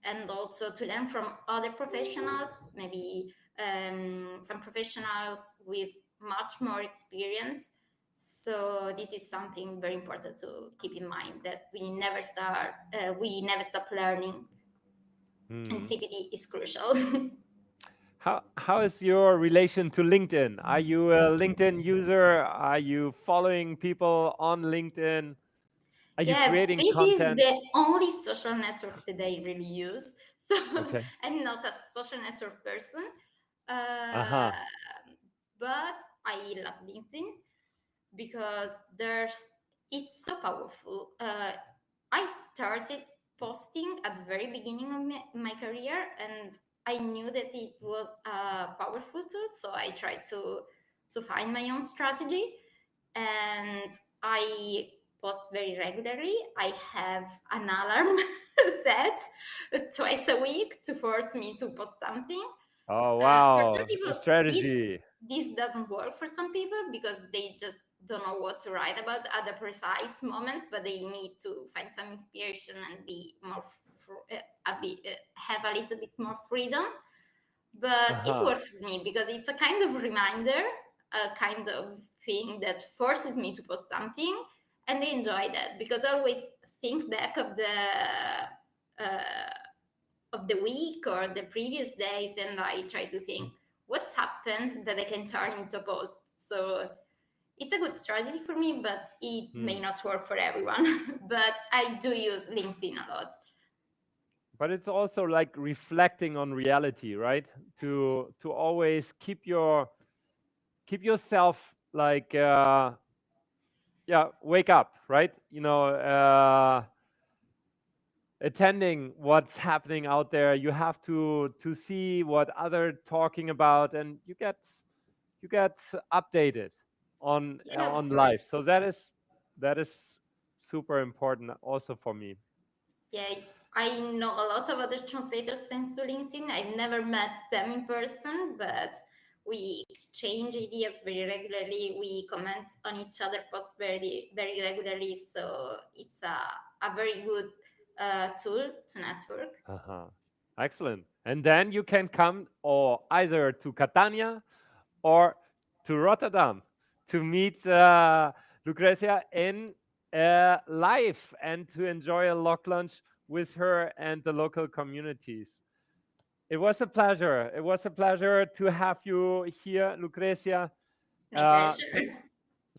Speaker 16: and also to learn from other professionals, maybe some professionals with much more experience. So this is something very important to keep in mind, that we never stop learning, and CPD is crucial.
Speaker 1: How is your relation to LinkedIn? Are you a LinkedIn user? Are you following people on LinkedIn? Are you creating
Speaker 16: this
Speaker 1: content?
Speaker 16: is the only social network that I really use. So
Speaker 1: Okay.
Speaker 16: I'm not a social network person,
Speaker 1: Aha.
Speaker 16: but I love LinkedIn because it's so powerful. I started posting at the very beginning of my career, and I knew that it was a powerful tool, so I tried to find my own strategy, and I post very regularly. I have an alarm set twice a week to force me to post something.
Speaker 1: Oh,
Speaker 16: For some
Speaker 1: wow.
Speaker 16: people,
Speaker 1: A strategy.
Speaker 16: this doesn't work for some people, because they just don't know what to write about at the precise moment, but they need to find some inspiration and be more have a little bit more freedom. But it
Speaker 1: Aha.
Speaker 16: works for me because it's a kind of reminder, a kind of thing that forces me to post something, and I enjoy that, because I always think back of the week or the previous days, and I try to think what's happened that I can turn into a post. So it's a good strategy for me, but it may not work for everyone. But I do use LinkedIn a lot.
Speaker 1: But it's also like reflecting on reality, right? To always keep yourself like wake up, right? You know, attending what's happening out there. You have to see what other talking about, and you get updated on
Speaker 16: Yeah, of
Speaker 1: life.
Speaker 16: course.
Speaker 1: So that is super important also for me.
Speaker 16: Yeah, I know a lot of other translators thanks to LinkedIn. I've never met them in person, but we exchange ideas very regularly. We comment on each other posts very regularly. So it's a very good tool to network.
Speaker 1: Uh-huh. Excellent. And then you can come or either to Catania or to Rotterdam to meet Lucrezia in live and to enjoy a lock lunch with her and the local communities. It was a pleasure. It was a pleasure to have you here, Lucrezia.
Speaker 16: My pleasure.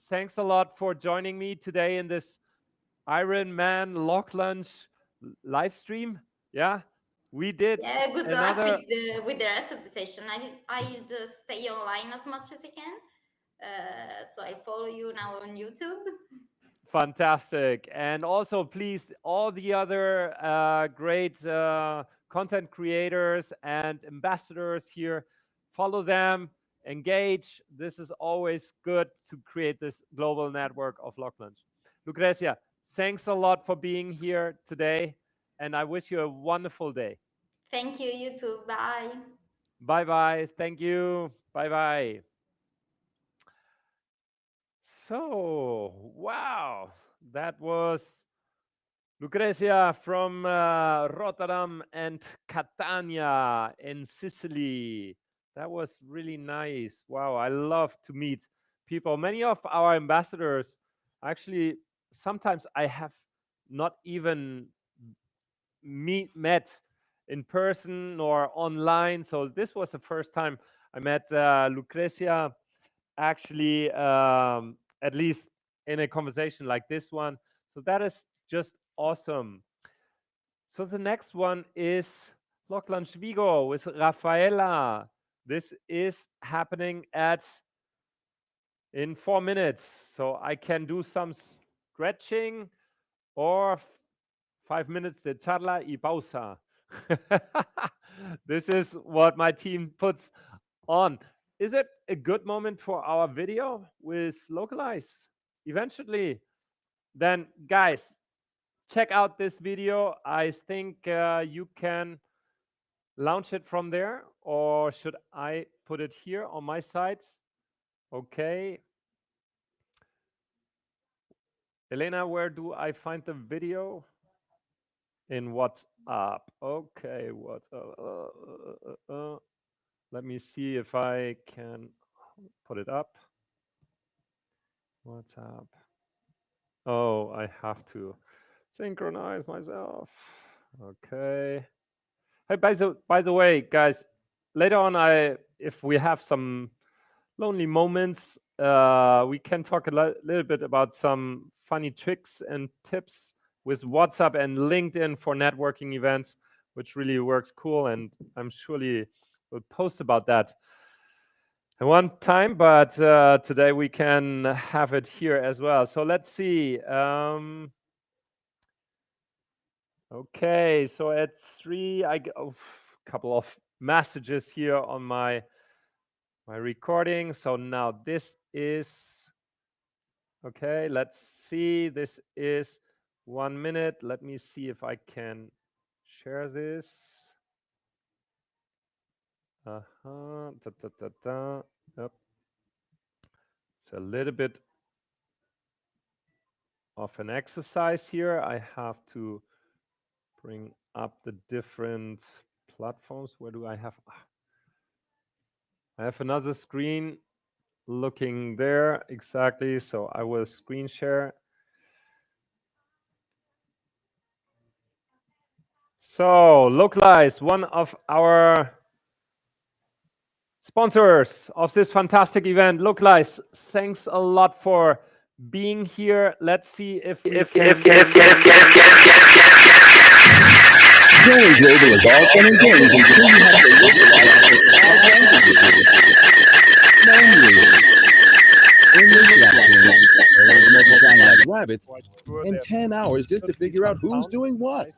Speaker 1: Thanks a lot for joining me today in this Iron Man lock lunch live stream. Yeah, we did
Speaker 16: Yeah, good luck
Speaker 1: another.
Speaker 16: with the rest of the session. I'll just stay online as much as I can. So I follow you now on YouTube.
Speaker 1: Fantastic. And also, please, all the other great content creators and ambassadors here, follow them, engage. This is always good to create this global network of LocLunch. Lucrezia, thanks a lot for being here today, and I wish you a wonderful day.
Speaker 16: Thank you, you too. Bye.
Speaker 1: Bye-bye. Thank you. Bye-bye. So, wow, that was Lucrezia from Rotterdam and Catania in Sicily. That was really nice. Wow, I love to meet people. Many of our ambassadors, actually, sometimes I have not even met in person or online. So this was the first time I met Lucrezia, actually, at least in a conversation like this one. So that is just awesome. So the next one is LocLunch Vigo with Rafaela. This is happening in 4 minutes. So I can do some stretching or 5 minutes de charla y pausa. This is what my team puts on. Is it a good moment for our video with Localize? Eventually, then guys, check out this video. I think you can launch it from there, or should I put it here on my side? Okay. Elena, where do I find the video? In WhatsApp. Okay, WhatsApp. Let me see if I can put it up. WhatsApp. Oh, I have to synchronize myself. Okay. Hey, by the way, guys, later on, if we have some lonely moments, we can talk a little bit about some funny tricks and tips with WhatsApp and LinkedIn for networking events, which really works cool. And I'm surely will post about that at one time, but today we can have it here as well. So let's see. Okay, so at 3, I go a couple of messages here on my recording. So now this is okay. Let's see. This is 1 minute. Let me see if I can share this. Yep. It's a little bit of an exercise here. I have to bring up the different platforms. Where do I have? I have another screen looking there exactly. So I will screen share. So Localize, one of our sponsors of this fantastic event. Localize, thanks a lot for being here. Let's see if we can.
Speaker 9: Going global is all fun and games until you have to in this lesson, multiplying like rabbits in 10 hours just to figure out who's doing what.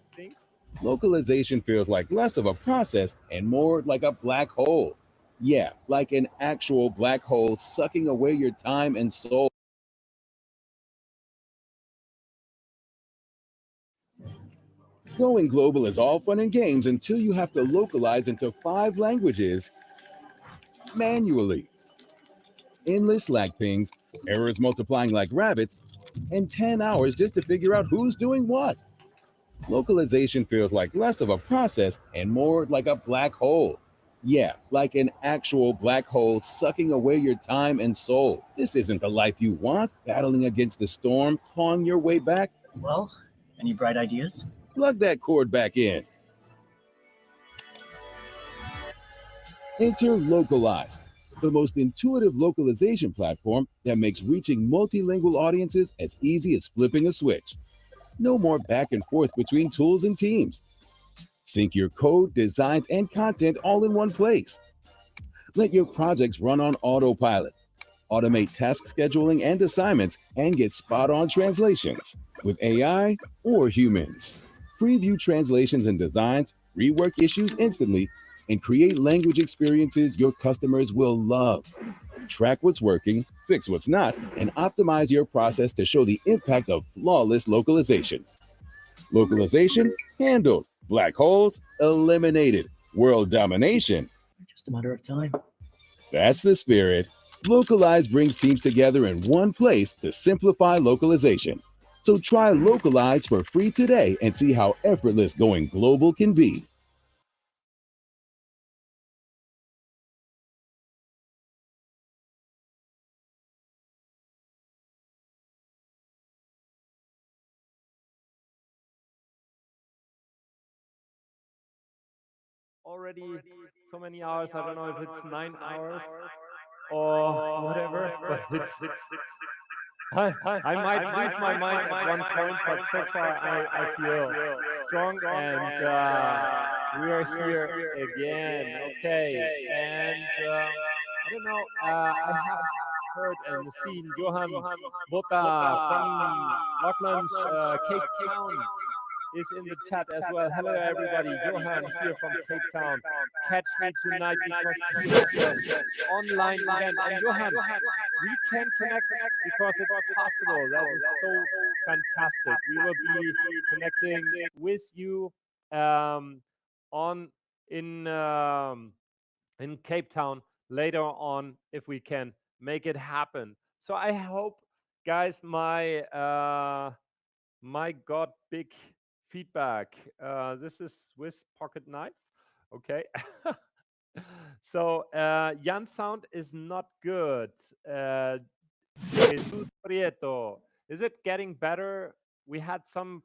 Speaker 9: Localization feels like less of a process and more like a black hole. Yeah, like an actual black hole sucking away your time and soul. Going global is all fun and games until you have to localize into 5 languages manually. Endless Slack pings, errors multiplying like rabbits, and 10 hours just to figure out who's doing what. Localization feels like less of a process and more like a black hole. Yeah, like an actual black hole sucking away your time and soul. This isn't the life you want, battling against the storm, clawing your way back.
Speaker 17: Well, any bright ideas?
Speaker 9: Plug that cord back in. Enter Localize, the most intuitive localization platform that makes reaching multilingual audiences as easy as flipping a switch. No more back and forth between tools and teams. Sync your code, designs, and content all in one place. Let your projects run on autopilot. Automate task scheduling and assignments and get spot-on translations with AI or humans. Preview translations and designs, rework issues instantly, and create language experiences your customers will love. Track what's working, fix what's not, and optimize your process to show the impact of flawless localization. Localization handled. Black holes eliminated. World domination.
Speaker 17: Just a matter of time.
Speaker 9: That's the spirit. Localize brings teams together in one place to simplify localization. So try Localize for free today and see how effortless going global can be.
Speaker 1: Already so many hours. I don't know if it's 9 hours or whatever, but it's. I might lose my mind at one point, but so far I feel strong, and we are here again. Okay, and I don't know. I have heard and seen Johan Bota from LocLunch, Cape Town is in the chat as well. Hello, everybody. Johan here from Cape Town. Catch me tonight because he has an online event. And Johan, we can connect because it's possible. That is so fantastic. We will be connecting with you on in Cape Town later on if we can make it happen. So I hope, guys, my God, big feedback. This is Swiss Pocket Knife. Okay. So Jan's sound is not good. Jesus Prieto, is it getting better? We had some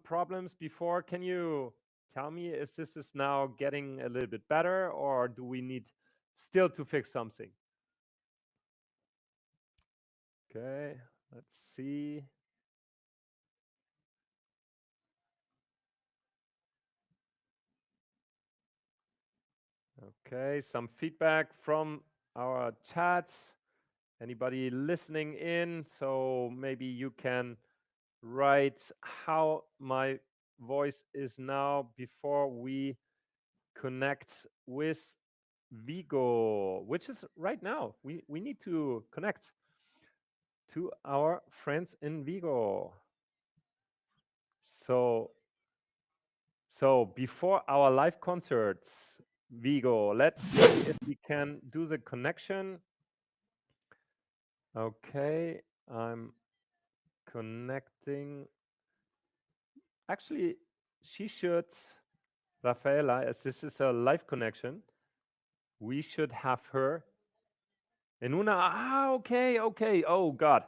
Speaker 1: problems before. Can you tell me if this is now getting a little bit better, or do we need still to fix something? Okay, let's see. Okay, some feedback from our chats. Anybody listening in? So maybe you can write how my voice is now before we connect with Vigo, which is right now. We need to connect to our friends in Vigo. So before our live concerts, Vigo, let's see if we can do the connection. Okay, I'm connecting. Actually, she should, Rafaela, as this is a live connection, we should have her. In una, okay. Oh God.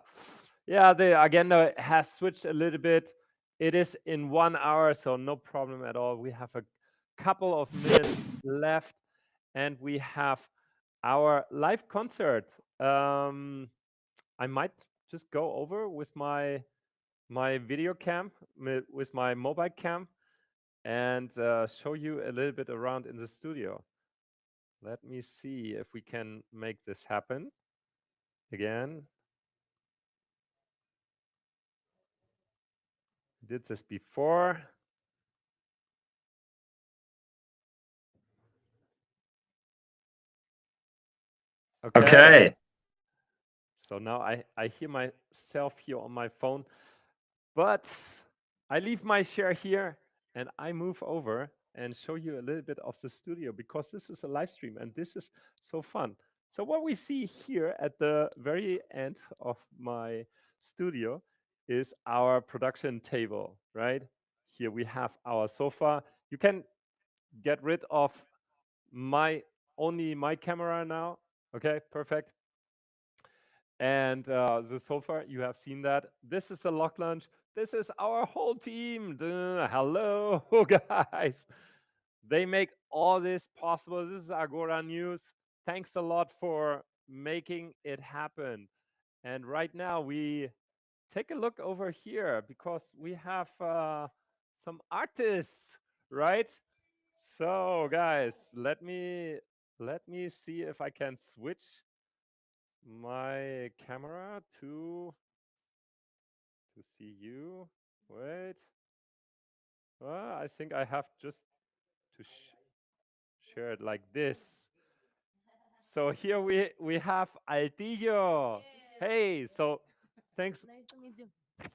Speaker 1: Yeah, the agenda has switched a little bit. It is in 1 hour, so no problem at all. We have a couple of minutes left, and we have our live concert. I might just go over with my video cam, with my mobile cam, and show you a little bit around in the studio. Let me see if we can make this happen again. Did this before. Okay. So now I hear myself here on my phone, but I leave my share here and I move over and show you a little bit of the studio because this is a live stream and this is so fun. So what we see here at the very end of my studio is our production table, right? Here we have our sofa. You can get rid of only my camera now. Okay, perfect. And the sofa, you have seen that. This is the LocLunch. This is our whole team. Hello, guys. They make all this possible. This is Agora News. Thanks a lot for making it happen. And right now we take a look over here because we have some artists, right? So guys, let me see if I can switch my camera to see you. Wait. I think I have just to share it like this. So here we have Altillo. Hey, so thanks.
Speaker 7: Nice to meet you.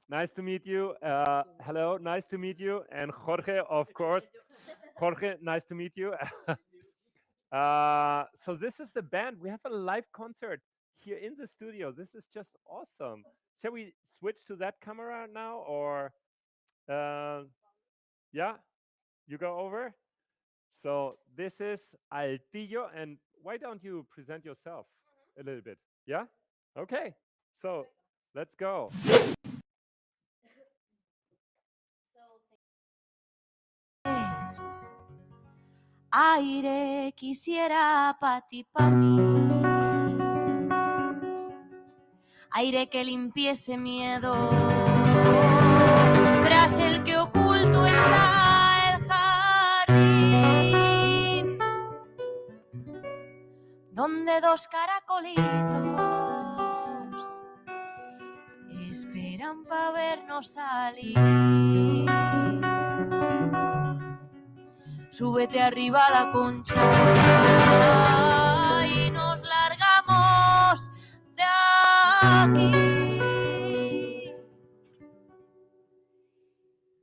Speaker 1: Nice to meet you. Hello, nice to meet you. And Jorge, of course. Jorge, nice to meet you. So this is the band. We have a live concert here in the studio. This is just awesome. Shall we switch to that camera now, or yeah, you go over? So this is Altillo, and why don't you present yourself a little bit? Yeah? Okay. So let's go.
Speaker 7: Aire quisiera pa' ti, pa' mí. Aire que limpiese miedo, tras el que oculto está el jardín, donde dos caracolitos esperan pa' vernos salir. Súbete arriba a la concha y nos largamos de aquí.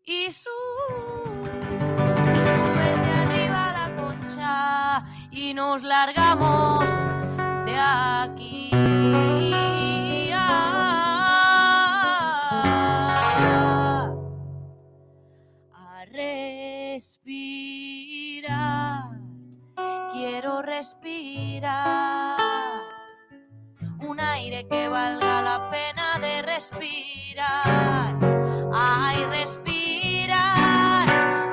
Speaker 7: Y súbete arriba a la concha y nos largamos de aquí. A respirar, quiero respirar un aire que valga la pena de respirar. Ay, respirar,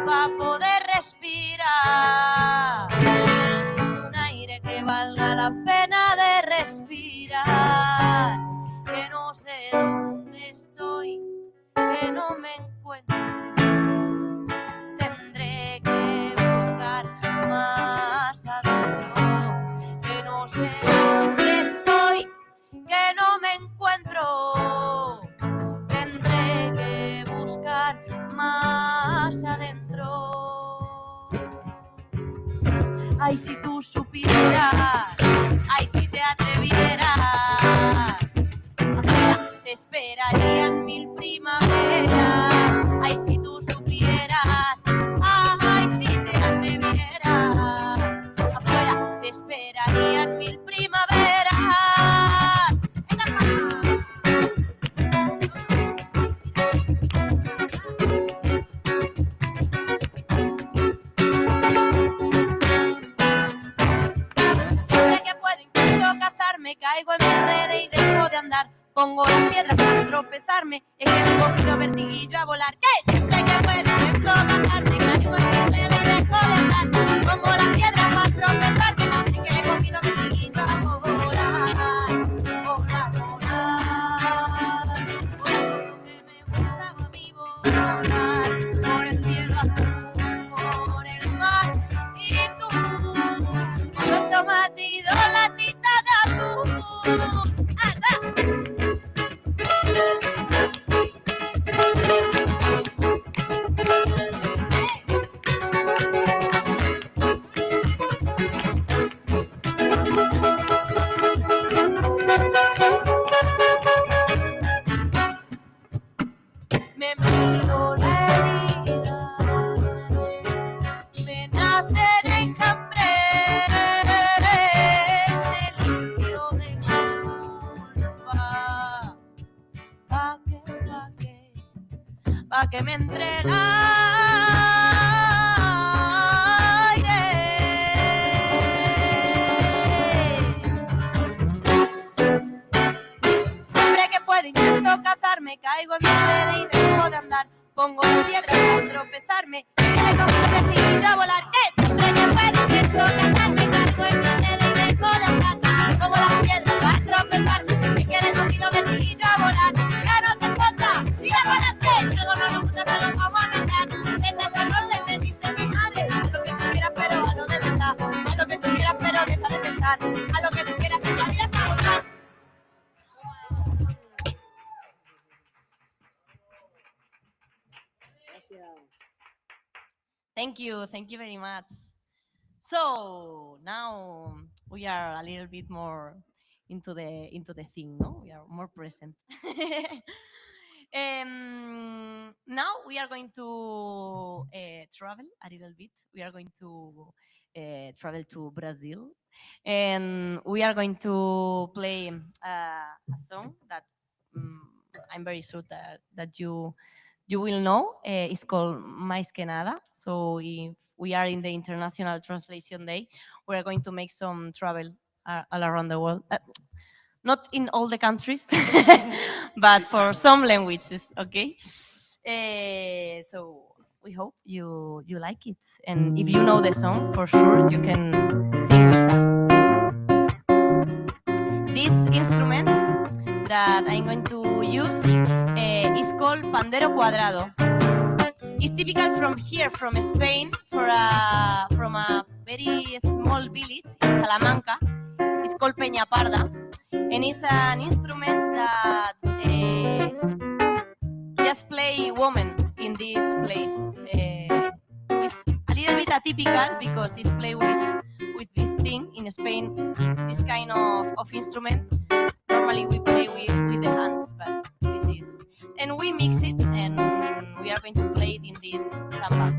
Speaker 7: pa' poder respirar un aire que valga la pena de respirar. Que no sé dónde estoy, que no me encuentro. Tendré que buscar más adentro. Que no sé dónde estoy, que no me encuentro. Tendré que buscar más adentro. Ay, si tú supieras, ay, si te atrevieras, afuera te esperarían 1000 primaveras. Ay, si tú supieras, ay, si te atrevieras, afuera te esperarían 1000 primaveras. Siempre que puedo intento cazarme, caigo en mi red y dejo de andar. Pongo las piedras para tropezarme, es que me he cogido vertiguillo a volar. Que siempre que puedo intento cazarme, caigo en mi red y dejo de andar. Pongo las piedras para tropezarme, es que me he cogido vertiguillo a volar. Volar, volar, volar, porque me gustaba a mí volar. Por el cielo azul, por el mar y tú, con un tomate y 2 latitas de atún. que me entre el Siempre que puedo intento cazarme, caigo en mi red y dejo de andar. Pongo las piedras para tropezarme, que le cojo el vertigillo a volar. Siempre que puedo intento cazarme, caigo en mi red y dejo de andar. Pongo las piedras para tropezarme, que le cogido vertigillo a volar. Ya no te falta, sigue para adelante, luego no nos gusta, pero vamos a ganar. Este terror le metiste mi madre, a lo que tú quieras, pero a lo de verdad. A lo que tú quieras, pero deja de pensar. A lo que tú quieras, que la vida está gozar. Thank you very much. So now we are a little bit more into the thing, no? We are more present. Now we are going to travel a little bit. We are going to travel to Brazil, and we are going to play a song that I'm very sure that you will know. It's called Mais que Nada. So if we are in the International Translation Day, we are going to make some travel all around the world. Not in all the countries, but for some languages, okay? So we hope you like it. And if you know the song, for sure, you can sing with us. This instrument that I'm going to use is called pandero cuadrado. It's typical from here, from Spain, from a very small village in Salamanca. It's called Peña Parda, and it's an instrument that just play women in this place. It's a little bit atypical because it's played with this thing in Spain. This kind of instrument. Normally we play with the hands, but this is, and we mix it, and we are going to play it in this samba.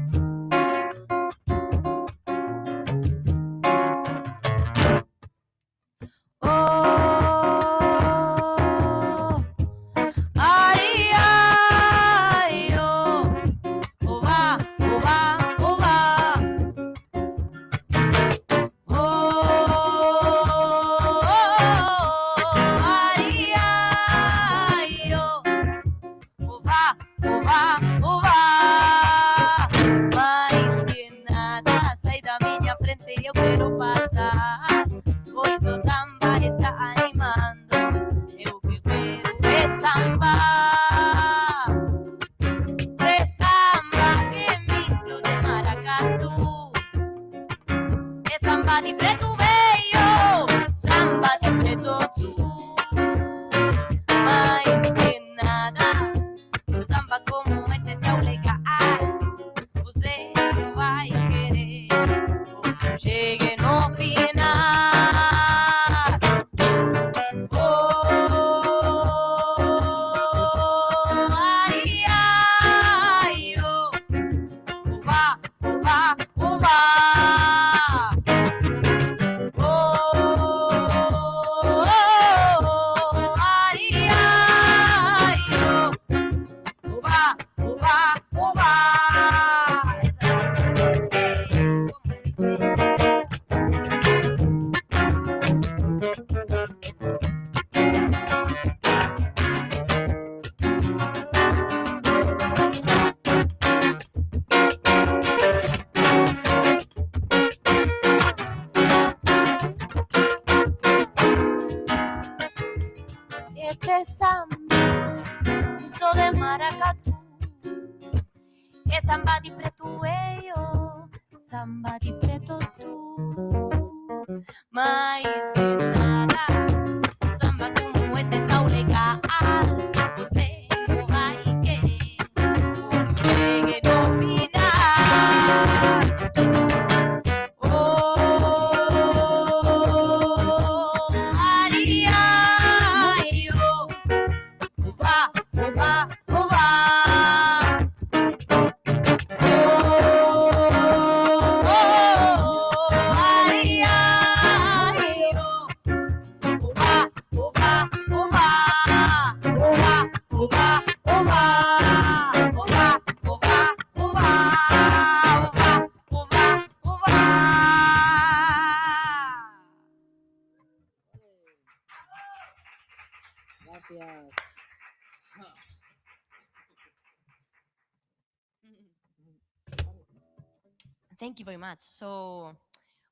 Speaker 7: Thank you very much. So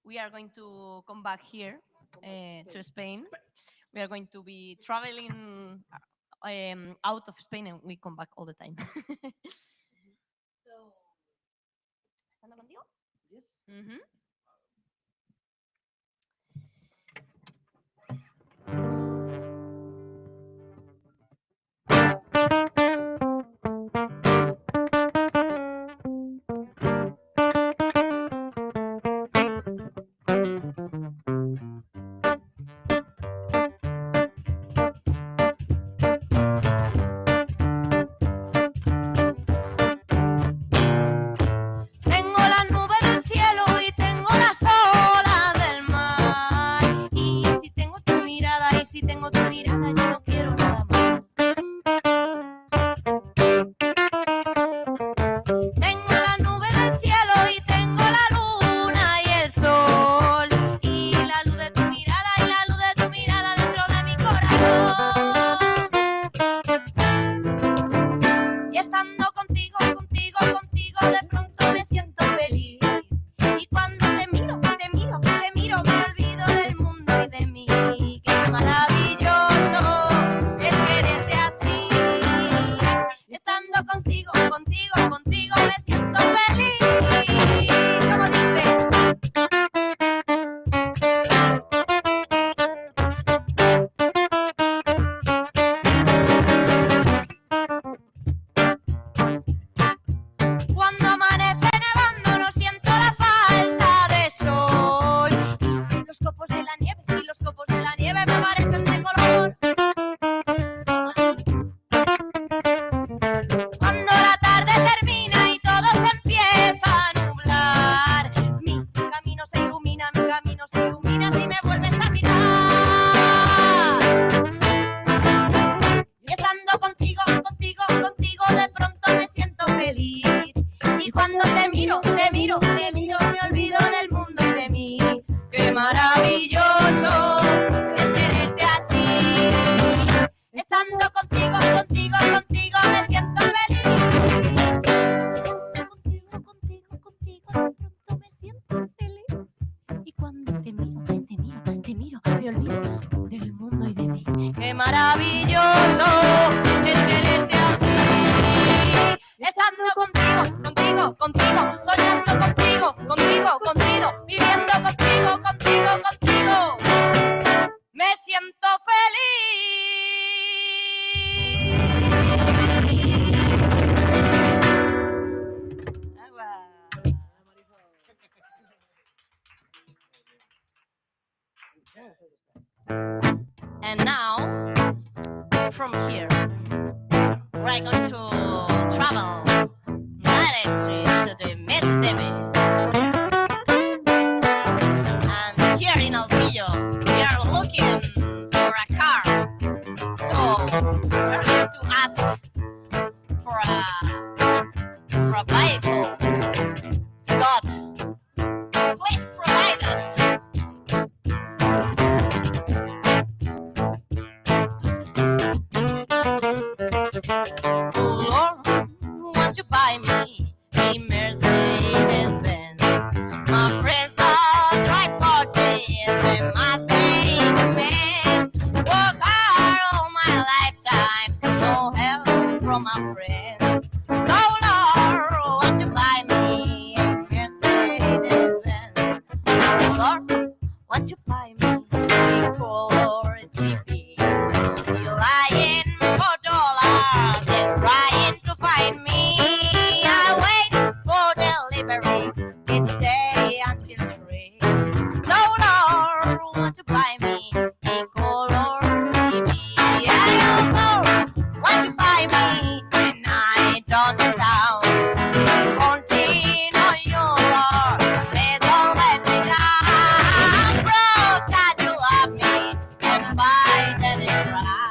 Speaker 7: we are going to come back here to Spain. We are going to be traveling out of Spain, and we come back all the time. So, ¿estando contigo?
Speaker 2: Yes.
Speaker 7: Tengo las nubes del cielo y tengo las olas del mar. Y si tengo tu mirada, yo no quiero nada más. Tengo las nubes del cielo y tengo la luna y el sol. Y la luz de tu mirada dentro de mi corazón. Y estando contigo, de pronto me siento feliz. Y cuando te miro, me olvido del mundo y de mí. Qué maravilloso es quererte así. Estando contigo, me siento feliz. Como dice. Cuando amanece nevando no siento la falta de sol. Y los copos de la nieve me parecen de color. Cuando la tarde termina y todo se empieza a nublar, mi camino se ilumina si me vuelves a mirar. Y estando contigo, de pronto me siento feliz. Y cuando te miro, me olvido del mundo y de mí. Qué maravilloso es quererte así. Estando contigo, me siento feliz. Contigo, de pronto me siento feliz. Y cuando te miro, me olvido del mundo y de mí. Qué maravilloso es quererte así. Estando contigo, soñando contigo, viviendo contigo, me siento feliz. And now, from here, we're going to travel directly to the Mississippi. And here in Altillo, we are looking for a car. So we're going to ask for a vehicle to God. Please provide us. Lord, won't you buy me a Mercedes Benz? My friends all drive Porsches and must pay the man. Work hard all my lifetime, no help from my friends. So Lord, won't you buy me a Mercedes Benz? Lord, won't you buy me a color TV? You lying for dollars, just trying to find me. I wait for delivery each day until 3. So Lord, want to buy me a color TV? I don't want to buy me when I turn it down. Continue your Lord, please don't let me down. Prove that you love me and fight and try.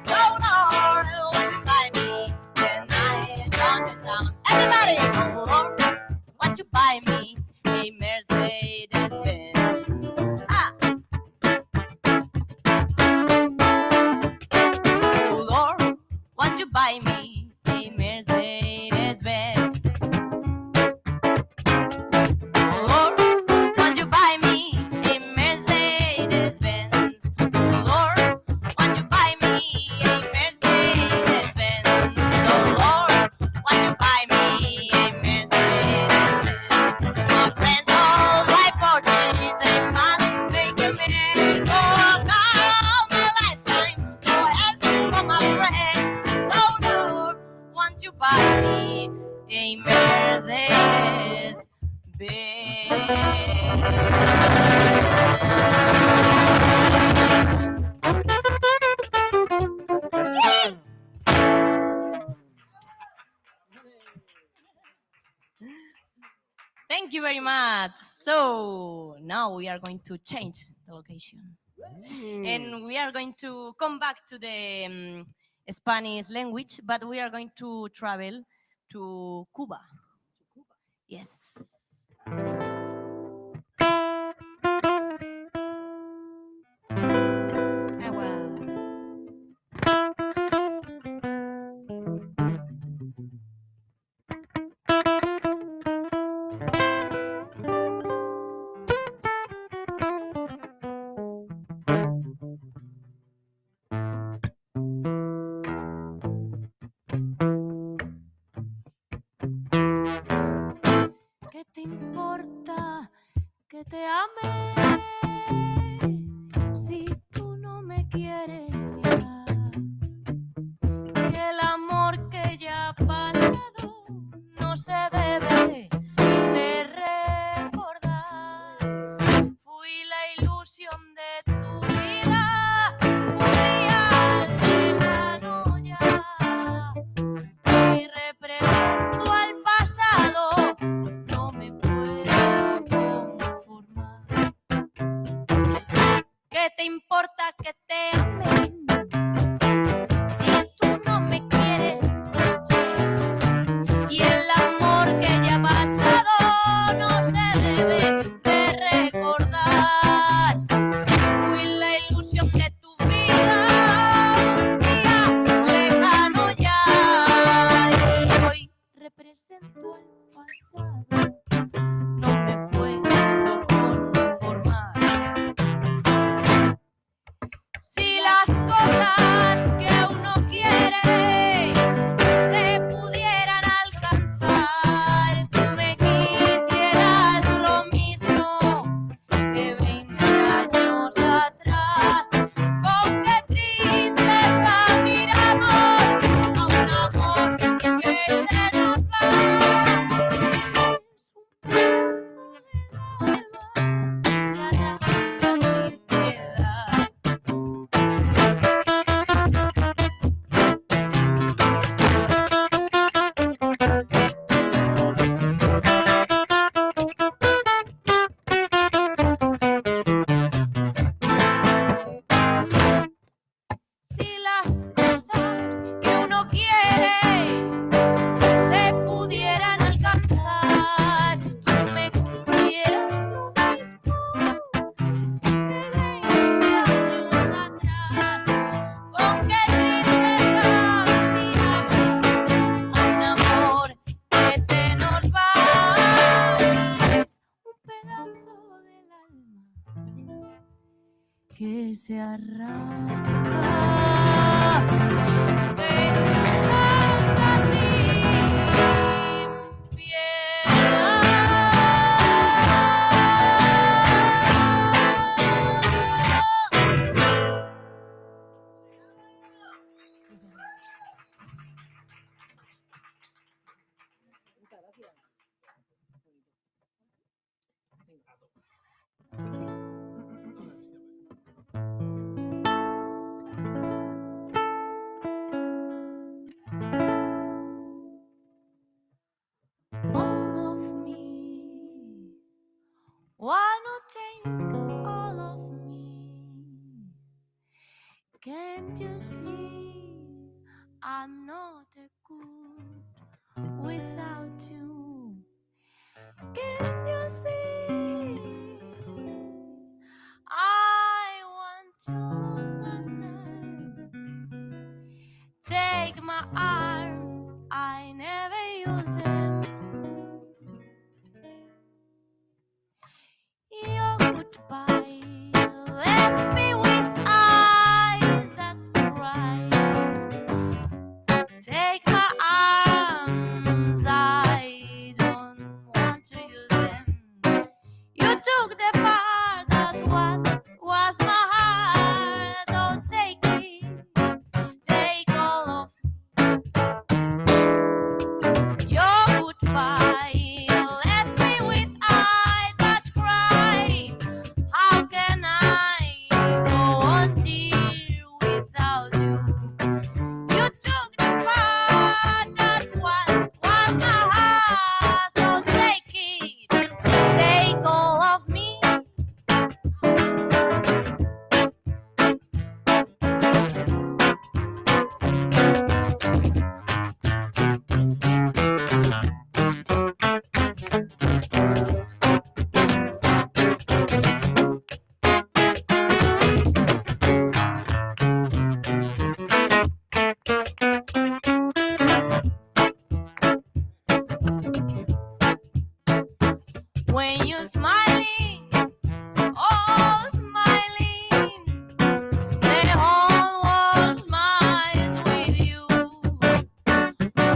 Speaker 7: So Lord, want to buy me when I turn it down. Everybody, oh Lord, want to buy me a Mercedes Benz? Ah. Oh Lord, want to buy me a Mercedes Benz? mi Mercedes Benz. Thank you very much. So now we are going to change the location. And we are going to come back to the Spanish language, but we are going to travel to Cuba. Yes. ¿Qué te importa que te ame si tú no me quieres ya? Y el amor que ya ha pasado no se debe de recordar. Fui la ilusión de tu vida, un día lejano ya, y represento al pasado. ¿Qué te importa que te amen si tú no me quieres y el amor que ya ha pasado no se debe de recordar? Fui la ilusión de tu vida, un día lejano ya, y hoy represento el pasado. No me puedo conformar. Si las cosas que uno quiere se pudieran alcanzar, tú me quisieras lo mismo que 20 años atrás. Con qué tristeza miramos a un amor que se nos va. Es un pedazo del alma, se arranca sin piedad. Si las cosas que uno quiere se pudieran alcanzar, tú me quisieras lo mismo que 20 años atrás. Con qué tristeza miramos a un amor que se nos va. Es un pedazo del alma que se arranca, sin piedad. All of me, why not take all of me? Can't you see I'm not a good without you? Can't you see I want to lose myself? Take my arms, I never use them. Your goodbye left me with eyes that cry. Take my arms, I don't want to use them. You took the part that once was my heart. Oh, take it, take all of your So take it, take all of me. When you're smiling, all smiling, the whole world smiles with you.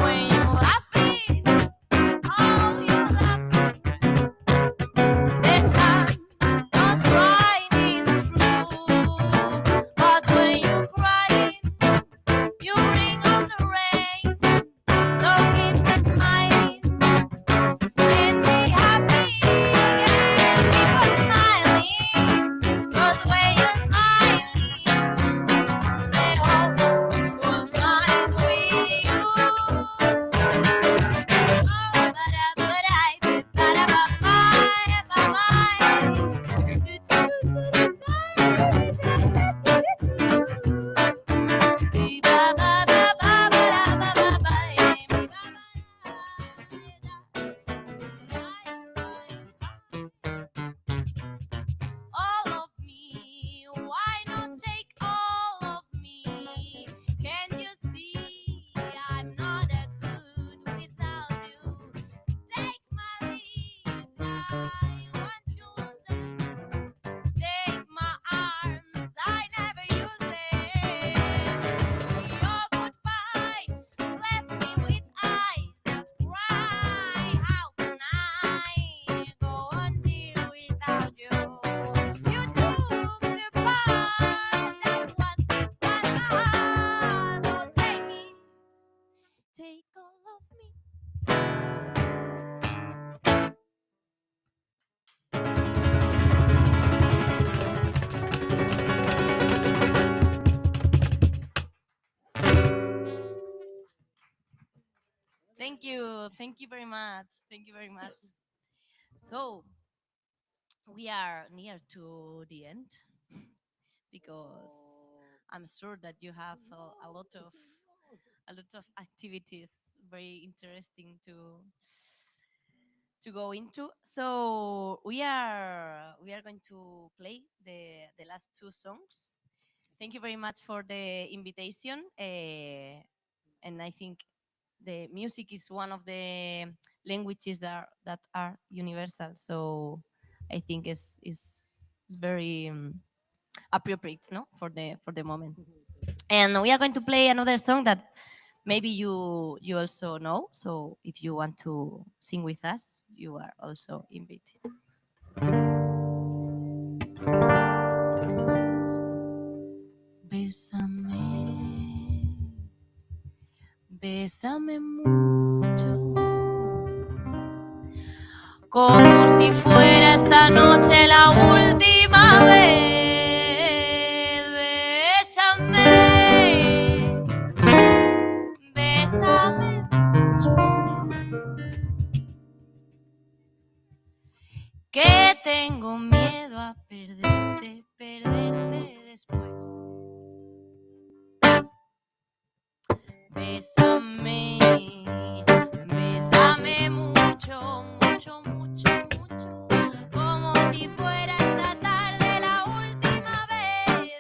Speaker 7: When you're laughing, all you're laughing, the sun goes shining through. But when you're crying, you bring on the rain. So keep smiling and be happy. All of me, why not take all of me? Can you see I'm not a good without you? Take my leave, I want you to take my arms, I never use them. Your goodbye left me with eyes that cry. How can I go on dear without you? You took the part that was my heart. So take it, take all of me. Thank you very much. Thank you very much. So we are near to the end because I'm sure that you have a lot of activities very interesting to go into. So we are going to play the last two songs. Thank you very much for the invitation, and I think the music is one of the languages that are universal. So I think is very appropriate, no, for the moment. And we are going to play another song that maybe you also know. So if you want to sing with us, you are also invited. Bésame, bésame mucho, como si fuera esta noche la última vez. Bésame, bésame mucho, que tengo miedo a perderte, perderte después. Bésame, bésame mucho, mucho, mucho, mucho, como si fuera esta tarde la última vez,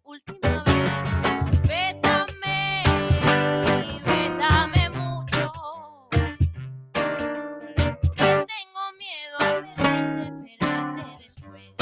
Speaker 7: última vez. Bésame, bésame mucho, que tengo miedo a perderte, perderte después.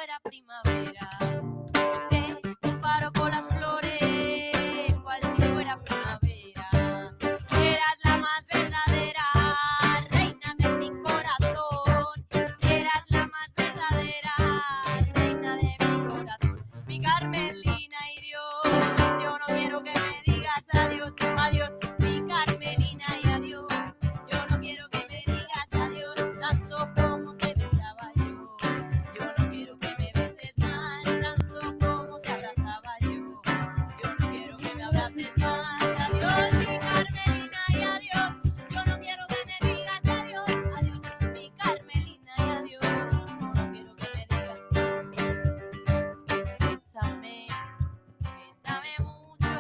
Speaker 7: fuera primavera. Te comparo con las flores, cual si fuera primavera. Eras la más verdadera, reina de mi corazón. Eras la más verdadera, reina de mi corazón. Mi Carmelina y Dios, yo no quiero que me digas adiós, adiós. Mi Carmelina y adiós, yo no quiero que me digas adiós, tanto como te besaba yo. Yo no quiero que me beses más, tanto como te abrazaba yo. Yo no quiero que me abraces más, adiós mi Carmelina y adiós. Yo no quiero que me digas adiós, adiós mi Carmelina y adiós. Yo no quiero que me digas. Bésame, bésame mucho,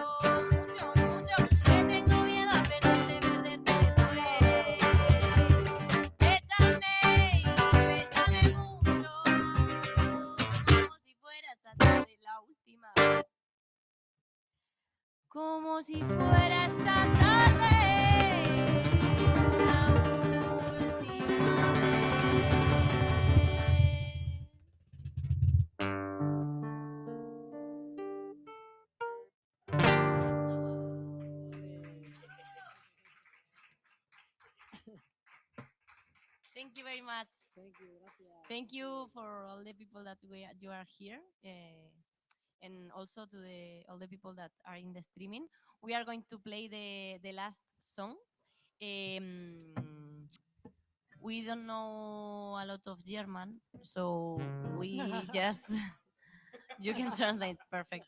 Speaker 7: mucho, mucho, que tengo miedo a perderte después. Bésame, bésame mucho, como si fuera esta tarde la última vez. Como si fuera esta tarde la última vez. Thank you very much. Thank you for all the people that you are here, and also to all the people that are in the streaming. We are going to play the last song. We don't know a lot of German, so we just you can translate perfect.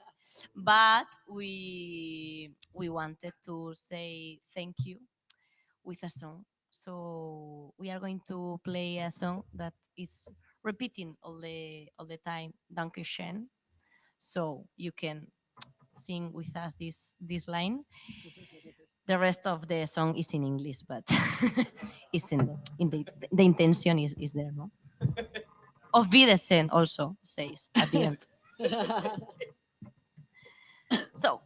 Speaker 7: But we wanted to say thank you with a song. So we are going to play a song that is repeating all the time, Danke schön. So you can sing with us this line. The rest of the song is in English, but it's in the intention is there, no? Auf Wiedersehen also says at the end. So.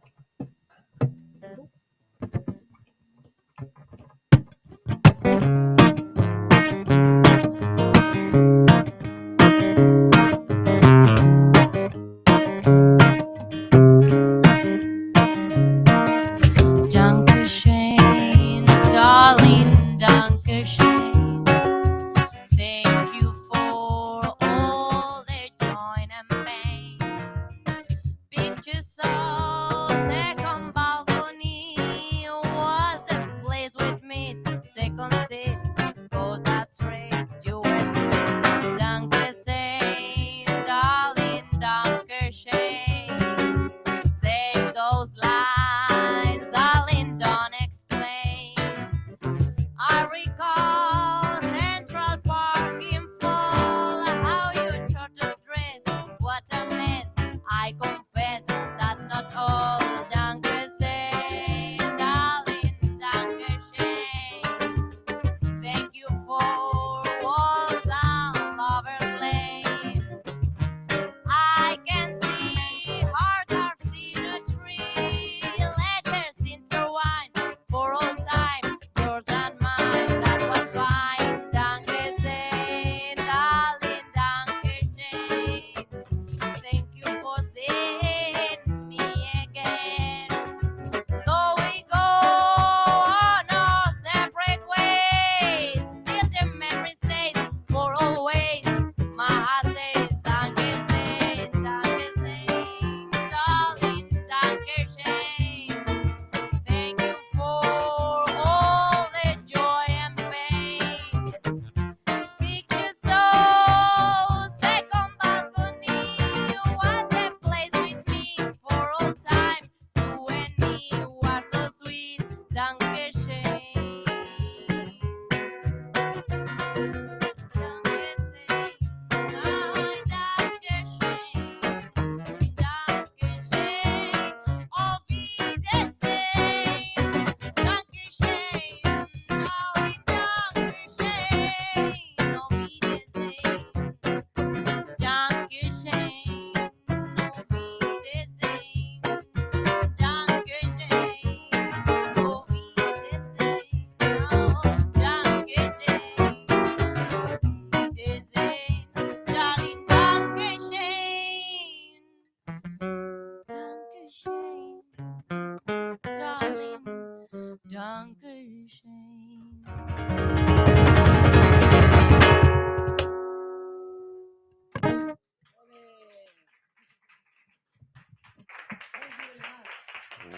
Speaker 7: Dankeschön, darling, Dankeschön. Thank you for all the joy and pain. Picture sauce, second balcony.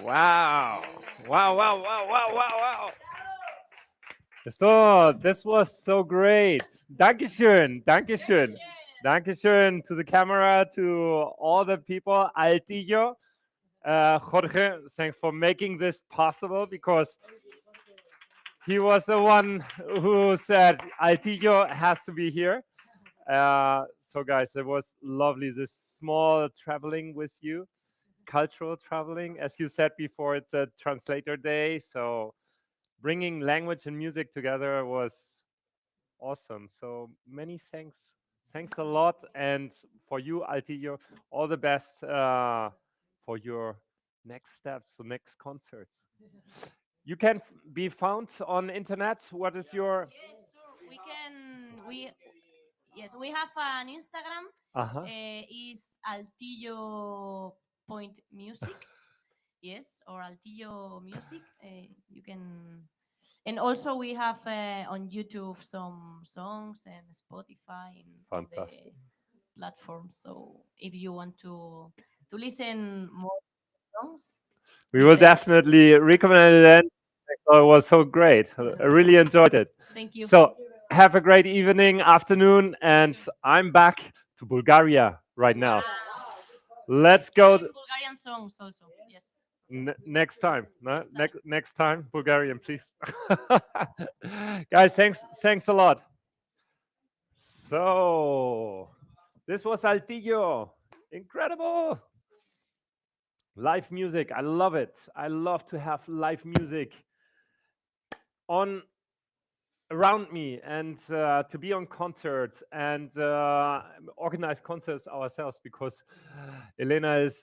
Speaker 1: Wow. Wow, wow, wow, wow, wow, wow. This was so great. Dankeschön, Dankeschön. Dankeschön to the camera, to all the people. Altillo, Jorge, thanks for making this possible, because he was the one who said Altillo has to be here. So guys, it was lovely, this small traveling with you, cultural traveling. As you said before, it's a translator day, so bringing language and music together was awesome. So many thanks. Thanks a lot. And for you, Altillo, all the best for your next steps, so next concerts. You can be found on internet. What is your...
Speaker 7: We have an Instagram.
Speaker 1: Uh-huh.
Speaker 7: Is altillo.music. Yes, or Altillo Music. You can, and also we have on YouTube some songs and Spotify and all the
Speaker 1: Fantastic.
Speaker 7: platforms. So if you want to listen more songs,
Speaker 1: We will definitely recommend it. And it was so great. I really enjoyed it.
Speaker 7: Thank you.
Speaker 1: So have a great evening, afternoon, and I'm back to Bulgaria right now. Let's go.
Speaker 7: Bulgarian songs also. Yes.
Speaker 1: Next time. No? Next time, Bulgarian, please. Guys, thanks a lot. So this was Altillo. Incredible. Live music. I love it. I love to have live music on around me, and to be on concerts and organize concerts ourselves, because Elena is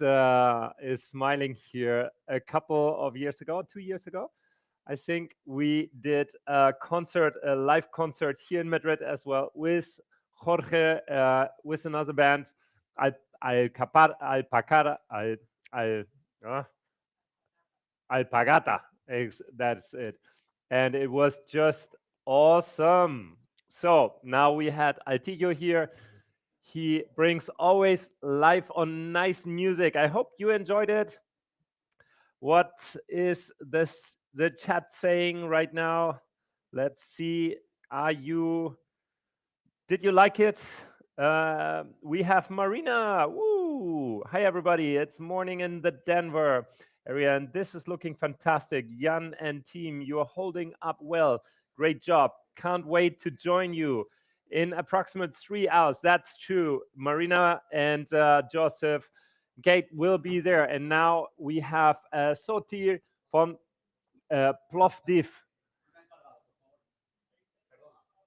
Speaker 1: smiling here. A couple of years ago, 2 years ago, I think we did a live concert here in Madrid as well with Jorge, with another band, Alpagata. That's it. And it was just awesome. So now we had Altillo here. He brings always live on nice music. I hope you enjoyed it. What is the chat saying right now? Let's see. Did you like it? We have Marina. Woo! Hi everybody. It's morning in the Denver area, and this is looking fantastic. Jan and team, you are holding up well. Great job. Can't wait to join you in approximate 3 hours. That's true. Marina and Joseph Gate will be there. And now we have Sotir from Plovdiv.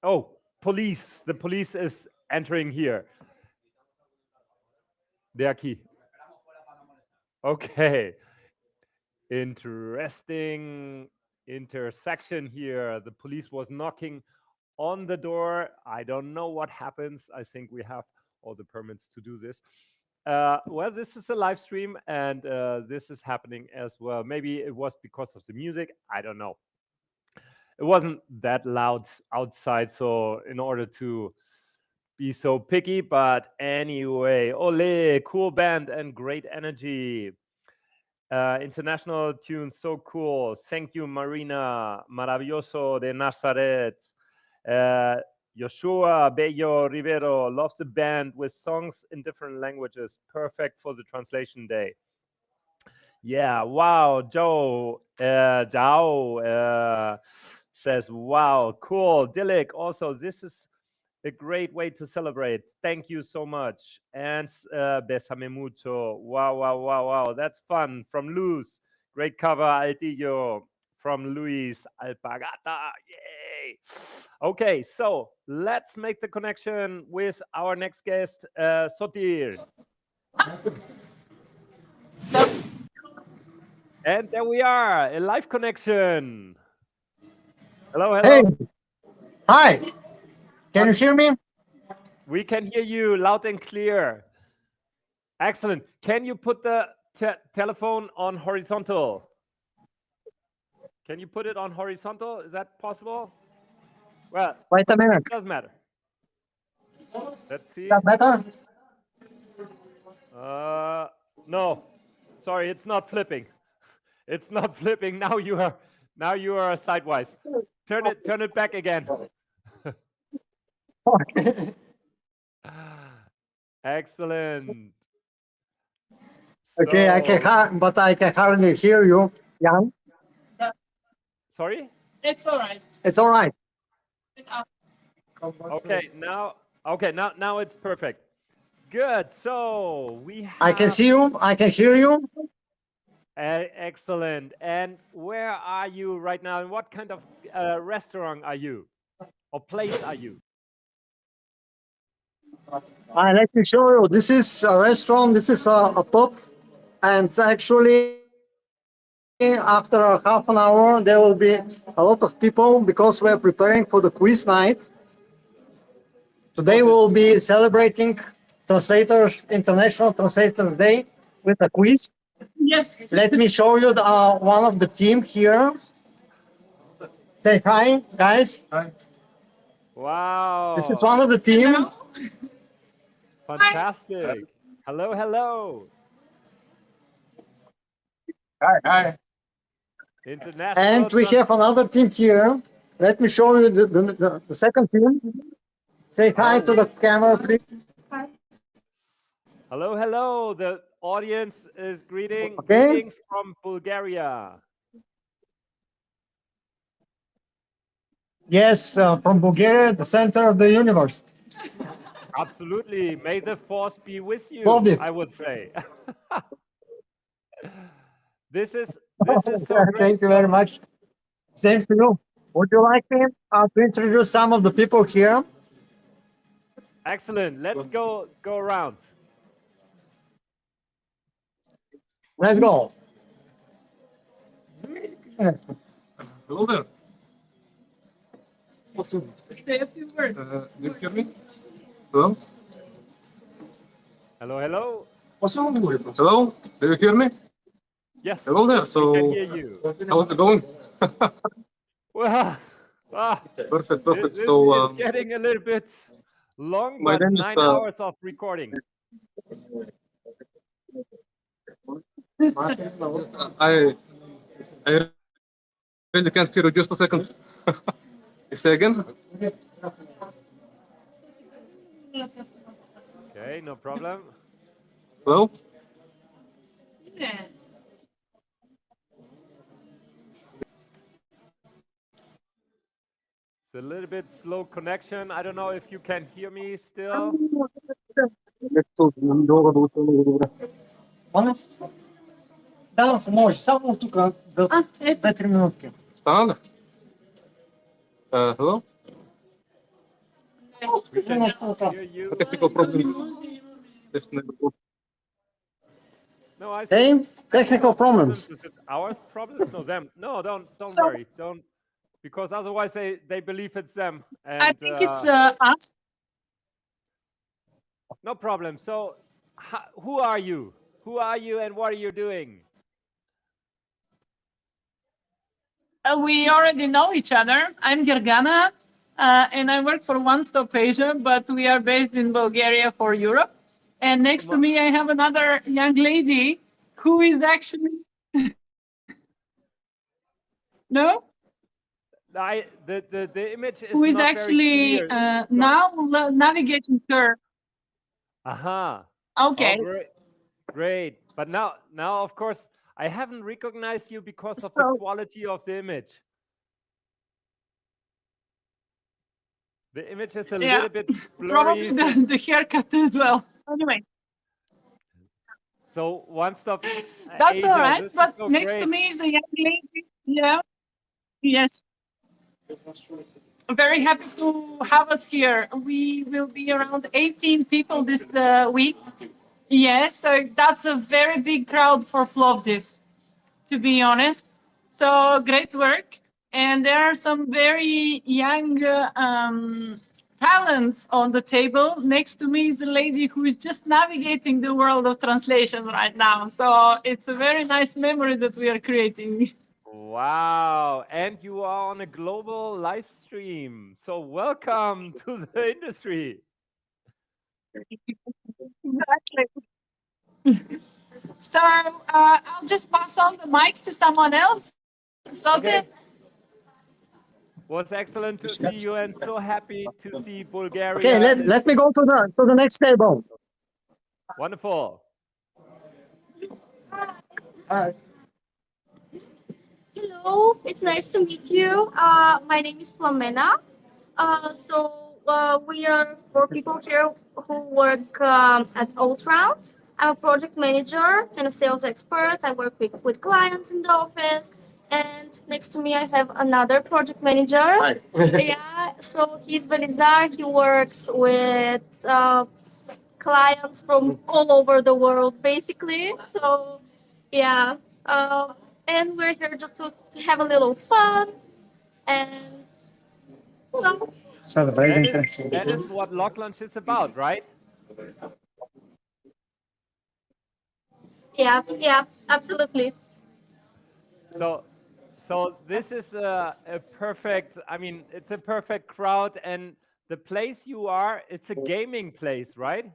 Speaker 1: Oh, police. The police is entering here. They are key. Okay. Interesting intersection here. The police was knocking on the door. I don't know what happens. I think we have all the permits to do this. Well, this is a live stream, and this is happening as well. Maybe it was because of the music. I don't know. It wasn't that loud outside, so in order to be so picky, but anyway, ole, cool band and great energy. International tunes, so cool. Thank you, Marina. Maravilloso de Nazaret. Joshua Bello Rivero loves the band with songs in different languages. Perfect for the translation day. Yeah, wow. Joe Zhao says, wow, cool. Dilek also, this is a great way to celebrate. Thank you so much. And Besame mucho. Wow, wow, wow, wow. That's fun. From Luz. Great cover, Altillo. From Luis Alpagata. Yay. Okay, so let's make the connection with our next guest, Sotir. And there we are, a live connection. Hello, hello.
Speaker 10: Hey. Hi. Can you hear me?
Speaker 1: We can hear you loud and clear. Excellent. Can you put the telephone on horizontal? Can you put it on horizontal? Is that possible? Well,
Speaker 10: wait a minute.
Speaker 1: It doesn't matter. Let's see.
Speaker 10: Is that better?
Speaker 1: No, sorry, it's not flipping. It's not flipping. Now you are sidewise. Turn it back again. Excellent.
Speaker 10: Okay, but I can hardly hear you, Jan.
Speaker 1: Sorry?
Speaker 11: It's all right.
Speaker 10: It's all right.
Speaker 1: Okay, now it's perfect. Good. So we have.
Speaker 10: I can see you. I can hear you.
Speaker 1: Excellent. And where are you right now? And what kind of restaurant are you, or place are you?
Speaker 10: Let me show you. This is a restaurant. This is a pub, and actually, after a half an hour, there will be a lot of people because we're preparing for the quiz night. Today we will be celebrating Translators International Translators Day with a quiz.
Speaker 11: Yes.
Speaker 10: Let me show you one of the team here. Say hi, guys.
Speaker 1: Hi. Wow.
Speaker 10: This is one of the team.
Speaker 11: Hello.
Speaker 1: Fantastic. Hello, hello.
Speaker 10: Hi.
Speaker 1: International.
Speaker 10: And we have another team here. Let me show you the second team. Say hi to the camera, please.
Speaker 11: Hi.
Speaker 1: Hello, hello. The audience is greetings from Bulgaria.
Speaker 10: Yes, from Bulgaria, the center of the universe.
Speaker 1: Absolutely. May the force be with you, I would say. This is so great.
Speaker 10: Thank you very much. Same to you. Would you like me to introduce some of the people here?
Speaker 1: Excellent. Let's go around.
Speaker 10: Let's go.
Speaker 18: Hello there.
Speaker 11: Say a few words.
Speaker 18: Do you hear me? Hello?
Speaker 1: Hello, hello.
Speaker 18: Hello? Do you hear me?
Speaker 1: Yes.
Speaker 18: Hello there.
Speaker 1: We
Speaker 18: So,
Speaker 1: can hear you.
Speaker 18: how's it going?
Speaker 1: Well,
Speaker 18: Perfect.
Speaker 1: This
Speaker 18: So,
Speaker 1: is getting a little bit long,
Speaker 18: my
Speaker 1: but
Speaker 18: name is,
Speaker 1: 9 hours of recording.
Speaker 18: I really can't hear you. Just a second. You say again?
Speaker 1: Okay, no problem.
Speaker 18: Hello?
Speaker 11: Yeah.
Speaker 1: It's a little bit slow connection. I don't know if you can hear me still.
Speaker 10: Да, може, само тук за 2-3 минутки.
Speaker 18: Стана? Hello? Technical problems.
Speaker 1: No, I
Speaker 10: Hey, technical problems.
Speaker 1: Is it our problems? No, them. No, don't worry. Don't, because otherwise they believe it's them. And,
Speaker 11: I think it's us.
Speaker 1: No problem. So, who are you? Who are you, and what are you doing?
Speaker 11: We already know each other. I'm Gergana, and I work for One Stop Asia, but we are based in Bulgaria for Europe. And next to me, I have another young lady who is actually no.
Speaker 1: The image is
Speaker 11: Who is
Speaker 1: not
Speaker 11: actually
Speaker 1: very clear.
Speaker 11: now navigating her.
Speaker 1: Aha.
Speaker 11: Okay.
Speaker 1: Oh, great. But now, of course, I haven't recognized you because of the quality of the image. The image is a little bit blurry.
Speaker 11: Probably the haircut as well. Anyway.
Speaker 1: So One Stop.
Speaker 11: That's
Speaker 1: Asia,
Speaker 11: all right. But
Speaker 1: so
Speaker 11: next
Speaker 1: great.
Speaker 11: to me is a young lady. Yeah. Yes. Very happy to have us here. We will be around 18 people this week. Yes, so that's a very big crowd for Plovdiv, to be honest. So great work. And there are some very young talents on the table. Next to me is a lady who is just navigating the world of translation right now. So it's a very nice memory that we are creating.
Speaker 1: Wow. And you are on a global live stream. So welcome to the industry.
Speaker 11: Exactly. So I'll just pass on the mic to someone else. So
Speaker 1: Okay. Was excellent to see you and so happy to see Bulgaria.
Speaker 10: Okay, let me go to the next table.
Speaker 1: Wonderful.
Speaker 20: Hello, it's nice to meet you. My name is Plomena. We are 4 people here who work at Alltrans. I'm a project manager and a sales expert. I work with clients in the office. And next to me, I have another project manager.
Speaker 10: Hi.
Speaker 20: Yeah, so he's Velizar. He works with clients from all over the world, basically. So, yeah. And we're here just to have a little fun and well,
Speaker 1: That is what LocLunch is about, right?
Speaker 20: yeah, absolutely.
Speaker 1: So this is a perfect, I mean, it's a perfect crowd, and the place you are, it's a gaming place, right?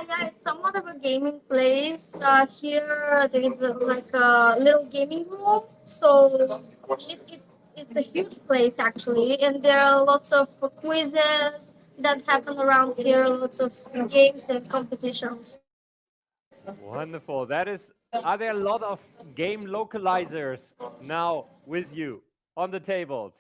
Speaker 20: Yeah, it's somewhat of a gaming place. Here there is like a little gaming room, so it's a huge place actually, and there are lots of quizzes that happen around here, lots of games and competitions.
Speaker 1: Wonderful. Are there a lot of game localizers now with you on the tables?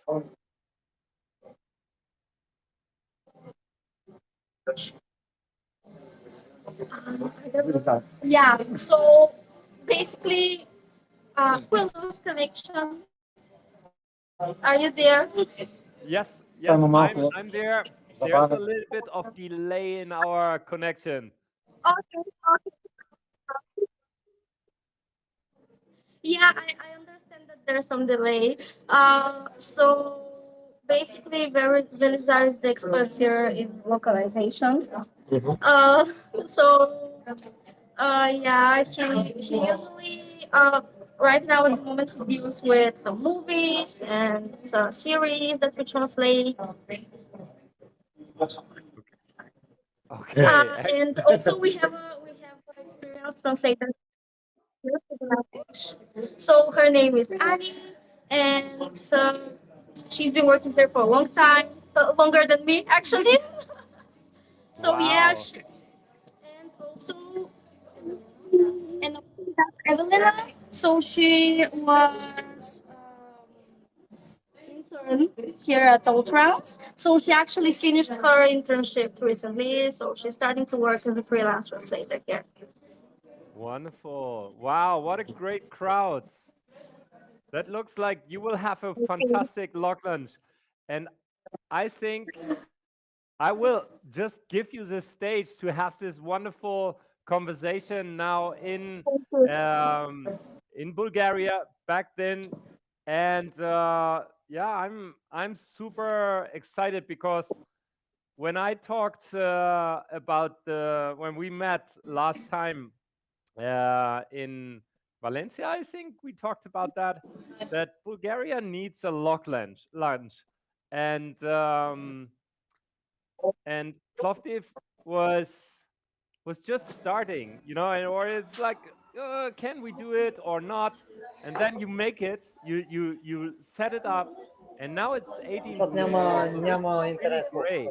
Speaker 20: Yeah, so basically, we lose connection. Are you there?
Speaker 1: Yes, I'm there. There's a little bit of delay in our connection.
Speaker 20: Okay. Yeah, I understand that there's some delay. So basically, Velizar is the expert here in localization. Yeah, he usually right now at the moment he deals with some movies and series that we translate.
Speaker 1: Okay.
Speaker 20: And also we have an experienced translator here for the language. So her name is Annie, and she's been working here for a long time, longer than me actually. So
Speaker 1: wow.
Speaker 20: Yeah, and that's Evelina. So she was intern here at Alltrans. So she actually finished her internship recently. So she's starting to work as a freelance translator here.
Speaker 1: Wonderful. Wow, what a great crowd. That looks like you will have a fantastic LocLunch. And I think I will just give you the stage to have this wonderful conversation now in Bulgaria back then. And yeah, I'm super excited because when I talked about when we met last time in Valencia, I think we talked about that Bulgaria needs a LocLunch and Plovdiv was just starting, or it's like, can we do it or not? And then you make it, you set it up, and now it's 18 people. Really great.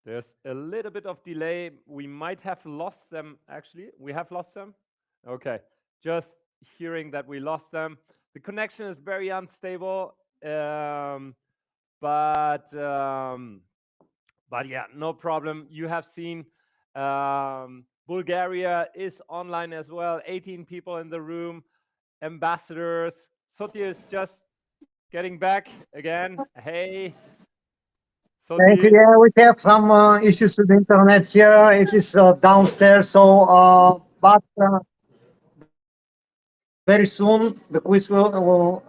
Speaker 1: There's a little bit of delay. We might have lost them, actually. We have lost them? Okay. Just hearing that we lost them. The connection is very unstable. But yeah, no problem. You have seen Bulgaria is online as well. 18 people in the room. Ambassadors. Sotya is just getting back again. Hey.
Speaker 10: Thank you. Yeah, we have some issues with the internet here. It is downstairs, so but very soon the quiz will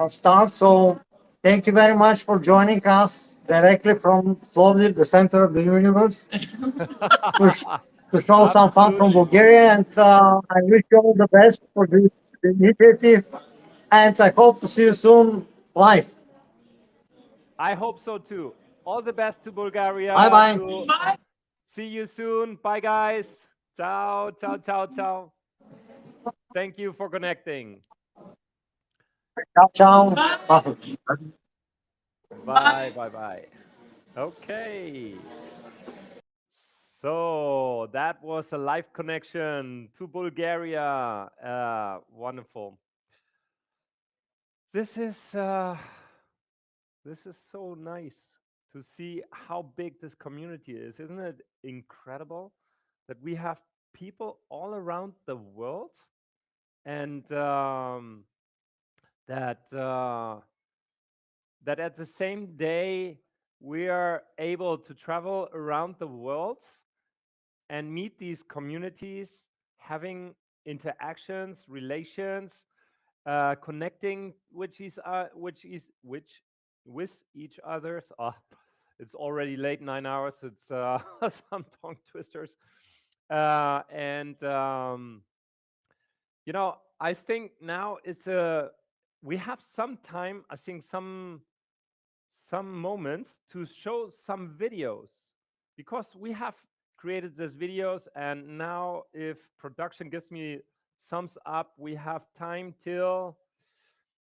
Speaker 10: start. So thank you very much for joining us directly from Plovdiv, the center of the universe, to show some fun from Bulgaria. And I wish you all the best for this initiative. And I hope to see you soon live.
Speaker 1: I hope so too. All the best to Bulgaria.
Speaker 10: Bye bye.
Speaker 1: See you soon. Bye, guys. Ciao, ciao, ciao, ciao. Thank you for connecting.
Speaker 10: Ciao.
Speaker 1: Bye, bye, bye. Okay. So that was a live connection to Bulgaria. Wonderful. This is so nice to see how big this community is. Isn't it incredible that we have people all around the world, and that that at the same day we are able to travel around the world and meet these communities, having interactions, relations, connecting with with each others. It's already late, 9 hours. It's some tongue twisters, and I think now we have some time. I think some moments to show some videos, because we have created these videos, and now if production gives me thumbs up, we have time till,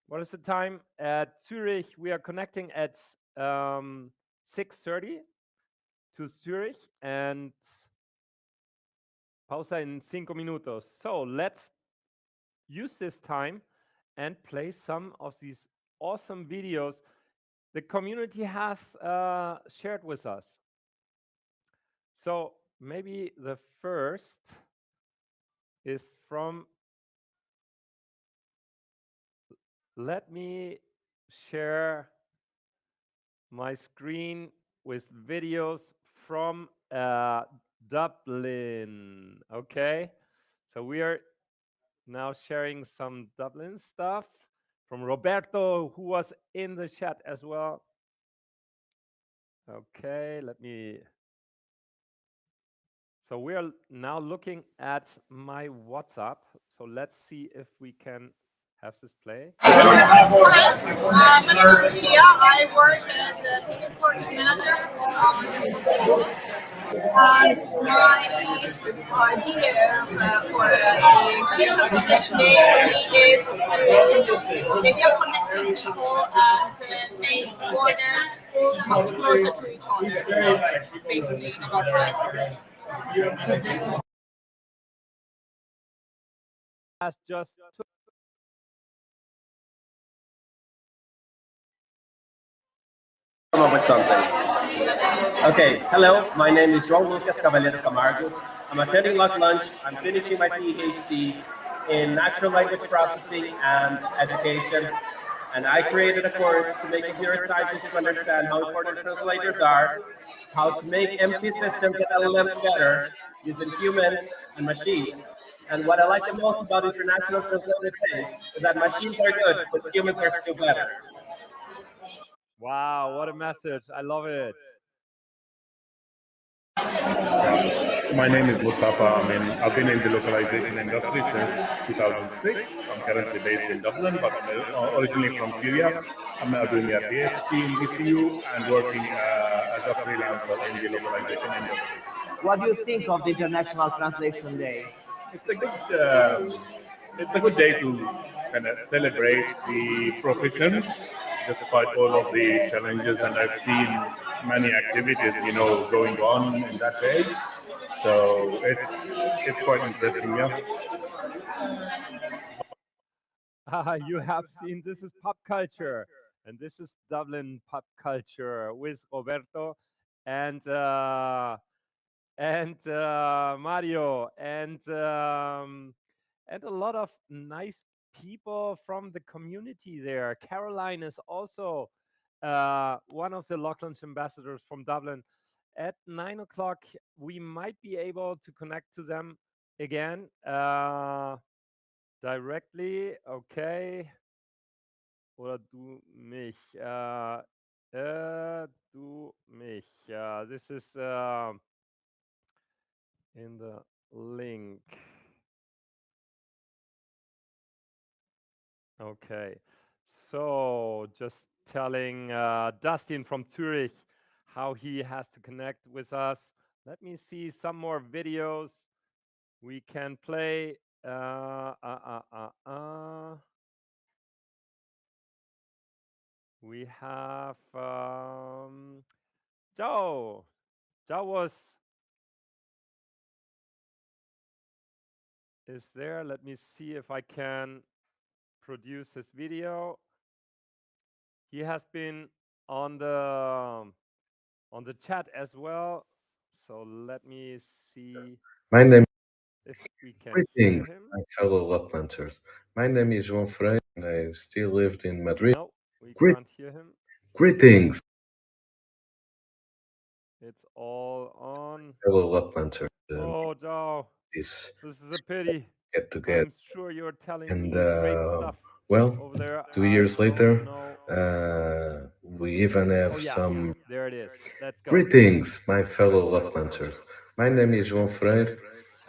Speaker 1: what is the time at Zurich? We are connecting at 6:30 to Zurich, and pausa in 5 minutos. So let's use this time and play some of these awesome videos the community has shared with us. So maybe the first is from, let me share my screen with videos from Dublin. Okay, so we are now sharing some Dublin stuff from Roberto, who was in the chat as well. Okay, so we are now looking at my WhatsApp. So let's see if we can have this play.
Speaker 5: My name is Lucia. I work as a senior project manager for Tirrito. And my idea for the International Translation Day for me is the idea of connecting people and make borders much closer to each other. So that's basically in a nutshell.
Speaker 1: Just
Speaker 21: come up with something. Okay, hello, my name is João Lucas Cavaleiro Camargo. I'm attending LocLunch. I'm finishing my PhD in natural language processing and education. And I created a course to make computer scientists understand how important translators are, how to make empty systems and LLMs better using humans and machines. And what I like the most about International Translators Day is that machines are good, but humans are still better.
Speaker 1: Wow, what a message. I love it.
Speaker 22: My name is Mustafa. I've been in the localization industry since 2006. I'm currently based in Dublin, but I'm originally from Syria. I'm now doing a PhD in BCU and working as a freelancer in the localization industry.
Speaker 23: What do you think of the International Translation Day?
Speaker 22: It's a good day to kind of celebrate the profession, despite all of the challenges, and I've seen many activities, going on in that day. So it's quite interesting, yeah.
Speaker 1: You have seen, this is pop culture, and this is Dublin pop culture with Roberto and Mario and a lot of nice people from the community there. Caroline is also one of the LocLunch ambassadors from Dublin. At 9 o'clock, we might be able to connect to them again directly. Okay. Oder du mich. Du mich. This is in the link. Okay. So just telling Dustin from Zurich how he has to connect with us. Let me see some more videos we can play. We have Joe. Joe is there. Let me see if I can produce this video. He has been on the chat as well. So let me see.
Speaker 12: My name
Speaker 1: if we can
Speaker 12: Greetings,
Speaker 1: hear him.
Speaker 12: my fellow LocLunchers. My name is João Freire, and I still lived in Madrid.
Speaker 1: No, we
Speaker 12: Greet-
Speaker 1: can't hear him.
Speaker 12: Greetings,
Speaker 1: It's all on.
Speaker 12: fellow LocLunchers.
Speaker 1: Oh, Joe,
Speaker 12: This
Speaker 1: this is a pity.
Speaker 12: get together.
Speaker 1: I'm sure you're telling
Speaker 12: And
Speaker 1: me great stuff
Speaker 12: well,
Speaker 1: over there.
Speaker 12: 2 years
Speaker 1: I
Speaker 12: later,
Speaker 1: don't know.
Speaker 12: we even have
Speaker 1: Oh, yeah.
Speaker 12: some
Speaker 1: There it is. Let's go.
Speaker 12: greetings, my fellow LocLunchers. My name is João Freire.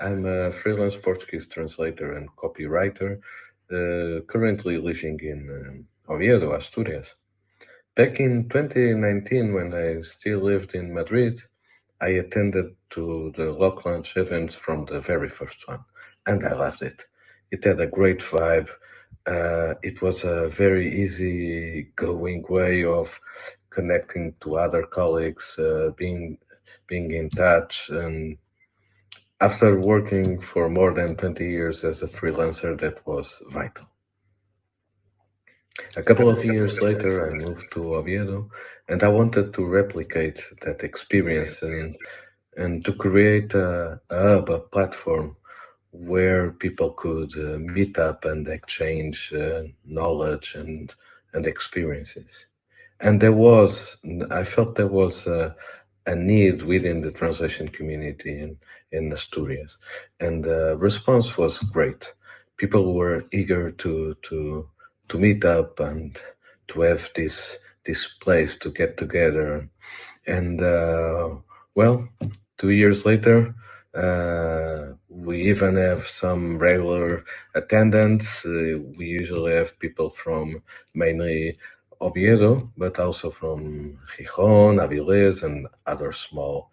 Speaker 12: I'm a freelance Portuguese translator and copywriter, currently living in Oviedo, Asturias. Back in 2019, when I still lived in Madrid, I attended to the LocLunch events from the very first one, and I loved it. It had a great vibe. It was a very easy-going way of connecting to other colleagues, being in touch. And after working for more than 20 years as a freelancer, that was vital. A couple of years later, I moved to Oviedo, and I wanted to replicate that experience and to create a hub, a platform where people could meet up and exchange knowledge and experiences. And I felt there was a need within the translation community in Asturias, and the response was great. People were eager to meet up and to have this place to get together. And well, 2 years later, we even have some regular attendance. We usually have people from mainly Oviedo, but also from Gijón, Avilés, and other small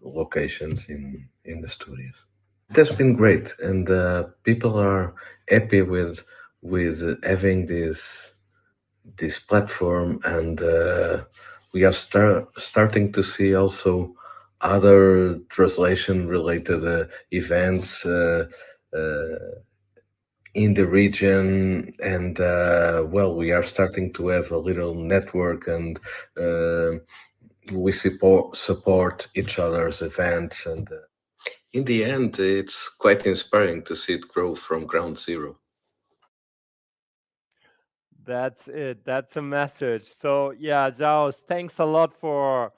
Speaker 12: locations in Asturias. It has been great, and people are happy with having this platform, and we are starting to see also other translation-related events in the region, and well, we are starting to have a little network, and we support each other's events, and in the end, it's quite inspiring to see it grow from ground zero.
Speaker 1: That's it. That's a message. So yeah, Jaos, thanks a lot for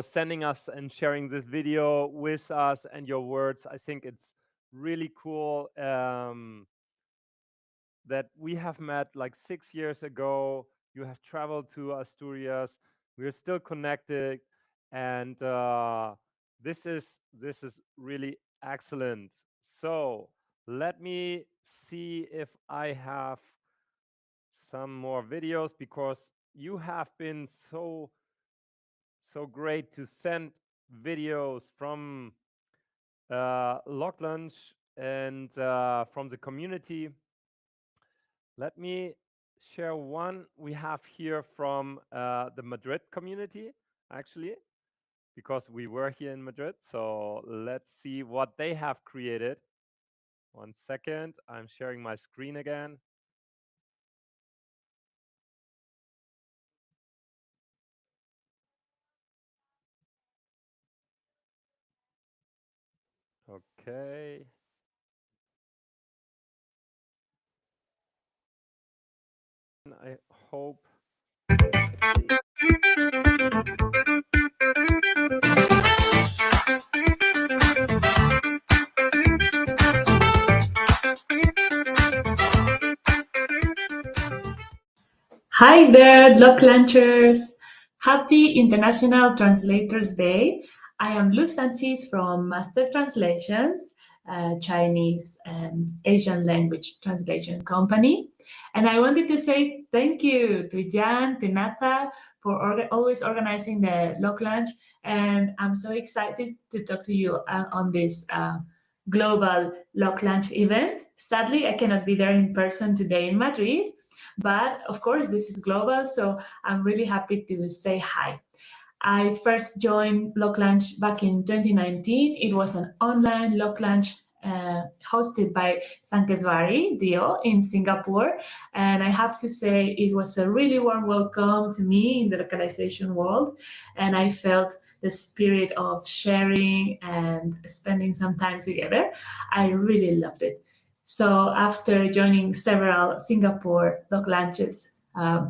Speaker 1: sending us and sharing this video with us and your words. I think it's really cool that we have met like 6 years ago. You have traveled to Asturias. We're still connected, and this is really excellent. So let me see if I have some more videos, because you have been so great to send videos from LocLunch and from the community. Let me share one we have here from the Madrid community, actually, because we were here in Madrid. So let's see what they have created. 1 second, I'm sharing my screen again. Okay. I hope.
Speaker 13: Hi there, LocLunchers! Happy International Translators Day. I am Luz Sanchez from Master Translations, Chinese and Asian language translation company. And I wanted to say thank you to Jan, to Natha, for always organizing the LocLunch. And I'm so excited to talk to you on this global LocLunch event. Sadly, I cannot be there in person today in Madrid, but of course, this is global, so I'm really happy to say hi. I first joined LocLunch back in 2019. It was an online LocLunch hosted by Sankeswari Dio in Singapore. And I have to say it was a really warm welcome to me in the localization world. And I felt the spirit of sharing and spending some time together. I really loved it. So after joining several Singapore LocLunches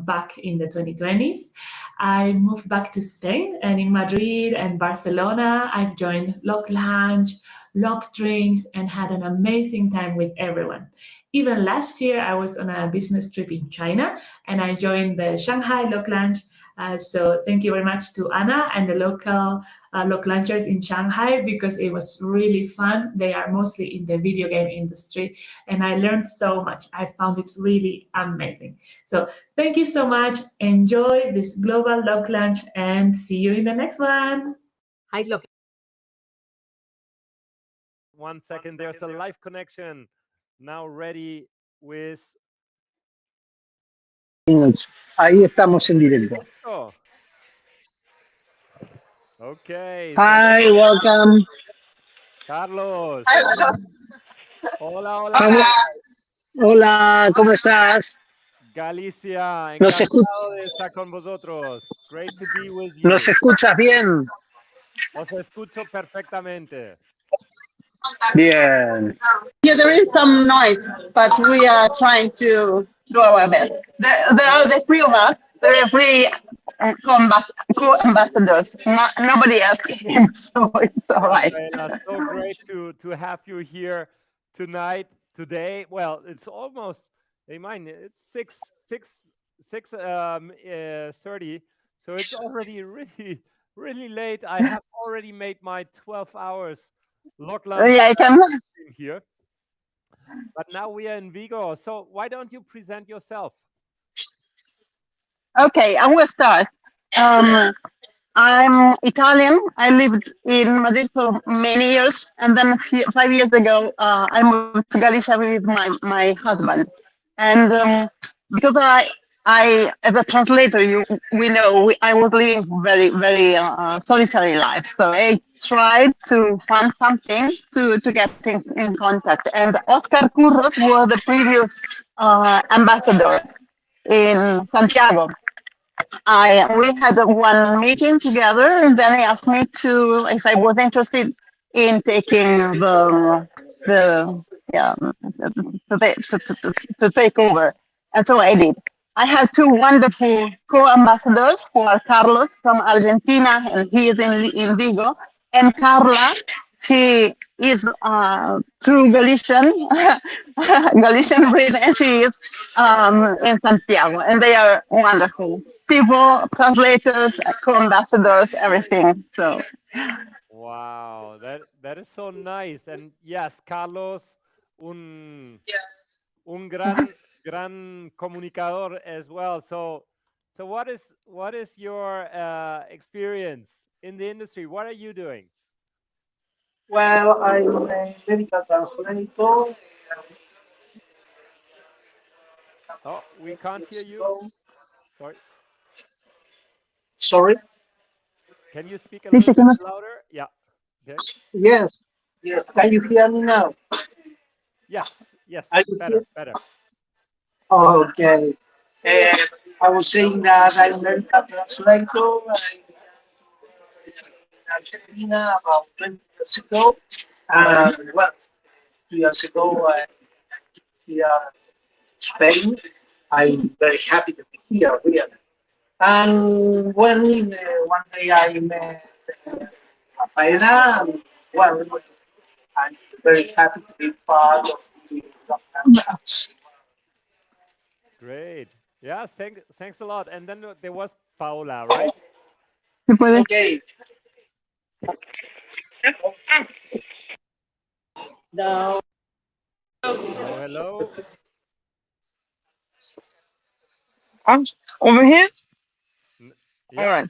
Speaker 13: back in the 2020s, I moved back to Spain, and in Madrid and Barcelona, I've joined LocLunch, LocDrinks, and had an amazing time with everyone. Even last year, I was on a business trip in China, and I joined the Shanghai LocLunch. So thank you very much to Anna and the local LocLunchers in Shanghai, because it was really fun. They are mostly in the video game industry, and I learned so much. I found it really amazing. So thank you so much. Enjoy this global LocLunch, and see you in the next one.
Speaker 4: Hi, Loc.
Speaker 1: 1 second, there's a live connection now ready with...
Speaker 10: Ahí estamos en directo.
Speaker 1: Oh. Okay.
Speaker 10: Hi,
Speaker 1: So
Speaker 10: welcome.
Speaker 1: Carlos. Hola, hola.
Speaker 10: Hola, ¿cómo estás?
Speaker 1: Galicia,
Speaker 10: Nos
Speaker 1: encantado de estar con vosotros. Great to be with you.
Speaker 10: ¿Nos escuchas bien?
Speaker 1: Os escucho perfectamente.
Speaker 10: Bien.
Speaker 5: Yeah, there is some noise, but we are trying to do our best. There are the three of us. There are three co-ambassadors. Nobody else came, so it's all right.
Speaker 1: So great to have you here tonight, today. Well, it's almost, it's 6:30, so it's already really late. I have already made my 12 hours LocLunch
Speaker 5: Yeah, I can.
Speaker 1: Here. But now we are in Vigo, so why don't you present yourself?
Speaker 5: Okay, I will start. I'm Italian. I lived in Madrid for many years, and then 5 years ago, I moved to Galicia with my husband. And because I as a translator, I was living very solitary life. So I tried to find something to get in contact. And Oscar Curros was the previous ambassador in Santiago. We had one meeting together, and then he asked me if I was interested in taking to take over, and so I did. I had two wonderful co-ambassadors who are Carlos from Argentina, and he is in Vigo, and Carla. She is true Galician, Galician breed, and she is in Santiago, and they are wonderful people, translators, co-ambassadors, everything. So.
Speaker 1: Wow, that is so nice. And yes, Carlos, un gran comunicador as well. So what is your experience in the industry? What are you doing?
Speaker 10: Well, I'm a medical translator.
Speaker 1: Oh, we can't hear you. Sorry.
Speaker 10: Sorry?
Speaker 1: Can you speak a little bit louder? Yeah. Okay.
Speaker 10: Yes. Can you hear me now?
Speaker 1: Yes.
Speaker 10: Are you
Speaker 1: better.
Speaker 10: Okay. I was saying that I'm a medical translator. In Argentina about 20 years ago. And well, 2 years ago, here in Spain. I'm very happy to be here, really. And one day I met Rafaela, and well, I'm very happy to be part of the LocLunch.
Speaker 1: Great. Yeah, thanks a lot. And then there was Paola, right?
Speaker 10: Okay.
Speaker 1: Hello.
Speaker 4: Over here?
Speaker 1: Yeah.
Speaker 4: All right.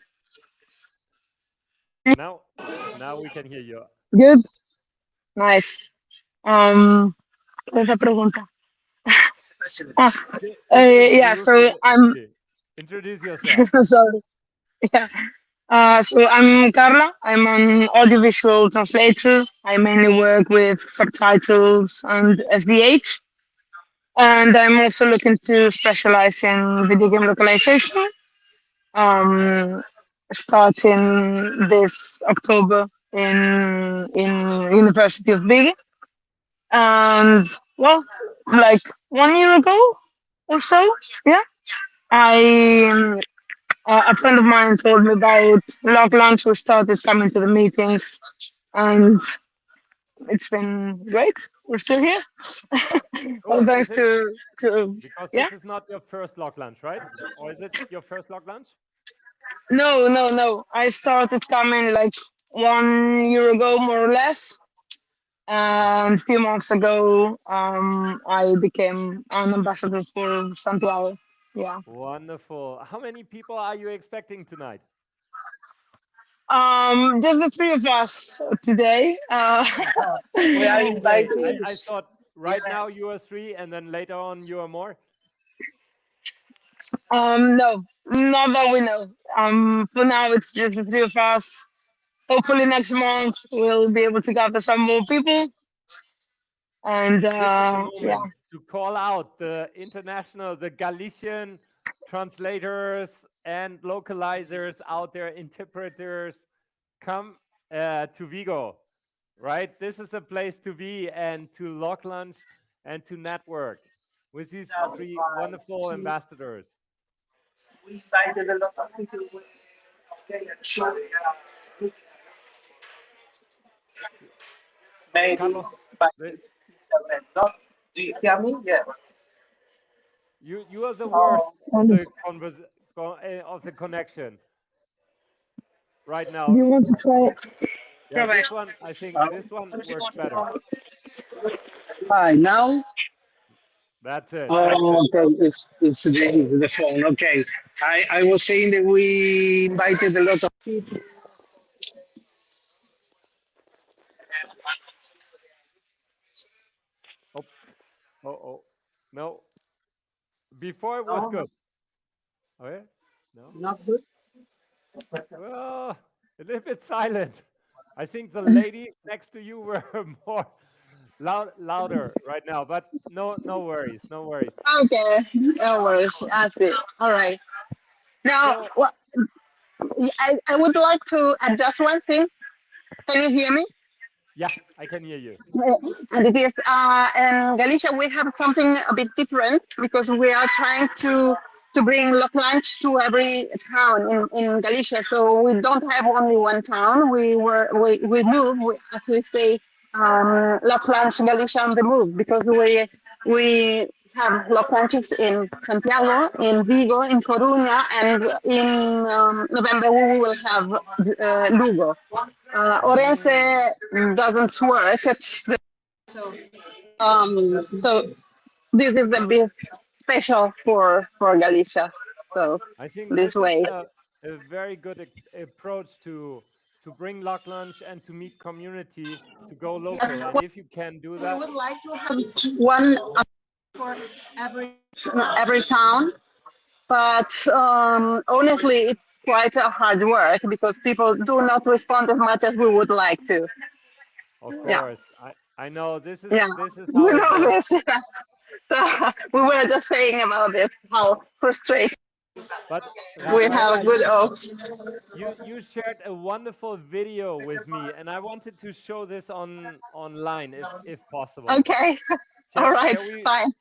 Speaker 1: Now we can hear you.
Speaker 4: Good. Nice. Esa pregunta. Ah, yeah, so I'm
Speaker 1: Introduce yourself.
Speaker 4: sorry. Yeah. So I'm Carla. I'm an audiovisual translator. I mainly work with subtitles and SDH. And I'm also looking to specialize in video game localization. Um, Starting this October in University of Big. And well, like 1 year ago or so, yeah, I a friend of mine told me about LocLunch. We started coming to the meetings, and it's been great. We're still here. All
Speaker 1: Cool.
Speaker 4: thanks
Speaker 1: Is it,
Speaker 4: to
Speaker 1: because
Speaker 4: yeah.
Speaker 1: this is not your first LocLunch, right? Or is it your first LocLunch?
Speaker 4: No. I started coming like 1 year ago, more or less. And a few months ago, I became an ambassador for Santiago. Yeah.
Speaker 1: Wonderful. How many people are you expecting tonight?
Speaker 4: Just the three of us today. We are
Speaker 1: Okay,
Speaker 4: invited.
Speaker 1: I thought right now you are three, and then later on you are more.
Speaker 4: No, not that we know. For now it's just the three of us. Hopefully next month we'll be able to gather some more people. And
Speaker 1: This is the
Speaker 4: yeah.
Speaker 1: moment to call out the international, the Galician translators and localizers out there, interpreters. Come to Vigo, right? This is a place to be and to LocLunch and to network with these three wonderful ambassadors.
Speaker 4: We invited a lot of people. Okay, actually, maybe
Speaker 1: Carlos,
Speaker 4: by internet. Not, do you hear me? Yeah.
Speaker 1: you are the worst of the of the connection right now.
Speaker 4: Do you want to try it?
Speaker 1: Yeah, this one, I think this one works better.
Speaker 10: Hi, now?
Speaker 1: That's it.
Speaker 10: Oh, okay, it's the phone. Okay. I was saying that we invited a lot of people.
Speaker 1: Oh, no. Before it was good. Oh yeah? No?
Speaker 10: Not good.
Speaker 1: Well, a little bit silent. I think the ladies next to you were more louder right now, but no worries, no worries.
Speaker 4: Okay, no worries. That's it. All right. Now, what I would like to adjust one thing. Can you hear me?
Speaker 1: Yeah, I can hear you.
Speaker 4: And it is in Galicia we have something a bit different because we are trying to bring LocLunch to every town in Galicia. So we don't have only one town. We move. As we say, LocLunch Galicia on the move because we have LocLunches in Santiago, in Vigo, in Coruña, and in November we will have Lugo. Orense doesn't work. So this is a bit special for Galicia. So
Speaker 1: I think
Speaker 4: this
Speaker 1: this is
Speaker 4: way.
Speaker 1: a very good approach to bring LocLunch and to meet community, to go local. And if you can do that,
Speaker 4: We would like to have one for every town, but honestly, it's quite a hard work because people do not respond as much as we would like to.
Speaker 1: of
Speaker 4: Yeah.
Speaker 1: course, I know this is
Speaker 4: Yeah,
Speaker 1: how
Speaker 4: you
Speaker 1: it
Speaker 4: know
Speaker 1: works.
Speaker 4: this. So we were just saying about this, how frustrating
Speaker 1: But
Speaker 4: we
Speaker 1: Rafaela,
Speaker 4: have good hopes.
Speaker 1: you shared a wonderful video with me, and I wanted to show this online if possible.
Speaker 4: Okay, all right,
Speaker 1: Shall we?
Speaker 4: fine.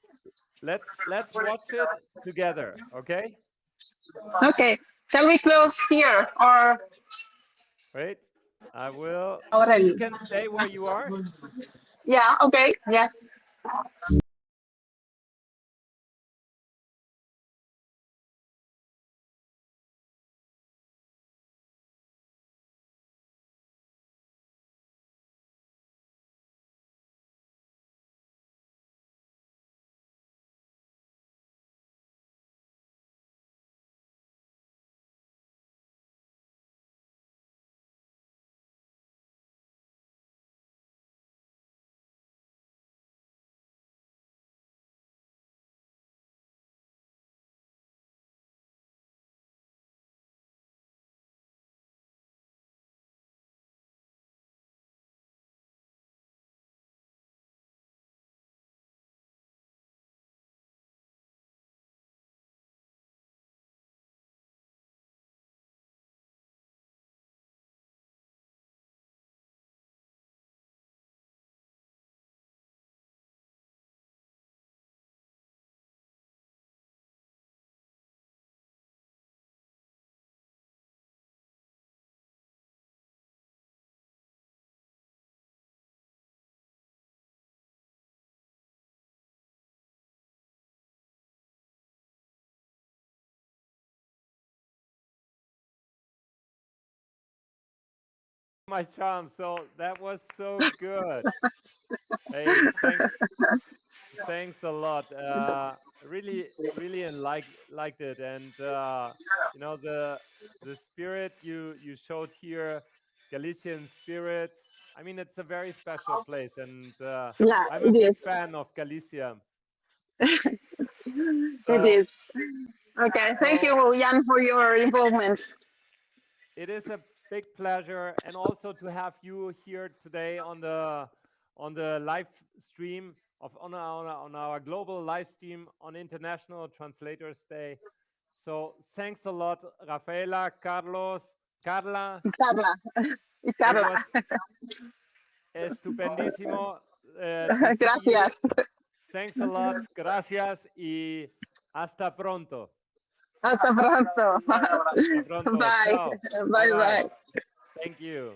Speaker 1: Let's watch it together, okay?
Speaker 4: Okay, shall we close here or?
Speaker 1: Wait, I will.
Speaker 4: Already.
Speaker 1: You can stay where you are.
Speaker 4: Yeah. Okay. Yes.
Speaker 1: my charm. So that was so good. Hey, thanks a lot. Really liked it, and you know the spirit you showed here, Galician spirit. I mean, it's a very special place, and
Speaker 4: Yeah,
Speaker 1: I'm a
Speaker 4: it
Speaker 1: big
Speaker 4: is.
Speaker 1: fan of Galicia.
Speaker 4: It
Speaker 1: So
Speaker 4: is. Okay, thank
Speaker 1: so
Speaker 4: you, Jan, for your involvement.
Speaker 1: it is a big pleasure, and also to have you here today on the live stream of on our global live stream on International Translators Day. So thanks a lot, Rafaela, Carlos, Carla.
Speaker 4: Carla.
Speaker 1: It
Speaker 4: Carla.
Speaker 1: was estupendísimo to see you.
Speaker 4: Gracias.
Speaker 1: Thanks a lot. Gracias y hasta pronto.
Speaker 4: Hasta pronto.
Speaker 1: Hasta pronto.
Speaker 4: Bye.
Speaker 1: Ciao.
Speaker 4: Bye
Speaker 1: Bye bye.
Speaker 4: bye.
Speaker 1: Thank you.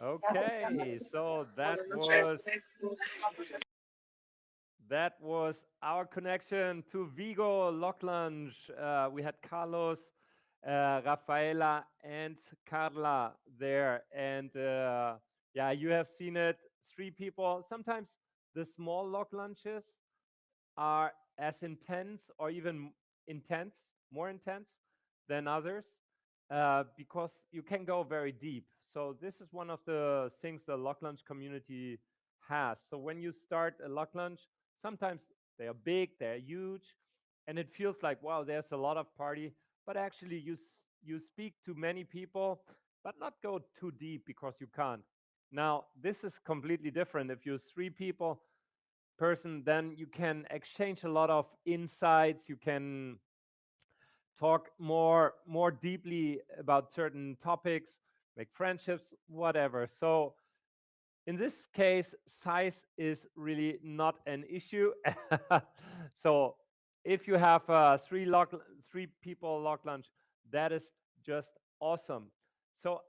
Speaker 1: Okay, so that was our connection to Vigo LocLunch. We had Carlos, Rafaela, and Carla there, and yeah, you have seen it. 3 people. Sometimes the small LocLunches are as intense, or even intense, more intense than others, because you can go very deep. So this is one of the things the LocLunch community has. So when you start a LocLunch, sometimes they are big, they're huge, and it feels like, wow, there's a lot of party. But actually, you speak to many people, but not go too deep because you can't. Now, this is completely different. If you're 3 people person, then you can exchange a lot of insights. You can talk more deeply about certain topics, make friendships, whatever. So in this case, size is really not an issue. So if you have 3 people LocLunch, that is just awesome. So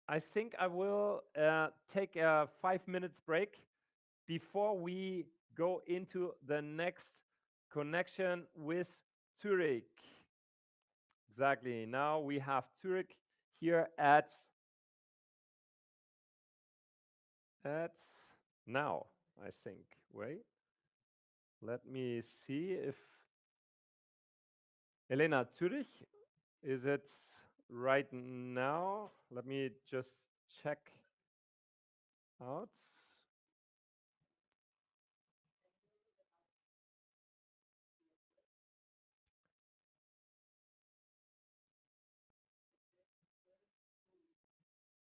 Speaker 1: I think I will take a 5 minutes break before we go into the next connection with Zurich. Exactly. Now we have Zurich here at now, I think. Wait. Let me see if Elena, Zurich, is it right now? Let me just check out.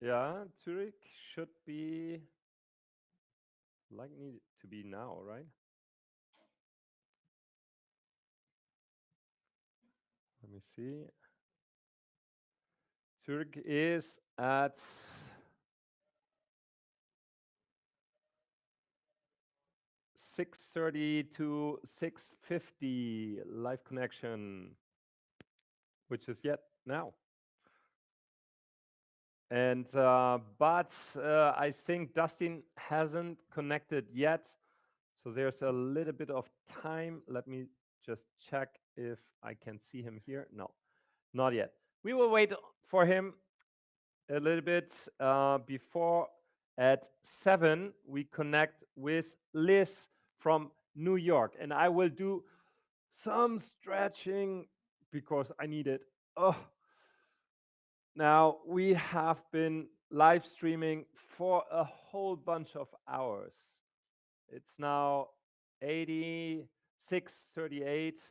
Speaker 1: Yeah, Zurich should be likely to be now, right? Let me see. Zurich is at 6:30 to 6:50 live connection, which is yet now. And but I think Dustin hasn't connected yet, so there's a little bit of time. Let me just check if I can see him here. No, not yet. We will wait for him a little bit before. At 7 we connect with Liz from New York, and I will do some stretching because I need it. Oh, now we have been live streaming for a whole bunch of hours. It's now 86:38.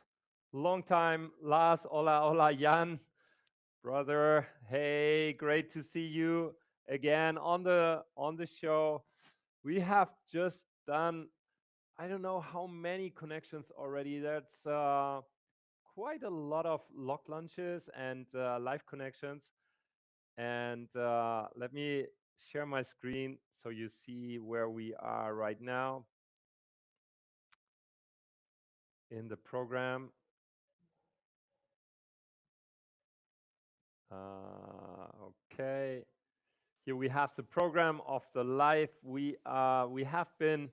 Speaker 1: Long time, Lars. Hola, Jan, brother. Hey, great to see you again on the show. We have just done, I don't know how many connections already. That's quite a lot of LocLunches and live connections. And let me share my screen so you see where we are right now in the program. Okay, here we have the program of the live. We have been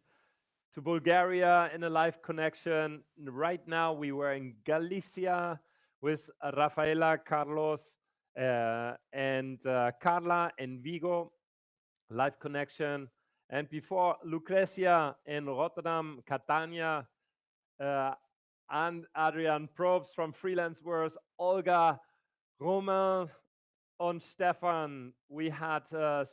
Speaker 1: to Bulgaria in a live connection. Right now we were in Galicia with Rafaela, Carlos, and Carla and Vigo, live connection. And before Lucrezia in Rotterdam, Catania, and Adrian Propes from Freelance Wars, Olga, Romain, and Stefan we had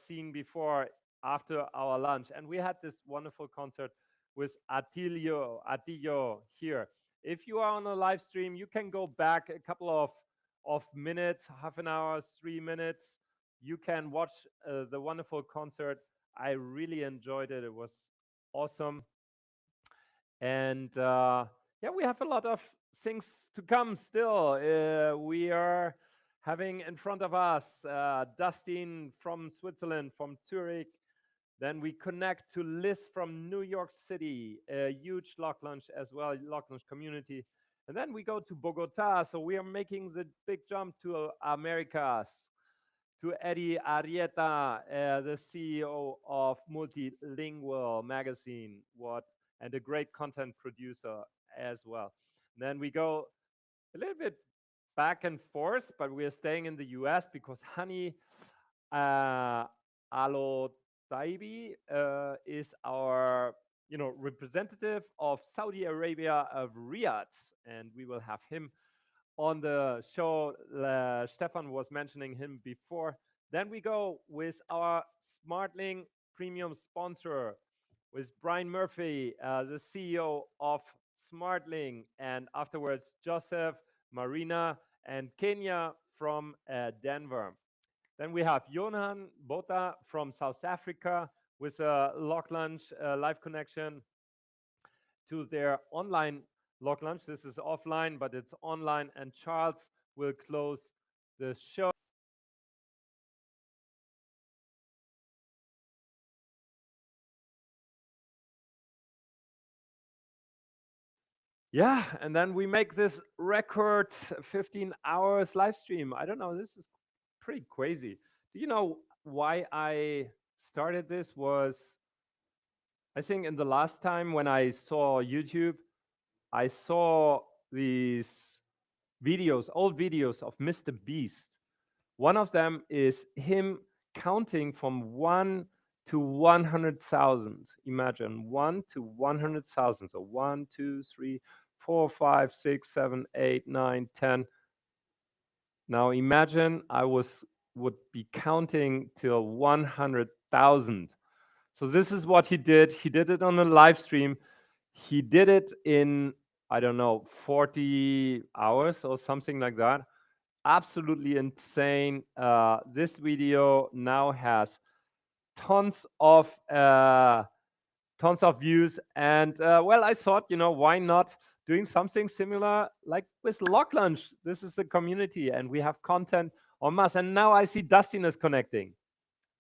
Speaker 1: seen before after our lunch. And we had this wonderful concert with Atilio here. If you are on a live stream, you can go back a couple of minutes, half an hour, 3 minutes. You can watch the wonderful concert. I really enjoyed it. It was awesome. And yeah, we have a lot of things to come still. We are having in front of us Dustin from Switzerland, from Zurich. Then we connect to Liz from New York City, a huge LocLunch as well, LocLunch community. And then we go to Bogota. So we are making the big jump to Americas, to Eddie Arrieta, the CEO of Multilingual Magazine, and a great content producer as well. And then we go a little bit back and forth, but we are staying in the US because Hani Alotaibi is our representative of Saudi Arabia of Riyadh, and we will have him on the show. Stefan was mentioning him before. Then we go with our SmartLink premium sponsor, with Brian Murphy, the CEO of SmartLink, and afterwards Joseph, Marina, and Kenya from Denver. Then we have Johan Bota from South Africa with a LocLunch live connection to their online LocLunch. This is offline, but it's online, and Charles will close the show. Yeah, and then we make this record 15 hours live stream. I don't know, this is pretty crazy. Do you know why I started this? Was, I think, in the last time when I saw YouTube, I saw these videos, old videos of Mr. Beast. One of them is him counting from 1 to 100,000. Imagine 1 to 100,000. So 1, 2, 3, 4, 5, 6, 7, 8, 9, 10. Now imagine I would be counting till 100,000. So this is what he did. He did it on a live stream. He did it in, I don't know, 40 hours or something like that. Absolutely insane. This video now has tons of views, and well, I thought, why not doing something similar like with LocLunch? This is a community, and we have content en masse. And now I see Dustin is connecting.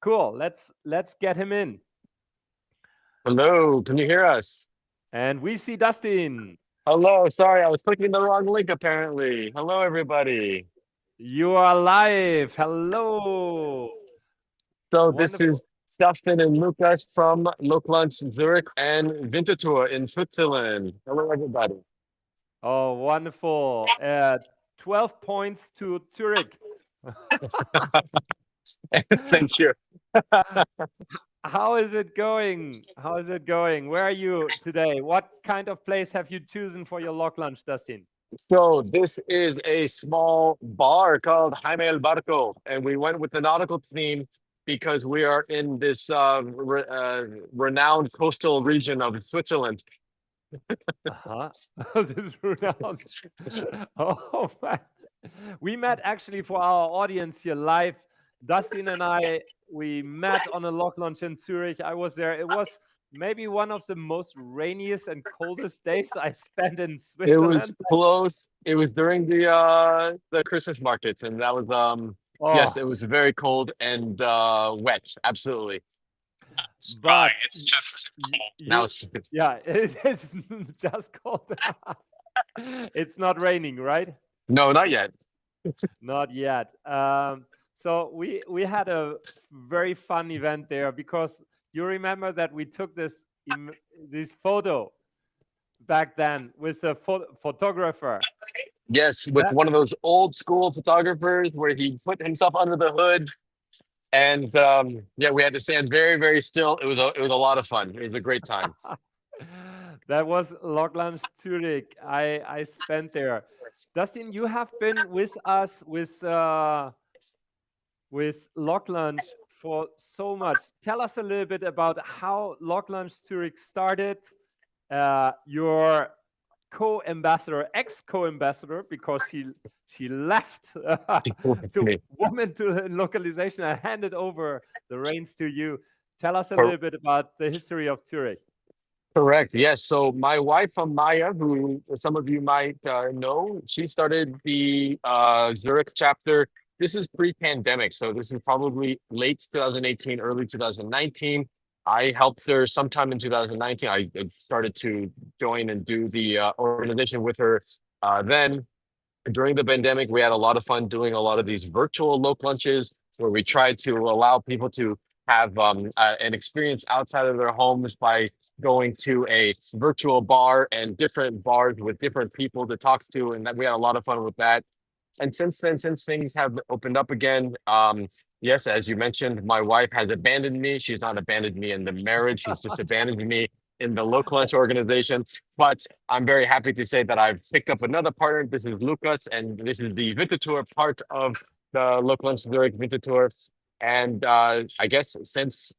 Speaker 1: Cool. Let's get him in.
Speaker 14: Hello, can you hear us?
Speaker 1: And we see Dustin.
Speaker 14: Hello, sorry, I was clicking the wrong link apparently. Hello, everybody.
Speaker 1: You are live. Hello.
Speaker 14: So this is Stefan and Lucas from LocLunch Zurich and Winterthur in Switzerland. Hello, everybody.
Speaker 1: Oh, wonderful. 12 points to Zurich.
Speaker 14: Thank you.
Speaker 1: How is it going? How is it going? Where are you today? What kind of place have you chosen for your LocLunch, Dustin?
Speaker 14: So this is a small bar called Jaime El Barco, and we went with the nautical theme because we are in this renowned coastal region of Switzerland.
Speaker 1: This is renowned. Oh man. We met actually, for our audience here live. Dustin and I, we met on a LocLunch in Zurich. I was there. It was maybe one of the most rainiest and coldest days I spent in Switzerland.
Speaker 14: It was close. It was during the Christmas markets, and that was yes, it was very cold and wet. Absolutely.
Speaker 1: But
Speaker 14: it's just now it's
Speaker 1: yeah, it's just cold. It's not raining, right?
Speaker 14: No, not yet.
Speaker 1: Not yet. So we had a very fun event there, because you remember that we took this photo back then with the photographer.
Speaker 14: Yes, with one of those old school photographers where he put himself under the hood, and yeah, we had to stand very, very still. It was a lot of fun. It was a great time.
Speaker 1: That was LocLunch Zurich. I spent there. Dustin, you have been with us with LocLunch for so much. Tell us a little bit about how LocLunch Zurich started. Your co-ambassador, ex-co-ambassador, because she left to woman to localization and handed over the reins to you. Tell us a little bit about the history of Zurich.
Speaker 14: Correct. Yes. So my wife, Maya, who some of you might know, she started the Zurich chapter. This is pre-pandemic, so this is probably late 2018, early 2019. I helped her sometime in 2019. I started to join and do the organization with her. Then during the pandemic, we had a lot of fun doing a lot of these virtual LocLunches where we tried to allow people to have an experience outside of their homes by going to a virtual bar and different bars with different people to talk to. And that we had a lot of fun with that. And since then, since things have opened up again, yes, as you mentioned, my wife has abandoned me. She's not abandoned me in the marriage. She's just abandoned me in the LocLunch organization. But I'm very happy to say that I've picked up another partner. This is Lucas, and this is the Winterthur part of the LocLunch Zurich Winterthur. And I guess since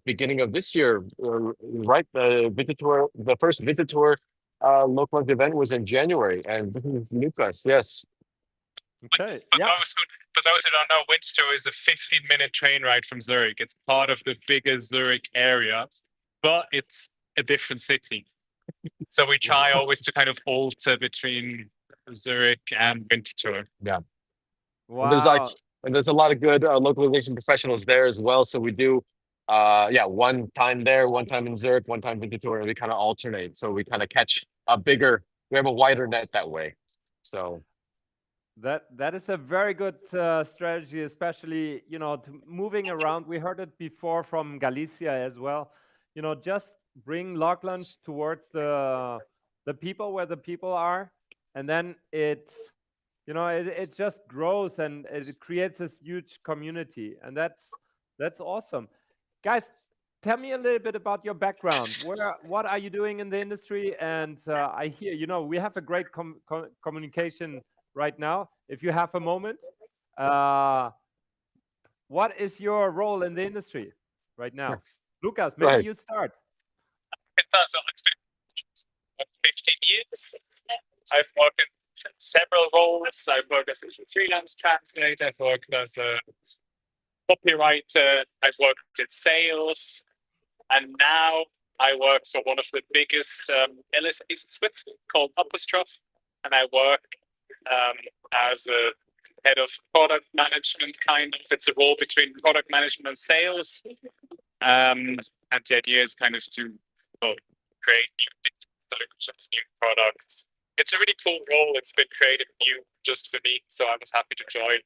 Speaker 14: beginning of this year, right, the first Winterthur LocLunch event was in January, and this is Lucas, yes.
Speaker 1: Okay.
Speaker 6: For those who don't know, Winterthur is a 15-minute train ride from Zurich. It's part of the bigger Zurich area, but it's a different city. So we try always to kind of alter between Zurich and Winterthur.
Speaker 14: Yeah.
Speaker 1: Wow.
Speaker 14: And there's a lot of good localization professionals there as well. So we do, one time there, one time in Zurich, one time in Winterthur, and we kind of alternate. So we kind of catch we have a wider net that way. So.
Speaker 1: That is a very good strategy, especially, moving around. We heard it before from Galicia as well. Just bring LocLunch towards the people where the people are, and then it just grows and it creates this huge community, and that's awesome. Guys, tell me a little bit about your background. What are you doing in the industry? And I hear, we have a great communication right now. If you have a moment, what is your role in the industry right now? Lucas, maybe you start.
Speaker 6: It does. It's been 15 years. I've worked in several roles. I've worked as a freelance translator. I've worked as a copywriter. I've worked in sales. And now I work for one of the biggest LSAs in Switzerland called Apostrophe. And I work as a head of product management, kind of. It's a role between product management and sales. And the idea is kind of to create new solutions, new products. It's a really cool role. It's been created new just for me, so I was happy to join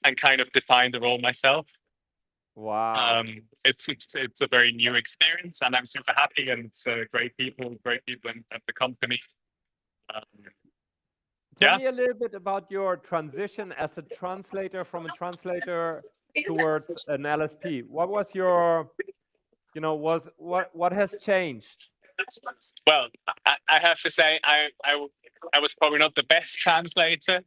Speaker 6: and kind of define the role myself.
Speaker 1: Wow.
Speaker 6: It's a very new experience, and I'm super happy. And it's great people at the company.
Speaker 1: Tell me a little bit about your transition as a translator, from a translator towards an LSP. What was your, what has changed?
Speaker 6: Well, I have to say, I was probably not the best translator,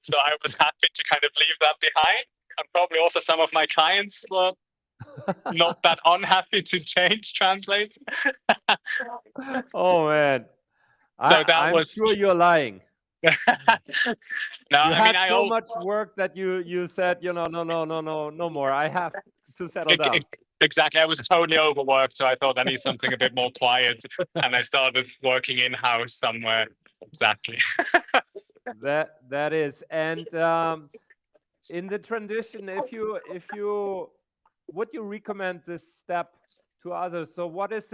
Speaker 6: so I was happy to kind of leave that behind. And probably also some of my clients were not that unhappy to change translate.
Speaker 1: Oh man,
Speaker 6: so
Speaker 1: I'm sure you're lying.
Speaker 6: No,
Speaker 1: you
Speaker 6: I
Speaker 1: had
Speaker 6: mean,
Speaker 1: so much work that you said, no more. I have to settle down.
Speaker 6: Exactly. I was totally overworked, so I thought I need something a bit more quiet, and I started working in-house somewhere. Exactly.
Speaker 1: that is. And in the transition, if you would you recommend this step to others? So what is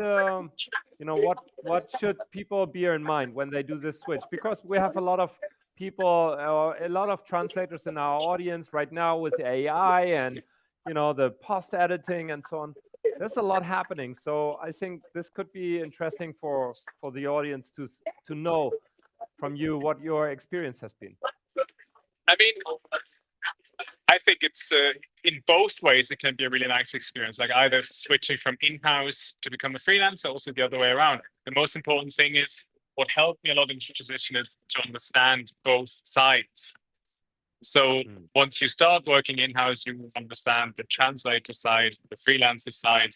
Speaker 1: what should people bear in mind when they do this switch? Because we have a lot of people, a lot of translators in our audience right now with AI and the post editing and so on. There's a lot happening, so I think this could be interesting for the audience to know from you what your experience has been.
Speaker 6: I mean, I think it's in both ways, it can be a really nice experience, like either switching from in-house to become a freelancer, also the other way around. The most important thing is what helped me a lot in the transition is to understand both sides. So once you start working in-house, you understand the translator side, the freelancer side,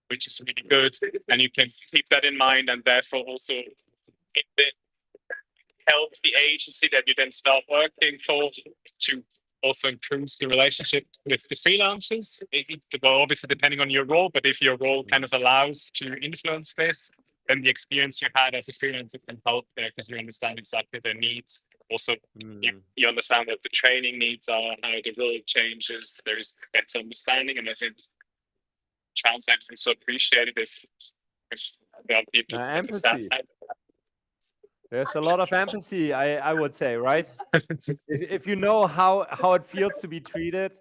Speaker 6: which is really good. And you can keep that in mind, and therefore also help the agency that you then start working for to also improve the relationship with the freelancers. Well, obviously depending on your role, but if your role kind of allows to influence this, then the experience you had as a freelancer can help there because you understand exactly their needs. Also, you understand what the training needs are, how the role changes. There's better understanding, and I think translators also appreciate it if there are people who understand that.
Speaker 1: There's a lot of empathy, I would say, right? if you know how it feels to be treated,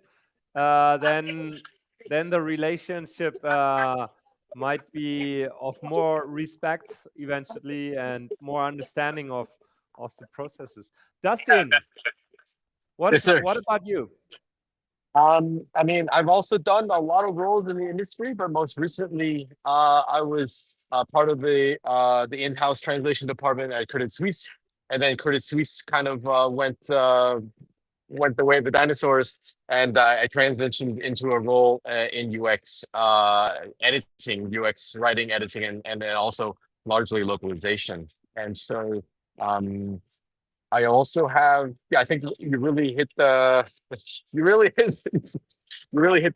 Speaker 1: then the relationship might be of more respect eventually and more understanding of the processes. Dustin, what about you?
Speaker 14: I mean, I've also done a lot of roles in the industry, but most recently, I was part of the in-house translation department at Credit Suisse, and then Credit Suisse kind of went the way of the dinosaurs, and I transitioned into a role in UX editing, UX writing, editing, and then also largely localization. And so I also have, I think you really hit the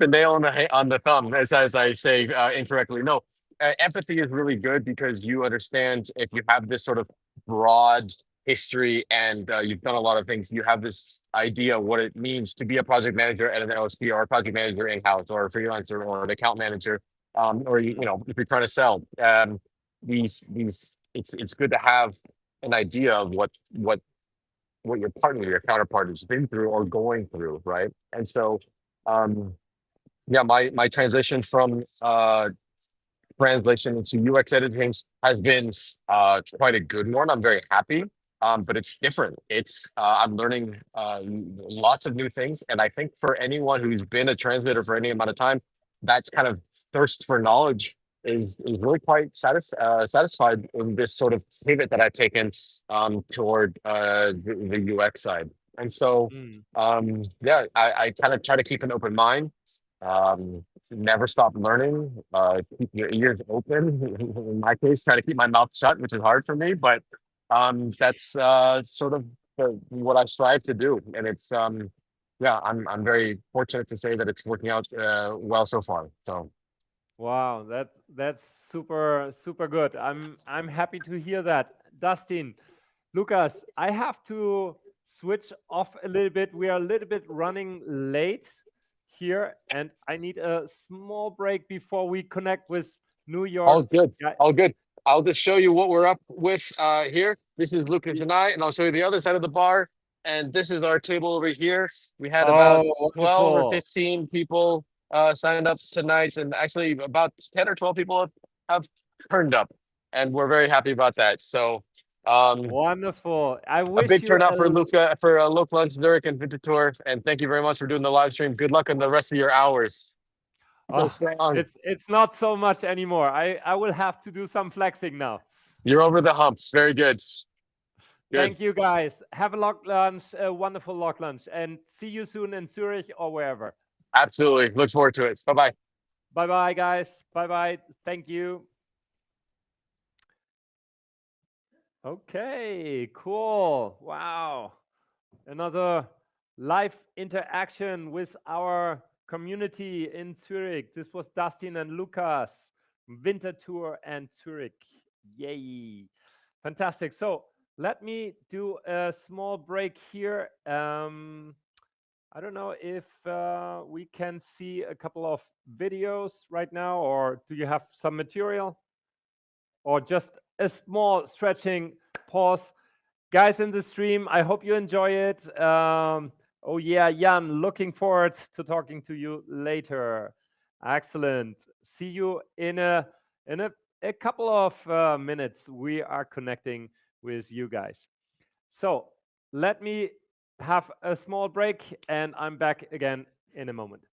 Speaker 14: nail on the thumb, as I say incorrectly. No, empathy is really good because you understand if you have this sort of broad history and you've done a lot of things, you have this idea of what it means to be a project manager at an OSP or a project manager in-house or a freelancer or an account manager, or you know, if you're trying to sell. It's good to have an idea of what your partner, your counterpart has been through or going through, right? And so, my transition from translation into UX editing has been quite a good one. I'm very happy, but it's different. I'm learning lots of new things, and I think for anyone who's been a translator for any amount of time, that kind of thirst for knowledge is really quite satisfied in this sort of pivot that I've taken toward the UX side. And so, I kind of try to keep an open mind, never stop learning, keep your ears open. In my case, try to keep my mouth shut, which is hard for me, but that's sort of what I strive to do. And it's, I'm very fortunate to say that it's working out well so far. So.
Speaker 1: Wow, that's super good. I'm happy to hear that. Dustin, Lucas, I have to switch off a little bit. We are a little bit running late here, and I need a small break before we connect with New York.
Speaker 14: All good. All good. I'll just show you what we're up with here. This is Lucas and I, and I'll show you the other side of the bar. And this is our table over here. We had about 12 or 15 people signed up tonight, and actually about 10 or 12 people have turned up, and we're very happy about that. So
Speaker 1: wonderful. I wish
Speaker 14: a big turnout for LocLunch, Zurich, and Winterthur, and thank you very much for doing the live stream. Good luck on the rest of your hours.
Speaker 1: It's not so much anymore. I will have to do some flexing now.
Speaker 14: You're over the humps. Very good.
Speaker 1: Thank you, guys. Have a LocLunch, a wonderful LocLunch, and see you soon in Zurich or wherever.
Speaker 14: Absolutely. Look forward to it. Bye-bye.
Speaker 1: Bye-bye, guys. Bye-bye. Thank you. Okay, cool. Wow. Another live interaction with our community in Zurich. This was Dustin and Lucas, Winterthur and Zurich. Yay. Fantastic. So let me do a small break here. I don't know if we can see a couple of videos right now, or do you have some material? Or just a small stretching pause. Guys in the stream, I hope you enjoy it. Oh yeah, Jan, looking forward to talking to you later. Excellent. See you in a couple of minutes. We are connecting with you guys. So let me have a small break, and I'm back again in a moment.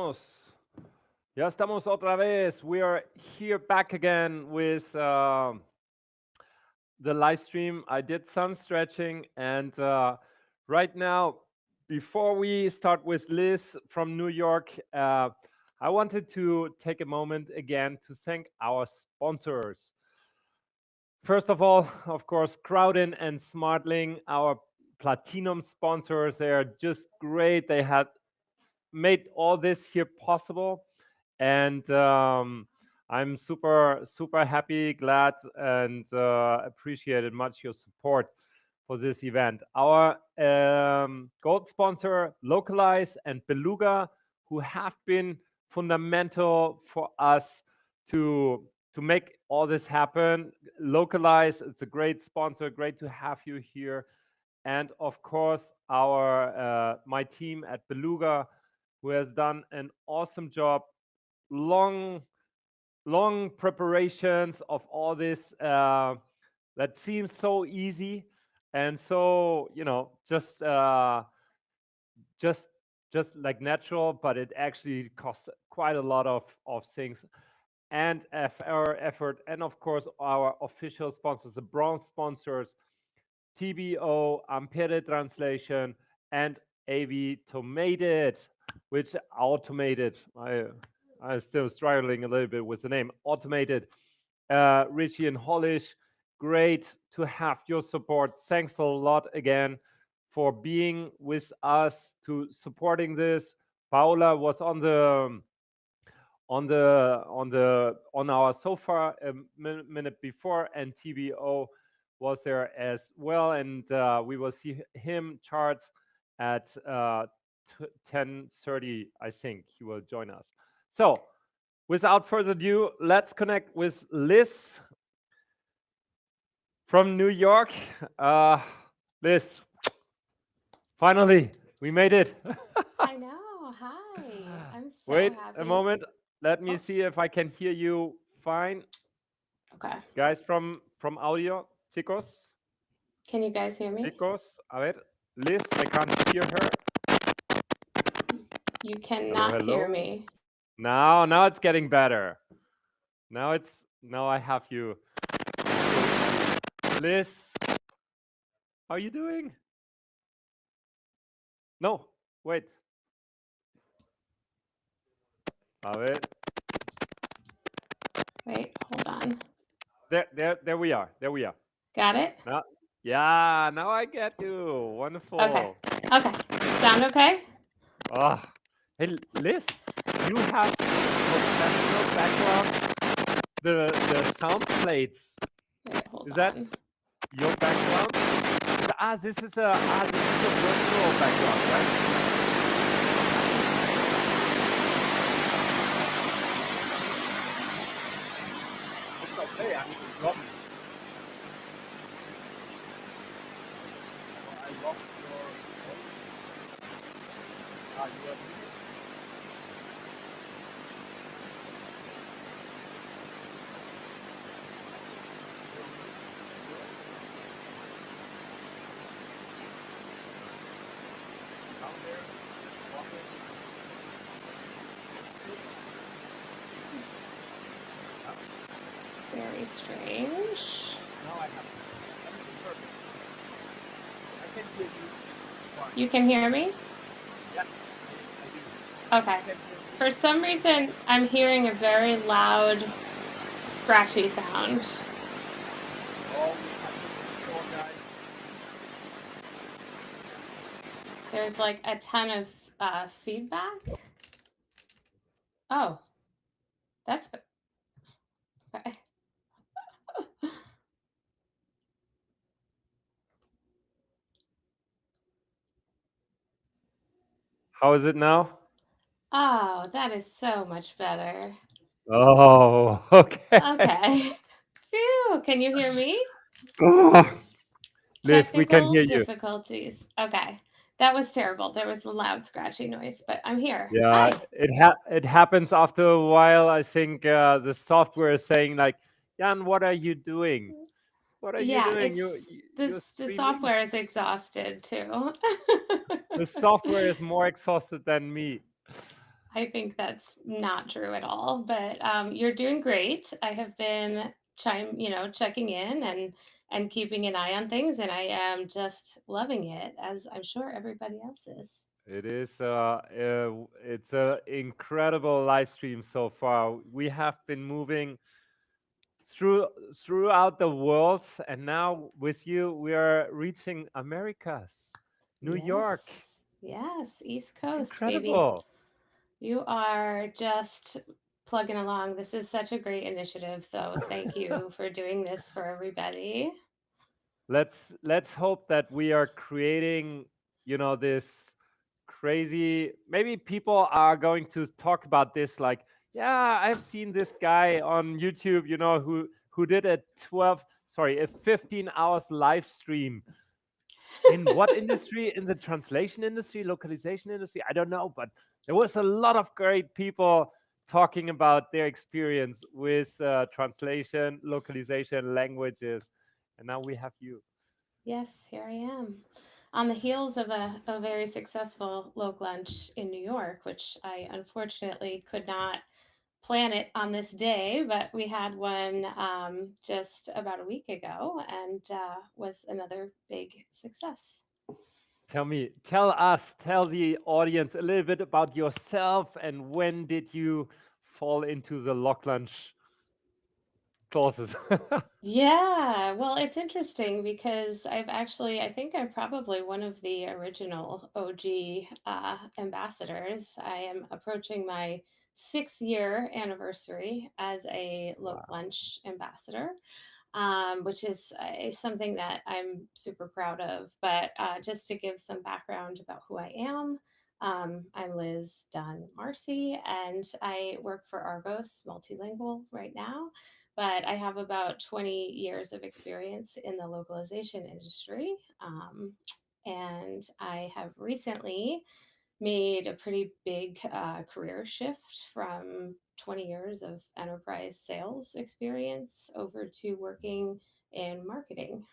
Speaker 1: Ya estamos otra vez. We are here back again with the live stream. I did some stretching, and right now, before we start with Liz from New York, I wanted to take a moment again to thank our sponsors. First of all, of course, Crowdin and Smartling, our platinum sponsors. They are just great. They had made all this here possible, and I'm super happy, glad, and appreciated much your support for this event. Our gold sponsor, Localize and Beluga, who have been fundamental for us to make all this happen. Localize, it's a great sponsor, great to have you here. And of course, our my team at Beluga, who has done an awesome job. Long preparations of all this that seems so easy, and so just like natural, but it actually costs quite a lot of things and our effort. And of course, our official sponsors, the bronze sponsors, TBO, Ampere Translation, and AV Automated, which automated. I'm still struggling a little bit with the name. Automated. Richie and Hollish, great to have your support. Thanks a lot again for being with us, to supporting this. Paola was on our sofa a minute before, and TBO was there as well, and we will see him charts at 10:30. I think he will join us. So without further ado, let's connect with Liz from New York. Liz, finally, we made it.
Speaker 3: I know. Hi. I'm so
Speaker 1: Wait
Speaker 3: happy.
Speaker 1: a moment. Let me see if I can hear you fine.
Speaker 3: Okay.
Speaker 1: Guys from audio, chicos.
Speaker 3: Can you guys hear me?
Speaker 1: Chicos, a ver. Liz, I can't hear her.
Speaker 3: You cannot hear me.
Speaker 1: Now it's getting better. Now I have you. Liz, how are you doing? No, wait. A ver.
Speaker 3: Wait, hold on.
Speaker 1: There we are. There we are.
Speaker 3: Got it?
Speaker 1: Yeah, now I get you. Wonderful.
Speaker 3: Okay. Sound okay?
Speaker 1: Oh. Hey, Liz, you have professional background. The sound plates.
Speaker 3: Wait, hold
Speaker 1: Is that
Speaker 3: on.
Speaker 1: your background? This is a virtual background, right? It's okay. I mean, it's not. I lost your. You are.
Speaker 3: Very strange.
Speaker 1: Now I have. Perfect. I can hear you.
Speaker 3: You can hear me?
Speaker 1: Yes,
Speaker 3: Okay. For some reason, I'm hearing a very loud, scratchy sound. There's like a ton of feedback. Oh, that's okay.
Speaker 1: How is it now?
Speaker 3: Oh, that is so much better.
Speaker 1: Oh, okay.
Speaker 3: Okay. Phew, can you hear me?
Speaker 1: Liz, we can
Speaker 3: Technical
Speaker 1: hear you.
Speaker 3: difficulties. Okay. That was terrible. There was a loud scratchy noise, but I'm here.
Speaker 1: Yeah,
Speaker 3: Hi.
Speaker 1: it happens after a while. I think the software is saying like, Jan, what are you doing? What are you doing?
Speaker 3: The software is exhausted too.
Speaker 1: The software is more exhausted than me.
Speaker 3: I think that's not true at all, but you're doing great. I have been checking in and keeping an eye on things, and I am just loving it, as I'm sure everybody else is.
Speaker 1: It is it's a incredible live stream so far. We have been moving through throughout the world, and now with you we are reaching Americas, New
Speaker 3: Yes,
Speaker 1: York.
Speaker 3: yes, East
Speaker 1: It's
Speaker 3: Coast, baby.
Speaker 1: incredible.
Speaker 3: You are just plugging along. This is such a great initiative, though. Thank you for doing this for everybody.
Speaker 1: Let's hope that we are creating, this crazy. Maybe people are going to talk about this like, yeah, I've seen this guy on YouTube, who did a 15 hours live stream. In what industry? In the translation industry, localization industry? I don't know, but there was a lot of great people talking about their experience with translation, localization, languages, and now we have you.
Speaker 3: Yes, here I am. On the heels of a very successful LocLunch in New York, which I unfortunately could not plan it on this day, but we had one just about a week ago and was another big success.
Speaker 1: Tell the audience a little bit about yourself and when did you fall into the LocLunch courses?
Speaker 3: Yeah, well, it's interesting because I think I'm probably one of the original OG ambassadors. I am approaching my 6-year anniversary as a LocLunch ambassador, which is something that I'm super proud of. But just to give some background about who I am, I'm Liz Dunn Marcy, and I work for Argos Multilingual right now. But I have about 20 years of experience in the localization industry. And I have recently made a pretty big career shift from 20 years of enterprise sales experience over to working in marketing.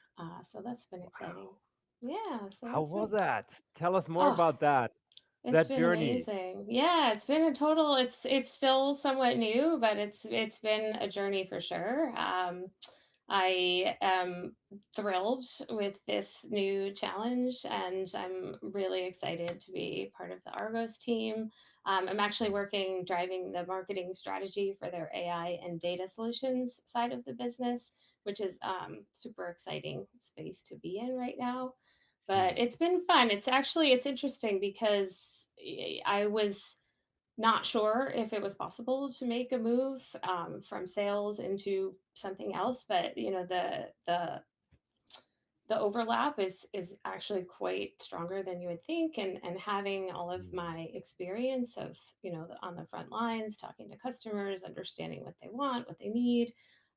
Speaker 3: So that's been exciting. Yeah, so
Speaker 1: How
Speaker 3: that's
Speaker 1: was
Speaker 3: me.
Speaker 1: that? Tell us more
Speaker 3: Oh,
Speaker 1: about
Speaker 3: it's
Speaker 1: that
Speaker 3: been
Speaker 1: journey.
Speaker 3: amazing. Yeah, it's been a total. It's still somewhat new, but it's been a journey for sure. I am thrilled with this new challenge, and I'm really excited to be part of the Argos team. I'm actually driving the marketing strategy for their AI and data solutions side of the business, which is super exciting space to be in right now. But it's been fun. It's interesting because I was not sure if it was possible to make a move from sales into something else, but the overlap is actually quite stronger than you would think, and having all of my experience of on the front lines, talking to customers, understanding what they want, what they need,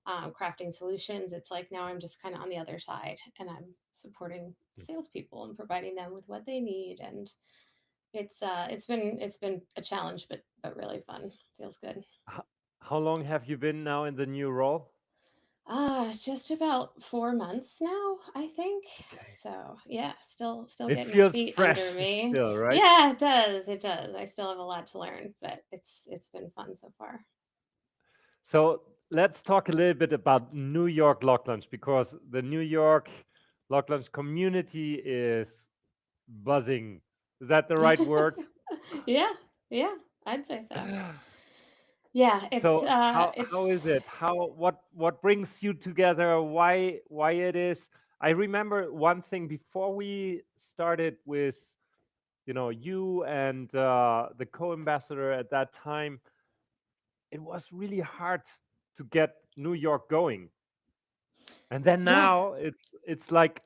Speaker 3: crafting solutions. It's like now I'm just kind of on the other side, and I'm supporting salespeople and providing them with what they need, and it's been a challenge, but really fun. Feels good.
Speaker 1: How long have you been now in the new role?
Speaker 3: It's just about 4 months now, I think. So yeah, still
Speaker 1: It
Speaker 3: getting my
Speaker 1: feels
Speaker 3: feet under
Speaker 1: fresh
Speaker 3: me.
Speaker 1: still, right?
Speaker 3: Yeah, it does. It does. I still have a lot to learn, but it's been fun so far.
Speaker 1: So let's talk a little bit about New York LocLunch because the New York LocLunch community is buzzing. Is that the right word?
Speaker 3: Yeah, yeah, I'd say so. Yeah,
Speaker 1: So how is it? What brings you together? Why it is? I remember one thing before we started with you and the co-ambassador at that time. It was really hard to get New York going, and then
Speaker 3: Yeah.
Speaker 1: now it's like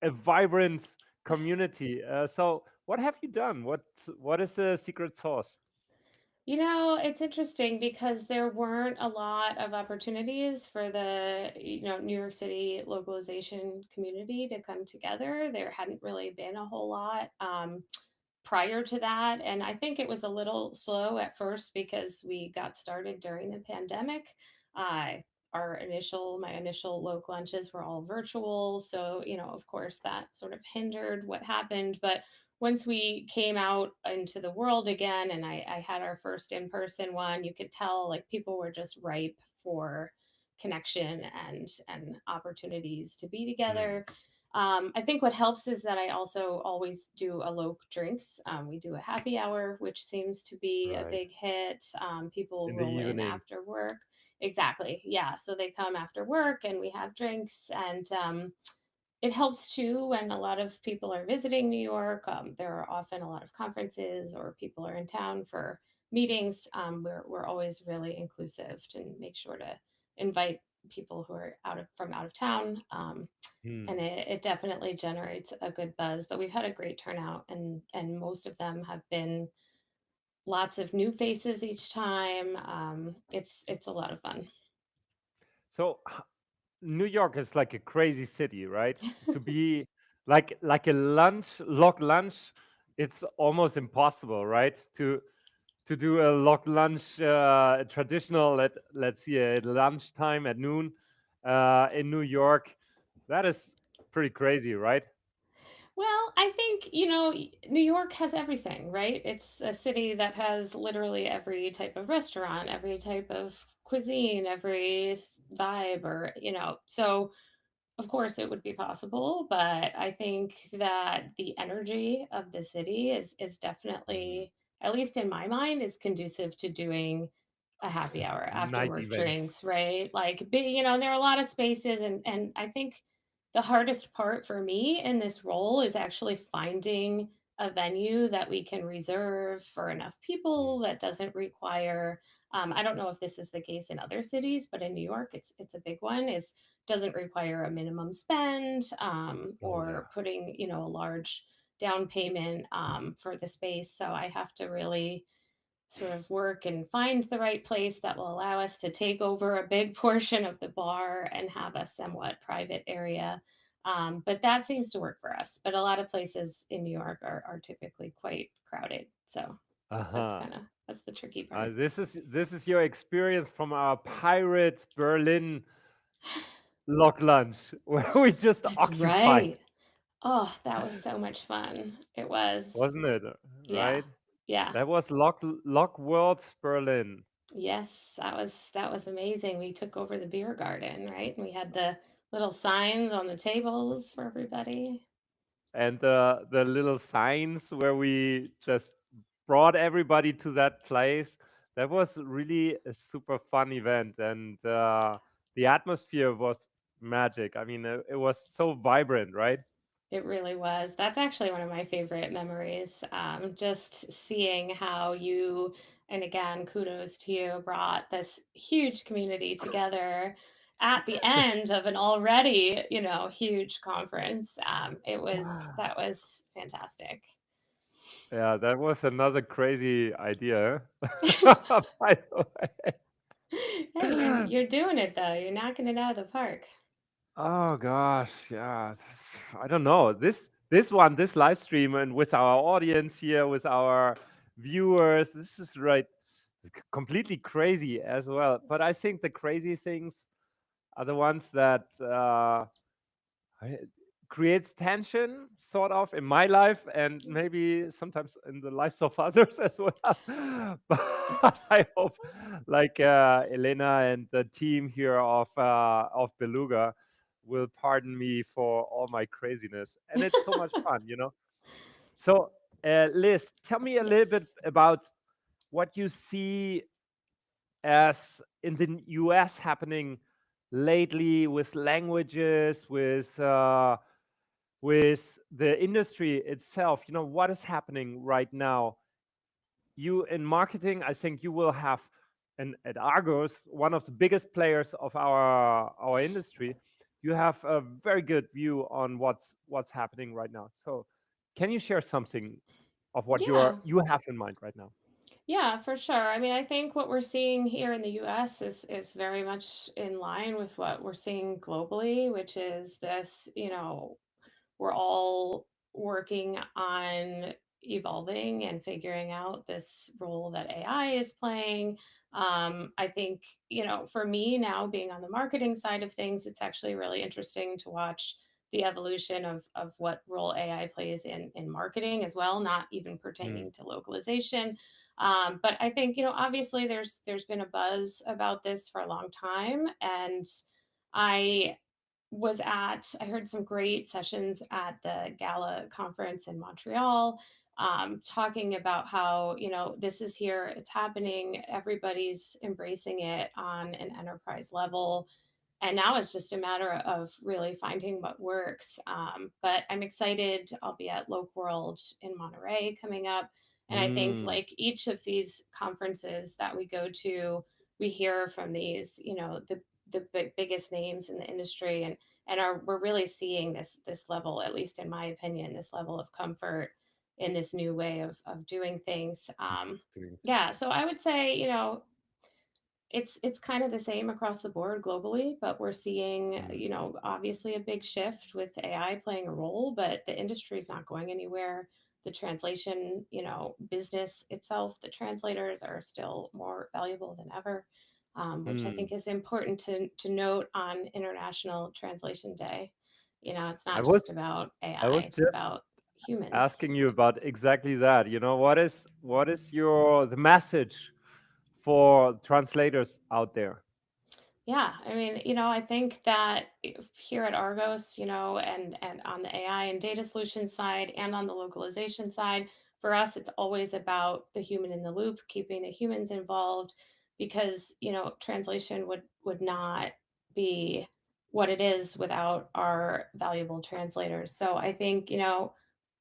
Speaker 1: a vibrant community. So what have you done? What is the secret sauce?
Speaker 3: It's interesting because there weren't a lot of opportunities for the, New York City localization community to come together. There hadn't really been a whole lot prior to that. And I think it was a little slow at first because we got started during the pandemic. Uh, my initial local lunches were all virtual. So, of course, that sort of hindered what happened. But once we came out into the world again, and I had our first in-person one, you could tell like people were just ripe for connection and opportunities to be together. I think what helps is that I also always do a Loc drinks. We do a happy hour, which seems to be a
Speaker 1: Right.
Speaker 3: big hit. People
Speaker 1: In the
Speaker 3: roll in
Speaker 1: evening.
Speaker 3: after work. Exactly. Yeah. So they come after work and we have drinks, and it helps too when a lot of people are visiting New York. There are often a lot of conferences or people are in town for meetings. We're always really inclusive to make sure to invite people who are out of town. And it definitely generates a good buzz. But we've had a great turnout, and most of them have been lots of new faces each time. It's a lot of fun.
Speaker 1: So New York is like a crazy city, right? To be like a lock lunch, it's almost impossible, right? To do a lock lunch traditional let's see at lunchtime at noon in New York, that is pretty crazy, right?
Speaker 3: Well, I think, New York has everything, right? It's a city that has literally every type of restaurant, every type of cuisine, every vibe, or, so of course it would be possible, but I think that the energy of the city is definitely, at least in my mind, is conducive to doing a happy hour after
Speaker 1: Night
Speaker 3: work
Speaker 1: events.
Speaker 3: drinks, right? Like, there are a lot of spaces, and I think the hardest part for me in this role is actually finding a venue that we can reserve for enough people that doesn't require. I don't know if this is the case in other cities, but in New York, it's a big one. Is doesn't require a minimum spend,
Speaker 1: Oh yeah.
Speaker 3: or putting a large down payment for the space. So I have to really sort of work and find the right place that will allow us to take over a big portion of the bar and have a somewhat private area. But that seems to work for us. But a lot of places in New York are typically quite crowded. So
Speaker 1: Uh-huh.
Speaker 3: that's the tricky part.
Speaker 1: This is your experience from our pirate Berlin lock lunch where we just
Speaker 3: That's
Speaker 1: occupied,
Speaker 3: right. Oh, that was so much fun. It was.
Speaker 1: wasn't it?
Speaker 3: Yeah.
Speaker 1: Right?
Speaker 3: Yeah.
Speaker 1: That was Lock World Berlin.
Speaker 3: Yes, that was amazing. We took over the beer garden, right? And we had the little signs on the tables for everybody.
Speaker 1: And the little signs where we just brought everybody to that place. That was really a super fun event, and the atmosphere was magic. I mean, it was so vibrant, right?
Speaker 3: It really was. That's actually one of my favorite memories. Just seeing how you, and again, kudos to you, brought this huge community together at the end of an already, huge conference. That was fantastic.
Speaker 1: Yeah, that was another crazy idea. By the way.
Speaker 3: Hey, you're doing it though. You're knocking it out of the park.
Speaker 1: Oh gosh, yeah. I don't know. This live stream and with our audience here, with our viewers, this is right completely crazy as well. But I think the crazy things are the ones that I- creates tension, sort of, in my life and maybe sometimes in the lives of others as well. But I hope, like Elena and the team here of Beluga, will pardon me for all my craziness, and it's so much fun. So, Liz, tell me a little bit about what you see as in the US happening lately with languages, with the industry itself. What is happening right now? You in marketing, I think you will have, and at Argos, one of the biggest players of our industry, you have a very good view on what's happening right now. So can you share something of what
Speaker 3: Yeah.
Speaker 1: you have in mind right now?
Speaker 3: Yeah, for sure. I mean, I think what we're seeing here in the US is very much in line with what we're seeing globally, which is this, we're all working on evolving and figuring out this role that AI is playing. I think, for me now being on the marketing side of things, it's actually really interesting to watch the evolution of what role AI plays in marketing as well, not even pertaining to localization. But I think, obviously there's been a buzz about this for a long time. And I I heard some great sessions at the Gala conference in Montreal, talking about how, this is here, it's happening, everybody's embracing it on an enterprise level. And now it's just a matter of really finding what works. But I'm excited. I'll be at Loc World in Monterey coming up. And I think like each of these conferences that we go to, we hear from these, the biggest names in the industry, and we're really seeing this level, at least in my opinion, this level of comfort in this new way of doing things. Yeah, so I would say, it's kind of the same across the board globally, but we're seeing, obviously a big shift with AI playing a role, but the industry is not going anywhere. The translation, business itself, the translators are still more valuable than ever, which I think is important to note on International Translation Day. It's
Speaker 1: I
Speaker 3: not
Speaker 1: was
Speaker 3: just about
Speaker 1: I
Speaker 3: AI,
Speaker 1: was
Speaker 3: it's
Speaker 1: just
Speaker 3: about humans.
Speaker 1: asking you about exactly that. What is the message for translators out there?
Speaker 3: Yeah, I mean, I think that here at Argos, and on the AI and data solutions side and on the localization side, for us, it's always about the human in the loop, keeping the humans involved, because, translation would not be what it is without our valuable translators. So I think,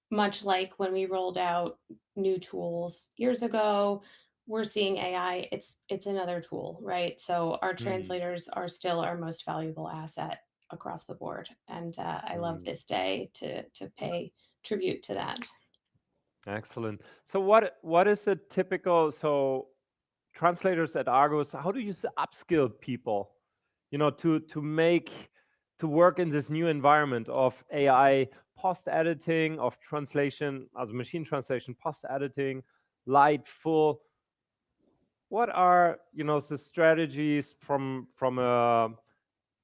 Speaker 3: much like when we rolled out new tools years ago, we're seeing AI, it's another tool, right? So our translators are still our most valuable asset across the board. And I love this day to pay tribute to that.
Speaker 1: Excellent. So what is a typical, translators at Argos, how do you upskill people, to work in this new environment of AI post editing, of translation, as machine translation, post editing, light, full. What are the strategies from a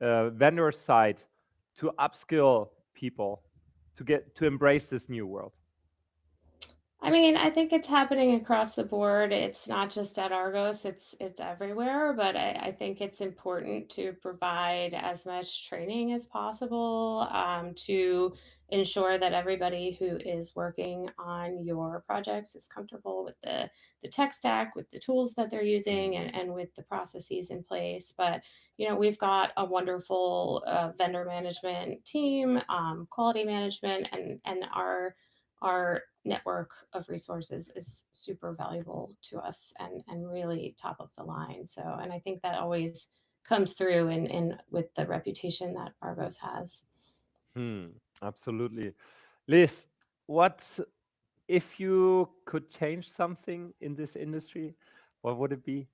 Speaker 1: vendor side to upskill people to embrace this new world?
Speaker 3: I mean, I think it's happening across the board. It's not just at Argos, it's everywhere, but I think it's important to provide as much training as possible, to ensure that everybody who is working on your projects is comfortable with the tech stack, with the tools that they're using, and with the processes in place. But we've got a wonderful vendor management team, quality management, and our network of resources is super valuable to us, and really top of the line. So, and I think that always comes through in with the reputation that Argos has.
Speaker 1: Absolutely. Liz, what if you could change something in this industry, what would it be?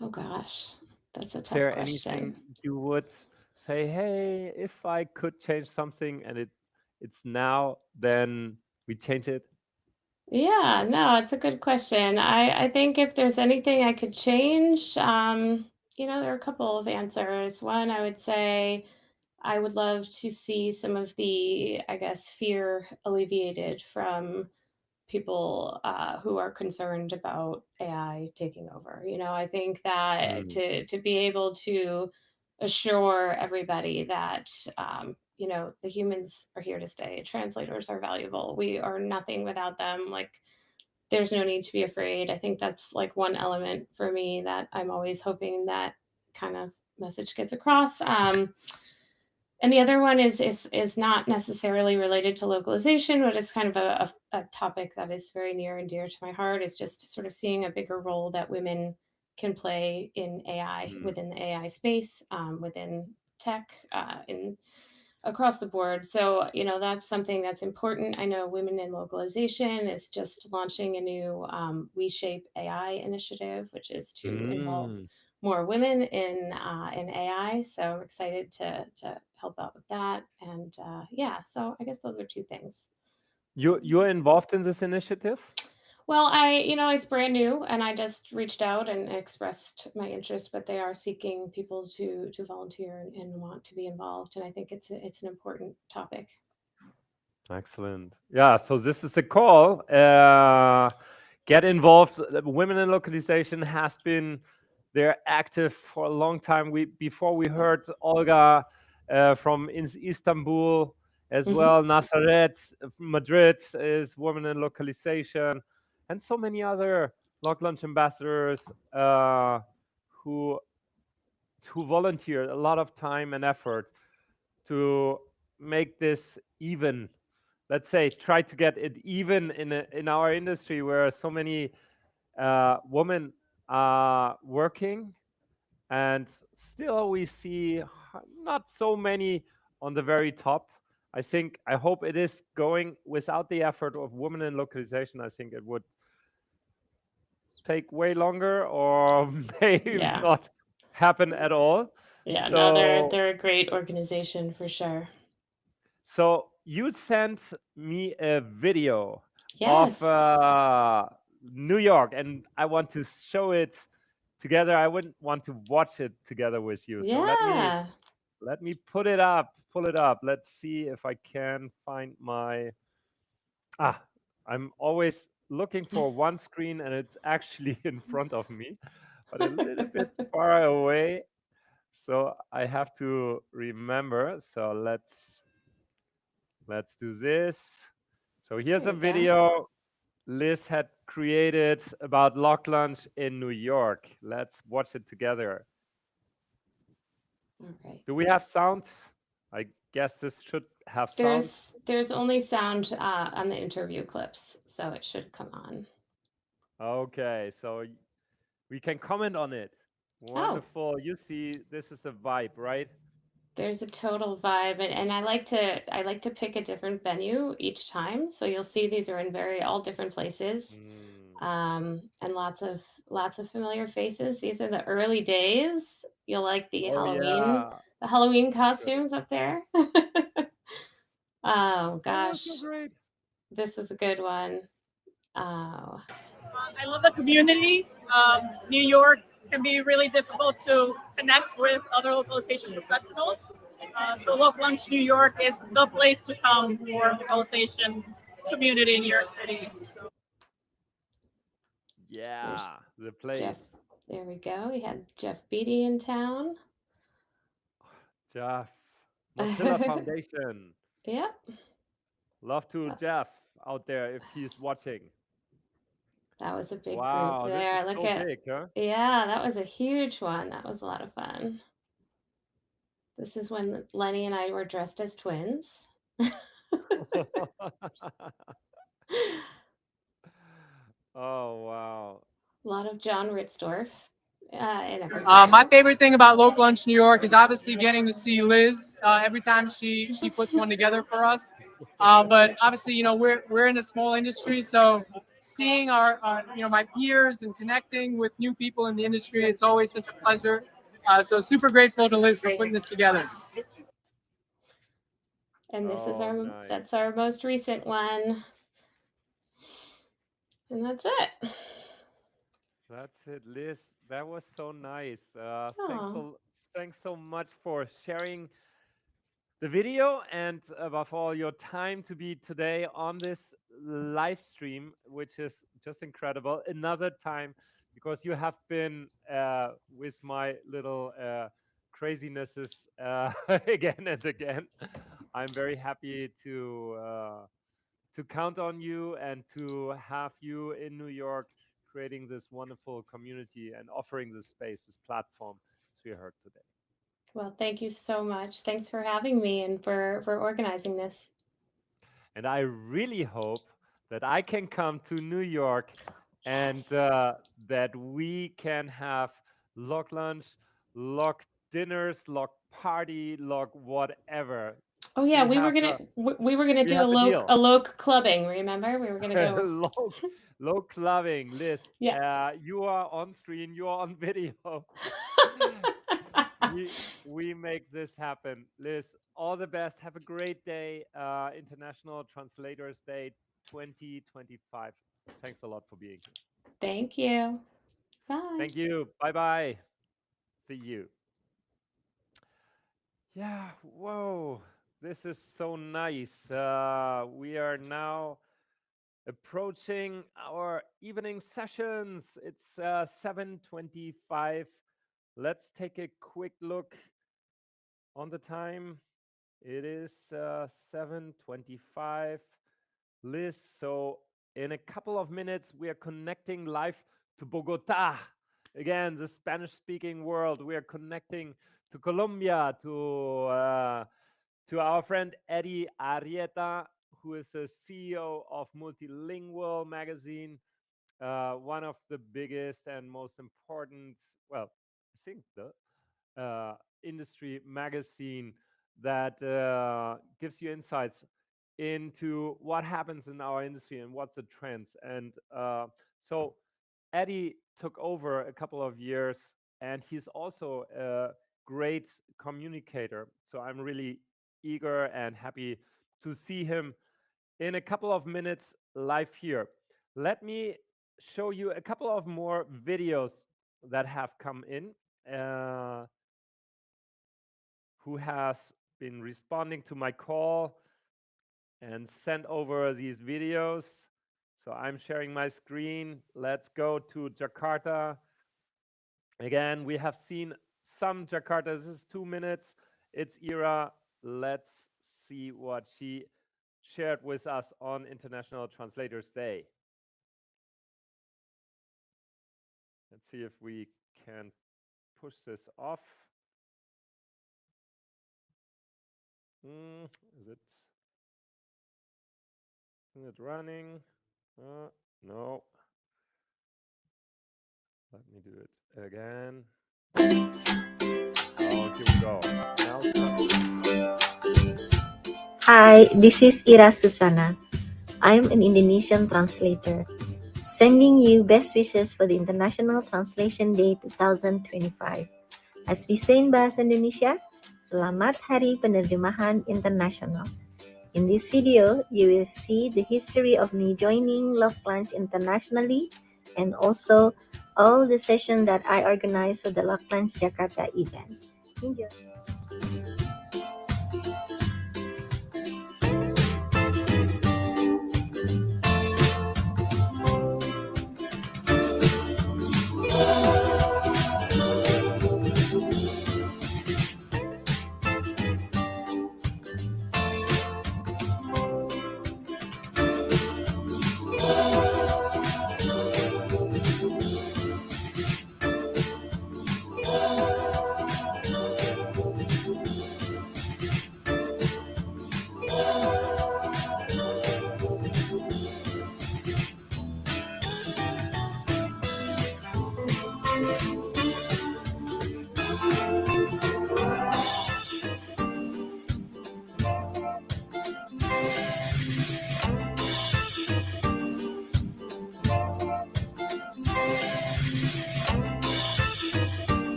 Speaker 3: Oh gosh, that's a
Speaker 1: Is
Speaker 3: tough
Speaker 1: there
Speaker 3: question.
Speaker 1: anything you would say, hey, if I could change something and it's now, then we change it?
Speaker 3: Yeah, no, it's a good question. I think if there's anything I could change, there are a couple of answers. One, I would say I would love to see some of the, I guess, fear alleviated from people who are concerned about AI taking over. I think that to be able to assure everybody that the humans are here to stay, translators are valuable, we are nothing without them. Like, there's no need to be afraid. I think that's like one element for me that I'm always hoping that kind of message gets across. And the other one is not necessarily related to localization, but it's kind of a topic that is very near and dear to my heart. Is just sort of seeing a bigger role that women can play in AI, within the AI space, within tech, in across the board. So, that's something that's important. I know Women in Localization is just launching a new We Shape AI initiative, which is to involve more women in AI. So I'm excited to help out with that. And yeah, so I guess those are two things.
Speaker 1: You're involved in this initiative?
Speaker 3: Well, it's brand new, and I just reached out and expressed my interest, but they are seeking people to volunteer and want to be involved, and I think it's an important topic.
Speaker 1: Excellent. Yeah, so this is a call. Get involved. Women in Localization has been they're active for a long time. Before we heard Olga from Istanbul as well. Nazaret, Madrid is Women in Localization, and so many other LocLunch ambassadors who volunteer a lot of time and effort to make this even. Let's say try to get it even in our industry where so many women are working, and still we see not so many on the very top. I hope it is going without the effort of women in Localization. I think it would take way longer or maybe
Speaker 3: Yeah.
Speaker 1: not happen at all.
Speaker 3: Yeah,
Speaker 1: So
Speaker 3: no, they're a great organization for sure.
Speaker 1: So you sent me a video
Speaker 3: Yes.
Speaker 1: of New York, and I want to show it together. I wouldn't want to watch it together with you. So
Speaker 3: Yeah.
Speaker 1: let me put it up. Pull it up. Let's see if I can find my. I'm always looking for one screen, and it's actually in front of me, but a little bit far away. So I have to remember. So let's do this. So here's
Speaker 3: There
Speaker 1: a
Speaker 3: you go.
Speaker 1: video Liz had created about LocLunch in New York. Let's watch it together.
Speaker 3: All right.
Speaker 1: Do we have sound? I guess this should have sound.
Speaker 3: There's only sound on the interview clips, so it should come on.
Speaker 1: Okay, so we can comment on it. Wonderful. You see, this is a vibe, right?
Speaker 3: There's a total vibe, and I like to pick a different venue each time. So you'll see these are in all different places, and lots of familiar faces. These are the early days. You'll like the Halloween costumes up there. Oh gosh,
Speaker 1: so great.
Speaker 3: This was a good one. Oh.
Speaker 5: I love the community. New York can be really difficult to connect with other localization professionals. So LocLunch New York is the place to come for localization community in New York City. So.
Speaker 1: Yeah, the place.
Speaker 3: Jeff, there we go. We had Jeff Beatty in town.
Speaker 1: Jeff, Mozilla Foundation.
Speaker 3: Yep.
Speaker 1: Love to Jeff out there if he's watching.
Speaker 3: That was a big
Speaker 1: Wow,
Speaker 3: group there.
Speaker 1: this is so big, huh?
Speaker 3: Yeah, that was a huge one. That was a lot of fun. This is when Lenny and I were dressed as twins.
Speaker 1: Oh, wow.
Speaker 3: A lot of John Ritzdorf.
Speaker 8: My favorite thing about LocLunch New York is obviously getting to see Liz every time she puts one together for us. But obviously, we're in a small industry, so seeing our my peers and connecting with new people in the industry, it's always such a pleasure. So super grateful to Liz for putting this together.
Speaker 3: And this is that's our most recent one. And that's it.
Speaker 1: That's it, Liz. That was so nice. Thanks so much for sharing the video and above all your time to be today on this live stream, which is just incredible. Another time, because you have been with my little crazinesses again and again. I'm very happy to count on you and to have you in New York creating this wonderful community and offering this space, this platform, as we heard today.
Speaker 3: Well, thank you so much. Thanks for having me and for organizing this.
Speaker 1: And I really hope that I can come to New York and that we can have LocLunch, Loc dinners, Loc party, Loc whatever.
Speaker 3: Oh yeah, we were gonna do a Loc clubbing. Remember, we were gonna go
Speaker 1: Loc clubbing. Liz,
Speaker 3: yeah.
Speaker 1: You are on screen. You are on video. we make this happen. Liz, all the best. Have a great day. International Translators Day 2025. Thanks a lot for being here.
Speaker 3: Thank you. Bye.
Speaker 1: Thank you. Bye-bye. See you. Yeah, whoa. This is so nice. We are now approaching our evening sessions. It's 7:25. Let's take a quick look on the time. It is 7:25. Liz, so in a couple of minutes, we are connecting live to Bogota. Again, the Spanish-speaking world. We are connecting to Colombia, to our friend Eddie Arrieta, who is the CEO of Multilingual magazine, one of the biggest and most important, well, I think the industry magazine that gives you insights into what happens in our industry and what's the trends. And so Eddie took over a couple of years, and he's also a great communicator. So I'm really eager and happy to see him in a couple of minutes live here. Let me show you a couple of more videos that have come in. Who has been responding to my call and sent over these videos. So I'm sharing my screen. Let's go to Jakarta. Again, we have seen some Jakarta. This is 2 minutes. It's Ira. Let's see what she shared with us on International Translators Day. Let's see if we can push this off. Isn't it running? No. Let me do it again. Oh, here we go. Now it's coming.
Speaker 15: Hi, this is Ira Susana. I'm an Indonesian translator, sending you best wishes for the International Translation Day 2025. As we say in Bahasa Indonesia, Selamat Hari Penerjemahan Internasional. In this video, you will see the history of me joining LocLunch internationally and also all the sessions that I organize for the LocLunch Jakarta event. Enjoy!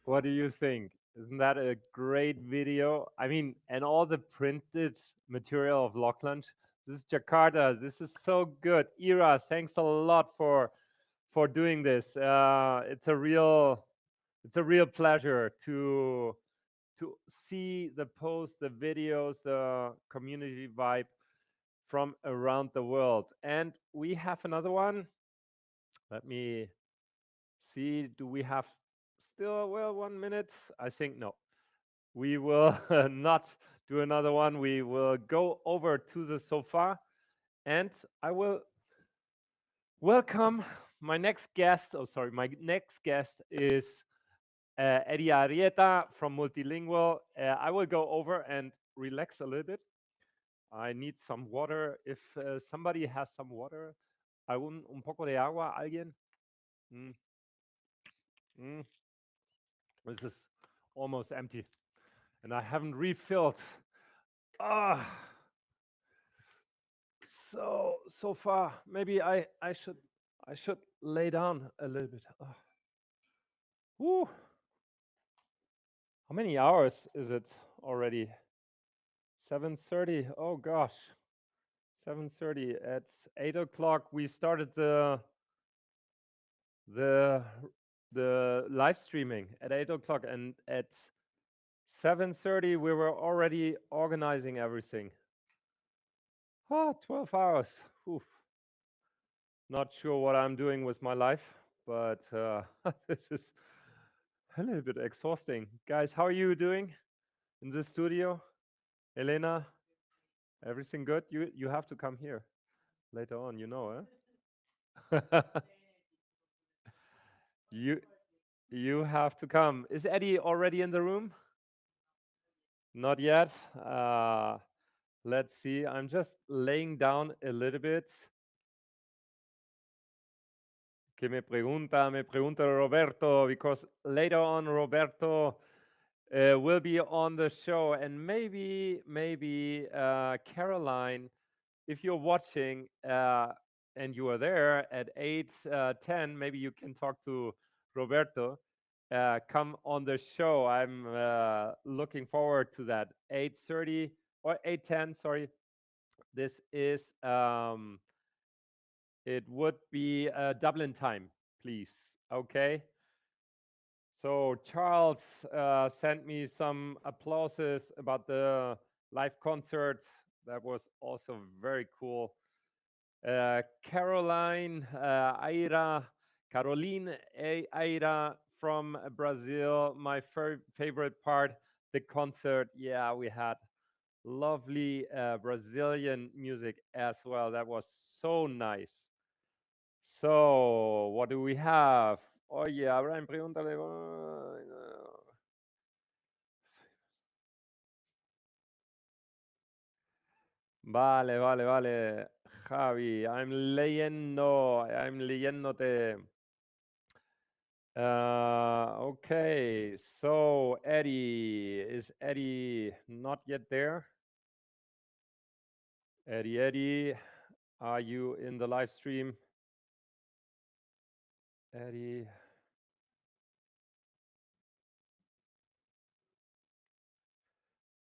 Speaker 1: What do you think? Isn't that a great video? I mean, and all the printed material of LocLunch. This is Jakarta. This is so good. Ira, thanks a lot for doing this. It's a real pleasure to see the posts, the videos, the community vibe from around the world. And we have another one. Let me see. Do we have still, well, 1 minute? I think no. We will not do another one. We will go over to the sofa and I will welcome my next guest. Oh, sorry. My next guest is Eddie Arrieta from Multilingual. I will go over and relax a little bit. I need some water. If somebody has some water, un poco de agua, alguien? This is almost empty, and I haven't refilled. Ah, so far. Maybe I should lay down a little bit. Woo. How many hours is it already? 7:30. Oh gosh, 7:30. At 8 o'clock we started the live streaming at 8 o'clock, and at 7:30 we were already organizing everything. 12 hours. Oof. Not sure what I'm doing with my life, but this is a little bit exhausting. Guys, how are you doing in the studio? Elena, everything good? You have to come here later on, eh? You have to come. Is Eddie already in the room? Not yet. Let's see. I'm just laying down a little bit. Que me pregunta Roberto, because later on Roberto will be on the show, and maybe Caroline, if you're watching and you are there at 8:10, maybe you can talk to Roberto. Come on the show. I'm looking forward to that. 8:30 or 8:10. Sorry, this is it would be Dublin time, please. Okay. So Charles sent me some applauses about the live concert. That was also very cool. Caroline, Caroline Ira from Brazil. My favorite part, the concert. Yeah, we had lovely Brazilian music as well. That was so nice. So, what do we have? Oye, Abraham, pregúntale. Vale. Javi, I'm leyéndote. Okay, so Eddie, is Eddie not yet there? Eddie, are you in the live stream? Eddie.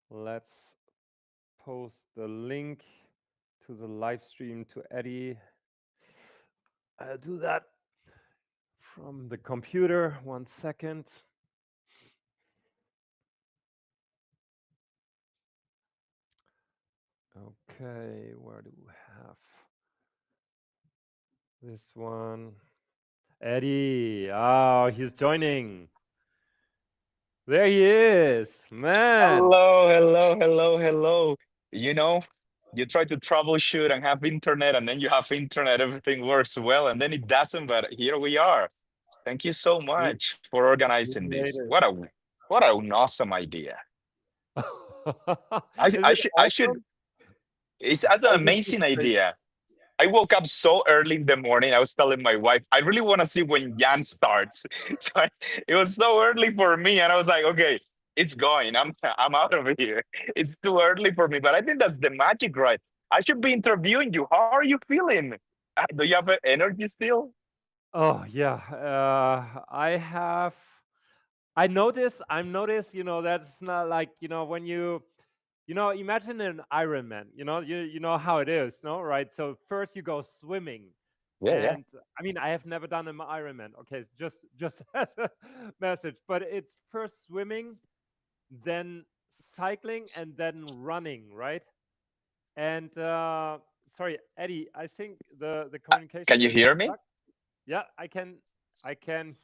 Speaker 1: Let's post the link to the live stream to Eddie. I'll do that from the computer. 1 second. Okay, where do we have this one? Eddie. Oh, he's joining. There he is, man.
Speaker 16: Hello. You try to troubleshoot and have internet, and then you have internet, everything works well, and then it doesn't, but here we are. Thank you so much for organizing this. What an awesome idea. I should. That's an amazing idea. I woke up so early in the morning. I was telling my wife, I really want to see when Jan starts. So it was so early for me, and I was like, okay, it's going. I'm out of here. It's too early for me, but I think that's the magic, right? I should be interviewing you. How are you feeling? Do you have energy still?
Speaker 1: Oh yeah, I'm noticed, that's not like, when imagine an Ironman, you know how it is, no? Right? So first you go swimming.
Speaker 16: Yeah.
Speaker 1: And I mean, I have never done an Ironman. Okay, just as a message, but it's first swimming, then cycling, and then running, right? And sorry, Eddie, I think the communication
Speaker 16: Can you
Speaker 1: is
Speaker 16: hear me?
Speaker 1: stuck. Yeah, I can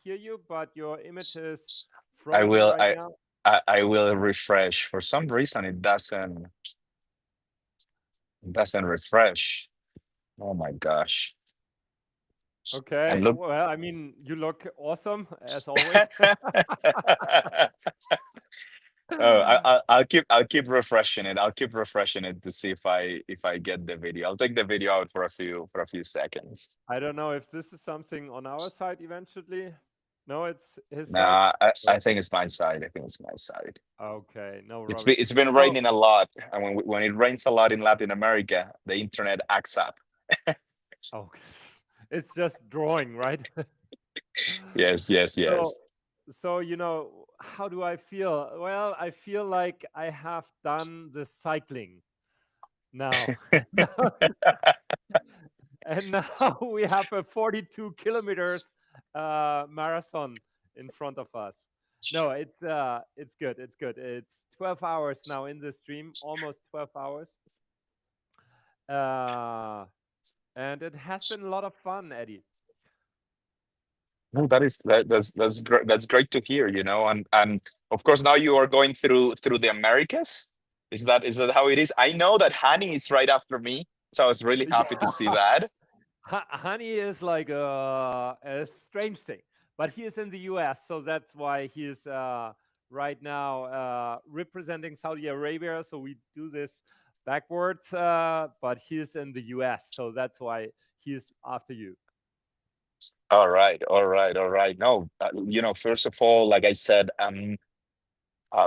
Speaker 1: hear you, but your image is
Speaker 16: I
Speaker 1: frozen
Speaker 16: will.
Speaker 1: right now.
Speaker 16: I will refresh. For some reason, it doesn't refresh. Oh my gosh.
Speaker 1: Okay.
Speaker 16: And look.
Speaker 1: Well, I mean, you look awesome as always.
Speaker 16: I'll keep refreshing it. I'll keep refreshing it to see if I get the video. I'll take the video out for a few seconds.
Speaker 1: I don't know if this is something on our side eventually. No, it's his side.
Speaker 16: Nah, I think it's my side. I think it's my side.
Speaker 1: Okay, no
Speaker 16: It's
Speaker 1: problem.
Speaker 16: been raining a lot, and when it rains a lot in Latin America, the internet acts up.
Speaker 1: Oh, it's just drawing, right?
Speaker 16: Yes.
Speaker 1: So how do I feel? Well, I feel like I have done the cycling now. And now we have a 42 kilometers marathon in front of us. No, it's good. It's good. It's 12 hours now in the stream, almost 12 hours. And it has been a lot of fun, Eddie.
Speaker 16: No, that's great to hear, and of course now you are going through the Americas. Is that how it is? I know that Hani is right after me, so I was really happy to see that.
Speaker 1: Honey is like a strange thing, but he is in the US, so that's why he is right now representing Saudi Arabia. So we do this backwards, but he is in the US, so that's why he is after you.
Speaker 16: All right. No, first of all, like I said,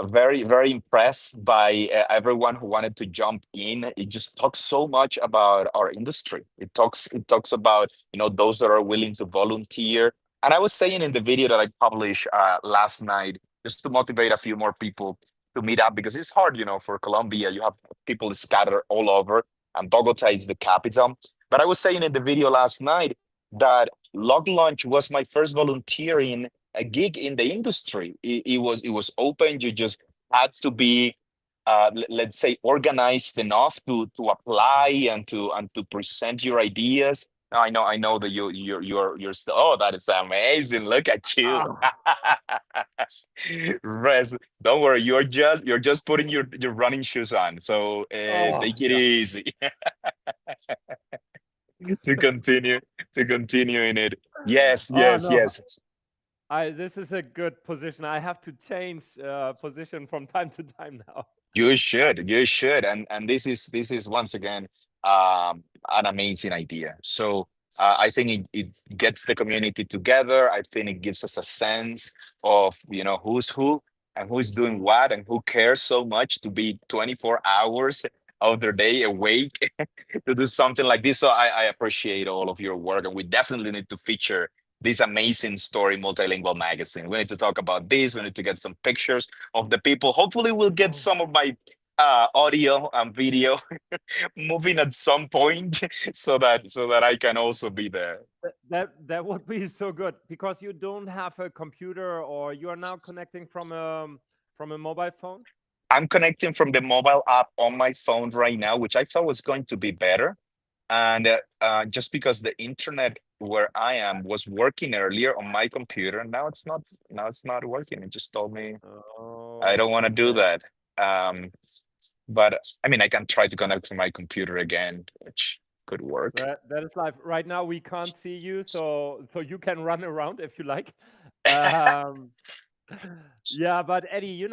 Speaker 16: very, very impressed by everyone who wanted to jump in. It just talks so much about our industry. It talks about those that are willing to volunteer. And I was saying in the video that I published last night, just to motivate a few more people to meet up, because it's hard, for Colombia. You have people scattered all over, and Bogota is the capital. But I was saying in the video last night that LocLunch was my first volunteering a gig in the industry. It was open. You just had to be, let's say, organized enough to apply and to present your ideas. I know that you're still. Oh, that is amazing! Look at you. Rest. Don't worry. You're just putting your running shoes on. So take it easy. to continue in it. Yes.
Speaker 1: No. This is a good position. I have to change position from time to time now.
Speaker 16: You should, and this is once again an amazing idea. So I think it gets the community together. I think it gives us a sense of who's who and who's doing what and who cares so much to be 24 hours of their day awake to do something like this. So I appreciate all of your work, and we definitely need to feature this amazing story multilingual magazine. We need to talk about this. We need to get some pictures of the people. Hopefully we'll get some of my audio and video moving at some point so that I can also be there.
Speaker 1: That would be so good, because you don't have a computer, or you are now connecting from a mobile phone.
Speaker 16: I'm connecting from the mobile app on my phone right now, which I thought was going to be better. And just because the internet where I am was working earlier on my computer, now it's not working. It just told me I don't want to do that. But I mean, I can try to connect to my computer again, which could work.
Speaker 1: That is live. Right now we can't see you, so you can run around if you like. Yeah, but Eddie,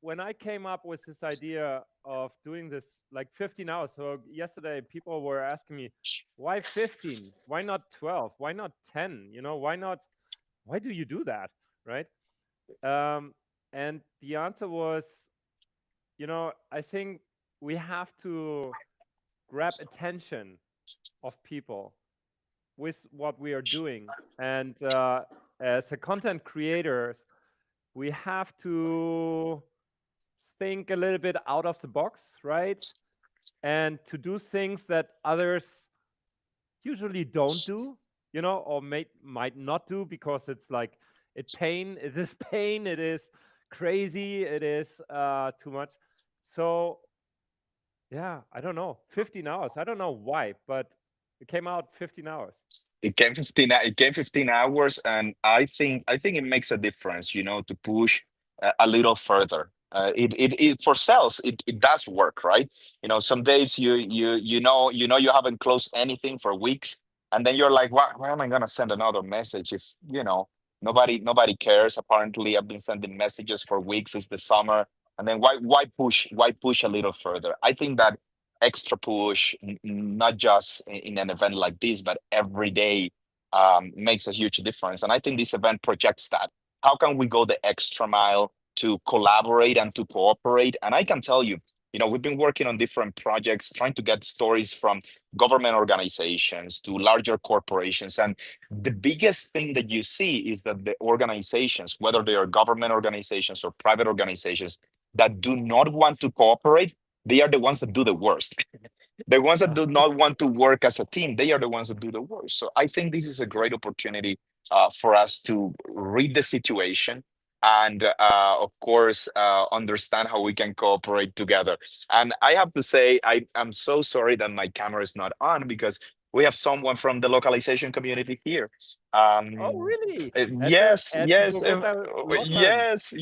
Speaker 1: when I came up with this idea of doing this like 15 hours, so yesterday people were asking me, why 15? Why not 12? Why not 10? Why do you do that? Right? And the answer was, I think we have to grab attention of people with what we are doing. And as a content creator, we have to think a little bit out of the box, right? And to do things that others usually don't do, or might not do, because it's like it is pain, it is crazy, it is too much. So yeah, I don't know, 15 hours. I don't know why, but it came out 15 hours.
Speaker 16: It came 15 hours, and I think it makes a difference, to push a little further. It for sales, it does work, right? Some days you haven't closed anything for weeks, and then you're like, why am I gonna send another message if Nobody cares. Apparently, I've been sending messages for weeks. It's the summer, and then why push? Why push a little further? I think that extra push, not just in an event like this, but every day, makes a huge difference. And I think this event projects that. How can we go the extra mile to collaborate and to cooperate? And I can tell you, we've been working on different projects, trying to get stories from government organizations to larger corporations. And the biggest thing that you see is that the organizations, whether they are government organizations or private organizations, that do not want to cooperate, they are the ones that do the worst. The ones that do not want to work as a team, they are the ones that do the worst. So I think this is a great opportunity for us to read the situation and, of course, understand how we can cooperate together. And I have to say, I'm so sorry that my camera is not on because we have someone from the localization community here.
Speaker 1: Oh, really?
Speaker 16: Yes,
Speaker 1: At
Speaker 16: yes,
Speaker 1: Bogota LocLunch.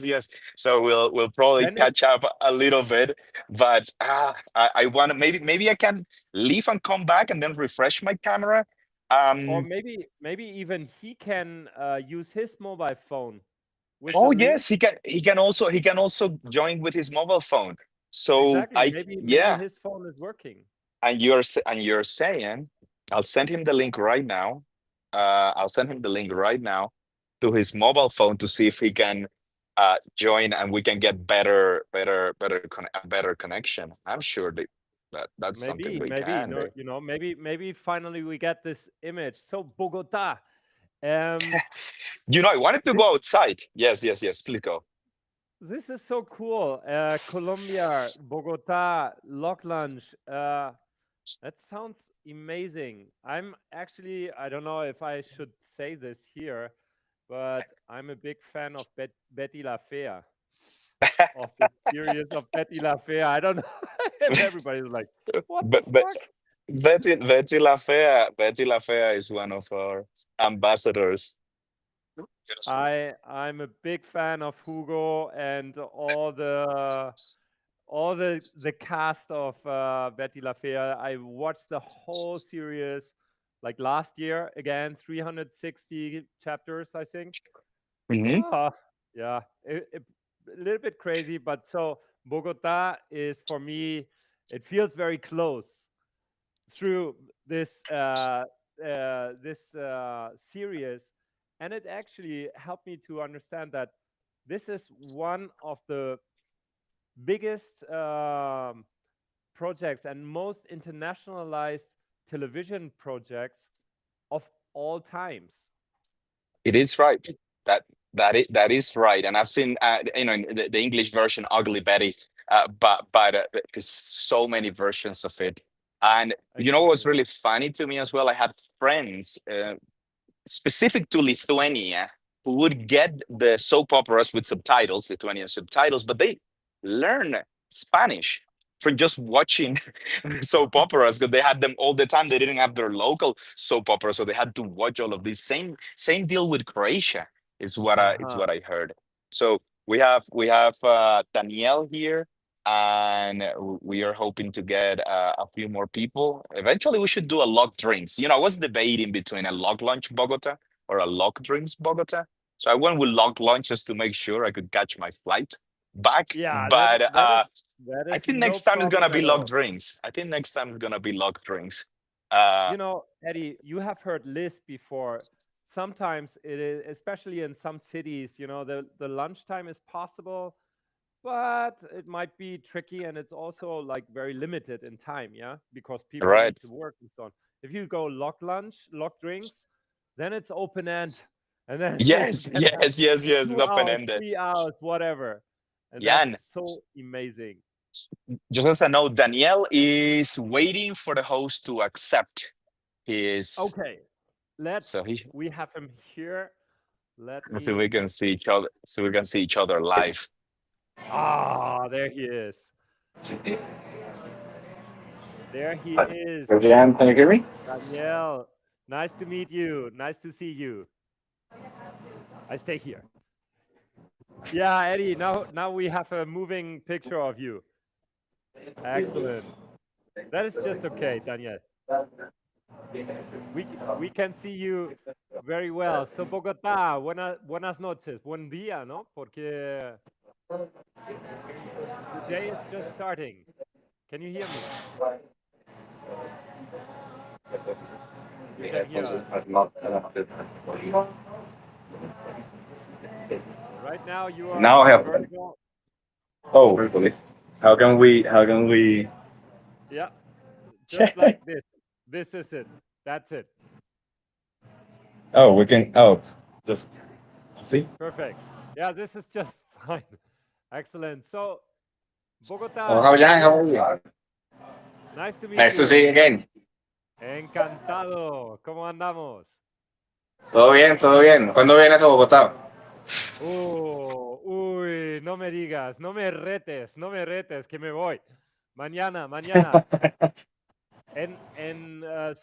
Speaker 16: yes. So we'll probably
Speaker 1: Then it,
Speaker 16: catch up a little bit, but I want to maybe I can leave and come back and then refresh my camera.
Speaker 1: or maybe even he can use his mobile phone with the
Speaker 16: Oh
Speaker 1: link.
Speaker 16: yes, he can also join with his mobile phone. So
Speaker 1: Exactly. Maybe
Speaker 16: yeah,
Speaker 1: his phone is working.
Speaker 16: and you're saying I'll send him the link right now. I'll send him the link right now to his mobile phone to see if he can join and we can get a better connection. I'm sure that's something we can do.
Speaker 1: Maybe finally we get this image. So Bogota, um,
Speaker 16: I wanted to
Speaker 1: this
Speaker 16: go outside. Yes, please go.
Speaker 1: this is so cool. Colombia, Bogota, LocLunch. That sounds amazing. I don't know if I should say this here, but I'm a big fan of Betty La Fea, of the series of Betty La Fea. I don't know if everybody's like, what the
Speaker 16: But
Speaker 1: fuck?
Speaker 16: Betty La Fea is one of our ambassadors.
Speaker 1: I'm a big fan of Hugo and all the cast of Betty La Fea. I watched the whole series like last year again, 360 chapters, I think.
Speaker 16: Mhm.
Speaker 1: Yeah, a little bit crazy, but so Bogota is for me. It feels very close through this series, and it actually helped me to understand that this is one of the biggest projects and most internationalized television projects of all times.
Speaker 16: It is right. That that is right. And I've seen in the English version, Ugly Betty, but there's so many versions of it. And what was
Speaker 1: Exactly.
Speaker 16: really funny to me as well? I had friends specific to Lithuania who would get the soap operas with subtitles, Lithuanian subtitles, but they learn Spanish from just watching soap operas because they had them all the time. They didn't have their local soap opera, so they had to watch all of these. Same deal with Croatia. It's what I heard. So we have Danielle here, and we are hoping to get a few more people. Eventually, we should do a lock drinks. I was debating between a lock lunch Bogota or a lock drinks Bogota. So I went with lock lunch just to make sure I could catch my flight back.
Speaker 1: Yeah,
Speaker 16: But
Speaker 1: that
Speaker 16: I
Speaker 1: is
Speaker 16: think
Speaker 1: no
Speaker 16: next time it's
Speaker 1: problem
Speaker 16: gonna be
Speaker 1: at
Speaker 16: lock
Speaker 1: all.
Speaker 16: drinks. I think next time it's gonna be lock drinks. Uh,
Speaker 1: Eddie, you have heard Liz before. Sometimes it is, especially in some cities, the lunchtime is possible, but it might be tricky and it's also like very limited in time, yeah, because people
Speaker 16: right.
Speaker 1: need to work and so on. If you go lock lunch, lock drinks, then it's open end, and then you
Speaker 16: Yes,
Speaker 1: can have
Speaker 16: yes. It's
Speaker 1: 2 hours,
Speaker 16: open-ended.
Speaker 1: 3 hours, whatever, and that's
Speaker 16: Jan,
Speaker 1: so amazing.
Speaker 16: just as a note, Danielle is waiting for the host to accept his.
Speaker 1: Okay,
Speaker 16: So
Speaker 1: we have him here. Let
Speaker 16: so
Speaker 1: me.
Speaker 16: we can see each other. So we can see each other live.
Speaker 1: There he is. There he is.
Speaker 9: Jan, can you hear me?
Speaker 1: Danielle, nice to meet you. Nice to see you. I stay here. Yeah, Eddie, now we have a moving picture of you. Excellent. That is just okay, Danielle. We can see you very well. So Bogotá, buenas noches, buen día, ¿no? Porque the day is just starting. Can you hear me? You can hear us. Right now you are
Speaker 9: Now I have.
Speaker 1: vertical.
Speaker 9: Oh, how can we?
Speaker 1: Yeah, just like this. This is it. That's it.
Speaker 9: Oh, we can. Oh, just see.
Speaker 1: Perfect. Yeah, this is just fine. Excellent. So, Bogotá.
Speaker 9: Oh, how are you?
Speaker 1: Nice to meet
Speaker 9: Nice
Speaker 1: you.
Speaker 9: to see you again.
Speaker 1: Encantado. ¿Cómo andamos?
Speaker 9: Todo bien, todo bien. ¿Cuándo vienes a Bogotá?
Speaker 1: Uy, no me digas, no me retes, que me voy. Mañana.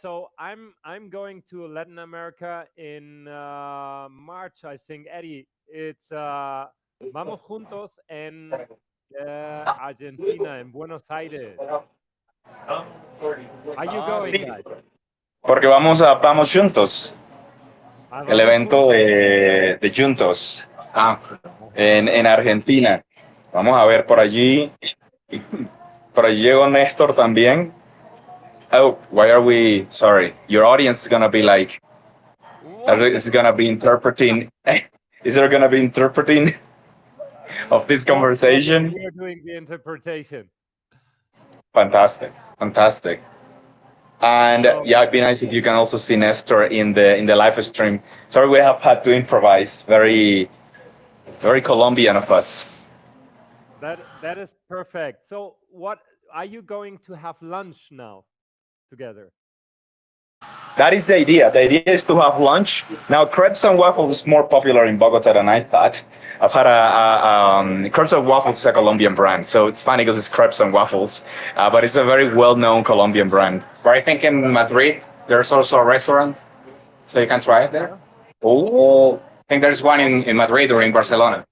Speaker 1: So I'm going to Latin America in March, I think. Eddie, it's Vamos Juntos en Argentina, en Buenos Aires. Are you going,
Speaker 9: Sí,
Speaker 1: guys?
Speaker 9: porque vamos juntos. El
Speaker 1: Vamos
Speaker 9: evento
Speaker 1: juntos.
Speaker 9: de Juntos en Argentina. Vamos a ver por allí. Por allí llegó Néstor también. Oh, why are we? Sorry, your audience is gonna be like. Is gonna be interpreting. Is there gonna be interpreting of this conversation?
Speaker 1: We're doing the interpretation.
Speaker 9: Fantastic. And yeah, it'd be nice if you can also see Nestor in the live stream. Sorry, we have had to improvise. Very, very Colombian of us.
Speaker 1: That is perfect. So, what are you going to have lunch now together?
Speaker 9: That is the idea. The idea is to have lunch. Now, crepes and waffles is more popular in Bogota than I thought. I've had crepes and waffles is a Colombian brand, so it's funny because it's crepes and waffles, but it's a very well-known Colombian brand. But I think in Madrid there's also a restaurant, so you can try it there. Oh, I think there's one in Madrid or in Barcelona.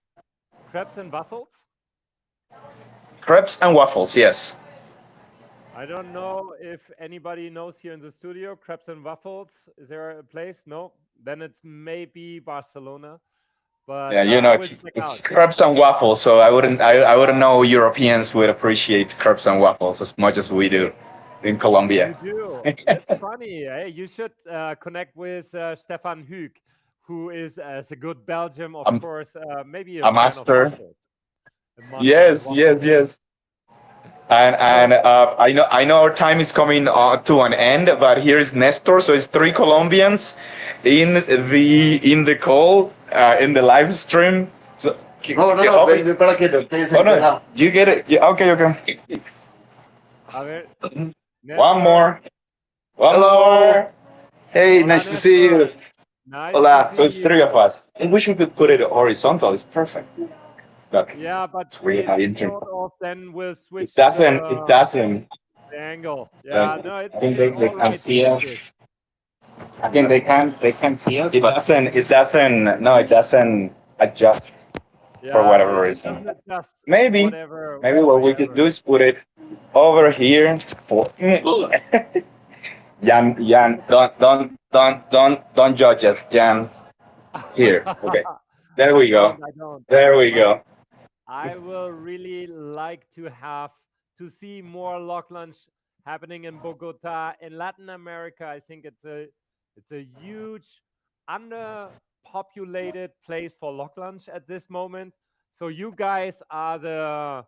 Speaker 1: Crepes and waffles?
Speaker 9: Crepes and waffles, yes.
Speaker 1: I don't know if anybody knows here in the studio. Crepes and waffles. Is there a place? No. Then it's maybe Barcelona. But
Speaker 9: Yeah, you know, it's crepes and waffles. So I wouldn't know Europeans would appreciate crepes and waffles as much as we do in Colombia.
Speaker 1: You do. That's funny. Hey, you should connect with Stefan Huyghe, who is, as a good Belgium, of course, maybe a
Speaker 9: master.
Speaker 1: Yes.
Speaker 9: And I know our time is coming to an end, but here's Nestor. So it's 3 Colombians in the call in the live stream. So no, you get it. Yeah, okay.
Speaker 1: A ver.
Speaker 9: One more. Hey, nice to see you. Hola. So it's 3 of us. I wish we could put it horizontal. It's perfect.
Speaker 1: Yeah, but
Speaker 9: really high internet.
Speaker 1: Sort of then we'll switch.
Speaker 9: It doesn't.
Speaker 1: The angle. Yeah, no,
Speaker 9: I think they can see us. I think they can see us. It doesn't adjust for whatever reason. Maybe what we could do is put it over here for Jan, don't judge us, Jan. Here, okay. There we go. There we go.
Speaker 1: I will really like to see more LocLunch happening in Bogota. In Latin America, I think it's a huge underpopulated place for LocLunch at this moment. So you guys are the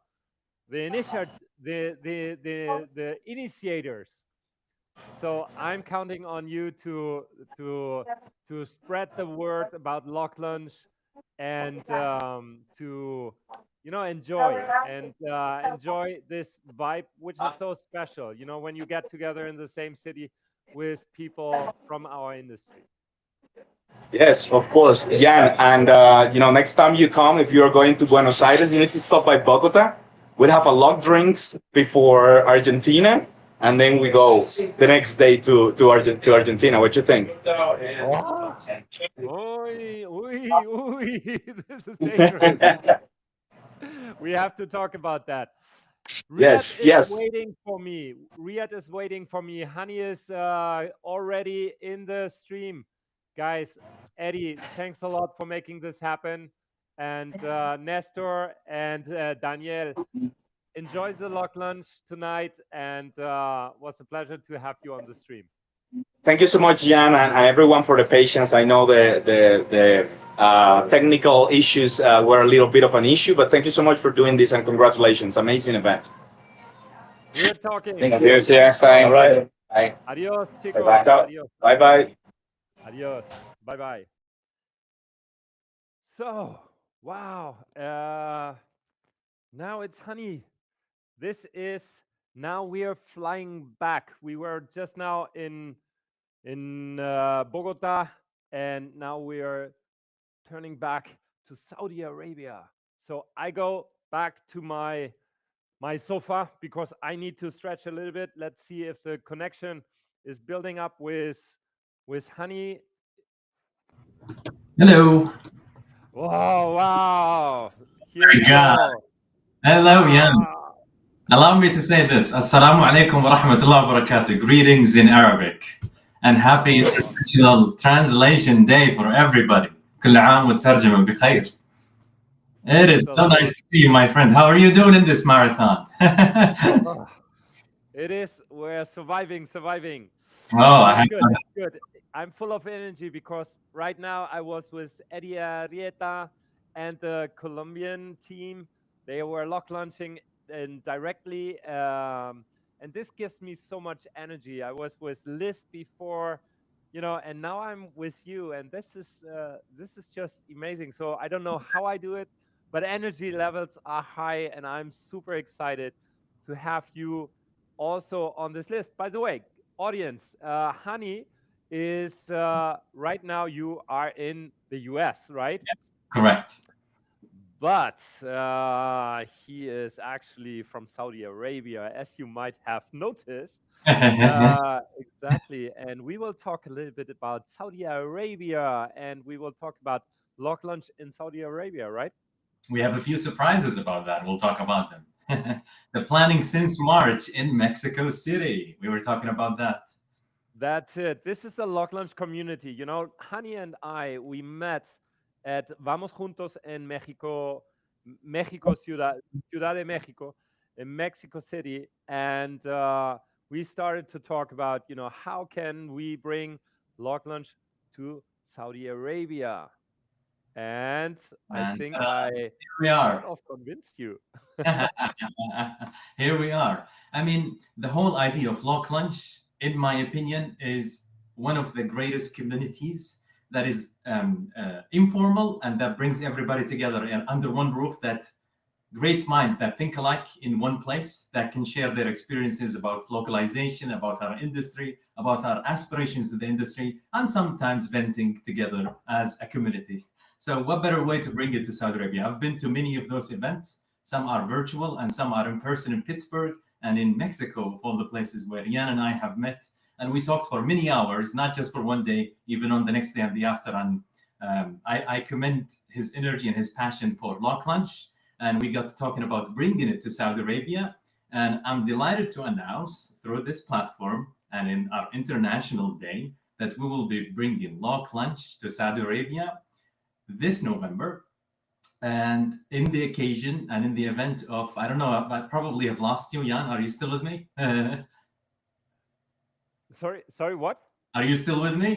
Speaker 1: initiators. So I'm counting on you to spread the word about LocLunch and to enjoy this vibe, which is so special. You know, when you get together in the same city with people from our industry.
Speaker 9: Yes, of course, Jan. And next time you come, if you're going to Buenos Aires, you need to stop by Bogota. We'll have a lot of drinks before Argentina, and then we go the next day to Argentina. What you think?
Speaker 1: This is dangerous. We have to talk about that.
Speaker 9: Yes,
Speaker 1: Riyadh is waiting for me. Riyadh is waiting for me. Hani is already in the stream. Guys, Eddie, thanks a lot for making this happen. And Nestor and Daniel, enjoy the Lock Lunch tonight. And was a pleasure to have you on the stream.
Speaker 9: Thank you so much, Jan, and everyone for the patience. I know the technical issues were a little bit of an issue, but thank you so much for doing this and congratulations. Amazing event.
Speaker 1: We're talking.
Speaker 9: See you next time. All right. Bye.
Speaker 1: Adios, chicos.
Speaker 9: Bye-bye.
Speaker 1: Adios.
Speaker 9: Bye-bye.
Speaker 1: Adios. Bye-bye. So, wow. Now it's Hani. This is, now we are flying back. We were just now in Bogota, and now we are turning back to Saudi Arabia. So I go back to my sofa because I need to stretch a little bit. Let's see if the connection is building up with Hani.
Speaker 2: Hello.
Speaker 1: Wow, wow. Here
Speaker 2: My
Speaker 1: we
Speaker 2: God.
Speaker 1: go.
Speaker 2: Hello, Jan. Allow me to say this. Assalamu alaikum wa rahmatullahi wa barakatuh. Greetings in Arabic. And happy International Translation Day for everybody. كل عام والترجمة بخير. It is so nice to see you, my friend. How are you doing in this marathon?
Speaker 1: It is. We're surviving.
Speaker 2: Oh,
Speaker 1: it's good. It's good. I'm full of energy because right now I was with Elia Rieta and the Colombian team. They were lock launching and directly, and this gives me so much energy. I was with Liz before, and now I'm with you, and this is just amazing. So I don't know how I do it, but energy levels are high, and I'm super excited to have you also on this list. By the way, audience, Hani is right now you are in the US, right?
Speaker 2: Yes, correct.
Speaker 1: But he is actually from Saudi Arabia, as you might have noticed. Exactly. And we will talk a little bit about Saudi Arabia, and we will talk about Lock Lunch in Saudi Arabia, right?
Speaker 2: We have a few surprises about that. We'll talk about them. The planning since March in Mexico City. We were talking about that.
Speaker 1: That's it. This is the Lock Lunch community. Hani and I, we met at Vamos Juntos in Mexico, Ciudad de Mexico, in Mexico City. And we started to talk about, how can we bring Lock Lunch to Saudi Arabia? And I think I sort of convinced you.
Speaker 2: Here we are. I mean, the whole idea of Lock Lunch, in my opinion, is one of the greatest communities that is informal and that brings everybody together and under one roof, that great minds that think alike in one place, that can share their experiences about localization, about our industry, about our aspirations to the industry, and sometimes venting together as a community. So what better way to bring it to Saudi Arabia? I've been to many of those events. Some are virtual and some are in person in Pittsburgh and in Mexico, of all the places where Jan and I have met. And we talked for many hours, not just for one day, even on the next day and the after. And I commend his energy and his passion for Lock Lunch. And we got to talking about bringing it to Saudi Arabia. And I'm delighted to announce through this platform and in our International Day that we will be bringing Lock Lunch to Saudi Arabia this November. And in the occasion and in the event of, I don't know, I probably have lost you, Jan. Are you still with me?
Speaker 1: Sorry, what?
Speaker 2: Are you still with me?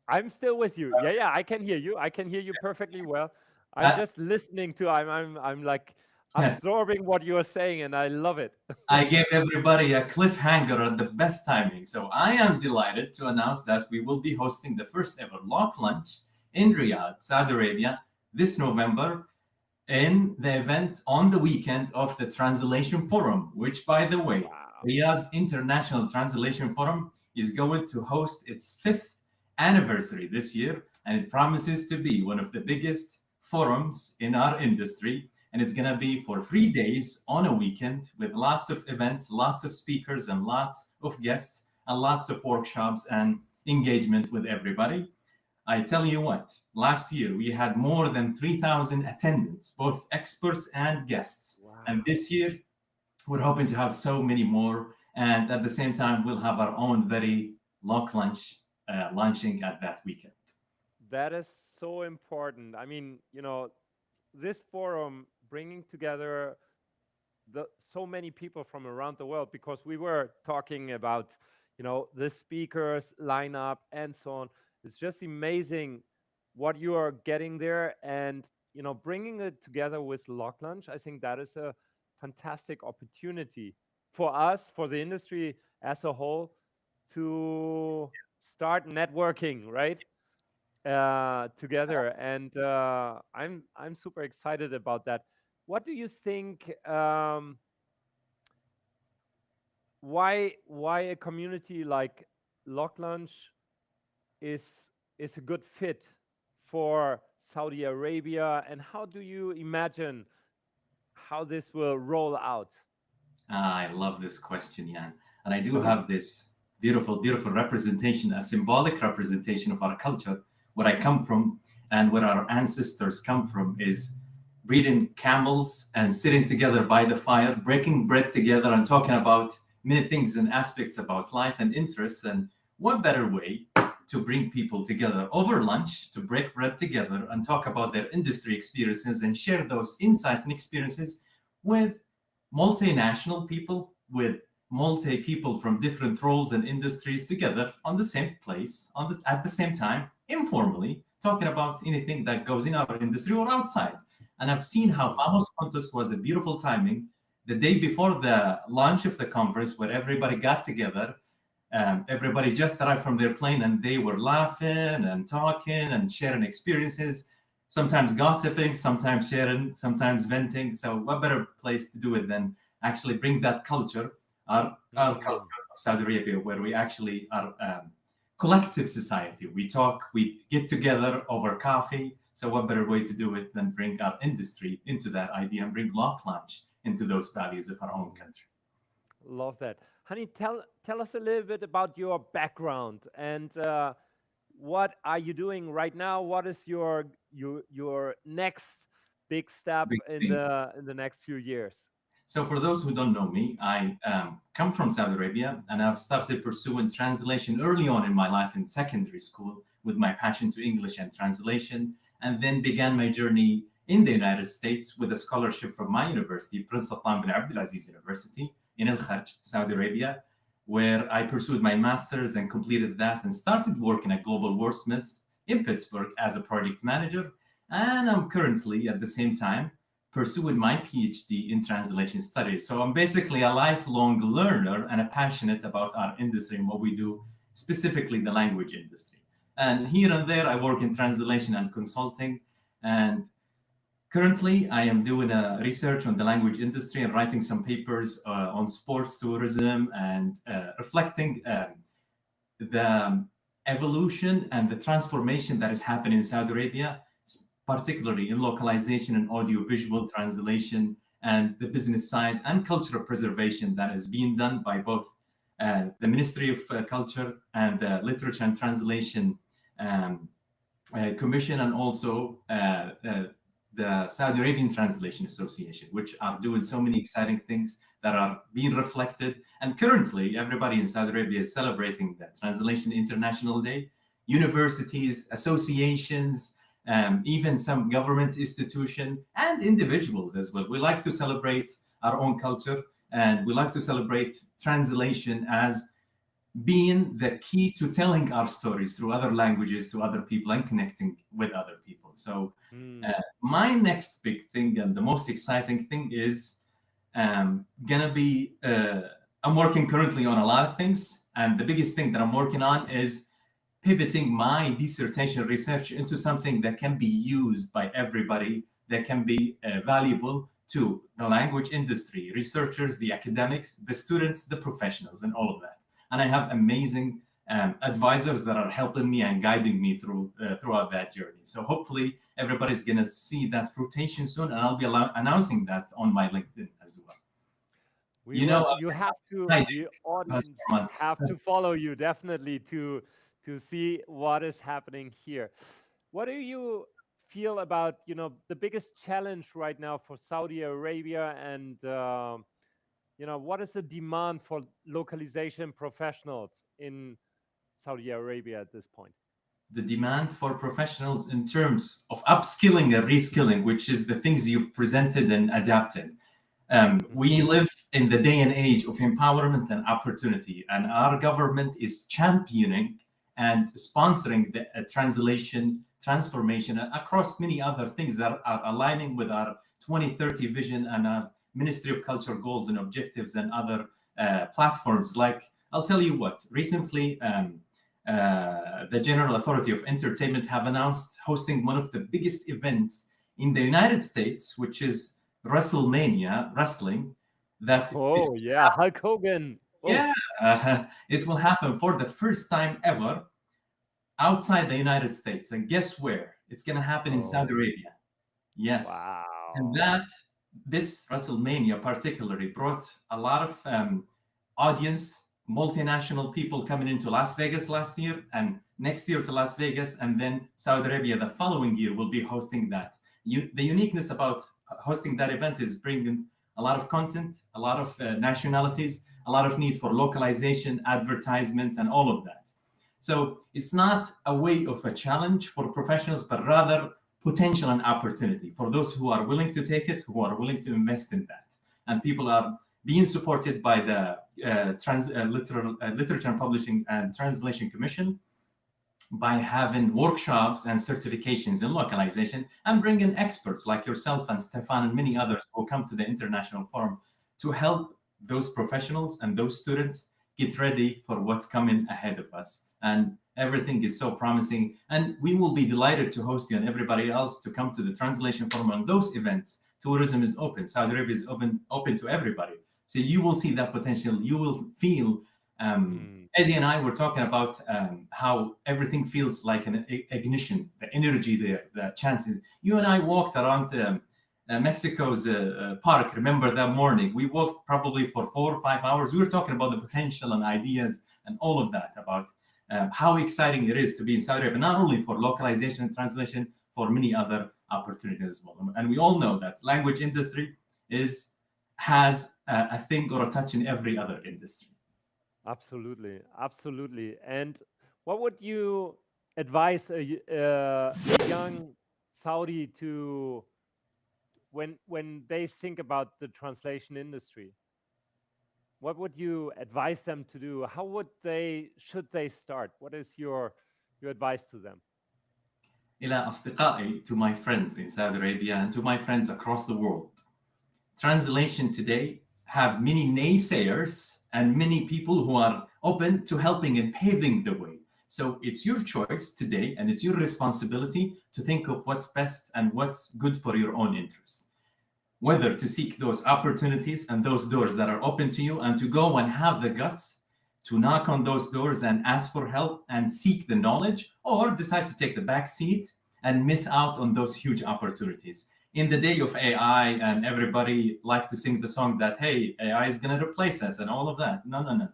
Speaker 1: I'm still with you. Yeah, I can hear you. I can hear you perfectly well. I'm just listening to. I'm like absorbing what you're saying, and I love it.
Speaker 2: I gave everybody a cliffhanger at the best timing. So I am delighted to announce that we will be hosting the first ever Lock Lunch in Riyadh, Saudi Arabia, this November, in the event on the weekend of the Translation Forum, which, by the way, Riyadh's International Translation Forum is going to host its 5th anniversary this year, and it promises to be one of the biggest forums in our industry. And it's going to be for 3 days on a weekend with lots of events, lots of speakers, and lots of guests, and lots of workshops and engagement with everybody. I tell you what, last year we had more than 3,000 attendants, both experts and guests. Wow. And this year we're hoping to have so many more. And at the same time, we'll have our own very LocLunch launching at that weekend.
Speaker 1: That is so important. I mean, this forum bringing together so many people from around the world, because we were talking about, the speakers lineup and so on. It's just amazing what you are getting there, and bringing it together with LocLunch. I think that is a fantastic opportunity for us, for the industry as a whole, to start networking, right? Together, and I'm super excited about that. What do you think? Why a community like LocLunch is is a good fit for Saudi Arabia, and how do you imagine how this will roll out?
Speaker 2: I love this question, Jan. And I do have this beautiful, beautiful representation, a symbolic representation of our culture, where I come from and where our ancestors come from is breeding camels and sitting together by the fire, breaking bread together and talking about many things and aspects about life and interests. And what better way to bring people together over lunch to break bread together and talk about their industry experiences and share those insights and experiences with multinational people, with multi people from different roles and industries together on the same place, at the same time, informally, talking about anything that goes in our industry or outside. And I've seen how Vamos Juntos was a beautiful timing the day before the launch of the conference, where everybody got together. Everybody just arrived from their plane and they were laughing and talking and sharing experiences, sometimes gossiping, sometimes sharing, sometimes venting. So what better place to do it than actually bring that culture, our culture of Saudi Arabia, where we actually are collective society. We talk, we get together over coffee. So what better way to do it than bring our industry into that idea and bring LocLunch into those values of our own country.
Speaker 1: Love that. Honey, tell us a little bit about your background, and what are you doing right now? What is your next big step
Speaker 2: Big
Speaker 1: in
Speaker 2: thing.
Speaker 1: the next few years?
Speaker 2: So for those who don't know me, I come from Saudi Arabia, and I've started pursuing translation early on in my life in secondary school with my passion to English and translation, and then began my journey in the United States with a scholarship from my university, Prince Sultan bin Abdulaziz University in Al Kharj, Saudi Arabia, where I pursued my master's and completed that and started working at Global Wordsmith in Pittsburgh as a project manager. And I'm currently, at the same time, pursuing my PhD in translation studies. So I'm basically a lifelong learner and a passionate about our industry and what we do, specifically the language industry. And here and there, I work in translation and consulting. And currently, I am doing a research on the language industry and writing some papers on sports tourism and reflecting the evolution and the transformation that is happening in Saudi Arabia, particularly in localization and audio-visual translation and the business side and cultural preservation that is being done by both the Ministry of Culture and the Literature and Translation Commission, and also the Saudi Arabian Translation Association, which are doing so many exciting things that are being reflected. And currently, everybody in Saudi Arabia is celebrating the Translation International Day. Universities, associations, even some government institution and individuals as well. We like to celebrate our own culture, and we like to celebrate translation as being the key to telling our stories through other languages to other people and connecting with other people. So my next big thing and the most exciting thing is gonna be, I'm working currently on a lot of things, and the biggest thing that I'm working on is pivoting my dissertation research into something that can be used by everybody, that can be valuable to the language industry, researchers, the academics, the students, the professionals, and all of that. And I have amazing advisors that are helping me and guiding me throughout that journey. So hopefully everybody's going to see that fruition soon, and I'll be announcing that on my LinkedIn as well.
Speaker 1: You have to, the audience have to follow you definitely to see what is happening here. What do you feel about the biggest challenge right now for Saudi Arabia and what is the demand for localization professionals in Saudi Arabia at this point?
Speaker 2: The demand for professionals in terms of upskilling and reskilling, which is the things you've presented and adapted. We live in the day and age of empowerment and opportunity, and our government is championing and sponsoring the translation, transformation, across many other things that are aligning with our 2030 vision and our Ministry of Culture goals and objectives and other platforms. Like, I'll tell you what, recently, the General Authority of Entertainment have announced hosting one of the biggest events in the United States, which is WrestleMania wrestling.
Speaker 1: Hulk Hogan.
Speaker 2: It will happen for the first time ever outside the United States. And guess where? It's going to happen in Saudi Arabia. Yes.
Speaker 1: Wow.
Speaker 2: And this WrestleMania particularly brought a lot of audience, multinational people coming into Las Vegas last year and next year to Las Vegas, and then Saudi Arabia the following year will be hosting that. The uniqueness about hosting that event is bringing a lot of content, a lot of nationalities, a lot of need for localization, advertisement, and all of that. So it's not a way of a challenge for professionals, but rather potential and opportunity for those who are willing to take it, who are willing to invest in that. And people are being supported by the Literature and Publishing and Translation Commission by having workshops and certifications in localization, and bringing experts like yourself and Stefan and many others who come to the International Forum to help those professionals and those students get ready for what's coming ahead of us. And everything is so promising. And we will be delighted to host you and everybody else to come to the Translation Forum on those events. Tourism is open. Saudi Arabia is open to everybody. So you will see that potential. You will feel Eddie and I were talking about how everything feels like an ignition, the energy there, the chances. You and I walked around Mexico's park. Remember that morning? We walked probably for 4 or 5 hours. We were talking about the potential and ideas and all of that, about how exciting it is to be in Saudi Arabia, not only for localization and translation, for many other opportunities as well. And we all know that language industry has a thing or a touch in every other industry.
Speaker 1: Absolutely, absolutely. And what would you advise a young Saudi to when they think about the translation industry? What would you advise them to do? How should they start? What is your advice to them?
Speaker 2: إلى أصدقائي, to my friends in Saudi Arabia and to my friends across the world. Translation today have many naysayers and many people who are open to helping and paving the way. So it's your choice today, and it's your responsibility to think of what's best and what's good for your own interest. Whether to seek those opportunities and those doors that are open to you, and to go and have the guts to knock on those doors and ask for help and seek the knowledge, or decide to take the back seat and miss out on those huge opportunities. In the day of AI, and everybody like to sing the song that, hey, AI is going to replace us and all of that. No.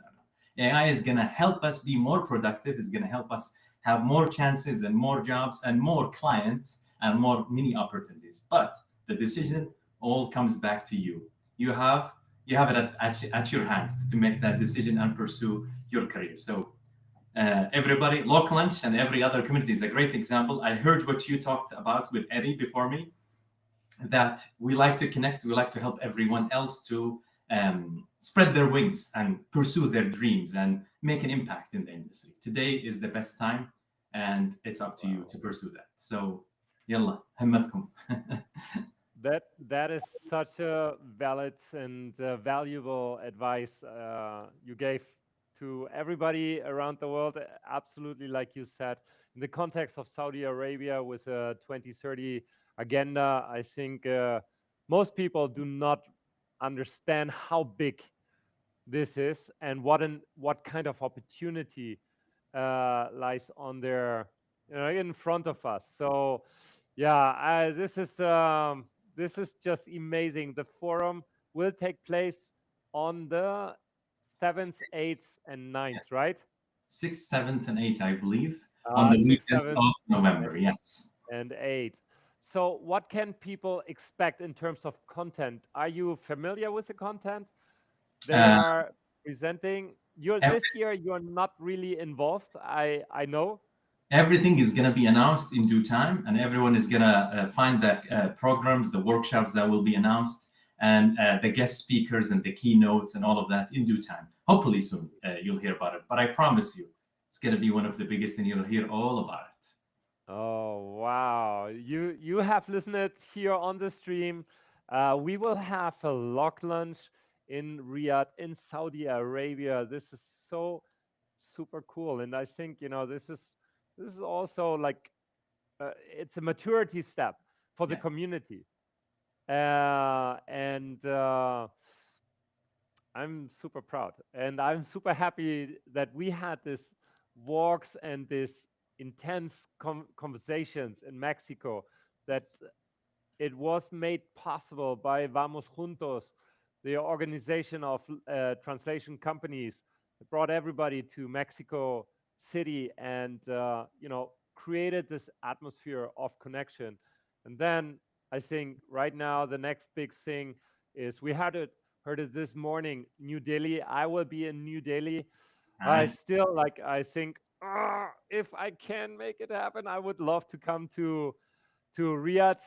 Speaker 2: AI is going to help us be more productive. It's going to help us have more chances and more jobs and more clients and many opportunities. But the decision all comes back to you. You have it at your hands to make that decision and pursue your career. So everybody, LocLunch and every other community is a great example. I heard what you talked about with Eddie before me, that we like to connect, we like to help everyone else to spread their wings and pursue their dreams and make an impact in the industry. Today is the best time, and it's up to you to pursue that. So, yalla, hammatkum.
Speaker 1: That is such a valid and valuable advice you gave to everybody around the world. Absolutely, like you said, in the context of Saudi Arabia with a 2030 agenda, I think most people do not understand how big this is and what kind of opportunity lies on their in front of us. So yeah, this is just amazing. The forum will take place on the 7th, 8th, and 9th, right?
Speaker 2: 6th, 7th, and 8th, I believe, on the
Speaker 1: 6th,
Speaker 2: weekend
Speaker 1: 7th,
Speaker 2: of November. Yes.
Speaker 1: And 8th. So what can people expect in terms of content? Are you familiar with the content? They are presenting. This year you're not really involved. I know.
Speaker 2: Everything is going to be announced in due time, and everyone is going to find the programs, the workshops that will be announced, and the guest speakers and the keynotes and all of that in due time. Hopefully soon you'll hear about it. But I promise you, it's going to be one of the biggest, and you'll hear all about it.
Speaker 1: Oh, wow. You have listened here on the stream. We will have a LocLunch in Riyadh, in Saudi Arabia. This is so super cool. And I think, this is also like, it's a maturity step for the community. And I'm super proud. And I'm super happy that we had this walks and this intense conversations in Mexico, that it was made possible by Vamos Juntos, the organization of translation companies that brought everybody to Mexico City and created this atmosphere of connection. And then I think right now the next big thing is we heard it this morning, New Delhi. I will be in New Delhi.
Speaker 2: Nice.
Speaker 1: I think if I can make it happen, I would love to come to Riyadh,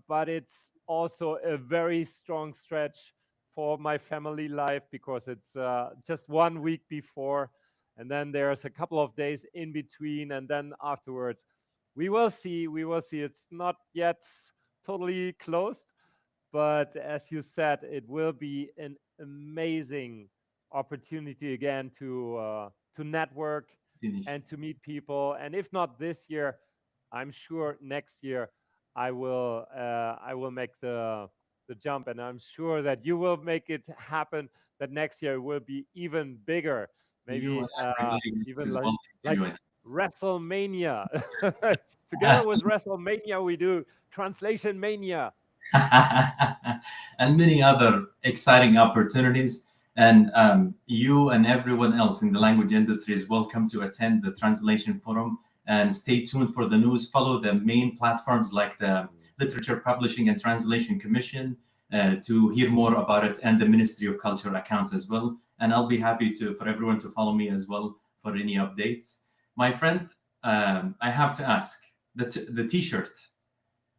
Speaker 1: but it's also a very strong stretch for my family life because it's just 1 week before, and then there's a couple of days in between, and then afterwards we will see. It's not yet totally closed, but as you said, it will be an amazing opportunity again to network and to meet people. And if not this year, I'm sure next year I will make the jump, and I'm sure that you will make it happen. That next year will be even bigger, maybe even like WrestleMania. Together with WrestleMania, we do Translation Mania.
Speaker 2: And many other exciting opportunities. And you and everyone else in the language industry is welcome to attend the Translation Forum. And stay tuned for the news. Follow the main platforms like the Literature Publishing and Translation Commission to hear more about it, and the Ministry of Culture accounts as well. And I'll be happy for everyone to follow me as well for any updates. My friend, I have to ask, the T-shirt,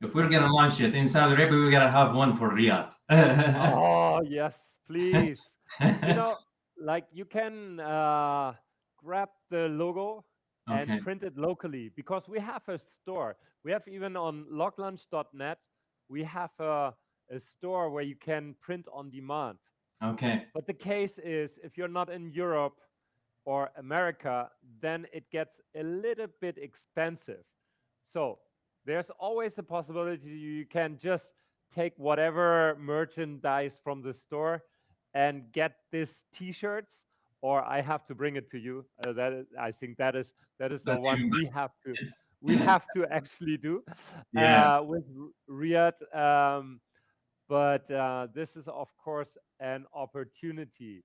Speaker 2: if we're going to launch it in Saudi Arabia, we're going to have one for Riyadh.
Speaker 1: Oh, yes, please. You can grab the logo and print it locally, because we have a store. We have even on loclunch.net, we have a store where you can print on demand.
Speaker 2: Okay.
Speaker 1: But the case is, if you're not in Europe or America, then it gets a little bit expensive. So there's always the possibility you can just take whatever merchandise from the store and get these T-shirts, or I have to bring it to you. I think that is the one we have to actually do with Riyadh. But this is of course an opportunity,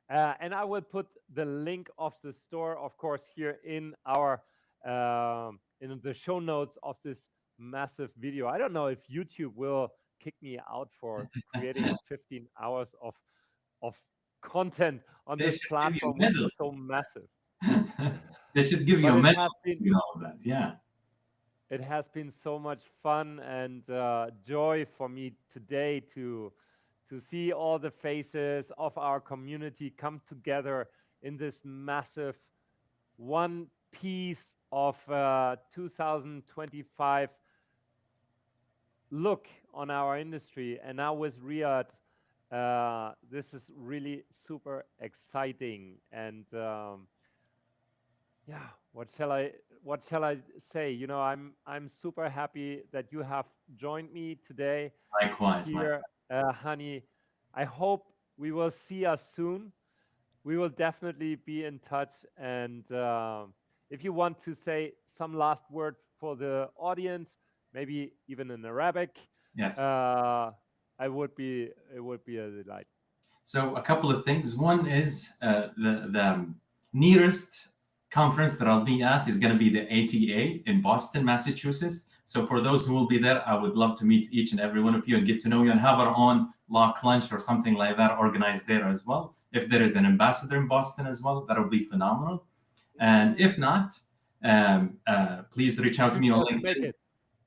Speaker 1: and I will put the link of the store, of course, here in our in the show notes of this massive video. I don't know if YouTube will kick me out for creating 15 hours of content on this platform, which is so massive.
Speaker 2: They should give you a medal and all of that. Yeah.
Speaker 1: It has been so much fun and joy for me today to see all the faces of our community come together in this massive one piece of 2025 look on our industry. And now with Riyadh, this is really super exciting. And what shall I say? I'm super happy that you have joined me today.
Speaker 2: Likewise,
Speaker 1: here, honey. I hope we will see us soon. We will definitely be in touch. And if you want to say some last word for the audience, maybe even in Arabic,
Speaker 2: yes,
Speaker 1: it would be a delight.
Speaker 2: So a couple of things. One is the nearest conference that I'll be at is going to be the ATA in Boston, Massachusetts. So for those who will be there, I would love to meet each and every one of you and get to know you and have our own LocLunch or something like that organized there as well. If there is an ambassador in Boston as well, that would be phenomenal. And if not, please reach out to me on LinkedIn.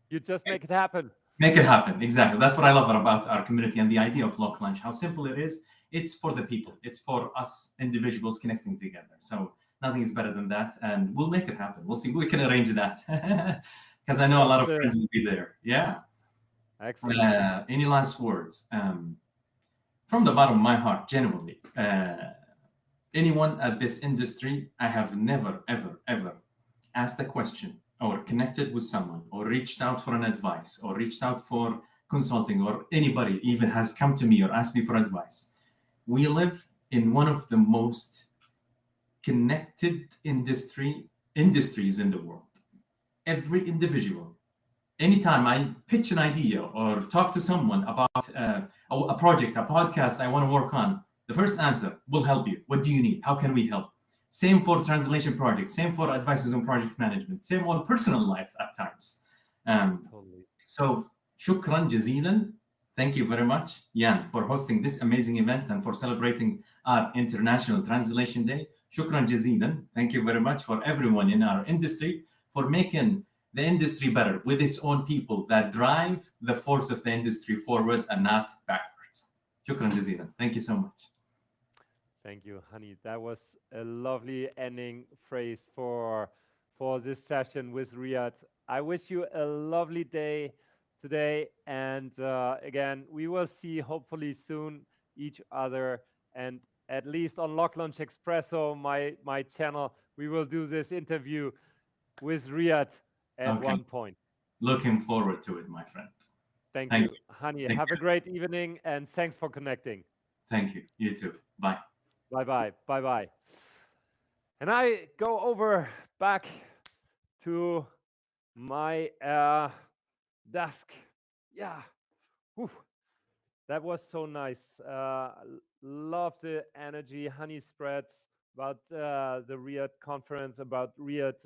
Speaker 1: You just make it happen.
Speaker 2: Make it happen. Exactly. That's what I love about our community and the idea of LocLunch. How simple it is. It's for the people. It's for us individuals connecting together. So nothing is better than that. And we'll make it happen. We'll see. We can arrange that. Because I know a lot of friends will be there. Yeah.
Speaker 1: Excellent.
Speaker 2: Any last words? From the bottom of my heart, genuinely, anyone at this industry, I have never, ever, ever asked a question or connected with someone or reached out for an advice or reached out for consulting or anybody even has come to me or asked me for advice. We live in one of the most connected industries in the world. Every individual, anytime I pitch an idea or talk to someone about a project, a podcast I want to work on, the first answer, we'll help you. What do you need? How can we help? Same for translation projects, same for advices on project management, same on personal life at times. So, shukran jazilan. Thank you very much, Jan, for hosting this amazing event and for celebrating our International Translation Day. Shukran jazilan. Thank you very much for everyone in our industry for making the industry better with its own people that drive the force of the industry forward and not backwards. Shukran jazilan. Thank you so much.
Speaker 1: Thank you, Hani. That was a lovely ending phrase for this session with Riyadh. I wish you a lovely day today. And again, we will see hopefully soon each other. And at least on LocLunch Expresso, my channel, we will do this interview with Riyadh at one point.
Speaker 2: Looking forward to it, my friend.
Speaker 1: Thank you. Hani, have a great evening and thanks for connecting.
Speaker 2: Thank you. You too. Bye.
Speaker 1: Bye-bye. Bye-bye. And I go over back to my desk. Yeah. Whew. That was so nice. Love the energy Hani spreads about the Riyadh conference, about Riyadh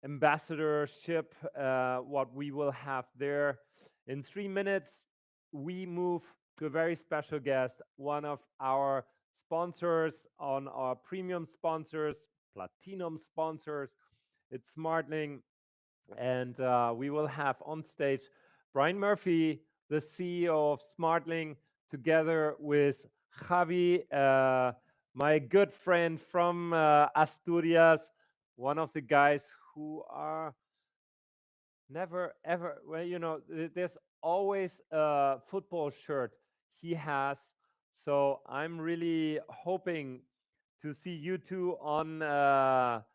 Speaker 1: ambassadorship, what we will have there. In 3 minutes, we move to a very special guest, one of our sponsors, on our premium sponsors, platinum sponsors. It's Smartling. And we will have on stage Brian Murphy, the CEO of Smartling, together with Javi, my good friend from Asturias, one of the guys who are never ever, well, you know, there's always a football shirt he has. So I'm really hoping to see you two on our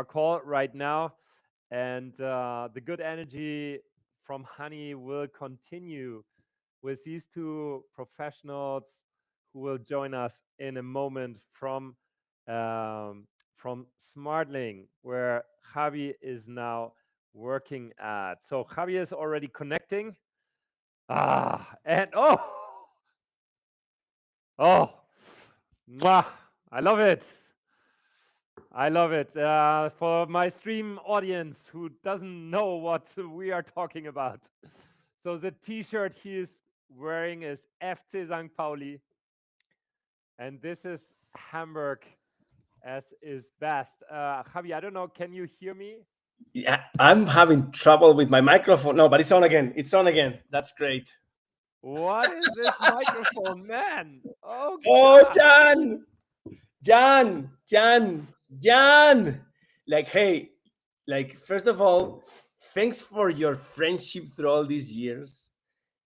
Speaker 1: call right now, and the good energy from Hani will continue with these two professionals who will join us in a moment from Smartling, where Javi is now working at. So Javi is already connecting. And oh, mwah, I love it. I love it. For my stream audience who doesn't know what we are talking about. So the t-shirt he is wearing is FC St. Pauli. And this is Hamburg as is best. Javi, I don't know, can you hear me?
Speaker 7: Yeah, I'm having trouble with my microphone. No, but it's on again. It's on again. That's great.
Speaker 1: What is this microphone, man? Oh,
Speaker 7: Jan. Like, hey, like, first of all, thanks for your friendship through all these years.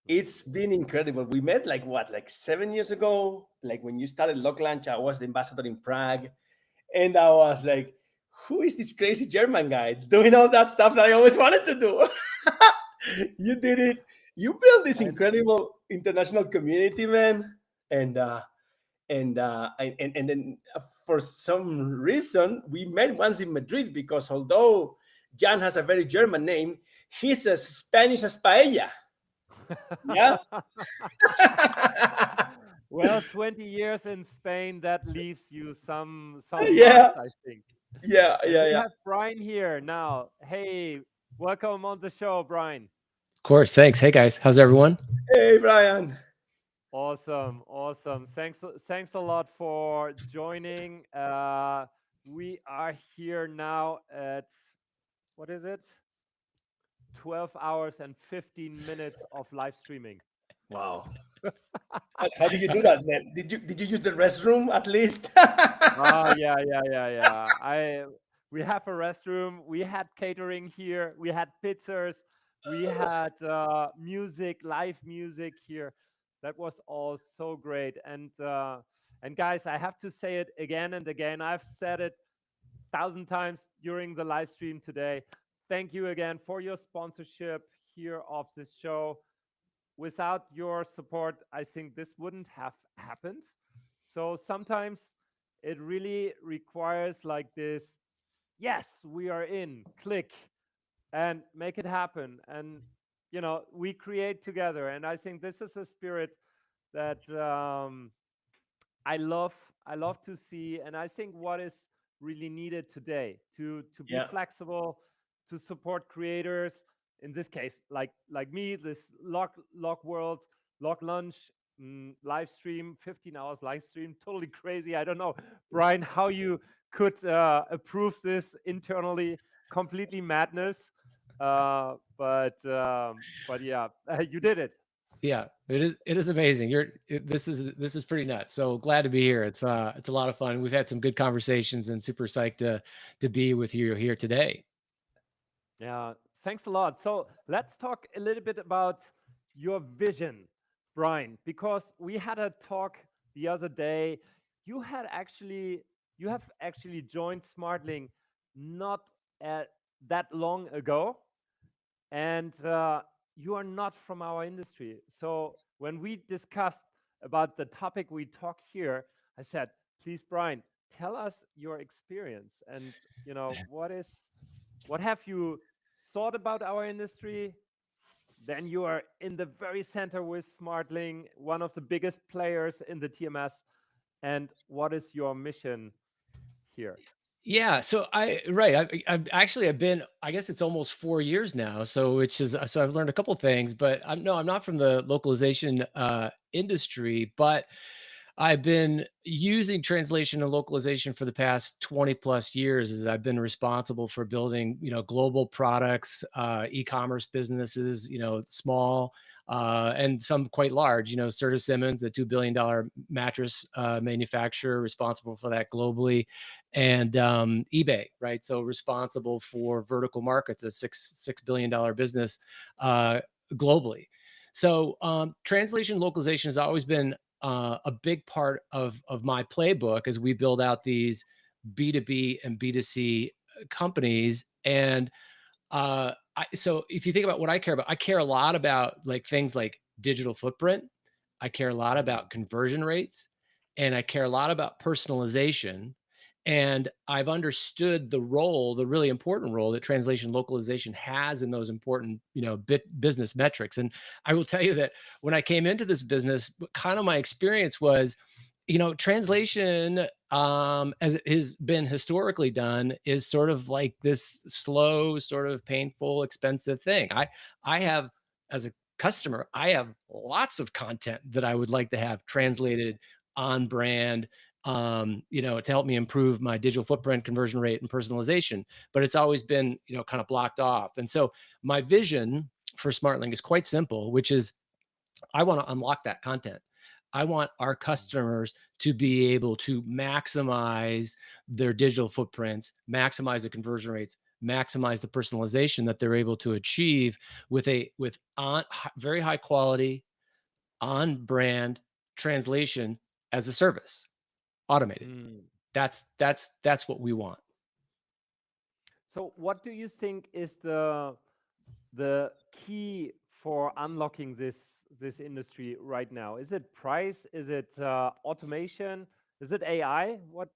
Speaker 7: It's been incredible. We met like 7 years ago? Like when you started LocLunch, I was the ambassador in Prague. And I was like, who is this crazy German guy doing all that stuff that I always wanted to do? You did it. You built this incredible international community, man. And then for some reason, we met once in Madrid because although Jan has a very German name, he's as Spanish as paella. Yeah.
Speaker 1: Well, 20 years in Spain, that leaves you some
Speaker 7: Yeah.
Speaker 1: marks, I think.
Speaker 7: Yeah,
Speaker 1: And
Speaker 7: yeah,
Speaker 1: we
Speaker 7: yeah.
Speaker 1: have Brian here now. Hey, welcome on the show, Brian.
Speaker 17: Of course, thanks. Hey guys, how's everyone?
Speaker 7: Hey, Brian.
Speaker 1: Awesome, awesome. Thanks a lot for joining. We are here now at, what is it? 12 hours and 15 minutes of live streaming.
Speaker 7: Wow. How did you do that, man? Did you use the restroom at least?
Speaker 1: Oh yeah. We have a restroom. We had catering here. We had pizzas. We had music, live music here. That was all so great. And guys, I have to say it again and again. I've said it 1,000 times during the live stream today. Thank you again for your sponsorship here of this show. Without your support, I think this wouldn't have happened. So sometimes it really requires like this, yes, we are in, click, and make it happen. And, we create together. And I think this is a spirit that I love. I love to see. And I think what is really needed today to be
Speaker 7: Yeah.
Speaker 1: flexible, to support creators. In this case, like me, this Lock World, LocLunch live stream, 15 hours live stream, totally crazy. I don't know, Brian, how you could approve this internally, completely madness. But yeah, you did it.
Speaker 17: Yeah, it is amazing. This is pretty nuts. So glad to be here. It's a lot of fun. We've had some good conversations and super psyched to be with you here today.
Speaker 1: Yeah, thanks a lot. So let's talk a little bit about your vision, Brian, because we had a talk the other day. You have actually joined SmartLink not that long ago, and you are not from our industry. So when we discussed about the topic we talk here, I said, please, Brian, tell us your experience and what have you thought about our industry? Then you are in the very center with SmartLink, one of the biggest players in the TMS. And what is your mission here?
Speaker 17: Yeah, so I've been, I guess it's almost 4 years now. So I've learned a couple things, but I'm not from the localization industry, but I've been using translation and localization for the past 20 plus years as I've been responsible for building, global products, e-commerce businesses, small and some quite large, Serta Simmons, a $2 billion mattress manufacturer, responsible for that globally, and eBay, right? So responsible for vertical markets, a $6 billion business globally. So translation localization has always been a big part of my playbook as we build out these B2B and B2C companies. And so if you think about what I care about, I care a lot about like things like digital footprint. I care a lot about conversion rates, and I care a lot about personalization. And I've understood the really important role that translation localization has in those important, business metrics. And I will tell you that when I came into this business, kind of my experience was, translation, as it has been historically done, is sort of like this slow, sort of painful, expensive thing. I have, as a customer, I have lots of content that I would like to have translated on brand, to help me improve my digital footprint, conversion rate, and personalization. But it's always been, kind of blocked off. And so my vision for SmartLink is quite simple, which is I want to unlock that content. I want our customers to be able to maximize their digital footprints, maximize the conversion rates, maximize the personalization that they're able to achieve with very high quality, on brand translation as a service, automated. That's what we want.
Speaker 1: So what do you think is the key for unlocking this industry right now? Is it price? Is it automation? Is it AI? What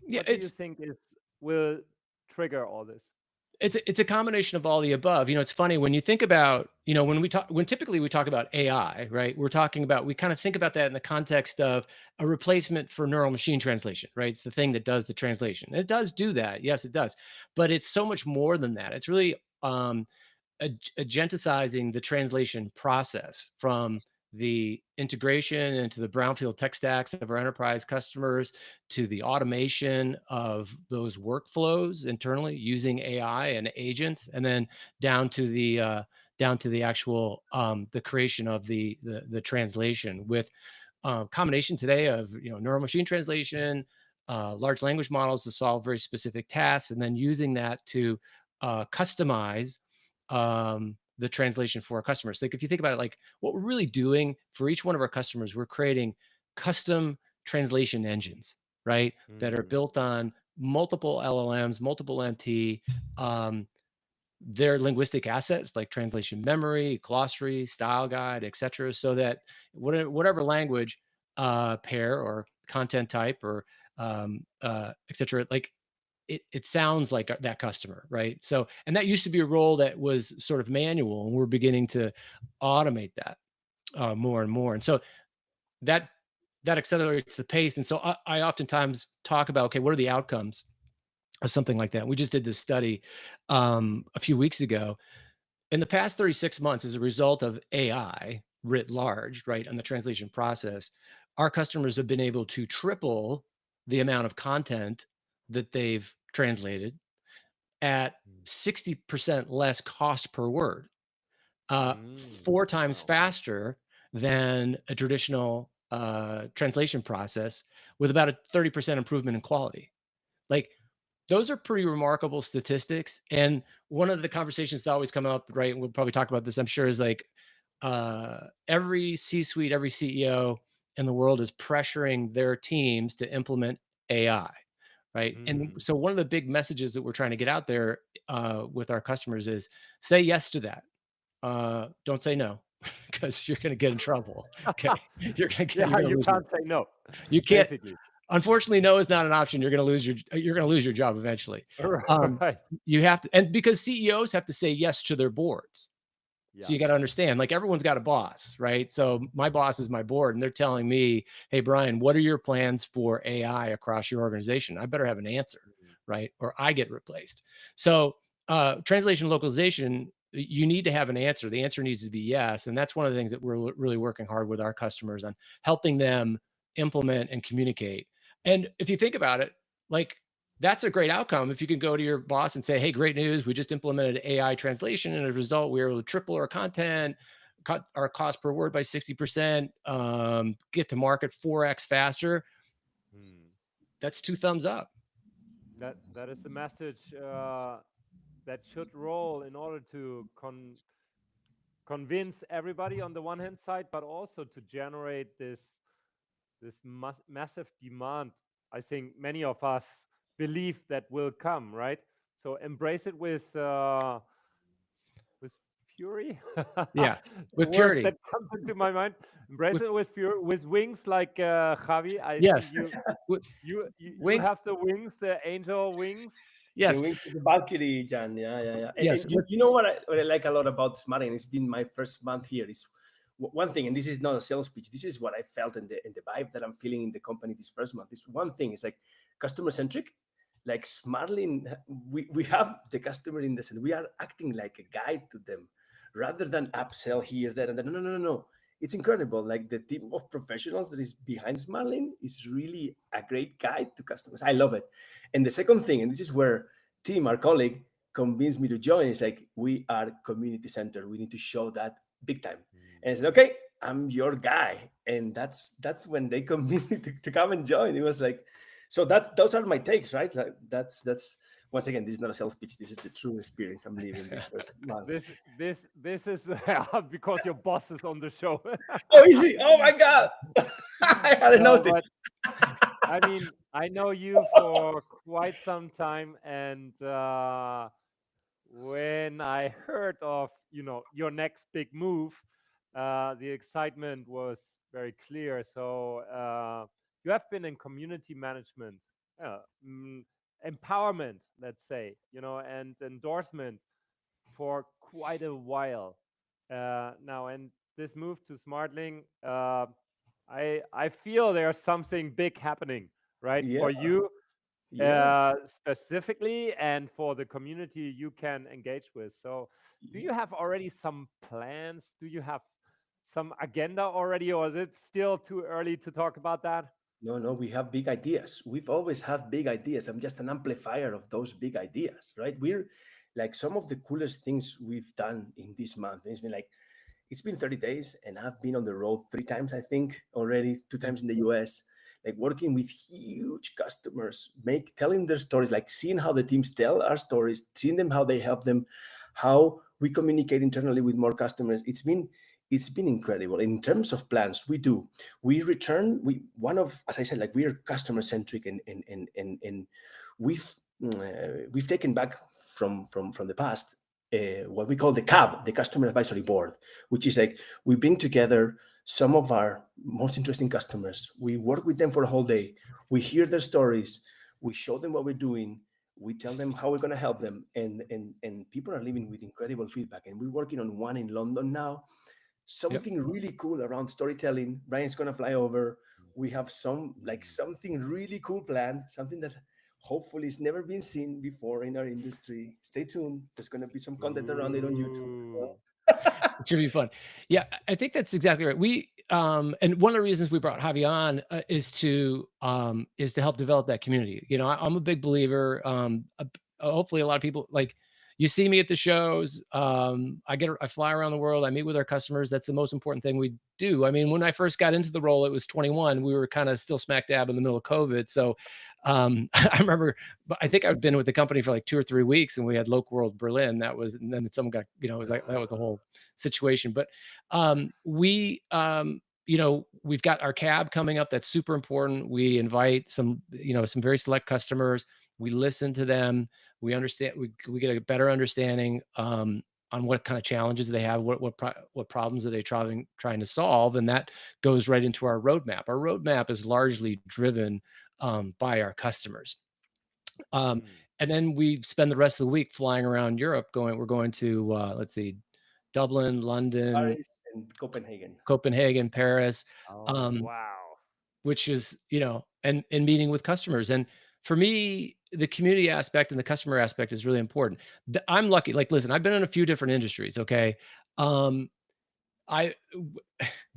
Speaker 1: do you think will trigger all this?
Speaker 17: It's a combination of all the above. It's funny when you think about, when typically we talk about AI, right? We kind of think about that in the context of a replacement for neural machine translation, right? It's the thing that does the translation. It does do that. Yes, it does. But it's so much more than that. It's really agenticizing the translation process from the integration into the brownfield tech stacks of our enterprise customers to the automation of those workflows internally using AI and agents, and then down to the actual the creation of the translation with combination today of neural machine translation, large language models to solve very specific tasks, and then using that to customize the translation for our customers. Like if you think about it, like what we're really doing for each one of our customers, we're creating custom translation engines, right? That are built on multiple LLMs, multiple MT, their linguistic assets like translation memory, glossary, style guide, etc., so that whatever language pair or content type or etc., like it sounds like that customer, right? So, and that used to be a role that was sort of manual, and we're beginning to automate that more and more. And so that accelerates the pace. And so I oftentimes talk about, okay, what are the outcomes of something like that? We just did this study a few weeks ago. In the past 36 months, as a result of AI writ large, right, on the translation process, our customers have been able to triple the amount of content that they've translated at 60% less cost per word, 4 times faster than a traditional translation process, with about a 30% improvement in quality. Like, those are pretty remarkable statistics. And one of the conversations that always come up, right, we'll probably talk about this, I'm sure, is like every C-suite, every CEO in the world is pressuring their teams to implement AI, right? And so one of the big messages that we're trying to get out there with our customers is say yes to that. Don't say no, because you're going to get in trouble. Okay,
Speaker 1: you can't say no.
Speaker 17: You can't.
Speaker 1: Basically.
Speaker 17: Unfortunately, no is not an option. You're going to lose your job eventually.
Speaker 1: Right.
Speaker 17: You have to, and because CEOs have to say yes to their boards. Yeah. So you got to understand, like everyone's got a boss, right? So my boss is my board, and they're telling me, "Hey, Brian, what are your plans for AI across your organization? I better have an answer, right? Or I get replaced." So translation localization, you need to have an answer. The answer needs to be yes, and that's one of the things that we're really working hard with our customers on, helping them implement and communicate. And if you think about it, like that's a great outcome. If you can go to your boss and say, "Hey, great news, we just implemented AI translation, and as a result, we were able to triple our content, cut our cost per word by 60%, get to market 4x faster." That's 2 thumbs up.
Speaker 1: That is the message that should roll in order to convince everybody on the one hand side, but also to generate this massive demand. I think many of us believe that will come, right? So embrace it with fury.
Speaker 17: Yeah, with purity.
Speaker 1: That comes into my mind. Embrace it with fury, with wings like Javi.
Speaker 17: Yes.
Speaker 1: Think you have the wings, the angel wings.
Speaker 17: Yes.
Speaker 7: The wings of the Valkyrie, Jan. Yeah.
Speaker 17: Yes.
Speaker 7: And you know what I like a lot about Smartling? It's been my first month here. Is one thing, and this is not a sales pitch. This is what I felt in the vibe that I'm feeling in the company this first month. This one thing is like customer centric. Like Smartling, we have the customer in the center. We are acting like a guide to them, rather than upsell here, there, and there. No. It's incredible. Like the team of professionals that is behind Smartling is really a great guide to customers. I love it. And the second thing, and this is where Tim, our colleague, convinced me to join, is like, we are community centered. We need to show that big time. And I said, okay, I'm your guy. And that's when they convinced me to come and join. It was like, so those are my takes, right? Like that's once again, this is not a sales pitch. This is the true experience I'm living this first month.
Speaker 1: This is because your boss is on the show.
Speaker 7: Oh, is he? Oh my God! I hadn't noticed.
Speaker 1: I mean, I know you for quite some time, and when I heard of your next big move, the excitement was very clear. So you have been in community management empowerment, let's say, and endorsement for quite a while now. And this move to SmartLink, I feel there's something big happening, right?
Speaker 7: Yeah.
Speaker 1: For you
Speaker 7: Yeah.
Speaker 1: specifically, and for the community you can engage with. So, do you have already some plans? Do you have some agenda already, or is it still too early to talk about that?
Speaker 7: No, we have big ideas. We've always had big ideas. I'm just an amplifier of those big ideas, right? We're like some of the coolest things we've done in this month. It's been 30 days and I've been on the road 3 times, I think, already, 2 times in the US, like working with huge customers, telling their stories, like seeing how the teams tell our stories, seeing them, how they help them, how we communicate internally with more customers. It's been incredible. In terms of plans, as I said, like we're customer centric, and we've taken back from the past what we call the CAB, the Customer Advisory Board, which is like we bring together some of our most interesting customers. We work with them for a whole day. We hear their stories. We show them what we're doing. We tell them how we're going to help them, and people are leaving with incredible feedback. And we're working on one in London now. Something really cool around storytelling. Brian's going to fly over. We have something really cool planned, something that hopefully it's never been seen before in our industry. Stay tuned. There's going to be some content around it on YouTube.
Speaker 17: It should be fun. Yeah, I think that's exactly right. We and one of the reasons we brought Javi on is to help develop that community. I'm a big believer. Hopefully, a lot of people like. You see me at the shows. I fly around the world. I meet with our customers. That's the most important thing we do. I mean, when I first got into the role, it was 21. We were kind of still smack dab in the middle of COVID. So I remember, but I think I've been with the company for like 2 or 3 weeks, and we had Loc World Berlin. And then someone got, it was like, that was a whole situation. But we've got our cab coming up. That's super important. We invite some very select customers. We listen to them. We understand. We get a better understanding on what kind of challenges they have, what problems are they trying to solve, and that goes right into our roadmap. Our roadmap is largely driven by our customers, and then we spend the rest of the week flying around Europe. We're going to let's see, Dublin, London,
Speaker 7: Paris, and
Speaker 17: Copenhagen, Paris.
Speaker 1: Wow.
Speaker 17: Which is and meeting with customers. And for me, the community aspect and the customer aspect is really important. I'm lucky. Like, listen, I've been in a few different industries. Okay. When I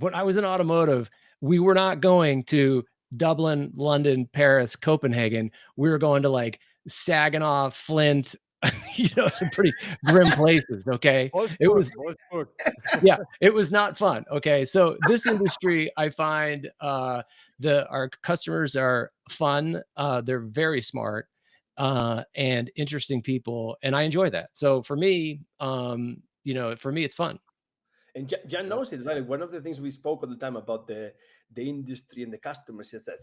Speaker 17: was in automotive, we were not going to Dublin, London, Paris, Copenhagen. We were going to like Saginaw, Flint, some pretty grim places. Okay. It was yeah, it was not fun. Okay. So this industry, I find our customers are fun. They're very smart and interesting people. And I enjoy that. So for me, it's fun.
Speaker 7: And Jan knows it, right? One of the things we spoke all the time about the industry and the customers is that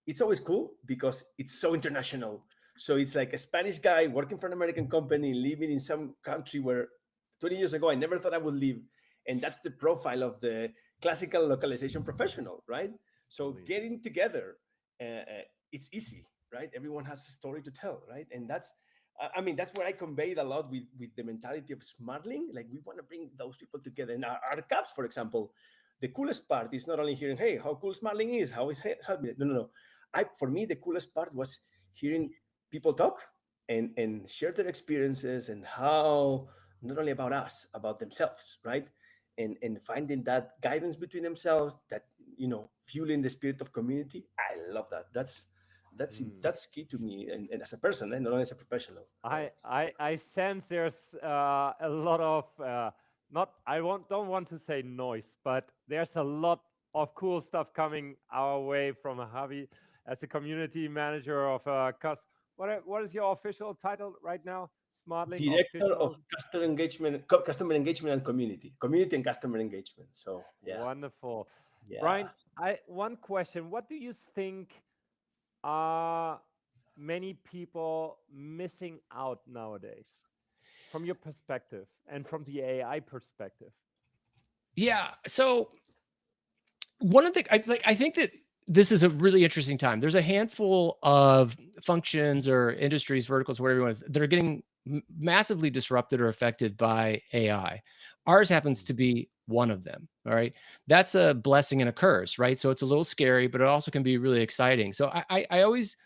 Speaker 7: it's always cool because it's so international. So it's like a Spanish guy working for an American company, living in some country where 20 years ago I never thought I would live. And that's the profile of the classical localization professional, right? So getting together, it's easy, right? Everyone has a story to tell, right? And that's what I conveyed a lot with the mentality of SmartLink. Like we want to bring those people together. And our cabs, for example, the coolest part is not only hearing, hey, how cool SmartLink is, how is helping. No. For me, the coolest part was hearing people talk and share their experiences and how not only about us, about themselves, right? And finding that guidance between themselves, that fueling the spirit of community. I love that. That's key to me, and as a person, and not only as a professional.
Speaker 1: I sense there's a lot of don't want to say noise, but there's a lot of cool stuff coming our way from Javi as a community manager of what is your official title right now? SmartLink
Speaker 7: Director of Customer Engagement and Community and Customer Engagement. So yeah,
Speaker 1: wonderful.
Speaker 7: Yeah.
Speaker 1: Brian, one question: what do you think are many people missing out nowadays, from your perspective and from the AI perspective?
Speaker 17: Yeah. So one of the I think that this is a really interesting time. There's a handful of functions or industries, verticals, whatever you want, that are getting massively disrupted or affected by AI. Ours happens to be one of them. All right. That's a blessing and a curse, right? So it's a little scary, but it also can be really exciting. So I always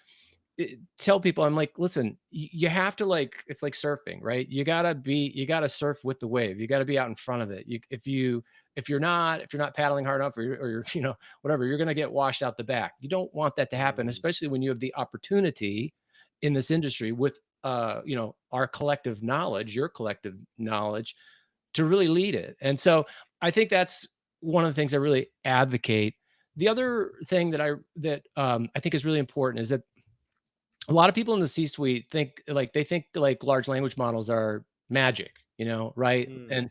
Speaker 17: tell people, I'm like, listen, you have to, like, it's like surfing, right? You gotta surf with the wave. You gotta be out in front of it. If you're not paddling hard enough, or you're, you know, whatever, you're gonna get washed out the back. You don't want that to happen, especially when you have the opportunity in this industry with you know, our collective knowledge, your collective knowledge, to really lead it. And so I think that's one of the things I really advocate. The other thing that I think is really important is that a lot of people in the C-suite think like large language models are magic, you know, right? And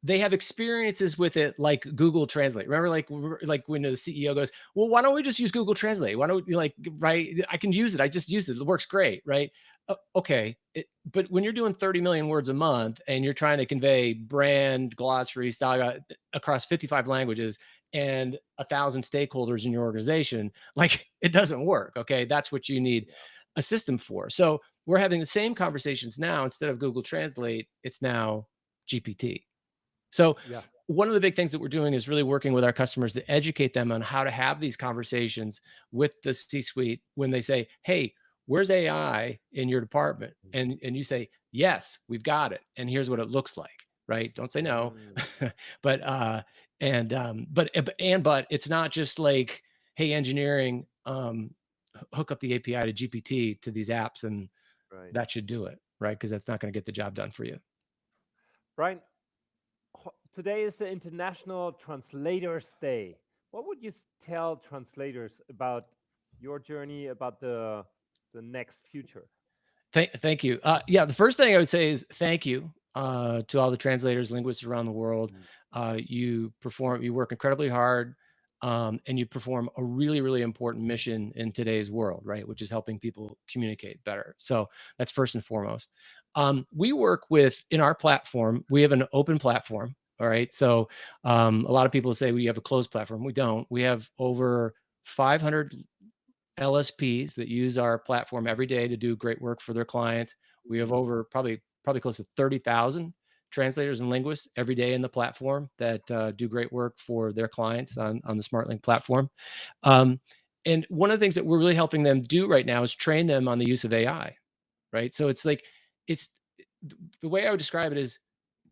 Speaker 17: they have experiences with it, like Google Translate. Remember, like when the CEO goes, well, why don't we just use Google Translate? Why don't we, like, right? I can use it. I just use it. It works great, right? Okay. But when you're doing 30 million words a month and you're trying to convey brand, glossary, style across 55 languages and 1,000 stakeholders in your organization, like, it doesn't work. Okay. That's what you need a system for. So we're having the same conversations now. Instead of Google Translate, it's now GPT. So one of the big things that we're doing is really working with our customers to educate them on how to have these conversations with the C-suite when they say, hey, where's AI in your department? And you say, yes, we've got it. And here's what it looks like, right? Don't say no. But it's not just like, hey, engineering, hook up the API to GPT to these apps, and that should do it, right? Because that's not going to get the job done for you.
Speaker 1: Brian, today is the International Translators Day. What would you tell translators about your journey, about the next future?
Speaker 17: Thank you. Yeah, the first thing I would say is thank you to all the translators, linguists around the world. You work incredibly hard, and you perform a really, really important mission in today's world, right? Which is helping people communicate better. So that's first and foremost. We work in our platform, we have an open platform. All right. So a lot of people say we have a closed platform. We don't. We have over 500 LSPs that use our platform every day to do great work for their clients. We have over probably close to 30,000 translators and linguists every day in the platform that do great work for their clients on the SmartLink platform. And one of the things that we're really helping them do right now is train them on the use of AI, right? So it's like, the way I would describe it is,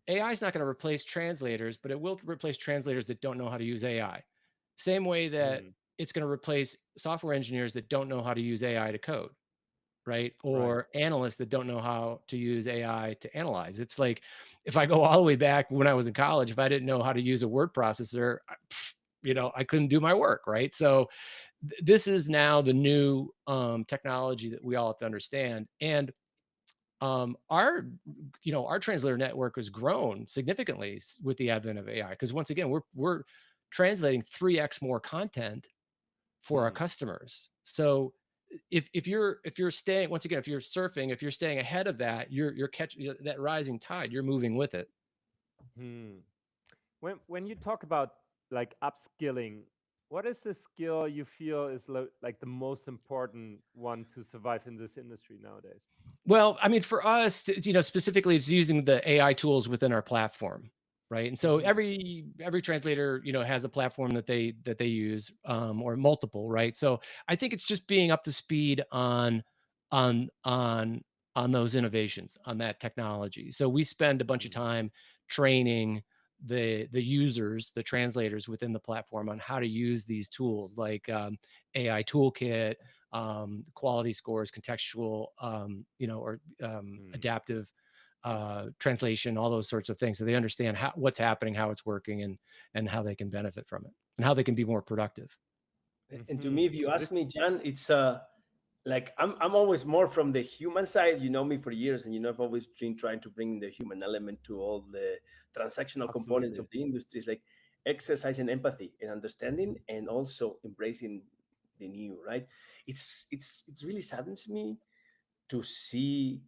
Speaker 17: AI is not going to replace translators, but it will replace translators that don't know how to use AI. Same way that it's going to replace software engineers that don't know how to use AI to code, right? Or analysts that don't know how to use AI to analyze. It's like, if I go all the way back when I was in college, if I didn't know how to use a word processor, you know, I couldn't do my work, right? So this is now the new technology that we all have to understand. And our translator network has grown significantly with the advent of AI, because once again, we're translating 3x more content for our customers. So if you're staying, once again, if you're surfing, if you're staying ahead of that, you're catching that rising tide, you're moving with it.
Speaker 1: When you talk about like upskilling, what is the skill you feel is like the most important one to survive in this industry nowadays?
Speaker 17: Well, I mean, for us, specifically, it's using the AI tools within our platform, right? And so every translator, has a platform that they use, or multiple, right? So I think it's just being up to speed on those innovations, on that technology. So we spend a bunch of time training the users, the translators within the platform, on how to use these tools, like AI toolkit, quality scores, contextual, or adaptive translation, all those sorts of things, so they understand what's happening, how it's working, and how they can benefit from it, and how they can be more productive.
Speaker 7: And to me, if you ask me, Jan, it's like I'm always more from the human side. You know me for years, and I've always been trying to bring the human element to all the transactional components of the industry. It's like exercising empathy and understanding, and also embracing the new. Right? It really saddens me to see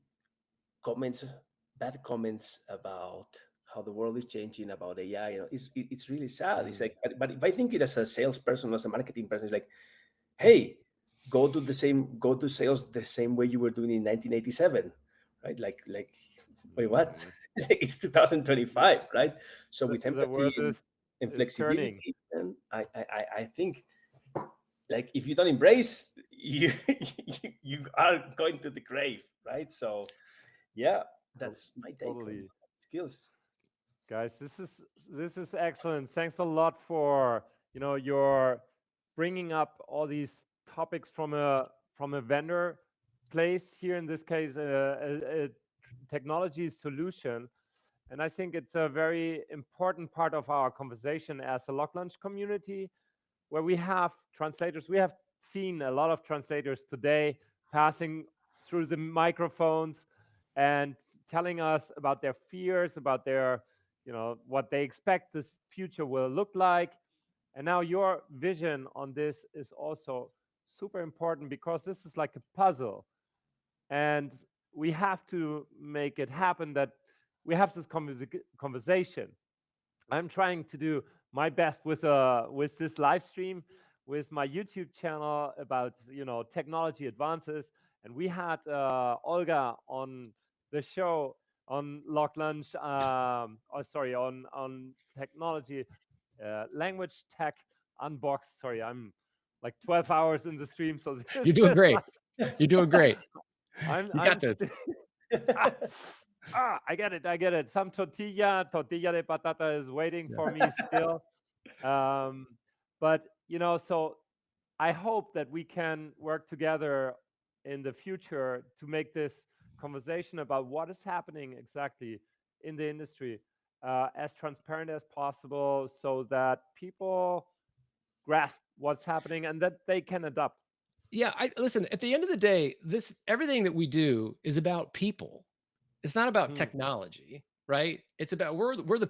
Speaker 7: bad comments about how the world is changing, about AI. It's really sad. It's like, but if I think it as a salesperson, as a marketing person, it's like, hey, go to sales the same way you were doing in 1987, right? Like wait, what? It's 2025, right? So with
Speaker 1: The world
Speaker 7: empathy and
Speaker 1: is turning.
Speaker 7: flexibility, and I think, like, if you don't embrace, you you are going to the grave, right? So yeah, that's my take on
Speaker 1: Totally.
Speaker 7: skills.
Speaker 1: Guys, this is excellent. Thanks a lot for your bringing up all these topics from a vendor place here, in this case a technology solution. And I think it's a very important part of our conversation as a LocLunch community, where we have translators. We have seen a lot of translators today passing through the microphones and telling us about their fears, about their, what they expect this future will look like. And now your vision on this is also super important, because this is like a puzzle. And we have to make it happen that we have this conversation. I'm trying to do my best with this live stream, with my YouTube channel about technology advances. And we had Olga on the show on LocLunch. On technology, language tech unboxed. Sorry, I'm like 12 hours in the stream, so
Speaker 17: You're doing great. You're doing great.
Speaker 1: I'm
Speaker 17: You got this.
Speaker 1: I get it. Some tortilla de patata is waiting for me still. But so I hope that we can work together in the future to make this conversation about what is happening exactly in the industry as transparent as possible, so that people grasp what's happening and that they can adapt.
Speaker 17: Yeah, listen, at the end of the day, everything that we do is about people. It's not about technology, right? It's about we're the